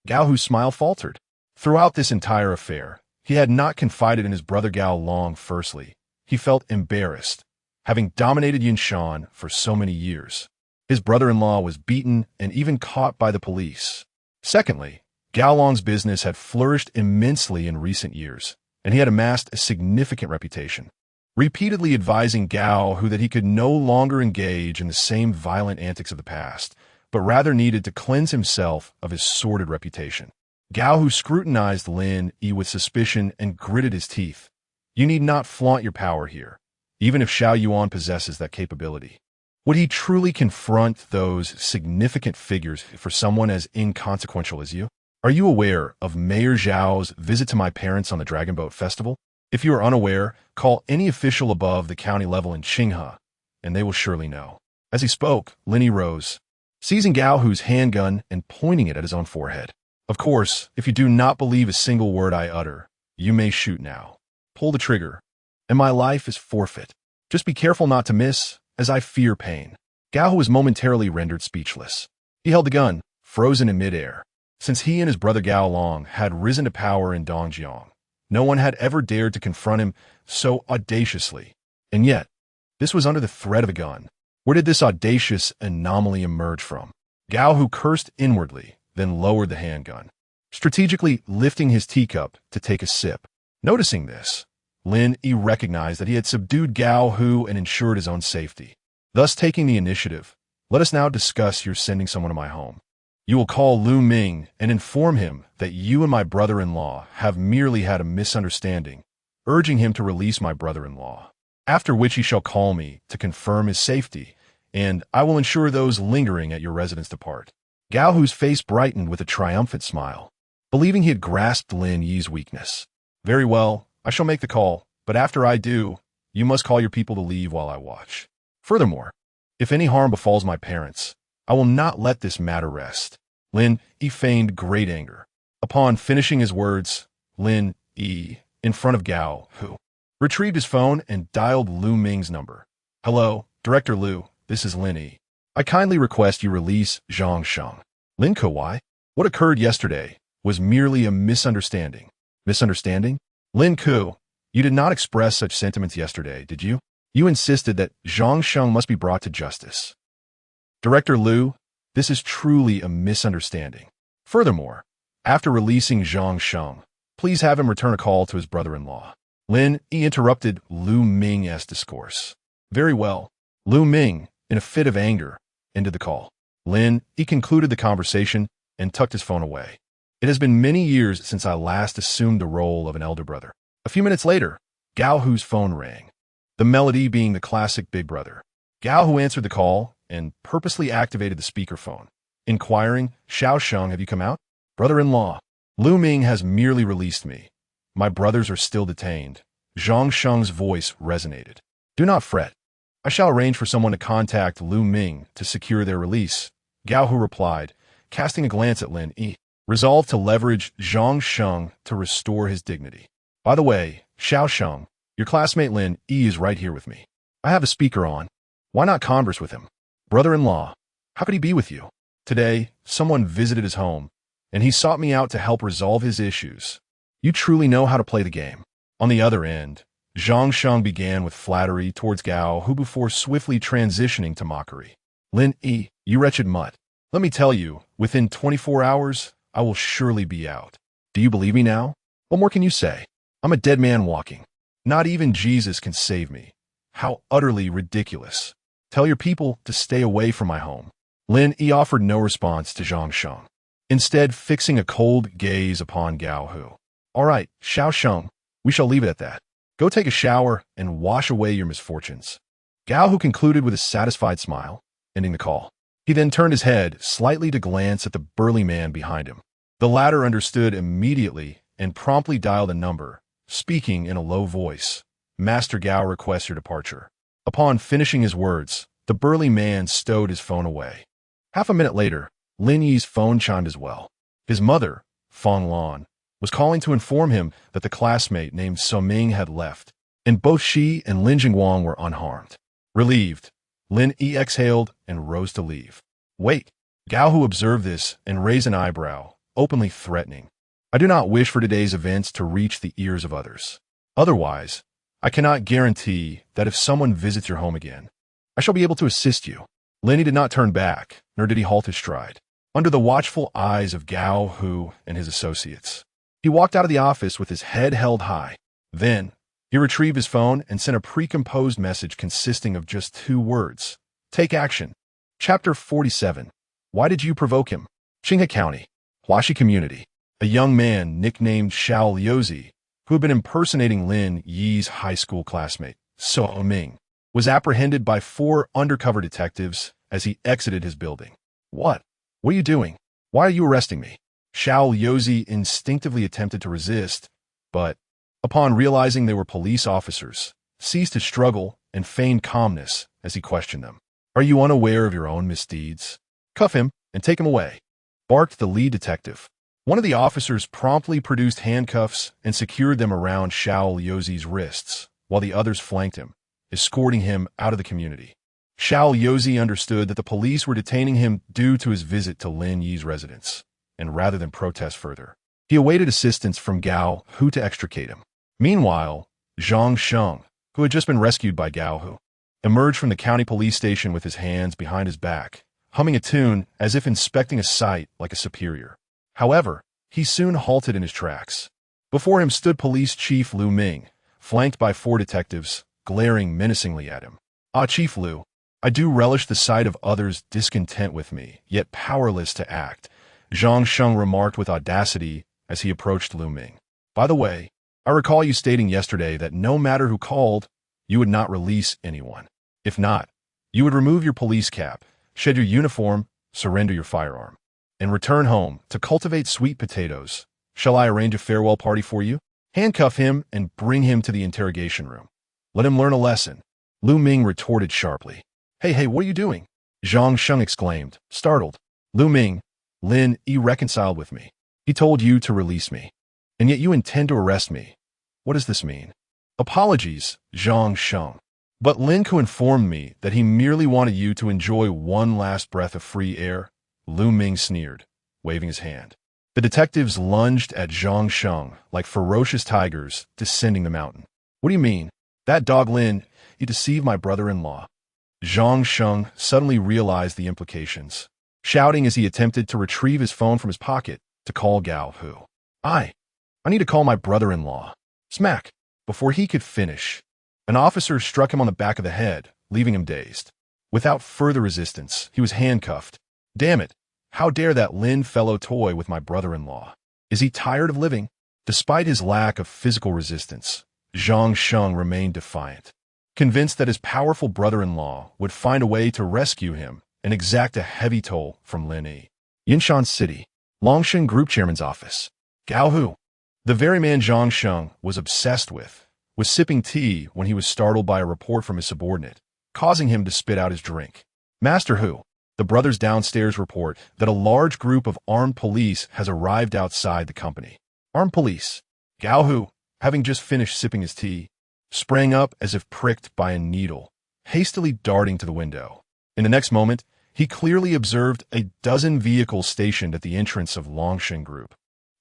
Gao Hu's smile faltered. Throughout this entire affair, he had not confided in his brother Gao Long firstly. He felt embarrassed, having dominated Yunshan for so many years. His brother-in-law was beaten and even caught by the police. Secondly, Gao Long's business had flourished immensely in recent years, and he had amassed a significant reputation, repeatedly advising Gao Hu that he could no longer engage in the same violent antics of the past, but rather needed to cleanse himself of his sordid reputation. Gao Hu scrutinized Lin Yi with suspicion and gritted his teeth. "You need not flaunt your power here, even if Xiao Yuan possesses that capability. Would he truly confront those significant figures for someone as inconsequential as you? Are you aware of Mayor Zhao's visit to my parents on the Dragon Boat Festival? If you are unaware, call any official above the county level in Qinghe, and they will surely know." As he spoke, Lin Yi rose, seizing Gao Hu's handgun and pointing it at his own forehead. "Of course, if you do not believe a single word I utter, you may shoot now. Pull the trigger, and my life is forfeit. Just be careful not to miss, as I fear pain." Gao Hu was momentarily rendered speechless. He held the gun, frozen in midair. Since he and his brother Gao Long had risen to power in Dongjiang, no one had ever dared to confront him so audaciously. And yet, this was under the threat of a gun. Where did this audacious anomaly emerge from? Gao Hu cursed inwardly, then lowered the handgun, strategically lifting his teacup to take a sip. Noticing this, Lin Yi recognized that he had subdued Gao Hu and ensured his own safety, thus taking the initiative. "Let us now discuss your sending someone to my home. You will call Lu Ming and inform him that you and my brother-in-law have merely had a misunderstanding, urging him to release my brother-in-law, after which he shall call me to confirm his safety, and I will ensure those lingering at your residence depart." Gao Hu's face brightened with a triumphant smile, believing he had grasped Lin Yi's weakness. "Very well, I shall make the call, but after I do, you must call your people to leave while I watch. Furthermore, if any harm befalls my parents, I will not let this matter rest." Lin Yi feigned great anger. Upon finishing his words, Lin Yi, in front of Gao Hu, retrieved his phone and dialed Lu Ming's number. "Hello, Director Lu, this is Lin Yi. I kindly request you release Zhang Sheng." "Lin Ke, why? What occurred yesterday was merely a misunderstanding." "Misunderstanding? Lin Ke, you did not express such sentiments yesterday, did you? You insisted that Zhang Sheng must be brought to justice." "Director Lu, this is truly a misunderstanding. Furthermore, after releasing Zhang Sheng, please have him return a call to his brother-in-law." Lin Yi interrupted Lu Ming's discourse. "Very well." Lu Ming, in a fit of anger, ended the call. Lin Yi concluded the conversation and tucked his phone away. "It has been many years since I last assumed the role of an elder brother." A few minutes later, Gao Hu's phone rang, the melody being the classic Big Brother. Gao Hu answered the call and purposely activated the speakerphone, inquiring, "Xiao Sheng, have you come out?" "Brother-in-law, Lu Ming has merely released me. My brothers are still detained." Zhang Sheng's voice resonated. "Do not fret. I shall arrange for someone to contact Lu Ming to secure their release." Gao Hu replied, casting a glance at Lin Yi, resolved to leverage Zhang Sheng to restore his dignity. By the way, Xiao Sheng, your classmate Lin Yi is right here with me. I have a speaker on. Why not converse with him? Brother-in-law, how could he be with you? Today, someone visited his home, and he sought me out to help resolve his issues. You truly know how to play the game. On the other end, Zhang Sheng began with flattery towards Gao Hu before swiftly transitioning to mockery. Lin Yi, you wretched mutt. Let me tell you, within 24 hours, I will surely be out. Do you believe me now? What more can you say? I'm a dead man walking. Not even Jesus can save me. How utterly ridiculous. Tell your people to stay away from my home. Lin Yi offered no response to Zhang Sheng, instead fixing a cold gaze upon Gao Hu. All right, Xiao Sheng, we shall leave it at that. Go take a shower and wash away your misfortunes. Gao Hu concluded with a satisfied smile, ending the call. He then turned his head slightly to glance at the burly man behind him. The latter understood immediately and promptly dialed a number, speaking in a low voice. Master Gao requests your departure. Upon finishing his words, the burly man stowed his phone away. Half a minute later, Lin Yi's phone chimed as well. His mother, Feng Lan, was calling to inform him that the classmate named So Ming had left, and both she and Lin Jingguang were unharmed. Relieved, Lin Yi exhaled and rose to leave. Wait. Gao Hu observed this and raised an eyebrow, openly threatening. I do not wish for today's events to reach the ears of others. Otherwise, I cannot guarantee that if someone visits your home again, I shall be able to assist you. Lin Yi did not turn back, nor did he halt his stride, under the watchful eyes of Gao Hu and his associates. He walked out of the office with his head held high. Then, he retrieved his phone and sent a pre-composed message consisting of just 2 words. Take action. Chapter 47. Why did you provoke him? Qinghe County, Huaxi Community. A young man nicknamed Xiao Liuzi, who had been impersonating Lin Yi's high school classmate, So Ming, was apprehended by 4 undercover detectives as he exited his building. What? What are you doing? Why are you arresting me? Xiao Liuzi instinctively attempted to resist, but, upon realizing they were police officers, ceased his struggle and feigned calmness as he questioned them. Are you unaware of your own misdeeds? Cuff him and take him away, barked the lead detective. One of the officers promptly produced handcuffs and secured them around Xiao Liuzi's wrists, while the others flanked him, escorting him out of the community. Xiao Liuzi understood that the police were detaining him due to his visit to Lin Yi's residence, and rather than protest further, he awaited assistance from Gao Hu to extricate him. Meanwhile, Zhang Sheng, who had just been rescued by Gao Hu, emerged from the county police station with his hands behind his back, humming a tune as if inspecting a site like a superior. However, he soon halted in his tracks. Before him stood Police Chief Lu Ming, flanked by 4 detectives, glaring menacingly at him. Ah, Chief Lu, I do relish the sight of others discontent with me, yet powerless to act, Zhang Sheng remarked with audacity as he approached Lu Ming. By the way, I recall you stating yesterday that no matter who called, you would not release anyone. If not, you would remove your police cap, shed your uniform, surrender your firearm, and return home to cultivate sweet potatoes. Shall I arrange a farewell party for you? Handcuff him and bring him to the interrogation room. Let him learn a lesson. Lu Ming retorted sharply. Hey, what are you doing? Zhang Sheng exclaimed, startled. Lu Ming, Lin Yi reconciled with me. He told you to release me, and yet you intend to arrest me. What does this mean? Apologies, Zhang Sheng. But Lin Ku informed me that he merely wanted you to enjoy one last breath of free air. Lu Ming sneered, waving his hand. The detectives lunged at Zhang Sheng like ferocious tigers descending the mountain. What do you mean? That dog Lin, he deceived my brother-in-law. Zhang Sheng suddenly realized the implications, shouting as he attempted to retrieve his phone from his pocket to call Gao Hu. I need to call my brother-in-law. Smack! Before he could finish, an officer struck him on the back of the head, leaving him dazed. Without further resistance, he was handcuffed. Damn it! How dare that Lin fellow toy with my brother-in-law? Is he tired of living? Despite his lack of physical resistance, Zhang Sheng remained defiant, convinced that his powerful brother-in-law would find a way to rescue him and exact a heavy toll from Lin Yi. Yunshan City, Longshan Group Chairman's office. Gao Hu, the very man Zhang Sheng was obsessed with, was sipping tea when he was startled by a report from his subordinate, causing him to spit out his drink. Master Hu, The brothers downstairs report that a large group of armed police has arrived outside the company. Armed police. Gao Hu, having just finished sipping his tea, sprang up as if pricked by a needle, hastily darting to the window. In the next moment, he clearly observed a dozen vehicles stationed at the entrance of Longshan Group,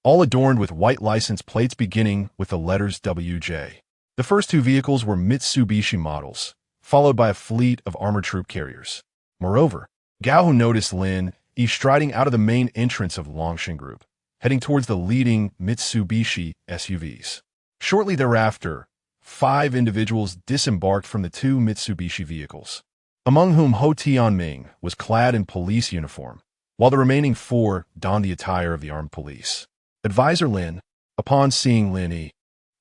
all adorned with white license plates beginning with the letters WJ. The first two vehicles were Mitsubishi models, followed by a fleet of armored troop carriers. Moreover, Gao Hu noticed Lin Yi striding out of the main entrance of Longshan Group, heading towards the leading Mitsubishi SUVs. Shortly thereafter, 5 individuals disembarked from the 2 Mitsubishi vehicles, among whom Ho Tianming was clad in police uniform, while the remaining 4 donned the attire of the armed police. Advisor Lin, upon seeing Lin Yi,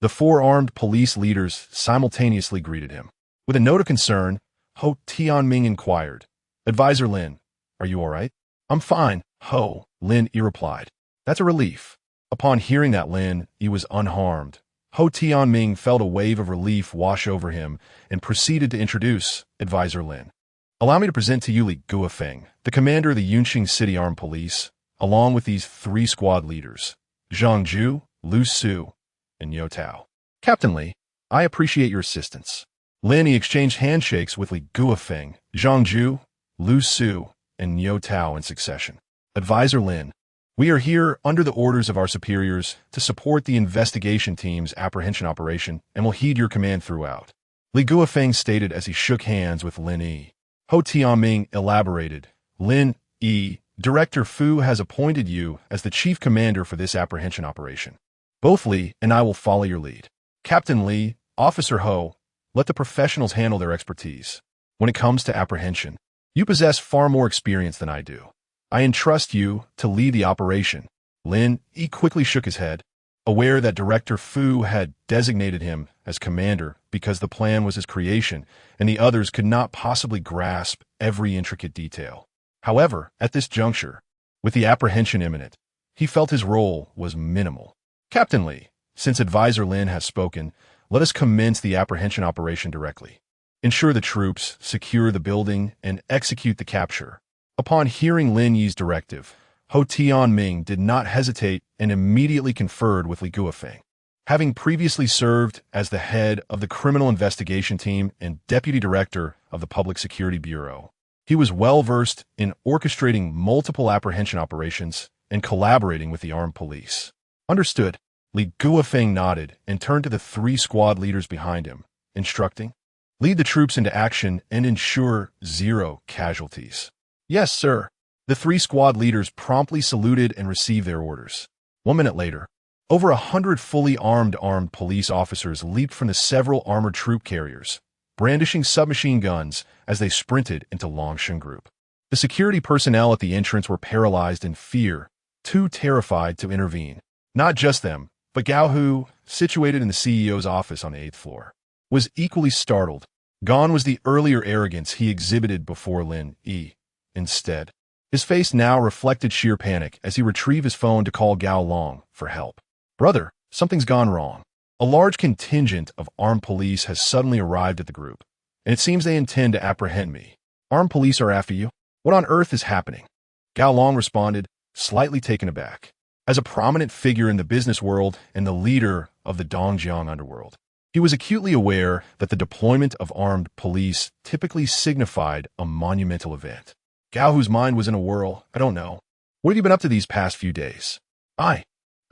the 4 armed police leaders simultaneously greeted him. With a note of concern, Ho Tianming inquired, "Advisor Lin, are you all right?" "I'm fine, Ho," Lin Yi replied. "That's a relief." Upon hearing that Lin Yi was unharmed, Ho Tianming felt a wave of relief wash over him and proceeded to introduce Advisor Lin. "Allow me to present to you Li Guofeng, the commander of the Yunshan City Armed Police, along with these 3 squad leaders, Zhang Ju, Lu Su, and Yo Tao." "Captain Li, I appreciate your assistance." Lin Yi exchanged handshakes with Li Guofeng, Zhang Ju, Lu Su, and Yo Tao in succession. "Advisor Lin, we are here under the orders of our superiors to support the investigation team's apprehension operation and will heed your command throughout," Li Guofeng stated as he shook hands with Lin Yi. Ho Tianming elaborated, "Lin Yi, Director Fu has appointed you as the chief commander for this apprehension operation. Both Li and I will follow your lead. Captain Li, Officer Ho, let the professionals handle their expertise. When it comes to apprehension, you possess far more experience than I do. I entrust you to lead the operation." Lin Yi quickly shook his head, aware that Director Fu had designated him as commander because the plan was his creation and the others could not possibly grasp every intricate detail. However, at this juncture, with the apprehension imminent, he felt his role was minimal. "Captain Li, since Advisor Lin has spoken, let us commence the apprehension operation directly. Ensure the troops, secure the building, and execute the capture." Upon hearing Lin Yi's directive, Ho Tianming did not hesitate and immediately conferred with Li Guofeng. Having previously served as the head of the Criminal Investigation Team and Deputy Director of the Public Security Bureau, he was well-versed in orchestrating multiple apprehension operations and collaborating with the armed police. "Understood." Li Guofeng nodded and turned to the 3 squad leaders behind him, instructing, "Lead the troops into action and ensure 0 casualties." "Yes, sir." The 3 squad leaders promptly saluted and received their orders. 1 minute later, over 100 fully armed police officers leaped from the several armored troop carriers, brandishing submachine guns as they sprinted into Longshan Group. The security personnel at the entrance were paralyzed in fear, too terrified to intervene. Not just them, but Gao Hu, situated in the CEO's office on the 8th floor, was equally startled. Gone was the earlier arrogance he exhibited before Lin Yi. Instead, his face now reflected sheer panic as he retrieved his phone to call Gao Long for help. "Brother, something's gone wrong. A large contingent of armed police has suddenly arrived at the group, and it seems they intend to apprehend me. Armed police are after you. What on earth is happening?" Gao Long responded, slightly taken aback. As a prominent figure in the business world and the leader of the Dongjiang underworld, he was acutely aware that the deployment of armed police typically signified a monumental event. Gao Hu's mind was in a whirl. "I don't know. What have you been up to these past few days?" I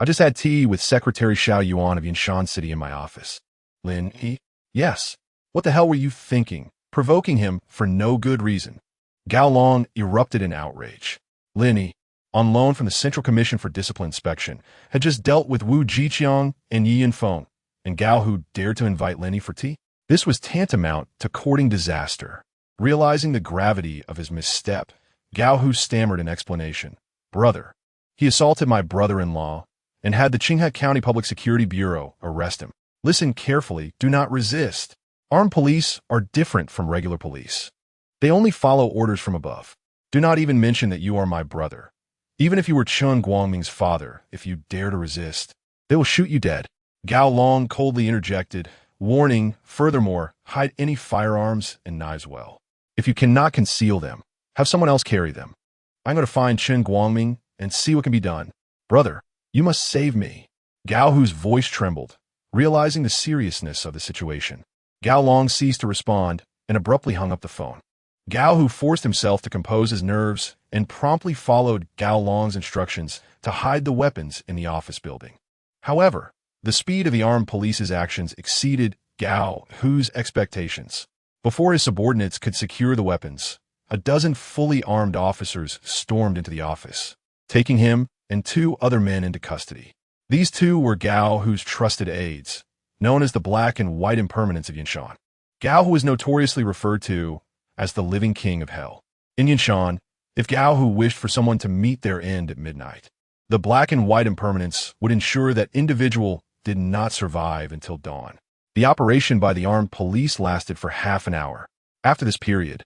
just had tea with Secretary Xiao Yuan of Yunshan City in my office." "Lin Yi?" "Yes. What the hell were you thinking? Provoking him for no good reason." Gao Long erupted in outrage. Lin Yi, on loan from the Central Commission for Discipline Inspection, had just dealt with Wu Jiqiang and Yi Yinfeng, and Gao Hu dared to invite Lin Yi for tea? This was tantamount to courting disaster. Realizing the gravity of his misstep, Gao Hu stammered an explanation. "Brother, he assaulted my brother-in-law and had the Qinghai County Public Security Bureau arrest him. Listen carefully, do not resist. Armed police are different from regular police. They only follow orders from above. Do not even mention that you are my brother. Even if you were Chen Guangming's father, if you dare to resist, they will shoot you dead." Gao Long coldly interjected, warning, "Furthermore, hide any firearms and knives well. If you cannot conceal them, Have someone else carry them. I'm going to find Chen Guangming and see what can be done. Brother, you must save me. Gao Hu's voice trembled, realizing the seriousness of the situation. Gao Long ceased to respond and abruptly hung up the phone. Gao Hu forced himself to compose his nerves and promptly followed Gao Long's instructions to hide the weapons in the office building. However, the speed of the armed police's actions exceeded Gao Hu's expectations. Before his subordinates could secure the weapons, a dozen fully armed officers stormed into the office, taking him and 2 other men into custody. These 2 were Gao Hu's trusted aides, known as the Black and White Impermanents of Yunshan. Gao Hu was notoriously referred to as the living king of hell. In Yunshan, if Gao Hu wished for someone to meet their end at midnight, the Black and White Impermanents would ensure that individual did not survive until dawn. The operation by the armed police lasted for half an hour. After this period,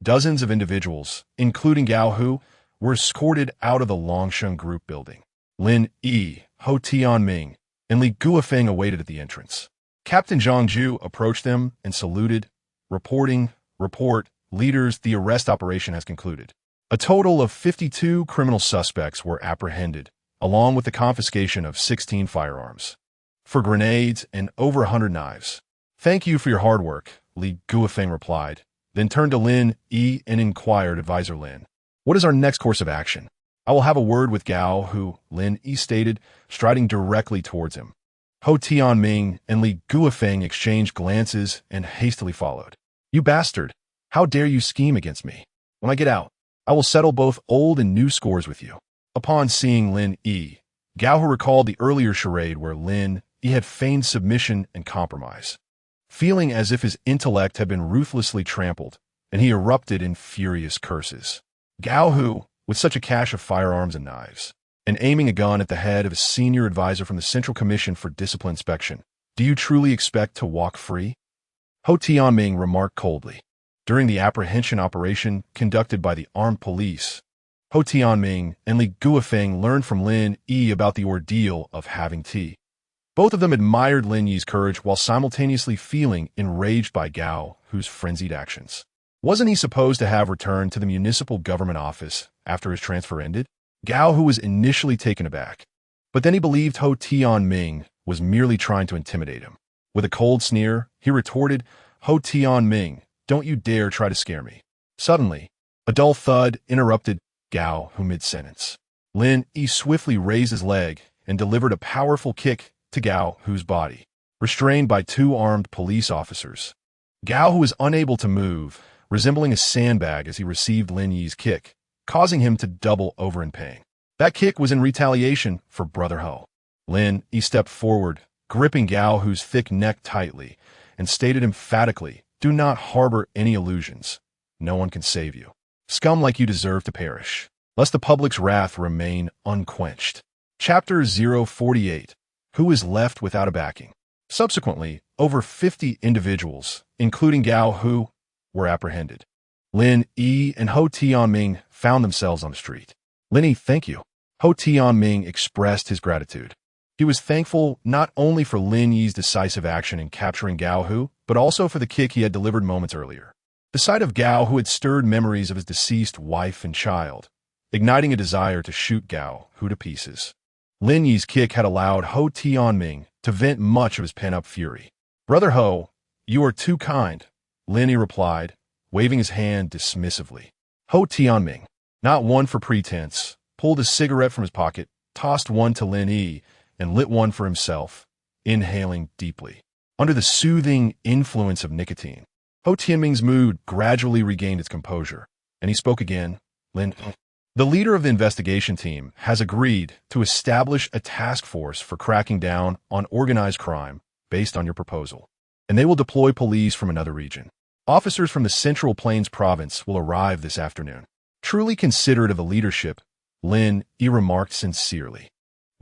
dozens of individuals, including Gao Hu, were escorted out of the Longsheng Group building. Lin Yi, Ho Tianming, and Li Guofeng awaited at the entrance. Captain Zhang Ju approached them and saluted, report, leaders, the arrest operation has concluded. A total of 52 criminal suspects were apprehended, along with the confiscation of 16 firearms, for grenades and over 100 knives. Thank you for your hard work, Li Guofeng replied, then turned to Lin Yi and inquired, Advisor Lin, what is our next course of action? I will have a word with Gao Hu, Lin Yi stated, striding directly towards him. Ho Tianming and Li Guofeng exchanged glances and hastily followed. You bastard! How dare you scheme against me? When I get out, I will settle both old and new scores with you. Upon seeing Lin Yi, Gao Hu recalled the earlier charade where Lin Yi had feigned submission and compromise, feeling as if his intellect had been ruthlessly trampled, and he erupted in furious curses. Gao Hu, with such a cache of firearms and knives, and aiming a gun at the head of a senior advisor from the Central Commission for Discipline Inspection, do you truly expect to walk free? Ho Tianming remarked coldly. During the apprehension operation conducted by the armed police, Ho Tianming and Li Guofeng learned from Lin Yi about the ordeal of having tea. Both of them admired Lin Yi's courage while simultaneously feeling enraged by Gao Hu's frenzied actions. Wasn't he supposed to have returned to the municipal government office after his transfer ended? Gao Hu was initially taken aback, but then he believed Ho Tianming was merely trying to intimidate him. With a cold sneer, he retorted, Ho Tianming, don't you dare try to scare me. Suddenly, a dull thud interrupted Gao Hu mid-sentence. Lin Yi swiftly raised his leg and delivered a powerful kick to Gao Hu's body, restrained by 2 armed police officers. Gao Hu was unable to move, resembling a sandbag as he received Lin Yi's kick, causing him to double over in pain. That kick was in retaliation for Brother Ho. Lin Yi stepped forward, gripping Gao Hu's thick neck tightly, and stated emphatically, do not harbor any illusions. No one can save you. Scum like you deserve to perish, lest the public's wrath remain unquenched. Chapter 048. Who is left without a backing? Subsequently, over 50 individuals, including Gao Hu, were apprehended. Lin Yi and Ho Tianming found themselves on the street. Lin Yi, thank you. Ho Tianming expressed his gratitude. He was thankful not only for Lin Yi's decisive action in capturing Gao Hu, but also for the kick he had delivered moments earlier. The sight of Gao Hu had stirred memories of his deceased wife and child, igniting a desire to shoot Gao Hu to pieces. Lin Yi's kick had allowed Ho Tianming to vent much of his pent-up fury. Brother Ho, you are too kind, Lin Yi replied, waving his hand dismissively. Ho Tianming, not one for pretense, pulled a cigarette from his pocket, tossed one to Lin Yi, and lit one for himself, inhaling deeply. Under the soothing influence of nicotine, Ho Tianming's mood gradually regained its composure, and he spoke again. Lin, the leader of the investigation team has agreed to establish a task force for cracking down on organized crime based on your proposal, and they will deploy police from another region. Officers from the Central Plains province will arrive this afternoon. Truly considerate of the leadership, Lin Yi remarked sincerely.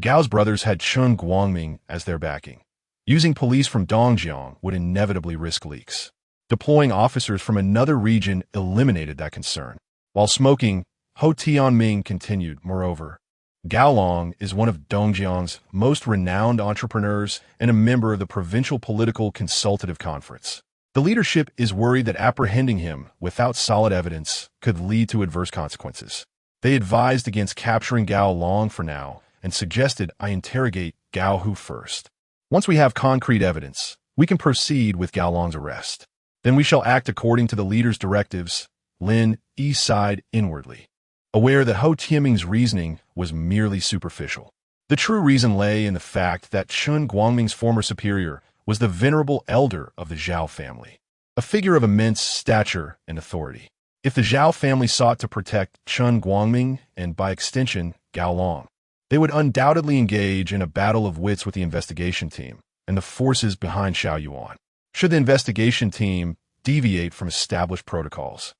Gao's brothers had Chen Guangming as their backing. Using police from Dongjiang would inevitably risk leaks. Deploying officers from another region eliminated that concern. While smoking, Ho Tianming continued, moreover, Gao Long is one of Dongjiang's most renowned entrepreneurs and a member of the Provincial Political Consultative Conference. The leadership is worried that apprehending him without solid evidence could lead to adverse consequences. They advised against capturing Gao Long for now and suggested I interrogate Gao Hu first. Once we have concrete evidence, we can proceed with Gao Long's arrest. Then we shall act according to the leader's directives. Lin Yi sighed inwardly, aware that Ho Tianming's reasoning was merely superficial. The true reason lay in the fact that Chen Guangming's former superior was the venerable elder of the Zhao family, a figure of immense stature and authority. If the Zhao family sought to protect Chen Guangming and, by extension, Gao Long, they would undoubtedly engage in a battle of wits with the investigation team and the forces behind Xiao Yuan. Should the investigation team deviate from established protocols,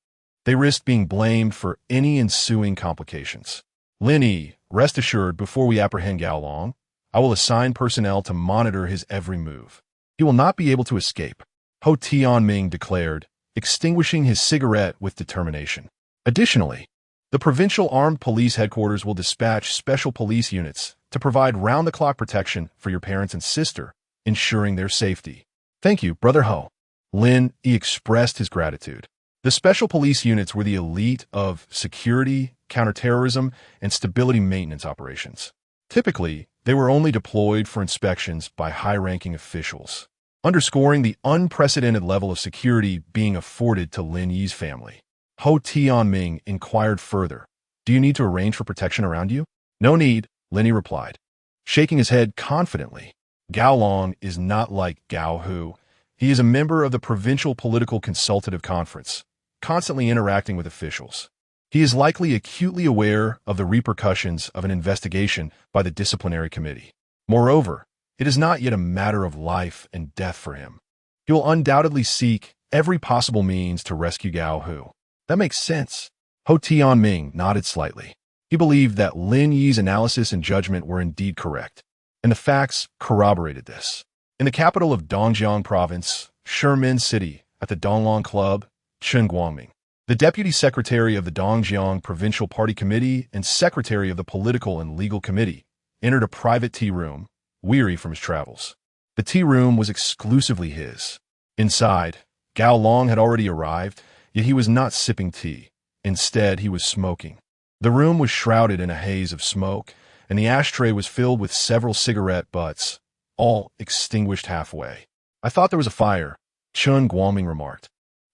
they risked being blamed for any ensuing complications. Lin Yi, rest assured, before we apprehend Gao Long, I will assign personnel to monitor his every move. He will not be able to escape, Ho Tianming declared, extinguishing his cigarette with determination. Additionally, the provincial armed police headquarters will dispatch special police units to provide round-the-clock protection for your parents and sister, ensuring their safety. Thank you, Brother Ho. Lin Yi expressed his gratitude. The special police units were the elite of security, counterterrorism, and stability maintenance operations. Typically, they were only deployed for inspections by high-ranking officials, underscoring the unprecedented level of security being afforded to Lin Yi's family. Ho Tianming inquired further, "Do you need to arrange for protection around you?" "No need," Lin Yi replied, shaking his head confidently. Gao Long is not like Gao Hu. He is a member of the Provincial Political Consultative Conference, constantly interacting with officials. He is likely acutely aware of the repercussions of an investigation by the disciplinary committee. Moreover, it is not yet a matter of life and death for him. He will undoubtedly seek every possible means to rescue Gao Hu. That makes sense. Ho Tianming nodded slightly. He believed that Lin Yi's analysis and judgment were indeed correct, and the facts corroborated this. In the capital of Dongjiang Province, Shimin City, at the Donglong Club, Chen Guangming, the deputy secretary of the Dongjiang Provincial Party Committee and secretary of the Political and Legal Committee, entered a private tea room, weary from his travels. The tea room was exclusively his. Inside, Gao Long had already arrived, yet he was not sipping tea. Instead, he was smoking. The room was shrouded in a haze of smoke, and the ashtray was filled with several cigarette butts, all extinguished halfway. "I thought there was a fire," Chen Guangming remarked,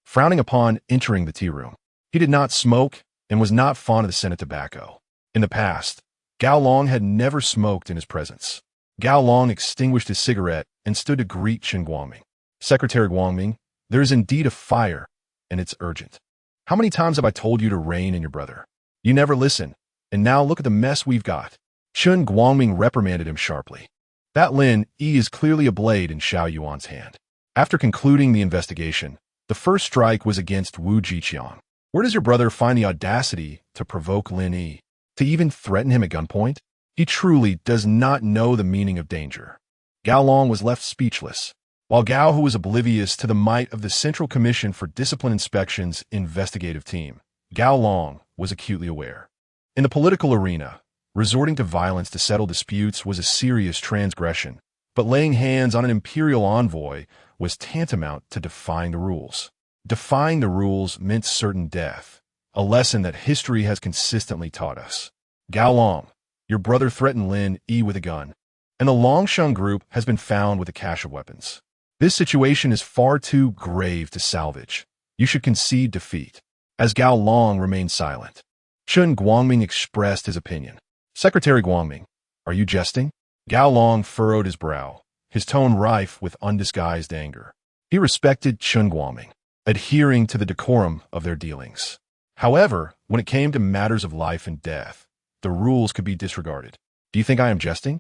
frowning upon entering the tea room. He did not smoke and was not fond of the scent of tobacco. In the past, Gao Long had never smoked in his presence. Gao Long extinguished his cigarette and stood to greet Chen Guangming. "Secretary Guangming, there is indeed a fire, and it's urgent. How many times have I told you to rein in your brother? You never listen, and now look at the mess we've got." Chen Guangming reprimanded him sharply. That Lin Yi is clearly a blade in Xiao Yuan's hand. After concluding the investigation, the first strike was against Wu Jiqiang. Where does your brother find the audacity to provoke Lin Yi, to even threaten him at gunpoint? He truly does not know the meaning of danger. Gao Long was left speechless, while Gao Hu was oblivious to the might of the Central Commission for Discipline Inspection's investigative team. Gao Long was acutely aware. In the political arena, resorting to violence to settle disputes was a serious transgression, but laying hands on an imperial envoy was tantamount to defying the rules. Defying the rules meant certain death, a lesson that history has consistently taught us. Gao Long, your brother threatened Lin Yi with a gun, and the Longsheng group has been found with a cache of weapons. This situation is far too grave to salvage. You should concede defeat. As Gao Long remained silent, Chen Guangming expressed his opinion. "Secretary Guangming, are you jesting?" Gao Long furrowed his brow, his tone rife with undisguised anger. He respected Chen Guangming, adhering to the decorum of their dealings. However, when it came to matters of life and death, the rules could be disregarded. "Do you think I am jesting?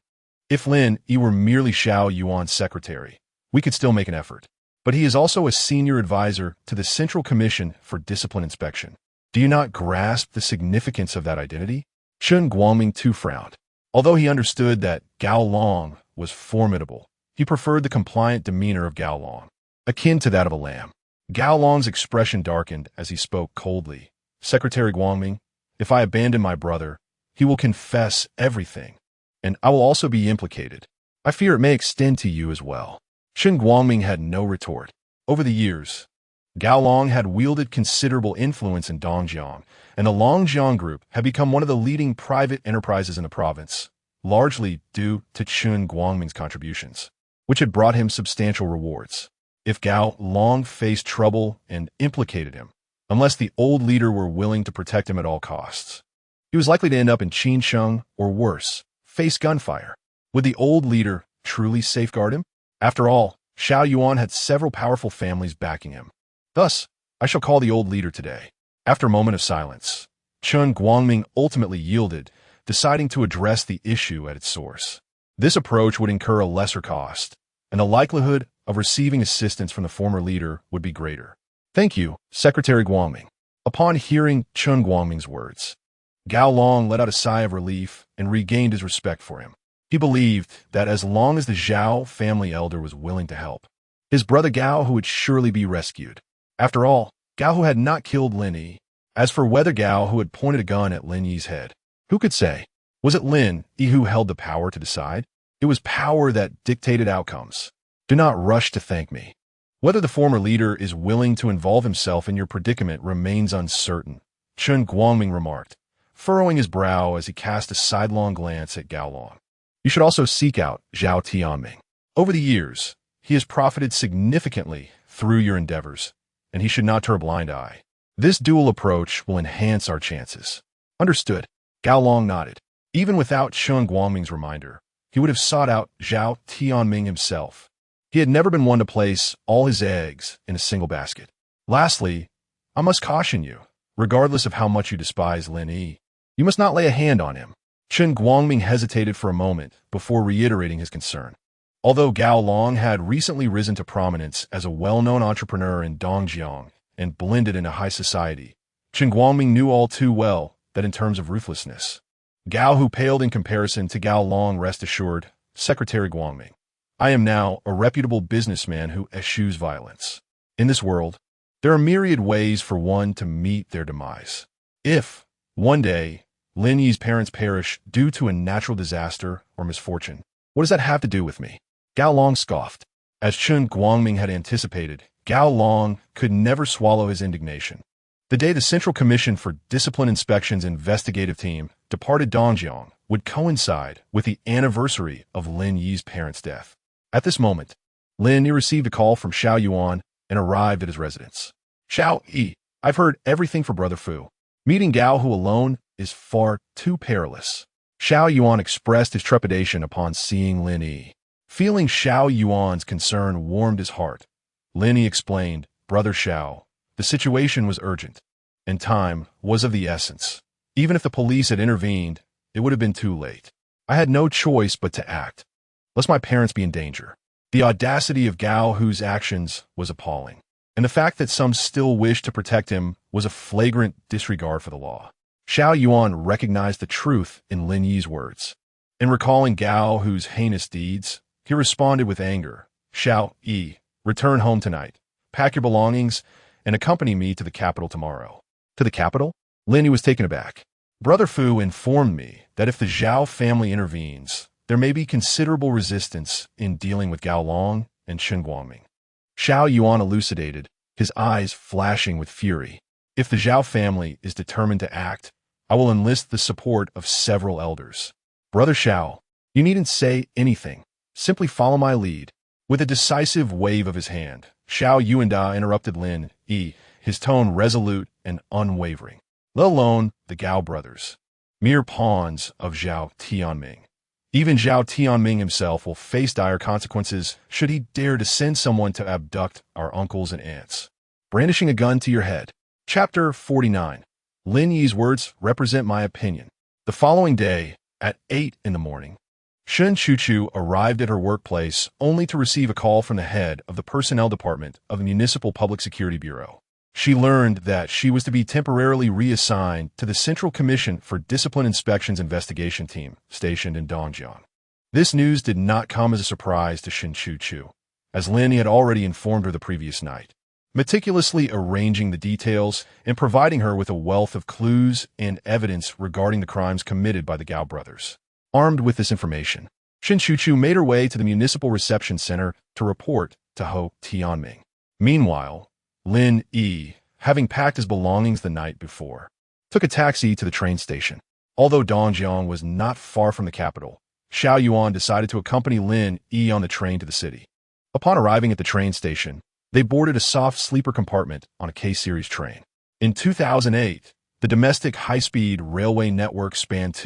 If Lin Yi were merely Xiao Yuan's secretary, we could still make an effort. But he is also a senior advisor to the Central Commission for Discipline Inspection. Do you not grasp the significance of that identity?" Chen Guangming too frowned. Although he understood that Gao Long was formidable, he preferred the compliant demeanor of Gao Long, akin to that of a lamb. Gao Long's expression darkened as he spoke coldly. "Secretary Guangming, if I abandon my brother, he will confess everything, and I will also be implicated. I fear it may extend to you as well." Chen Guangming had no retort. Over the years, Gao Long had wielded considerable influence in Dongjiang, and the Longjiang Group had become one of the leading private enterprises in the province, largely due to Chun Guangming's contributions, which had brought him substantial rewards. If Gao Long faced trouble and implicated him, unless the old leader were willing to protect him at all costs, he was likely to end up in Qinsheng or worse, face gunfire. Would the old leader truly safeguard him? After all, Xiao Yuan had several powerful families backing him. Thus, I shall call the old leader today. After a moment of silence, Chun Guangming ultimately yielded, deciding to address the issue at its source. This approach would incur a lesser cost, and the likelihood of receiving assistance from the former leader would be greater. Thank you, Secretary Guangming. Upon hearing Chun Guangming's words, Gao Long let out a sigh of relief and regained his respect for him. He believed that as long as the Zhao family elder was willing to help, his brother Gao would surely be rescued. After all, Gao had not killed Lin Yi. As for whether Gao had pointed a gun at Lin Yi's head, who could say? Was it Lin Yi who held the power to decide? It was power that dictated outcomes. Do not rush to thank me. Whether the former leader is willing to involve himself in your predicament remains uncertain, Chun Guangming remarked, furrowing his brow as he cast a sidelong glance at Gao Long. You should also seek out Zhao Tianming. Over the years, he has profited significantly through your endeavors, and he should not turn a blind eye. This dual approach will enhance our chances. Understood. Gao Long nodded. Even without Chun Guangming's reminder, he would have sought out Zhao Tianming himself. He had never been one to place all his eggs in a single basket. Lastly, I must caution you, regardless of how much you despise Lin Yi, you must not lay a hand on him. Chun Guangming hesitated for a moment before reiterating his concern. Although Gao Long had recently risen to prominence as a well-known entrepreneur in Dongjiang and blended into high society, Chun Guangming knew all too well that in terms of ruthlessness, Gao who paled in comparison to Gao Long. Rest assured, Secretary Guangming, I am now a reputable businessman who eschews violence. In this world, there are myriad ways for one to meet their demise. If, one day, Lin Yi's parents perish due to a natural disaster or misfortune, what does that have to do with me? Gao Long scoffed. As Chun Guangming had anticipated, Gao Long could never swallow his indignation. The day the Central Commission for Discipline Inspection's investigative team departed Dongjiang would coincide with the anniversary of Lin Yi's parents' death. At this moment, Lin Yi received a call from Xiao Yuan and arrived at his residence. Xiao Yi, I've heard everything from Brother Fu. Meeting Gao Hu alone is far too perilous. Xiao Yuan expressed his trepidation upon seeing Lin Yi. Feeling Xiao Yuan's concern warmed his heart. Lin Yi explained, Brother Xiao, the situation was urgent, and time was of the essence. Even if the police had intervened, it would have been too late. I had no choice but to act, lest my parents be in danger. The audacity of Gao Hu's actions was appalling, and the fact that some still wished to protect him was a flagrant disregard for the law. Xiao Yuan recognized the truth in Lin Yi's words. In recalling Gao Hu's heinous deeds, he responded with anger. Xiao Yi, return home tonight, pack your belongings, and accompany me to the capital tomorrow. To the capital? Lin Yi was taken aback. Brother Fu informed me that if the Zhao family intervenes, there may be considerable resistance in dealing with Gao Long and Chun Guangming. Xiao Yuan elucidated, his eyes flashing with fury. If the Zhao family is determined to act, I will enlist the support of several elders. Brother Xiao, you needn't say anything. Simply follow my lead. With a decisive wave of his hand, Xiao Yuanda interrupted Lin Yi, his tone resolute and unwavering. Let alone the Gao brothers, mere pawns of Zhao Tianming. Even Zhao Tianming himself will face dire consequences should he dare to send someone to abduct our uncles and aunts. Brandishing a gun to your head. Chapter 49. Lin Yi's words represent my opinion. The following day, at 8 in the morning, Shun Chuchu arrived at her workplace only to receive a call from the head of the Personnel Department of the Municipal Public Security Bureau. She learned that she was to be temporarily reassigned to the Central Commission for Discipline Inspection's investigation team stationed in Dongjiang. This news did not come as a surprise to Shun Chuchu, as Lin had already informed her the previous night, meticulously arranging the details and providing her with a wealth of clues and evidence regarding the crimes committed by the Gao brothers. Armed with this information, Shun Chuchu made her way to the Municipal Reception Center to report to Ho Tianming. Meanwhile, Lin Yi, having packed his belongings the night before, took a taxi to the train station. Although Dongjiang was not far from the capital, Xiao Yuan decided to accompany Lin Yi on the train to the city. Upon arriving at the train station, they boarded a soft sleeper compartment on a K-series train. In 2008, the domestic high-speed railway network spanned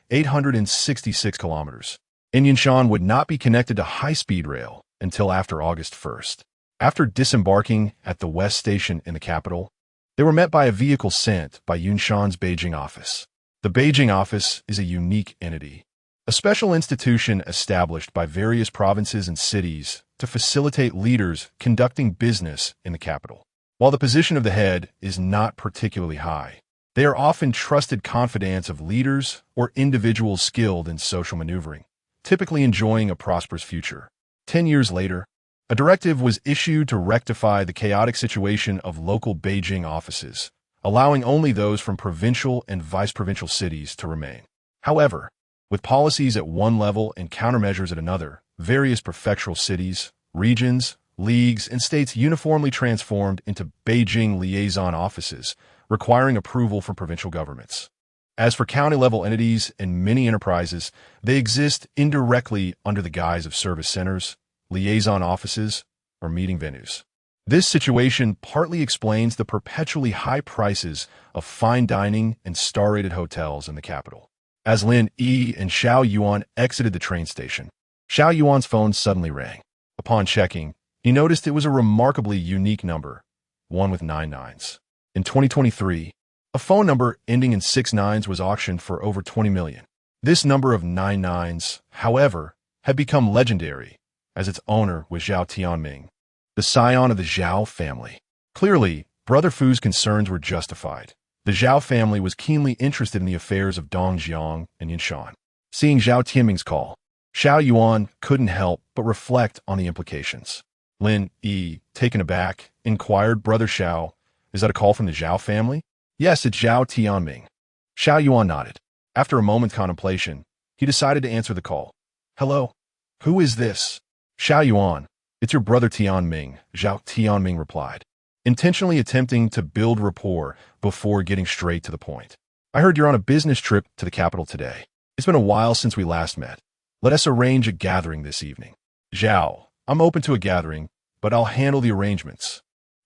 866 kilometers, and Yunshan would not be connected to high-speed rail until after August 1st. After disembarking at the West Station in the capital, they were met by a vehicle sent by Yunshan's Beijing office. The Beijing office is a unique entity, a special institution established by various provinces and cities to facilitate leaders conducting business in the capital. While the position of the head is not particularly high, they are often trusted confidants of leaders or individuals skilled in social maneuvering, typically enjoying a prosperous future. 10 years later, a directive was issued to rectify the chaotic situation of local Beijing offices, allowing only those from provincial and vice-provincial cities to remain. However, with policies at one level and countermeasures at another, various prefectural cities, regions, leagues, and states uniformly transformed into Beijing liaison offices, requiring approval from provincial governments. As for county-level entities and many enterprises, they exist indirectly under the guise of service centers, liaison offices, or meeting venues. This situation partly explains the perpetually high prices of fine dining and star-rated hotels in the capital. As Lin Yi and Xiao Yuan exited the train station, Xiao Yuan's phone suddenly rang. Upon checking, he noticed it was a remarkably unique number, one with 9 nines. In 2023, a phone number ending in 6 nines was auctioned for over 20 million. This number of 9 nines, however, had become legendary, as its owner was Zhao Tianming, the scion of the Zhao family. Clearly, Brother Fu's concerns were justified. The Zhao family was keenly interested in the affairs of Dongjiang and Yunshan. Seeing Zhao Tianming's call, Xiao Yuan couldn't help but reflect on the implications. Lin Yi, taken aback, inquired, "Brother Xiao, is that a call from the Zhao family?" "Yes, it's Zhao Tianming." Xiao Yuan nodded. After a moment's contemplation, he decided to answer the call. "Hello? Who is this?" "Xiao Yuan, it's your brother Tianming," Zhao Tianming replied, intentionally attempting to build rapport before getting straight to the point. "I heard you're on a business trip to the capital today. It's been a while since we last met. Let us arrange a gathering this evening." "Zhao, I'm open to a gathering, but I'll handle the arrangements."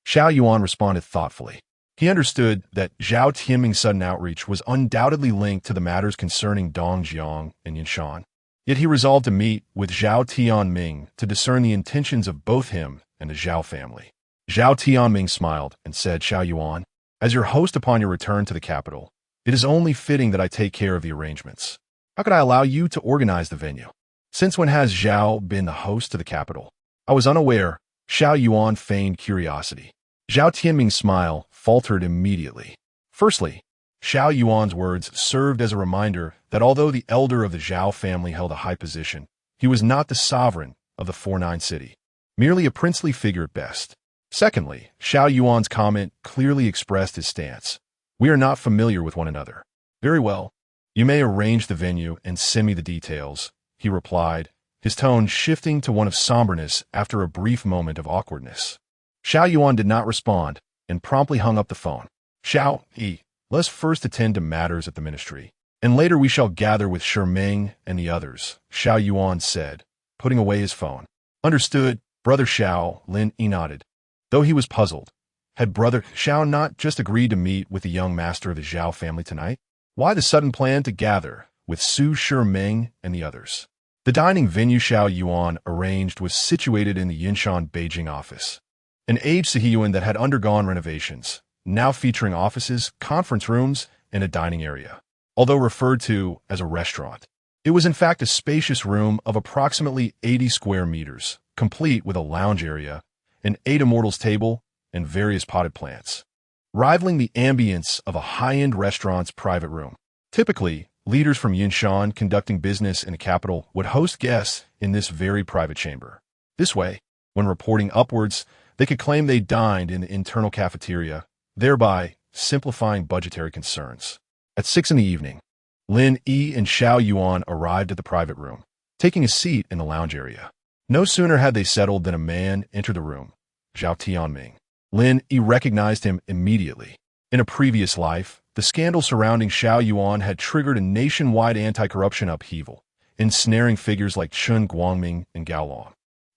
Xiao Yuan responded thoughtfully. He understood that Zhao Tianming's sudden outreach was undoubtedly linked to the matters concerning Dongjiang and Yunshan. Yet he resolved to meet with Zhao Tianming to discern the intentions of both him and the Zhao family. Zhao Tianming smiled and said, "Xiao Yuan, as your host upon your return to the capital, it is only fitting that I take care of the arrangements. How could I allow you to organize the venue? Since when has Zhao been the host to the capital?" "I was unaware." Xiao Yuan feigned curiosity. Zhao Tianming's smile faltered immediately. Firstly, Xiao Yuan's words served as a reminder that although the elder of the Zhao family held a high position, he was not the sovereign of the 4-9 city, merely a princely figure at best. Secondly, Xiao Yuan's comment clearly expressed his stance. "We are not familiar with one another." "Very well. You may arrange the venue and send me the details," he replied, his tone shifting to one of somberness after a brief moment of awkwardness. Xiao Yuan did not respond and promptly hung up the phone. "Xiao Yi, let's first attend to matters at the ministry, and later we shall gather with Meng and the others," Xiao Yuan said, putting away his phone. "Understood, Brother Xiao," Lin Yi nodded. Though he was puzzled, had Brother Xiao not just agreed to meet with the young master of the Zhao family tonight? Why the sudden plan to gather with Meng and the others? The dining venue Xiao Yuan arranged was situated in the Yunshan Beijing office, an aged Sihiyuan that had undergone renovations, now featuring offices, conference rooms, and a dining area. Although referred to as a restaurant, it was in fact a spacious room of approximately 80 square meters, complete with a lounge area, an 8 immortals table, and various potted plants, rivaling the ambience of a high-end restaurant's private room. Typically, leaders from Yunshan conducting business in the capital would host guests in this very private chamber. This way, when reporting upwards, they could claim they dined in the internal cafeteria, thereby simplifying budgetary concerns. At 6 in the evening, Lin Yi and Xiao Yuan arrived at the private room, taking a seat in the lounge area. No sooner had they settled than a man entered the room, Zhao Tianming. Lin Yi recognized him immediately. In a previous life, the scandal surrounding Xiao Yuan had triggered a nationwide anti-corruption upheaval, ensnaring figures like Chen Guangming and Gao Long.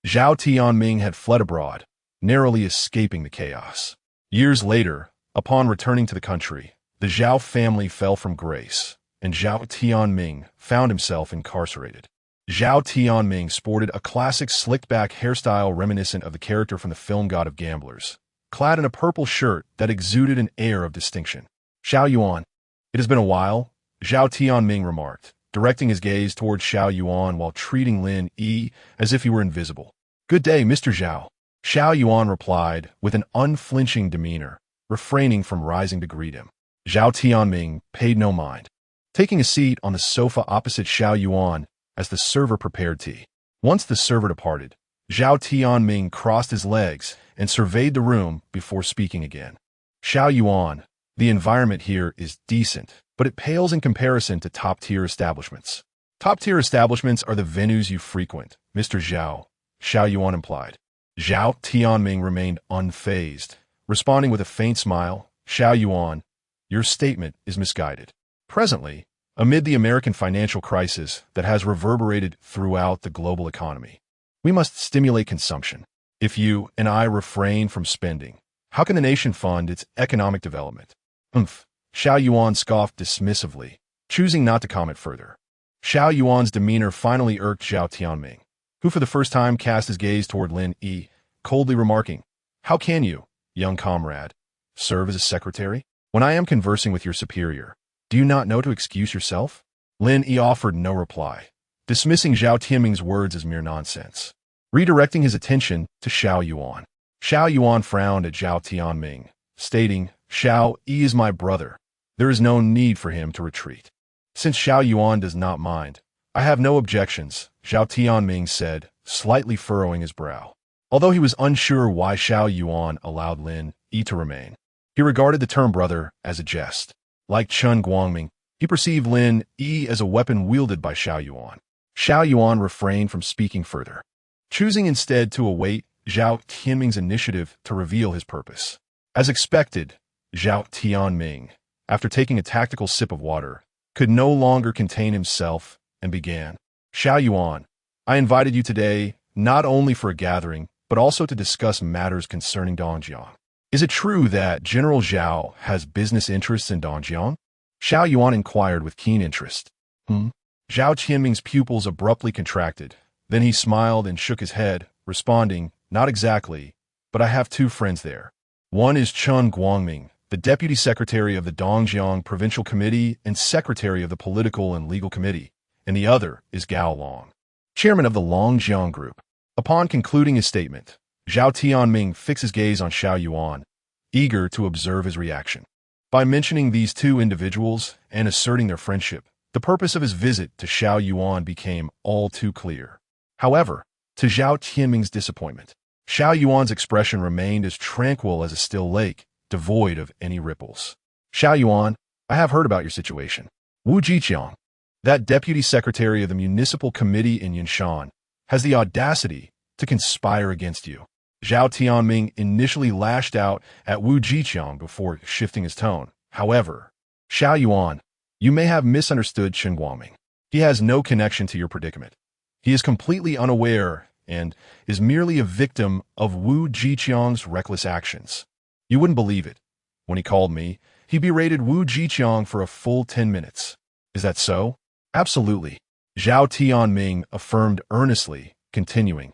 Zhao Tianming had fled abroad, narrowly escaping the chaos. Years later, upon returning to the country, the Zhao family fell from grace, and Zhao Tianming found himself incarcerated. Zhao Tianming sported a classic slicked-back hairstyle reminiscent of the character from the film God of Gamblers, clad in a purple shirt that exuded an air of distinction. Xiao Yuan. It has been a while, Zhao Tianming remarked, directing his gaze towards Xiao Yuan while treating Lin Yi as if he were invisible. Good day, Mr. Zhao. Xiao Yuan replied with an unflinching demeanor, refraining from rising to greet him. Zhao Tianming paid no mind, taking a seat on the sofa opposite Xiao Yuan as the server prepared tea. Once the server departed, Zhao Tianming crossed his legs and surveyed the room before speaking again. Xiao Yuan, the environment here is decent, but it pales in comparison to top-tier establishments. Top-tier establishments are the venues you frequent, Mr. Zhao, Xiao Yuan implied. Zhao Tianming remained unfazed, responding with a faint smile. Xiao Yuan, your statement is misguided. Presently, amid the American financial crisis that has reverberated throughout the global economy, we must stimulate consumption. If you and I refrain from spending, how can the nation fund its economic development? Xiao Yuan scoffed dismissively, choosing not to comment further. Xiao Yuan's demeanor finally irked Zhao Tianming, who for the first time cast his gaze toward Lin Yi, coldly remarking, "How can you, young comrade, serve as a secretary? When I am conversing with your superior, do you not know to excuse yourself?" Lin Yi offered no reply, dismissing Zhao Tianming's words as mere nonsense. Redirecting his attention to Xiao Yuan. Xiao Yuan frowned at Zhao Tianming, stating, "Xiao Yi is my brother. There is no need for him to retreat." Since Xiao Yuan does not mind, I have no objections, Zhao Tianming said, slightly furrowing his brow. Although he was unsure why Xiao Yuan allowed Lin Yi to remain, he regarded the term brother as a jest. Like Chen Guangming, he perceived Lin Yi as a weapon wielded by Xiao Yuan. Xiao Yuan refrained from speaking further, choosing instead to await Zhao Tianming's initiative to reveal his purpose. As expected, Zhao Tianming, after taking a tactical sip of water, could no longer contain himself and began. Xiao Yuan, I invited you today not only for a gathering, but also to discuss matters concerning Dongjiang. Is it true that General Zhao has business interests in Dongjiang? Xiao Yuan inquired with keen interest. Zhao Tianming's pupils abruptly contracted. Then he smiled and shook his head, responding, not exactly, but I have two friends there. One is Chen Guangming, the Deputy Secretary of the Dongjiang Provincial Committee and Secretary of the Political and Legal Committee, and the other is Gao Long, Chairman of the Longjiang Group. Upon concluding his statement, Zhao Tianming fixed his gaze on Xiao Yuan, eager to observe his reaction. By mentioning these two individuals and asserting their friendship, the purpose of his visit to Xiao Yuan became all too clear. However, to Zhao Tianming's disappointment, Xiao Yuan's expression remained as tranquil as a still lake, devoid of any ripples. Xiao Yuan, I have heard about your situation. Wu Jiqiang, that deputy secretary of the municipal committee in Yunshan, has the audacity to conspire against you. Zhao Tianming initially lashed out at Wu Jiqiang before shifting his tone. However, Xiao Yuan, you may have misunderstood Chen Guangming. He has no connection to your predicament. He is completely unaware and is merely a victim of Wu Jiqiang's reckless actions. You wouldn't believe it. When he called me, he berated Wu Jiqiang for a full 10 minutes. Is that so? Absolutely. Zhao Tianming affirmed earnestly, continuing.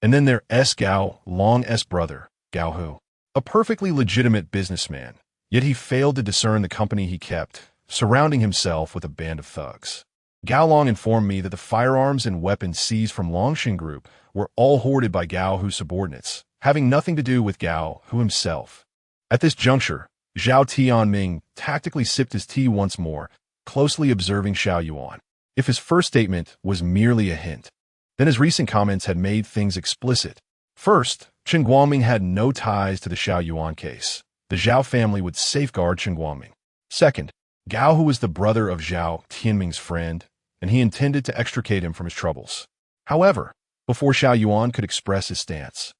And then there's Gao Long's brother, Gao Hu, a perfectly legitimate businessman, yet he failed to discern the company he kept, surrounding himself with a band of thugs. Gao Long informed me that the firearms and weapons seized from Longshan Group were all hoarded by Gao Hu's subordinates, having nothing to do with Gao Hu himself. At this juncture, Zhao Tianming tactically sipped his tea once more, closely observing Xiao Yuan. If his first statement was merely a hint, then his recent comments had made things explicit. First, Chen Guangming had no ties to the Xiao Yuan case. The Zhao family would safeguard Chen Guangming. Second, Gao Hu was the brother of Zhao Tianming's friend, and he intended to extricate him from his troubles. However, before Xiao Yuan could express his stance,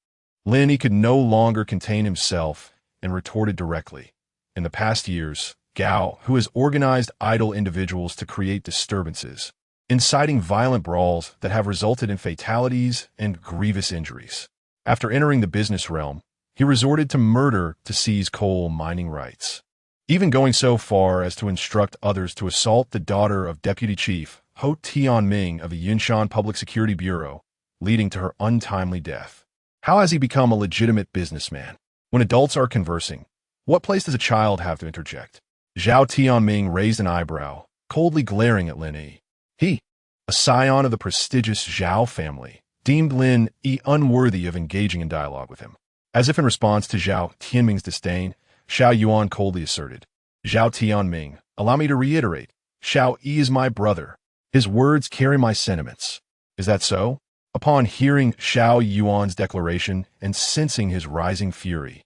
Lin Yi could no longer contain himself and retorted directly. In the past years, Gao, who has organized idle individuals to create disturbances, inciting violent brawls that have resulted in fatalities and grievous injuries. After entering the business realm, he resorted to murder to seize coal mining rights, even going so far as to instruct others to assault the daughter of Deputy Chief Ho Tianming of the Yunshan Public Security Bureau, leading to her untimely death. How has he become a legitimate businessman? When adults are conversing, what place does a child have to interject? Zhao Tianming raised an eyebrow, coldly glaring at Lin Yi. He, a scion of the prestigious Zhao family, deemed Lin Yi unworthy of engaging in dialogue with him. As if in response to Zhao Tianming's disdain, Xiao Yuan coldly asserted, Zhao Tianming, allow me to reiterate, Xiao Yi is my brother. His words carry my sentiments. Is that so? Upon hearing Xiao Yuan's declaration and sensing his rising fury,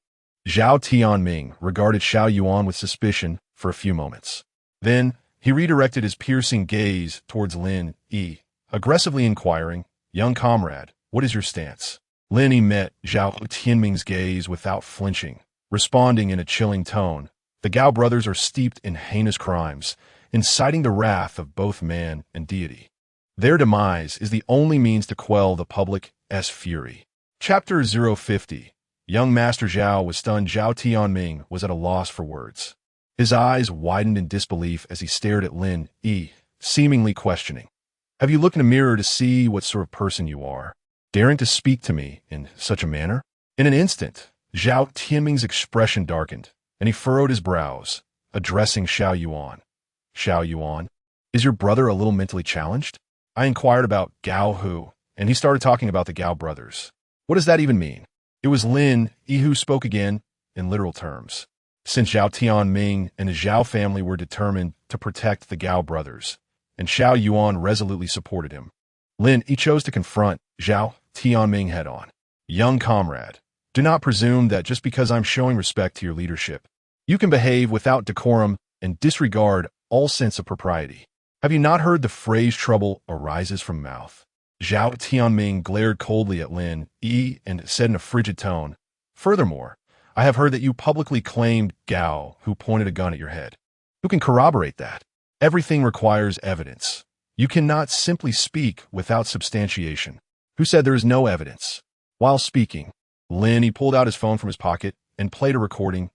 Zhao Tianming regarded Xiao Yuan with suspicion for a few moments. Then, he redirected his piercing gaze towards Lin Yi, aggressively inquiring, Young comrade, what is your stance? Lin Yi met Zhao Tianming's gaze without flinching, responding in a chilling tone. The Gao brothers are steeped in heinous crimes, inciting the wrath of both man and deity. Their demise is the only means to quell the public's fury. Chapter 050. Young Master Zhao was stunned. Zhao Tianming was at a loss for words. His eyes widened in disbelief as he stared at Lin Yi, seemingly questioning. Have you looked in a mirror to see what sort of person you are, daring to speak to me in such a manner? In an instant, Zhao Tianming's expression darkened, and he furrowed his brows, addressing Xiao Yuan. Xiao Yuan, is your brother a little mentally challenged? I inquired about Gao Hu, and he started talking about the Gao brothers. What does that even mean? It was Lin Yi who spoke again, in literal terms. Since Zhao Tianming and his Zhao family were determined to protect the Gao brothers, and Xiao Yuan resolutely supported him, Lin Yi chose to confront Zhao Tianming head-on. Young comrade, do not presume that just because I'm showing respect to your leadership, you can behave without decorum and disregard all sense of propriety. Have you not heard the phrase trouble arises from mouth? Zhao Tianming glared coldly at Lin Yi and said in a frigid tone, Furthermore, I have heard that you publicly claimed Gao, who pointed a gun at your head. Who can corroborate that? Everything requires evidence. You cannot simply speak without substantiation. Who said there is no evidence? While speaking, Lin Yi pulled out his phone from his pocket and played a recording.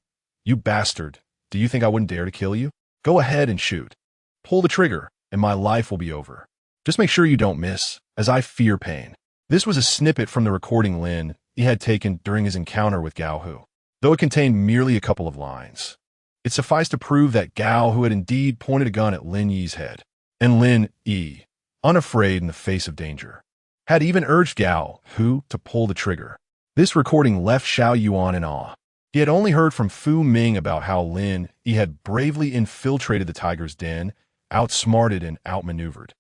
You bastard, do you think I wouldn't dare to kill you? Go ahead and shoot. Pull the trigger, and my life will be over. Just make sure you don't miss, as I fear pain. This was a snippet from the recording Lin Yi had taken during his encounter with Gao Hu, though it contained merely a couple of lines. It sufficed to prove that Gao Hu had indeed pointed a gun at Lin Yi's head, and Lin Yi, unafraid in the face of danger, had even urged Gao Hu to pull the trigger. This recording left Xiao Yuan in awe. He had only heard from Fu Ming about how Lin Yi had bravely infiltrated the tiger's den, outsmarted and outmaneuvered,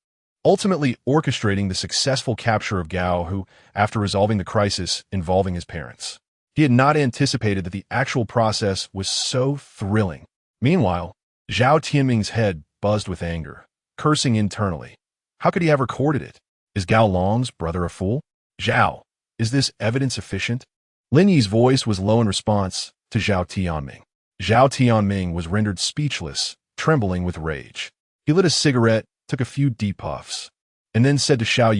ultimately orchestrating the successful capture of Gao Hu after resolving the crisis involving his parents. He had not anticipated that the actual process was so thrilling. Meanwhile, Zhao Tianming's head buzzed with anger, cursing internally. How could he have recorded it? Is Gao Long's brother a fool? Zhao, is this evidence sufficient? Lin Yi's voice was low in response to Zhao Tianming. Zhao Tianming was rendered speechless, trembling with rage. He lit a cigarette, took a few deep puffs, and then said to Xiao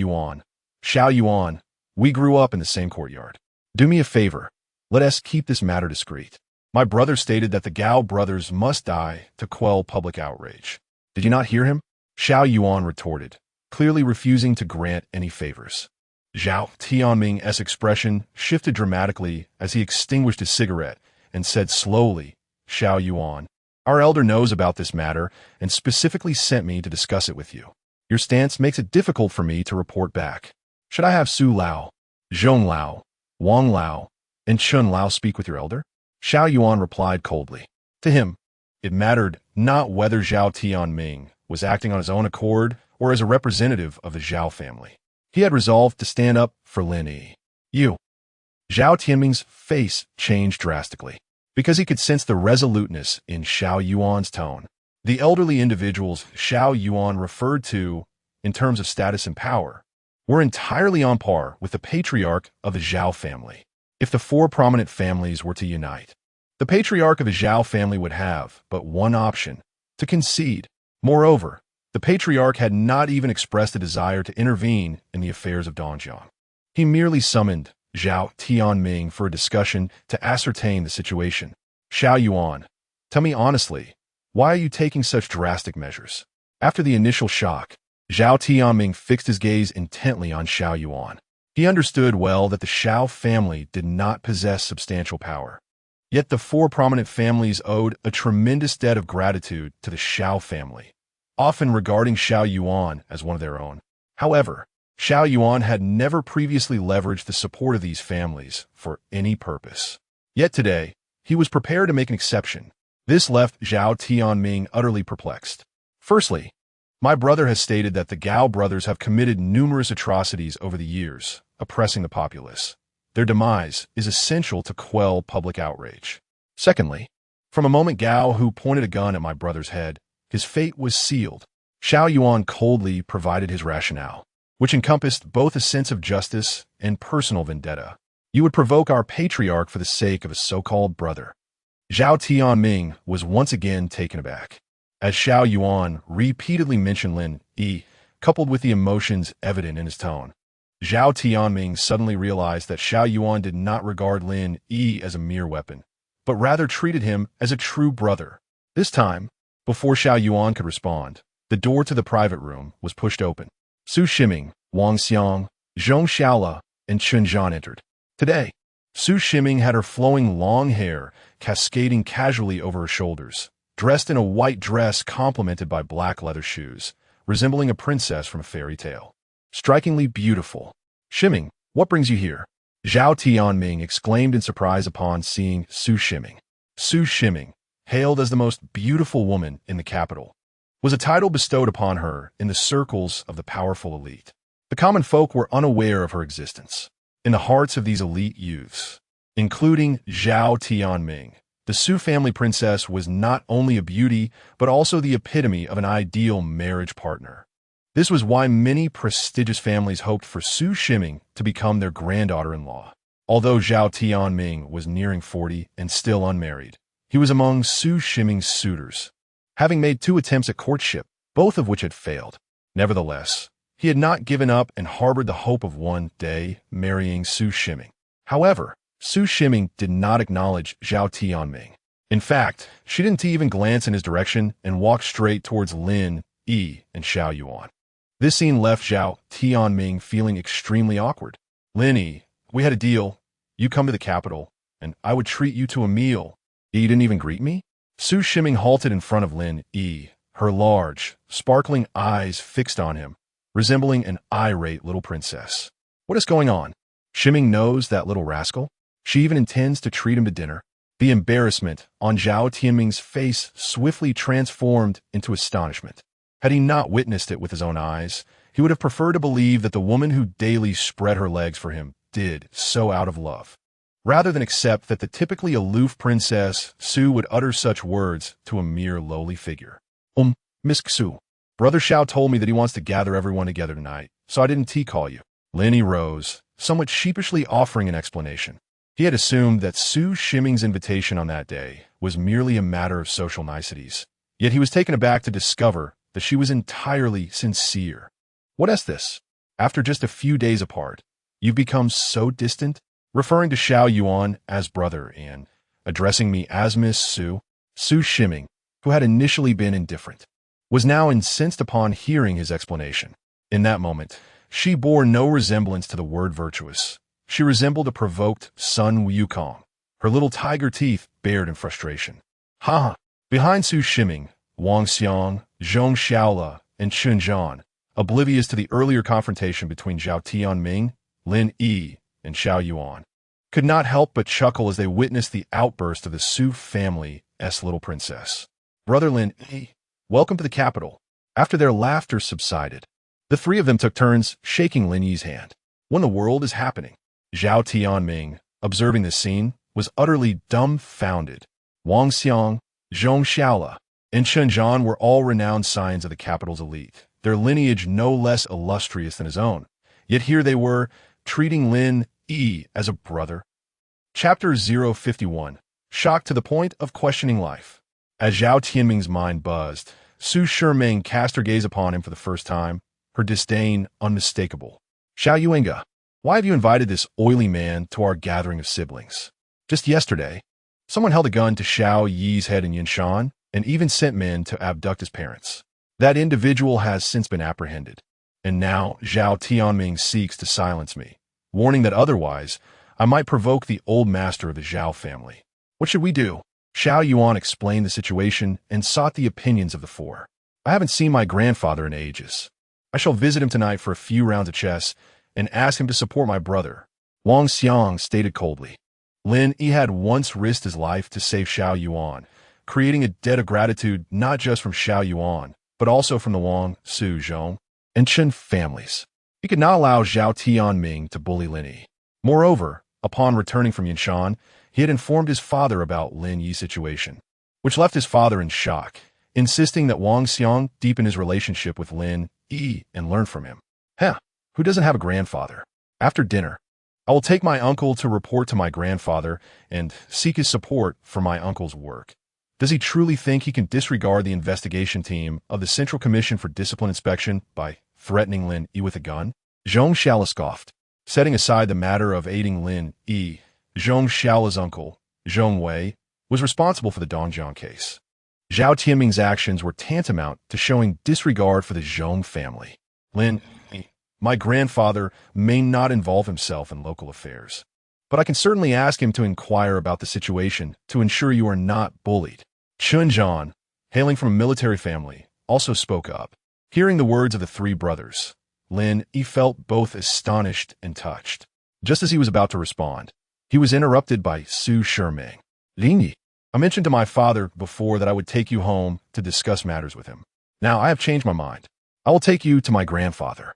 Yuan, we grew up in the same courtyard. Do me a favor. Let us keep this matter discreet. My brother stated that the Gao brothers must die to quell public outrage. Did you not hear him? Xiao Yuan retorted, clearly refusing to grant any favors. Zhao Tianming's expression shifted dramatically as he extinguished his cigarette and said slowly, Xiao Yuan, our elder knows about this matter and specifically sent me to discuss it with you. Your stance makes it difficult for me to report back. Should I have Su Lao, Zhong Lao, Wang Lao, and Chun Lao speak with your elder? Xiao Yuan replied coldly. To him, it mattered not whether Zhao Tianming was acting on his own accord or as a representative of the Zhao family. He had resolved to stand up for Lin Yi. Zhao Tianming's face changed drastically, because he could sense the resoluteness in Xiao Yuan's tone. The elderly individuals Xiao Yuan referred to, in terms of status and power, were entirely on par with the patriarch of the Zhao family. If the four prominent families were to unite, the patriarch of the Zhao family would have but one option: to concede. Moreover, the patriarch had not even expressed a desire to intervene in the affairs of Dongjiang. He merely summoned Zhao Tianming for a discussion to ascertain the situation. Xiao Yuan, tell me honestly, why are you taking such drastic measures? After the initial shock, Zhao Tianming fixed his gaze intently on Xiao Yuan. He understood well that the Xiao family did not possess substantial power. Yet the four prominent families owed a tremendous debt of gratitude to the Xiao family, often regarding Xiao Yuan as one of their own. However, Xiao Yuan had never previously leveraged the support of these families for any purpose. Yet today, he was prepared to make an exception. This left Zhao Tianming utterly perplexed. Firstly, my brother has stated that the Gao brothers have committed numerous atrocities over the years, oppressing the populace. Their demise is essential to quell public outrage. Secondly, from a moment Gao who pointed a gun at my brother's head, his fate was sealed. Xiao Yuan coldly provided his rationale, which encompassed both a sense of justice and personal vendetta. You would provoke our patriarch for the sake of a so-called brother. Zhao Tianming was once again taken aback. As Xiao Yuan repeatedly mentioned Lin Yi, coupled with the emotions evident in his tone, Zhao Tianming suddenly realized that Xiao Yuan did not regard Lin Yi as a mere weapon, but rather treated him as a true brother. This time, before Xiao Yuan could respond, the door to the private room was pushed open. Su Shiming, Wang Xiang, Zhong Xiaola, and Chen Zhan entered. Today, Su Shiming had her flowing long hair cascading casually over her shoulders, dressed in a white dress complemented by black leather shoes, resembling a princess from a fairy tale. Strikingly beautiful. Shiming, what brings you here? Zhao Tianming exclaimed in surprise upon seeing Su Shiming. Su Shiming, hailed as the most beautiful woman in the capital, was a title bestowed upon her in the circles of the powerful elite. The common folk were unaware of her existence. In the hearts of these elite youths, including Zhao Tianming, the Su family princess was not only a beauty, but also the epitome of an ideal marriage partner. This was why many prestigious families hoped for Su Shiming to become their granddaughter-in-law. Although Zhao Tianming was nearing 40 and still unmarried, he was among Su Shiming's suitors, having made 2 attempts at courtship, both of which had failed. Nevertheless, he had not given up and harbored the hope of one day marrying Su Shiming. However, Su Shiming did not acknowledge Zhao Tianming. In fact, she didn't even glance in his direction and walked straight towards Lin Yi and Xiao Yuan. This scene left Zhao Tianming feeling extremely awkward. Lin Yi, we had a deal. You come to the capital, and I would treat you to a meal. You didn't even greet me? Su Shiming halted in front of Lin Yi, her large, sparkling eyes fixed on him, resembling an irate little princess. What is going on? Shiming knows that little rascal. She even intends to treat him to dinner. The embarrassment on Zhao Tianming's face swiftly transformed into astonishment. Had he not witnessed it with his own eyes, he would have preferred to believe that the woman who daily spread her legs for him did so out of love, rather than accept that the typically aloof princess Su would utter such words to a mere lowly figure. Miss Su, Brother Xiao told me that he wants to gather everyone together tonight, so I didn't call you. Lin Yi rose, somewhat sheepishly offering an explanation. He had assumed that Su Shiming's invitation on that day was merely a matter of social niceties, yet he was taken aback to discover that she was entirely sincere. What is this? After just a few days apart, you've become so distant? Referring to Xiao Yuan as brother and addressing me as Miss Su, Su Shiming, who had initially been indifferent, was now incensed upon hearing his explanation. In that moment, she bore no resemblance to the word virtuous. She resembled a provoked Sun Wukong, her little tiger teeth bared in frustration. Ha! Behind Su Shiming, Wang Xiang, Zhong Xiaola, and Chen Zhan, oblivious to the earlier confrontation between Zhao Tianming, Lin Yi, and Xiao Yuan, could not help but chuckle as they witnessed the outburst of the Su family's little princess. Brother Lin Yi, welcome to the capital. After their laughter subsided, the 3 of them took turns shaking Lin Yi's hand. What in the world is happening? Zhao Tianming, observing this scene, was utterly dumbfounded. Wang Xiang, Zhong Xiaola, and Chen Zhan were all renowned scions of the capital's elite, their lineage no less illustrious than his own. Yet here they were, treating Lin Yi as a brother. Chapter 051. Shocked to the point of questioning life. As Zhao Tianming's mind buzzed, Su Shiming cast her gaze upon him for the first time, her disdain unmistakable. Xiao Yuenga, why have you invited this oily man to our gathering of siblings? Just yesterday, someone held a gun to Xiao Yi's head in Yunshan and even sent men to abduct his parents. That individual has since been apprehended, and now Zhao Tianming seeks to silence me, warning that otherwise I might provoke the old master of the Zhao family. What should we do? Xiao Yuan explained the situation and sought the opinions of the four. I haven't seen my grandfather in ages. I shall visit him tonight for a few rounds of chess and ask him to support my brother, Wang Xiang stated coldly. Lin Yi had once risked his life to save Xiao Yuan, creating a debt of gratitude not just from Xiao Yuan, but also from the Wang, Su, Zhong, and Chen families. He could not allow Zhao Tianming to bully Lin Yi. Moreover, upon returning from Yunshan, he had informed his father about Lin Yi's situation, which left his father in shock, insisting that Wang Xiang deepen his relationship with Lin Yi and learn from him. Who doesn't have a grandfather? After dinner, I will take my uncle to report to my grandfather and seek his support for my uncle's work. Does he truly think he can disregard the investigation team of the Central Commission for Discipline Inspection by threatening Lin Yi with a gun? Zhong Xiaola scoffed. Setting aside the matter of aiding Lin Yi, Zhong Xiaola's uncle, Zhong Wei, was responsible for the Dongjiang case. Zhao Tianming's actions were tantamount to showing disregard for the Zhong family. Lin Yi, my grandfather, may not involve himself in local affairs, but I can certainly ask him to inquire about the situation to ensure you are not bullied. Chun Zhan, hailing from a military family, also spoke up. Hearing the words of the three brothers, Lin Yi felt both astonished and touched. Just as he was about to respond, he was interrupted by Su Shiming. Lin Yi, I mentioned to my father before that I would take you home to discuss matters with him. Now I have changed my mind. I will take you to my grandfather.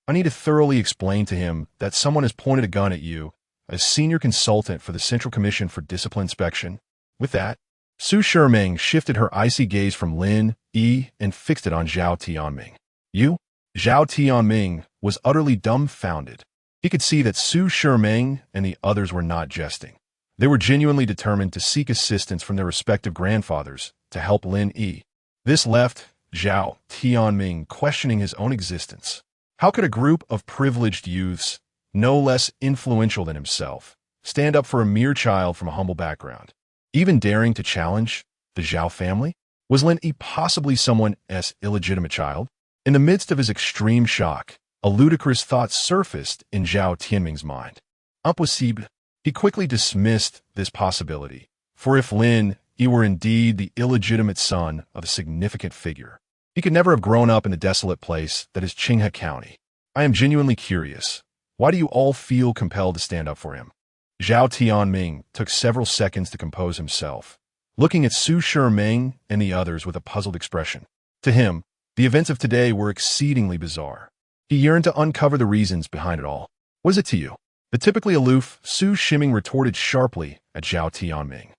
I need to thoroughly explain to him that someone has pointed a gun at you as senior consultant for the Central Commission for Discipline Inspection. With that, Su Shiming shifted her icy gaze from Lin Yi and fixed it on Zhao Tianming. You? Zhao Tianming was utterly dumbfounded. He could see that Su Shiming and the others were not jesting. They were genuinely determined to seek assistance from their respective grandfathers to help Lin Yi. This left Zhao Tianming questioning his own existence. How could a group of privileged youths, no less influential than himself, stand up for a mere child from a humble background, even daring to challenge the Zhao family? Was Lin Yi possibly someone's illegitimate child? In the midst of his extreme shock, a ludicrous thought surfaced in Zhao Tianming's mind. Impossible. He quickly dismissed this possibility, for if Lin Yi were indeed the illegitimate son of a significant figure, he could never have grown up in the desolate place that is Qinghe County. I am genuinely curious. Why do you all feel compelled to stand up for him? Zhao Tianming took several seconds to compose himself, looking at Su Shiming and the others with a puzzled expression. To him, the events of today were exceedingly bizarre. He yearned to uncover the reasons behind it all. What is it to you? The typically aloof Su Shiming retorted sharply at Zhao Tianming.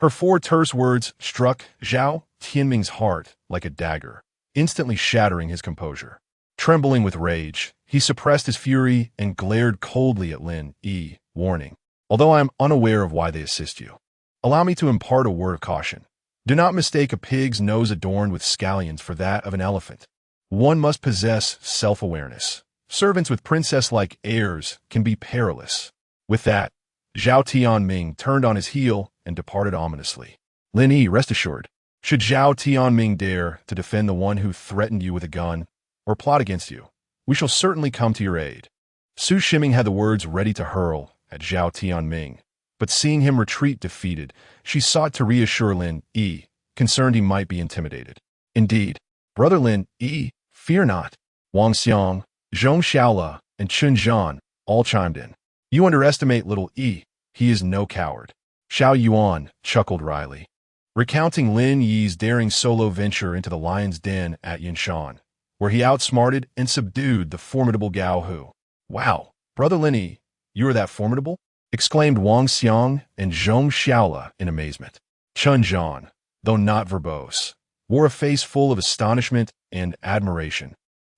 Her four terse words struck Zhao Tianming's heart like a dagger, instantly shattering his composure. Trembling with rage, he suppressed his fury and glared coldly at Lin Yi, warning, although I am unaware of why they assist you, allow me to impart a word of caution. Do not mistake a pig's nose adorned with scallions for that of an elephant. One must possess self-awareness. Servants with princess-like airs can be perilous. With that, Zhao Tianming turned on his heel and departed ominously. Lin Yi, rest assured, should Zhao Tianming dare to defend the one who threatened you with a gun or plot against you, we shall certainly come to your aid. Su Shiming had the words ready to hurl at Zhao Tianming, but seeing him retreat defeated, she sought to reassure Lin Yi, concerned he might be intimidated. Indeed, brother Lin Yi, fear not. Wang Xiang, Zhong Xiaola, and Chun Zhan all chimed in. You underestimate little Yi. He is no coward. Xiao Yuan chuckled wryly, recounting Lin Yi's daring solo venture into the lion's den at Yunshan, where he outsmarted and subdued the formidable Gao Hu. Wow, brother Lin Yi, you are that formidable? Exclaimed Wang Xiang and Zhong Xiaola in amazement. Chun Zhan, though not verbose, wore a face full of astonishment and admiration.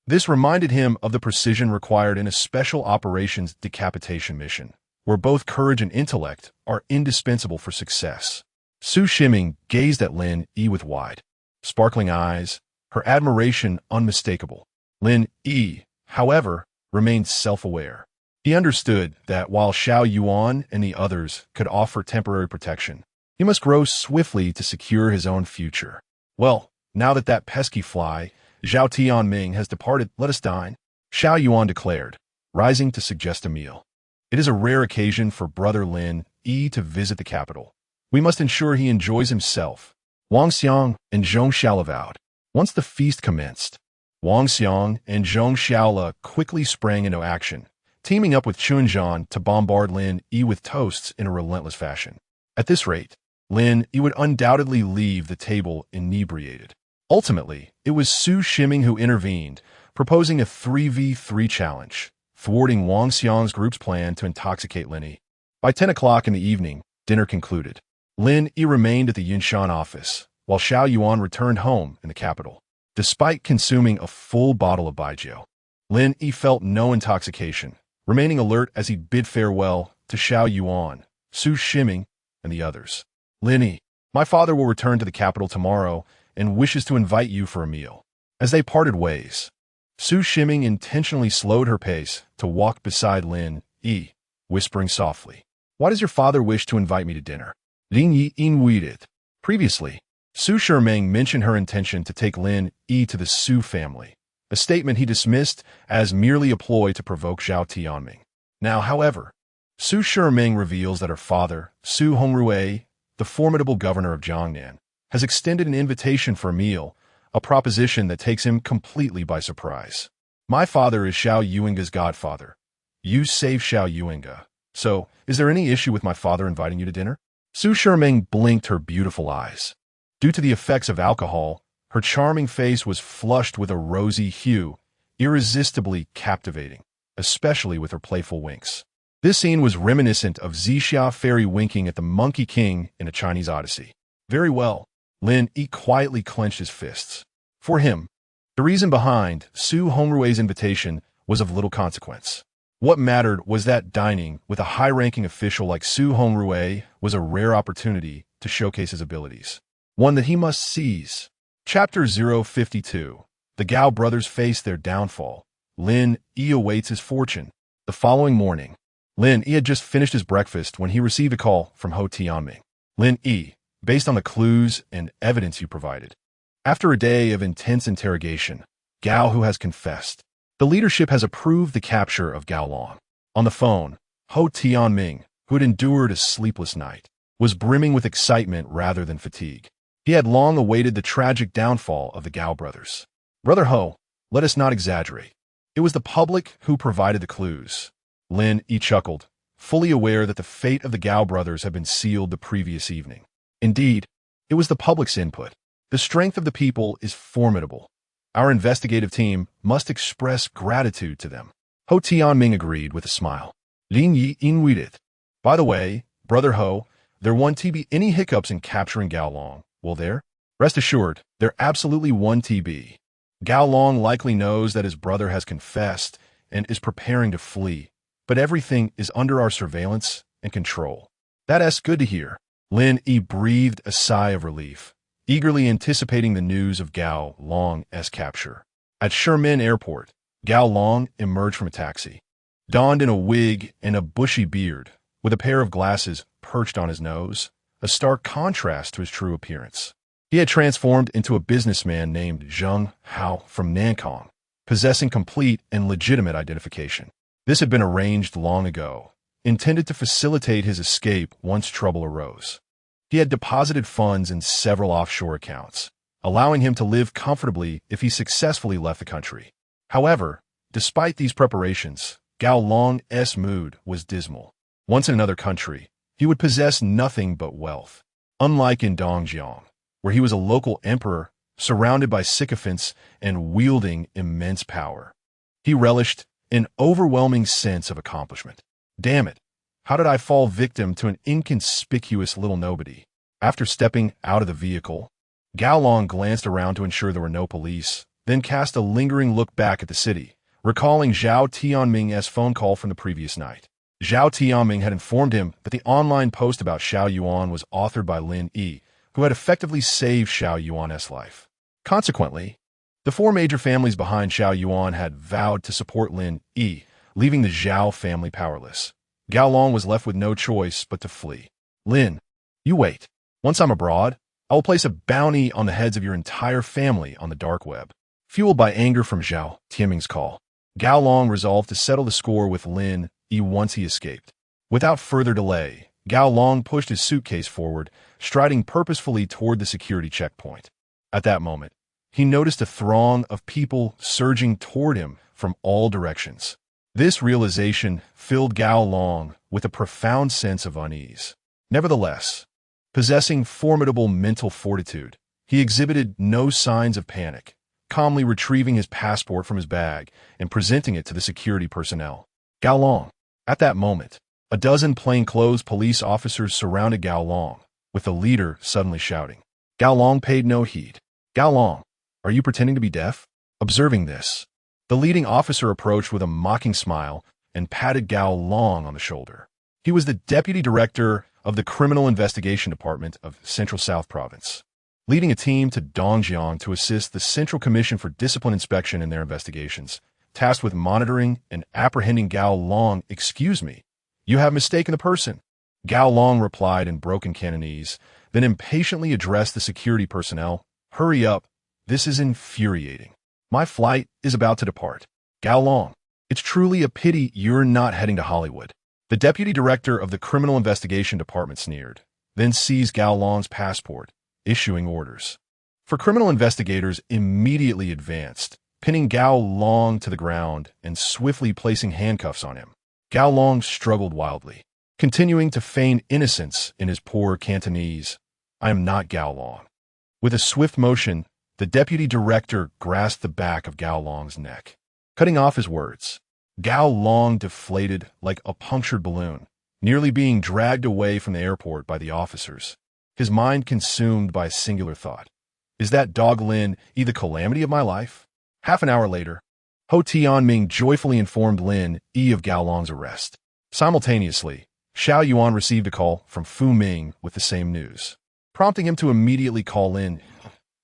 This reminded him of the precision required in a special operations decapitation mission, where both courage and intellect are indispensable for success. Su Shiming gazed at Lin Yi with wide, sparkling eyes, her admiration unmistakable. Lin Yi, however, remained self-aware. He understood that while Xiao Yuan and the others could offer temporary protection, he must grow swiftly to secure his own future. Well, now that pesky fly, Zhao Tianming, has departed, let us dine, Xiao Yuan declared, rising to suggest a meal. It is a rare occasion for brother Lin Yi to visit the capital. We must ensure he enjoys himself. Wang Xiang and Zhong Xiaola vowed. Once the feast commenced, Wang Xiang and Zhong Xiaola quickly sprang into action, teaming up with Yunshan to bombard Lin Yi with toasts in a relentless fashion. At this rate, Lin Yi would undoubtedly leave the table inebriated. Ultimately, it was Su Shiming who intervened, proposing a 3v3 challenge, thwarting Wang Xiang's group's plan to intoxicate Lin Yi. By 10 o'clock in the evening, dinner concluded. Lin Yi remained at the Yunshan office, while Xiao Yuan returned home in the capital. Despite consuming a full bottle of baijiu, Lin Yi felt no intoxication, remaining alert as he bid farewell to Xiao Yuan, Su Shiming, and the others. Lin Yi, my father will return to the capital tomorrow and wishes to invite you for a meal. As they parted ways, Su Shiming intentionally slowed her pace to walk beside Lin Yi, whispering softly, "Why does your father wish to invite me to dinner?" Lin Yi inwaited. Previously, Su Shiming mentioned her intention to take Lin Yi to the Su family, a statement he dismissed as merely a ploy to provoke Zhao Tianming. Now, however, Su Shiming reveals that her father, Su Hongrui, the formidable governor of Jiangnan, has extended an invitation for a meal, a proposition that takes him completely by surprise. My father is Xiao Yuanga's godfather. You save Xiao Yuanga. So, is there any issue with my father inviting you to dinner? Su Shiming blinked her beautiful eyes. Due to the effects of alcohol, her charming face was flushed with a rosy hue, irresistibly captivating, especially with her playful winks. This scene was reminiscent of Zixia fairy winking at the Monkey King in a Chinese Odyssey. Very well, Lin Yi quietly clenched his fists. For him, the reason behind Su Hongrui's invitation was of little consequence. What mattered was that dining with a high-ranking official like Su Hongrui was a rare opportunity to showcase his abilities, one that he must seize. Chapter 052. The Gao brothers face their downfall. Lin Yi awaits his fortune. The following morning, Lin Yi had just finished his breakfast when he received a call from Ho Tianming. Lin Yi, based on the clues and evidence you provided. After a day of intense interrogation, Gao Hu has confessed. The leadership has approved the capture of Gao Long. On the phone, Ho Tianming, who had endured a sleepless night, was brimming with excitement rather than fatigue. He had long awaited the tragic downfall of the Gao brothers. Brother Ho, let us not exaggerate. It was the public who provided the clues. Lin Yi chuckled, fully aware that the fate of the Gao brothers had been sealed the previous evening. Indeed, it was the public's input. The strength of the people is formidable. Our investigative team must express gratitude to them. Ho Tianming agreed with a smile. Lin Yi inwaited. By the way, Brother Ho, there won't be any hiccups in capturing Gao Long, will there? Rest assured, there absolutely won't be. Gao Long likely knows that his brother has confessed and is preparing to flee, but everything is under our surveillance and control. That's good to hear. Lin Yi breathed a sigh of relief, eagerly anticipating the news of Gao Long's capture. At Sherman Airport, Gao Long emerged from a taxi, donned in a wig and a bushy beard, with a pair of glasses perched on his nose, a stark contrast to his true appearance. He had transformed into a businessman named Zheng Hao from Nankong, possessing complete and legitimate identification. This had been arranged long ago, intended to facilitate his escape once trouble arose. He had deposited funds in several offshore accounts, allowing him to live comfortably if he successfully left the country. However, despite these preparations, Gao Long's mood was dismal. Once in another country, he would possess nothing but wealth, unlike in Dongjiang, where he was a local emperor surrounded by sycophants and wielding immense power. He relished an overwhelming sense of accomplishment. Damn it, how did I fall victim to an inconspicuous little nobody? After stepping out of the vehicle, Gao Long glanced around to ensure there were no police, then cast a lingering look back at the city, recalling Zhao Tianming's phone call from the previous night. Zhao Tianming had informed him that the online post about Xiao Yuan was authored by Lin Yi, who had effectively saved Xiao Yuan's life. Consequently, the four major families behind Xiao Yuan had vowed to support Lin Yi, leaving the Zhao family powerless. Gao Long was left with no choice but to flee. Lin, you wait. Once I'm abroad, I will place a bounty on the heads of your entire family on the dark web. Fueled by anger from Zhao Tianming's call, Gao Long resolved to settle the score with Lin Yi once he escaped. Without further delay, Gao Long pushed his suitcase forward, striding purposefully toward the security checkpoint. At that moment, he noticed a throng of people surging toward him from all directions. This realization filled Gao Long with a profound sense of unease. Nevertheless, possessing formidable mental fortitude, he exhibited no signs of panic, calmly retrieving his passport from his bag and presenting it to the security personnel. Gao Long. At that moment, a dozen plainclothes police officers surrounded Gao Long, with the leader suddenly shouting. Gao Long paid no heed. Gao Long, are you pretending to be deaf? Observing this, the leading officer approached with a mocking smile and patted Gao Long on the shoulder. He was the deputy director of the Criminal Investigation Department of Central South Province, leading a team to Dongjiang to assist the Central Commission for Discipline Inspection in their investigations, tasked with monitoring and apprehending Gao Long. Excuse me, you have mistaken the person. Gao Long replied in broken Cantonese, then impatiently addressed the security personnel. Hurry up, this is infuriating. My flight is about to depart. Gao Long, it's truly a pity you're not heading to Hollywood. The deputy director of the Criminal Investigation Department sneered, then seized Gao Long's passport, issuing orders. For criminal investigators immediately advanced, pinning Gao Long to the ground and swiftly placing handcuffs on him. Gao Long struggled wildly, continuing to feign innocence in his poor Cantonese. I am not Gao Long. With a swift motion, the deputy director grasped the back of Gao Long's neck, cutting off his words. Gao Long deflated like a punctured balloon, nearly being dragged away from the airport by the officers, his mind consumed by a singular thought. Is that dog Lin Yi the calamity of my life? Half an hour later, Ho Tianming joyfully informed Lin Yi of Gao Long's arrest. Simultaneously, Xiao Yuan received a call from Fu Ming with the same news, prompting him to immediately call in.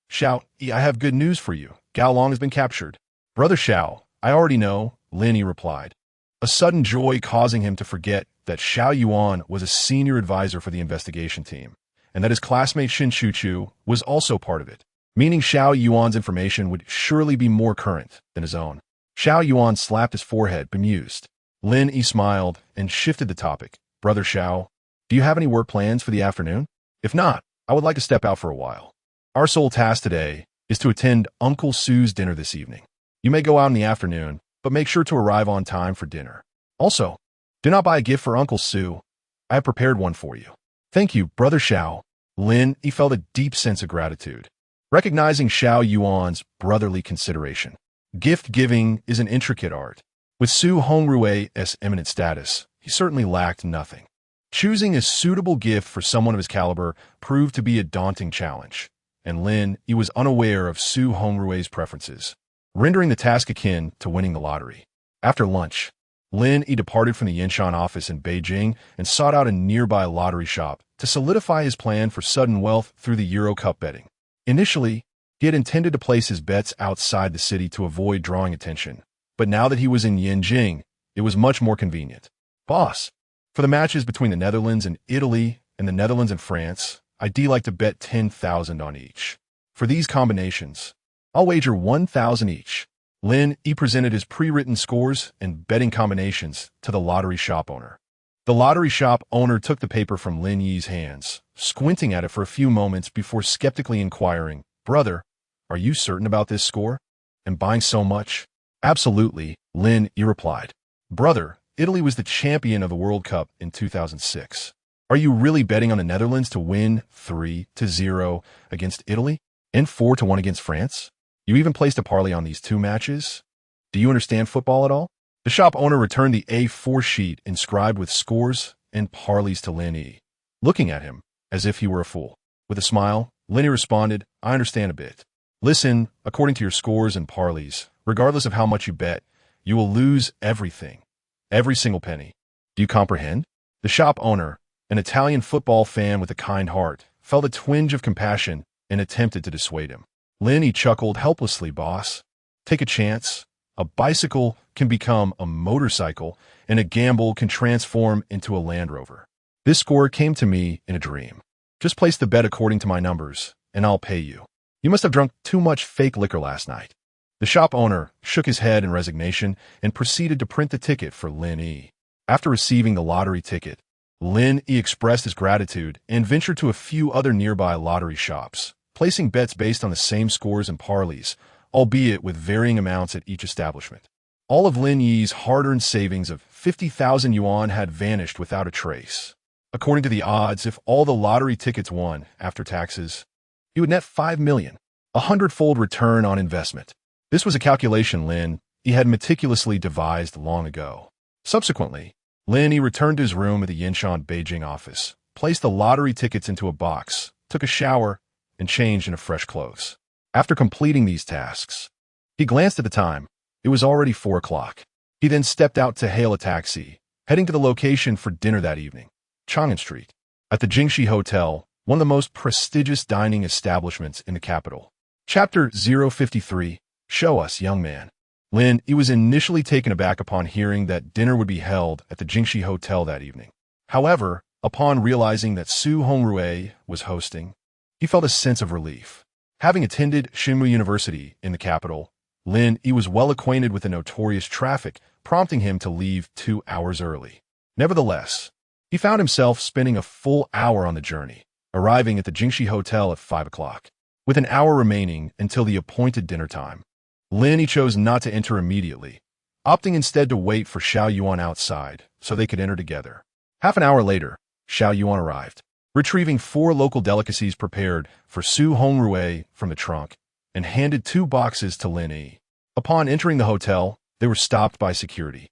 Xiao Yi, I have good news for you. Gao Long has been captured. Brother Xiao, I already know, Lin Yi replied, a sudden joy causing him to forget that Xiao Yuan was a senior advisor for the investigation team, and that his classmate Xin Chuchu was also part of it, meaning Xiao Yuan's information would surely be more current than his own. Xiao Yuan slapped his forehead, bemused. Lin Yi smiled and shifted the topic. Brother Xiao, do you have any work plans for the afternoon? If not, I would like to step out for a while. Our sole task today is to attend Uncle Sue's dinner this evening. You may go out in the afternoon, but make sure to arrive on time for dinner. Also, do not buy a gift for Uncle Sue. I have prepared one for you. Thank you, Brother Xiao. Lin Yi felt a deep sense of gratitude, recognizing Xiao Yuan's brotherly consideration. Gift-giving is an intricate art. With Su Hongrue's eminent status, he certainly lacked nothing. Choosing a suitable gift for someone of his caliber proved to be a daunting challenge, and Lin Yi was unaware of Su Hongrue's preferences, rendering the task akin to winning the lottery. After lunch, Lin Yi departed from the Yunshan office in Beijing and sought out a nearby lottery shop to solidify his plan for sudden wealth through the Euro Cup betting. Initially, he had intended to place his bets outside the city to avoid drawing attention, but now that he was in Yanjing, it was much more convenient. Boss, for the matches between the Netherlands and Italy and the Netherlands and France, I'd like to bet 10,000 on each. For these combinations, I'll wager 1,000 each. Lin Yi presented his pre-written scores and betting combinations to the lottery shop owner. The lottery shop owner took the paper from Lin Yi's hands, squinting at it for a few moments before skeptically inquiring, Brother, are you certain about this score? And buying so much? Absolutely, Lin Yi replied. Brother, Italy was the champion of the World Cup in 2006. Are you really betting on the Netherlands to win 3-0 against Italy and 4-1 against France? You even placed a parlay on these two matches? Do you understand football at all? The shop owner returned the A4 sheet inscribed with scores and parlays to Lin Yi, looking at him as if he were a fool. With a smile, Lin Yi responded, I understand a bit. Listen, according to your scores and parlays, regardless of how much you bet, you will lose everything. Every single penny. Do you comprehend? The shop owner, an Italian football fan with a kind heart, felt a twinge of compassion and attempted to dissuade him. Lin Yi chuckled helplessly, boss. Take a chance. A bicycle can become a motorcycle, and a gamble can transform into a Land Rover. This score came to me in a dream. Just place the bet according to my numbers, and I'll pay you. You must have drunk too much fake liquor last night. The shop owner shook his head in resignation and proceeded to print the ticket for Lin Yi. After receiving the lottery ticket, Lin Yi expressed his gratitude and ventured to a few other nearby lottery shops, placing bets based on the same scores and parleys, albeit with varying amounts at each establishment. All of Lin Yi's hard-earned savings of 50,000 yuan had vanished without a trace. According to the odds, if all the lottery tickets won after taxes, he would net 5 million, a 100-fold return on investment. This was a calculation Lin Yi had meticulously devised long ago. Subsequently, Lin Yi returned to his room at the Yunshan Beijing office, placed the lottery tickets into a box, took a shower, and changed into fresh clothes. After completing these tasks, he glanced at the time. It was already 4 o'clock. He then stepped out to hail a taxi, heading to the location for dinner that evening, Chang'an Street, at the Jingxi Hotel, one of the most prestigious dining establishments in the capital. Chapter 053, Show Us, Young Man. Lin Yi was initially taken aback upon hearing that dinner would be held at the Jingxi Hotel that evening. However, upon realizing that Su Hongrui was hosting, he felt a sense of relief. Having attended Xinmu University in the capital, Lin Yi was well acquainted with the notorious traffic, prompting him to leave 2 hours early. Nevertheless, he found himself spending a full hour on the journey, arriving at the Jingxi Hotel at 5 o'clock. With an hour remaining until the appointed dinner time, Lin Yi chose not to enter immediately, opting instead to wait for Xiao Yuan outside so they could enter together. Half an hour later, Xiao Yuan arrived, retrieving 4 local delicacies prepared for Su Hongrui from the trunk, and handed 2 boxes to Lin Yi. Upon entering the hotel, they were stopped by security.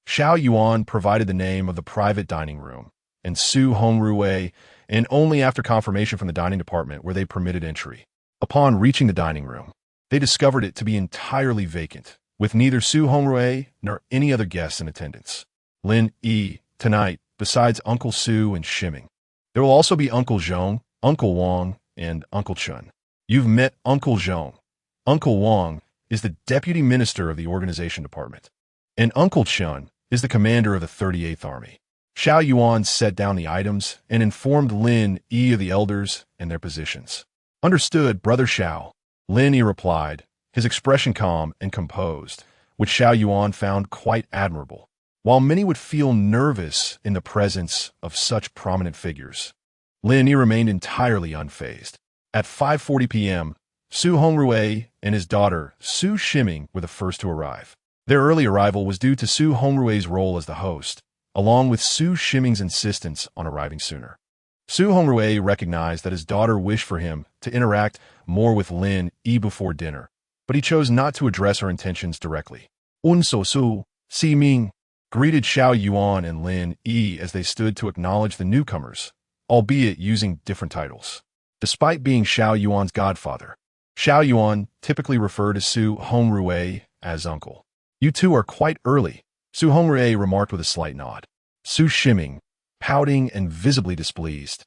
Xiao Yuan provided the name of the private dining room, and Su Hongrui, and only after confirmation from the dining department were they permitted entry. Upon reaching the dining room, they discovered it to be entirely vacant, with neither Su Hongrui nor any other guests in attendance. Lin Yi, tonight, besides Uncle Su and Shiming, there will also be Uncle Zhong, Uncle Wang, and Uncle Chun. You've met Uncle Zhong. Uncle Wang is the deputy minister of the organization department, and Uncle Chun is the commander of the 38th Army. Xiao Yuan set down the items and informed Lin Yi of the elders and their positions. Understood, Brother Xiao, Lin Yi replied, his expression calm and composed, which Xiao Yuan found quite admirable. While many would feel nervous in the presence of such prominent figures, Lin Yi remained entirely unfazed. At 5:40 p.m., Su Hongrui and his daughter, Su Shiming, were the first to arrive. Their early arrival was due to Su Hongrui's role as the host, along with Su Shiming's insistence on arriving sooner. Su Hongrui recognized that his daughter wished for him to interact more with Lin Yi before dinner, but he chose not to address her intentions directly. Unso Su, Si Ming, greeted Xiao Yuan and Lin Yi as they stood to acknowledge the newcomers, albeit using different titles. Despite being Xiao Yuan's godfather, Xiao Yuan typically referred to Su Hongrui as uncle. You two are quite early, Su Hongrui remarked with a slight nod. Su Shiming, pouting and visibly displeased,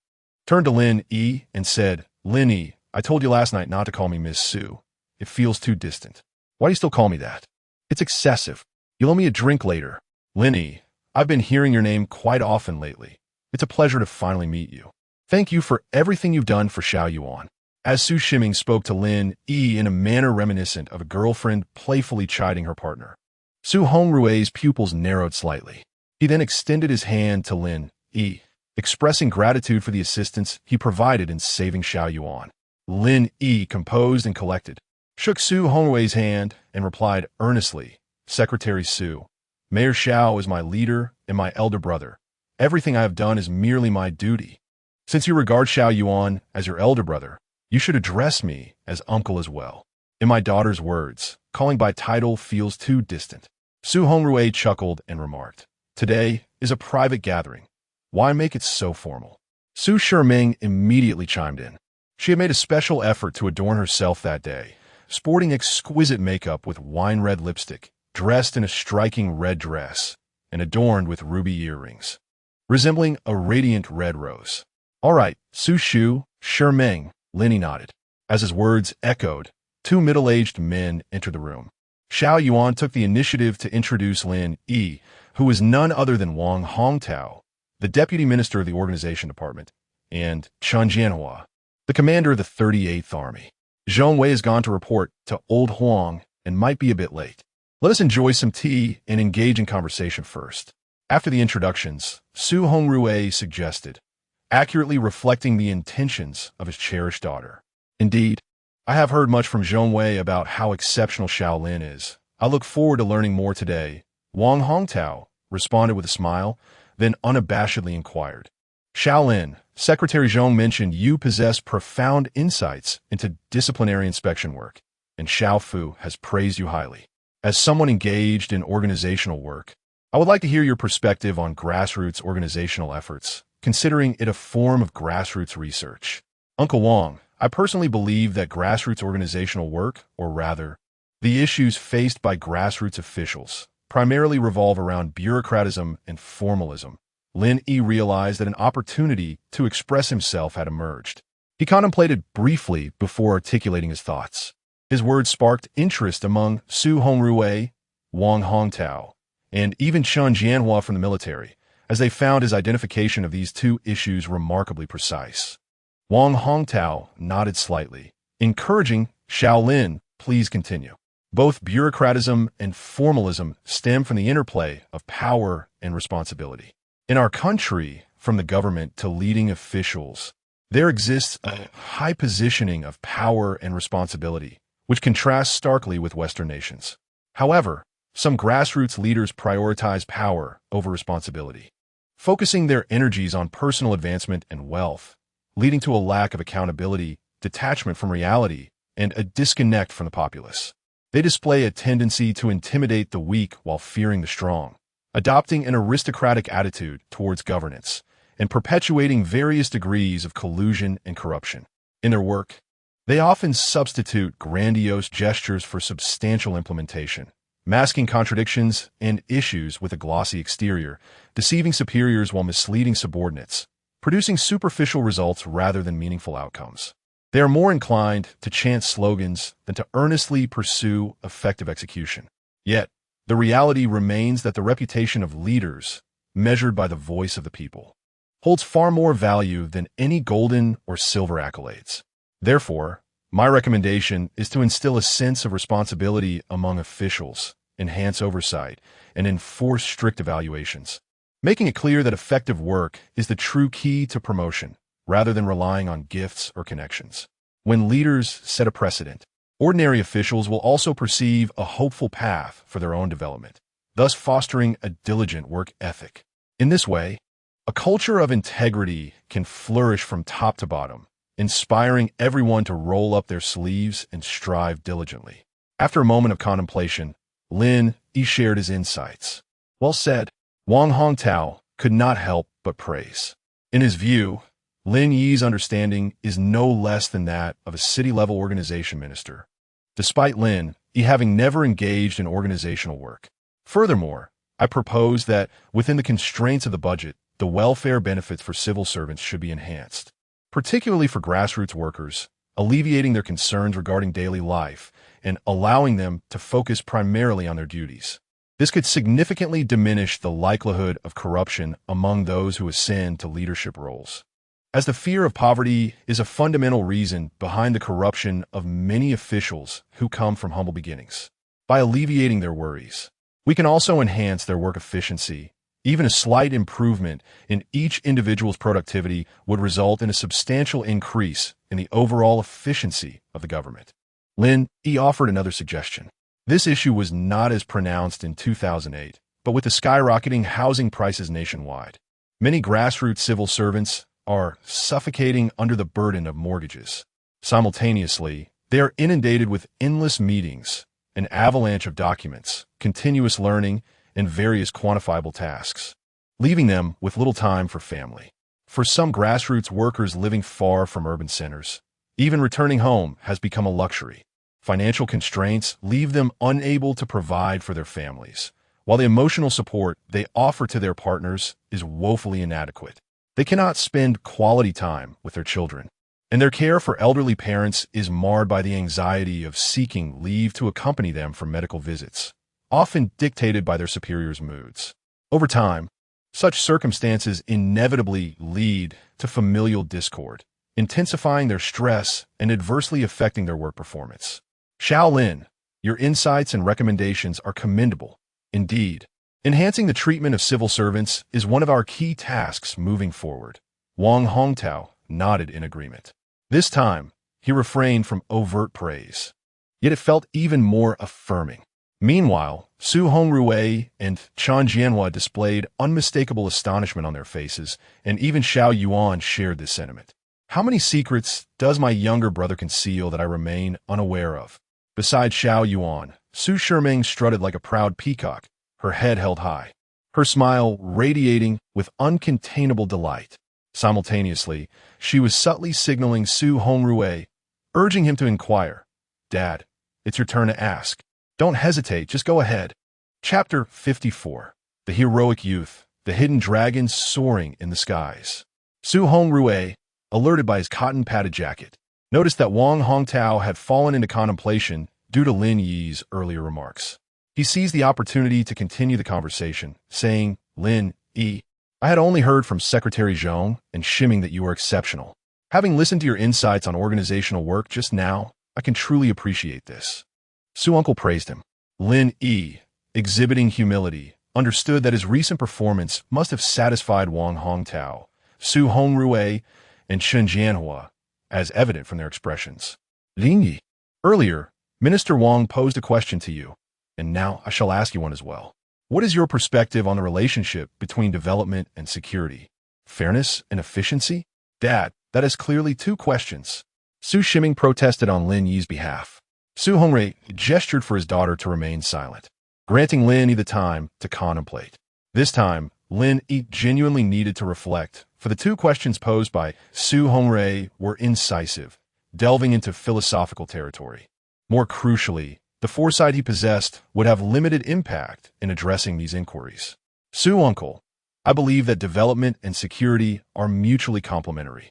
turned to Lin Yi and said, Lin Yi, I told you last night not to call me Miss Su. It feels too distant. Why do you still call me that? It's excessive. You'll owe me a drink later. Lin Yi, I've been hearing your name quite often lately. It's a pleasure to finally meet you. Thank you for everything you've done for Xiao Yuan. As Su Shiming spoke to Lin Yi in a manner reminiscent of a girlfriend playfully chiding her partner, Su Hongrui's pupils narrowed slightly. He then extended his hand to Lin Yi, expressing gratitude for the assistance he provided in saving Xiao Yuan. Lin Yi, composed and collected, shook Su Hongrui's hand and replied earnestly, Secretary Su, Mayor Xiao is my leader and my elder brother. Everything I have done is merely my duty. Since you regard Xiao Yuan as your elder brother, you should address me as uncle as well. In my daughter's words, calling by title feels too distant. Su Hongrui chuckled and remarked, Today is a private gathering. Why make it so formal? Su Shiming immediately chimed in. She had made a special effort to adorn herself that day, sporting exquisite makeup with wine-red lipstick, dressed in a striking red dress, and adorned with ruby earrings, resembling a radiant red rose. "All right, Su Shu, Shi Meng," Lin Yi nodded. As his words echoed, two middle-aged men entered the room. Xiao Yuan took the initiative to introduce Lin Yi, who was none other than Wang Hongtao, the deputy minister of the organization department, and Chen Jianhua, the commander of the 38th Army. "Zhong Wei has gone to report to Old Huang and might be a bit late. Let us enjoy some tea and engage in conversation first." After the introductions, Su Hongrui suggested, accurately reflecting the intentions of his cherished daughter. "Indeed, I have heard much from Zhong Wei about how exceptional Xiao Lin is. I look forward to learning more today." Wang Hongtao responded with a smile, then unabashedly inquired, "Xiao Lin, Secretary Zhong mentioned you possess profound insights into disciplinary inspection work, and Xiao Fu has praised you highly. As someone engaged in organizational work, I would like to hear your perspective on grassroots organizational efforts, considering it a form of grassroots research." "Uncle Wang, I personally believe that grassroots organizational work, or rather, the issues faced by grassroots officials, primarily revolve around bureaucratism and formalism." Lin Yi realized that an opportunity to express himself had emerged. He contemplated briefly before articulating his thoughts. His words sparked interest among Su Hongrui, Wang Hongtao, and even Chen Jianhua from the military, as they found his identification of these two issues remarkably precise. Wang Hongtao nodded slightly, encouraging Xiao Lin, "Please continue." Both bureaucratism and formalism stem from the interplay of power and responsibility. In our country, from the government to leading officials, there exists a high positioning of power and responsibility, which contrasts starkly with Western nations. However, some grassroots leaders prioritize power over responsibility, focusing their energies on personal advancement and wealth, leading to a lack of accountability, detachment from reality, and a disconnect from the populace. They display a tendency to intimidate the weak while fearing the strong, adopting an aristocratic attitude towards governance, and perpetuating various degrees of collusion and corruption. In their work, they often substitute grandiose gestures for substantial implementation, masking contradictions and issues with a glossy exterior, deceiving superiors while misleading subordinates, producing superficial results rather than meaningful outcomes. They are more inclined to chant slogans than to earnestly pursue effective execution. Yet, the reality remains that the reputation of leaders, measured by the voice of the people, holds far more value than any golden or silver accolades. Therefore, my recommendation is to instill a sense of responsibility among officials, enhance oversight, and enforce strict evaluations, making it clear that effective work is the true key to promotion, rather than relying on gifts or connections. When leaders set a precedent, ordinary officials will also perceive a hopeful path for their own development, thus fostering a diligent work ethic. In this way, a culture of integrity can flourish from top to bottom, inspiring everyone to roll up their sleeves and strive diligently. After a moment of contemplation, Lin Yi shared his insights. "Well said." Wang Hongtao could not help but praise. In his view, Lin Yi's understanding is no less than that of a city-level organization minister, despite Lin Yi having never engaged in organizational work. Furthermore, I propose that, within the constraints of the budget, the welfare benefits for civil servants should be enhanced, particularly for grassroots workers, alleviating their concerns regarding daily life and allowing them to focus primarily on their duties. This could significantly diminish the likelihood of corruption among those who ascend to leadership roles, as the fear of poverty is a fundamental reason behind the corruption of many officials who come from humble beginnings. By alleviating their worries, we can also enhance their work efficiency. Even a slight improvement in each individual's productivity would result in a substantial increase in the overall efficiency of the government. Lin Yi offered another suggestion. This issue was not as pronounced in 2008, but with the skyrocketing housing prices nationwide, many grassroots civil servants are suffocating under the burden of mortgages. Simultaneously, they are inundated with endless meetings, an avalanche of documents, continuous learning, and various quantifiable tasks, leaving them with little time for family. For some grassroots workers living far from urban centers, even returning home has become a luxury. Financial constraints leave them unable to provide for their families, while the emotional support they offer to their partners is woefully inadequate. They cannot spend quality time with their children, and their care for elderly parents is marred by the anxiety of seeking leave to accompany them for medical visits, often dictated by their superiors' moods. Over time, such circumstances inevitably lead to familial discord, intensifying their stress and adversely affecting their work performance. Lin, your insights and recommendations are commendable. Indeed, enhancing the treatment of civil servants is one of our key tasks moving forward. Wang Hongtao nodded in agreement. This time, he refrained from overt praise. Yet it felt even more affirming. Meanwhile, Su Hongrui and Chen Jianhua displayed unmistakable astonishment on their faces, and even Xiao Yuan shared this sentiment. How many secrets does my younger brother conceal that I remain unaware of? Beside Xiao Yuan, Su Shiming strutted like a proud peacock, her head held high, her smile radiating with uncontainable delight. Simultaneously, she was subtly signaling Su Hongrui, urging him to inquire. Dad, it's your turn to ask. Don't hesitate, just go ahead. Chapter 54. The Heroic Youth, the Hidden Dragons Soaring in the Skies. Su Hongrui, alerted by his cotton-padded jacket, noticed that Wang Hongtao had fallen into contemplation due to Lin Yi's earlier remarks. He seized the opportunity to continue the conversation, saying, Lin Yi, I had only heard from Secretary Zhong and Shiming that you are exceptional. Having listened to your insights on organizational work just now, I can truly appreciate this. Su Uncle praised him. Lin Yi, exhibiting humility, understood that his recent performance must have satisfied Wang Hongtao, Su Hongrui, and Chen Jianhua, as evident from their expressions. Lin Yi, earlier, Minister Wang posed a question to you, and now I shall ask you one as well. What is your perspective on the relationship between development and security? Fairness and efficiency? Dad, that is clearly two questions. Su Shiming protested on Lin Yi's behalf. Su Hongrui gestured for his daughter to remain silent, granting Lin Yi the time to contemplate. This time, Lin Yi genuinely needed to reflect, for the two questions posed by Su Hongrui were incisive, delving into philosophical territory. More crucially, the foresight he possessed would have limited impact in addressing these inquiries. Su Uncle, I believe that development and security are mutually complementary.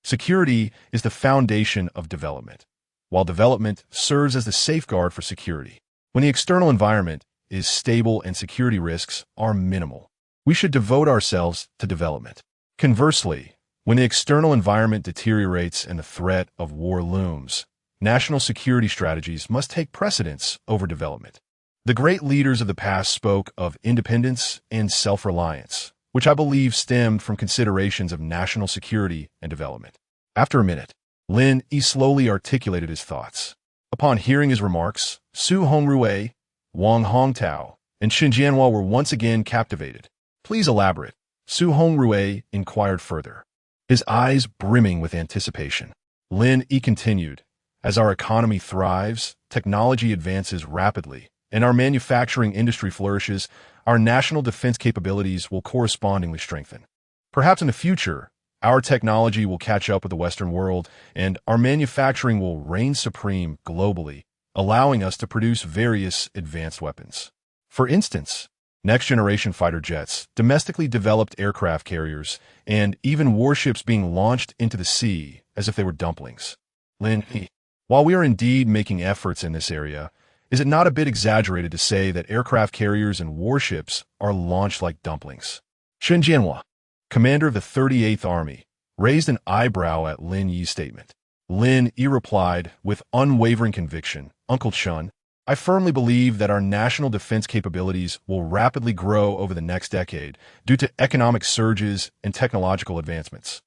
Security is the foundation of development, while development serves as the safeguard for security. When the external environment is stable and security risks are minimal, we should devote ourselves to development. Conversely, when the external environment deteriorates and the threat of war looms, national security strategies must take precedence over development. The great leaders of the past spoke of independence and self-reliance, which I believe stemmed from considerations of national security and development. After a minute, Lin Yi slowly articulated his thoughts. Upon hearing his remarks, Su Hongrui, Wang Hongtao, and Chen Jianhua were once again captivated. Please elaborate, Su Hongrui inquired further, his eyes brimming with anticipation. Lin Yi continued, as our economy thrives, technology advances rapidly, and our manufacturing industry flourishes, our national defense capabilities will correspondingly strengthen. Perhaps in the future, our technology will catch up with the Western world, and our manufacturing will reign supreme globally, allowing us to produce various advanced weapons. For instance, next-generation fighter jets, domestically developed aircraft carriers, and even warships being launched into the sea as if they were dumplings. Lin Yi, while we are indeed making efforts in this area, is it not a bit exaggerated to say that aircraft carriers and warships are launched like dumplings? Chen Jianhua, commander of the 38th Army, raised an eyebrow at Lin Yi's statement. Lin Yi replied with unwavering conviction, Uncle Chen, I firmly believe that our national defense capabilities will rapidly grow over the next decade due to economic surges and technological advancements,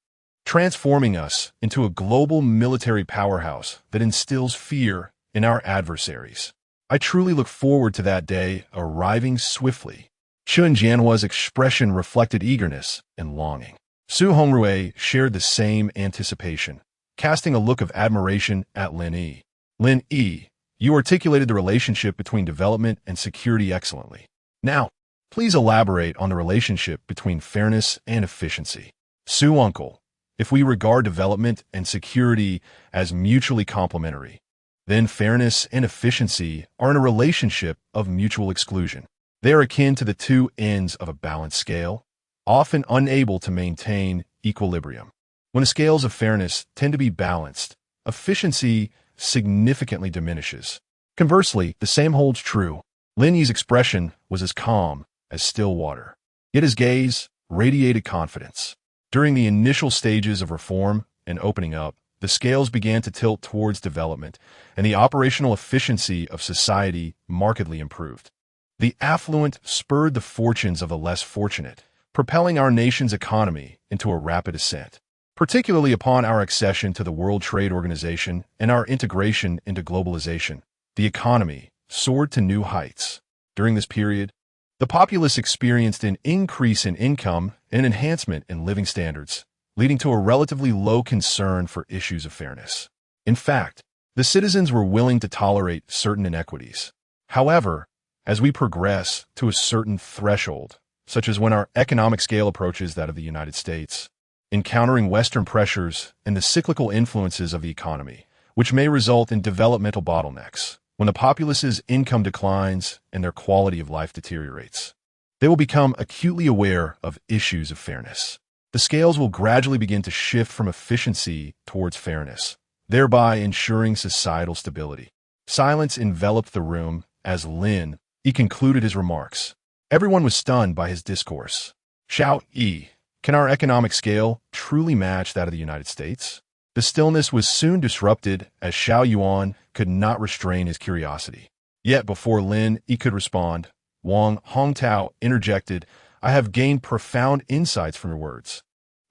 transforming us into a global military powerhouse that instills fear in our adversaries. I truly look forward to that day arriving swiftly. Chen Jianhua's expression reflected eagerness and longing. Su Hongrui shared the same anticipation, casting a look of admiration at Lin Yi. Lin Yi, you articulated the relationship between development and security excellently. Now, please elaborate on the relationship between fairness and efficiency. Su Uncle, if we regard development and security as mutually complementary, then fairness and efficiency are in a relationship of mutual exclusion. They are akin to the two ends of a balanced scale, often unable to maintain equilibrium. When the scales of fairness tend to be balanced, efficiency significantly diminishes. Conversely, the same holds true. Lin Yi's expression was as calm as still water, yet his gaze radiated confidence. During the initial stages of reform and opening up, the scales began to tilt towards development, and the operational efficiency of society markedly improved. The affluent spurred the fortunes of the less fortunate, propelling our nation's economy into a rapid ascent. Particularly upon our accession to the World Trade Organization and our integration into globalization, the economy soared to new heights. During this period, the populace experienced an increase in income and enhancement in living standards, leading to a relatively low concern for issues of fairness. In fact, the citizens were willing to tolerate certain inequities. However, as we progress to a certain threshold, such as when our economic scale approaches that of the United States, encountering Western pressures and the cyclical influences of the economy, which may result in developmental bottlenecks, when the populace's income declines and their quality of life deteriorates, they will become acutely aware of issues of fairness. The scales will gradually begin to shift from efficiency towards fairness, thereby ensuring societal stability. Silence enveloped the room as Lin Yi concluded his remarks. Everyone was stunned by his discourse. Xiao Yi, can our economic scale truly match that of the United States? The stillness was soon disrupted as Xiao Yuan could not restrain his curiosity. Yet before Lin Yi could respond, Wang Hongtao interjected, I have gained profound insights from your words.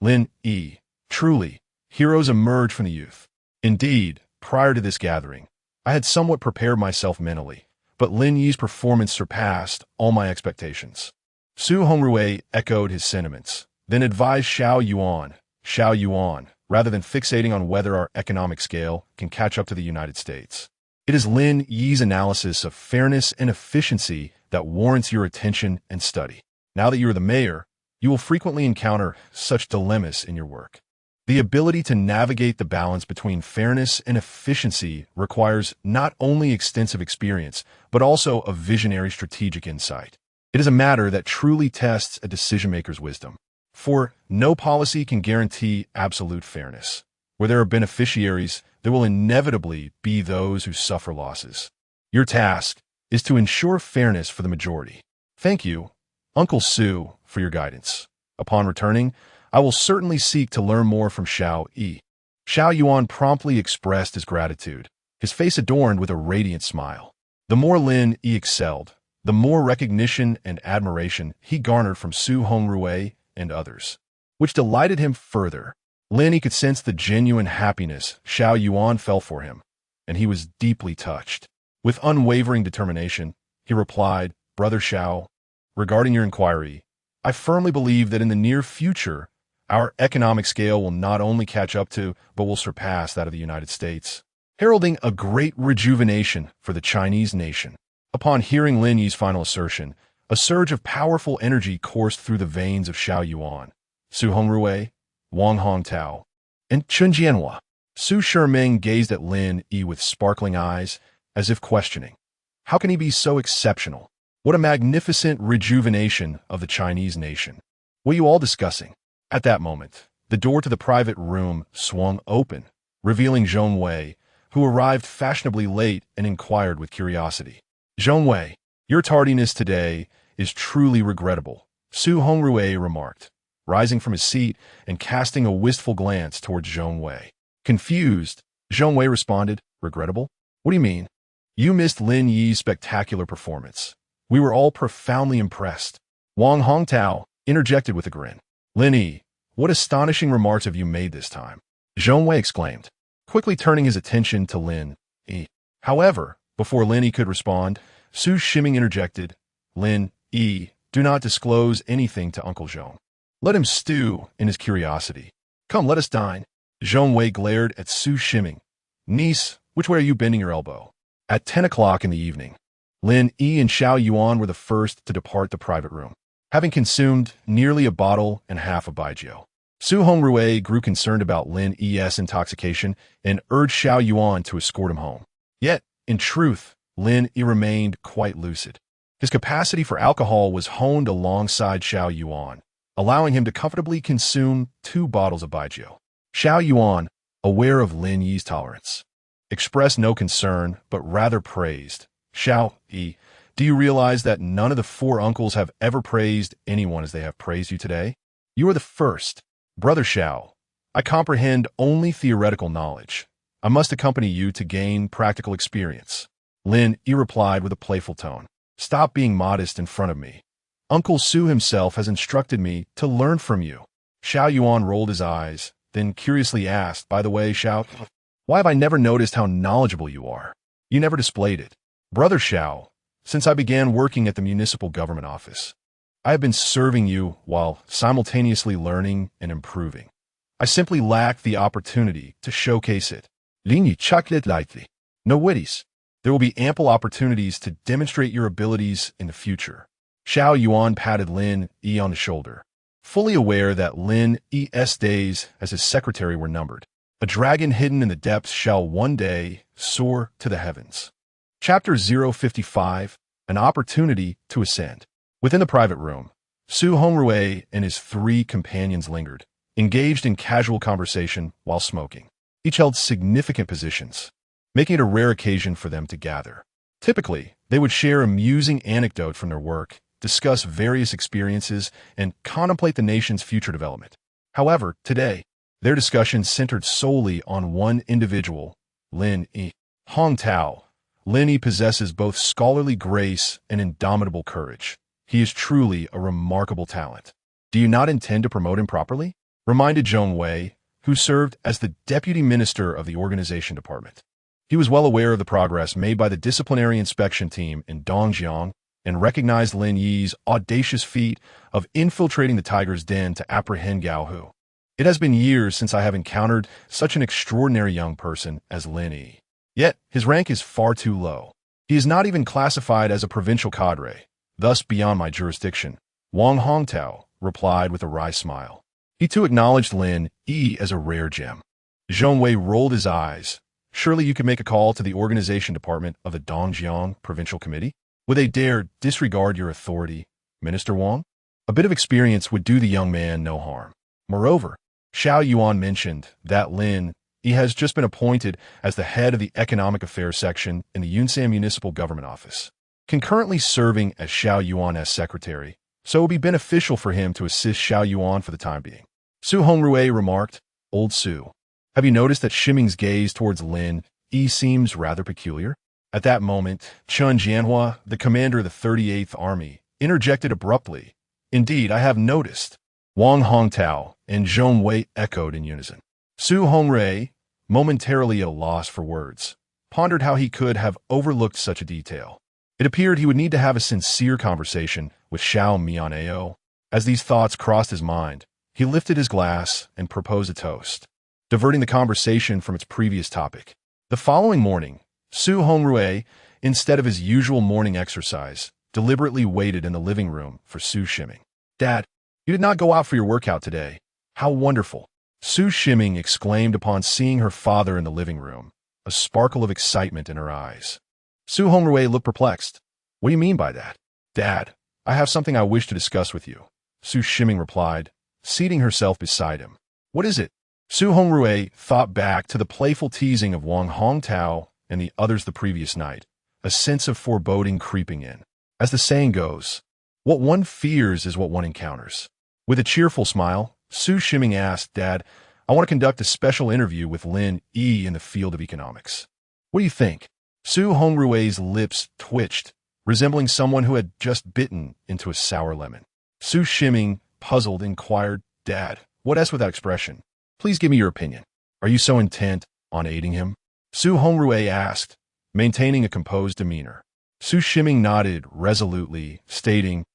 Lin Yi, truly, heroes emerge from the youth. Indeed, prior to this gathering, I had somewhat prepared myself mentally, but Lin Yi's performance surpassed all my expectations. Su Hongrui echoed his sentiments, then advised Xiao Yuan, rather than fixating on whether our economic scale can catch up to the United States. It is Lin Yi's analysis of fairness and efficiency that warrants your attention and study. Now that you are the mayor, you will frequently encounter such dilemmas in your work. The ability to navigate the balance between fairness and efficiency requires not only extensive experience, but also a visionary strategic insight. It is a matter that truly tests a decision-maker's wisdom. For no policy can guarantee absolute fairness. Where there are beneficiaries, there will inevitably be those who suffer losses. Your task is to ensure fairness for the majority. Thank you, Uncle Su, for your guidance. Upon returning, I will certainly seek to learn more from Xiao Yi. Xiao Yuan promptly expressed his gratitude, his face adorned with a radiant smile. The more Lin Yi excelled, the more recognition and admiration he garnered from Su Hongrui and others, which delighted him further. Lin Yi could sense the genuine happiness Xiao Yuan felt for him, and he was deeply touched. With unwavering determination, he replied, Brother Xiao, regarding your inquiry, I firmly believe that in the near future, our economic scale will not only catch up to, but will surpass that of the United States, heralding a great rejuvenation for the Chinese nation. Upon hearing Lin Yi's final assertion, a surge of powerful energy coursed through the veins of Xiao Yuan, Su Hongrui, Wang Hongtao, and Chun Jianhua. Su Shiming gazed at Lin Yi with sparkling eyes, as if questioning, how can he be so exceptional? What a magnificent rejuvenation of the Chinese nation. What are you all discussing? At that moment, the door to the private room swung open, revealing Zhong Wei, who arrived fashionably late and inquired with curiosity. Zhong Wei, your tardiness today is truly regrettable, Su Hongrui remarked, rising from his seat and casting a wistful glance towards Zhong Wei. Confused, Zhong Wei responded, regrettable? What do you mean? You missed Lin Yi's spectacular performance. We were all profoundly impressed. Wang Hongtao interjected with a grin. Lin Yi, what astonishing remarks have you made this time? Zhong Wei exclaimed, quickly turning his attention to Lin Yi. However, before Lin Yi could respond, Su Shiming interjected, Lin Yi, do not disclose anything to Uncle Zhong. Let him stew in his curiosity. Come, let us dine. Zhong Wei glared at Su Shiming. Niece, which way are you bending your elbow? At 10 o'clock in the evening, Lin Yi and Xiao Yuan were the first to depart the private room, having consumed nearly a bottle and half of baijiu. Su Hongrui grew concerned about Lin Yi's intoxication and urged Xiao Yuan to escort him home. Yet, in truth, Lin Yi remained quite lucid. His capacity for alcohol was honed alongside Xiao Yuan, allowing him to comfortably consume 2 bottles of baijiu. Xiao Yuan, aware of Lin Yi's tolerance, expressed no concern, but rather praised. Xiao Yi, do you realize that none of the 4 uncles have ever praised anyone as they have praised you today? You are the first. Brother Xiao, I comprehend only theoretical knowledge. I must accompany you to gain practical experience. Lin Yi replied with a playful tone. Stop being modest in front of me. Uncle Su himself has instructed me to learn from you. Xiao Yuan rolled his eyes, then curiously asked, by the way, Xiao, why have I never noticed how knowledgeable you are? You never displayed it. Brother Xiao, since I began working at the municipal government office, I have been serving you while simultaneously learning and improving. I simply lack the opportunity to showcase it. Lin Yi chuckled lightly. No worries. There will be ample opportunities to demonstrate your abilities in the future. Xiao Yuan patted Lin Yi on the shoulder, fully aware that Lin Yi's days as his secretary were numbered. A dragon hidden in the depths shall one day soar to the heavens. Chapter 055, An Opportunity to Ascend. Within the private room, Su Hongrui and his 3 companions lingered, engaged in casual conversation while smoking. Each held significant positions, making it a rare occasion for them to gather. Typically, they would share amusing anecdotes from their work, discuss various experiences, and contemplate the nation's future development. However, today, their discussion centered solely on one individual, Lin Yi. Hong Tao. Lin Yi possesses both scholarly grace and indomitable courage. He is truly a remarkable talent. Do you not intend to promote him properly? Reminded Zhong Wei, who served as the deputy minister of the organization department. He was well aware of the progress made by the disciplinary inspection team in Dongjiang and recognized Lin Yi's audacious feat of infiltrating the tiger's den to apprehend Gao Hu. It has been years since I have encountered such an extraordinary young person as Lin Yi. Yet, his rank is far too low. He is not even classified as a provincial cadre, thus beyond my jurisdiction. Wang Hongtao replied with a wry smile. He too acknowledged Lin Yi as a rare gem. Zhong Wei rolled his eyes. Surely you could make a call to the organization department of the Dongjiang Provincial Committee? Would they dare disregard your authority, Minister Wang? A bit of experience would do the young man no harm. Moreover, Xiao Yuan mentioned that Lin Yi has just been appointed as the head of the Economic Affairs section in the Yunshan Municipal Government Office, concurrently serving as Xiao Yuan's secretary, so it would be beneficial for him to assist Xiao Yuan for the time being. Su Hongrui remarked, Old Su, have you noticed that Shiming's gaze towards Lin Yi seems rather peculiar? At that moment, Chun Jianhua, the commander of the 38th Army, interjected abruptly. Indeed, I have noticed. Wang Hongtao and Zhong Wei echoed in unison. Su Hongrui, momentarily at a loss for words, pondered how he could have overlooked such a detail. It appeared he would need to have a sincere conversation with Xiao Mianao. As these thoughts crossed his mind, he lifted his glass and proposed a toast, diverting the conversation from its previous topic. The following morning, Su Hongrui, instead of his usual morning exercise, deliberately waited in the living room for Su Shiming. Dad, you did not go out for your workout today. How wonderful. Su Shiming exclaimed upon seeing her father in the living room, a sparkle of excitement in her eyes. Su Hongrui looked perplexed. What do you mean by that? Dad, I have something I wish to discuss with you, Su Shiming replied, seating herself beside him. What is it? Su Hongrui thought back to the playful teasing of Wang Hongtao and the others the previous night, a sense of foreboding creeping in. As the saying goes, what one fears is what one encounters. With a cheerful smile, Su Shiming asked, Dad, I want to conduct a special interview with Lin Yi in the field of economics. What do you think? Su Hongrui's lips twitched, resembling someone who had just bitten into a sour lemon. Su Shiming, puzzled, inquired, Dad, what S with that expression? Please give me your opinion. Are you so intent on aiding him? Su Hongrui asked, maintaining a composed demeanor. Su Shiming nodded resolutely, stating,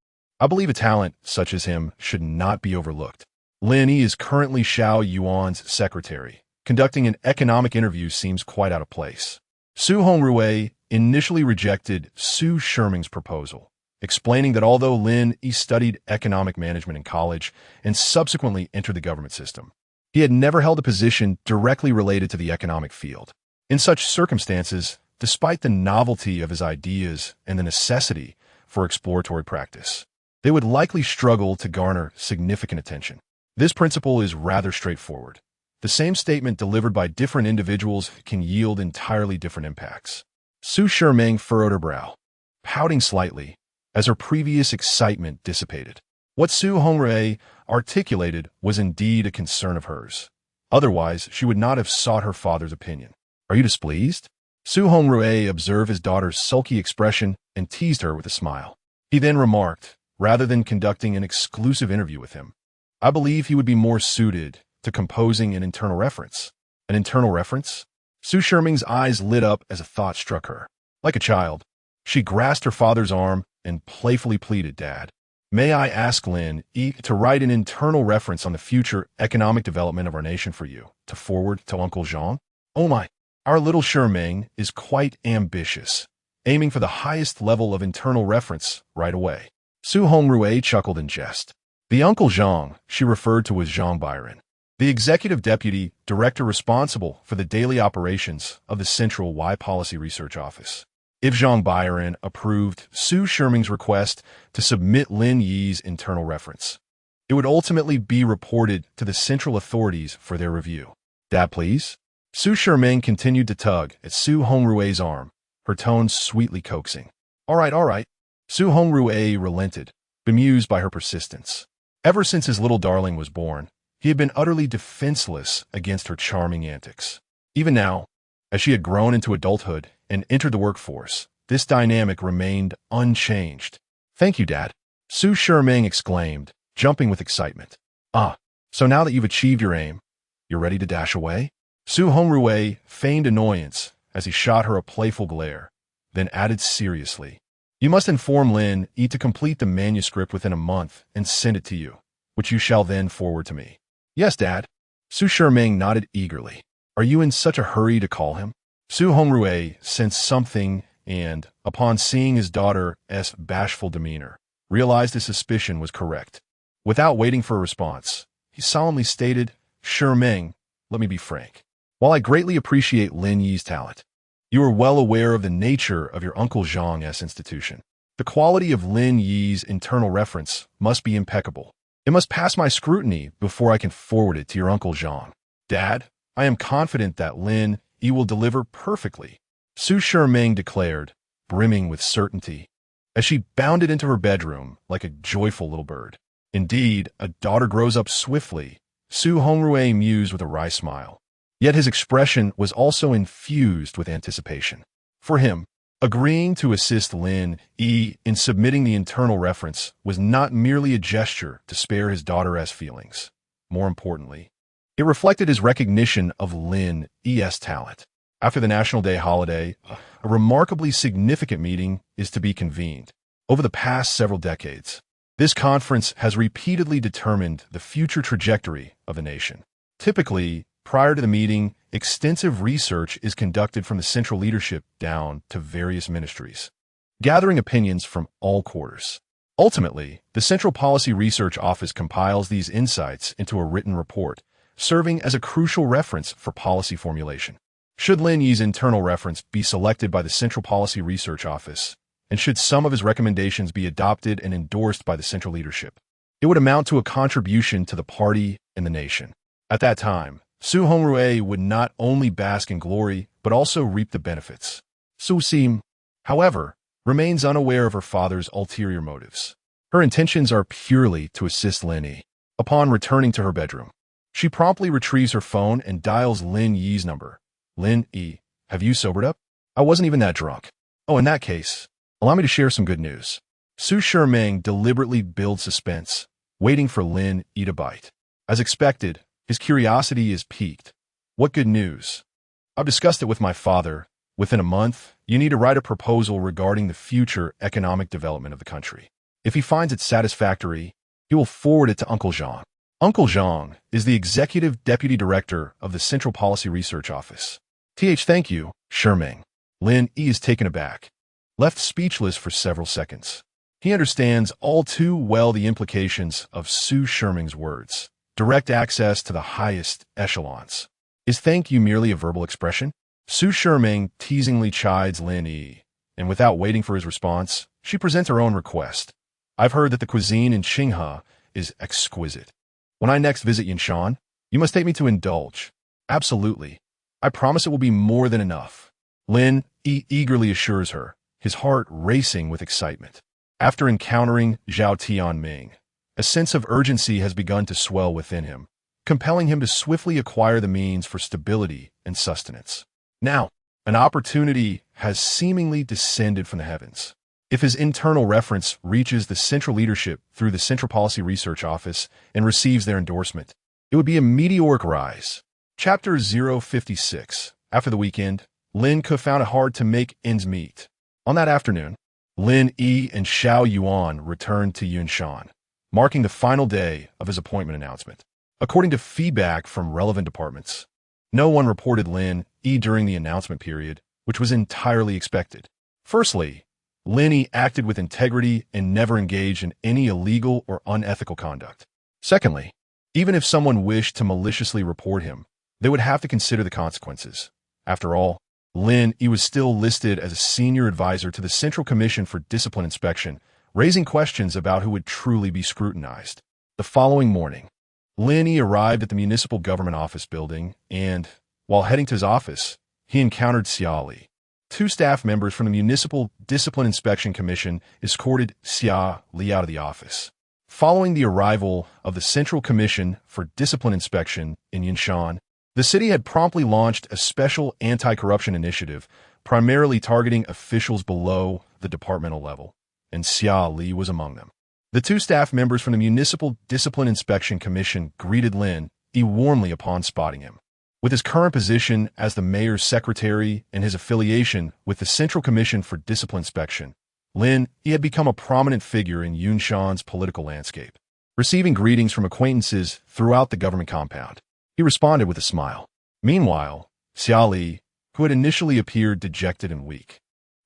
I believe a talent such as him should not be overlooked. Lin Yi is currently Xiao Yuan's secretary. Conducting an economic interview seems quite out of place. Su Hongrui initially rejected Su Shiming's proposal, explaining that although Lin Yi studied economic management in college and subsequently entered the government system, he had never held a position directly related to the economic field. In such circumstances, despite the novelty of his ideas and the necessity for exploratory practice. They would likely struggle to garner significant attention. This principle is rather straightforward. The same statement delivered by different individuals can yield entirely different impacts. Su Shiming furrowed her brow, pouting slightly as her previous excitement dissipated. What Su Hongrui articulated was indeed a concern of hers. Otherwise, she would not have sought her father's opinion. "Are you displeased?" Su Hongrui observed his daughter's sulky expression and teased her with a smile. He then remarked, rather than conducting an exclusive interview with him, "I believe he would be more suited to composing an internal reference." An internal reference? Su Shiming's eyes lit up as a thought struck her. Like a child, she grasped her father's arm and playfully pleaded, "Dad, may I ask Lin Yi to write an internal reference on the future economic development of our nation for you, to forward to Uncle Zhang?" "Oh my, our little Shiming is quite ambitious, aiming for the highest level of internal reference right away." Su Hongrui chuckled in jest. The Uncle Zhang she referred to as Zhang Byron, the executive deputy director responsible for the daily operations of the Central Y Policy Research Office. If Zhang Byron approved Su Shiming's request to submit Lin Yi's internal reference, it would ultimately be reported to the central authorities for their review. "Dad, please?" Su Shiming continued to tug at Su Hongrui's arm, her tone sweetly coaxing. All right. Su Hongrui relented, bemused by her persistence. Ever since his little darling was born, he had been utterly defenseless against her charming antics. Even now, as she had grown into adulthood and entered the workforce, this dynamic remained unchanged. "Thank you, Dad," Su Shiming exclaimed, jumping with excitement. So now that you've achieved your aim, you're ready to dash away?" Su Hongrui feigned annoyance as he shot her a playful glare, then added seriously, "You must inform Lin Yi to complete the manuscript within a month and send it to you, which you shall then forward to me." "Yes, Dad." Su Shiming nodded eagerly. "Are you in such a hurry to call him?" Su Hongrui sensed something and, upon seeing his daughter's bashful demeanor, realized his suspicion was correct. Without waiting for a response, he solemnly stated, "Shiming, let me be frank. While I greatly appreciate Lin Yi's talent, you are well aware of the nature of your Uncle Zhang's institution. The quality of Lin Yi's internal reference must be impeccable. It must pass my scrutiny before I can forward it to your Uncle Zhang. Dad, I am confident that Lin Yi will deliver perfectly," Su Shiming declared, brimming with certainty, as she bounded into her bedroom like a joyful little bird. "Indeed, a daughter grows up swiftly," Su Hongrui mused with a wry smile. Yet his expression was also infused with anticipation. For him, agreeing to assist Lin Yi in submitting the internal reference was not merely a gesture to spare his daughter's feelings. More importantly, it reflected his recognition of Lin Yi's talent. After the National Day holiday, a remarkably significant meeting is to be convened. Over the past several decades, this conference has repeatedly determined the future trajectory of the nation. Typically, prior to the meeting, extensive research is conducted from the central leadership down to various ministries, gathering opinions from all quarters. Ultimately, the Central Policy Research Office compiles these insights into a written report, serving as a crucial reference for policy formulation. Should Lin Yi's internal reference be selected by the Central Policy Research Office, and should some of his recommendations be adopted and endorsed by the central leadership, it would amount to a contribution to the party and the nation. At that time, Su Hongrui would not only bask in glory, but also reap the benefits. Su Sim, however, remains unaware of her father's ulterior motives. Her intentions are purely to assist Lin Yi. Upon returning to her bedroom, she promptly retrieves her phone and dials Lin Yi's number. "Lin Yi, have you sobered up? I wasn't even that drunk." "Oh, in that case, allow me to share some good news." Su Shiming deliberately builds suspense, waiting for Lin Yi to bite. As expected, his curiosity is piqued. "What good news?" "I've discussed it with my father. Within a month, you need to write a proposal regarding the future economic development of the country. If he finds it satisfactory, he will forward it to Uncle Zhang. Uncle Zhang is the executive deputy director of the Central Policy Research Office." Thank you, Shiming." Lin Yi is taken aback, left speechless for several seconds. He understands all too well the implications of Su Shiming's words. Direct access to the highest echelons. Is thank you merely a verbal expression? Su Shiming teasingly chides Lin Yi, and without waiting for his response, she presents her own request. I've heard that the cuisine in Qinghe is exquisite. When I next visit Yunshan, you must take me to indulge. Absolutely. I promise it will be more than enough. Lin Yi eagerly assures her, his heart racing with excitement. After encountering Zhao Tianming, a sense of urgency has begun to swell within him, compelling him to swiftly acquire the means for stability and sustenance. Now, an opportunity has seemingly descended from the heavens. If his internal reference reaches the central leadership through the Central Policy Research Office and receives their endorsement, it would be a meteoric rise. Chapter 056. After the weekend, Lin Ke found it hard to make ends meet. On that afternoon, Lin Yi and Xiao Yuan returned to Yunshan, marking the final day of his appointment announcement. According to feedback from relevant departments, no one reported Lin Yi during the announcement period, which was entirely expected. Firstly, Lin Yi acted with integrity and never engaged in any illegal or unethical conduct. Secondly, even if someone wished to maliciously report him, they would have to consider the consequences. After all, Lin Yi was still listed as a senior advisor to the Central Commission for Discipline Inspection, raising questions about who would truly be scrutinized. The following morning, Lin Yi arrived at the municipal government office building and, while heading to his office, he encountered Xia Li. Two staff members from the Municipal Discipline Inspection Commission escorted Xia Li out of the office. Following the arrival of the Central Commission for Discipline Inspection in Yunshan, the city had promptly launched a special anti-corruption initiative, primarily targeting officials below the departmental level, and Xia Li was among them. The two staff members from the Municipal Discipline Inspection Commission greeted Lin Yi warmly upon spotting him. With his current position as the mayor's secretary and his affiliation with the Central Commission for Discipline Inspection, Lin Yi had become a prominent figure in Yunshan's political landscape. Receiving greetings from acquaintances throughout the government compound, he responded with a smile. Meanwhile, Xia Li, who had initially appeared dejected and weak,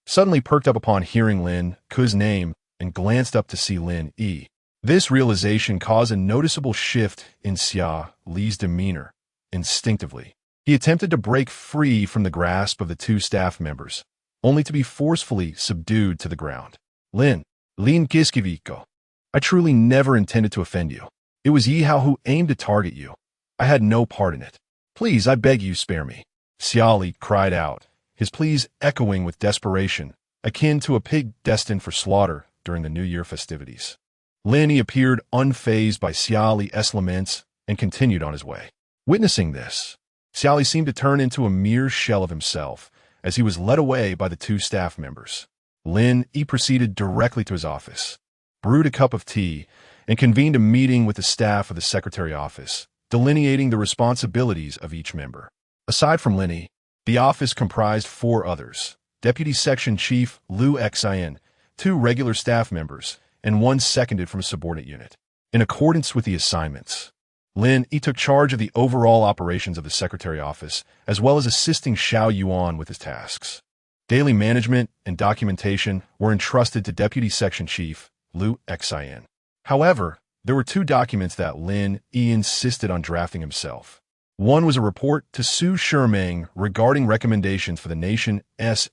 suddenly perked up upon hearing Lin Ke's name and glanced up to see Lin Yi. This realization caused a noticeable shift in Xia Li's demeanor. Instinctively, he attempted to break free from the grasp of the two staff members, only to be forcefully subdued to the ground. Lin Kiskiviko, I truly never intended to offend you. It was Yi Hao who aimed to target you. I had no part in it. Please, I beg you, spare me. Xia Li cried out, his pleas echoing with desperation, akin to a pig destined for slaughter during the New Year festivities. Lin Yi appeared unfazed by Xia Li's laments and continued on his way. Witnessing this, Xia Li seemed to turn into a mere shell of himself as he was led away by the two staff members. Lin Yi proceeded directly to his office, brewed a cup of tea, and convened a meeting with the staff of the secretary office, delineating the responsibilities of each member. Aside from Lin Yi, the office comprised 4 others: Deputy Section Chief Liu Xian, 2 regular staff members, and 1 seconded from a subordinate unit. In accordance with the assignments, Lin Yi took charge of the overall operations of the secretary office, as well as assisting Xiao Yuan with his tasks. Daily management and documentation were entrusted to Deputy Section Chief Liu Xian. However, there were 2 documents that Lin Yi insisted on drafting himself. One was a report to Su Shiming regarding recommendations for the nation's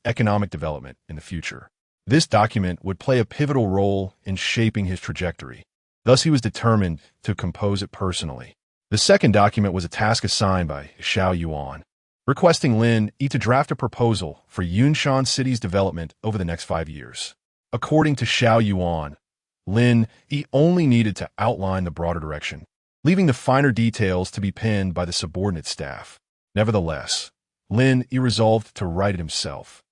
economic development in the future. This document would play a pivotal role in shaping his trajectory. Thus, he was determined to compose it personally. The second document was a task assigned by Xiao Yuan, requesting Lin Yi to draft a proposal for Yunshan City's development over the next 5 years. According to Xiao Yuan, Lin Yi only needed to outline the broader direction, leaving the finer details to be penned by the subordinate staff. Nevertheless, Lin Yi resolved to write it himself,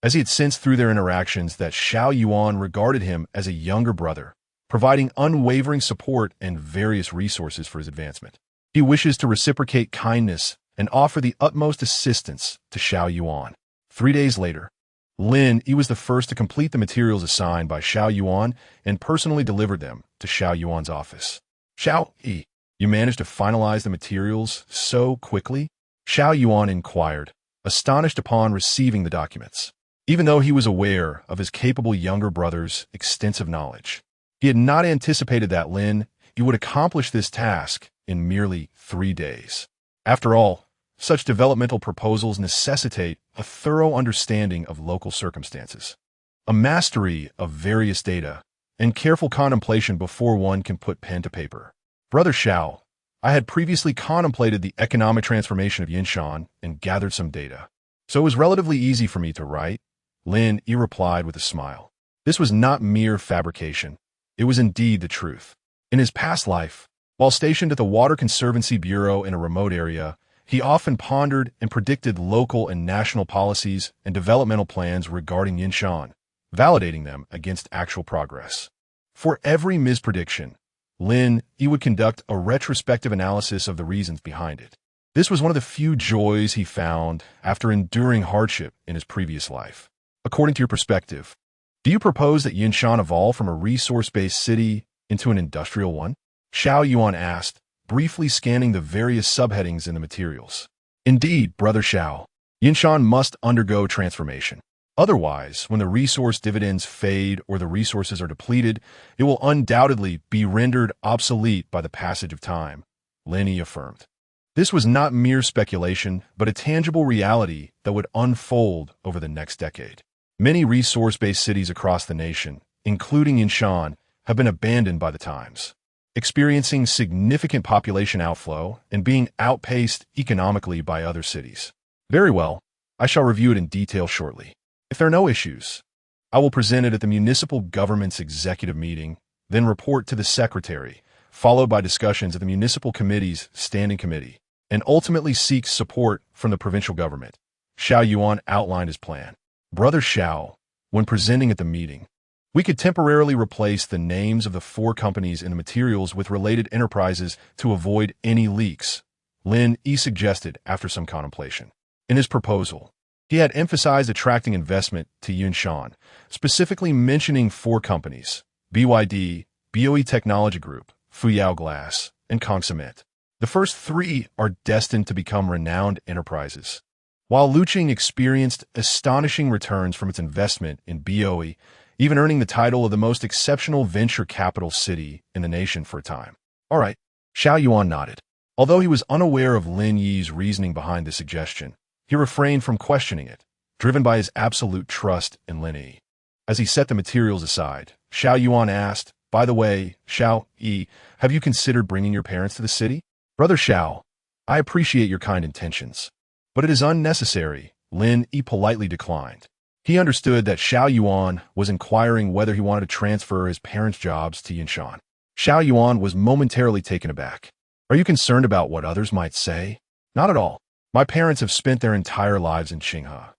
as he had sensed through their interactions that Xiao Yuan regarded him as a younger brother, providing unwavering support and various resources for his advancement. He wishes to reciprocate kindness and offer the utmost assistance to Xiao Yuan. 3 days later, Lin Yi was the first to complete the materials assigned by Xiao Yuan and personally delivered them to Xiao Yuan's office. Xiao Yi, you managed to finalize the materials so quickly? Xiao Yuan inquired, astonished upon receiving the documents. Even though he was aware of his capable younger brother's extensive knowledge, he had not anticipated that Lin Yi would accomplish this task in merely 3 days. After all, such developmental proposals necessitate a thorough understanding of local circumstances. a mastery of various data, and careful contemplation before one can put pen to paper. Brother Xiao, I had previously contemplated the economic transformation of Yunshan and gathered some data. So it was relatively easy for me to write. Lin Yi replied with a smile. This was not mere fabrication. It was indeed the truth. In his past life, while stationed at the Water Conservancy Bureau in a remote area, he often pondered and predicted local and national policies and developmental plans regarding Yunshan, validating them against actual progress. For every misprediction, Lin Yi would conduct a retrospective analysis of the reasons behind it. This was one of the few joys he found after enduring hardship in his previous life. According to your perspective, do you propose that Yunshan evolve from a resource-based city into an industrial one? Xiao Yuan asked, briefly scanning the various subheadings in the materials. Indeed, Brother Xiao, Yunshan must undergo transformation. Otherwise, when the resource dividends fade or the resources are depleted, it will undoubtedly be rendered obsolete by the passage of time, Lin Yi affirmed. This was not mere speculation, but a tangible reality that would unfold over the next decade. Many resource-based cities across the nation, including Yunshan, have been abandoned by the times, experiencing significant population outflow and being outpaced economically by other cities. Very well, I shall review it in detail shortly. If there are no issues, I will present it at the municipal government's executive meeting, then report to the secretary, followed by discussions at the municipal committee's standing committee, and ultimately seek support from the provincial government. Xiao Yuan outlined his plan. Brother Xiao, when presenting at the meeting, we could temporarily replace the names of the 4 companies in the materials with related enterprises to avoid any leaks, Lin Yi suggested after some contemplation. In his proposal, he had emphasized attracting investment to Yunshan, specifically mentioning 4 companies, BYD, BOE Technology Group, Fuyao Glass, and Cement. The first 3 are destined to become renowned enterprises. While Luqing experienced astonishing returns from its investment in BOE, even earning the title of the most exceptional venture capital city in the nation for a time. All right, Xiao Yuan nodded. Although he was unaware of Lin Yi's reasoning behind the suggestion, he refrained from questioning it, driven by his absolute trust in Lin Yi. As he set the materials aside, Xiao Yuan asked, by the way, Xiao Yi, have you considered bringing your parents to the city? Brother Xiao, I appreciate your kind intentions, but it is unnecessary, Lin Yi politely declined. He understood that Xiao Yuan was inquiring whether he wanted to transfer his parents' jobs to Yunshan. Xiao Yuan was momentarily taken aback. Are you concerned about what others might say? Not at all. My parents have spent their entire lives in Qinghe,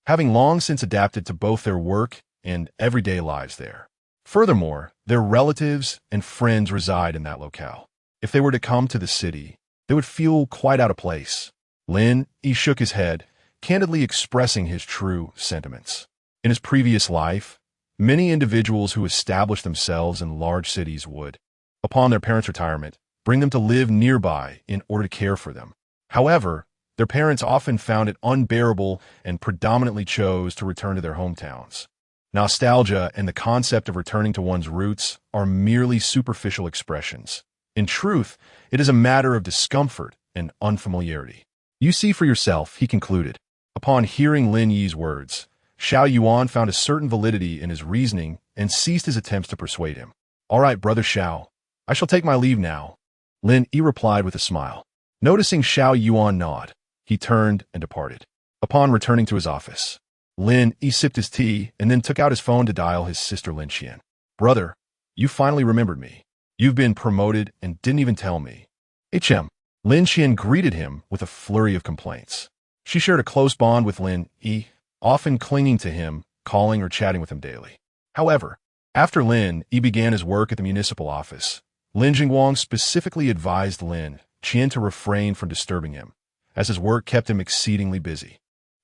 having long since adapted to both their work and everyday lives there. Furthermore, their relatives and friends reside in that locale. If they were to come to the city, they would feel quite out of place. Lin Yi shook his head, candidly expressing his true sentiments. In his previous life, many individuals who established themselves in large cities would, upon their parents' retirement, bring them to live nearby in order to care for them. However, their parents often found it unbearable and predominantly chose to return to their hometowns. Nostalgia and the concept of returning to one's roots are merely superficial expressions. In truth, it is a matter of discomfort and unfamiliarity. You see for yourself, he concluded. Upon hearing Lin Yi's words, Xiao Yuan found a certain validity in his reasoning and ceased his attempts to persuade him. All right, Brother Xiao, I shall take my leave now, Lin Yi replied with a smile. Noticing Xiao Yuan nod, he turned and departed. Upon returning to his office, Lin Yi sipped his tea and then took out his phone to dial his sister Lin Qian. Brother, you finally remembered me. You've been promoted and didn't even tell me. HM. Lin Qian greeted him with a flurry of complaints. She shared a close bond with Lin Yi, often clinging to him, calling or chatting with him daily. However, after Lin Yi began his work at the municipal office, Lin Jingguang specifically advised Lin Qian to refrain from disturbing him, as his work kept him exceedingly busy.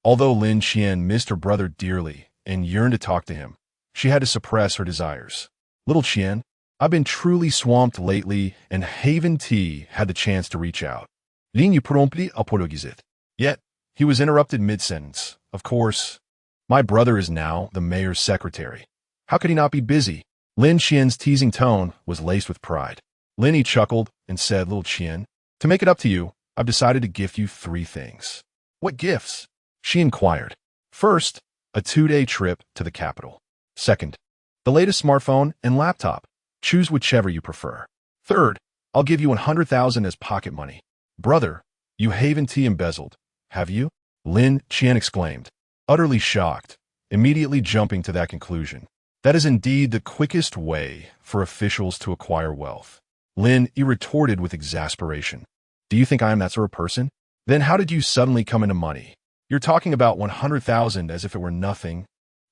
Although Lin Qian missed her brother dearly and yearned to talk to him, she had to suppress her desires. Little Qian, I've been truly swamped lately, and Haven Tea had the chance to reach out. Lin Yi promptly apologized. Yet, he was interrupted mid-sentence. Of course, my brother is now the mayor's secretary. How could he not be busy? Lin Qian's teasing tone was laced with pride. Lin Yi chuckled and said, Little Qian, to make it up to you, I've decided to gift you 3 things. What gifts? She inquired. First, a 2-day trip to the capital. Second, the latest smartphone and laptop. Choose whichever you prefer. Third, I'll give you 100,000 as pocket money. Brother, you haven't embezzled, have you? Lin Yi exclaimed, utterly shocked, immediately jumping to that conclusion. That is indeed the quickest way for officials to acquire wealth. Lin Yi retorted with exasperation. Do you think I am that sort of person? Then how did you suddenly come into money? You're talking about 100,000 as if it were nothing.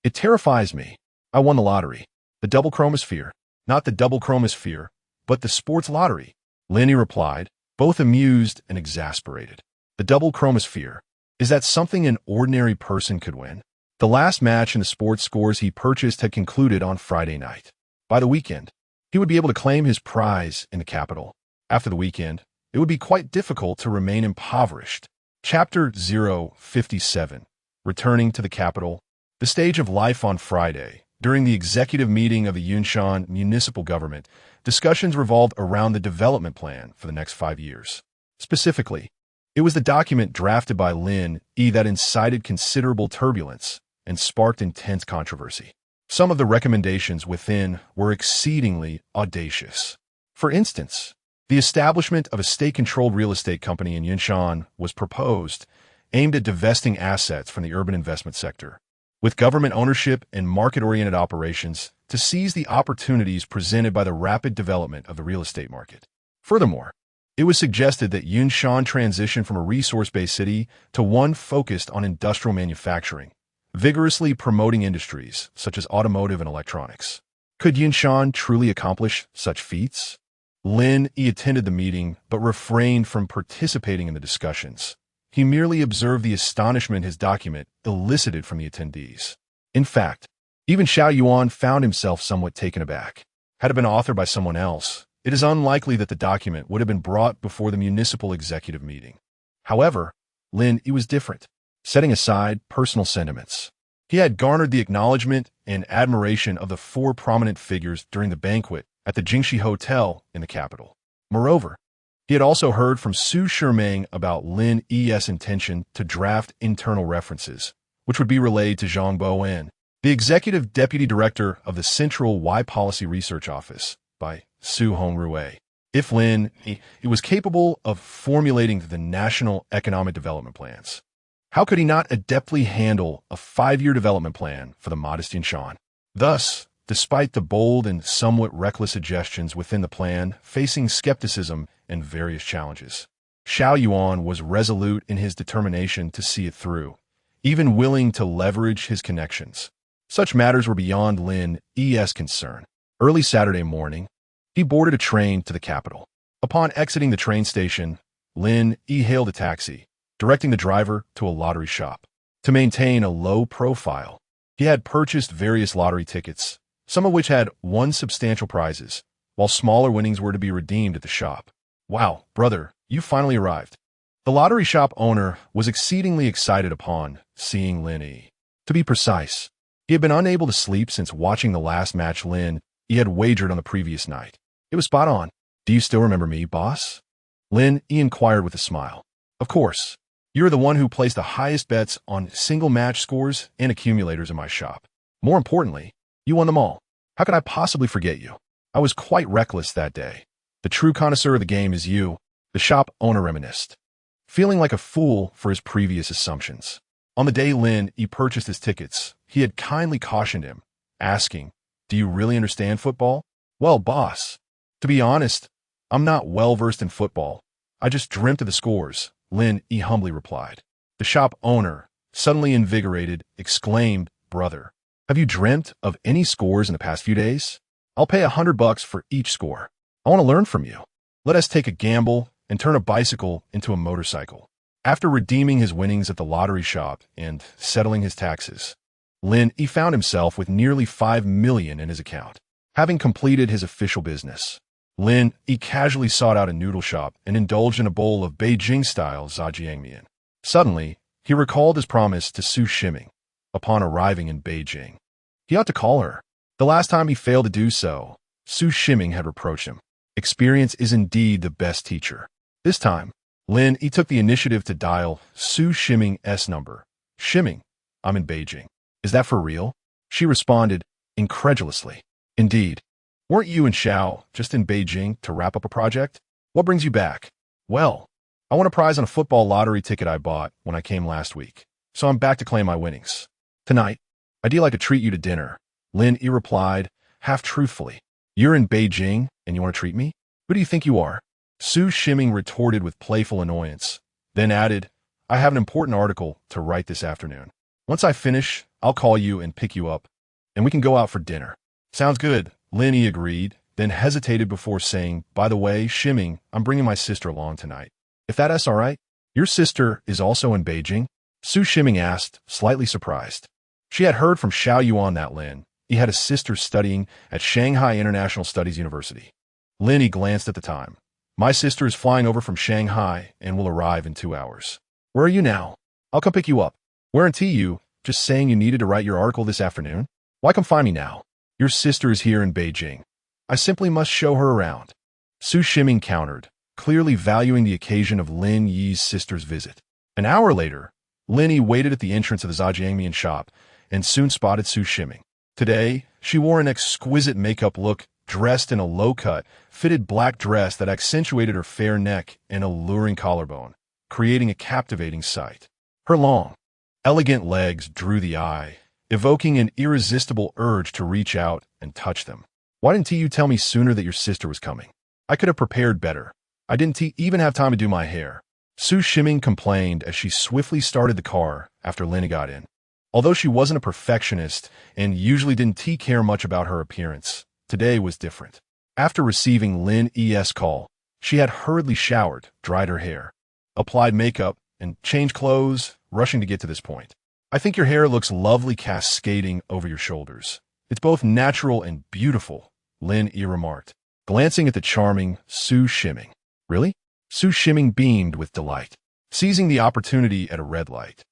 It terrifies me. I won the lottery. The double chromosphere. Not the double chromosphere, but the sports lottery. Lin Yi replied, both amused and exasperated. The double chromosphere. Is that something an ordinary person could win? The last match in the sports scores he purchased had concluded on Friday night. By the weekend, he would be able to claim his prize in the capital. After the weekend, it would be quite difficult to remain impoverished. Chapter 057. Returning to the capital. The stage of life on Friday. During the executive meeting of the Yunshan municipal government, discussions revolved around the development plan for the next 5 years. Specifically, it was the document drafted by Lin Yi that incited considerable turbulence and sparked intense controversy. Some of the recommendations within were exceedingly audacious. For instance, the establishment of a state-controlled real estate company in Yunshan was proposed, aimed at divesting assets from the urban investment sector, with government ownership and market-oriented operations to seize the opportunities presented by the rapid development of the real estate market. Furthermore, it was suggested that Yunshan transition from a resource-based city to one focused on industrial manufacturing, vigorously promoting industries such as automotive and electronics. Could Yunshan truly accomplish such feats? Lin Yi attended the meeting but refrained from participating in the discussions. He merely observed the astonishment his document elicited from the attendees. In fact, even Xiao Yuan found himself somewhat taken aback. Had it been authored by someone else, it is unlikely that the document would have been brought before the municipal executive meeting. However, Lin Yi was different. Setting aside personal sentiments, he had garnered the acknowledgement and admiration of the 4 prominent figures during the banquet at the Jingxi Hotel in the capital. Moreover, he had also heard from Su Shiming about Lin Yi's intention to draft internal references, which would be relayed to Zhang Bowen, the executive deputy director of the Central Y Policy Research Office, by Su Hongrui. If Lin Yi was capable of formulating the national economic development plans, how could he not adeptly handle a 5-year development plan for the modest Yunshan? Thus, despite the bold and somewhat reckless suggestions within the plan facing skepticism and various challenges, Xiao Yuan was resolute in his determination to see it through, even willing to leverage his connections. Such matters were beyond Lin Yi's concern. Early Saturday morning, he boarded a train to the capital. Upon exiting the train station, Lin Yi hailed a taxi, directing the driver to a lottery shop. To maintain a low profile, he had purchased various lottery tickets, some of which had won substantial prizes, while smaller winnings were to be redeemed at the shop. Wow, brother, you finally arrived. The lottery shop owner was exceedingly excited upon seeing Lin Yi. To be precise, he had been unable to sleep since watching the last match Lin Yi had wagered on the previous night. It was spot on. Do you still remember me, boss? Lin Yi inquired with a smile. Of course. You're the one who placed the highest bets on single match scores and accumulators in my shop. More importantly, you won them all. How could I possibly forget you? I was quite reckless that day. The true connoisseur of the game is you, the shop owner reminisced, feeling like a fool for his previous assumptions. On the day Lin Yi purchased his tickets, he had kindly cautioned him, asking, do you really understand football? Well, boss, to be honest, I'm not well-versed in football. I just dreamt of the scores, Lin Yi humbly replied. The shop owner, suddenly invigorated, exclaimed, brother, have you dreamt of any scores in the past few days? I'll pay $100 for each score. I want to learn from you. Let us take a gamble and turn a bicycle into a motorcycle. After redeeming his winnings at the lottery shop and settling his taxes, Lin Yi found himself with nearly 5 million in his account. Having completed his official business, Lin Yi casually sought out a noodle shop and indulged in a bowl of Beijing-style zhajiangmian. Suddenly, he recalled his promise to Su Shiming upon arriving in Beijing. He ought to call her. The last time he failed to do so, Su Shiming had reproached him. Experience is indeed the best teacher. This time, Lin Yi took the initiative to dial Su Shiming's number. Shiming, I'm in Beijing. Is that for real? She responded, incredulously. Indeed. Weren't you and Xiao just in Beijing to wrap up a project? What brings you back? Well, I won a prize on a football lottery ticket I bought when I came last week, so I'm back to claim my winnings. Tonight, I'd like to treat you to dinner. Lin Yi replied, half truthfully. You're in Beijing and you want to treat me? Who do you think you are? Su Shiming retorted with playful annoyance, then added, I have an important article to write this afternoon. Once I finish, I'll call you and pick you up, and we can go out for dinner. Sounds good, Lin Yi agreed, then hesitated before saying, by the way, Shiming, I'm bringing my sister along tonight. If that's all right? Your sister is also in Beijing? Su Shiming asked, slightly surprised. She had heard from Xiao Yuan that Lin Yi had a sister studying at Shanghai International Studies University. Lin Yi glanced at the time. My sister is flying over from Shanghai and will arrive in 2 hours. Where are you now? I'll come pick you up. Weren't you just saying you needed to write your article this afternoon? Why come find me now? Your sister is here in Beijing. I simply must show her around. Su Shiming countered, clearly valuing the occasion of Lin Yi's sister's visit. An hour later, Lin Yi waited at the entrance of the Zhajiangmian shop and soon spotted Su Shiming. Today, she wore an exquisite makeup look, dressed in a low-cut, fitted black dress that accentuated her fair neck and alluring collarbone, creating a captivating sight. Her long, elegant legs drew the eye, evoking an irresistible urge to reach out and touch them. Why didn't you tell me sooner that your sister was coming? I could have prepared better. I didn't even have time to do my hair. Su Shiming complained as she swiftly started the car after Lin got in. Although she wasn't a perfectionist and usually didn't care much about her appearance, today was different. After receiving Lin Yi's call, she had hurriedly showered, dried her hair, applied makeup, and changed clothes, rushing to get to this point. I think your hair looks lovely cascading over your shoulders. It's both natural and beautiful, Lin Yi remarked, glancing at the charming Su Shiming. Really? Su Shiming beamed with delight, seizing the opportunity at a red light.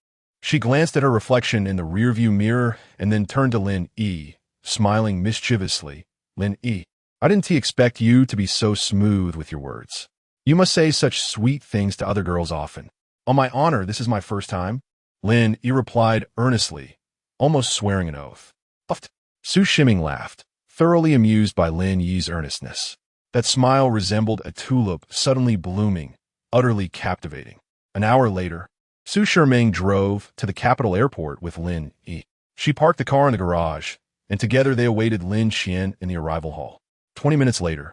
She glanced at her reflection in the rearview mirror and then turned to Lin Yi, smiling mischievously. Lin Yi, I didn't expect you to be so smooth with your words. You must say such sweet things to other girls often. On my honor, this is my first time. Lin Yi replied earnestly, almost swearing an oath. Su Shiming laughed, thoroughly amused by Lin Yi's earnestness. That smile resembled a tulip suddenly blooming, utterly captivating. An hour later, Su Shiming drove to the capital airport with Lin Yi. She parked the car in the garage, and together they awaited Lin Qian in the arrival hall. 20 minutes later,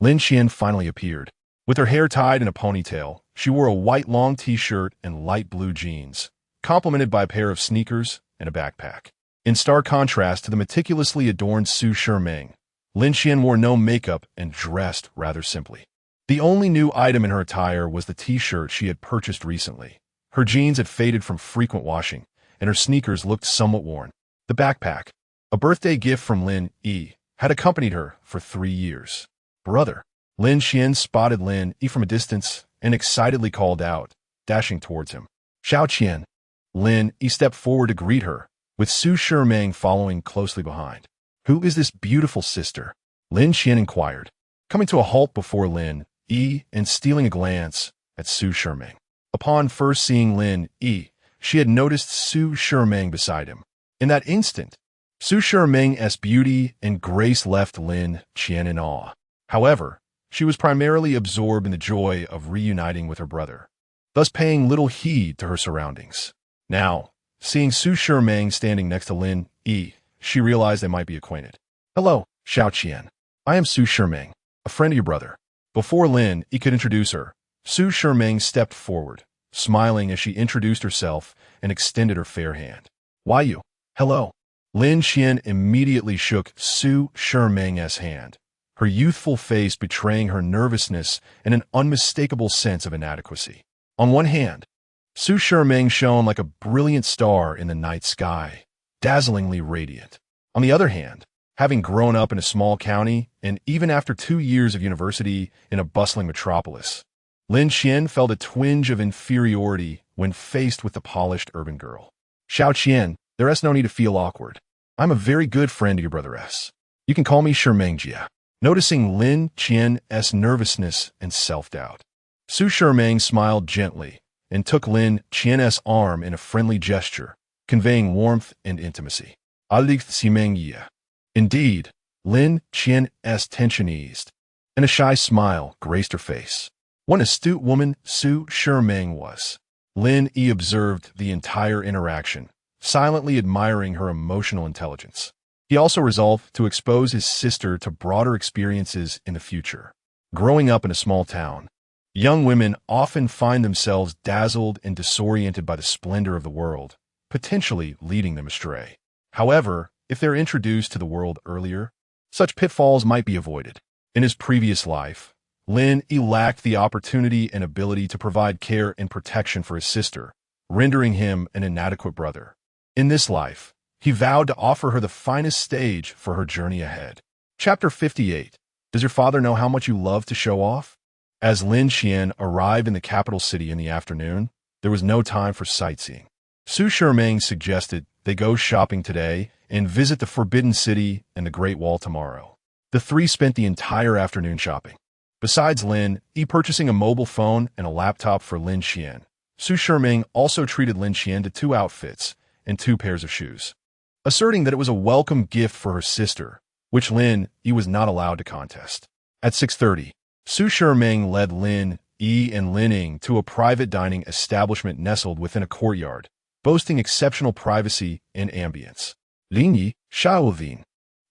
Lin Qian finally appeared. With her hair tied in a ponytail, she wore a white long t-shirt and light blue jeans, complemented by a pair of sneakers and a backpack. In stark contrast to the meticulously adorned Su Shiming, Lin Qian wore no makeup and dressed rather simply. The only new item in her attire was the t-shirt she had purchased recently. Her jeans had faded from frequent washing, and her sneakers looked somewhat worn. The backpack, a birthday gift from Lin Yi, had accompanied her for 3 years. Brother. Lin Qian spotted Lin Yi from a distance and excitedly called out, dashing towards him. Xiao Qian. Lin Yi stepped forward to greet her, with Su Shiming following closely behind. Who is this beautiful sister? Lin Qian inquired, coming to a halt before Lin Yi and stealing a glance at Su Shiming. Upon first seeing Lin Yi, she had noticed Su Shiming beside him. In that instant, Su Shiming's beauty and grace left Lin Qian in awe. However, she was primarily absorbed in the joy of reuniting with her brother, thus paying little heed to her surroundings. Now, seeing Su Shiming standing next to Lin Yi, she realized they might be acquainted. Hello, Xiao Qian. I am Su Shiming, a friend of your brother. Before Lin Yi could introduce her, Su Shiming stepped forward, smiling as she introduced herself and extended her fair hand. Why you? Hello. Lin Qian immediately shook Su Shiming's hand, her youthful face betraying her nervousness and an unmistakable sense of inadequacy. On one hand, Su Shiming shone like a brilliant star in the night sky, dazzlingly radiant. On the other hand, having grown up in a small county and even after 2 years of university in a bustling metropolis, Lin Qian felt a twinge of inferiority when faced with the polished urban girl. Xiao Qian, there's no need to feel awkward. I'm a very good friend of your brother S. You can call me Shiming-jia. Noticing Lin Qian's nervousness and self-doubt, Su Shiming smiled gently and took Lin Qian's arm in a friendly gesture, conveying warmth and intimacy. Shiming-jia. Indeed, Lin Qian's tension eased, and a shy smile graced her face. What an astute woman Su Shiming was. Lin Yi observed the entire interaction, silently admiring her emotional intelligence. He also resolved to expose his sister to broader experiences in the future. Growing up in a small town, young women often find themselves dazzled and disoriented by the splendor of the world, potentially leading them astray. However, if they're introduced to the world earlier, such pitfalls might be avoided. In his previous life, Lin Yi lacked the opportunity and ability to provide care and protection for his sister, rendering him an inadequate brother. In this life, he vowed to offer her the finest stage for her journey ahead. Chapter 58. Does your father know how much you love to show off? As Lin Qian arrived in the capital city in the afternoon, there was no time for sightseeing. Su Shiming suggested they go shopping today and visit the Forbidden City and the Great Wall tomorrow. The three spent the entire afternoon shopping. Besides Lin Yi purchasing a mobile phone and a laptop for Lin Qian, Su Shiming also treated Lin Qian to 2 outfits and 2 pairs of shoes, asserting that it was a welcome gift for her sister, which Lin Yi was not allowed to contest. At 6:30, Su Shiming led Lin Yi and Lin Ying to a private dining establishment nestled within a courtyard, boasting exceptional privacy and ambience. Lin Yi, Shaolin.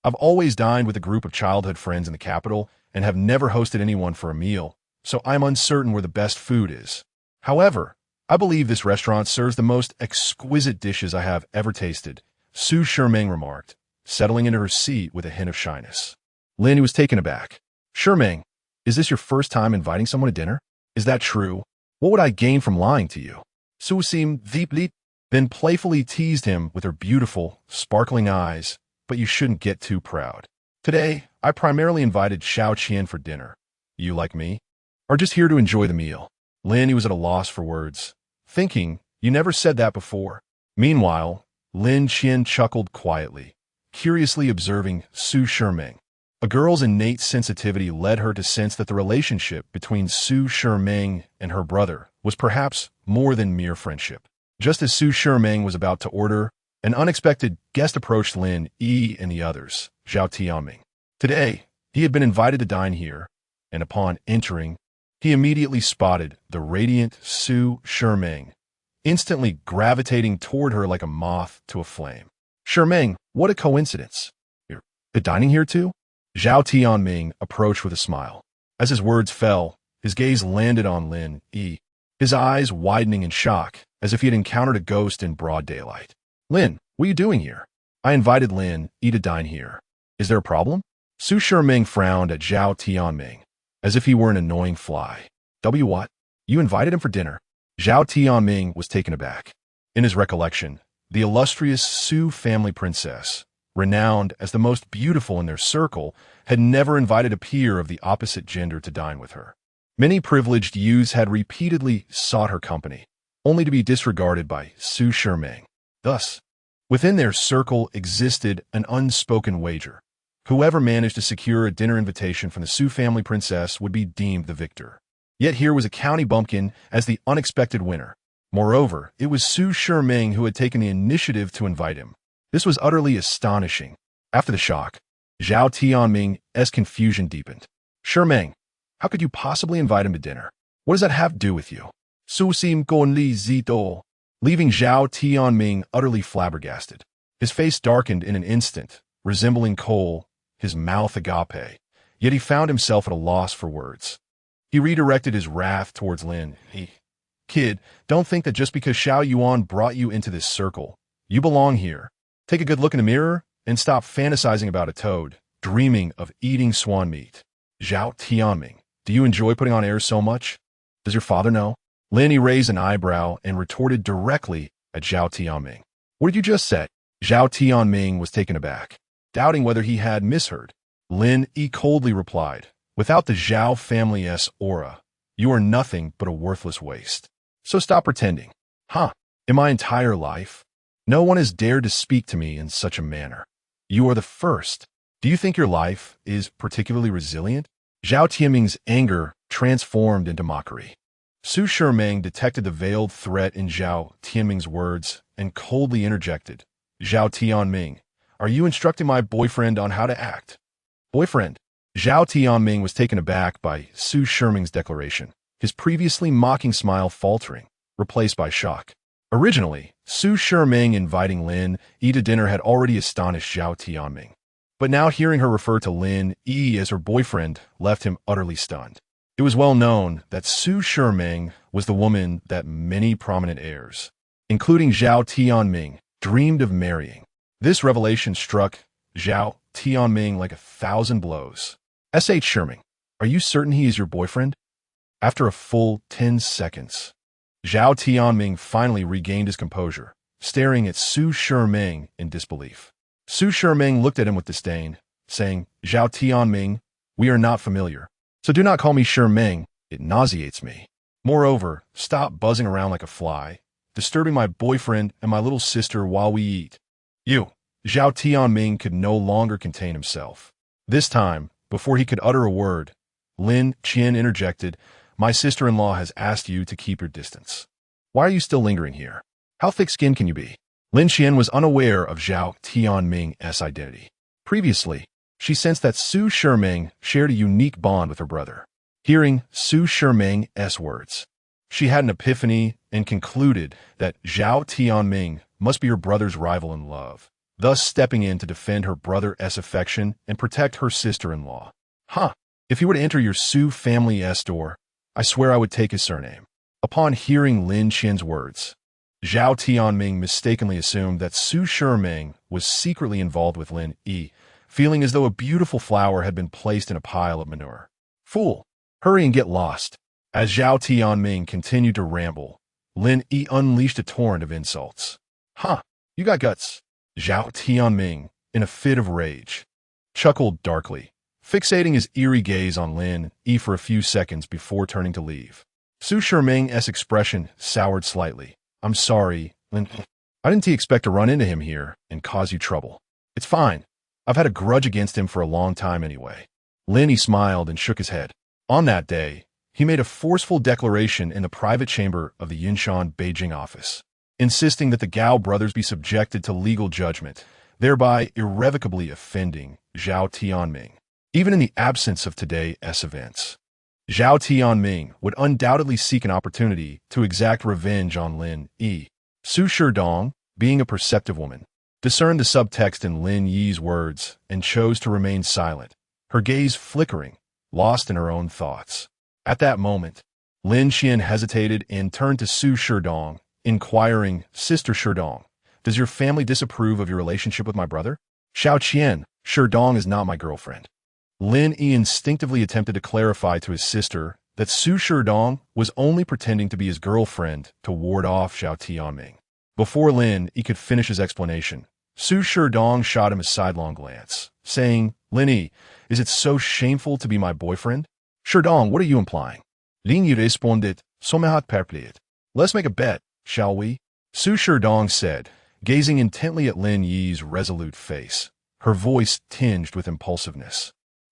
I've always dined with a group of childhood friends in the capital and have never hosted anyone for a meal, so I'm uncertain where the best food is. However, I believe this restaurant serves the most exquisite dishes I have ever tasted, Su Shiming remarked, settling into her seat with a hint of shyness. Lin Yi was taken aback. Shiming, is this your first time inviting someone to dinner? Is that true? What would I gain from lying to you? Su seemed deeply, then playfully teased him with her beautiful, sparkling eyes, but you shouldn't get too proud. Today, I primarily invited Xiao Qian for dinner. You, like me, are just here to enjoy the meal. Lin Yi was at a loss for words, thinking, you never said that before. Meanwhile, Lin Qian chuckled quietly, curiously observing Su Shiming. A girl's innate sensitivity led her to sense that the relationship between Su Shiming and her brother was perhaps more than mere friendship. Just as Su Shiming was about to order, an unexpected guest approached Lin Yi and the others, Zhao Tianming. Today, he had been invited to dine here, and upon entering, he immediately spotted the radiant Su Shiming, instantly gravitating toward her like a moth to a flame. Shiming, what a coincidence. You're dining here too? Zhao Tianming approached with a smile. As his words fell, his gaze landed on Lin Yi, his eyes widening in shock, as if he had encountered a ghost in broad daylight. Lin, what are you doing here? I invited Lin Yi to dine here. Is there a problem? Su Shiming frowned at Zhao Tianming, as if he were an annoying fly. What? You invited him for dinner? Zhao Tianming was taken aback. In his recollection, the illustrious Su family princess, renowned as the most beautiful in their circle, had never invited a peer of the opposite gender to dine with her. Many privileged youths had repeatedly sought her company, only to be disregarded by Su Shiming. Thus, within their circle existed an unspoken wager. Whoever managed to secure a dinner invitation from the Su family princess would be deemed the victor. Yet here was a county bumpkin as the unexpected winner. Moreover, it was Su Shiming who had taken the initiative to invite him. This was utterly astonishing. After the shock, Zhao Tianming's confusion deepened. Shiming, how could you possibly invite him to dinner? What does that have to do with you? Su sim gon li zito, leaving Zhao Tianming utterly flabbergasted. His face darkened in an instant, resembling coal, his mouth agape, yet he found himself at a loss for words. He redirected his wrath towards Lin Yi. Kid, don't think that just because Xiao Yuan brought you into this circle, you belong here. Take a good look in the mirror and stop fantasizing about a toad, dreaming of eating swan meat. Zhao Tianming, do you enjoy putting on airs so much? Does your father know? Lin Yi raised an eyebrow and retorted directly at Zhao Tianming. What did you just say? Zhao Tianming was taken aback, doubting whether he had misheard. Lin Yi coldly replied, without the Zhao family's aura, you are nothing but a worthless waste. So stop pretending. In my entire life, no one has dared to speak to me in such a manner. You are the first. Do you think your life is particularly resilient? Zhao Tianming's anger transformed into mockery. Su Shiming detected the veiled threat in Zhao Tianming's words and coldly interjected. Zhao Tianming, Are you instructing my boyfriend on how to act? Boyfriend. Zhao Tianming was taken aback by Su Shiming's declaration, his previously mocking smile faltering, replaced by shock. Originally, Su Shiming inviting Lin Yi to dinner had already astonished Zhao Tianming. But now hearing her refer to Lin Yi as her boyfriend left him utterly stunned. It was well known that Su Shiming was the woman that many prominent heirs, including Zhao Tianming, dreamed of marrying. This revelation struck Zhao Tianming like 1,000 blows. S.H. Shiming, are you certain he is your boyfriend? After a full 10 seconds, Zhao Tianming finally regained his composure, staring at Su Shiming in disbelief. Su Shiming looked at him with disdain, saying, Zhao Tianming, we are not familiar, so do not call me Shiming, it nauseates me. Moreover, stop buzzing around like a fly, disturbing my boyfriend and my little sister while we eat. You. Zhao Tianming could no longer contain himself. This time, before he could utter a word, Lin Qian interjected, my sister-in-law has asked you to keep your distance. Why are you still lingering here? How thick-skinned can you be? Lin Qian was unaware of Zhao Tianming's identity. Previously, she sensed that Su Shiming shared a unique bond with her brother. Hearing Su Shiming's words, she had an epiphany and concluded that Zhao Tianming must be her brother's rival in love, thus stepping in to defend her brother's affection and protect her sister-in-law. If he were to enter your Su family's door, I swear I would take his surname. Upon hearing Lin Qian's words, Zhao Tianming mistakenly assumed that Su Shiming was secretly involved with Lin Yi, feeling as though a beautiful flower had been placed in a pile of manure. Fool! Hurry and get lost. As Zhao Tianming continued to ramble, Lin Yi unleashed a torrent of insults. You got guts. Zhao Tianming, in a fit of rage, chuckled darkly, fixating his eerie gaze on Lin Yi for a few seconds before turning to leave. Su Shiming's expression soured slightly. I'm sorry, Lin. I didn't expect to run into him here and cause you trouble. It's fine. I've had a grudge against him for a long time anyway. Lin Yi smiled and shook his head. On that day, he made a forceful declaration in the private chamber of the Yunshan Beijing office, insisting that the Gao brothers be subjected to legal judgment, thereby irrevocably offending Zhao Tianming. Even in the absence of today's events, Zhao Tianming would undoubtedly seek an opportunity to exact revenge on Lin Yi. Su Shidong, being a perceptive woman, discerned the subtext in Lin Yi's words and chose to remain silent, her gaze flickering, lost in her own thoughts. At that moment, Lin Qian hesitated and turned to Su Shidong, inquiring, Sister Shidong, does your family disapprove of your relationship with my brother? Xiao Qian, Shidong is not my girlfriend. Lin Yi instinctively attempted to clarify to his sister that Su Shidong was only pretending to be his girlfriend to ward off Zhao Tianming. Before Lin Yi could finish his explanation, Su Shidong shot him a sidelong glance, saying, Lin Yi, is it so shameful to be my boyfriend? Shidong, what are you implying? Lin Yi responded, Somehat perpliet. Let's make a bet, shall we? Su Shidong said, gazing intently at Lin Yi's resolute face, her voice tinged with impulsiveness.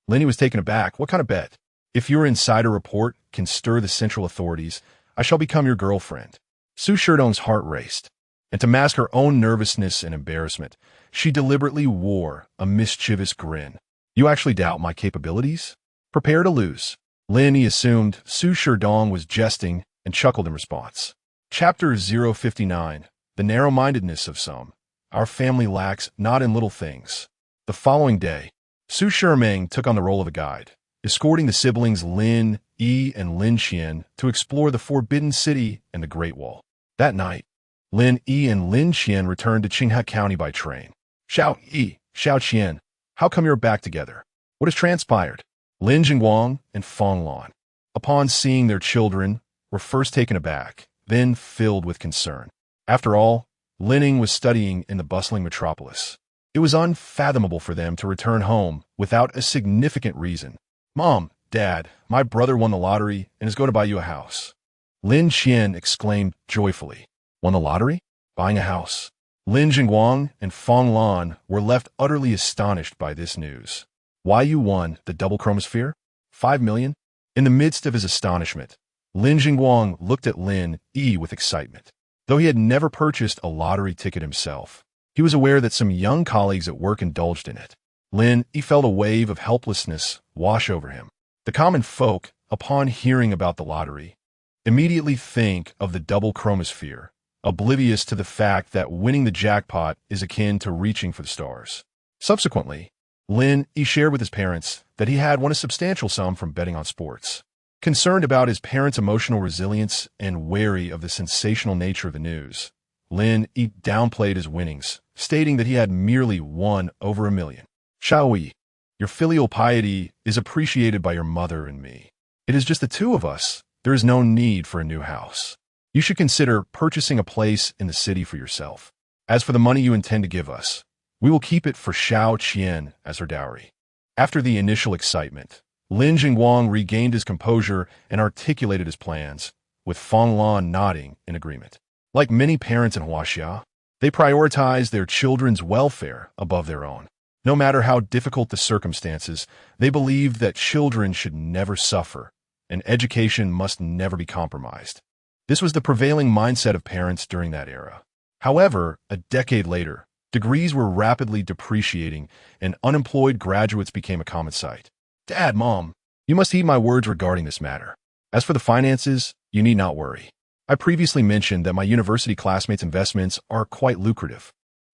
Lin Yi was taken aback. What kind of bet? If your insider report can stir the central authorities, I shall become your girlfriend. Su Shidong's heart raced, and to mask her own nervousness and embarrassment, she deliberately wore a mischievous grin. You actually doubt my capabilities? Prepare to lose. Lin Yi assumed Su Shidong was jesting and chuckled in response. Chapter 059, The Narrow-Mindedness of Some. Our family lacks not in little things. The following day, Su Shiming took on the role of a guide, escorting the siblings Lin Yi and Lin Qian to explore the Forbidden City and the Great Wall. That night, Lin Yi and Lin Qian returned to Qinghe County by train. Xiao Yi, Xiao Qian, how come you're back together? What has transpired? Lin Jingguang and Feng Lan, upon seeing their children, were first taken aback, then filled with concern. After all, Lin Yi was studying in the bustling metropolis. It was unfathomable for them to return home without a significant reason. Mom, Dad, my brother won the lottery and is going to buy you a house. Lin Qian exclaimed joyfully. Won the lottery? Buying a house. Lin Jingguang and Feng Lan were left utterly astonished by this news. Why you won the double chromosphere? 5 million? In the midst of his astonishment, Lin Jingguang looked at Lin Yi with excitement. Though he had never purchased a lottery ticket himself, He was aware that some young colleagues at work indulged in it. Lin Yi felt a wave of helplessness wash over him. The common folk, upon hearing about the lottery, immediately think of the double chromosphere, oblivious to the fact that winning the jackpot is akin to reaching for the stars. Subsequently, Lin Yi shared with his parents that he had won a substantial sum from betting on sports. Concerned about his parents' emotional resilience and wary of the sensational nature of the news, Lin Yi downplayed his winnings, stating that he had merely won over $1 million. Xiaoyi, your filial piety is appreciated by your mother and me. It is just the two of us. There is no need for a new house. You should consider purchasing a place in the city for yourself. As for the money you intend to give us, we will keep it for Xiao Qian as her dowry. After the initial excitement, Lin Jingguang regained his composure and articulated his plans, with Feng Lan nodding in agreement. Like many parents in Huaxia, they prioritized their children's welfare above their own. No matter how difficult the circumstances, they believed that children should never suffer, and education must never be compromised. This was the prevailing mindset of parents during that era. However, a decade later, degrees were rapidly depreciating, and unemployed graduates became a common sight. Dad, Mom, you must heed my words regarding this matter. As for the finances, you need not worry. I previously mentioned that my university classmates' investments are quite lucrative.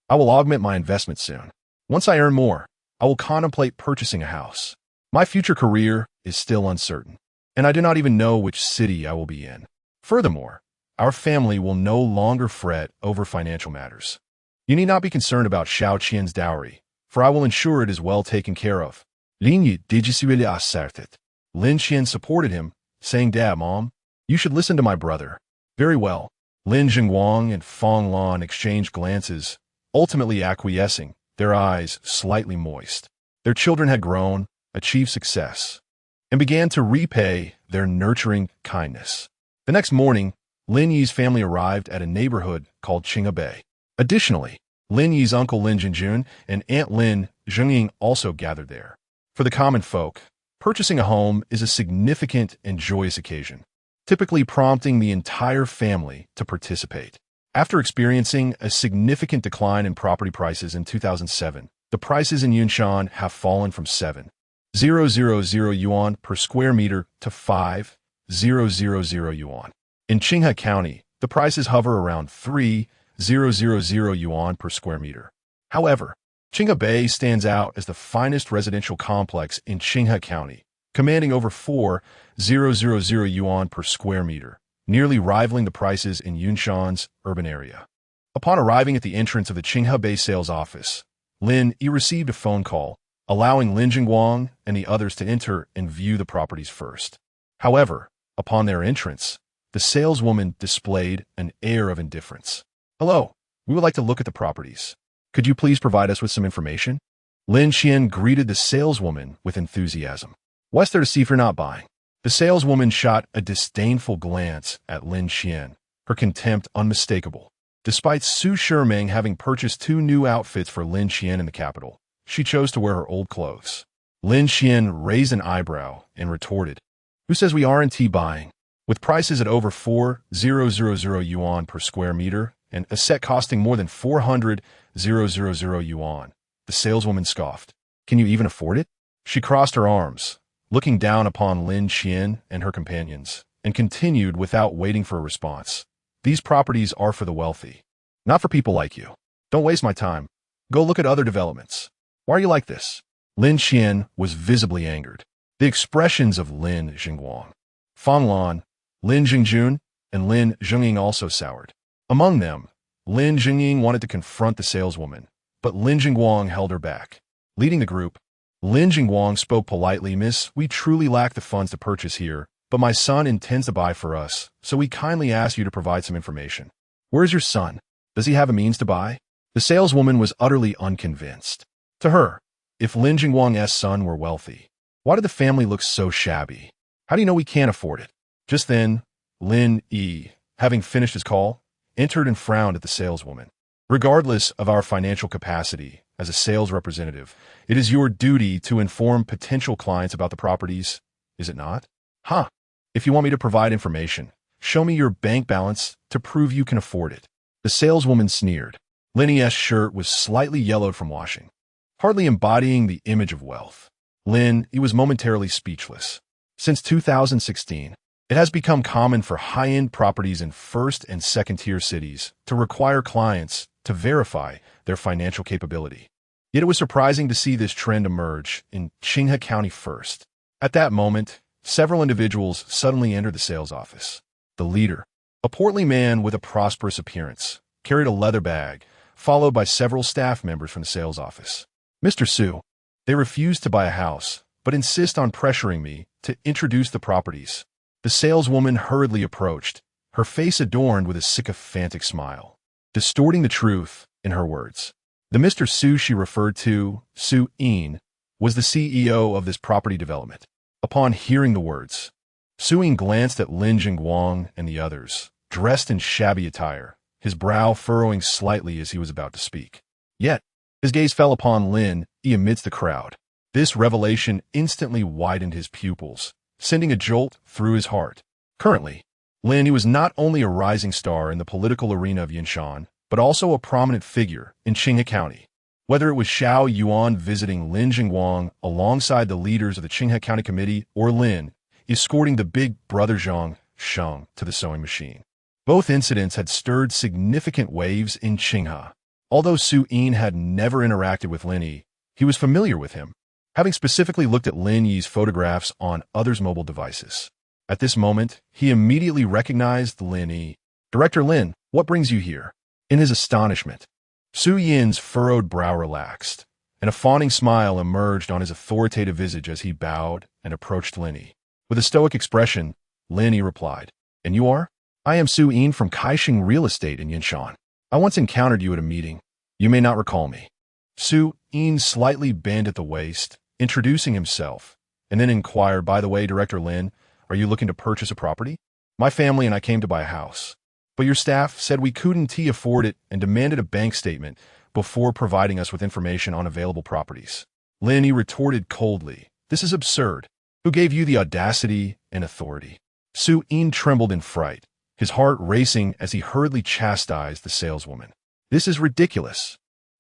I will augment my investment soon. Once I earn more, I will contemplate purchasing a house. My future career is still uncertain, and I do not even know which city I will be in. Furthermore, our family will no longer fret over financial matters. You need not be concerned about Xiao Qian's dowry, for I will ensure it is well taken care of. Lin Yi digisuili asserted. Lin Qian supported him, saying, Dad, Mom, you should listen to my brother. Very well. Lin Jingguang and Feng Lan exchanged glances, ultimately acquiescing, their eyes slightly moist. Their children had grown, achieved success, and began to repay their nurturing kindness. The next morning, Lin Yi's family arrived at a neighborhood called Qinghe Bay. Additionally, Lin Yi's uncle Lin Jinjun and Aunt Lin Zhengying also gathered there. For the common folk, purchasing a home is a significant and joyous occasion, typically prompting the entire family to participate. After experiencing a significant decline in property prices in 2007, the prices in Yunshan have fallen from 7,000 yuan per square meter to 5,000 yuan. In Qinghe County, the prices hover around 3,000 yuan per square meter. However, Qinghe Bay stands out as the finest residential complex in Qinghe County, commanding over 4,000 yuan per square meter, nearly rivaling the prices in Yunshan's urban area. Upon arriving at the entrance of the Qinghe Bay sales office, Lin Yi received a phone call, allowing Lin Jingguang and the others to enter and view the properties first. However, upon their entrance, the saleswoman displayed an air of indifference. Hello, we would like to look at the properties. Could you please provide us with some information? Lin Qian greeted the saleswoman with enthusiasm. What's there to see if you're not buying? The saleswoman shot a disdainful glance at Lin Qian, her contempt unmistakable. Despite Su Shimeng having purchased 2 new outfits for Lin Qian in the capital, she chose to wear her old clothes. Lin Qian raised an eyebrow and retorted, Who says we aren't buying? With prices at over 4,000 yuan per square meter and a set costing more than 400,000 yuan, the saleswoman scoffed. Can you even afford it? She crossed her arms, looking down upon Lin Qian and her companions, and continued without waiting for a response. These properties are for the wealthy, not for people like you. Don't waste my time. Go look at other developments. Why are you like this? Lin Qian was visibly angered. The expressions of Lin Jingguang, Feng Lan, Lin Jingjun, and Lin Zhengying also soured. Among them, Lin Zhengying wanted to confront the saleswoman, but Lin Jingguang held her back. Leading the group, Lin Jingguang spoke politely, Miss, we truly lack the funds to purchase here, but my son intends to buy for us, so we kindly ask you to provide some information. Where is your son? Does he have a means to buy? The saleswoman was utterly unconvinced. To her, if Lin Jingguang's son were wealthy, why did the family look so shabby? How do you know we can't afford it? Just then, Lin Yi, having finished his call, entered and frowned at the saleswoman. Regardless of our financial capacity as a sales representative, it is your duty to inform potential clients about the properties, is it not? Huh. If you want me to provide information, show me your bank balance to prove you can afford it. The saleswoman sneered. Lin Yi's shirt was slightly yellowed from washing, hardly embodying the image of wealth. Lin Yi was momentarily speechless. Since 2016, it has become common for high-end properties in first- and second-tier cities to require clients to verify their financial capability. Yet it was surprising to see this trend emerge in Qinghe County first. At that moment, several individuals suddenly entered the sales office. The leader, a portly man with a prosperous appearance, carried a leather bag, followed by several staff members from the sales office. "Mr. Su, they refuse to buy a house, but insist on pressuring me to introduce the properties." The saleswoman hurriedly approached, her face adorned with a sycophantic smile, distorting the truth in her words. The Mr. Su she referred to, Su Yin, was the CEO of this property development. Upon hearing the words, Su Yin glanced at Lin Jingguang and the others, dressed in shabby attire, his brow furrowing slightly as he was about to speak. Yet, his gaze fell upon Lin Yi amidst the crowd. This revelation instantly widened his pupils, sending a jolt through his heart. Currently, Lin Yi was not only a rising star in the political arena of Yunshan, but also a prominent figure in Qinghe County. Whether it was Xiao Yuan visiting Lin Jingguang alongside the leaders of the Qinghe County Committee or Lin escorting the big brother Zhang Sheng to the sewing machine. Both incidents had stirred significant waves in Qinghe. Although Su Yin had never interacted with Lin Yi, he was familiar with him, having specifically looked at Lin Yi's photographs on others' mobile devices. At this moment, he immediately recognized Lin Yi. "Director Lin, what brings you here?" In his astonishment, Su Yin's furrowed brow relaxed, and a fawning smile emerged on his authoritative visage as he bowed and approached Lin Yi. With a stoic expression, Lin Yi replied, "And you are?" "I am Su Yin from Kaixing Real Estate in Yunshan. I once encountered you at a meeting. You may not recall me." Su Yin slightly bent at the waist, introducing himself, and then inquired, "By the way, Director Lin, are you looking to purchase a property?" "My family and I came to buy a house. But your staff said we couldn't afford it and demanded a bank statement before providing us with information on available properties." Lin Yi retorted coldly, "This is absurd. Who gave you the audacity and authority?" Su Yin trembled in fright, his heart racing as he hurriedly chastised the saleswoman. "This is ridiculous.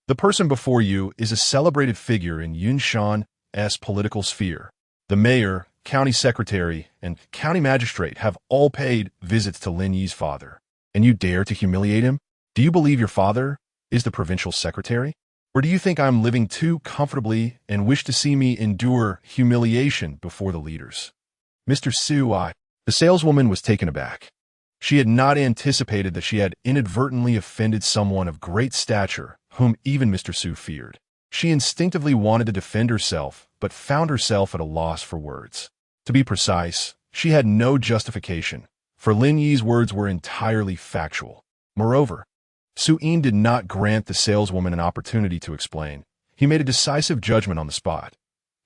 The person before you is a celebrated figure in Yunshan's political sphere. The mayor, county secretary, and county magistrate have all paid visits to Lin Yi's father. And you dare to humiliate him? Do you believe your father is the provincial secretary? Or do you think I'm living too comfortably and wish to see me endure humiliation before the leaders?" "Mr. Su, The saleswoman was taken aback. She had not anticipated that she had inadvertently offended someone of great stature, whom even Mr. Su feared. She instinctively wanted to defend herself, but found herself at a loss for words. To be precise, she had no justification, for Lin Yi's words were entirely factual. Moreover, Su Yin did not grant the saleswoman an opportunity to explain. He made a decisive judgment on the spot.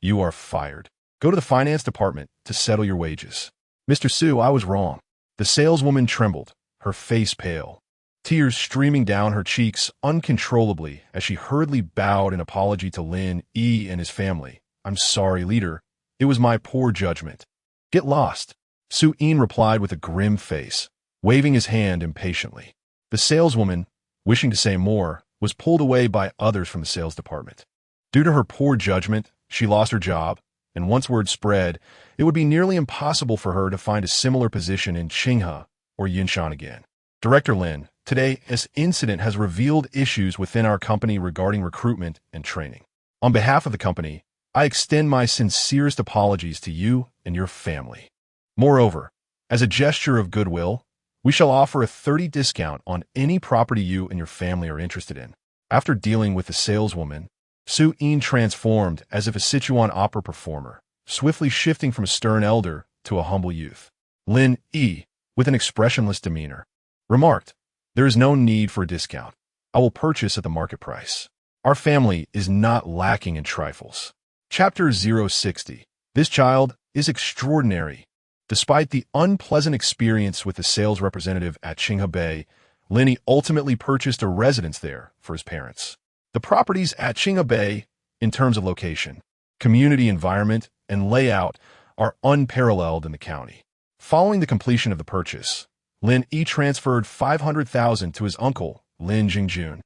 "You are fired. Go to the finance department to settle your wages." "Mr. Su, I was wrong." The saleswoman trembled, her face pale, tears streaming down her cheeks uncontrollably as she hurriedly bowed in apology to Lin Yi and his family. "I'm sorry, leader. It was my poor judgment." "Get lost," Su Yin replied with a grim face, waving his hand impatiently. The saleswoman, wishing to say more, was pulled away by others from the sales department. Due to her poor judgment, she lost her job, and once word spread, it would be nearly impossible for her to find a similar position in Qinghe or Yunshan again. "Director Lin, today this incident has revealed issues within our company regarding recruitment and training. On behalf of the company, I extend my sincerest apologies to you and your family. Moreover, as a gesture of goodwill, we shall offer a 30% discount on any property you and your family are interested in." After dealing with the saleswoman, Su Yin transformed as if a Sichuan opera performer, swiftly shifting from a stern elder to a humble youth. Lin Yi, with an expressionless demeanor, remarked, "There is no need for a discount. I will purchase at the market price. Our family is not lacking in trifles." Chapter 060. This child is extraordinary. Despite the unpleasant experience with the sales representative at Qinghe Bay, Lin Yi ultimately purchased a residence there for his parents. The properties at Qinghe Bay, in terms of location, community environment, and layout, are unparalleled in the county. Following the completion of the purchase, Lin Yi transferred 500,000 to his uncle, Lin Jingjun.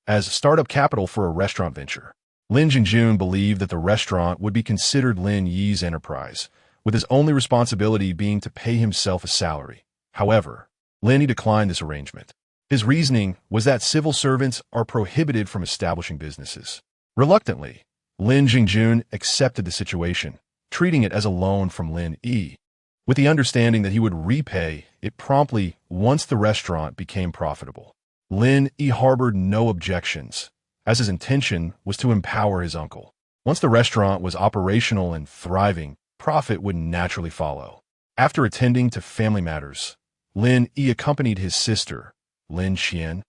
as startup capital for a restaurant venture. Lin Yi believed that the restaurant would be considered Lin Yi's enterprise, with his only responsibility being to pay himself a salary. However, Lin Yi declined this arrangement. His reasoning was that civil servants are prohibited from establishing businesses. Reluctantly, Lin Yi accepted the situation, treating it as a loan from Lin Yi, with the understanding that he would repay it promptly once the restaurant became profitable. Lin Yi harbored no objections, as his intention was to empower his uncle. Once the restaurant was operational and thriving, profit would naturally follow. After attending to family matters, Lin Yi accompanied his sister, Lin Xian,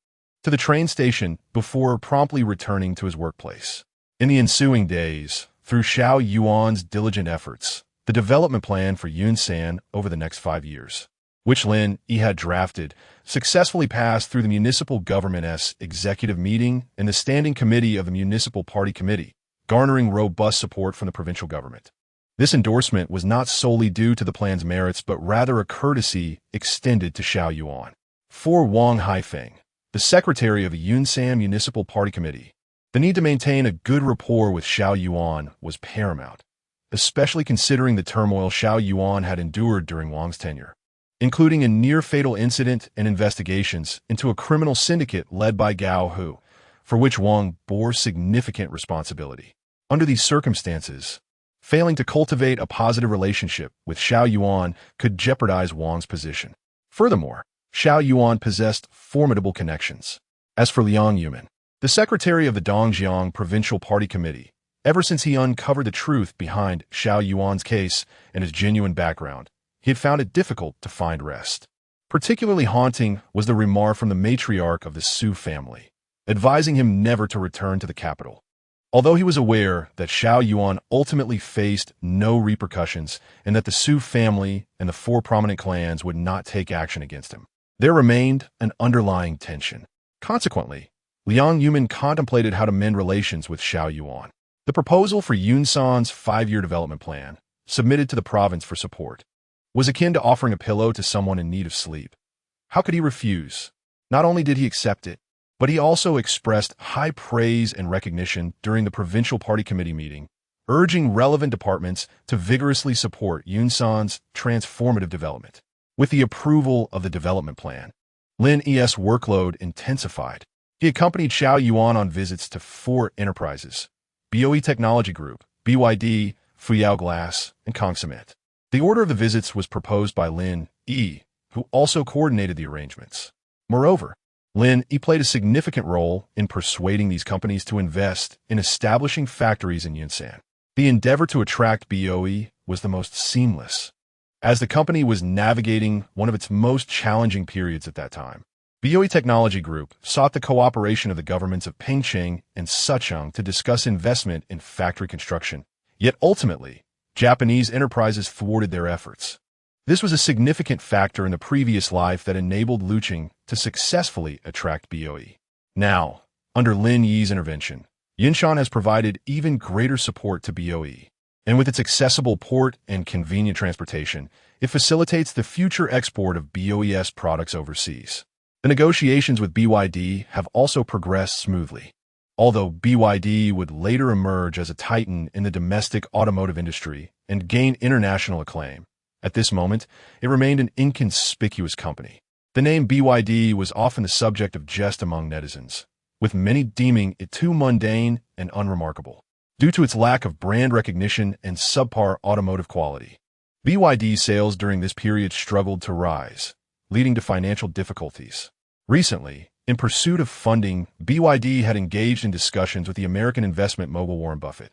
to the train station before promptly returning to his workplace. In the ensuing days, through Xiao Yuan's diligent efforts, the development plan for Yunshan over the next 5 years, which Lin Yi had drafted, successfully passed through the municipal government's executive meeting and the standing committee of the municipal party committee, garnering robust support from the provincial government. This endorsement was not solely due to the plan's merits, but rather a courtesy extended to Xiao Yuan. For Wang Haifeng, the secretary of the Yunshan Municipal Party Committee, the need to maintain a good rapport with Xiao Yuan was paramount, especially considering the turmoil Xiao Yuan had endured during Wang's tenure, including a near-fatal incident and investigations into a criminal syndicate led by Gao Hu, for which Wang bore significant responsibility. Under these circumstances, failing to cultivate a positive relationship with Xiao Yuan could jeopardize Wang's position. Furthermore, Xiao Yuan possessed formidable connections. As for Liang Yuman, the secretary of the Dongjiang Provincial Party Committee, ever since he uncovered the truth behind Xiao Yuan's case and his genuine background, he had found it difficult to find rest. Particularly haunting was the remark from the matriarch of the Su family, advising him never to return to the capital. Although he was aware that Xiao Yuan ultimately faced no repercussions and that the Su family and the 4 prominent clans would not take action against him, there remained an underlying tension. Consequently, Liang Yuman contemplated how to mend relations with Xiao Yuan. The proposal for Yunshan's 5-year development plan, submitted to the province for support, was akin to offering a pillow to someone in need of sleep. How could he refuse? Not only did he accept it, but he also expressed high praise and recognition during the provincial party committee meeting, urging relevant departments to vigorously support Yunshan's transformative development. With the approval of the development plan, Lin Yi's workload intensified. He accompanied Xiao Yuan on visits to 4 enterprises: BOE Technology Group, BYD, Fuyao Glass, and Consummate. The order of the visits was proposed by Lin Yi, who also coordinated the arrangements. Moreover, Lin Yi played a significant role in persuading these companies to invest in establishing factories in Yunshan. The endeavor to attract BOE was the most seamless, as the company was navigating one of its most challenging periods at that time. BOE Technology Group sought the cooperation of the governments of Pengcheng and Sichuan to discuss investment in factory construction, yet ultimately, Japanese enterprises thwarted their efforts. This was a significant factor in the previous life that enabled Luqing to successfully attract BOE. Now, under Lin Yi's intervention, Yunshan has provided even greater support to BOE, and with its accessible port and convenient transportation, it facilitates the future export of BOE's products overseas. The negotiations with BYD have also progressed smoothly. Although BYD would later emerge as a titan in the domestic automotive industry and gain international acclaim, at this moment, it remained an inconspicuous company. The name BYD was often the subject of jest among netizens, with many deeming it too mundane and unremarkable, due to its lack of brand recognition and subpar automotive quality. BYD sales during this period struggled to rise, leading to financial difficulties. Recently, in pursuit of funding, BYD had engaged in discussions with the American investment mogul Warren Buffett,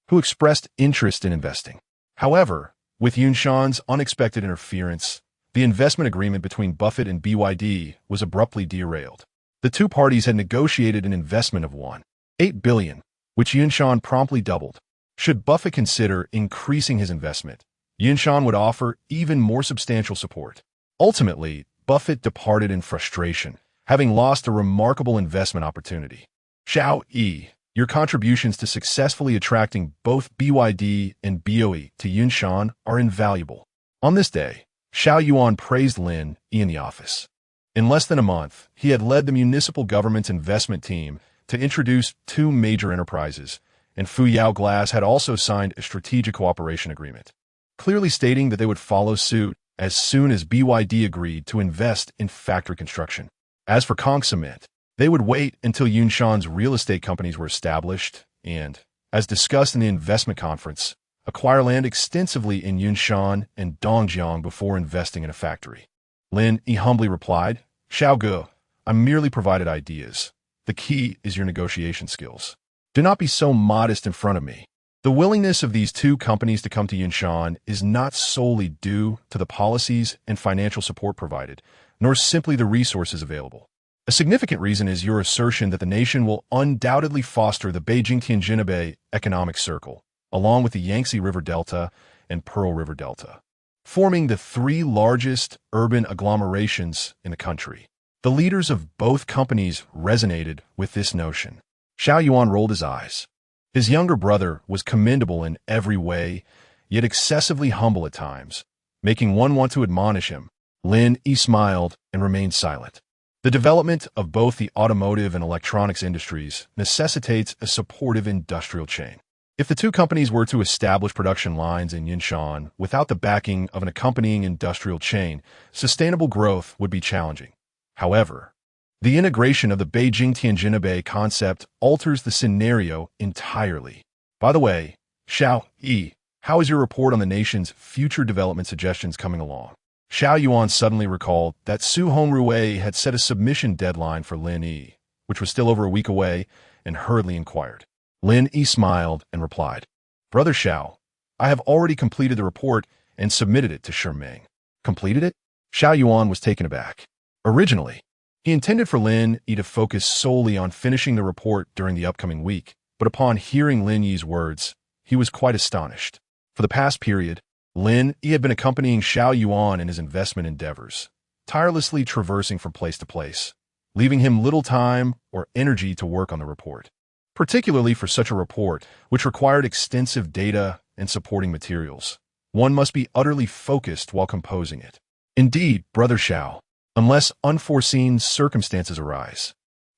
who expressed interest in investing. However, with Yunshan's unexpected interference, the investment agreement between Buffett and BYD was abruptly derailed. The 2 parties had negotiated an investment of $1.8 billion, which Yunshan promptly doubled. Should Buffett consider increasing his investment, Yunshan would offer even more substantial support. Ultimately, Buffett departed in frustration, having lost a remarkable investment opportunity. Xiao Yi, your contributions to successfully attracting both BYD and BOE to Yunshan are invaluable. On this day, Xiao Yuan praised Lin Yi in the office. In less than a month, he had led the municipal government's investment team to introduce two major enterprises, and Fuyao Glass had also signed a strategic cooperation agreement, clearly stating that they would follow suit as soon as BYD agreed to invest in factory construction. As for Kong Cement, they would wait until Yunshan's real estate companies were established and, as discussed in the investment conference, acquire land extensively in Yunshan and Dongjiang before investing in a factory. Lin Yi humbly replied, "Xiaoge, I merely provided ideas. The key is your negotiation skills. Do not be so modest in front of me." The willingness of these two companies to come to Yunshan is not solely due to the policies and financial support provided, nor simply the resources available. A significant reason is your assertion that the nation will undoubtedly foster the Beijing-Tianjin economic circle, along with the Yangtze River Delta and Pearl River Delta, forming the three largest urban agglomerations in the country. The leaders of both companies resonated with this notion. Xiao Yuan rolled his eyes. His younger brother was commendable in every way, yet excessively humble at times, making one want to admonish him. Lin Yi smiled and remained silent. The development of both the automotive and electronics industries necessitates a supportive industrial chain. If the two companies were to establish production lines in Yunshan without the backing of an accompanying industrial chain, sustainable growth would be challenging. However, the integration of the Beijing-Tianjin concept alters the scenario entirely. By the way, Xiao Yi, how is your report on the nation's future development suggestions coming along? Xiao Yuan suddenly recalled that Su Hongrui had set a submission deadline for Lin Yi, which was still over a week away, and hurriedly inquired. Lin Yi smiled and replied, "Brother Xiao, I have already completed the report and submitted it to Shimeng." Completed it? Xiao Yuan was taken aback. Originally, he intended for Lin Yi to focus solely on finishing the report during the upcoming week, but upon hearing Lin Yi's words, he was quite astonished. For the past period, Lin Yi had been accompanying Xiao Yuan in his investment endeavors, tirelessly traversing from place to place, leaving him little time or energy to work on the report. Particularly for such a report, which required extensive data and supporting materials, one must be utterly focused while composing it. Indeed, Brother Xiao, unless unforeseen circumstances arise,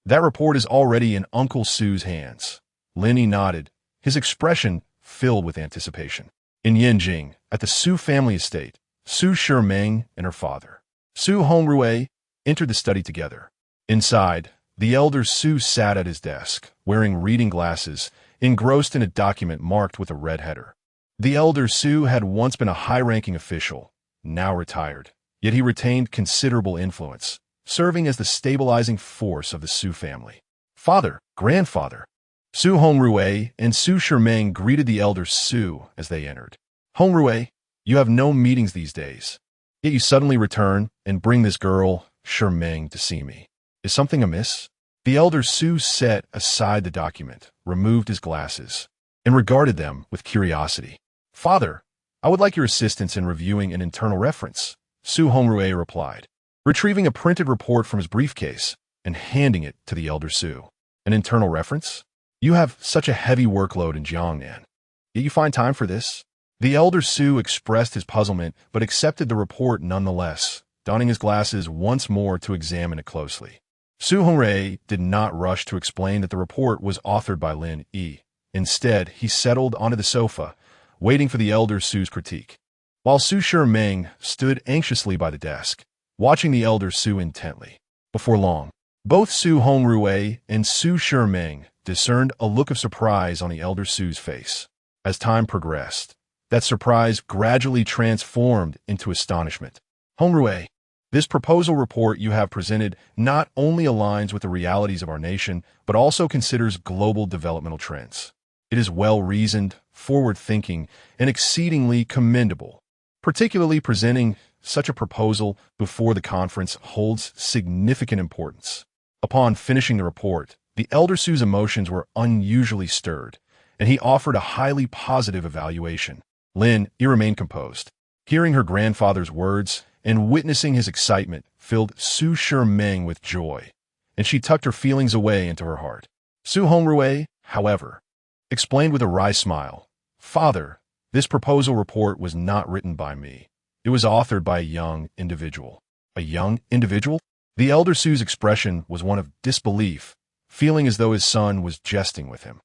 that report is already in Uncle Su's hands. Lin Yi nodded, his expression filled with anticipation. In Yanjing, at the Su family estate, Su Shimeng and her father, Su Hongrui, entered the study together. Inside, the elder Su sat at his desk, wearing reading glasses, engrossed in a document marked with a red header. The elder Su had once been a high-ranking official, now retired, yet he retained considerable influence, serving as the stabilizing force of the Su family. Father, grandfather. Su Hongrui and Su Shimeng greeted the elder Su as they entered. Hongrui, you have no meetings these days, yet you suddenly return and bring this girl, Shimeng, to see me. Is something amiss? The elder Su set aside the document, removed his glasses, and regarded them with curiosity. Father, I would like your assistance in reviewing an internal reference, Su Hongrui replied, retrieving a printed report from his briefcase and handing it to the elder Su. An internal reference? You have such a heavy workload in Jiangnan. Yet you find time for this? The elder Su expressed his puzzlement but accepted the report nonetheless, donning his glasses once more to examine it closely. Su Hongrui did not rush to explain that the report was authored by Lin Yi. Instead, he settled onto the sofa, waiting for the elder Su's critique, while Su Shimeng stood anxiously by the desk, watching the elder Su intently. Before long, both Su Hongrui and Su Shimeng discerned a look of surprise on the elder Su's face. As time progressed, that surprise gradually transformed into astonishment. Hongrui, this proposal report you have presented not only aligns with the realities of our nation, but also considers global developmental trends. It is well-reasoned, forward-thinking, and exceedingly commendable. Particularly presenting such a proposal before the conference holds significant importance. Upon finishing the report, the elder Su's emotions were unusually stirred, and he offered a highly positive evaluation. Lin Yi remained composed. Hearing her grandfather's words and witnessing his excitement filled Su Shimeng with joy, and she tucked her feelings away into her heart. Su Hongrui, however, explained with a wry smile, "Father, this proposal report was not written by me. It was authored by a young individual." A young individual? The elder Su's expression was one of disbelief, feeling as though his son was jesting with him.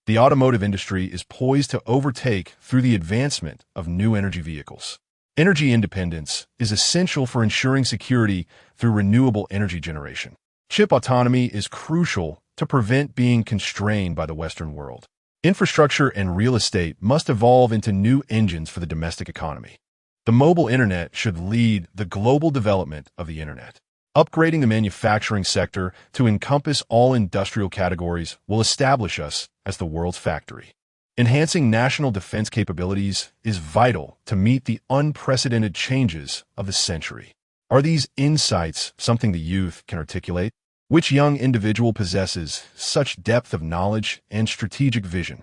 The automotive industry is poised to overtake through the advancement of new energy vehicles. Energy independence is essential for ensuring security through renewable energy generation. Chip autonomy is crucial to prevent being constrained by the Western world. Infrastructure and real estate must evolve into new engines for the domestic economy. The mobile internet should lead the global development of the internet. Upgrading the manufacturing sector to encompass all industrial categories will establish us as the world's factory. Enhancing national defense capabilities is vital to meet the unprecedented changes of the century. Are these insights something the youth can articulate? Which young individual possesses such depth of knowledge and strategic vision?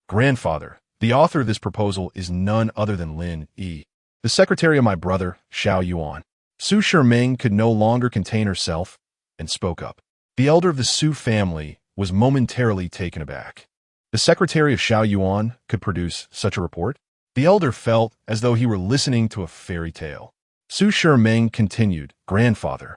Grandfather, the author of this proposal is none other than Lin Yi, the secretary of my brother, Xiao Yuan. Su Shiming could no longer contain herself and spoke up. The elder of the Su family was momentarily taken aback. The secretary of Xiao Yuan could produce such a report? The elder felt as though he were listening to a fairy tale. Su Shiming continued, Grandfather,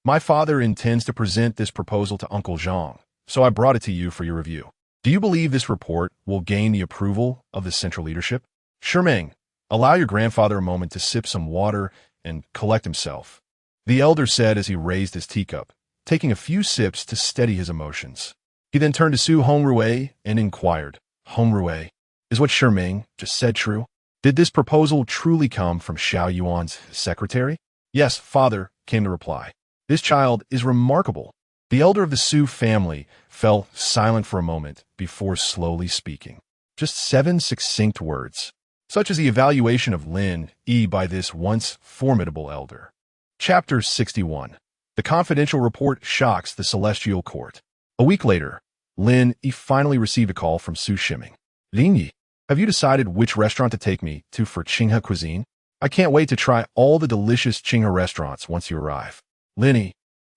my father intends to present this proposal to Uncle Zhang, so I brought it to you for your review. Do you believe this report will gain the approval of the central leadership? Shiming, allow your grandfather a moment to sip some water and collect himself, the elder said as he raised his teacup, taking a few sips to steady his emotions. He then turned to Su Hongrui and inquired, Hongrui, is what Shiming just said true? Did this proposal truly come from Xiao Yuan's secretary? Yes, father, came the reply. This child is remarkable. The elder of the Su family fell silent for a moment before slowly speaking. Just 7 succinct words, such as the evaluation of Lin Yi by this once formidable elder. Chapter 61. The confidential report shocks the celestial court. A week later, Lin Yi finally received a call from Su Shiming. Lin Yi, have you decided which restaurant to take me to for Qinghe cuisine? I can't wait to try all the delicious Qinghe restaurants once you arrive. Lin Yi,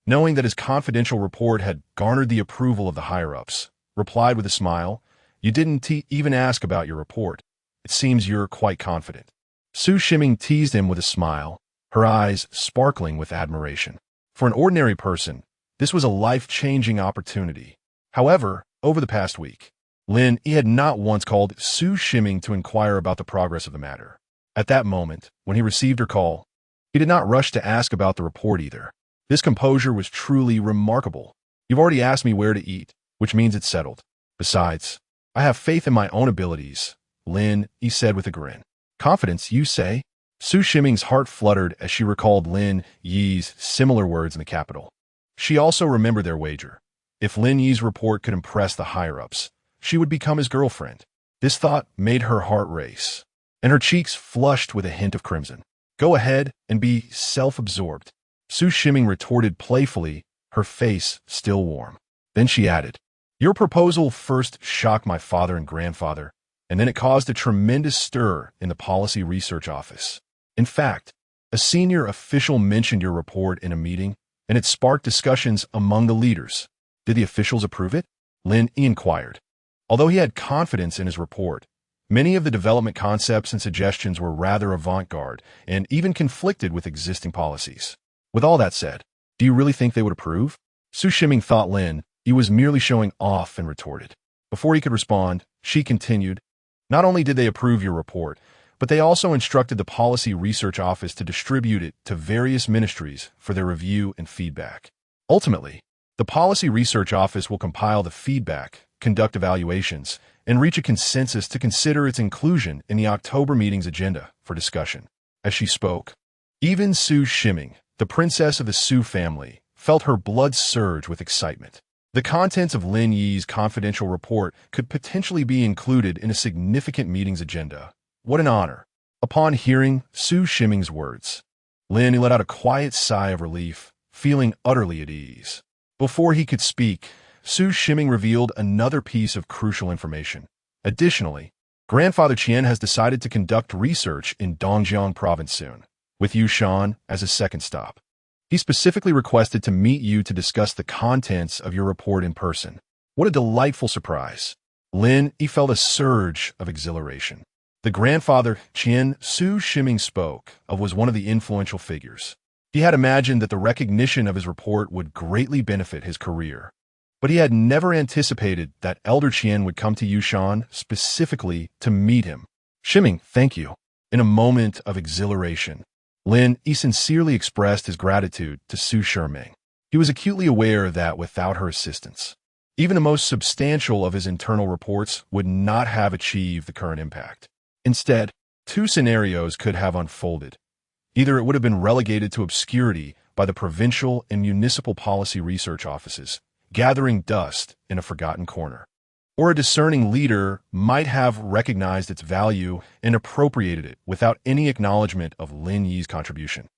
knowing that his confidential report had garnered the approval of the higher-ups, replied with a smile, You didn't even ask about your report. It seems you're quite confident. Su Shiming teased him with a smile, her eyes sparkling with admiration. For an ordinary person, this was a life-changing opportunity. However, over the past week, Lin Yi had not once called Su Shiming to inquire about the progress of the matter. At that moment, when he received her call, he did not rush to ask about the report either. This composure was truly remarkable. You've already asked me where to eat, which means it's settled. Besides, I have faith in my own abilities, Lin Yi said with a grin. Confidence, you say? Su Shiming's heart fluttered as she recalled Lin Yi's similar words in the capital. She also remembered their wager. If Lin Yi's report could impress the higher-ups, she would become his girlfriend. This thought made her heart race, and her cheeks flushed with a hint of crimson. Go ahead and be self-absorbed. Su Shiming retorted playfully, her face still warm. Then she added, Your proposal first shocked my father and grandfather, and then it caused a tremendous stir in the Policy Research Office. In fact, a senior official mentioned your report in a meeting, and it sparked discussions among the leaders. Did the officials approve it? Lin Yi inquired. Although he had confidence in his report, many of the development concepts and suggestions were rather avant-garde and even conflicted with existing policies. With all that said, do you really think they would approve? Su Shiming thought Lin Yi was merely showing off and retorted. Before he could respond, she continued, Not only did they approve your report, but they also instructed the Policy Research Office to distribute it to various ministries for their review and feedback. Ultimately, the Policy Research Office will compile the feedback, conduct evaluations, and reach a consensus to consider its inclusion in the October meeting's agenda for discussion. As she spoke, even Su Shiming, the princess of the Su family, felt her blood surge with excitement. The contents of Lin Yi's confidential report could potentially be included in a significant meeting's agenda. What an honor. Upon hearing Su Shiming's words, Lin Yi let out a quiet sigh of relief, feeling utterly at ease. Before he could speak, Su Shiming revealed another piece of crucial information. Additionally, Grandfather Qian has decided to conduct research in Dongjiang province soon, with Yunshan as a second stop. He specifically requested to meet you to discuss the contents of your report in person. What a delightful surprise. Lin Yi felt a surge of exhilaration. The grandfather Qian Su Shiming spoke of was one of the influential figures. He had imagined that the recognition of his report would greatly benefit his career. But he had never anticipated that Elder Qian would come to Yunshan specifically to meet him. Shimming, thank you. In a moment of exhilaration, Lin Yi sincerely expressed his gratitude to Su Shiming. He was acutely aware that without her assistance, even the most substantial of his internal reports would not have achieved the current impact. Instead, two scenarios could have unfolded. Either it would have been relegated to obscurity by the provincial and municipal policy research offices, gathering dust in a forgotten corner, or a discerning leader might have recognized its value and appropriated it without any acknowledgement of Lin Yi's contribution.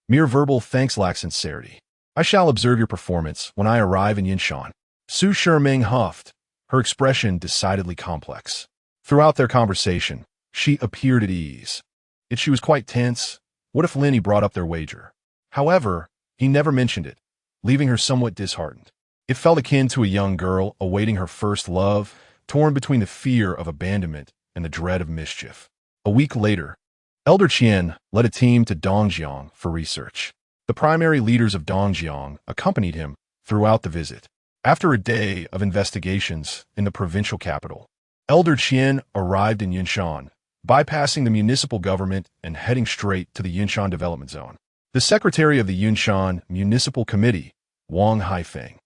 Mere verbal thanks lack sincerity. I shall observe your performance when I arrive in Yunshan. Su Shiming huffed, her expression decidedly complex. Throughout their conversation, she appeared at ease. Yet she was quite tense. What if Lin Yi brought up their wager? However, he never mentioned it, leaving her somewhat disheartened. It felt akin to a young girl awaiting her first love, torn between the fear of abandonment and the dread of mischief. A week later, Elder Qian led a team to Dongjiang for research. The primary leaders of Dongjiang accompanied him throughout the visit. After a day of investigations in the provincial capital, Elder Qian arrived in Yunshan, bypassing the municipal government and heading straight to the Yunshan Development Zone. The secretary of the Yunshan Municipal Committee, Wang Haifeng,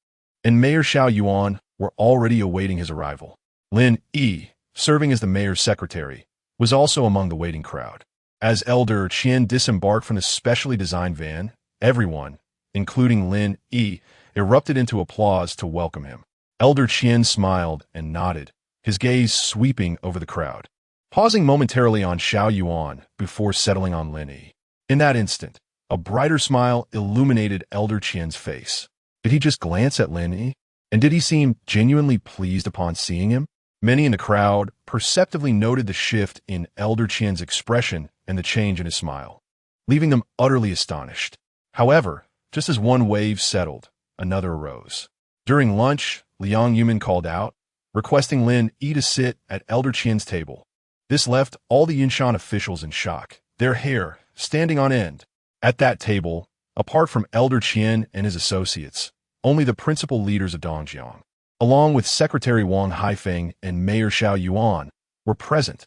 and Mayor Xiao Yuan were already awaiting his arrival. Lin Yi, serving as the mayor's secretary, was also among the waiting crowd. As Elder Qian disembarked from the specially designed van, everyone, including Lin Yi, erupted into applause to welcome him. Elder Qian smiled and nodded, his gaze sweeping over the crowd, pausing momentarily on Xiao Yuan before settling on Lin Yi. In that instant, a brighter smile illuminated Elder Qian's face. Did he just glance at Lin Yi? And did he seem genuinely pleased upon seeing him? Many in the crowd perceptively noted the shift in Elder Qian's expression and the change in his smile, leaving them utterly astonished. However, just as one wave settled, another arose. During lunch, Liang Yumin called out, requesting Lin Yi to sit at Elder Qian's table. This left all the Yunshan officials in shock, their hair standing on end. At that table, apart from Elder Qian and his associates, only the principal leaders of Dongjiang, along with Secretary Wang Haifeng and Mayor Xiao Yuan, were present.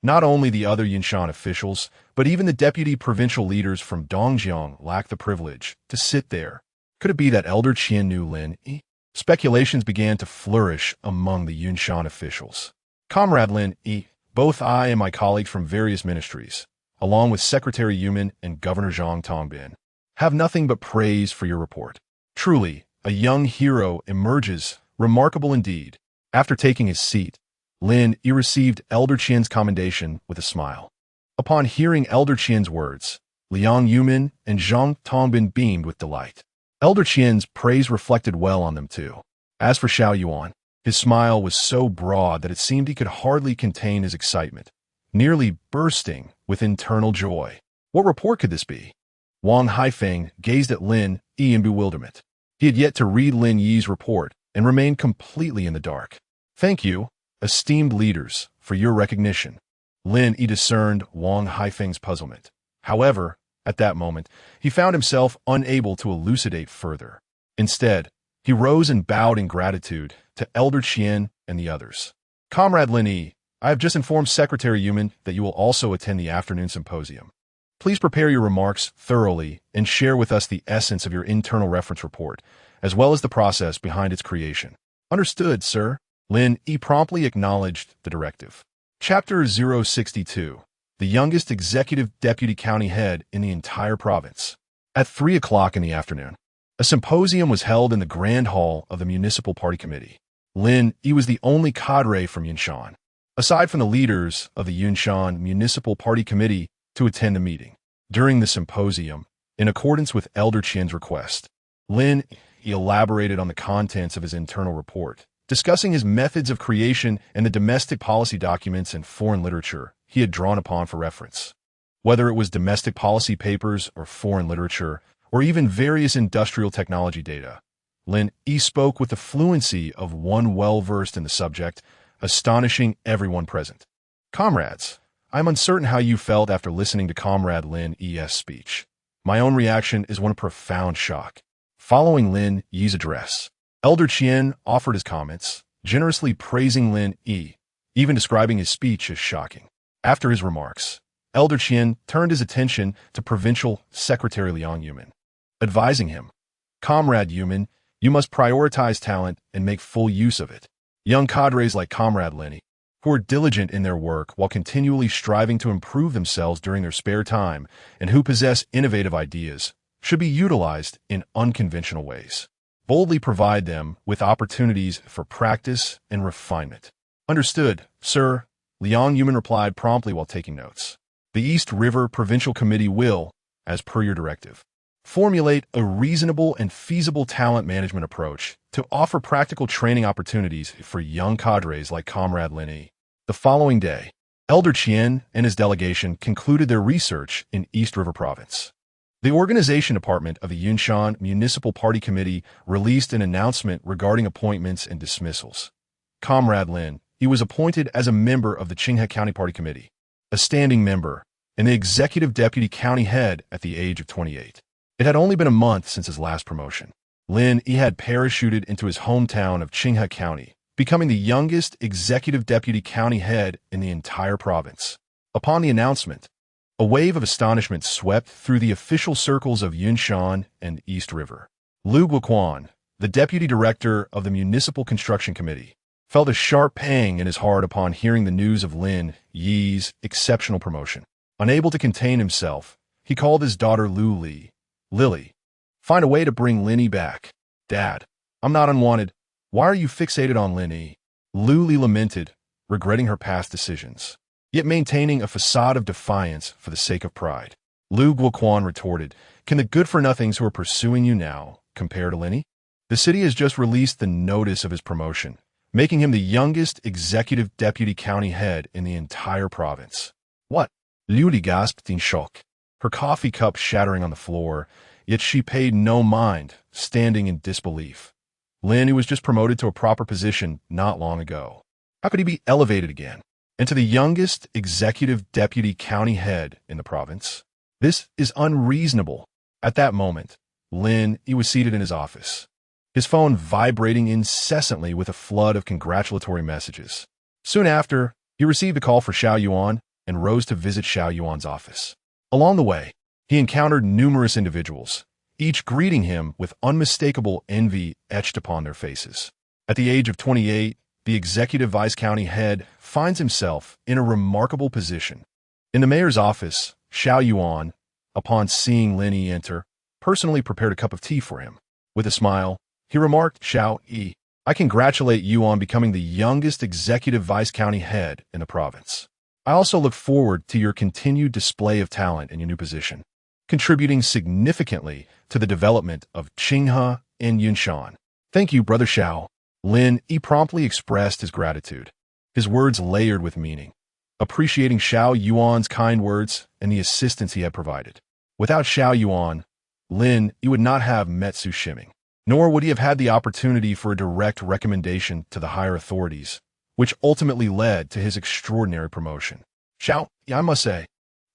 Not only the other Yunshan officials, but even the deputy provincial leaders from Dongjiang lacked the privilege to sit there. Could it be that Elder Qian knew Lin Yi? Speculations began to flourish among the Yunshan officials. Comrade Lin Yi, both I and my colleagues from various ministries, along with Secretary Yumin and Governor Zhang Tongbin, have nothing but praise for your report. Truly, a young hero emerges, remarkable indeed. After taking his seat, Lin Yi received Elder Qian's commendation with a smile. Upon hearing Elder Qian's words, Liang Yumin and Zhang Tongbin beamed with delight. Elder Qian's praise reflected well on them too. As for Xiao Yuan, his smile was so broad that it seemed he could hardly contain his excitement, nearly bursting with internal joy. What report could this be? Wang Haifeng gazed at Lin Yi in bewilderment. He had yet to read Lin Yi's report and remained completely in the dark. Thank you, esteemed leaders, for your recognition. Lin Yi discerned Wang Haifeng's puzzlement. However, at that moment, he found himself unable to elucidate further. Instead, he rose and bowed in gratitude to Elder Qian and the others. Comrade Lin Yi, I have just informed Secretary Yumin that you will also attend the afternoon symposium. Please prepare your remarks thoroughly and share with us the essence of your internal reference report, as well as the process behind its creation. Understood, sir. Lin Yi promptly acknowledged the directive. Chapter 062. The youngest executive deputy county head in the entire province. At 3 o'clock in the afternoon, a symposium was held in the grand hall of the municipal party committee. Lin Yi was the only cadre from Yunshan, aside from the leaders of the Yunshan municipal party committee, to attend the meeting. During the symposium, in accordance with Elder Qian's request, Lin Yi elaborated on the contents of his internal report, discussing his methods of creation and the domestic policy documents and foreign literature he had drawn upon for reference. Whether it was domestic policy papers or foreign literature, or even various industrial technology data, Lin Yi spoke with the fluency of one well-versed in the subject, astonishing everyone present. Comrades, I'm uncertain how you felt after listening to Comrade Lin Yi's speech. My own reaction is one of profound shock. Following Lin Yi's address, Elder Qian offered his comments, generously praising Lin Yi, even describing his speech as shocking. After his remarks, Elder Qian turned his attention to Provincial Secretary Liang Yuman, advising him, "Comrade Yuman, you must prioritize talent and make full use of it. Young cadres like Comrade Lin Yi, who are diligent in their work while continually striving to improve themselves during their spare time and who possess innovative ideas, should be utilized in unconventional ways. Boldly provide them with opportunities for practice and refinement." "Understood, sir," Liang Yuman replied promptly while taking notes. "The East River Provincial Committee will, as per your directive, formulate a reasonable and feasible talent management approach to offer practical training opportunities for young cadres like Comrade Lin Yi." The following day, Elder Qian and his delegation concluded their research in East River Province. The organization department of the Yunshan Municipal Party Committee released an announcement regarding appointments and dismissals. Comrade Lin, he was appointed as a member of the Qinghe County Party Committee, a standing member, and the executive deputy county head at the age of 28. It had only been a month since his last promotion. Lin Yi had parachuted into his hometown of Qinghe County, becoming the youngest executive deputy county head in the entire province. Upon the announcement, a wave of astonishment swept through the official circles of Yunshan and East River. Lu Guoquan, the deputy director of the Municipal Construction Committee, felt a sharp pang in his heart upon hearing the news of Lin Yi's exceptional promotion. Unable to contain himself, he called his daughter Lily, "Find a way to bring Lin Yi back. Dad, I'm not unwanted. Why are you fixated on Lin Yi?" Lily lamented, regretting her past decisions, yet maintaining a facade of defiance for the sake of pride. Lu Guoquan retorted, "Can the good-for-nothings who are pursuing you now compare to Lin Yi? The city has just released the notice of his promotion, making him the youngest executive deputy county head in the entire province." "What?" Lily gasped in shock, her coffee cup shattering on the floor, yet she paid no mind, standing in disbelief. Lin Yi was just promoted to a proper position not long ago. How could he be elevated again? And to the youngest executive deputy county head in the province? This is unreasonable. At that moment, Lin Yi was seated in his office, his phone vibrating incessantly with a flood of congratulatory messages. Soon after, he received a call for Xiao Yuan and rose to visit Xiao Yuan's office. Along the way, he encountered numerous individuals, each greeting him with unmistakable envy etched upon their faces. At the age of 28, the executive vice county head finds himself in a remarkable position. In the mayor's office, Xiao Yuan, upon seeing Lin Yi enter, personally prepared a cup of tea for him. With a smile, he remarked, "Xiao Yi, I congratulate you on becoming the youngest executive vice county head in the province. I also look forward to your continued display of talent in your new position, contributing significantly to the development of Qinghe and Yunshan." "Thank you, Brother Xiao." Lin Yi promptly expressed his gratitude, his words layered with meaning, appreciating Xiao Yuan's kind words and the assistance he had provided. Without Xiao Yuan, Lin Yi would not have met Su Shiming, nor would he have had the opportunity for a direct recommendation to the higher authorities, which ultimately led to his extraordinary promotion. "Xiao, I must say,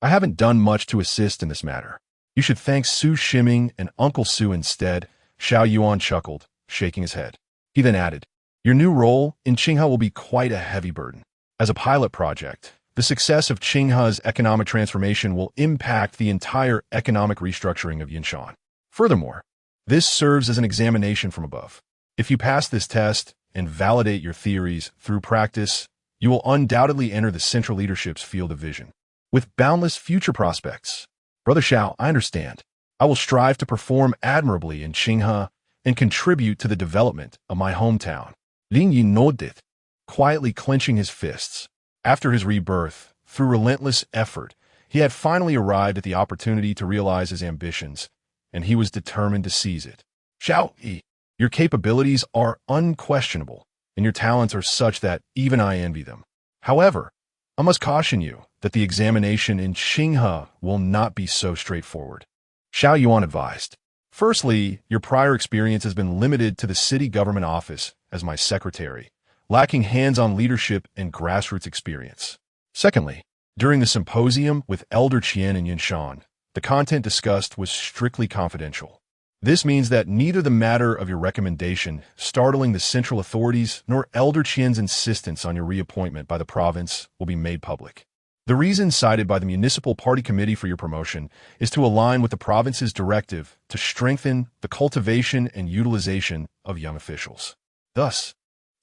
I haven't done much to assist in this matter. You should thank Su Shiming and Uncle Su instead." Xiao Yuan chuckled, shaking his head. He then added, "Your new role in Qinghe will be quite a heavy burden. As a pilot project, the success of Qinghe's economic transformation will impact the entire economic restructuring of Yunshan. Furthermore, this serves as an examination from above. If you pass this test and validate your theories through practice, you will undoubtedly enter the central leadership's field of vision, with boundless future prospects." "Brother Xiao, I understand. I will strive to perform admirably in Qinghe and contribute to the development of my hometown." Lin Yi nodded, quietly clenching his fists. After his rebirth, through relentless effort, he had finally arrived at the opportunity to realize his ambitions, and he was determined to seize it. "Xiao Yi, your capabilities are unquestionable, and your talents are such that even I envy them. However, I must caution you that the examination in Qinghe will not be so straightforward." Xiao Yuan advised. "Firstly, your prior experience has been limited to the city government office as my secretary, lacking hands-on leadership and grassroots experience. Secondly, during the symposium with Elder Qian and Yunshan, the content discussed was strictly confidential. This means that neither the matter of your recommendation startling the central authorities nor Elder Qian's insistence on your reappointment by the province will be made public. The reason cited by the Municipal Party Committee for your promotion is to align with the province's directive to strengthen the cultivation and utilization of young officials. Thus,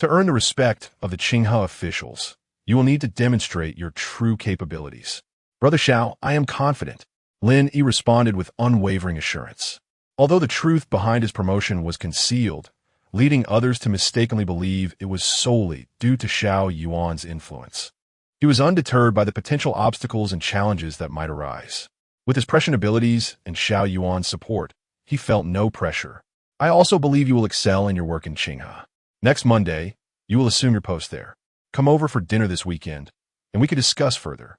to earn the respect of the Qinghe officials, you will need to demonstrate your true capabilities. Brother Xiao, I am confident. Lin Yi responded with unwavering assurance. Although the truth behind his promotion was concealed, leading others to mistakenly believe it was solely due to Xiao Yuan's influence. He was undeterred by the potential obstacles and challenges that might arise. With his prescient abilities and Xiao Yuan's support, he felt no pressure. I also believe you will excel in your work in Qinghe. Next Monday, you will assume your post there. Come over for dinner this weekend, and we can discuss further.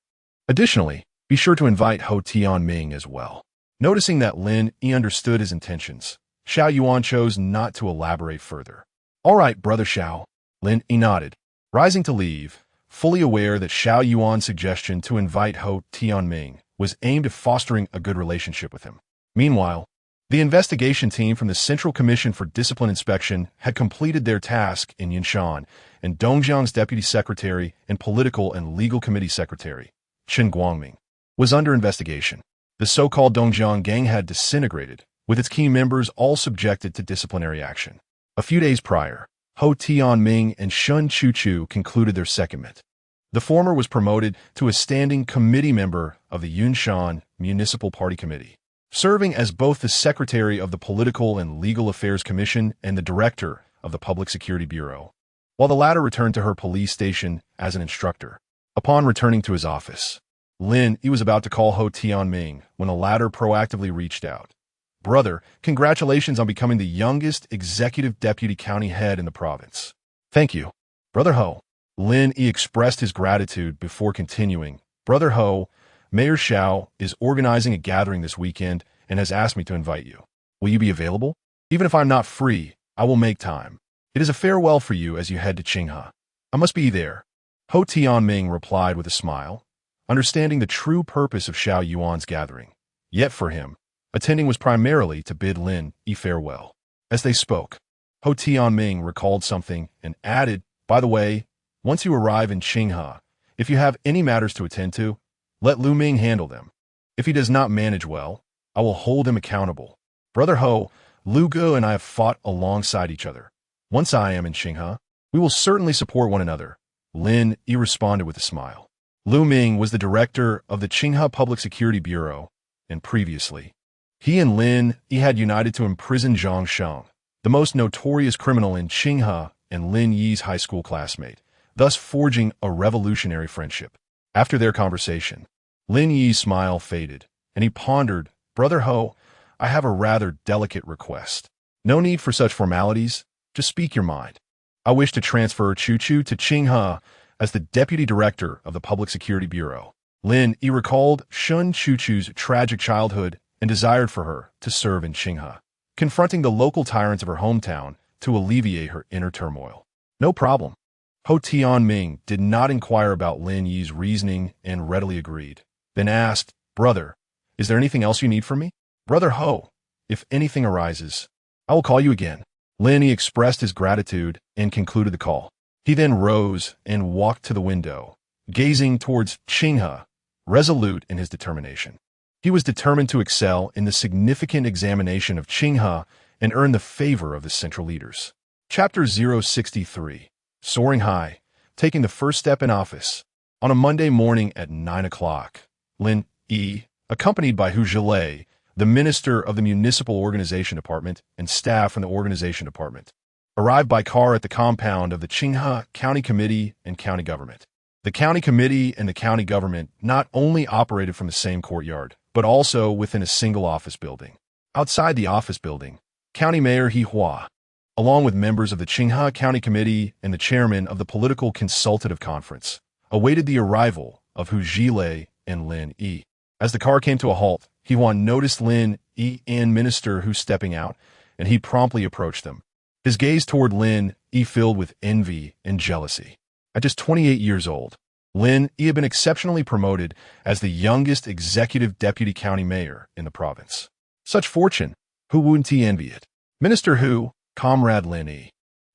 Additionally, be sure to invite Ho Tianming as well. Noticing that Lin Yi understood his intentions, Xiao Yuan chose not to elaborate further. All right, Brother Xiao, Lin Yi nodded, rising to leave, fully aware that Xiao Yuan's suggestion to invite Ho Tianming was aimed at fostering a good relationship with him. Meanwhile, the investigation team from the Central Commission for Discipline Inspection had completed their task in Yunshan, and Dongjiang's Deputy Secretary and Political and Legal Committee Secretary, Chen Guangming, was under investigation. The so-called Dongjiang gang had disintegrated, with its key members all subjected to disciplinary action. A few days prior, Ho Tianming and Shun Chuchu concluded their secondment. The former was promoted to a standing committee member of the Yunshan Municipal Party Committee, serving as both the Secretary of the Political and Legal Affairs Commission and the Director of the Public Security Bureau, while the latter returned to her police station as an instructor. Upon returning to his office, Lin Yi was about to call Ho Tianming when the latter proactively reached out. Brother, congratulations on becoming the youngest executive deputy county head in the province. Thank you. Brother Ho. Lin Yi expressed his gratitude before continuing. Brother Ho, Mayor Xiao is organizing a gathering this weekend and has asked me to invite you. Will you be available? Even if I'm not free, I will make time. It is a farewell for you as you head to Qinghe. I must be there. Ho Tianming replied with a smile, understanding the true purpose of Xiao Yuan's gathering. Yet for him, attending was primarily to bid Lin Yi farewell. As they spoke, Ho Tianming recalled something and added, by the way, once you arrive in Qinghe, if you have any matters to attend to, let Lu Ming handle them. If he does not manage well, I will hold him accountable. Brother Ho, Lu Ge and I have fought alongside each other. Once I am in Qinghe, we will certainly support one another. Lin Yi responded with a smile. Lu Ming was the director of the Qinghe Public Security Bureau, and previously, he and Lin Yi had united to imprison Zhang Sheng, the most notorious criminal in Qinghe and Lin Yi's high school classmate, thus forging a revolutionary friendship. After their conversation, Lin Yi's smile faded, and he pondered, Brother Ho, I have a rather delicate request. No need for such formalities, just speak your mind. I wish to transfer Chuchu to Qinghe as the Deputy Director of the Public Security Bureau. Lin Yi recalled Shun Chuchu's tragic childhood and desired for her to serve in Qinghe, confronting the local tyrants of her hometown to alleviate her inner turmoil. No problem. Ho Tianming did not inquire about Lin Yi's reasoning and readily agreed, then asked, Brother, is there anything else you need from me? Brother Ho, if anything arises, I will call you again. Lin Yi expressed his gratitude and concluded the call. He then rose and walked to the window, gazing towards Qinghe, resolute in his determination. He was determined to excel in the significant examination of Qinghe and earn the favor of the central leaders. Chapter 063. Soaring High, taking the first step in office. On a Monday morning at 9 o'clock, Lin Yi, accompanied by Hu Zhilei, the Minister of the Municipal Organization Department and staff from the Organization Department, arrived by car at the compound of the Qinghe County Committee and County Government. The County Committee and the County Government not only operated from the same courtyard, but also within a single office building. Outside the office building, County Mayor He Hua, along with members of the Qinghe County Committee and the chairman of the Political Consultative Conference, awaited the arrival of Hu Zhilei and Lin Yi. As the car came to a halt, He Hua noticed Lin Yi and Minister Hu stepping out, and he promptly approached them. His gaze toward Lin Yi filled with envy and jealousy. At just 28 years old, Lin Yi had been exceptionally promoted as the youngest executive deputy county mayor in the province. Such fortune, Who wouldn't he envy it? Minister Hu, Comrade Lin Yi.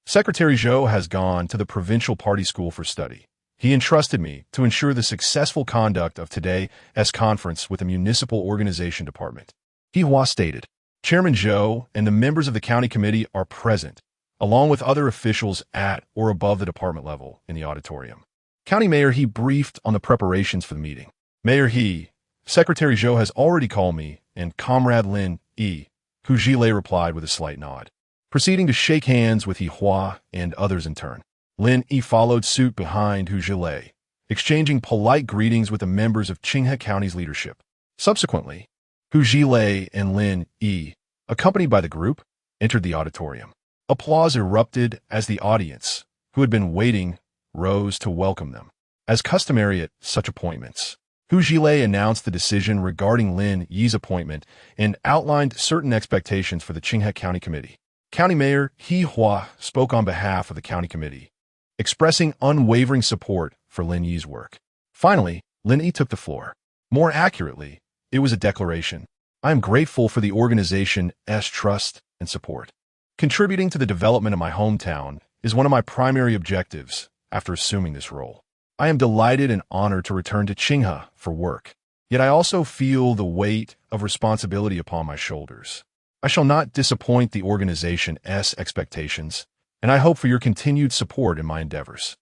Secretary Zhou has gone to the provincial party school for study. He entrusted me to ensure the successful conduct of today's conference with the municipal organization department. He Hua stated. Chairman Zhou and the members of the county committee are present, along with other officials at or above the department level in the auditorium. County Mayor He briefed on the preparations for the meeting. Mayor He, Secretary Zhou has already called me, and Comrade Lin Yi, Hu Zhilei replied with a slight nod, proceeding to shake hands with He Hua and others in turn. Lin Yi followed suit behind Hu Zhilei, exchanging polite greetings with the members of Qinghe County's leadership. Subsequently, Hu Zhilei and Lin Yi, accompanied by the group, entered the auditorium. Applause erupted as the audience, who had been waiting, rose to welcome them. As customary at such appointments, Hu Zhilei announced the decision regarding Lin Yi's appointment and outlined certain expectations for the Qinghe County Committee. County Mayor He Hua spoke on behalf of the county committee, expressing unwavering support for Lin Yi's work. Finally, Lin Yi took the floor. More accurately, it was a declaration. I am grateful for the organization's trust and support. Contributing to the development of my hometown is one of my primary objectives after assuming this role. I am delighted and honored to return to Qinghe for work, yet I also feel the weight of responsibility upon my shoulders. I shall not disappoint the organization's expectations, and I hope for your continued support in my endeavors.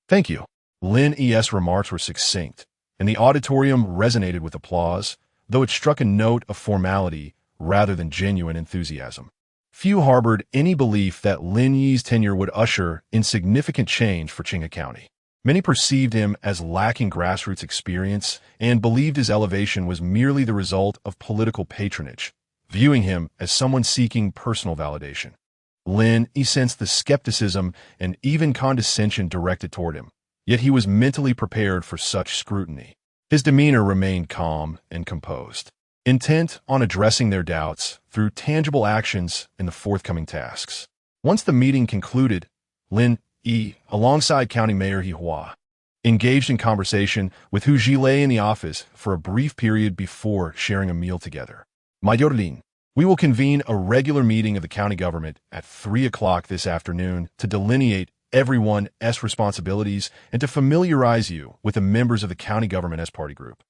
Thank you. Lin Yi's remarks were succinct, and the auditorium resonated with applause, though it struck a note of formality rather than genuine enthusiasm. Few harbored any belief that Lin Yi's tenure would usher in significant change for Qinghe County. Many perceived him as lacking grassroots experience and believed his elevation was merely the result of political patronage, viewing him as someone seeking personal validation. Lin Yi sensed the skepticism and even condescension directed toward him, yet he was mentally prepared for such scrutiny. His demeanor remained calm and composed, intent on addressing their doubts through tangible actions in the forthcoming tasks. Once the meeting concluded, Lin Yi, alongside County Mayor He Hua, engaged in conversation with Hu Zhilei in the office for a brief period before sharing a meal together. Mayor Lin, we will convene a regular meeting of the county government at 3 o'clock this afternoon to delineate everyone's responsibilities and to familiarize you with the members of the county government as party group.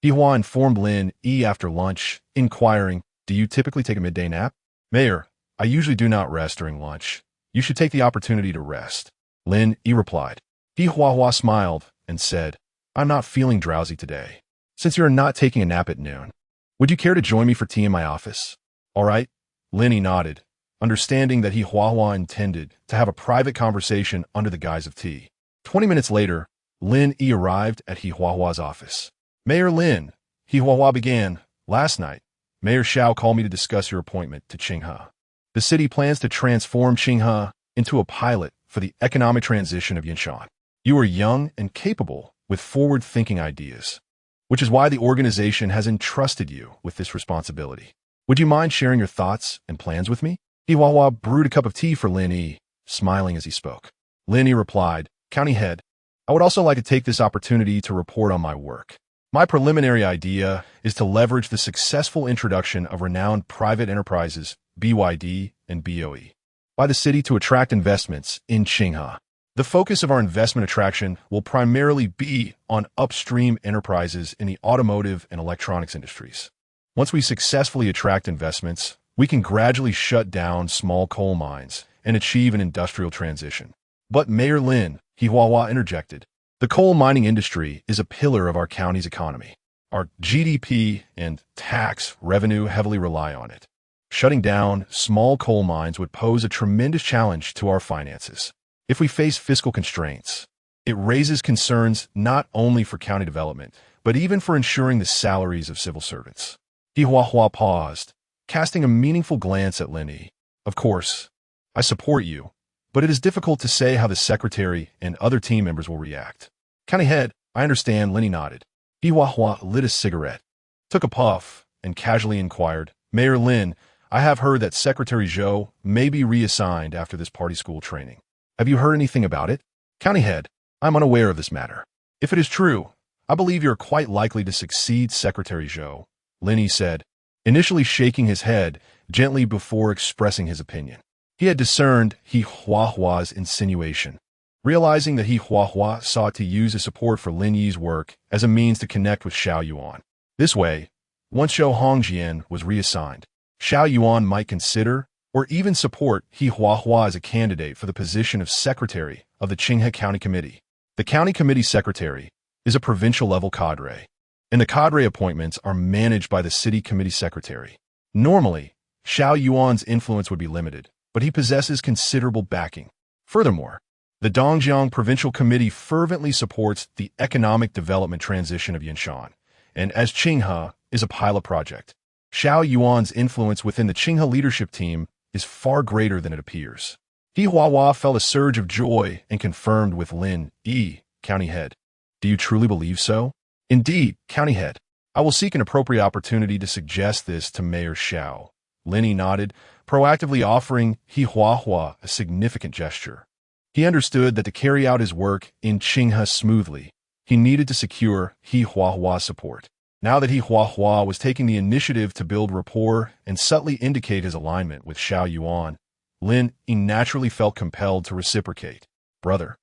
He Hua informed Lin Yi after lunch, inquiring, do you typically take a midday nap? Mayor, I usually do not rest during lunch. You should take the opportunity to rest. Lin Yi replied. He Hua smiled and said, I'm not feeling drowsy today. Since you are not taking a nap at noon, would you care to join me for tea in my office? All right. Lin Yi nodded, understanding that He Hua intended to have a private conversation under the guise of tea. 20 minutes later, Lin Yi arrived at He Hua's office. Mayor Lin, He Hua began, last night, Mayor Xiao called me to discuss your appointment to Qinghe. The city plans to transform Qinghe into a pilot for the economic transition of Yunshan. You are young and capable with forward-thinking ideas, which is why the organization has entrusted you with this responsibility. Would you mind sharing your thoughts and plans with me? He Hua brewed a cup of tea for Lin Yi, smiling as he spoke. Lin Yi replied, County Head, I would also like to take this opportunity to report on my work. My preliminary idea is to leverage the successful introduction of renowned private enterprises, BYD and BOE, by the city to attract investments in Qinghe. The focus of our investment attraction will primarily be on upstream enterprises in the automotive and electronics industries. Once we successfully attract investments, we can gradually shut down small coal mines and achieve an industrial transition. But Mayor Lin, He Hua interjected, the coal mining industry is a pillar of our county's economy. Our GDP and tax revenue heavily rely on it. Shutting down small coal mines would pose a tremendous challenge to our finances. If we face fiscal constraints, it raises concerns not only for county development, but even for ensuring the salaries of civil servants. He Hua paused, casting a meaningful glance at Lin Yi. Of course, I support you, but it is difficult to say how the secretary and other team members will react. County Head, I understand. Lin Yi nodded. He Hua lit a cigarette, took a puff, and casually inquired, Mayor Lin, I have heard that Secretary Zhou may be reassigned after this party school training. Have you heard anything about it? County Head, I'm unaware of this matter. If it is true, I believe you're quite likely to succeed Secretary Zhou, Lin Yi said, initially shaking his head gently before expressing his opinion. He had discerned He Huahua's insinuation, realizing that He Huahua sought to use his support for Lin Yi's work as a means to connect with Xiao Yuan. This way, once Zhou Hongjian was reassigned, Xiao Yuan might consider or even support He Huahua as a candidate for the position of secretary of the Qinghe County Committee. The County Committee Secretary is a provincial-level cadre, and the cadre appointments are managed by the City Committee Secretary. Normally, Xiao Yuan's influence would be limited, but he possesses considerable backing. Furthermore, the Dongjiang Provincial Committee fervently supports the economic development transition of Yunshan, and as Qinghe is a pilot project, Xiao Yuan's influence within the Qinghe leadership team is far greater than it appears. He Huahua felt a surge of joy and confirmed with Lin Yi, county head. Do you truly believe so? Indeed, county head. I will seek an appropriate opportunity to suggest this to Mayor Xiao. Lin Yi nodded, proactively offering He Huahua a significant gesture. He understood that to carry out his work in Qinghe smoothly, he needed to secure He Huahua's support. Now that He Huahua was taking the initiative to build rapport and subtly indicate his alignment with Xiao Yuan, Lin Yi naturally felt compelled to reciprocate. Brother,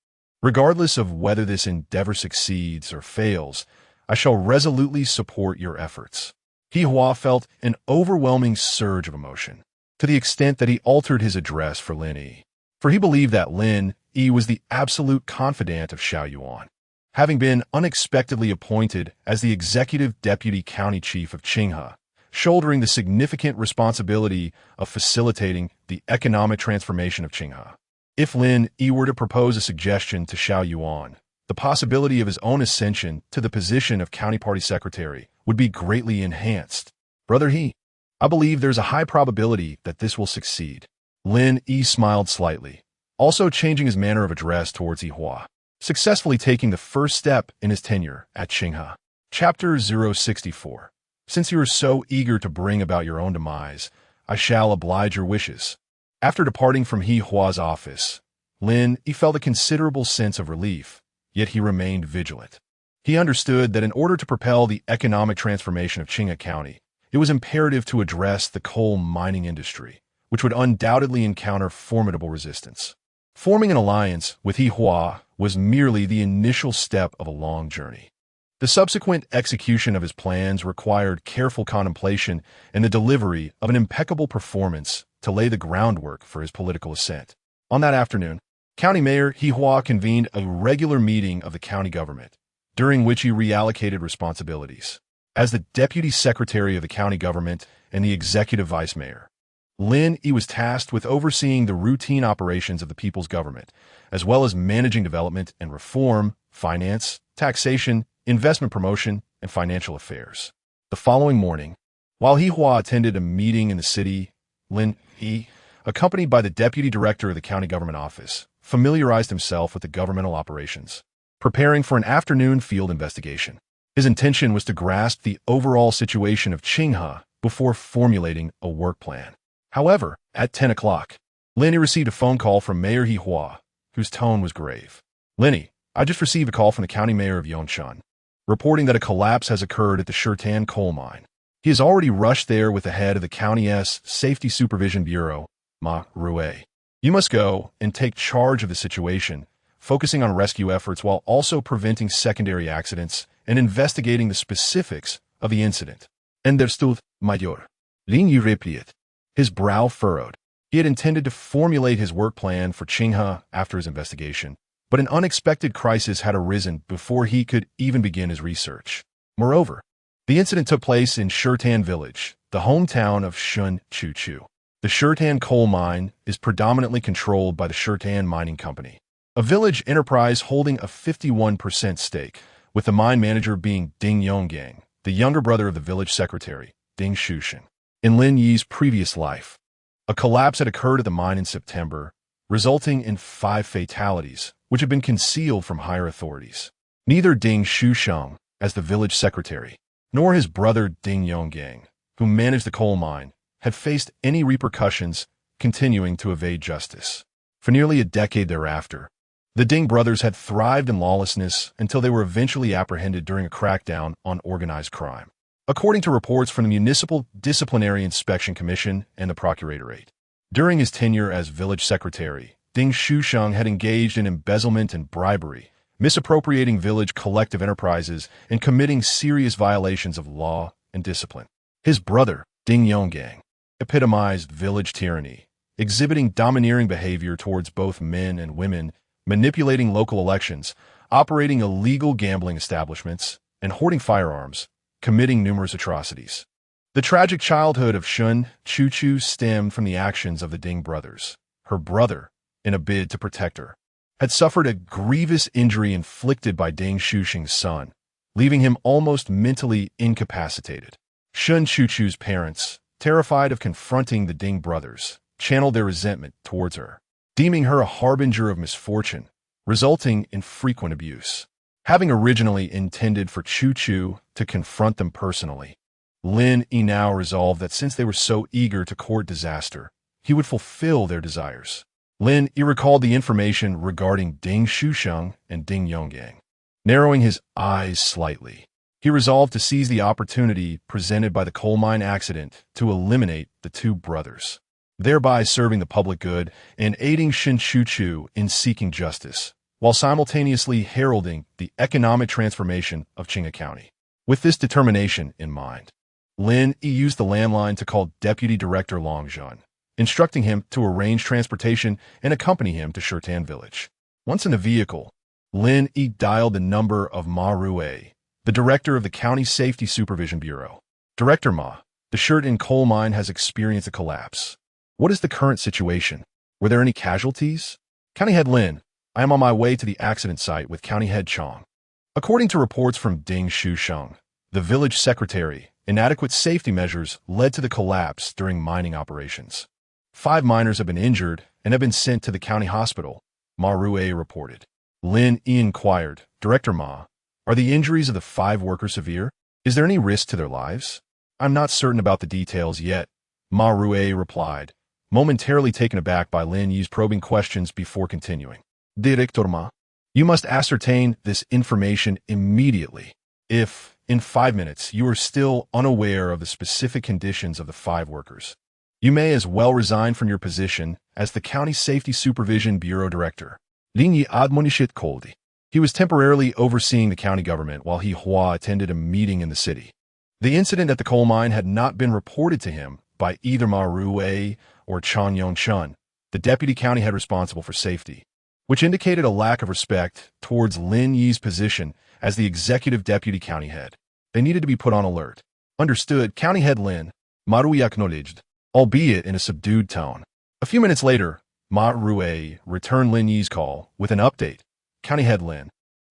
regardless of whether this endeavor succeeds or fails, I shall resolutely support your efforts. He Hua felt an overwhelming surge of emotion, to the extent that he altered his address for Lin Yi, for he believed that Lin Yi was the absolute confidant of Xiao Yuan. Having been unexpectedly appointed as the executive deputy county chief of Qinghe, shouldering the significant responsibility of facilitating the economic transformation of Qinghe. If Lin Yi were to propose a suggestion to Xiao Yuan, the possibility of his own ascension to the position of county party secretary would be greatly enhanced. Brother He, I believe there's a high probability that this will succeed. Lin Yi smiled slightly, also changing his manner of address towards He Hua, successfully taking the first step in his tenure at Qinghe. Chapter 064. Since you are so eager to bring about your own demise, I shall oblige your wishes. After departing from He Hua's office, Lin Yi felt a considerable sense of relief, yet he remained vigilant. He understood that in order to propel the economic transformation of Qinghe County, it was imperative to address the coal mining industry, which would undoubtedly encounter formidable resistance. Forming an alliance with He Hua was merely the initial step of a long journey. The subsequent execution of his plans required careful contemplation and the delivery of an impeccable performance to lay the groundwork for his political ascent. On that afternoon, County Mayor He Hua convened a regular meeting of the county government, during which he reallocated responsibilities. As the deputy secretary of the county government and the executive vice mayor, Lin Yi was tasked with overseeing the routine operations of the people's government, as well as managing development and reform, finance, taxation, investment promotion, and financial affairs. The following morning, while He Hua attended a meeting in the city, Lin Yi, accompanied by the deputy director of the county government office, familiarized himself with the governmental operations, preparing for an afternoon field investigation. His intention was to grasp the overall situation of Qinghe before formulating a work plan. However, at 10 o'clock, Lin Yi received a phone call from Mayor He Hua, whose tone was grave. Lin Yi, I just received a call from the county mayor of Yunshan, reporting that a collapse has occurred at the Shirtan coal mine. He has already rushed there with the head of the county's Safety Supervision Bureau, Ma Rue. You must go and take charge of the situation, focusing on rescue efforts while also preventing secondary accidents and investigating the specifics of the incident. Understood, Major. Lin Yi replied, his brow furrowed. He had intended to formulate his work plan for Qinghe after his investigation, but an unexpected crisis had arisen before he could even begin his research. Moreover, the incident took place in Shirtan village, the hometown of Shun Chu Chu. The Shirtan coal mine is predominantly controlled by the Shirtan Mining Company, a village enterprise holding a 51% stake, with the mine manager being Ding Yonggang, the younger brother of the village secretary, Ding Shushan. In Lin Yi's previous life, a collapse had occurred at the mine in September, resulting in 5 fatalities, which had been concealed from higher authorities. Neither Ding Shushan, as the village secretary, nor his brother Ding Yonggang, who managed the coal mine, had faced any repercussions, continuing to evade justice. For nearly a decade thereafter, the Ding brothers had thrived in lawlessness until they were eventually apprehended during a crackdown on organized crime. according to reports from the Municipal Disciplinary Inspection Commission and the Procuratorate. During his tenure as village secretary, Ding Shusheng had engaged in embezzlement and bribery, misappropriating village collective enterprises and committing serious violations of law and discipline. His brother, Ding Yonggang, epitomized village tyranny, exhibiting domineering behavior towards both men and women, manipulating local elections, operating illegal gambling establishments, and hoarding firearms, committing numerous atrocities. The tragic childhood of Shun Chuchu stemmed from the actions of the Ding brothers. Her brother, in a bid to protect her, had suffered a grievous injury inflicted by Ding Shusheng's son, leaving him almost mentally incapacitated. Shun Chuchu's parents, terrified of confronting the Ding brothers, channeled their resentment towards her, deeming her a harbinger of misfortune, resulting in frequent abuse. Having originally intended for Chuchu to confront them personally, Lin Yi now resolved that since they were so eager to court disaster, he would fulfill their desires. Lin Yi recalled the information regarding Ding Shusheng and Ding Yonggang. Narrowing his eyes slightly, he resolved to seize the opportunity presented by the coal mine accident to eliminate the two brothers, thereby serving the public good and aiding Shin Chuchu in seeking justice, while simultaneously heralding the economic transformation of Qinghai County. With this determination in mind, Lin Yi used the landline to call Deputy Director Longzhan, instructing him to arrange transportation and accompany him to Shirtan village. Once in the vehicle, Lin Yi dialed the number of Ma Rue, the director of the County Safety Supervision Bureau. Director Ma, the Shirtan coal mine has experienced a collapse. What is the current situation? Were there any casualties? County Head Lin, I am on my way to the accident site with County Head Chong. According to reports from Ding Shusheng, the village secretary, inadequate safety measures led to the collapse during mining operations. 5 miners have been injured and have been sent to the county hospital, Ma Rue reported. Lin Yi inquired, Director Ma, are the injuries of the 5 workers severe? Is there any risk to their lives? I'm not certain about the details yet, Ma Rue replied, momentarily taken aback by Lin Yi's probing questions before continuing. Director Ma, you must ascertain this information immediately. If, in 5 minutes, you are still unaware of the specific conditions of the 5 workers, you may as well resign from your position as the County Safety Supervision Bureau Director. Lin Yi admonished coldly. He was temporarily overseeing the county government while Hua attended a meeting in the city. The incident at the coal mine had not been reported to him by either Ma Rue or Yunshan, the deputy county head responsible for safety, which indicated a lack of respect towards Lin Yi's position as the executive deputy county head. They needed to be put on alert. Understood, County Head Lin, Ma Rue acknowledged, albeit in a subdued tone. A few minutes later, Ma Rue returned Lin Yi's call with an update. County Head Lin,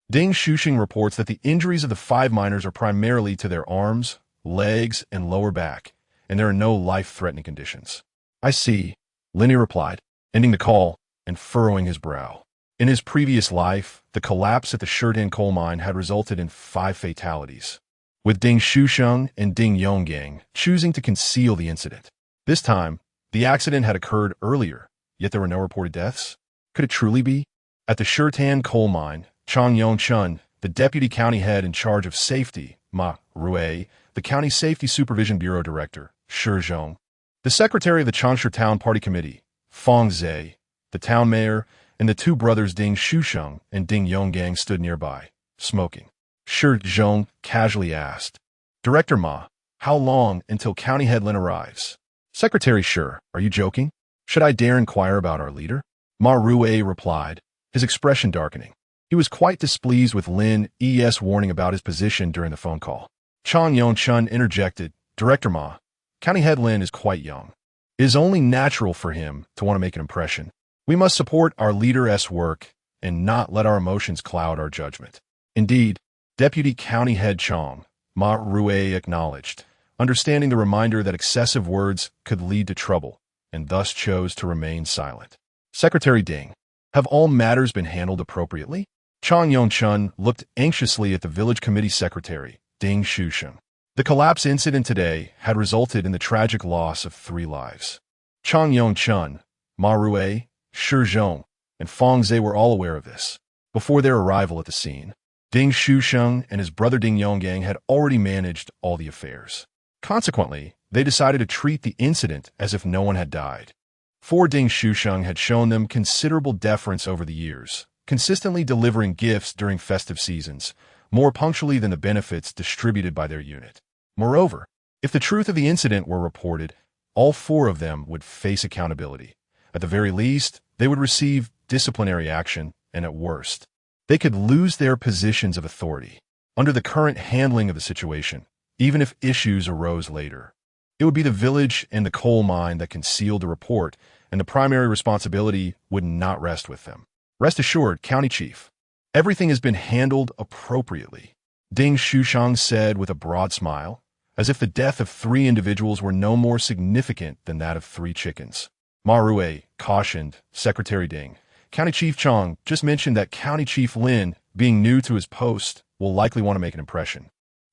Ding Shusheng reports that the injuries of the 5 miners are primarily to their arms, legs, and lower back, and there are no life-threatening conditions. I see, Lin Yi replied, ending the call and furrowing his brow. In his previous life, the collapse at the Shirtan coal mine had resulted in 5 fatalities, with Ding Shusheng and Ding Yonggang choosing to conceal the incident. This time, the accident had occurred earlier, yet there were no reported deaths. Could it truly be? At the Shirtan coal mine, Chang Yongchun, the deputy county head in charge of safety, Ma Rue, the County Safety Supervision Bureau Director, Shi Zhong, the secretary of the Changsha Town Party Committee, Fang Zhe, the town mayor, and the 2 brothers Ding Shusheng and Ding Yonggang stood nearby, smoking. Shi Zhong casually asked, Director Ma, how long until County Head Lin arrives? Secretary Shi, are you joking? Should I dare inquire about our leader? Ma Rue replied, his expression darkening. He was quite displeased with Lin Yi's warning about his position during the phone call. Chang Yongchun interjected, Director Ma, County Head Lin is quite young. It is only natural for him to want to make an impression. We must support our leader's work and not let our emotions cloud our judgment. Indeed, Deputy County Head Chong, Ma Rue acknowledged, understanding the reminder that excessive words could lead to trouble, and thus chose to remain silent. Secretary Ding, have all matters been handled appropriately? Chang Yongchun looked anxiously at the village committee secretary, Ding Shusheng. The collapse incident today had resulted in the tragic loss of 3 lives. Chang Yongchun, Ma Rue, Shi Zhong, and Fang Zhe were all aware of this before their arrival at the scene. Ding Shusheng and his brother Ding Yonggang had already managed all the affairs. Consequently, they decided to treat the incident as if no one had died. For Ding Shusheng had shown them considerable deference over the years, consistently delivering gifts during festive seasons, more punctually than the benefits distributed by their unit. Moreover, if the truth of the incident were reported, all four of them would face accountability. At the very least, they would receive disciplinary action, and at worst, they could lose their positions of authority. Under the current handling of the situation, even if issues arose later, it would be the village and the coal mine that concealed the report, and the primary responsibility would not rest with them. Rest assured, County Chief, everything has been handled appropriately, Ding Shusheng said with a broad smile, as if the death of 3 individuals were no more significant than that of 3 chickens. Ma Rui cautioned Secretary Ding. County Chief Chong just mentioned that County Chief Lin, being new to his post, will likely want to make an impression.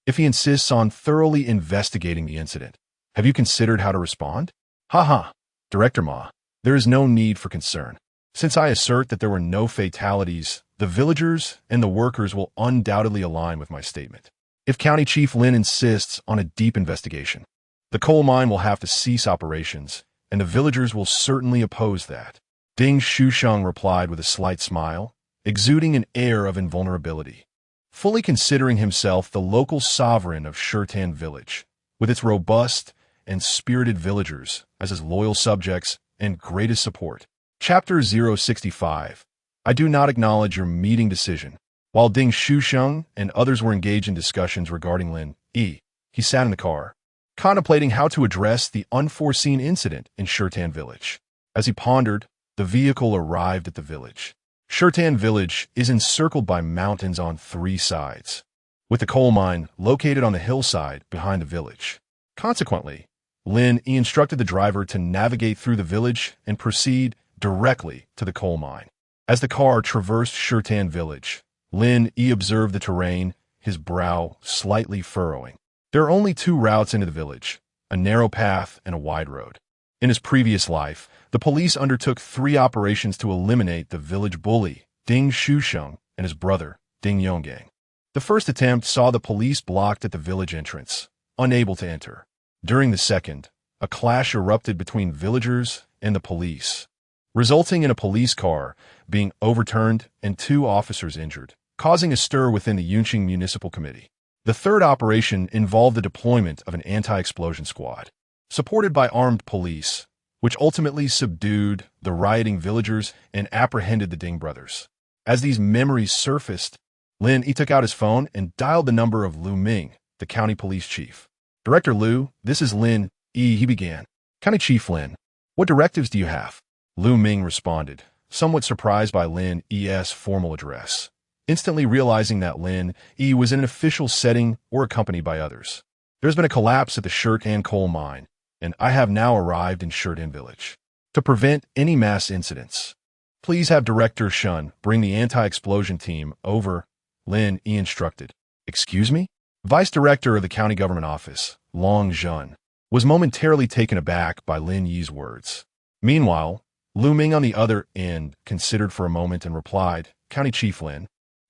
If he insists on thoroughly investigating the incident, have you considered how to respond? Ha. Director Ma, there is no need for concern. Since I assert that there were no fatalities, the villagers and the workers will undoubtedly align with my statement. If County Chief Lin insists on a deep investigation, the coal mine will have to cease operations, and the villagers will certainly oppose that. Ding Shusheng replied with a slight smile, exuding an air of invulnerability. Fully considering himself the local sovereign of Shurtan village, with its robust and spirited villagers as his loyal subjects and greatest support. Chapter 065. I do not acknowledge your meeting decision. While Ding Shusheng and others were engaged in discussions regarding Lin Yi, he sat in the car, contemplating how to address the unforeseen incident in Shurtan village. As he pondered, the vehicle arrived at the village. Shurtan village is encircled by mountains on 3 sides, with the coal mine located on the hillside behind the village. Consequently, Lin Yi instructed the driver to navigate through the village and proceed directly to the coal mine. As the car traversed Shurtan village, Lin Yi observed the terrain, his brow slightly furrowing. There are only 2 routes into the village, a narrow path and a wide road. In his previous life, the police undertook 3 operations to eliminate the village bully, Ding Shusheng, and his brother, Ding Yonggang. The first attempt saw the police blocked at the village entrance, unable to enter. During the second, a clash erupted between villagers and the police, resulting in a police car being overturned and 2 officers injured, causing a stir within the Yunshan Municipal Committee. The third operation involved the deployment of an anti-explosion squad, supported by armed police, which ultimately subdued the rioting villagers and apprehended the Ding brothers. As these memories surfaced, Lin Yi took out his phone and dialed the number of Lu Ming, the county police chief. Director Lu, this is Lin Yi, he began. County Chief Lin, what directives do you have? Lu Ming responded, somewhat surprised by Lin Yi's formal address, instantly realizing that Lin Yi was in an official setting or accompanied by others. There's been a collapse at the Shurtan coal mine, and I have now arrived in Shurtan village. To prevent any mass incidents, please have Director Shun bring the anti-explosion team over, Lin Yi instructed. Excuse me? Vice Director of the County Government Office, Long Zhun, was momentarily taken aback by Lin Yi's words. Meanwhile, Lu Ming on the other end considered for a moment and replied, County Chief Lin,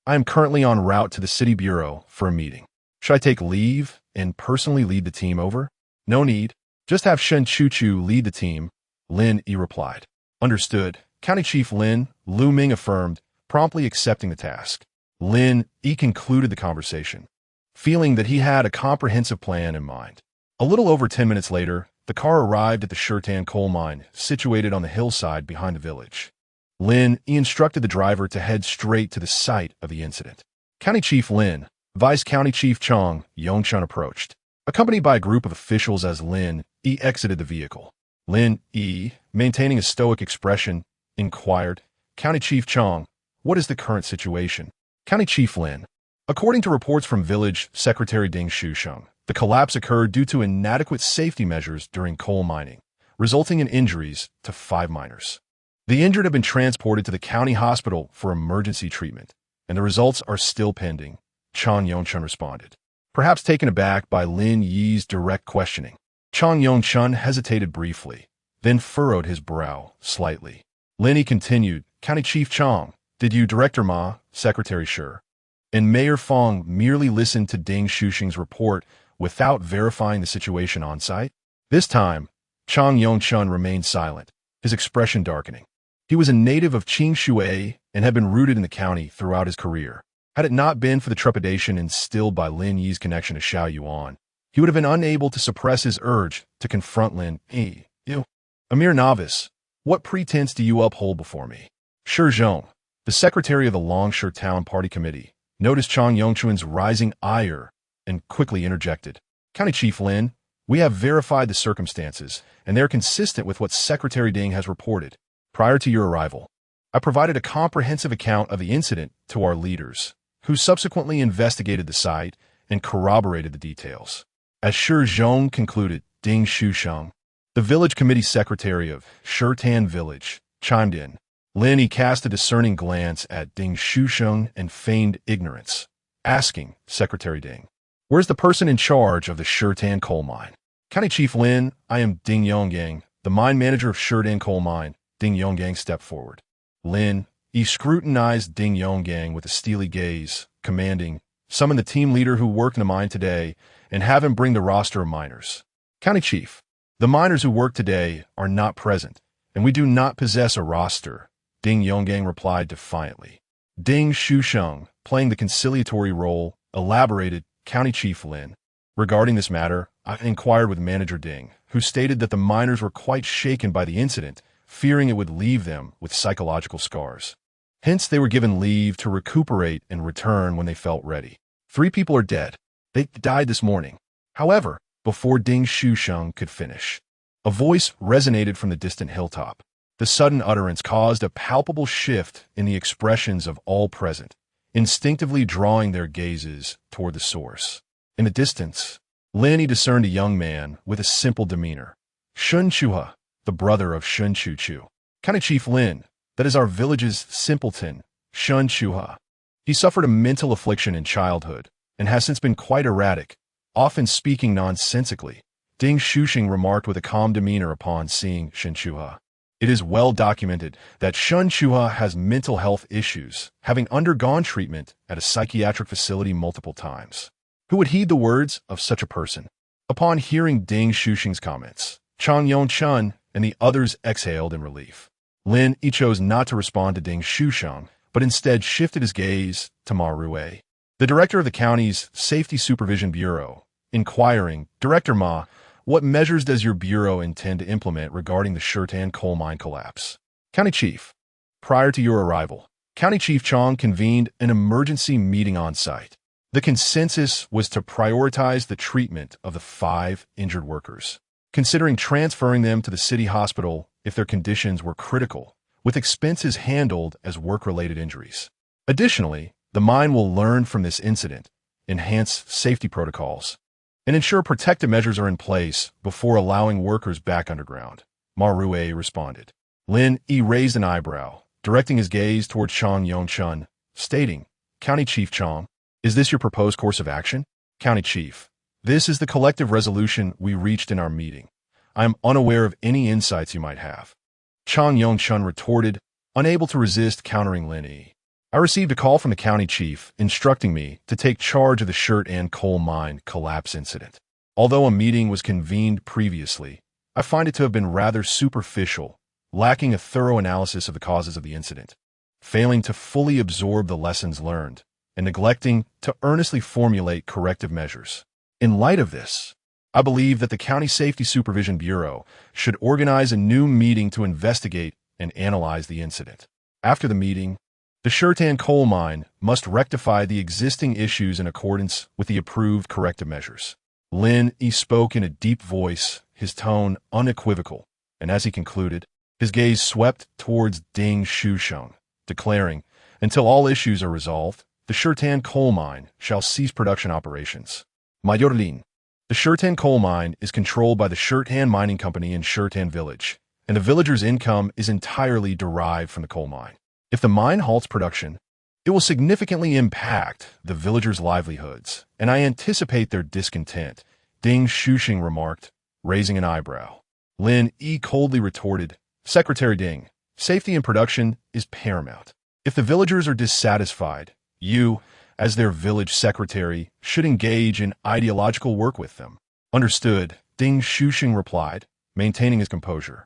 I am currently en route to the city bureau for a meeting. Should I take leave and personally lead the team over? No need. Just have Shen Chuchu lead the team, Lin Yi replied. Understood. County Chief Lin, Lu Ming affirmed, promptly accepting the task. Lin Yi concluded the conversation, feeling that he had a comprehensive plan in mind. A little over 10 minutes later, the car arrived at the Shurtan coal mine, situated on the hillside behind the village. Lin Yi instructed the driver to head straight to the site of the incident. County Chief Lin, Vice County Chief Chong, Yunshan approached, accompanied by a group of officials as Lin Yi exited the vehicle. Lin Yi, maintaining a stoic expression, inquired, County Chief Chong, what is the current situation? County Chief Lin, according to reports from Village Secretary Ding Shusheng, the collapse occurred due to inadequate safety measures during coal mining, resulting in injuries to 5 miners. The injured have been transported to the county hospital for emergency treatment, and the results are still pending, Chang Yongchun responded, perhaps taken aback by Lin Yi's direct questioning. Chang Yongchun hesitated briefly, then furrowed his brow slightly. Lin Yi continued, County Chief Chang, did you, Director Ma, Secretary Sure? and Mayor Fong merely listened to Ding Shuxing's report without verifying the situation on site? This time, Chang Yongchun remained silent, his expression darkening. He was a native of Qingshui and had been rooted in the county throughout his career. Had it not been for the trepidation instilled by Lin Yi's connection to Xiao Yuan, he would have been unable to suppress his urge to confront Lin Yi. You, a mere novice, what pretense do you uphold before me? Shi Zhong, the secretary of the Longshi Town Party Committee, noticed Chang Yongchun's rising ire and quickly interjected. County Chief Lin, we have verified the circumstances, and they are consistent with what Secretary Ding has reported. Prior to your arrival, I provided a comprehensive account of the incident to our leaders, who subsequently investigated the site and corroborated the details. As Shi Zhong concluded, Ding Shusheng, the village committee secretary of Shirtan Village, chimed in. Lin Yi cast a discerning glance at Ding Shusheng and feigned ignorance, asking Secretary Ding, where's the person in charge of the Shirtan coal mine? County Chief Lin, I am Ding Yonggang, the mine manager of Shirtan coal mine. Ding Yonggang stepped forward. Lin Yi scrutinized Ding Yonggang with a steely gaze, commanding, summon the team leader who worked in the mine today and have him bring the roster of miners. County Chief, the miners who work today are not present, and we do not possess a roster, Ding Yonggang replied defiantly. Ding Shusheng, playing the conciliatory role, elaborated, County Chief Lin. Regarding this matter, I inquired with Manager Ding, who stated that the miners were quite shaken by the incident, fearing it would leave them with psychological scars. Hence, they were given leave to recuperate and return when they felt ready. 3 people are dead. They died this morning. However, before Ding Shusheng could finish, a voice resonated from the distant hilltop. The sudden utterance caused a palpable shift in the expressions of all present, instinctively drawing their gazes toward the source. In the distance, Lin Yi discerned a young man with a simple demeanor. Shun Chuha, the brother of Shun Chu Chu. County Chief Lin, that is our village's simpleton, Shun Chuha. He suffered a mental affliction in childhood and has since been quite erratic, often speaking nonsensically. Ding Shuxing remarked with a calm demeanor upon seeing Shun Chuha. It is well documented that Shun Chuha has mental health issues, having undergone treatment at a psychiatric facility multiple times. Who would heed the words of such a person? Upon hearing Ding Shuxing's comments, Chang Yongchun and the others exhaled in relief. Lin Yi chose not to respond to Ding Shusheng, but instead shifted his gaze to Ma Rui, the director of the county's Safety Supervision Bureau, inquiring, Director Ma, what measures does your bureau intend to implement regarding the Shirtan coal mine collapse? County Chief, prior to your arrival, County Chief Chong convened an emergency meeting on site. The consensus was to prioritize the treatment of the 5 injured workers, considering transferring them to the city hospital if their conditions were critical, with expenses handled as work-related injuries. Additionally, the mine will learn from this incident, enhance safety protocols, and ensure protective measures are in place before allowing workers back underground. Ma Rui responded. Lin Yi raised an eyebrow, directing his gaze toward Chang Yongchun, stating, County Chief Chang, is this your proposed course of action? County Chief, this is the collective resolution we reached in our meeting. I am unaware of any insights you might have. Chang Yongchun retorted, unable to resist countering Lin Yi. I received a call from the county chief instructing me to take charge of the Shirtan coal mine collapse incident. Although a meeting was convened previously, I find it to have been rather superficial, lacking a thorough analysis of the causes of the incident, failing to fully absorb the lessons learned, and neglecting to earnestly formulate corrective measures. In light of this, I believe that the County Safety Supervision Bureau should organize a new meeting to investigate and analyze the incident. After the meeting, the Shirtan coal mine must rectify the existing issues in accordance with the approved corrective measures. Lin Yi spoke in a deep voice, his tone unequivocal, and as he concluded, his gaze swept towards Ding Shusheng, declaring, until all issues are resolved, the Shirtan coal mine shall cease production operations. Mayor Lin, the Shirtan coal mine is controlled by the Shirtan Mining Company in Shirtan Village, and the villagers' income is entirely derived from the coal mine. If the mine halts production, it will significantly impact the villagers' livelihoods, and I anticipate their discontent, Ding Shuxing remarked, raising an eyebrow. Lin Yi coldly retorted, Secretary Ding, safety in production is paramount. If the villagers are dissatisfied, you, as their village secretary, should engage in ideological work with them. Understood, Ding Shuxing replied, maintaining his composure.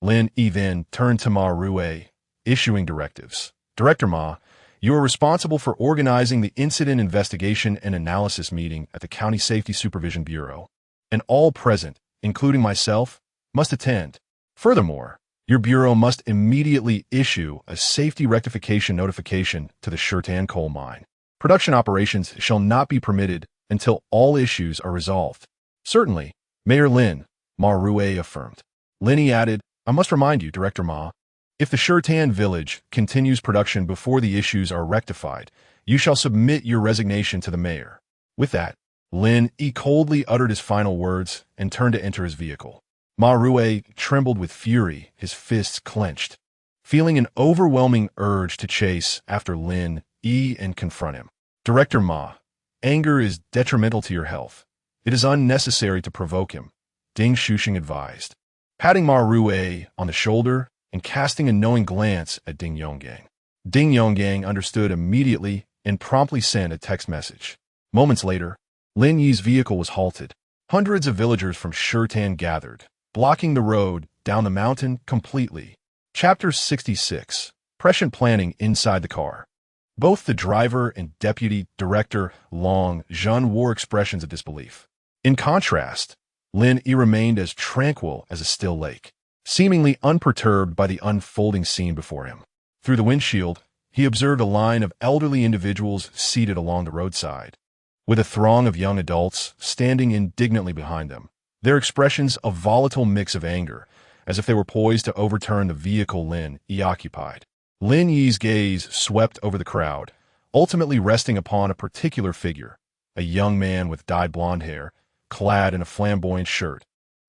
Lin Yi then turned to Ma Rui, issuing directives. Director Ma, you are responsible for organizing the Incident Investigation and Analysis meeting at the County Safety Supervision Bureau, and all present, including myself, must attend. Furthermore, your bureau must immediately issue a safety rectification notification to the Shirtan coal mine. Production operations shall not be permitted until all issues are resolved. Certainly, Mayor Lin, Ma Rui affirmed. Lin Yi added, I must remind you, Director Ma, if the Shirtan village continues production before the issues are rectified, you shall submit your resignation to the mayor. With that, Lin Yi coldly uttered his final words and turned to enter his vehicle. Ma Rui trembled with fury, his fists clenched, feeling an overwhelming urge to chase after Lin Yi and confront him. Director Ma, anger is detrimental to your health. It is unnecessary to provoke him, Ding Shuxing advised, patting Ma Rui on the shoulder and casting a knowing glance at Ding Yonggang. Ding Yonggang understood immediately and promptly sent a text message. Moments later, Lin Yi's vehicle was halted. Hundreds of villagers from Shirtan gathered, blocking the road down the mountain completely. Chapter 66. Prescient planning inside the car. Both the driver and deputy director Long Zhen wore expressions of disbelief. In contrast, Lin Yi remained as tranquil as a still lake, seemingly unperturbed by the unfolding scene before him. Through the windshield, he observed a line of elderly individuals seated along the roadside, with a throng of young adults standing indignantly behind them, their expressions a volatile mix of anger, as if they were poised to overturn the vehicle Lin Yi occupied. Lin Yi's gaze swept over the crowd, ultimately resting upon a particular figure, a young man with dyed blonde hair, clad in a flamboyant shirt,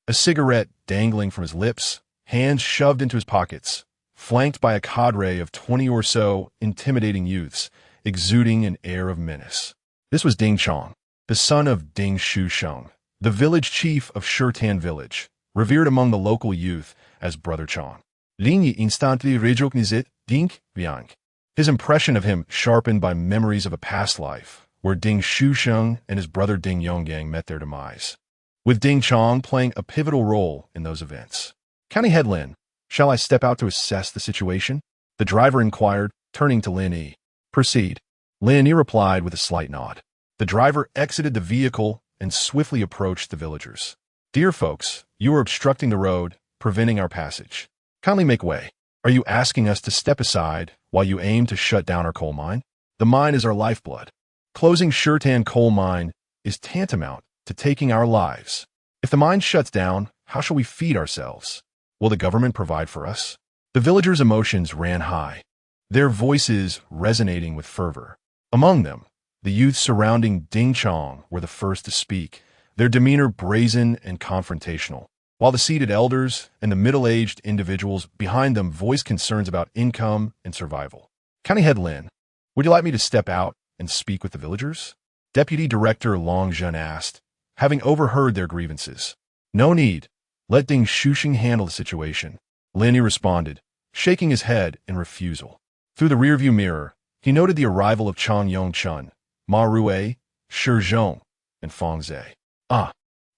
a cigarette dangling from his lips, hands shoved into his pockets, flanked by a cadre of 20 or so intimidating youths, exuding an air of menace. This was Ding Chong, the son of Ding Shusheng, the village chief of Shirtan village, revered among the local youth as Brother Chong. Lin Yi instantly recognized Ding Yang, his impression of him sharpened by memories of a past life, where Ding Shusheng and his brother Ding Yonggang met their demise, with Ding Chong playing a pivotal role in those events. County Head Lin, shall I step out to assess the situation? The driver inquired, turning to Lin Yi. Proceed. Lin Yi replied with a slight nod. The driver exited the vehicle and swiftly approached the villagers. Dear folks, you are obstructing the road, preventing our passage. Kindly make way. Are you asking us to step aside while you aim to shut down our coal mine? The mine is our lifeblood. Closing Shirtan coal mine is tantamount to taking our lives. If the mine shuts down, how shall we feed ourselves? Will the government provide for us? The villagers' emotions ran high, their voices resonating with fervor. Among them, the youth surrounding Ding Chong were the first to speak, their demeanor brazen and confrontational, while the seated elders and the middle-aged individuals behind them voiced concerns about income and survival. County Head Lin, would you like me to step out and speak with the villagers? Deputy Director Long Zhen asked, having overheard their grievances. No need. Let Ding Shuxing handle the situation. Lin Yi responded, shaking his head in refusal. Through the rearview mirror, he noted the arrival of Chang Yongchun, Ma Rui, Shi Zhong, and Feng Zhe.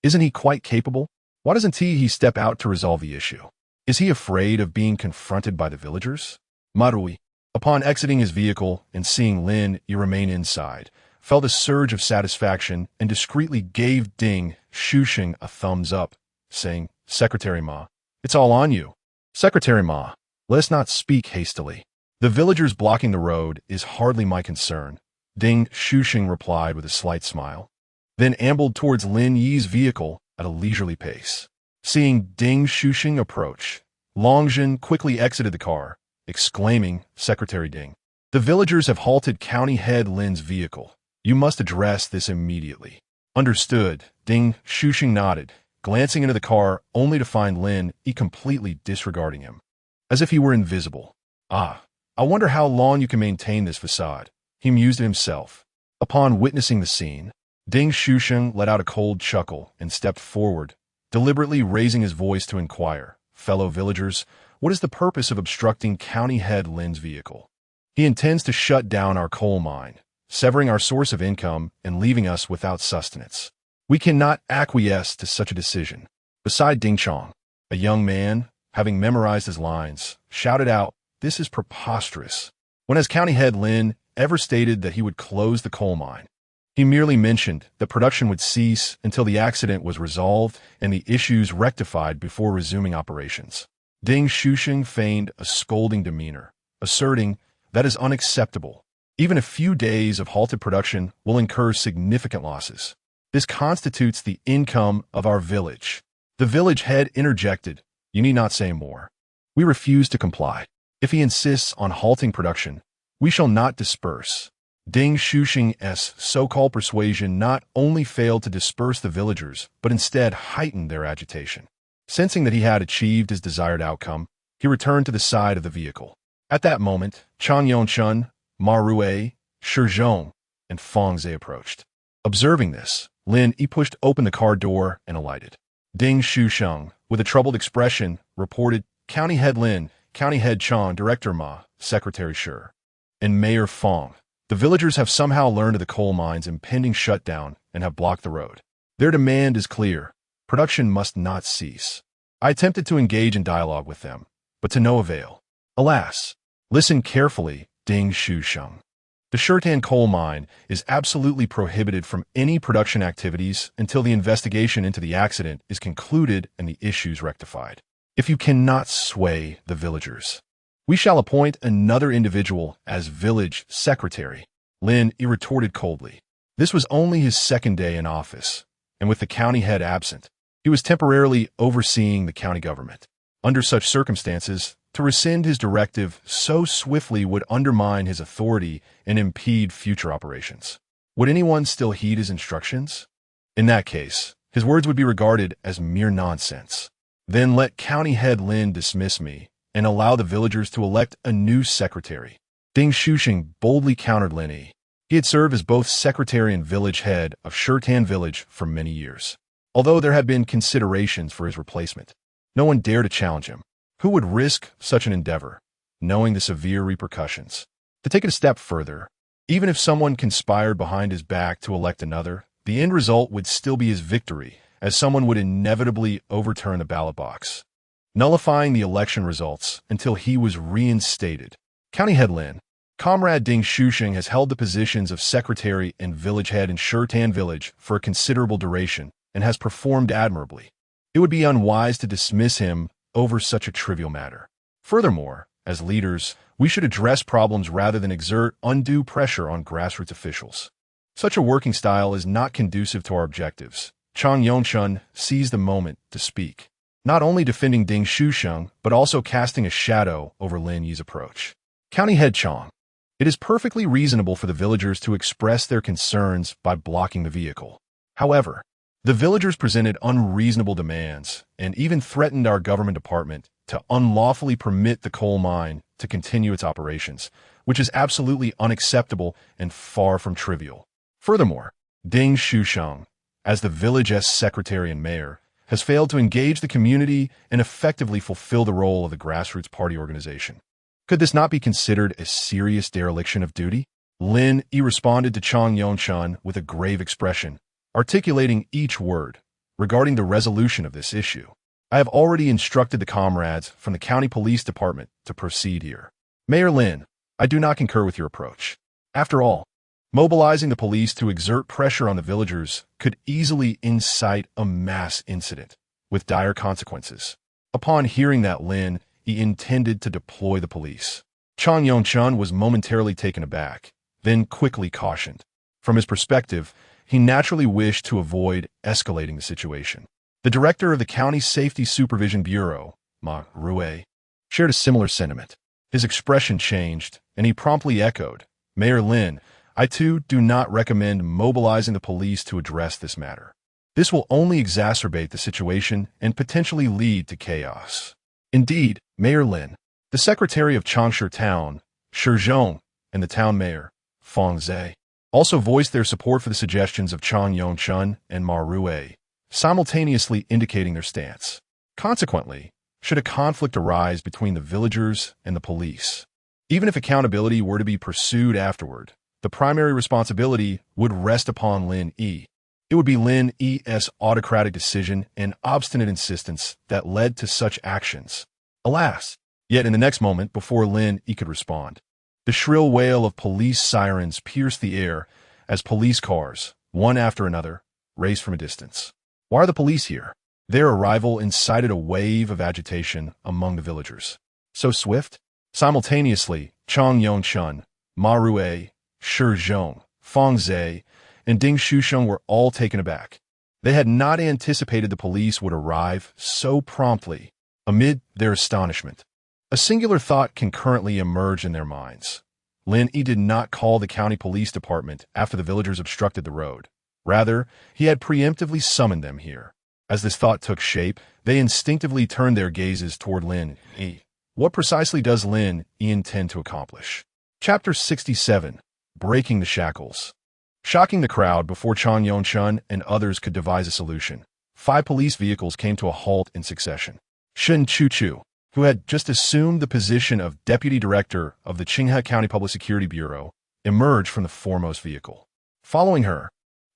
Isn't he quite capable? Why doesn't he step out to resolve the issue? Is he afraid of being confronted by the villagers? Ma Rui, upon exiting his vehicle and seeing Lin Yi remain inside, felt a surge of satisfaction and discreetly gave Ding Shuxing a thumbs up, saying, Secretary Ma, it's all on you. Secretary Ma, let us not speak hastily. The villagers blocking the road is hardly my concern, Ding Shuxing replied with a slight smile, then ambled towards Lin Yi's vehicle at a leisurely pace. Seeing Ding Shuxing approach, Longzhen quickly exited the car, exclaiming, Secretary Ding, the villagers have halted County Head Lin's vehicle. You must address this immediately. Understood, Ding Shuxing nodded, glancing into the car only to find Lin Yi completely disregarding him, as if he were invisible. I wonder how long you can maintain this facade, he mused to himself. Upon witnessing the scene, Ding Shuxing let out a cold chuckle and stepped forward, deliberately raising his voice to inquire, fellow villagers, what is the purpose of obstructing County Head Lin's vehicle? He intends to shut down our coal mine, severing our source of income and leaving us without sustenance. We cannot acquiesce to such a decision. Beside Ding Chong, a young man, having memorized his lines, shouted out, "This is preposterous." When has County Head Lin ever stated that he would close the coal mine? He merely mentioned that production would cease until the accident was resolved and the issues rectified before resuming operations. Ding Shuxing feigned a scolding demeanor, asserting, "That is unacceptable. Even a few days of halted production will incur significant losses. This constitutes the income of our village." The village head interjected, "You need not say more. We refuse to comply. If he insists on halting production, we shall not disperse." Ding Shuxing's so-called persuasion not only failed to disperse the villagers, but instead heightened their agitation. Sensing that he had achieved his desired outcome, he returned to the side of the vehicle. At that moment, Yunshan, Ma Rui, Shizhong, and Feng Zhe approached. Observing this, Lin Yi pushed open the car door and alighted. Ding Shuxing, with a troubled expression, reported, "County Head Lin, County Head Chang, Director Ma, Secretary Shi, and Mayor Feng. The villagers have somehow learned of the coal mine's impending shutdown and have blocked the road. Their demand is clear. Production must not cease." I attempted to engage in dialogue with them, but to no avail. Alas, listen carefully, Ding Shuxing. The Shirtan coal mine is absolutely prohibited from any production activities until the investigation into the accident is concluded and the issues rectified. If you cannot sway the villagers, we shall appoint another individual as village secretary, Lin Yi retorted coldly. This was only his second day in office, and with the county head absent, he was temporarily overseeing the county government. Under such circumstances, to rescind his directive so swiftly would undermine his authority and impede future operations. Would anyone still heed his instructions? In that case, his words would be regarded as mere nonsense. Then let County Head Lin dismiss me and allow the villagers to elect a new secretary. Ding Shuxing boldly countered Lin Yi. He had served as both secretary and village head of Shirtan village for many years. Although there had been considerations for his replacement, no one dared to challenge him. Who would risk such an endeavor, knowing the severe repercussions? To take it a step further, even if someone conspired behind his back to elect another, the end result would still be his victory, as someone would inevitably overturn the ballot box, nullifying the election results until he was reinstated. County Head Lin, Comrade Ding Shuxing has held the positions of secretary and village head in Shirtan village for a considerable duration and has performed admirably. It would be unwise to dismiss him over such a trivial matter. Furthermore, as leaders, we should address problems rather than exert undue pressure on grassroots officials. Such a working style is not conducive to our objectives. Chang Yunshan seized the moment to speak, not only defending Ding Shuxing, but also casting a shadow over Lin Yi's approach. County Head Chang, it is perfectly reasonable for the villagers to express their concerns by blocking the vehicle. However, the villagers presented unreasonable demands and even threatened our government department to unlawfully permit the coal mine to continue its operations, which is absolutely unacceptable and far from trivial. Furthermore, Ding Shuxing, as the village's secretary and mayor, has failed to engage the community and effectively fulfill the role of the grassroots party organization. Could this not be considered a serious dereliction of duty? Lin Yi responded to Chang Yunshan with a grave expression, articulating each word. Regarding the resolution of this issue, I have already instructed the comrades from the county police department to proceed here. Mayor Lin, I do not concur with your approach. After all, mobilizing the police to exert pressure on the villagers could easily incite a mass incident with dire consequences. Upon hearing that Lin Yi intended to deploy the police, Chang Yunshan was momentarily taken aback, then quickly cautioned. From his perspective, he naturally wished to avoid escalating the situation. The director of the County Safety Supervision Bureau, Ma Rui, shared a similar sentiment. His expression changed, and he promptly echoed, Mayor Lin, I too do not recommend mobilizing the police to address this matter. This will only exacerbate the situation and potentially lead to chaos. Indeed, Mayor Lin, the secretary of Changsha Town, Shizhong, and the town mayor, Feng Zhe, also voiced their support for the suggestions of Chang Yunshan and Ma Rui, simultaneously indicating their stance. Consequently, should a conflict arise between the villagers and the police, even if accountability were to be pursued afterward, the primary responsibility would rest upon Lin Yi. It would be Lin Yi's autocratic decision and obstinate insistence that led to such actions. Alas! Yet in the next moment, before Lin Yi could respond, the shrill wail of police sirens pierced the air as police cars, one after another, raced from a distance. Why are the police here? Their arrival incited a wave of agitation among the villagers. So swift? Simultaneously, Chang Yunshan, Ma Rui, Shi Zhong, Feng Zhe, and Ding Shusheng were all taken aback. They had not anticipated the police would arrive so promptly. Amid their astonishment, a singular thought concurrently emerged in their minds. Lin Yi did not call the county police department after the villagers obstructed the road. Rather, he had preemptively summoned them here. As this thought took shape, they instinctively turned their gazes toward Lin Yi. What precisely does Lin Yi intend to accomplish? Chapter 67. Breaking the Shackles. Shocking the crowd before Chang Yunshan and others could devise a solution, 5 police vehicles came to a halt in succession. Shen Chuchu, who had just assumed the position of deputy director of the Qinghe County Public Security Bureau, emerged from the foremost vehicle. Following her,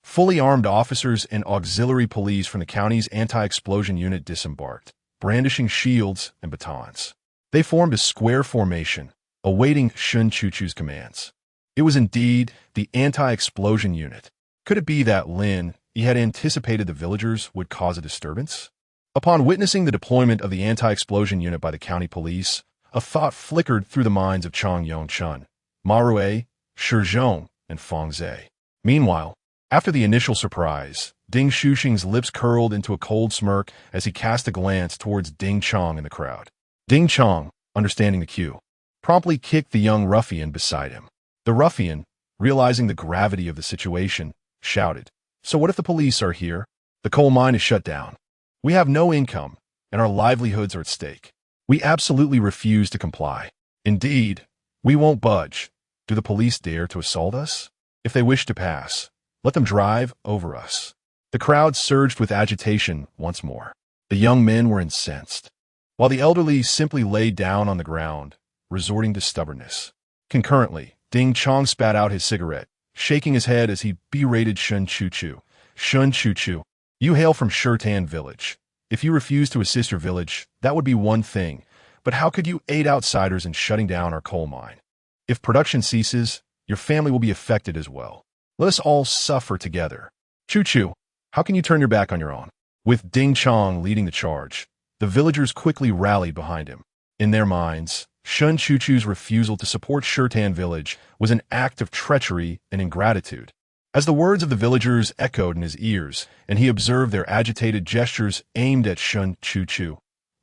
fully armed officers and auxiliary police from the county's anti-explosion unit disembarked, brandishing shields and batons. They formed a square formation, awaiting Shen Chuchu's commands. It was indeed the anti-explosion unit. Could it be that Lin Yi had anticipated the villagers would cause a disturbance? Upon witnessing the deployment of the anti-explosion unit by the county police, a thought flickered through the minds of Chang Yunshan, Ma Rui, Shi Zhong, and Feng Zhe. Meanwhile, after the initial surprise, Ding Shusheng's lips curled into a cold smirk as he cast a glance towards Ding Chong in the crowd. Ding Chong, understanding the cue, promptly kicked the young ruffian beside him. The ruffian, realizing the gravity of the situation, shouted, "So what if the police are here? The coal mine is shut down. We have no income, and our livelihoods are at stake. We absolutely refuse to comply. Indeed, we won't budge. Do the police dare to assault us? If they wish to pass, let them drive over us." The crowd surged with agitation once more. The young men were incensed, while the elderly simply lay down on the ground, resorting to stubbornness. Concurrently, Ding Chong spat out his cigarette, shaking his head as he berated Shen Chuchu. "Shen Chuchu, you hail from Shirtan village. If you refuse to assist your village, that would be one thing, but how could you aid outsiders in shutting down our coal mine? If production ceases, your family will be affected as well. Let us all suffer together. Chuchu, how can you turn your back on your own?" With Ding Chong leading the charge, the villagers quickly rallied behind him. In their minds, Shen Chuchu's refusal to support Shirtan village was an act of treachery and ingratitude. As the words of the villagers echoed in his ears, and he observed their agitated gestures aimed at Shen Chuchu,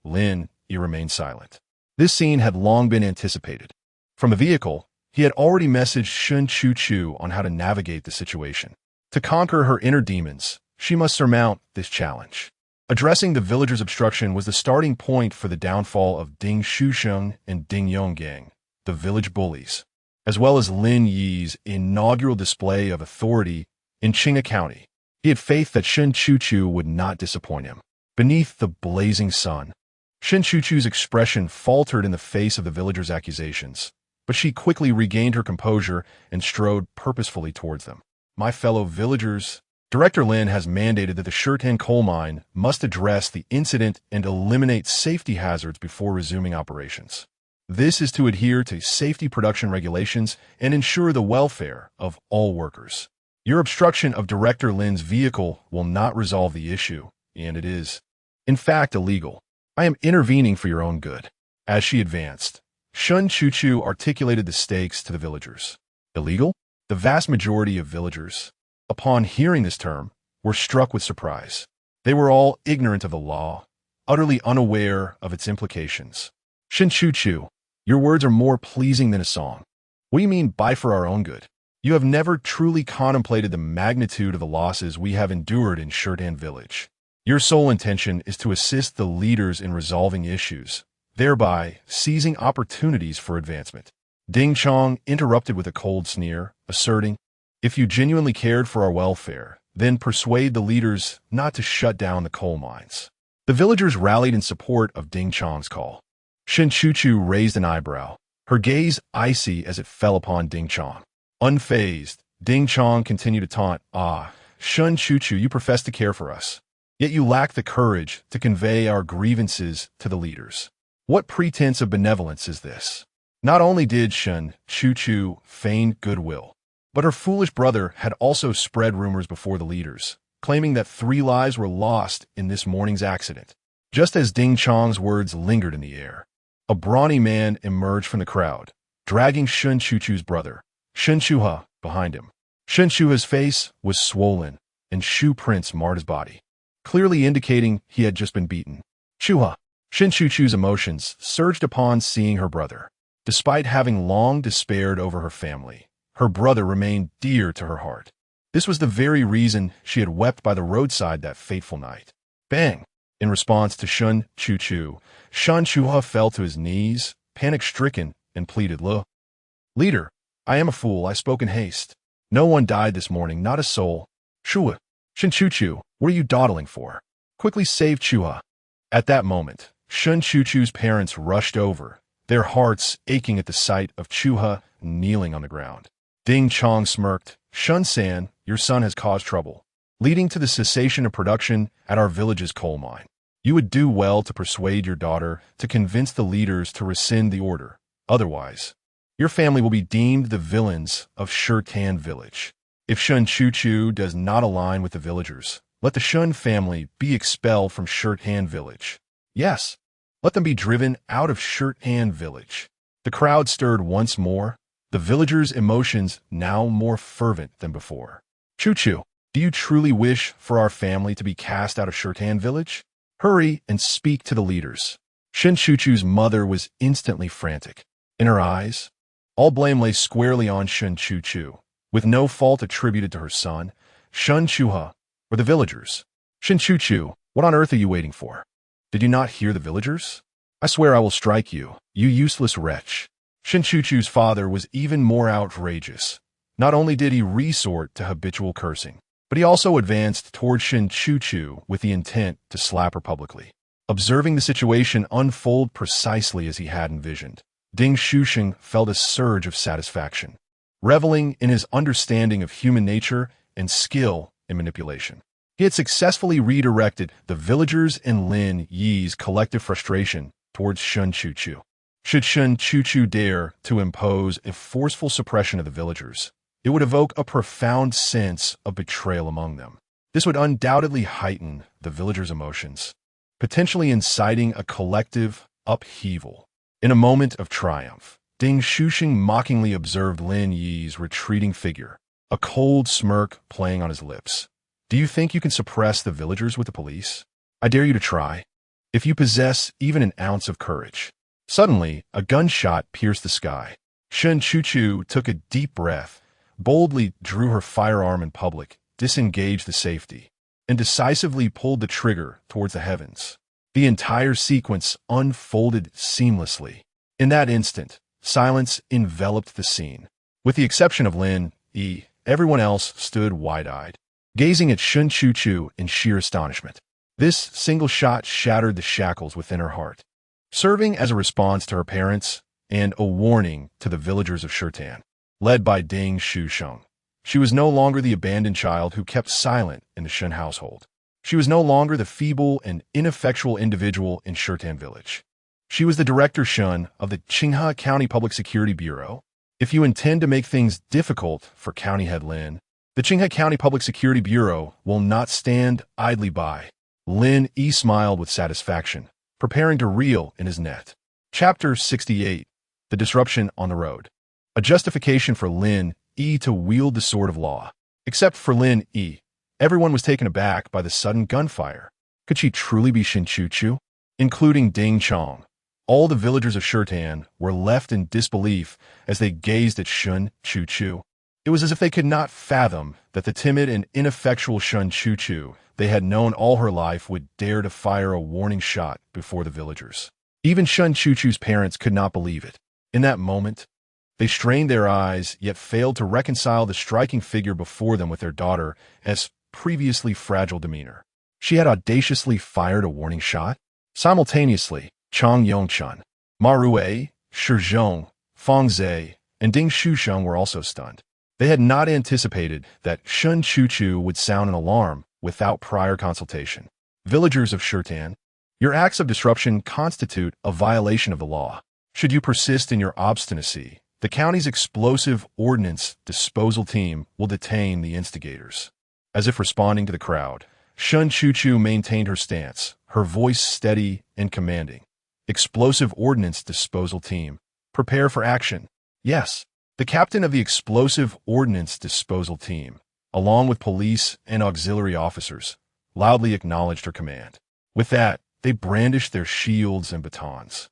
Lin Yi remained silent. This scene had long been anticipated. From the vehicle, he had already messaged Shen Chuchu on how to navigate the situation. To conquer her inner demons, she must surmount this challenge. Addressing the villagers' obstruction was the starting point for the downfall of Ding Shusheng and Ding Yonggang, the village bullies, as well as Lin Yi's inaugural display of authority in Qinghe County. He had faith that Shen Chuchu would not disappoint him. Beneath the blazing sun, Shen Chuchu's expression faltered in the face of the villagers' accusations, but she quickly regained her composure and strode purposefully towards them. "My fellow villagers, Director Lin has mandated that the Shirtan coal mine must address the incident and eliminate safety hazards before resuming operations. This is to adhere to safety production regulations and ensure the welfare of all workers. Your obstruction of Director Lin's vehicle will not resolve the issue, and it is, in fact, illegal. I am intervening for your own good." As she advanced, Shen Chuchu articulated the stakes to the villagers. Illegal? The vast majority of villagers, upon hearing this term, were struck with surprise. They were all ignorant of the law, utterly unaware of its implications. "Shen Chuchu, your words are more pleasing than a song. What do you mean by for our own good? You have never truly contemplated the magnitude of the losses we have endured in Shirtan village. Your sole intention is to assist the leaders in resolving issues, thereby seizing opportunities for advancement." Ding Chong interrupted with a cold sneer, asserting, "If you genuinely cared for our welfare, then persuade the leaders not to shut down the coal mines." The villagers rallied in support of Ding Chong's call. Shen Chuchu raised an eyebrow, her gaze icy as it fell upon Ding Chong. Unfazed, Ding Chong continued to taunt, "Ah, Shun Chu-Chu, you profess to care for us. Yet you lack the courage to convey our grievances to the leaders. What pretense of benevolence is this?" Not only did Shun Chu-Chu feign goodwill, but her foolish brother had also spread rumors before the leaders, claiming that 3 lives were lost in this morning's accident. Just as Ding Chong's words lingered in the air, a brawny man emerged from the crowd, dragging Shun Chu-Chu's brother, Shun Chu-Ha, behind him. Shun Chu-Ha's face was swollen, and shoe prints marred his body, clearly indicating he had just been beaten. Chu-Ha. Shun Chu-Chu's emotions surged upon seeing her brother. Despite having long despaired over her family, her brother remained dear to her heart. This was the very reason she had wept by the roadside that fateful night. Bang! In response to Shun Chu-Chu, Shun Chu-Ha fell to his knees, panic-stricken, and pleaded, "Leader, I am a fool, I spoke in haste. No one died this morning, not a soul. Shua, Shun Chu-Chu, what are you dawdling for? Quickly save Chu-Ha." At that moment, Shun Chu-Chu's parents rushed over, their hearts aching at the sight of Chu-Ha kneeling on the ground. Ding Chong smirked, "Shun-san, your son has caused trouble, leading to the cessation of production at our village's coal mine. You would do well to persuade your daughter to convince the leaders to rescind the order. Otherwise, your family will be deemed the villains of Shurtan village. If Shun Chu-Chu does not align with the villagers, let the Shun family be expelled from Shurtan village. Yes, let them be driven out of Shurtan village." The crowd stirred once more, the villagers' emotions now more fervent than before. "Chu-Chu, do you truly wish for our family to be cast out of Shurtan village? Hurry and speak to the leaders." Shun Chu-Chu's mother was instantly frantic. In her eyes, all blame lay squarely on Shun Chu-Chu, with no fault attributed to her son, Shun Chu-Ha, or the villagers. "Shun Chu-Chu, what on earth are you waiting for? Did you not hear the villagers? I swear I will strike you, you useless wretch." Shun Chu-Chu's father was even more outrageous. Not only did he resort to habitual cursing, but he also advanced toward Shun Chu-Chu with the intent to slap her publicly. Observing the situation unfold precisely as he had envisioned, Ding Shusheng felt a surge of satisfaction, reveling in his understanding of human nature and skill in manipulation. He had successfully redirected the villagers and Lin Yi's collective frustration towards Shun Chu-Chu. Should Shun Chu-Chu dare to impose a forceful suppression of the villagers, it would evoke a profound sense of betrayal among them. This would undoubtedly heighten the villagers' emotions, potentially inciting a collective upheaval. In a moment of triumph, Ding Shusheng mockingly observed Lin Yi's retreating figure, a cold smirk playing on his lips. "Do you think you can suppress the villagers with the police? I dare you to try, if you possess even an ounce of courage." Suddenly, a gunshot pierced the sky. Shun Chu-Chu took a deep breath, boldly drew her firearm in public, disengaged the safety, and decisively pulled the trigger towards the heavens. The entire sequence unfolded seamlessly. In that instant, silence enveloped the scene. With the exception of Lin Yi, everyone else stood wide-eyed, gazing at Shun Chu-Chu in sheer astonishment. This single shot shattered the shackles within her heart, serving as a response to her parents and a warning to the villagers of Shurtan. Led by Ding Shusheng, she was no longer the abandoned child who kept silent in the Shun household. She was no longer the feeble and ineffectual individual in Shurtan village. She was the Director Shun of the Qinghe County Public Security Bureau. If you intend to make things difficult for County Head Lin, the Qinghe County Public Security Bureau will not stand idly by. Lin Yi smiled with satisfaction, preparing to reel in his net. Chapter 68. The Disruption on the Road. A justification for Lin Yi to wield the sword of law. Except for Lin Yi, everyone was taken aback by the sudden gunfire. Could she truly be Shun Chu-Chu? Including Ding Chong. All the villagers of Shurtan were left in disbelief as they gazed at Shun Chu-Chu. It was as if they could not fathom that the timid and ineffectual Shun Chu-Chu they had known all her life would dare to fire a warning shot before the villagers. Even Shun Chu-Chu's parents could not believe it. In that moment, they strained their eyes, yet failed to reconcile the striking figure before them with their daughter as previously fragile demeanor. She had audaciously fired a warning shot. Simultaneously, Chang Yongchun, Ma Rui, Shi Zhong, Feng Zhe, and Ding Shusheng were also stunned. They had not anticipated that Shun Chu would sound an alarm without prior consultation. Villagers of Shurtan, your acts of disruption constitute a violation of the law. Should you persist in your obstinacy, the county's explosive ordnance disposal team will detain the instigators. As if responding to the crowd, Shun Chu maintained her stance, her voice steady and commanding. Explosive ordnance disposal team, prepare for action. Yes, the captain of the explosive ordnance disposal team, along with police and auxiliary officers, loudly acknowledged her command. With that, they brandished their shields and batons,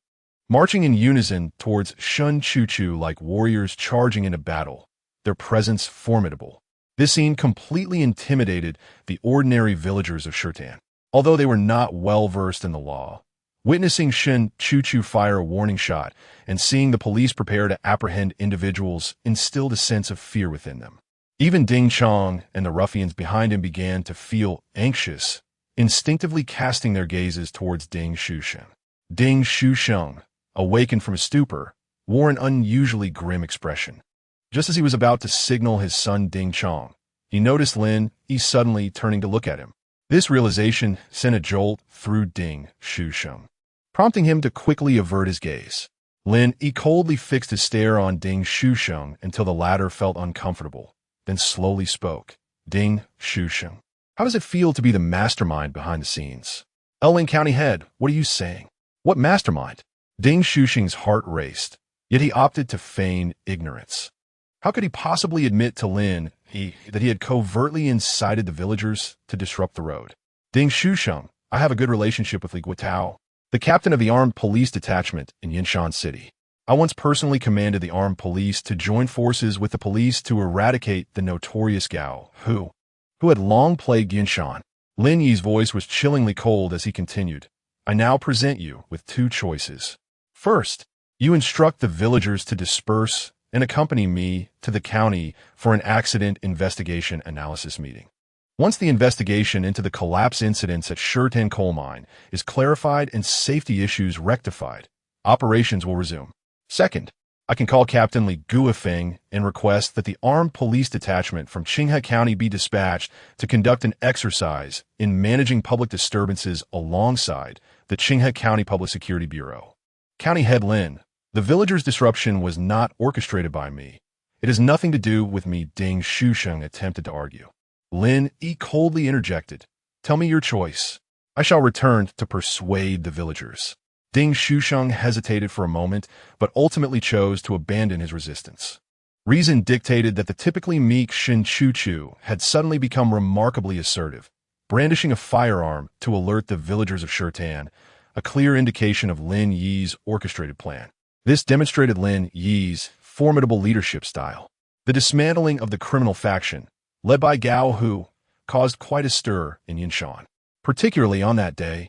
marching in unison towards Shun Chu like warriors charging into battle, their presence formidable. This scene completely intimidated the ordinary villagers of Shurtan. Although they were not well versed in the law, witnessing Shun Chu fire a warning shot and seeing the police prepare to apprehend individuals instilled a sense of fear within them. Even Ding Chong and the ruffians behind him began to feel anxious, instinctively casting their gazes towards Ding Shusheng. Ding Shusheng, awakened from a stupor, wore an unusually grim expression. Just as he was about to signal his son Ding Chong, he noticed Lin Yi suddenly turning to look at him. This realization sent a jolt through Ding Shusheng, prompting him to quickly avert his gaze. Lin Yi coldly fixed his stare on Ding Shusheng until the latter felt uncomfortable, then slowly spoke. Ding Shusheng, how does it feel to be the mastermind behind the scenes? Lin County Head, what are you saying? What mastermind? Ding Shusheng's heart raced, yet he opted to feign ignorance. How could he possibly admit to Lin Yi that he had covertly incited the villagers to disrupt the road? Ding Shusheng, I have a good relationship with Li Guotao, the captain of the armed police detachment in Yunshan City. I once personally commanded the armed police to join forces with the police to eradicate the notorious Gao, who had long plagued Yunshan. Lin Yi's voice was chillingly cold as he continued. I now present you with two choices. First, you instruct the villagers to disperse and accompany me to the county for an accident investigation analysis meeting. Once the investigation into the collapse incidents at Shurtan coal mine is clarified and safety issues rectified, operations will resume. Second, I can call Captain Li Guofeng and request that the armed police detachment from Qinghe County be dispatched to conduct an exercise in managing public disturbances alongside the Qinghe County Public Security Bureau. County Head Lin, the villagers' disruption was not orchestrated by me. It has nothing to do with me, Ding Shusheng attempted to argue. Lin Yi coldly interjected. Tell me your choice. I shall return to persuade the villagers. Ding Shusheng hesitated for a moment, but ultimately chose to abandon his resistance. Reason dictated that the typically meek Shun Chu had suddenly become remarkably assertive, brandishing a firearm to alert the villagers of Shurtan, a clear indication of Lin Yi's orchestrated plan. This demonstrated Lin Yi's formidable leadership style. The dismantling of the criminal faction, led by Gao Hu, caused quite a stir in Yunshan. Particularly on that day,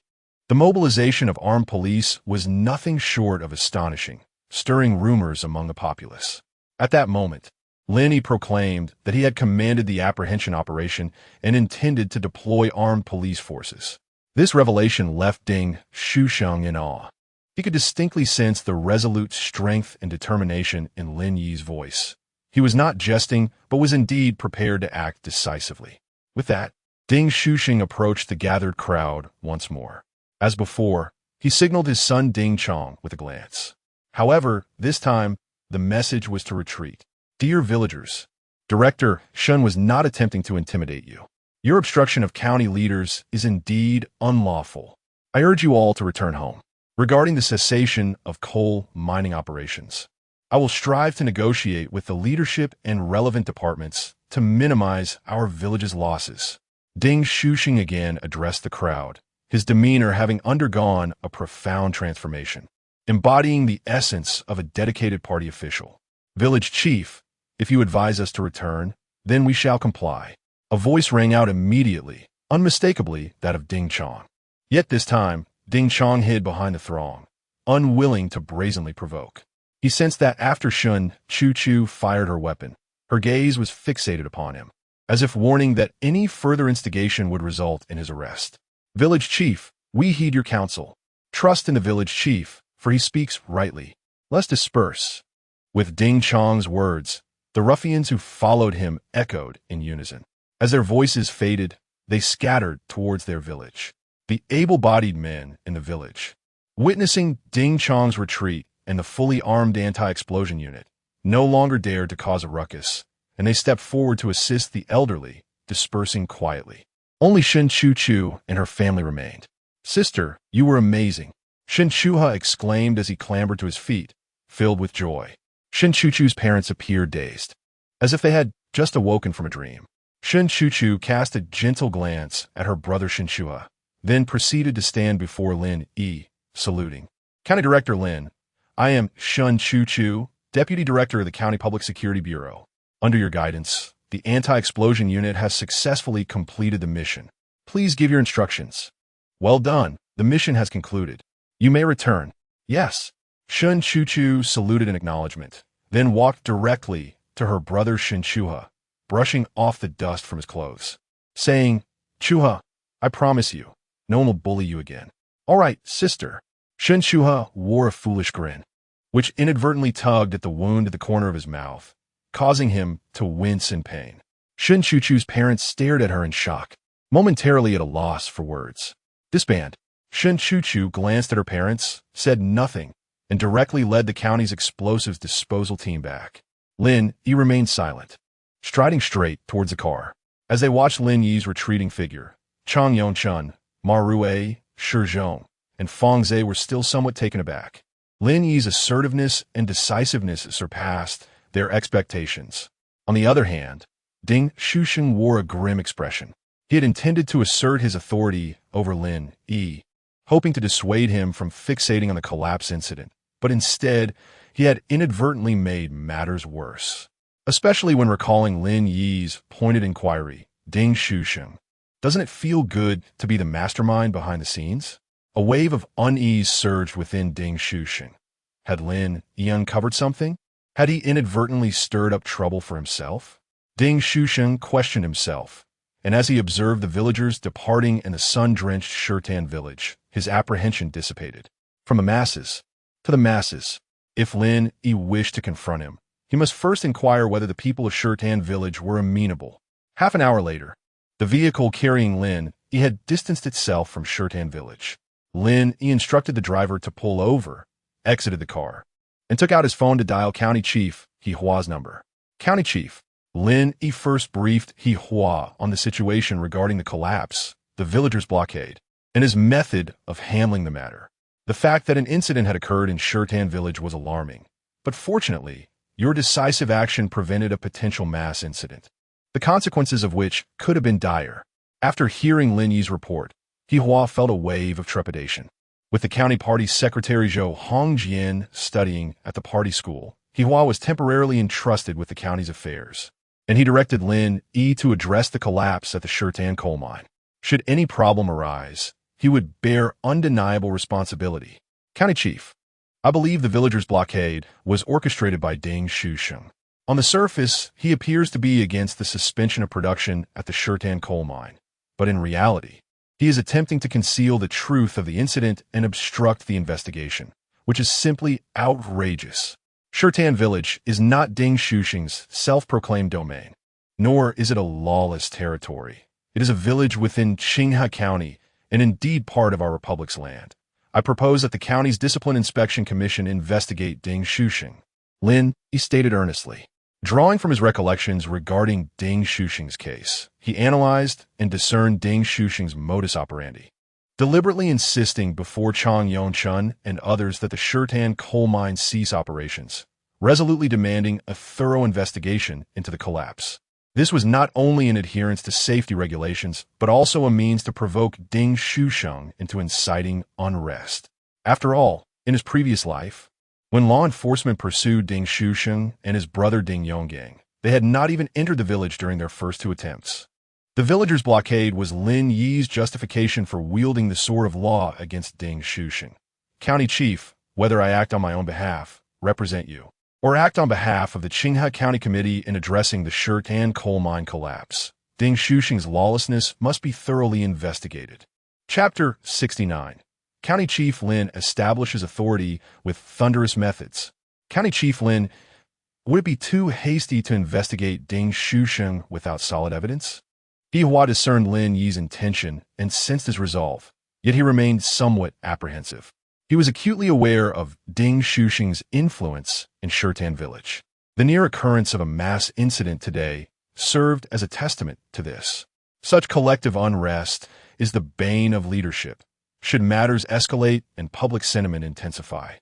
the mobilization of armed police was nothing short of astonishing, stirring rumors among the populace. At that moment, Lin Yi proclaimed that he had commanded the apprehension operation and intended to deploy armed police forces. This revelation left Ding Shusheng in awe. He could distinctly sense the resolute strength and determination in Lin Yi's voice. He was not jesting, but was indeed prepared to act decisively. With that, Ding Shusheng approached the gathered crowd once more. As before, he signaled his son Ding Chong with a glance. However, this time, the message was to retreat. Dear villagers, Director Shun was not attempting to intimidate you. Your obstruction of county leaders is indeed unlawful. I urge you all to return home. Regarding the cessation of coal mining operations, I will strive to negotiate with the leadership and relevant departments to minimize our village's losses. Ding Shusheng again addressed the crowd, his demeanor having undergone a profound transformation, embodying the essence of a dedicated party official. Village chief, if you advise us to return, then we shall comply. A voice rang out immediately, unmistakably that of Ding Chong. Yet this time, Ding Chong hid behind the throng, unwilling to brazenly provoke. He sensed that after Shun Chu fired her weapon, her gaze was fixated upon him, as if warning that any further instigation would result in his arrest. Village chief, we heed your counsel. Trust in the village chief, for he speaks rightly. Let's disperse. With Ding Chong's words, The ruffians who followed him echoed in unison. As their voices faded, they scattered towards their village. The able-bodied men in the village, witnessing Ding Chong's retreat and the fully armed anti-explosion unit, no longer dared to cause a ruckus, and they stepped forward to assist the elderly, dispersing quietly. Only Shen Chu and her family remained. "Sister, you were amazing," Shen Chuha exclaimed as he clambered to his feet, filled with joy. Shen Chu's parents appeared dazed, as if they had just awoken from a dream. Shen Chu cast a gentle glance at her brother Shen Chua, then proceeded to stand before Lin Yi, saluting. "County Director Lin, I am Shen Chu, Deputy Director of the County Public Security Bureau. Under your guidance, the anti-explosion unit has successfully completed the mission. Please give your instructions." "Well done. The mission has concluded. You may return." "Yes." Shen Chu saluted in acknowledgement, then walked directly to her brother Shen Chuha, brushing off the dust from his clothes, saying, "Chuha, I promise you, no one will bully you again." "All right, sister." Shen Chuha wore a foolish grin, which inadvertently tugged at the wound at the corner of his mouth, causing him to wince in pain. Shen Chu's parents stared at her in shock, momentarily at a loss for words. "Disband." Shen Chu glanced at her parents, said nothing, and directly led the county's explosives disposal team back. Lin Yi remained silent, striding straight towards the car. As they watched Lin Yi's retreating figure, Chang Yunshan, Ma Rui, Shi Zhong, and Feng Zhe were still somewhat taken aback. Lin Yi's assertiveness and decisiveness surpassed their expectations. On the other hand, Ding Shusheng wore a grim expression. He had intended to assert his authority over Lin Yi, hoping to dissuade him from fixating on the collapse incident, but instead, he had inadvertently made matters worse. Especially when recalling Lin Yi's pointed inquiry, "Ding Shusheng, doesn't it feel good to be the mastermind behind the scenes?" A wave of unease surged within Ding Shusheng. Had Lin Yi uncovered something? Had he inadvertently stirred up trouble for himself? Ding Shusheng questioned himself, and as he observed the villagers departing in the sun-drenched Shirtan village, his apprehension dissipated. From the masses, to the masses. If Lin Yi wished to confront him, he must first inquire whether the people of Shirtan village were amenable. Half an hour later, the vehicle carrying Lin Yi had distanced itself from Shirtan village. Lin Yi instructed the driver to pull over, exited the car, and took out his phone to dial County Chief He Hua's number. "County Chief." Lin Yi first briefed He Hua on the situation regarding the collapse, the villagers' blockade, and his method of handling the matter. The fact that an incident had occurred in Shirtan village was alarming, but fortunately, your decisive action prevented a potential mass incident, the consequences of which could have been dire. After hearing Lin Yi's report, He Hua felt a wave of trepidation. With the county party secretary Zhou Hongjian studying at the party school, He Hua was temporarily entrusted with the county's affairs, and he directed Lin Yi to address the collapse at the Shirtan coal mine. Should any problem arise, he would bear undeniable responsibility. "County Chief, I believe the villagers' blockade was orchestrated by Ding Shusheng. On the surface, he appears to be against the suspension of production at the Shirtan coal mine, but in reality, he is attempting to conceal the truth of the incident and obstruct the investigation, which is simply outrageous. Shirtan village is not Ding Shusheng's self-proclaimed domain, nor is it a lawless territory. It is a village within Qinghe County and indeed part of our republic's land. I propose that the county's Discipline Inspection Commission investigate Ding Shusheng." Lin Yi stated earnestly. Drawing from his recollections regarding Ding Shusheng's case, he analyzed and discerned Ding Shusheng's modus operandi, deliberately insisting before Chang Yunshan and others that the Shirtan coal mine cease operations, resolutely demanding a thorough investigation into the collapse. This was not only in adherence to safety regulations, but also a means to provoke Ding Shusheng into inciting unrest. After all, in his previous life, when law enforcement pursued Ding Shusheng and his brother Ding Yonggang, they had not even entered the village during their first two attempts. The villagers' blockade was Lin Yi's justification for wielding the sword of law against Ding Shusheng. "County Chief, whether I act on my own behalf, represent you, or act on behalf of the Qinghe County Committee in addressing the Shirtan coal mine collapse, Ding Shusheng's lawlessness must be thoroughly investigated." Chapter 69. County Chief Lin establishes authority with thunderous methods. County Chief Lin Would it be too hasty to investigate Ding Shusheng without solid evidence? Hua discerned Lin Yi's intention and sensed his resolve, yet he remained somewhat apprehensive. He was acutely aware of Ding Shusheng's influence in Shurtan village. The near occurrence of a mass incident today served as a testament to this. Such collective unrest is the bane of leadership, should matters escalate and public sentiment intensify.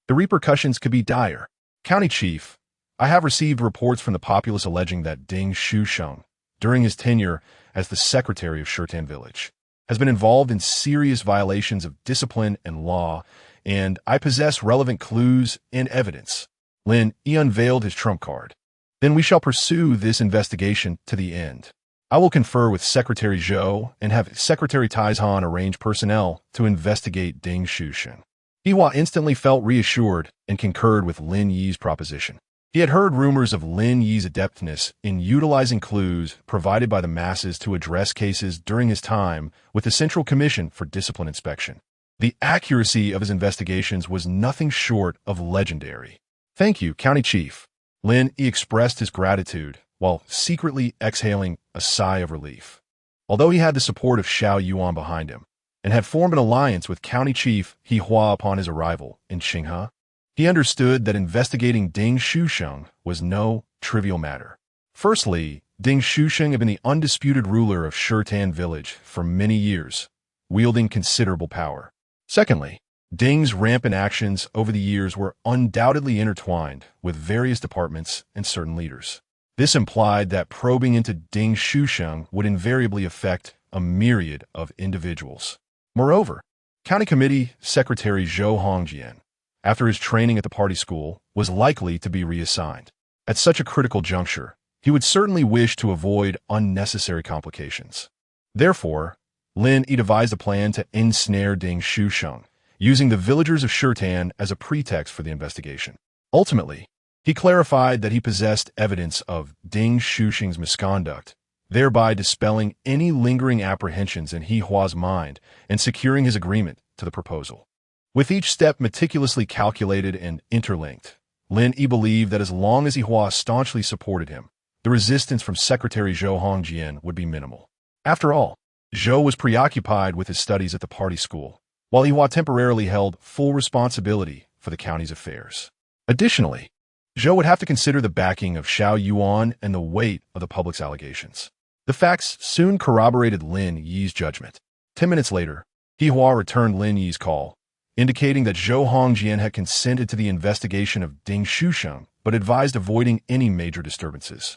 The repercussions could be dire. County Chief, I have received reports from the populace alleging that Ding Shusheng, during his tenure as the secretary of Shurtan village, has been involved in serious violations of discipline and law, and I possess relevant clues and evidence. Lin Yi unveiled his trump card. Then we shall pursue this investigation to the end. I will confer with Secretary Zhou and have Secretary Taizhan arrange personnel to investigate Ding Shusheng. Hua instantly felt reassured and concurred with Lin Yi's proposition. He had heard rumors of Lin Yi's adeptness in utilizing clues provided by the masses to address cases during his time with the Central Commission for Discipline Inspection. The accuracy of his investigations was nothing short of legendary. Thank you, County Chief. Lin Yi expressed his gratitude while secretly exhaling a sigh of relief. Although he had the support of Xiao Yuan behind him and had formed an alliance with County Chief Hua upon his arrival in Qinghe, he understood that investigating Ding Shusheng was no trivial matter. Firstly, Ding Shusheng had been the undisputed ruler of Shurtan village for many years, wielding considerable power. Secondly, Ding's rampant actions over the years were undoubtedly intertwined with various departments and certain leaders. This implied that probing into Ding Shusheng would invariably affect a myriad of individuals. Moreover, County Committee Secretary Zhou Hongjian, after his training at the party school, was likely to be reassigned. At such a critical juncture, he would certainly wish to avoid unnecessary complications. Therefore, Lin Yi devised a plan to ensnare Ding Shusheng, using the villagers of Shurtan as a pretext for the investigation. Ultimately, he clarified that he possessed evidence of Ding Shusheng's misconduct, thereby dispelling any lingering apprehensions in Hua's mind and securing his agreement to the proposal. With each step meticulously calculated and interlinked, Lin Yi believed that as long as Hua staunchly supported him, the resistance from Secretary Zhou Hongjian would be minimal. After all, Zhou was preoccupied with his studies at the party school, while Hua temporarily held full responsibility for the county's affairs. Additionally, Zhou would have to consider the backing of Xiao Yuan and the weight of the public's allegations. The facts soon corroborated Lin Yi's judgment. 10 minutes later, Hua returned Lin Yi's call, indicating that Zhou Hongjian had consented to the investigation of Ding Shusheng, but advised avoiding any major disturbances.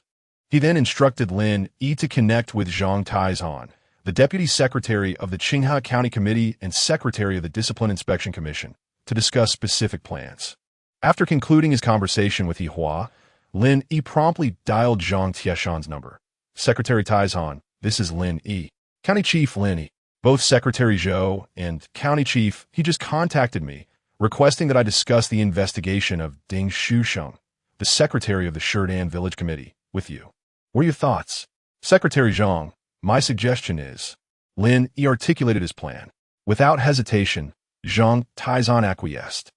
He then instructed Lin Yi to connect with Zhang Taizhan, the Deputy Secretary of the Qinghe County Committee and Secretary of the Discipline Inspection Commission, to discuss specific plans. After concluding his conversation with Hua, Lin Yi promptly dialed Zhang Tieshan's number. Secretary Taizhan, this is Lin Yi. County Chief Lin Yi. Both Secretary Zhou and County Chief, he just contacted me, requesting that I discuss the investigation of Ding Shusheng, the Secretary of the Shurtan Village Committee, with you. What are your thoughts? Secretary Zhang, my suggestion is, Lin Yi articulated his plan. Without hesitation, Zhang Taizhan acquiesced.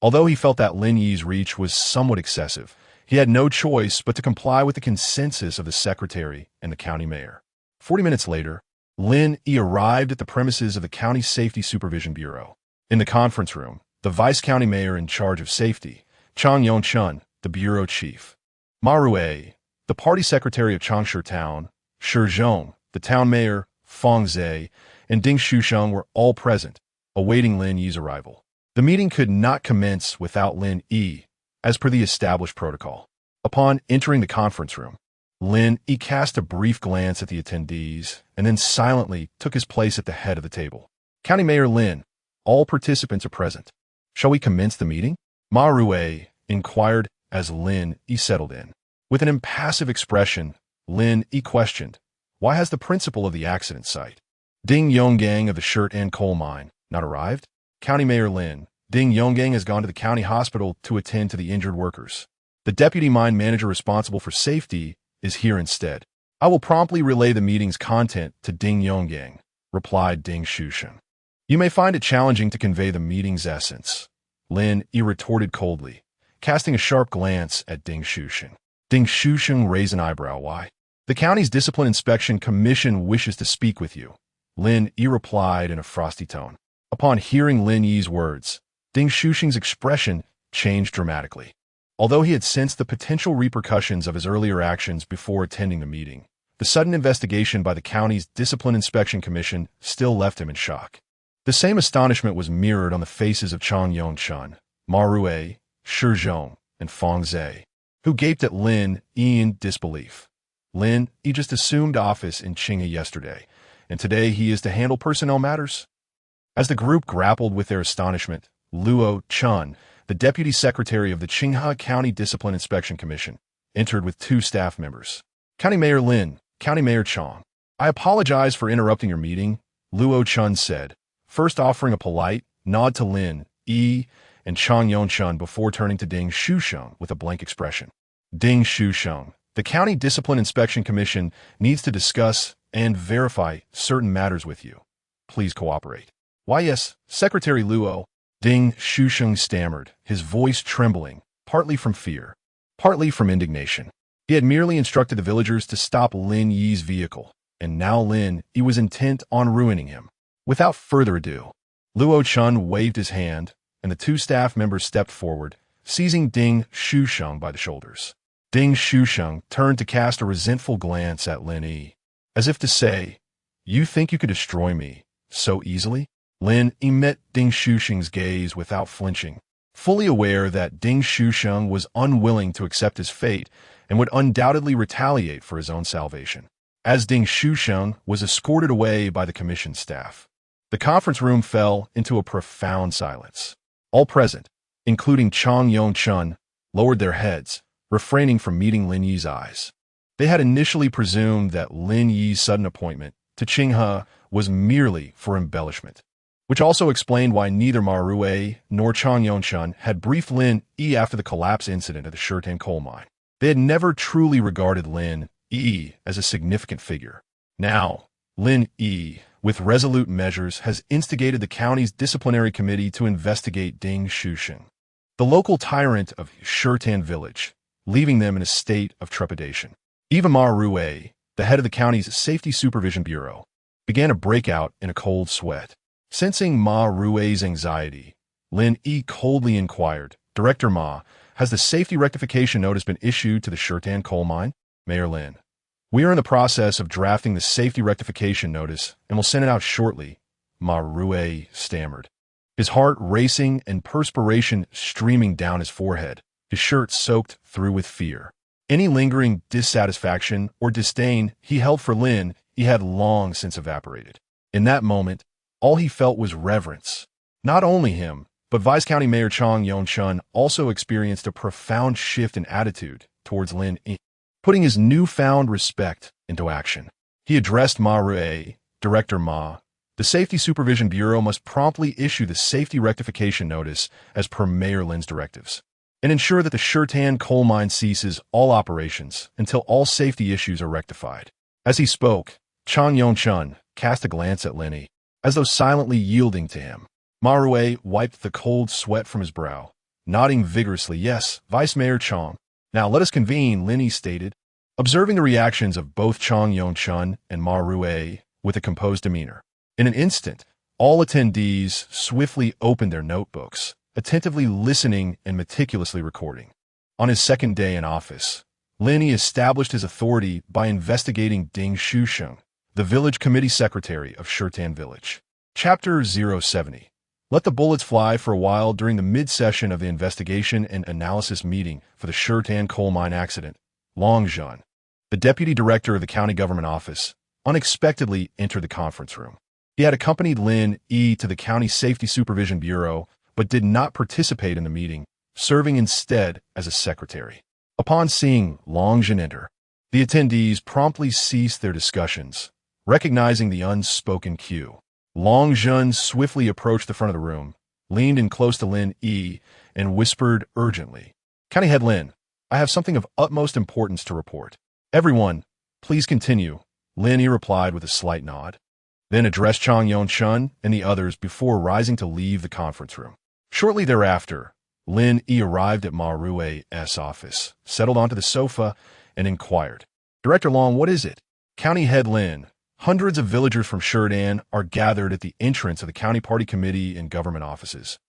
Although he felt that Lin Yi's reach was somewhat excessive, he had no choice but to comply with the consensus of the secretary and the county mayor. 40 minutes later, Lin Yi arrived at the premises of the County Safety Supervision Bureau. In the conference room, the vice-county mayor in charge of safety, Chang Yunshan, the bureau chief, Ma Rui, the party secretary of Changsha Town, Shi Zhong, the town mayor, Fang Zhe, and Ding Shusheng were all present, awaiting Lin Yi's arrival. The meeting could not commence without Lin Yi, as per the established protocol. Upon entering the conference room, Lin Yi cast a brief glance at the attendees and then silently took his place at the head of the table. County Mayor Lin, all participants are present. Shall we commence the meeting? Ma Rui inquired as Lin Yi settled in. With an impassive expression, Lin Yi questioned, why has the principal of the accident site, Ding Yonggang of the Shurtan coal mine, not arrived? County Mayor Lin, Ding Yonggang has gone to the county hospital to attend to the injured workers. The deputy mine manager responsible for safety is here instead. I will promptly relay the meeting's content to Ding Yonggang, replied Ding Shusheng. You may find it challenging to convey the meeting's essence, Lin Yi retorted coldly, casting a sharp glance at Ding Shusheng. Ding Shusheng raised an eyebrow. Why? The county's Discipline Inspection Commission wishes to speak with you, Lin Yi replied in a frosty tone. Upon hearing Lin Yi's words, Ding Shusheng's expression changed dramatically. Although he had sensed the potential repercussions of his earlier actions before attending the meeting, the sudden investigation by the county's Discipline Inspection Commission still left him in shock. The same astonishment was mirrored on the faces of Chang Yunshan, Ma Rui, Shi Zhong, and Feng Zhe, who gaped at Lin Yi in disbelief. Lin Yi just assumed office in Qinghe yesterday, and today he is to handle personnel matters? As the group grappled with their astonishment, Luo Chun, the deputy secretary of the Qinghe County Discipline Inspection Commission, entered with 2 staff members. County Mayor Lin, County Mayor Chang. I apologize for interrupting your meeting, Luo Chun said, first offering a polite nod to Lin Yi and Chang Yunshan before turning to Ding Shusheng with a blank expression. Ding Shusheng, the County Discipline Inspection Commission needs to discuss and verify certain matters with you. Please cooperate. Why yes, Secretary Luo, Ding Shusheng stammered, his voice trembling, partly from fear, partly from indignation. He had merely instructed the villagers to stop Lin Yi's vehicle, and now Lin Yi was intent on ruining him. Without further ado, Luo Chun waved his hand, and the 2 staff members stepped forward, seizing Ding Shusheng by the shoulders. Ding Shusheng turned to cast a resentful glance at Lin Yi, as if to say, "You think you could destroy me so easily?" Lin Yi met Ding Shusheng's gaze without flinching, fully aware that Ding Shusheng was unwilling to accept his fate and would undoubtedly retaliate for his own salvation. As Ding Shusheng was escorted away by the commission staff, the conference room fell into a profound silence. All present, including Chang Yunshan, lowered their heads, refraining from meeting Lin Yi's eyes. They had initially presumed that Lin Yi's sudden appointment to Qinghe was merely for embellishment, which also explained why neither Ma Rui nor Chang Yunshan had briefed Lin Yi after the collapse incident at the Shirtan coal mine. They had never truly regarded Lin Yi as a significant figure. Now, Lin Yi, with resolute measures, has instigated the county's disciplinary committee to investigate Ding Shusheng, the local tyrant of Shirtan village, leaving them in a state of trepidation. Even Ma Rui, the head of the county's Safety Supervision Bureau, began to break out in a cold sweat. Sensing Ma Rui's anxiety, Lin Yi coldly inquired, "Director Ma, has the safety rectification notice been issued to the Shirtan coal mine?" "Mayor Lin, we are in the process of drafting the safety rectification notice and will send it out shortly," Ma Rui stammered, his heart racing and perspiration streaming down his forehead, his shirt soaked through with fear. Any lingering dissatisfaction or disdain he held for Lin Yi had long since evaporated. In that moment, all he felt was reverence. Not only him, but Vice County Mayor Chang Yunshan also experienced a profound shift in attitude towards Lin Yi, putting his newfound respect into action. He addressed Ma Rui, "Director Ma, the Safety Supervision Bureau must promptly issue the safety rectification notice as per Mayor Lin's directives, and ensure that the Shirtan coal mine ceases all operations until all safety issues are rectified." As he spoke, Chang Yunshan cast a glance at Lin Yi, as though silently yielding to him. Ma Rui wiped the cold sweat from his brow, nodding vigorously. "Yes, Vice Mayor Chang. Now let us convene," Lin Yi stated, observing the reactions of both Chang Yunshan and Ma Rui with a composed demeanor. In an instant, all attendees swiftly opened their notebooks, attentively listening and meticulously recording. On his second day in office, Lin Yi established his authority by investigating Ding Shusheng, the village committee secretary of Shirtan village. Chapter 070. Let the bullets fly for a while. During the mid-session of the investigation and analysis meeting for the Shirtan coal mine accident, Long Zhan, the deputy director of the county government office, unexpectedly entered the conference room. He had accompanied Lin Yi to the County Safety Supervision Bureau, but did not participate in the meeting, serving instead as a secretary. Upon seeing Long Zhan enter, the attendees promptly ceased their discussions, recognizing the unspoken cue. Long Zhan swiftly approached the front of the room, leaned in close to Lin Yi, and whispered urgently, "County Head Lin, I have something of utmost importance to report." "Everyone, please continue," Lin Yi replied with a slight nod, then addressed Chang Yunshan and the others before rising to leave the conference room. Shortly thereafter, Lin Yi arrived at Ma Rui's office, settled onto the sofa, and inquired, "Director Long, what is it?" "County Head Lin, hundreds of villagers from Sheridan are gathered at the entrance of the county party committee and government offices,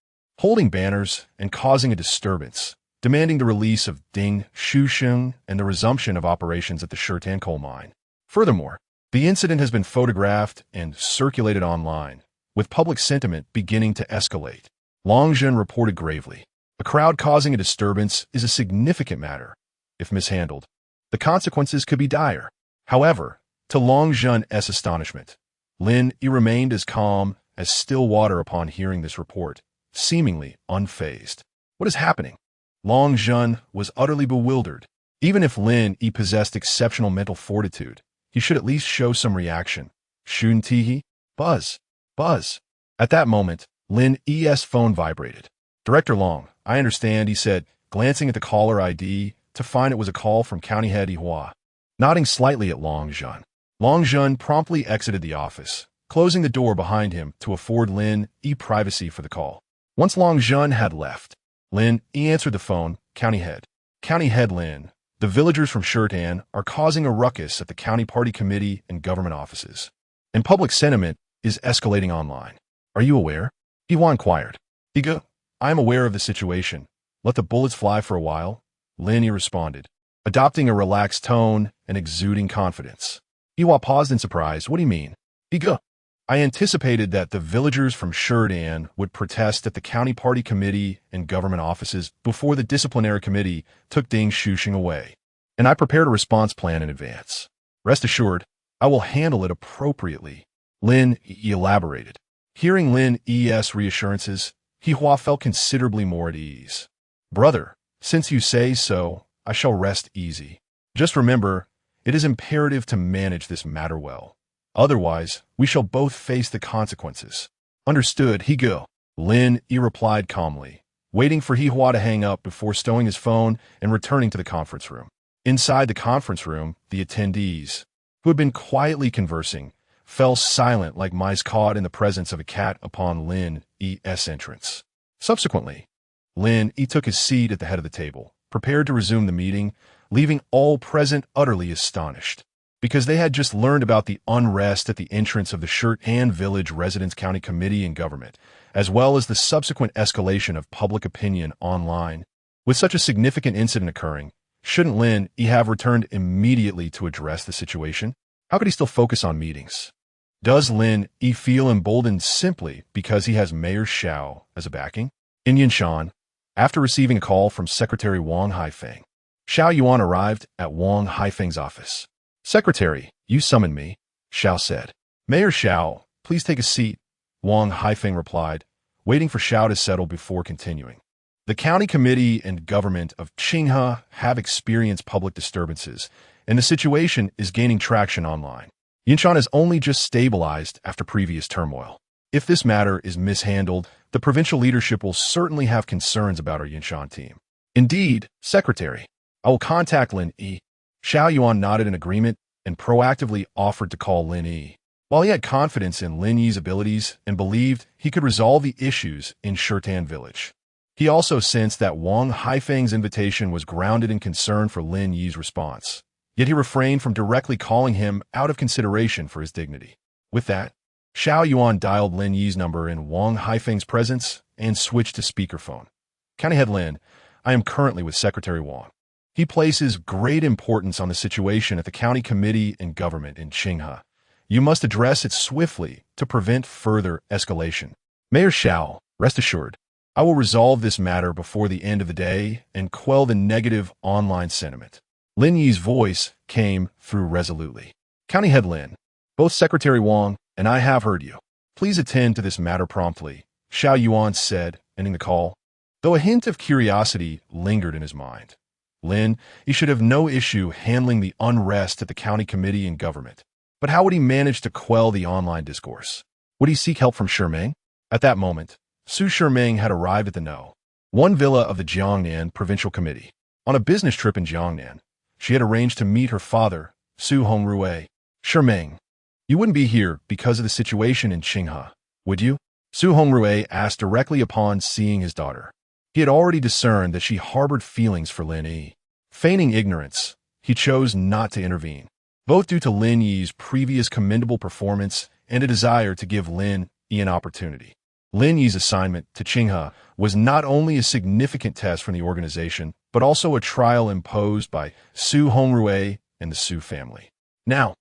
holding banners and causing a disturbance, demanding the release of Ding Shusheng and the resumption of operations at the Sheridan coal mine. Furthermore, the incident has been photographed and circulated online, with public sentiment beginning to escalate." Long Zhen reported gravely, "A crowd causing a disturbance is a significant matter. If mishandled, the consequences could be dire." However, to Long Zhen's astonishment, Lin Yi remained as calm as still water upon hearing this report, seemingly unfazed. "What is happening?" Long Zhen was utterly bewildered. Even if Lin Yi possessed exceptional mental fortitude, he should at least show some reaction. Shun Tihi? Buzz. Buzz. At that moment, Lin Yi's phone vibrated. "Director Long, I understand," he said, glancing at the caller ID to find it was a call from County Head Ihua. Nodding slightly at Long Zhen promptly exited the office, closing the door behind him to afford Lin Yi privacy for the call. Once Long Zhen had left, Lin Yi answered the phone. "County Head. County Head Lin. The villagers from Sheridan are causing a ruckus at the county party committee and government offices, and public sentiment is escalating online. Are you aware?" Ihua inquired. "Iga, I am aware of the situation. Let the bullets fly for a while," Lin Yi responded, adopting a relaxed tone and exuding confidence. Ihua paused in surprise. "What do you mean?" "Iga, I anticipated that the villagers from Sheridan would protest at the county party committee and government offices before the disciplinary committee took Ding Shusheng away, and I prepared a response plan in advance. Rest assured, I will handle it appropriately," Lin Yi elaborated. Hearing Lin Yi's reassurances, Ihua felt considerably more at ease. "Brother, since you say so, I shall rest easy. Just remember, it is imperative to manage this matter well. Otherwise, we shall both face the consequences." "Understood, Higo," Lin Yi replied calmly, waiting for Ihua to hang up before stowing his phone and returning to the conference room. Inside the conference room, the attendees, who had been quietly conversing, fell silent like mice caught in the presence of a cat upon Lin Yi's entrance. Subsequently, Lin Yi took his seat at the head of the table, prepared to resume the meeting, leaving all present utterly astonished, because they had just learned about the unrest at the entrance of the Sheridan Village Residence County Committee and Government, as well as the subsequent escalation of public opinion online. With such a significant incident occurring, shouldn't Lin Yi have returned immediately to address the situation? How could he still focus on meetings? Does Lin Yi feel emboldened simply because he has Mayor Xiao as a backing? In Yunshan, after receiving a call from Secretary Wang Haifeng, Xiao Yuan arrived at Wang Haifeng's office. "Secretary, you summoned me," Xiao said. "Mayor Xiao, please take a seat," Wang Haifeng replied, waiting for Xiao to settle before continuing. "The county committee and government of Qinghe have experienced public disturbances, and the situation is gaining traction online. Yunshan has only just stabilized after previous turmoil. If this matter is mishandled, the provincial leadership will certainly have concerns about our Yunshan team." "Indeed, Secretary. I will contact Lin Yi." Xiao Yuan nodded in agreement and proactively offered to call Lin Yi. While he had confidence in Lin Yi's abilities and believed he could resolve the issues in Sheridan Village, he also sensed that Wang Haifeng's invitation was grounded in concern for Lin Yi's response. Yet he refrained from directly calling him out of consideration for his dignity. With that, Xiao Yuan dialed Lin Yi's number in Wang Haifeng's presence and switched to speakerphone. "County Head Lin, I am currently with Secretary Wang. He places great importance on the situation at the county committee and government in Qinghe. You must address it swiftly to prevent further escalation. Mayor Xiao, rest assured, I will resolve this matter before the end of the day and quell the negative online sentiment." Lin Yi's voice came through resolutely. "County Head Lin, both Secretary Wang and I have heard you. Please attend to this matter promptly," Xiao Yuan said, ending the call, though a hint of curiosity lingered in his mind. Lin Yi should have no issue handling the unrest at the county committee and government. But how would he manage to quell the online discourse? Would he seek help from Shermeng? At that moment, Su Shermeng had arrived at the No. 1 villa of the Jiangnan Provincial Committee. On a business trip in Jiangnan, she had arranged to meet her father, Su Hongrui. "Shermeng, you wouldn't be here because of the situation in Qinghe, would you?" Su Hongrui asked directly upon seeing his daughter. He had already discerned that she harbored feelings for Lin Yi. Feigning ignorance, he chose not to intervene, both due to Lin Yi's previous commendable performance and a desire to give Lin Yi an opportunity. Lin Yi's assignment to Qinghe was not only a significant test for the organization, but also a trial imposed by Su Hongrui and the Su family. Now,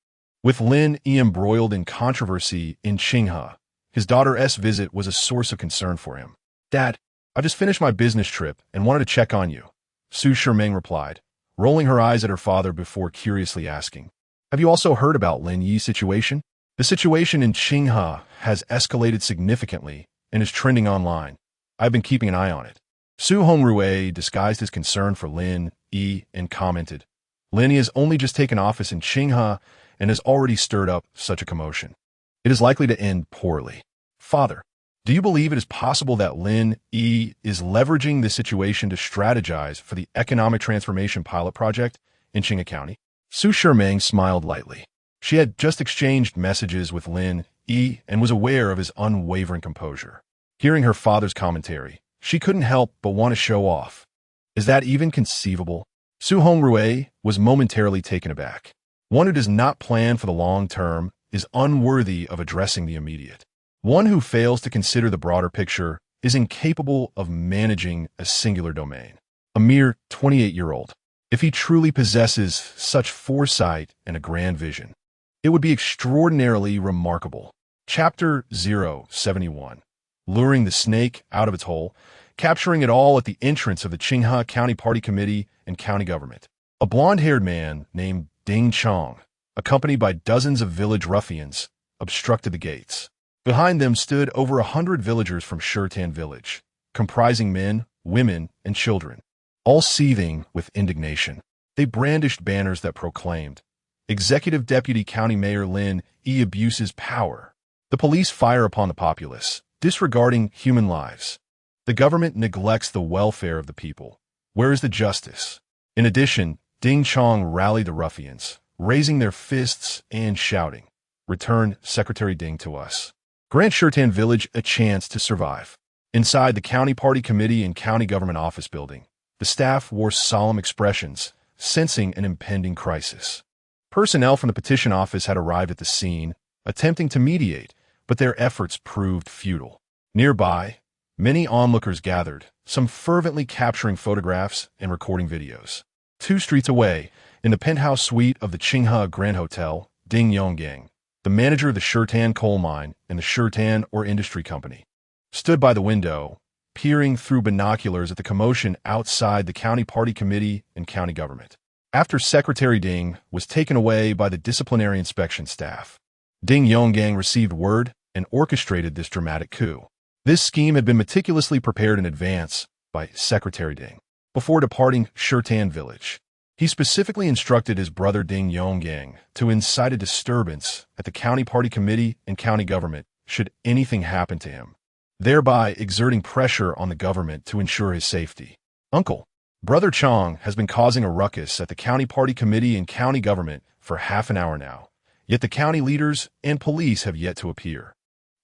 with Lin Yi embroiled in controversy in Qinghe, his daughter's visit was a source of concern for him. "Dad, I just finished my business trip and wanted to check on you," Su Shiming replied, rolling her eyes at her father before curiously asking, "Have you also heard about Lin Yi's situation? The situation in Qinghe has escalated significantly and is trending online. I've been keeping an eye on it." Su Hongrui disguised his concern for Lin Yi and commented, "Lin Yi has only just taken office in Qinghe and has already stirred up such a commotion. It is likely to end poorly. Father, do you believe it is possible that Lin Yi is leveraging this situation to strategize for the economic transformation pilot project in Qinghe County?" Su Shiming smiled lightly. She had just exchanged messages with Lin Yi and was aware of his unwavering composure. Hearing her father's commentary, she couldn't help but want to show off. Is that even conceivable? Su Hongrui was momentarily taken aback. One who does not plan for the long term is unworthy of addressing the immediate. One who fails to consider the broader picture is incapable of managing a singular domain. A mere 28-year-old. If he truly possesses such foresight and a grand vision, it would be extraordinarily remarkable. Chapter 071. Luring the snake out of its hole, capturing it all at the entrance of the Qinghe County Party Committee and county government. A blonde-haired man named Ding Chong, accompanied by dozens of village ruffians, obstructed the gates. Behind them stood over 100 villagers from Shurtan village, comprising men, women, and children, all seething with indignation. They brandished banners that proclaimed, "Executive Deputy County Mayor Lin Yi abuses power." The police fire upon the populace, disregarding human lives. The government neglects the welfare of the people. Where is the justice? In addition, Ding Chong rallied the ruffians, raising their fists and shouting, "Return Secretary Ding to us. Grant Shurtan village a chance to survive." Inside the county party committee and county government office building, the staff wore solemn expressions, sensing an impending crisis. Personnel from the petition office had arrived at the scene, attempting to mediate, but their efforts proved futile. Nearby, many onlookers gathered, some fervently capturing photographs and recording videos. 2 streets away, in the penthouse suite of the Qinghe Grand Hotel, Ding Yonggang, the manager of the Shurtan coal mine and the Shurtan Ore Industry Company, stood by the window, peering through binoculars at the commotion outside the county party committee and county government. After Secretary Ding was taken away by the disciplinary inspection staff, Ding Yonggang received word and orchestrated this dramatic coup. This scheme had been meticulously prepared in advance by Secretary Ding. Before departing Shurtan village, he specifically instructed his brother Ding Yonggang to incite a disturbance at the county party committee and county government should anything happen to him, thereby exerting pressure on the government to ensure his safety. "Uncle, Brother Chong has been causing a ruckus at the county party committee and county government for half an hour now, yet the county leaders and police have yet to appear."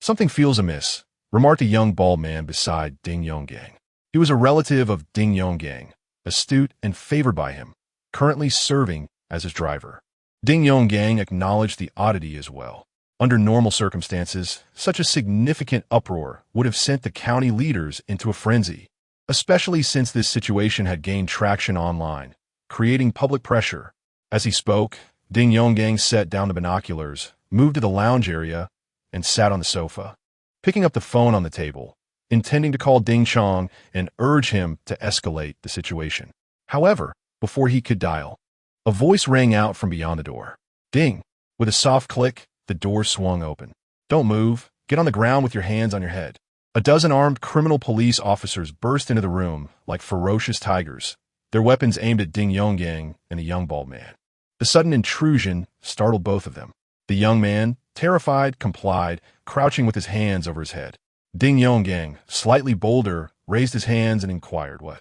"Something feels amiss," remarked a young bald man beside Ding Yonggang. He was a relative of Ding Yonggang, astute and favored by him, currently serving as his driver. Ding Yonggang acknowledged the oddity as well. Under normal circumstances, such a significant uproar would have sent the county leaders into a frenzy, especially since this situation had gained traction online, creating public pressure. As he spoke, Ding Yonggang set down the binoculars, moved to the lounge area, and sat on the sofa, picking up the phone on the table, intending to call Ding Chong and urge him to escalate the situation. However, before he could dial, a voice rang out from beyond the door. "Ding!" With a soft click, the door swung open. "Don't move. Get on the ground with your hands on your head." A dozen armed criminal police officers burst into the room like ferocious tigers, their weapons aimed at Ding Yonggang and the young bald man. The sudden intrusion startled both of them. The young man, terrified, complied, crouching with his hands over his head. Ding Yonggang, slightly bolder, raised his hands and inquired, What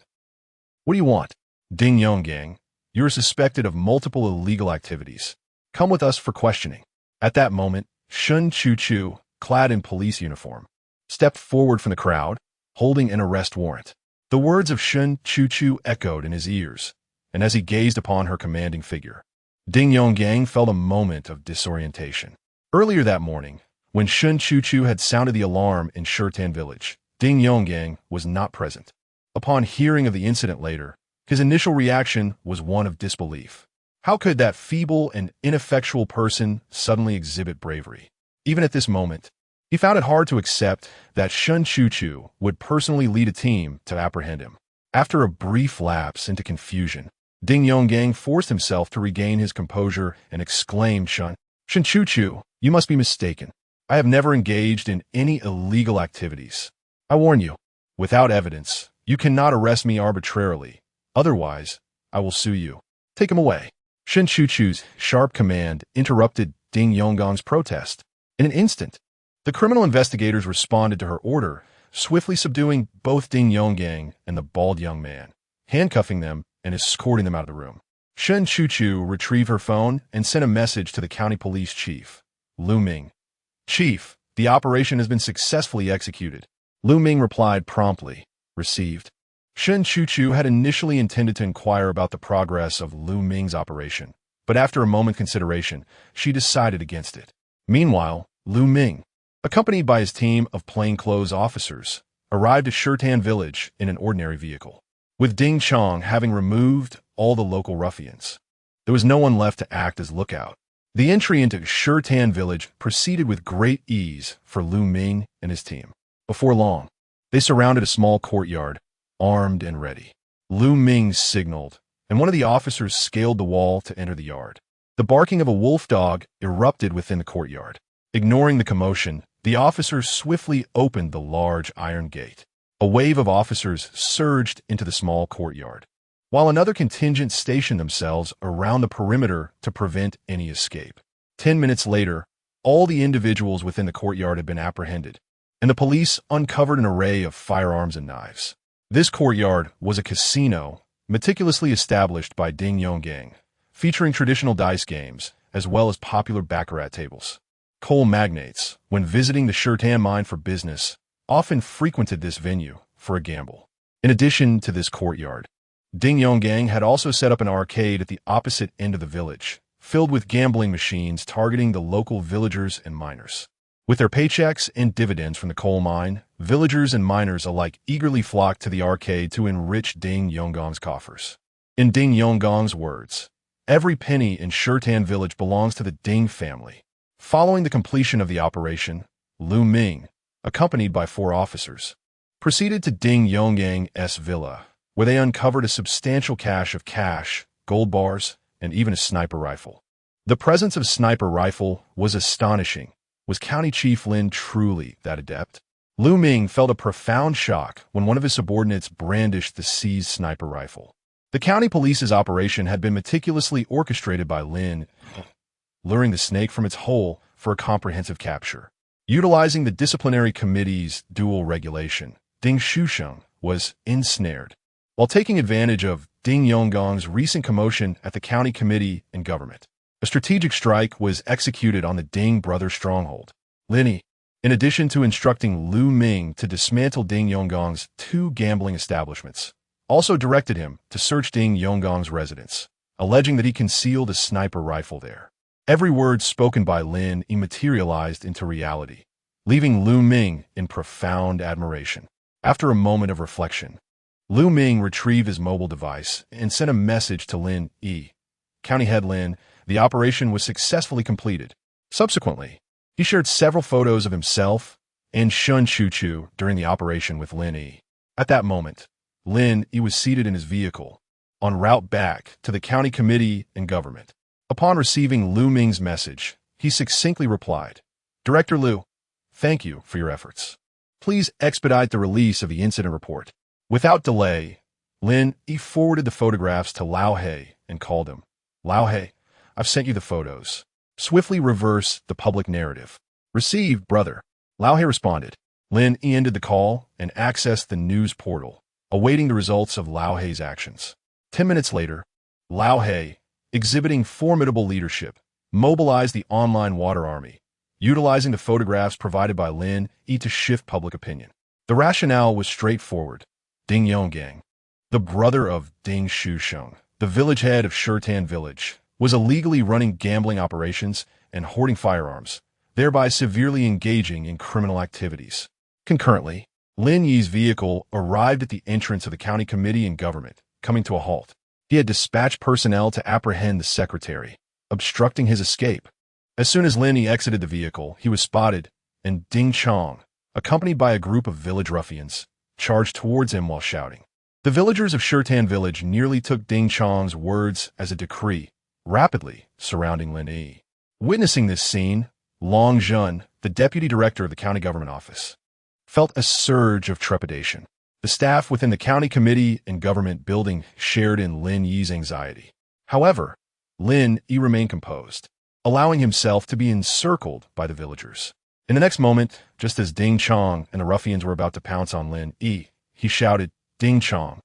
do you want?" "Ding Yonggang, you are suspected of multiple illegal activities. Come with us for questioning." At that moment, Shun Chu-Chu, clad in police uniform, stepped forward from the crowd, holding an arrest warrant. The words of Shun Chu echoed in his ears, and as he gazed upon her commanding figure, Ding Yonggang felt a moment of disorientation. Earlier that morning, when Shun Chu had sounded the alarm in Shurtan village, Ding Yonggang was not present. Upon hearing of the incident later, his initial reaction was one of disbelief. How could that feeble and ineffectual person suddenly exhibit bravery? Even at this moment, he found it hard to accept that Shun Chu would personally lead a team to apprehend him. After a brief lapse into confusion, Ding Yonggang forced himself to regain his composure and exclaimed, Shun Chu, you must be mistaken. I have never engaged in any illegal activities. I warn you, without evidence, you cannot arrest me arbitrarily. Otherwise, I will sue you. Take him away. Shun Chu's sharp command interrupted Ding Yonggang's protest. In an instant, the criminal investigators responded to her order, swiftly subduing both Ding Yonggang and the bald young man, handcuffing them and escorting them out of the room. Shun Chu retrieved her phone and sent a message to the county police chief, Lu Ming. Chief, the operation has been successfully executed. Lu Ming replied promptly, received. Shun Chu had initially intended to inquire about the progress of Lu Ming's operation, but after a moment's consideration, she decided against it. Meanwhile, Lu Ming, accompanied by his team of plainclothes officers, arrived at Shurtan village in an ordinary vehicle. With Ding Chong having removed all the local ruffians, there was no one left to act as lookout. The entry into Shurtan village proceeded with great ease for Lu Ming and his team. Before long, they surrounded a small courtyard, armed and ready. Lu Ming signaled, and one of the officers scaled the wall to enter the yard. The barking of a wolf dog erupted within the courtyard. Ignoring the commotion, the officers swiftly opened the large iron gate. A wave of officers surged into the small courtyard, while another contingent stationed themselves around the perimeter to prevent any escape. 10 minutes later, all the individuals within the courtyard had been apprehended, and the police uncovered an array of firearms and knives. This courtyard was a casino meticulously established by Ding Yonggang, featuring traditional dice games as well as popular baccarat tables. Coal magnates, when visiting the Shurtan mine for business, often frequented this venue for a gamble. In addition to this courtyard, Ding Yonggang had also set up an arcade at the opposite end of the village, filled with gambling machines targeting the local villagers and miners. With their paychecks and dividends from the coal mine, villagers and miners alike eagerly flocked to the arcade to enrich Ding Yonggang's coffers. In Ding Yonggang's words, every penny in Shurtan village belongs to the Ding family. Following the completion of the operation, Lu Ming, accompanied by 4 officers, proceeded to Ding Yonggang's villa, where they uncovered a substantial cache of cash, gold bars, and even a sniper rifle. The presence of a sniper rifle was astonishing. Was County Chief Lin truly that adept? Lu Ming felt a profound shock when one of his subordinates brandished the seized sniper rifle. The county police's operation had been meticulously orchestrated by Lin, luring the snake from its hole for a comprehensive capture. Utilizing the disciplinary committee's dual regulation, Ding Shusheng was ensnared. While taking advantage of Ding Yonggang's recent commotion at the county committee and government, a strategic strike was executed on the Ding brothers' stronghold. Lin Yi, in addition to instructing Lu Ming to dismantle Ding Yonggang's 2 gambling establishments, also directed him to search Ding Yonggang's residence, alleging that he concealed a sniper rifle there. Every word spoken by Lin Yi materialized into reality, leaving Lu Ming in profound admiration. After a moment of reflection, Lu Ming retrieved his mobile device and sent a message to Lin Yi. County Head Lin, the operation was successfully completed. Subsequently, he shared several photos of himself and Shun Chu during the operation with Lin Yi. At that moment, Lin Yi was seated in his vehicle, en route back to the county committee and government. Upon receiving Lu Ming's message, he succinctly replied, Director Lu, thank you for your efforts. Please expedite the release of the incident report. Without delay, Lin Yi forwarded the photographs to Lao He and called him. Lao He, I've sent you the photos. Swiftly reverse the public narrative. Received, brother. Lao He responded. Lin Yi ended the call and accessed the news portal, awaiting the results of Lao He's actions. 10 minutes later, Lao He, exhibiting formidable leadership, mobilized the online water army, utilizing the photographs provided by Lin Yi to shift public opinion. The rationale was straightforward. Ding Yonggang, the brother of Ding Shusheng, the village head of Shurtan village, was illegally running gambling operations and hoarding firearms, thereby severely engaging in criminal activities. Concurrently, Lin Yi's vehicle arrived at the entrance of the county committee and government, coming to a halt. He had dispatched personnel to apprehend the secretary, obstructing his escape. As soon as Lin Yi exited the vehicle, he was spotted, and Ding Chong, accompanied by a group of village ruffians, charged towards him while shouting. The villagers of Shurtan village nearly took Ding Chong's words as a decree, rapidly surrounding Lin Yi. Witnessing this scene, Long Zhun, the deputy director of the county government office, felt a surge of trepidation. The staff within the county committee and government building shared in Lin Yi's anxiety. However, Lin Yi remained composed, allowing himself to be encircled by the villagers. In the next moment, just as Ding Chong and the ruffians were about to pounce on Lin Yi, he shouted, "Ding Chong,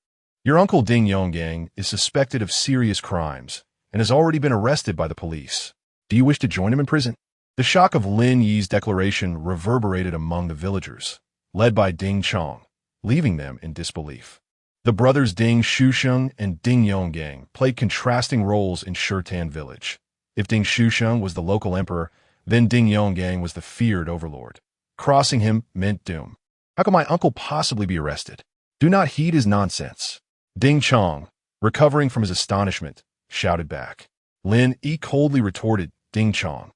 your uncle Ding Yonggang is suspected of serious crimes and has already been arrested by the police. Do you wish to join him in prison?" The shock of Lin Yi's declaration reverberated among the villagers, led by Ding Chong, leaving them in disbelief. The brothers Ding Shusheng and Ding Yonggang played contrasting roles in Shurtan village. If Ding Shusheng was the local emperor, then Ding Yonggang was the feared overlord. Crossing him meant doom. How could my uncle possibly be arrested? Do not heed his nonsense. Ding Chong, recovering from his astonishment, shouted back. Lin Yi coldly retorted, "Ding Chong,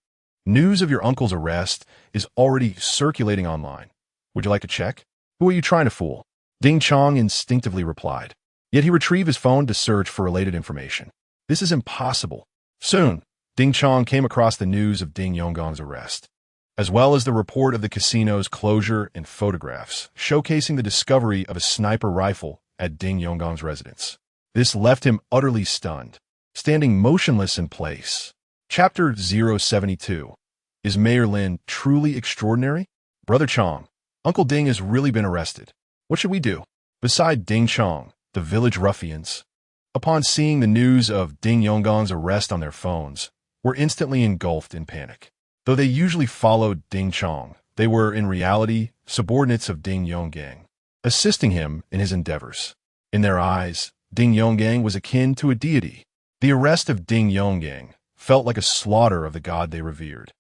news of your uncle's arrest is already circulating online. Would you like to check? Who are you trying to fool?" Ding Chong instinctively replied. Yet he retrieved his phone to search for related information. This is impossible. Soon, Ding Chong came across the news of Ding Yonggang's arrest, as well as the report of the casino's closure and photographs, showcasing the discovery of a sniper rifle at Ding Yonggang's residence. This left him utterly stunned, standing motionless in place. Chapter 072. Is Mayor Lin truly extraordinary? Brother Chong, Uncle Ding has really been arrested. What should we do? Beside Ding Chong, the village ruffians, upon seeing the news of Ding Yonggang's arrest on their phones, were instantly engulfed in panic. Though they usually followed Ding Chong, they were, in reality, subordinates of Ding Yonggang, assisting him in his endeavors. In their eyes, Ding Yonggang was akin to a deity. The arrest of Ding Yonggang felt like a slaughter of the god they revered.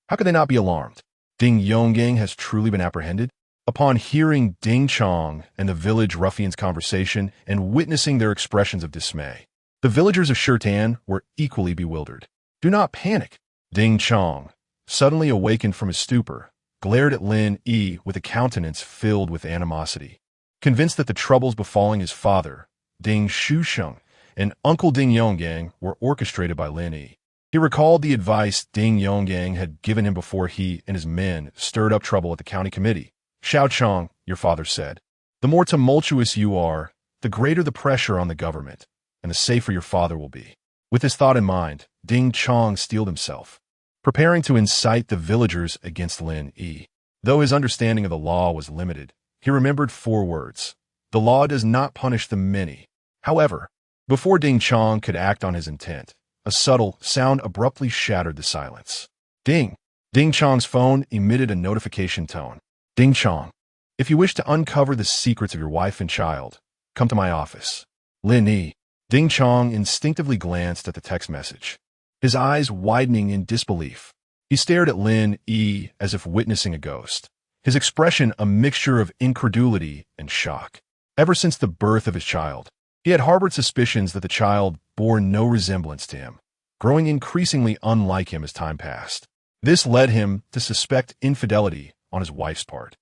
How could they not be alarmed? Ding Yonggang has truly been apprehended? Upon hearing Ding Chong and the village ruffians' conversation and witnessing their expressions of dismay, the villagers of Shurtan were equally bewildered. Do not panic. Ding Chong, suddenly awakened from his stupor, glared at Lin Yi with a countenance filled with animosity. Convinced that the troubles befalling his father, Ding Shusheng, and Uncle Ding Yonggang were orchestrated by Lin Yi. He recalled the advice Ding Yonggang had given him before he and his men stirred up trouble at the county committee. "Xiao Chong," your father said, "the more tumultuous you are, the greater the pressure on the government, and the safer your father will be." With this thought in mind, Ding Chong steeled himself, preparing to incite the villagers against Lin Yi. Though his understanding of the law was limited, he remembered 4 words. The law does not punish the many. However, before Ding Chong could act on his intent, a subtle sound abruptly shattered the silence. Ding! Ding Chong's phone emitted a notification tone. "Ding Chong, if you wish to uncover the secrets of your wife and child, come to my office. Lin Yi." Ding Chong instinctively glanced at the text message, his eyes widening in disbelief. He stared at Lin Yi as if witnessing a ghost, his expression a mixture of incredulity and shock. Ever since the birth of his child, he had harbored suspicions that the child bore no resemblance to him, growing increasingly unlike him as time passed. This led him to suspect infidelity on his wife's part,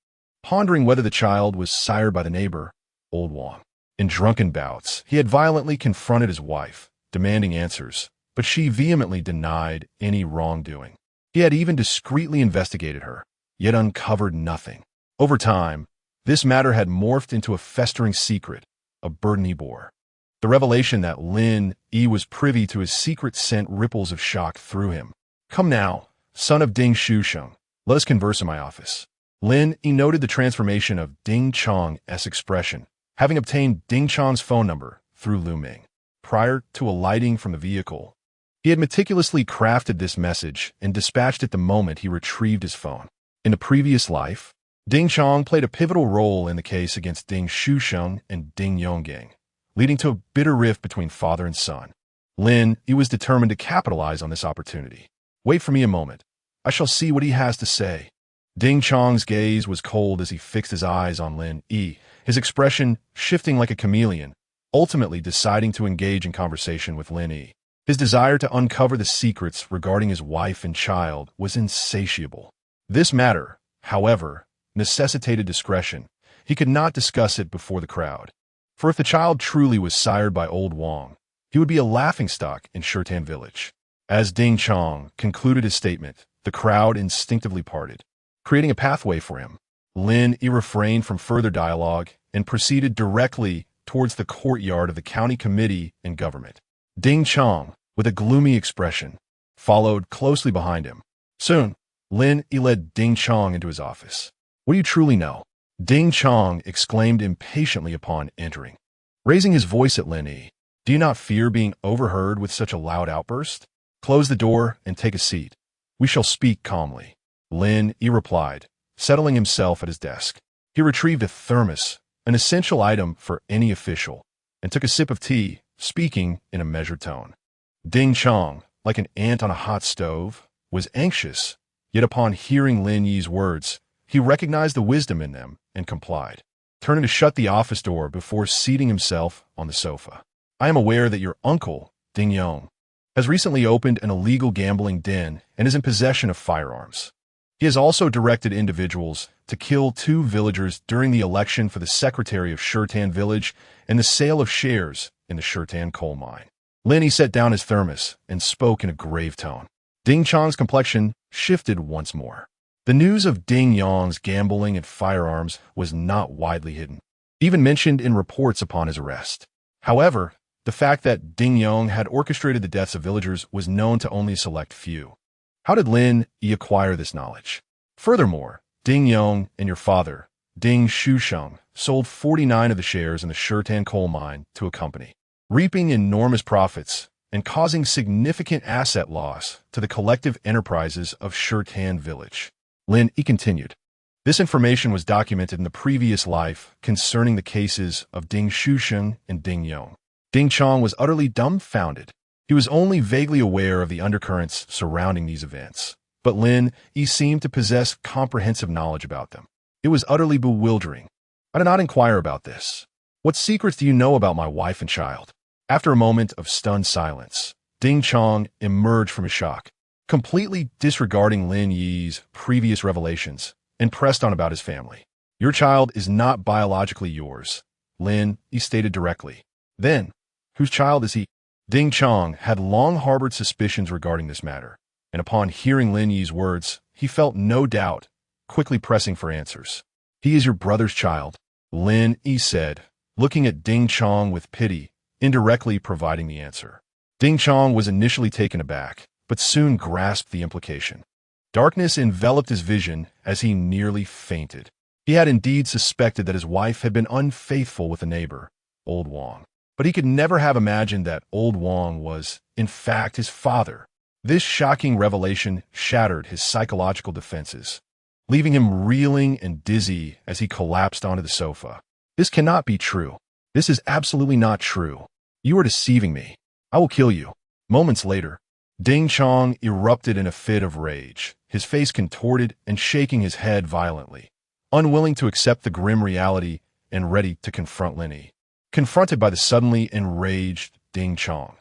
pondering whether the child was sired by the neighbor, Old Wang. In drunken bouts, he had violently confronted his wife, demanding answers, but she vehemently denied any wrongdoing. He had even discreetly investigated her, yet uncovered nothing. Over time, this matter had morphed into a festering secret, a burden he bore. The revelation that Lin Yi was privy to his secret sent ripples of shock through him. "Come now, son of Ding Shusheng, let us converse in my office." Lin Yi noted the transformation of Ding Chong's expression, having obtained Ding Chong's phone number through Lu Ming. Prior to alighting from the vehicle, he had meticulously crafted this message and dispatched it the moment he retrieved his phone. In the previous life, Ding Chong played a pivotal role in the case against Ding Shusheng and Ding Yonggang, leading to a bitter rift between father and son. Lin Yi was determined to capitalize on this opportunity. Wait for me a moment. I shall see what he has to say. Ding Chong's gaze was cold as he fixed his eyes on Lin Yi, his expression shifting like a chameleon, ultimately deciding to engage in conversation with Lin Yi. His desire to uncover the secrets regarding his wife and child was insatiable. This matter, however, necessitated discretion. He could not discuss it before the crowd. For if the child truly was sired by old Wang, he would be a laughingstock in Shirtan village. As Ding Chong concluded his statement, the crowd instinctively parted, creating a pathway for him. Lin Yi refrained from further dialogue and proceeded directly towards the courtyard of the county committee and government. Ding Chong, with a gloomy expression, followed closely behind him. Soon, Lin Yi led Ding Chong into his office. What do you truly know? Ding Chong exclaimed impatiently upon entering. Raising his voice at Lin Yi, do you not fear being overheard with such a loud outburst? Close the door and take a seat. We shall speak calmly. Lin Yi replied, settling himself at his desk. He retrieved a thermos, an essential item for any official, and took a sip of tea, speaking in a measured tone. Ding Chong, like an ant on a hot stove, was anxious, yet upon hearing Lin Yi's words, he recognized the wisdom in them and complied, turning to shut the office door before seating himself on the sofa. I am aware that your uncle, Ding Yong, has recently opened an illegal gambling den and is in possession of firearms. He has also directed individuals to kill 2 villagers during the election for the secretary of Shirtan village and the sale of shares in the Shirtan coal mine. Lin Yi set down his thermos and spoke in a grave tone. Ding Chong's complexion shifted once more. The news of Ding Yong's gambling and firearms was not widely hidden, even mentioned in reports upon his arrest. However, the fact that Ding Yong had orchestrated the deaths of villagers was known to only a select few. How did Lin Yi acquire this knowledge? Furthermore, Ding Yong and your father, Ding Shusheng, sold 49 of the shares in the Shirtan coal mine to a company, reaping enormous profits and causing significant asset loss to the collective enterprises of Shirtan village. Lin Yi continued. This information was documented in the previous life concerning the cases of Ding Shusheng and Ding Yong. Ding Chong was utterly dumbfounded. He was only vaguely aware of the undercurrents surrounding these events, but Lin Yi seemed to possess comprehensive knowledge about them. It was utterly bewildering. I did not inquire about this. What secrets do you know about my wife and child? After a moment of stunned silence, Ding Chong emerged from his shock, completely disregarding Lin Yi's previous revelations, and pressed on about his family. Your child is not biologically yours, Lin Yi stated directly. Then, whose child is he? Ding Chong had long harbored suspicions regarding this matter, and upon hearing Lin Yi's words, he felt no doubt, quickly pressing for answers. He is your brother's child, Lin Yi said, looking at Ding Chong with pity, indirectly providing the answer. Ding Chong was initially taken aback, but soon grasped the implication. Darkness enveloped his vision as he nearly fainted. He had indeed suspected that his wife had been unfaithful with a neighbor, old Wang, but he could never have imagined that old Wang was, in fact, his father. This shocking revelation shattered his psychological defenses, leaving him reeling and dizzy as he collapsed onto the sofa. This cannot be true. This is absolutely not true. You are deceiving me. I will kill you. Moments later, Ding Chong erupted in a fit of rage, his face contorted and shaking his head violently, unwilling to accept the grim reality and ready to confront Lin Yi. Confronted by the suddenly enraged Ding Chong,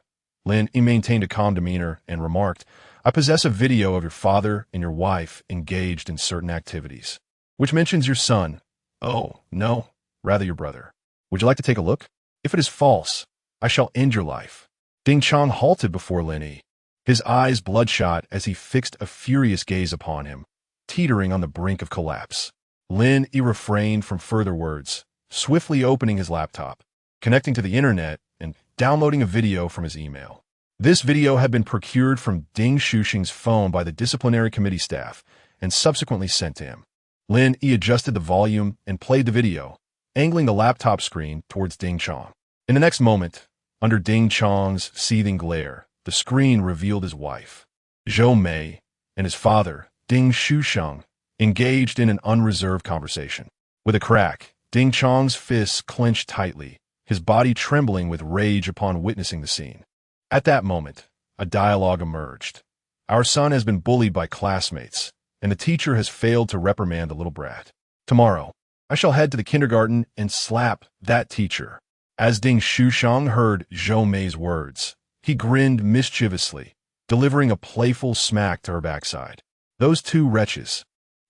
Lin Yi maintained a calm demeanor and remarked, I possess a video of your father and your wife engaged in certain activities, which mentions your son. Oh, no, rather your brother. Would you like to take a look? If it is false, I shall end your life. Ding Chong halted before Lin Yi, his eyes bloodshot as he fixed a furious gaze upon him, teetering on the brink of collapse. Lin Yi refrained from further words, swiftly opening his laptop, connecting to the internet, and downloading a video from his email. This video had been procured from Ding Shusheng's phone by the disciplinary committee staff and subsequently sent to him. Lin Yi adjusted the volume and played the video, angling the laptop screen towards Ding Chong. In the next moment, under Ding Chong's seething glare, the screen revealed his wife, Zhou Mei, and his father, Ding Shusheng, engaged in an unreserved conversation. With a crack, Ding Chong's fists clenched tightly, his body trembling with rage upon witnessing the scene. At that moment, a dialogue emerged. Our son has been bullied by classmates, and the teacher has failed to reprimand the little brat. Tomorrow, I shall head to the kindergarten and slap that teacher. As Ding Shushang heard Zhou Mei's words, he grinned mischievously, delivering a playful smack to her backside. Those two wretches.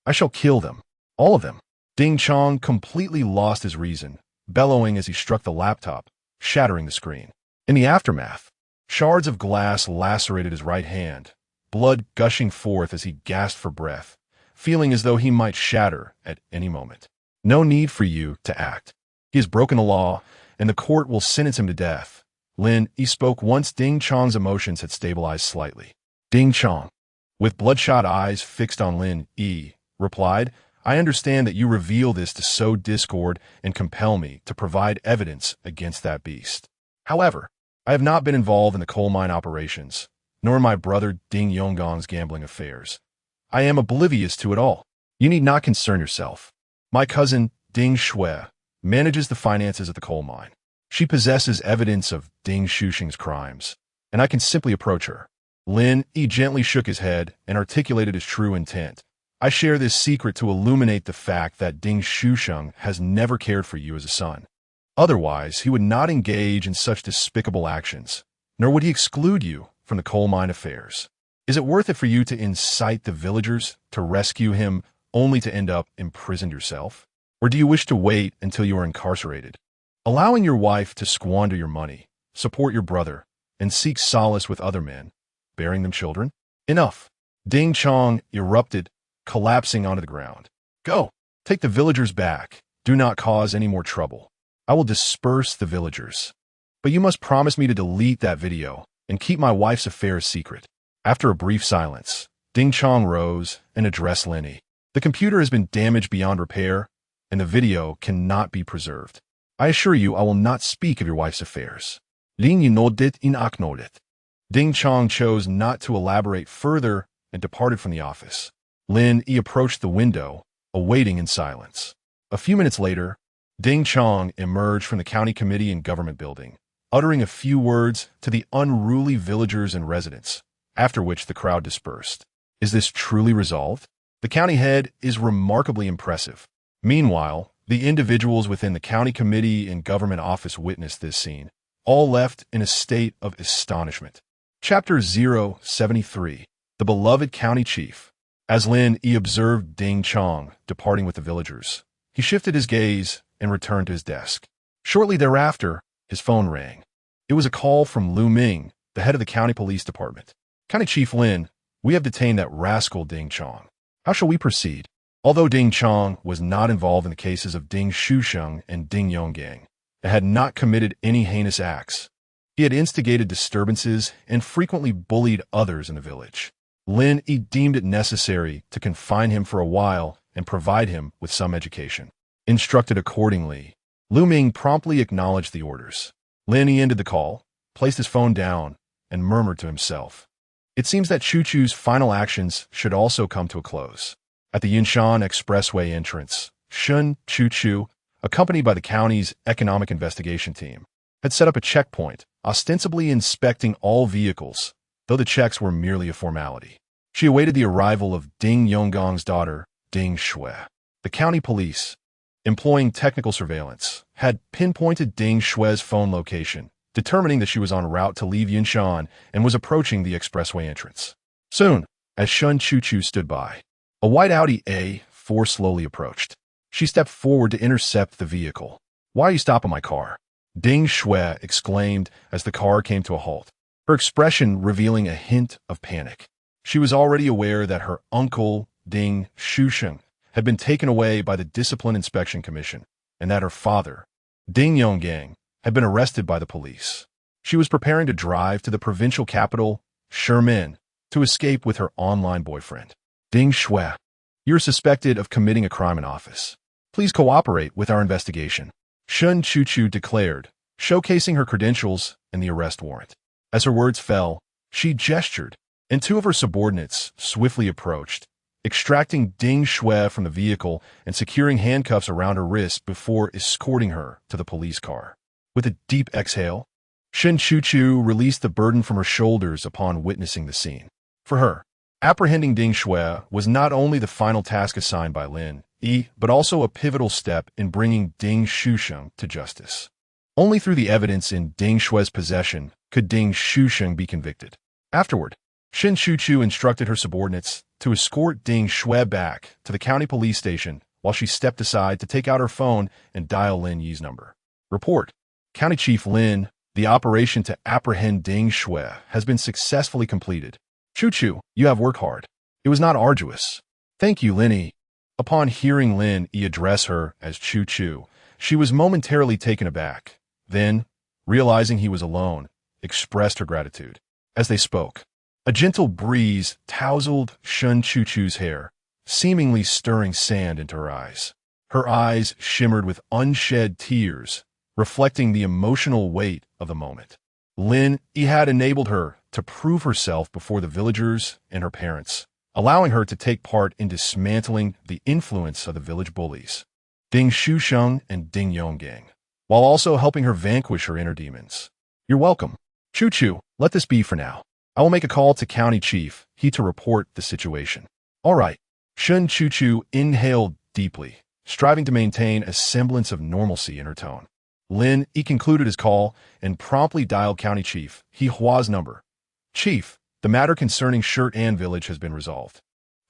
I shall kill them. All of them. Ding Chong completely lost his reason, bellowing as he struck the laptop, shattering the screen. In the aftermath, shards of glass lacerated his right hand, blood gushing forth as he gasped for breath, feeling as though he might shatter at any moment. No need for you to act. He has broken the law, and the court will sentence him to death. Lin Yi spoke once Ding Chong's emotions had stabilized slightly. Ding Chong, with bloodshot eyes fixed on Lin Yi, replied, I understand that you reveal this to sow discord and compel me to provide evidence against that beast. However, I have not been involved in the coal mine operations, nor in my brother Ding Yonggong's gambling affairs. I am oblivious to it all. You need not concern yourself. My cousin, Ding Shui, manages the finances of the coal mine. She possesses evidence of Ding Shushing's crimes, and I can simply approach her. Lin Yi gently shook his head and articulated his true intent. I share this secret to illuminate the fact that Ding Shusheng has never cared for you as a son. Otherwise, he would not engage in such despicable actions, nor would he exclude you from the coal mine affairs. Is it worth it for you to incite the villagers to rescue him only to end up imprisoned yourself? Or do you wish to wait until you are incarcerated, allowing your wife to squander your money, support your brother, and seek solace with other men, bearing them children? Enough. Ding Chong erupted, collapsing onto the ground. Go, take the villagers back. Do not cause any more trouble. I will disperse the villagers. But you must promise me to delete that video and keep my wife's affairs secret. After a brief silence, Ding Chong rose and addressed Lin Yi. The computer has been damaged beyond repair, and the video cannot be preserved. I assure you I will not speak of your wife's affairs. Lin Yi nodded in acknowledgment. Ding Chong chose not to elaborate further and departed from the office. Lin Yi approached the window, awaiting in silence. A few minutes later, Ding Chong emerged from the county committee and government building, uttering a few words to the unruly villagers and residents, after which the crowd dispersed. Is this truly resolved? The county head is remarkably impressive. Meanwhile, the individuals within the county committee and government office witnessed this scene, all left in a state of astonishment. Chapter 073. The Beloved County Chief. As Lin Yi observed Ding Chong departing with the villagers, he shifted his gaze and returned to his desk. Shortly thereafter, his phone rang. It was a call from Lu Ming, the head of the county police department. County Chief Lin, we have detained that rascal Ding Chong. How shall we proceed? Although Ding Chong was not involved in the cases of Ding Shusheng and Ding Yonggang, and had not committed any heinous acts, he had instigated disturbances and frequently bullied others in the village. Lin Yi deemed it necessary to confine him for a while and provide him with some education. Instructed accordingly, Lu Ming promptly acknowledged the orders. Lin Yi ended the call, placed his phone down, and murmured to himself. It seems that Chu Chu's final actions should also come to a close. At the Yunshan Expressway entrance, Shun Chu Chu, accompanied by the county's economic investigation team, had set up a checkpoint, ostensibly inspecting all vehicles, though the checks were merely a formality. She awaited the arrival of Ding Yonggong's daughter, Ding Shui. The county police, employing technical surveillance, had pinpointed Ding Shui's phone location, determining that she was en route to leave Yunshan and was approaching the expressway entrance. Soon, as Shun Chu Chu stood by, a white Audi A4 slowly approached. She stepped forward to intercept the vehicle. Why are you stopping my car? Ding Shui exclaimed as the car came to a halt, her expression revealing a hint of panic. She was already aware that her uncle, Ding Shusheng, had been taken away by the Discipline Inspection Commission, and that her father, Ding Yonggang, had been arrested by the police. She was preparing to drive to the provincial capital, Sherman, to escape with her online boyfriend. Ding Shui, you're suspected of committing a crime in office. Please cooperate with our investigation, Shun Chu Chu declared, showcasing her credentials and the arrest warrant. As her words fell, she gestured, and two of her subordinates swiftly approached, extracting Ding Shui from the vehicle and securing handcuffs around her wrists before escorting her to the police car. With a deep exhale, Shen Chuchu released the burden from her shoulders upon witnessing the scene. For her, apprehending Ding Shui was not only the final task assigned by Lin Yi, but also a pivotal step in bringing Ding Shusheng to justice. Only through the evidence in Ding Shui's possession could Ding Shusheng be convicted. Afterward, Shen Chuchu instructed her subordinates to escort Ding Shui back to the county police station while she stepped aside to take out her phone and dial Lin Yi's number. Report. County Chief Lin, the operation to apprehend Ding Shui has been successfully completed. Chuchu, you have worked hard. It was not arduous. Thank you, Lin Yi. Upon hearing Lin Yi address her as Chuchu, she was momentarily taken aback. Then, realizing he was alone, expressed her gratitude. As they spoke, a gentle breeze tousled Shen Chuchu's hair, seemingly stirring sand into her eyes. Her eyes shimmered with unshed tears, reflecting the emotional weight of the moment. Lin Yi had enabled her to prove herself before the villagers and her parents, allowing her to take part in dismantling the influence of the village bullies, Ding Shusheng and Ding Yonggang, while also helping her vanquish her inner demons. You're welcome. Chuchu, let this be for now. I will make a call to County Chief He to report the situation. All right. Shen Chuchu inhaled deeply, striving to maintain a semblance of normalcy in her tone. Lin Yi concluded his call and promptly dialed County Chief He Hua's number. Chief, the matter concerning Shirt An Village has been resolved.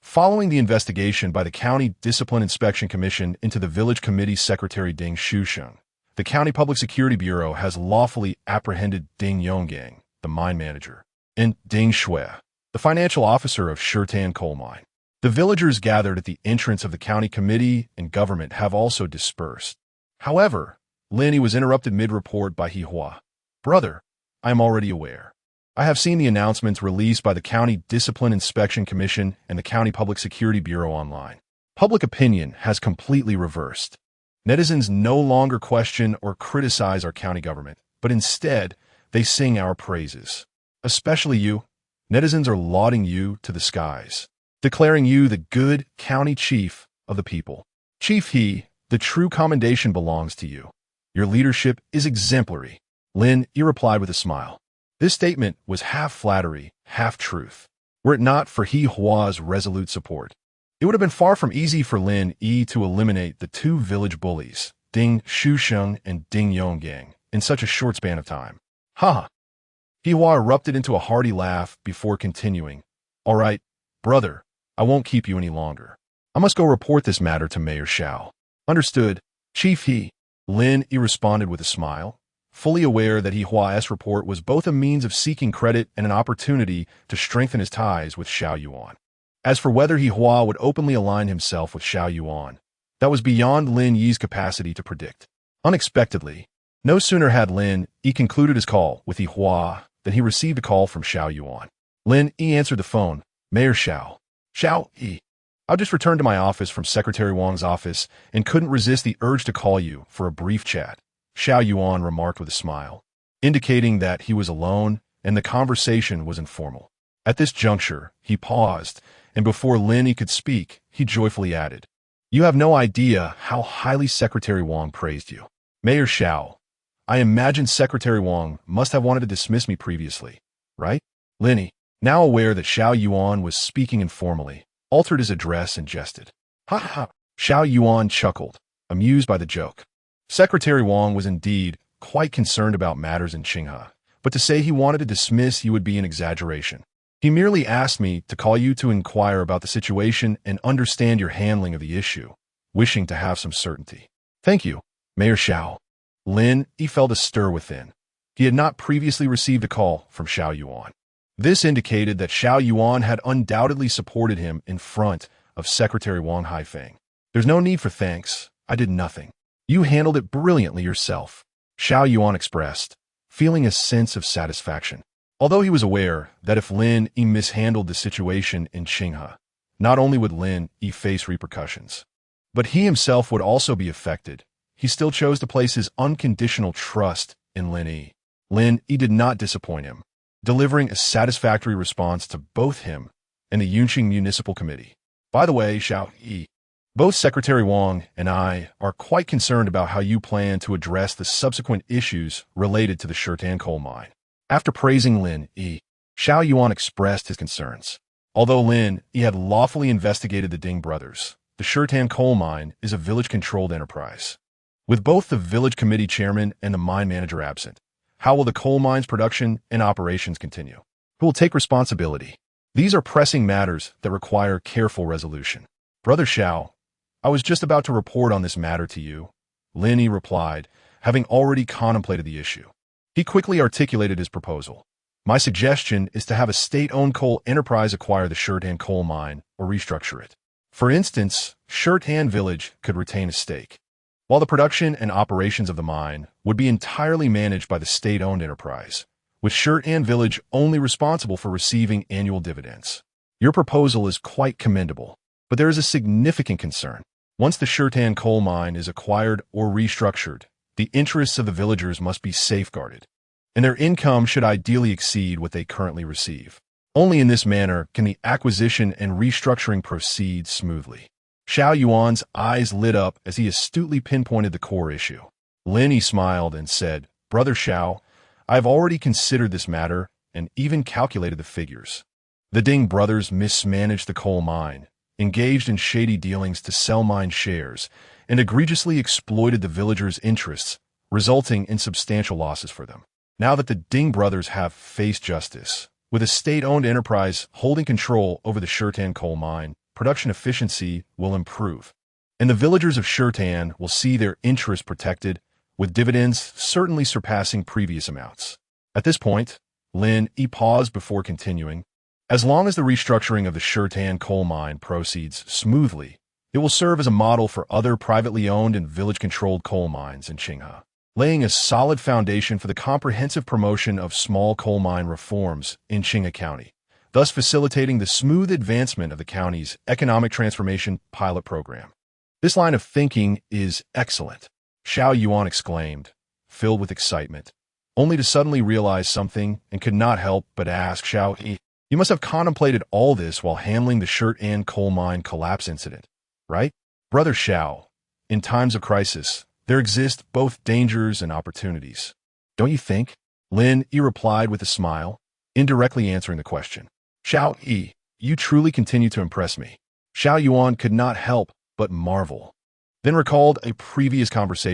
Following the investigation by the County Discipline Inspection Commission into the village committee's secretary Ding Shusheng, the County Public Security Bureau has lawfully apprehended Ding Yonggang, the mine manager, and Ding Shui, the financial officer of Shirtan coal mine. The villagers gathered at the entrance of the county committee and government have also dispersed. However, Lin Yi was interrupted mid-report by He Hua. Brother, I am already aware. I have seen the announcements released by the County Discipline Inspection Commission and the County Public Security Bureau online. Public opinion has completely reversed. Netizens no longer question or criticize our county government, but instead, they sing our praises. Especially you. Netizens are lauding you to the skies, declaring you the good county chief of the people. Chief He, the true commendation belongs to you. Your leadership is exemplary. Lin Yi replied with a smile. This statement was half flattery, half truth. Were it not for He Hua's resolute support, it would have been far from easy for Lin Yi to eliminate the two village bullies, Ding Shusheng and Ding Yonggang, in such a short span of time. Ha! He Hua erupted into a hearty laugh before continuing. All right, brother, I won't keep you any longer. I must go report this matter to Mayor Xiao. Understood, Chief He. Lin Yi responded with a smile, fully aware that He Hua's report was both a means of seeking credit and an opportunity to strengthen his ties with Xiao Yuan. As for whether He Hua would openly align himself with Xiao Yuan, that was beyond Lin Yi's capacity to predict. Unexpectedly, no sooner had Lin Yi concluded his call with He Hua than he received a call from Xiao Yuan. Lin Yi answered the phone. Mayor Xiao. Xiao Yi. I just returned to my office from Secretary Wang's office and couldn't resist the urge to call you for a brief chat, Xiao Yuan remarked with a smile, indicating that he was alone and the conversation was informal. At this juncture, he paused, and before Lin Yi could speak, he joyfully added, You have no idea how highly Secretary Wang praised you. Mayor Xiao, I imagine Secretary Wang must have wanted to dismiss me previously, right? Lin Yi, now aware that Xiao Yuan was speaking informally, altered his address and jested. Ha ha! Xiao Yuan chuckled, amused by the joke. Secretary Wang was indeed quite concerned about matters in Qinghe, but to say he wanted to dismiss you would be an exaggeration. He merely asked me to call you to inquire about the situation and understand your handling of the issue, wishing to have some certainty. Thank you, Mayor Xiao. Lin Yi felt a stir within. He had not previously received a call from Xiao Yuan. This indicated that Xiao Yuan had undoubtedly supported him in front of Secretary Wang Haifeng. There's no need for thanks. I did nothing. You handled it brilliantly yourself, Xiao Yuan expressed, feeling a sense of satisfaction. Although he was aware that if Lin Yi mishandled the situation in Qinghe, not only would Lin Yi face repercussions, but he himself would also be affected, he still chose to place his unconditional trust in Lin Yi. Lin Yi did not disappoint him, delivering a satisfactory response to both him and the Yunshan Municipal Committee. By the way, Xiao Yi, both Secretary Wang and I are quite concerned about how you plan to address the subsequent issues related to the Shirtan coal mine. After praising Lin Yi, Xiao Yuan expressed his concerns. Although Lin Yi had lawfully investigated the Ding brothers, the Shirtan coal mine is a village-controlled enterprise. With both the village committee chairman and the mine manager absent, how will the coal mine's production and operations continue? Who will take responsibility? These are pressing matters that require careful resolution. Brother Xiao, I was just about to report on this matter to you, Lin Yi replied, having already contemplated the issue. He quickly articulated his proposal. My suggestion is to have a state-owned coal enterprise acquire the Shirtan coal mine or restructure it. For instance, Shirtan Village could retain a stake, while the production and operations of the mine would be entirely managed by the state-owned enterprise, with Shirtan Village only responsible for receiving annual dividends. Your proposal is quite commendable, but there is a significant concern. Once the Shirtan coal mine is acquired or restructured, the interests of the villagers must be safeguarded, and their income should ideally exceed what they currently receive. Only in this manner can the acquisition and restructuring proceed smoothly. Xiao Yuan's eyes lit up as he astutely pinpointed the core issue. Lin Yi smiled and said, Brother Xiao, I have already considered this matter and even calculated the figures. The Ding brothers mismanaged the coal mine, engaged in shady dealings to sell mine shares, and egregiously exploited the villagers' interests, resulting in substantial losses for them. Now that the Ding brothers have faced justice, with a state-owned enterprise holding control over the Shirtan coal mine, production efficiency will improve, and the villagers of Shirtan will see their interests protected, with dividends certainly surpassing previous amounts. At this point, Lin Yi paused before continuing. As long as the restructuring of the Shirtan coal mine proceeds smoothly, it will serve as a model for other privately owned and village-controlled coal mines in Qinghe, laying a solid foundation for the comprehensive promotion of small coal mine reforms in Qinghe County, thus facilitating the smooth advancement of the county's economic transformation pilot program. This line of thinking is excellent, Xiao Yuan exclaimed, filled with excitement, only to suddenly realize something and could not help but ask Xiao Yi, you must have contemplated all this while handling the Shirtan coal mine collapse incident, right? Brother Xiao, in times of crisis, there exist both dangers and opportunities. Don't you think? Lin Yi replied with a smile, indirectly answering the question. Xiao Yi, you truly continue to impress me. Xiao Yuan could not help but marvel, then recalled a previous conversation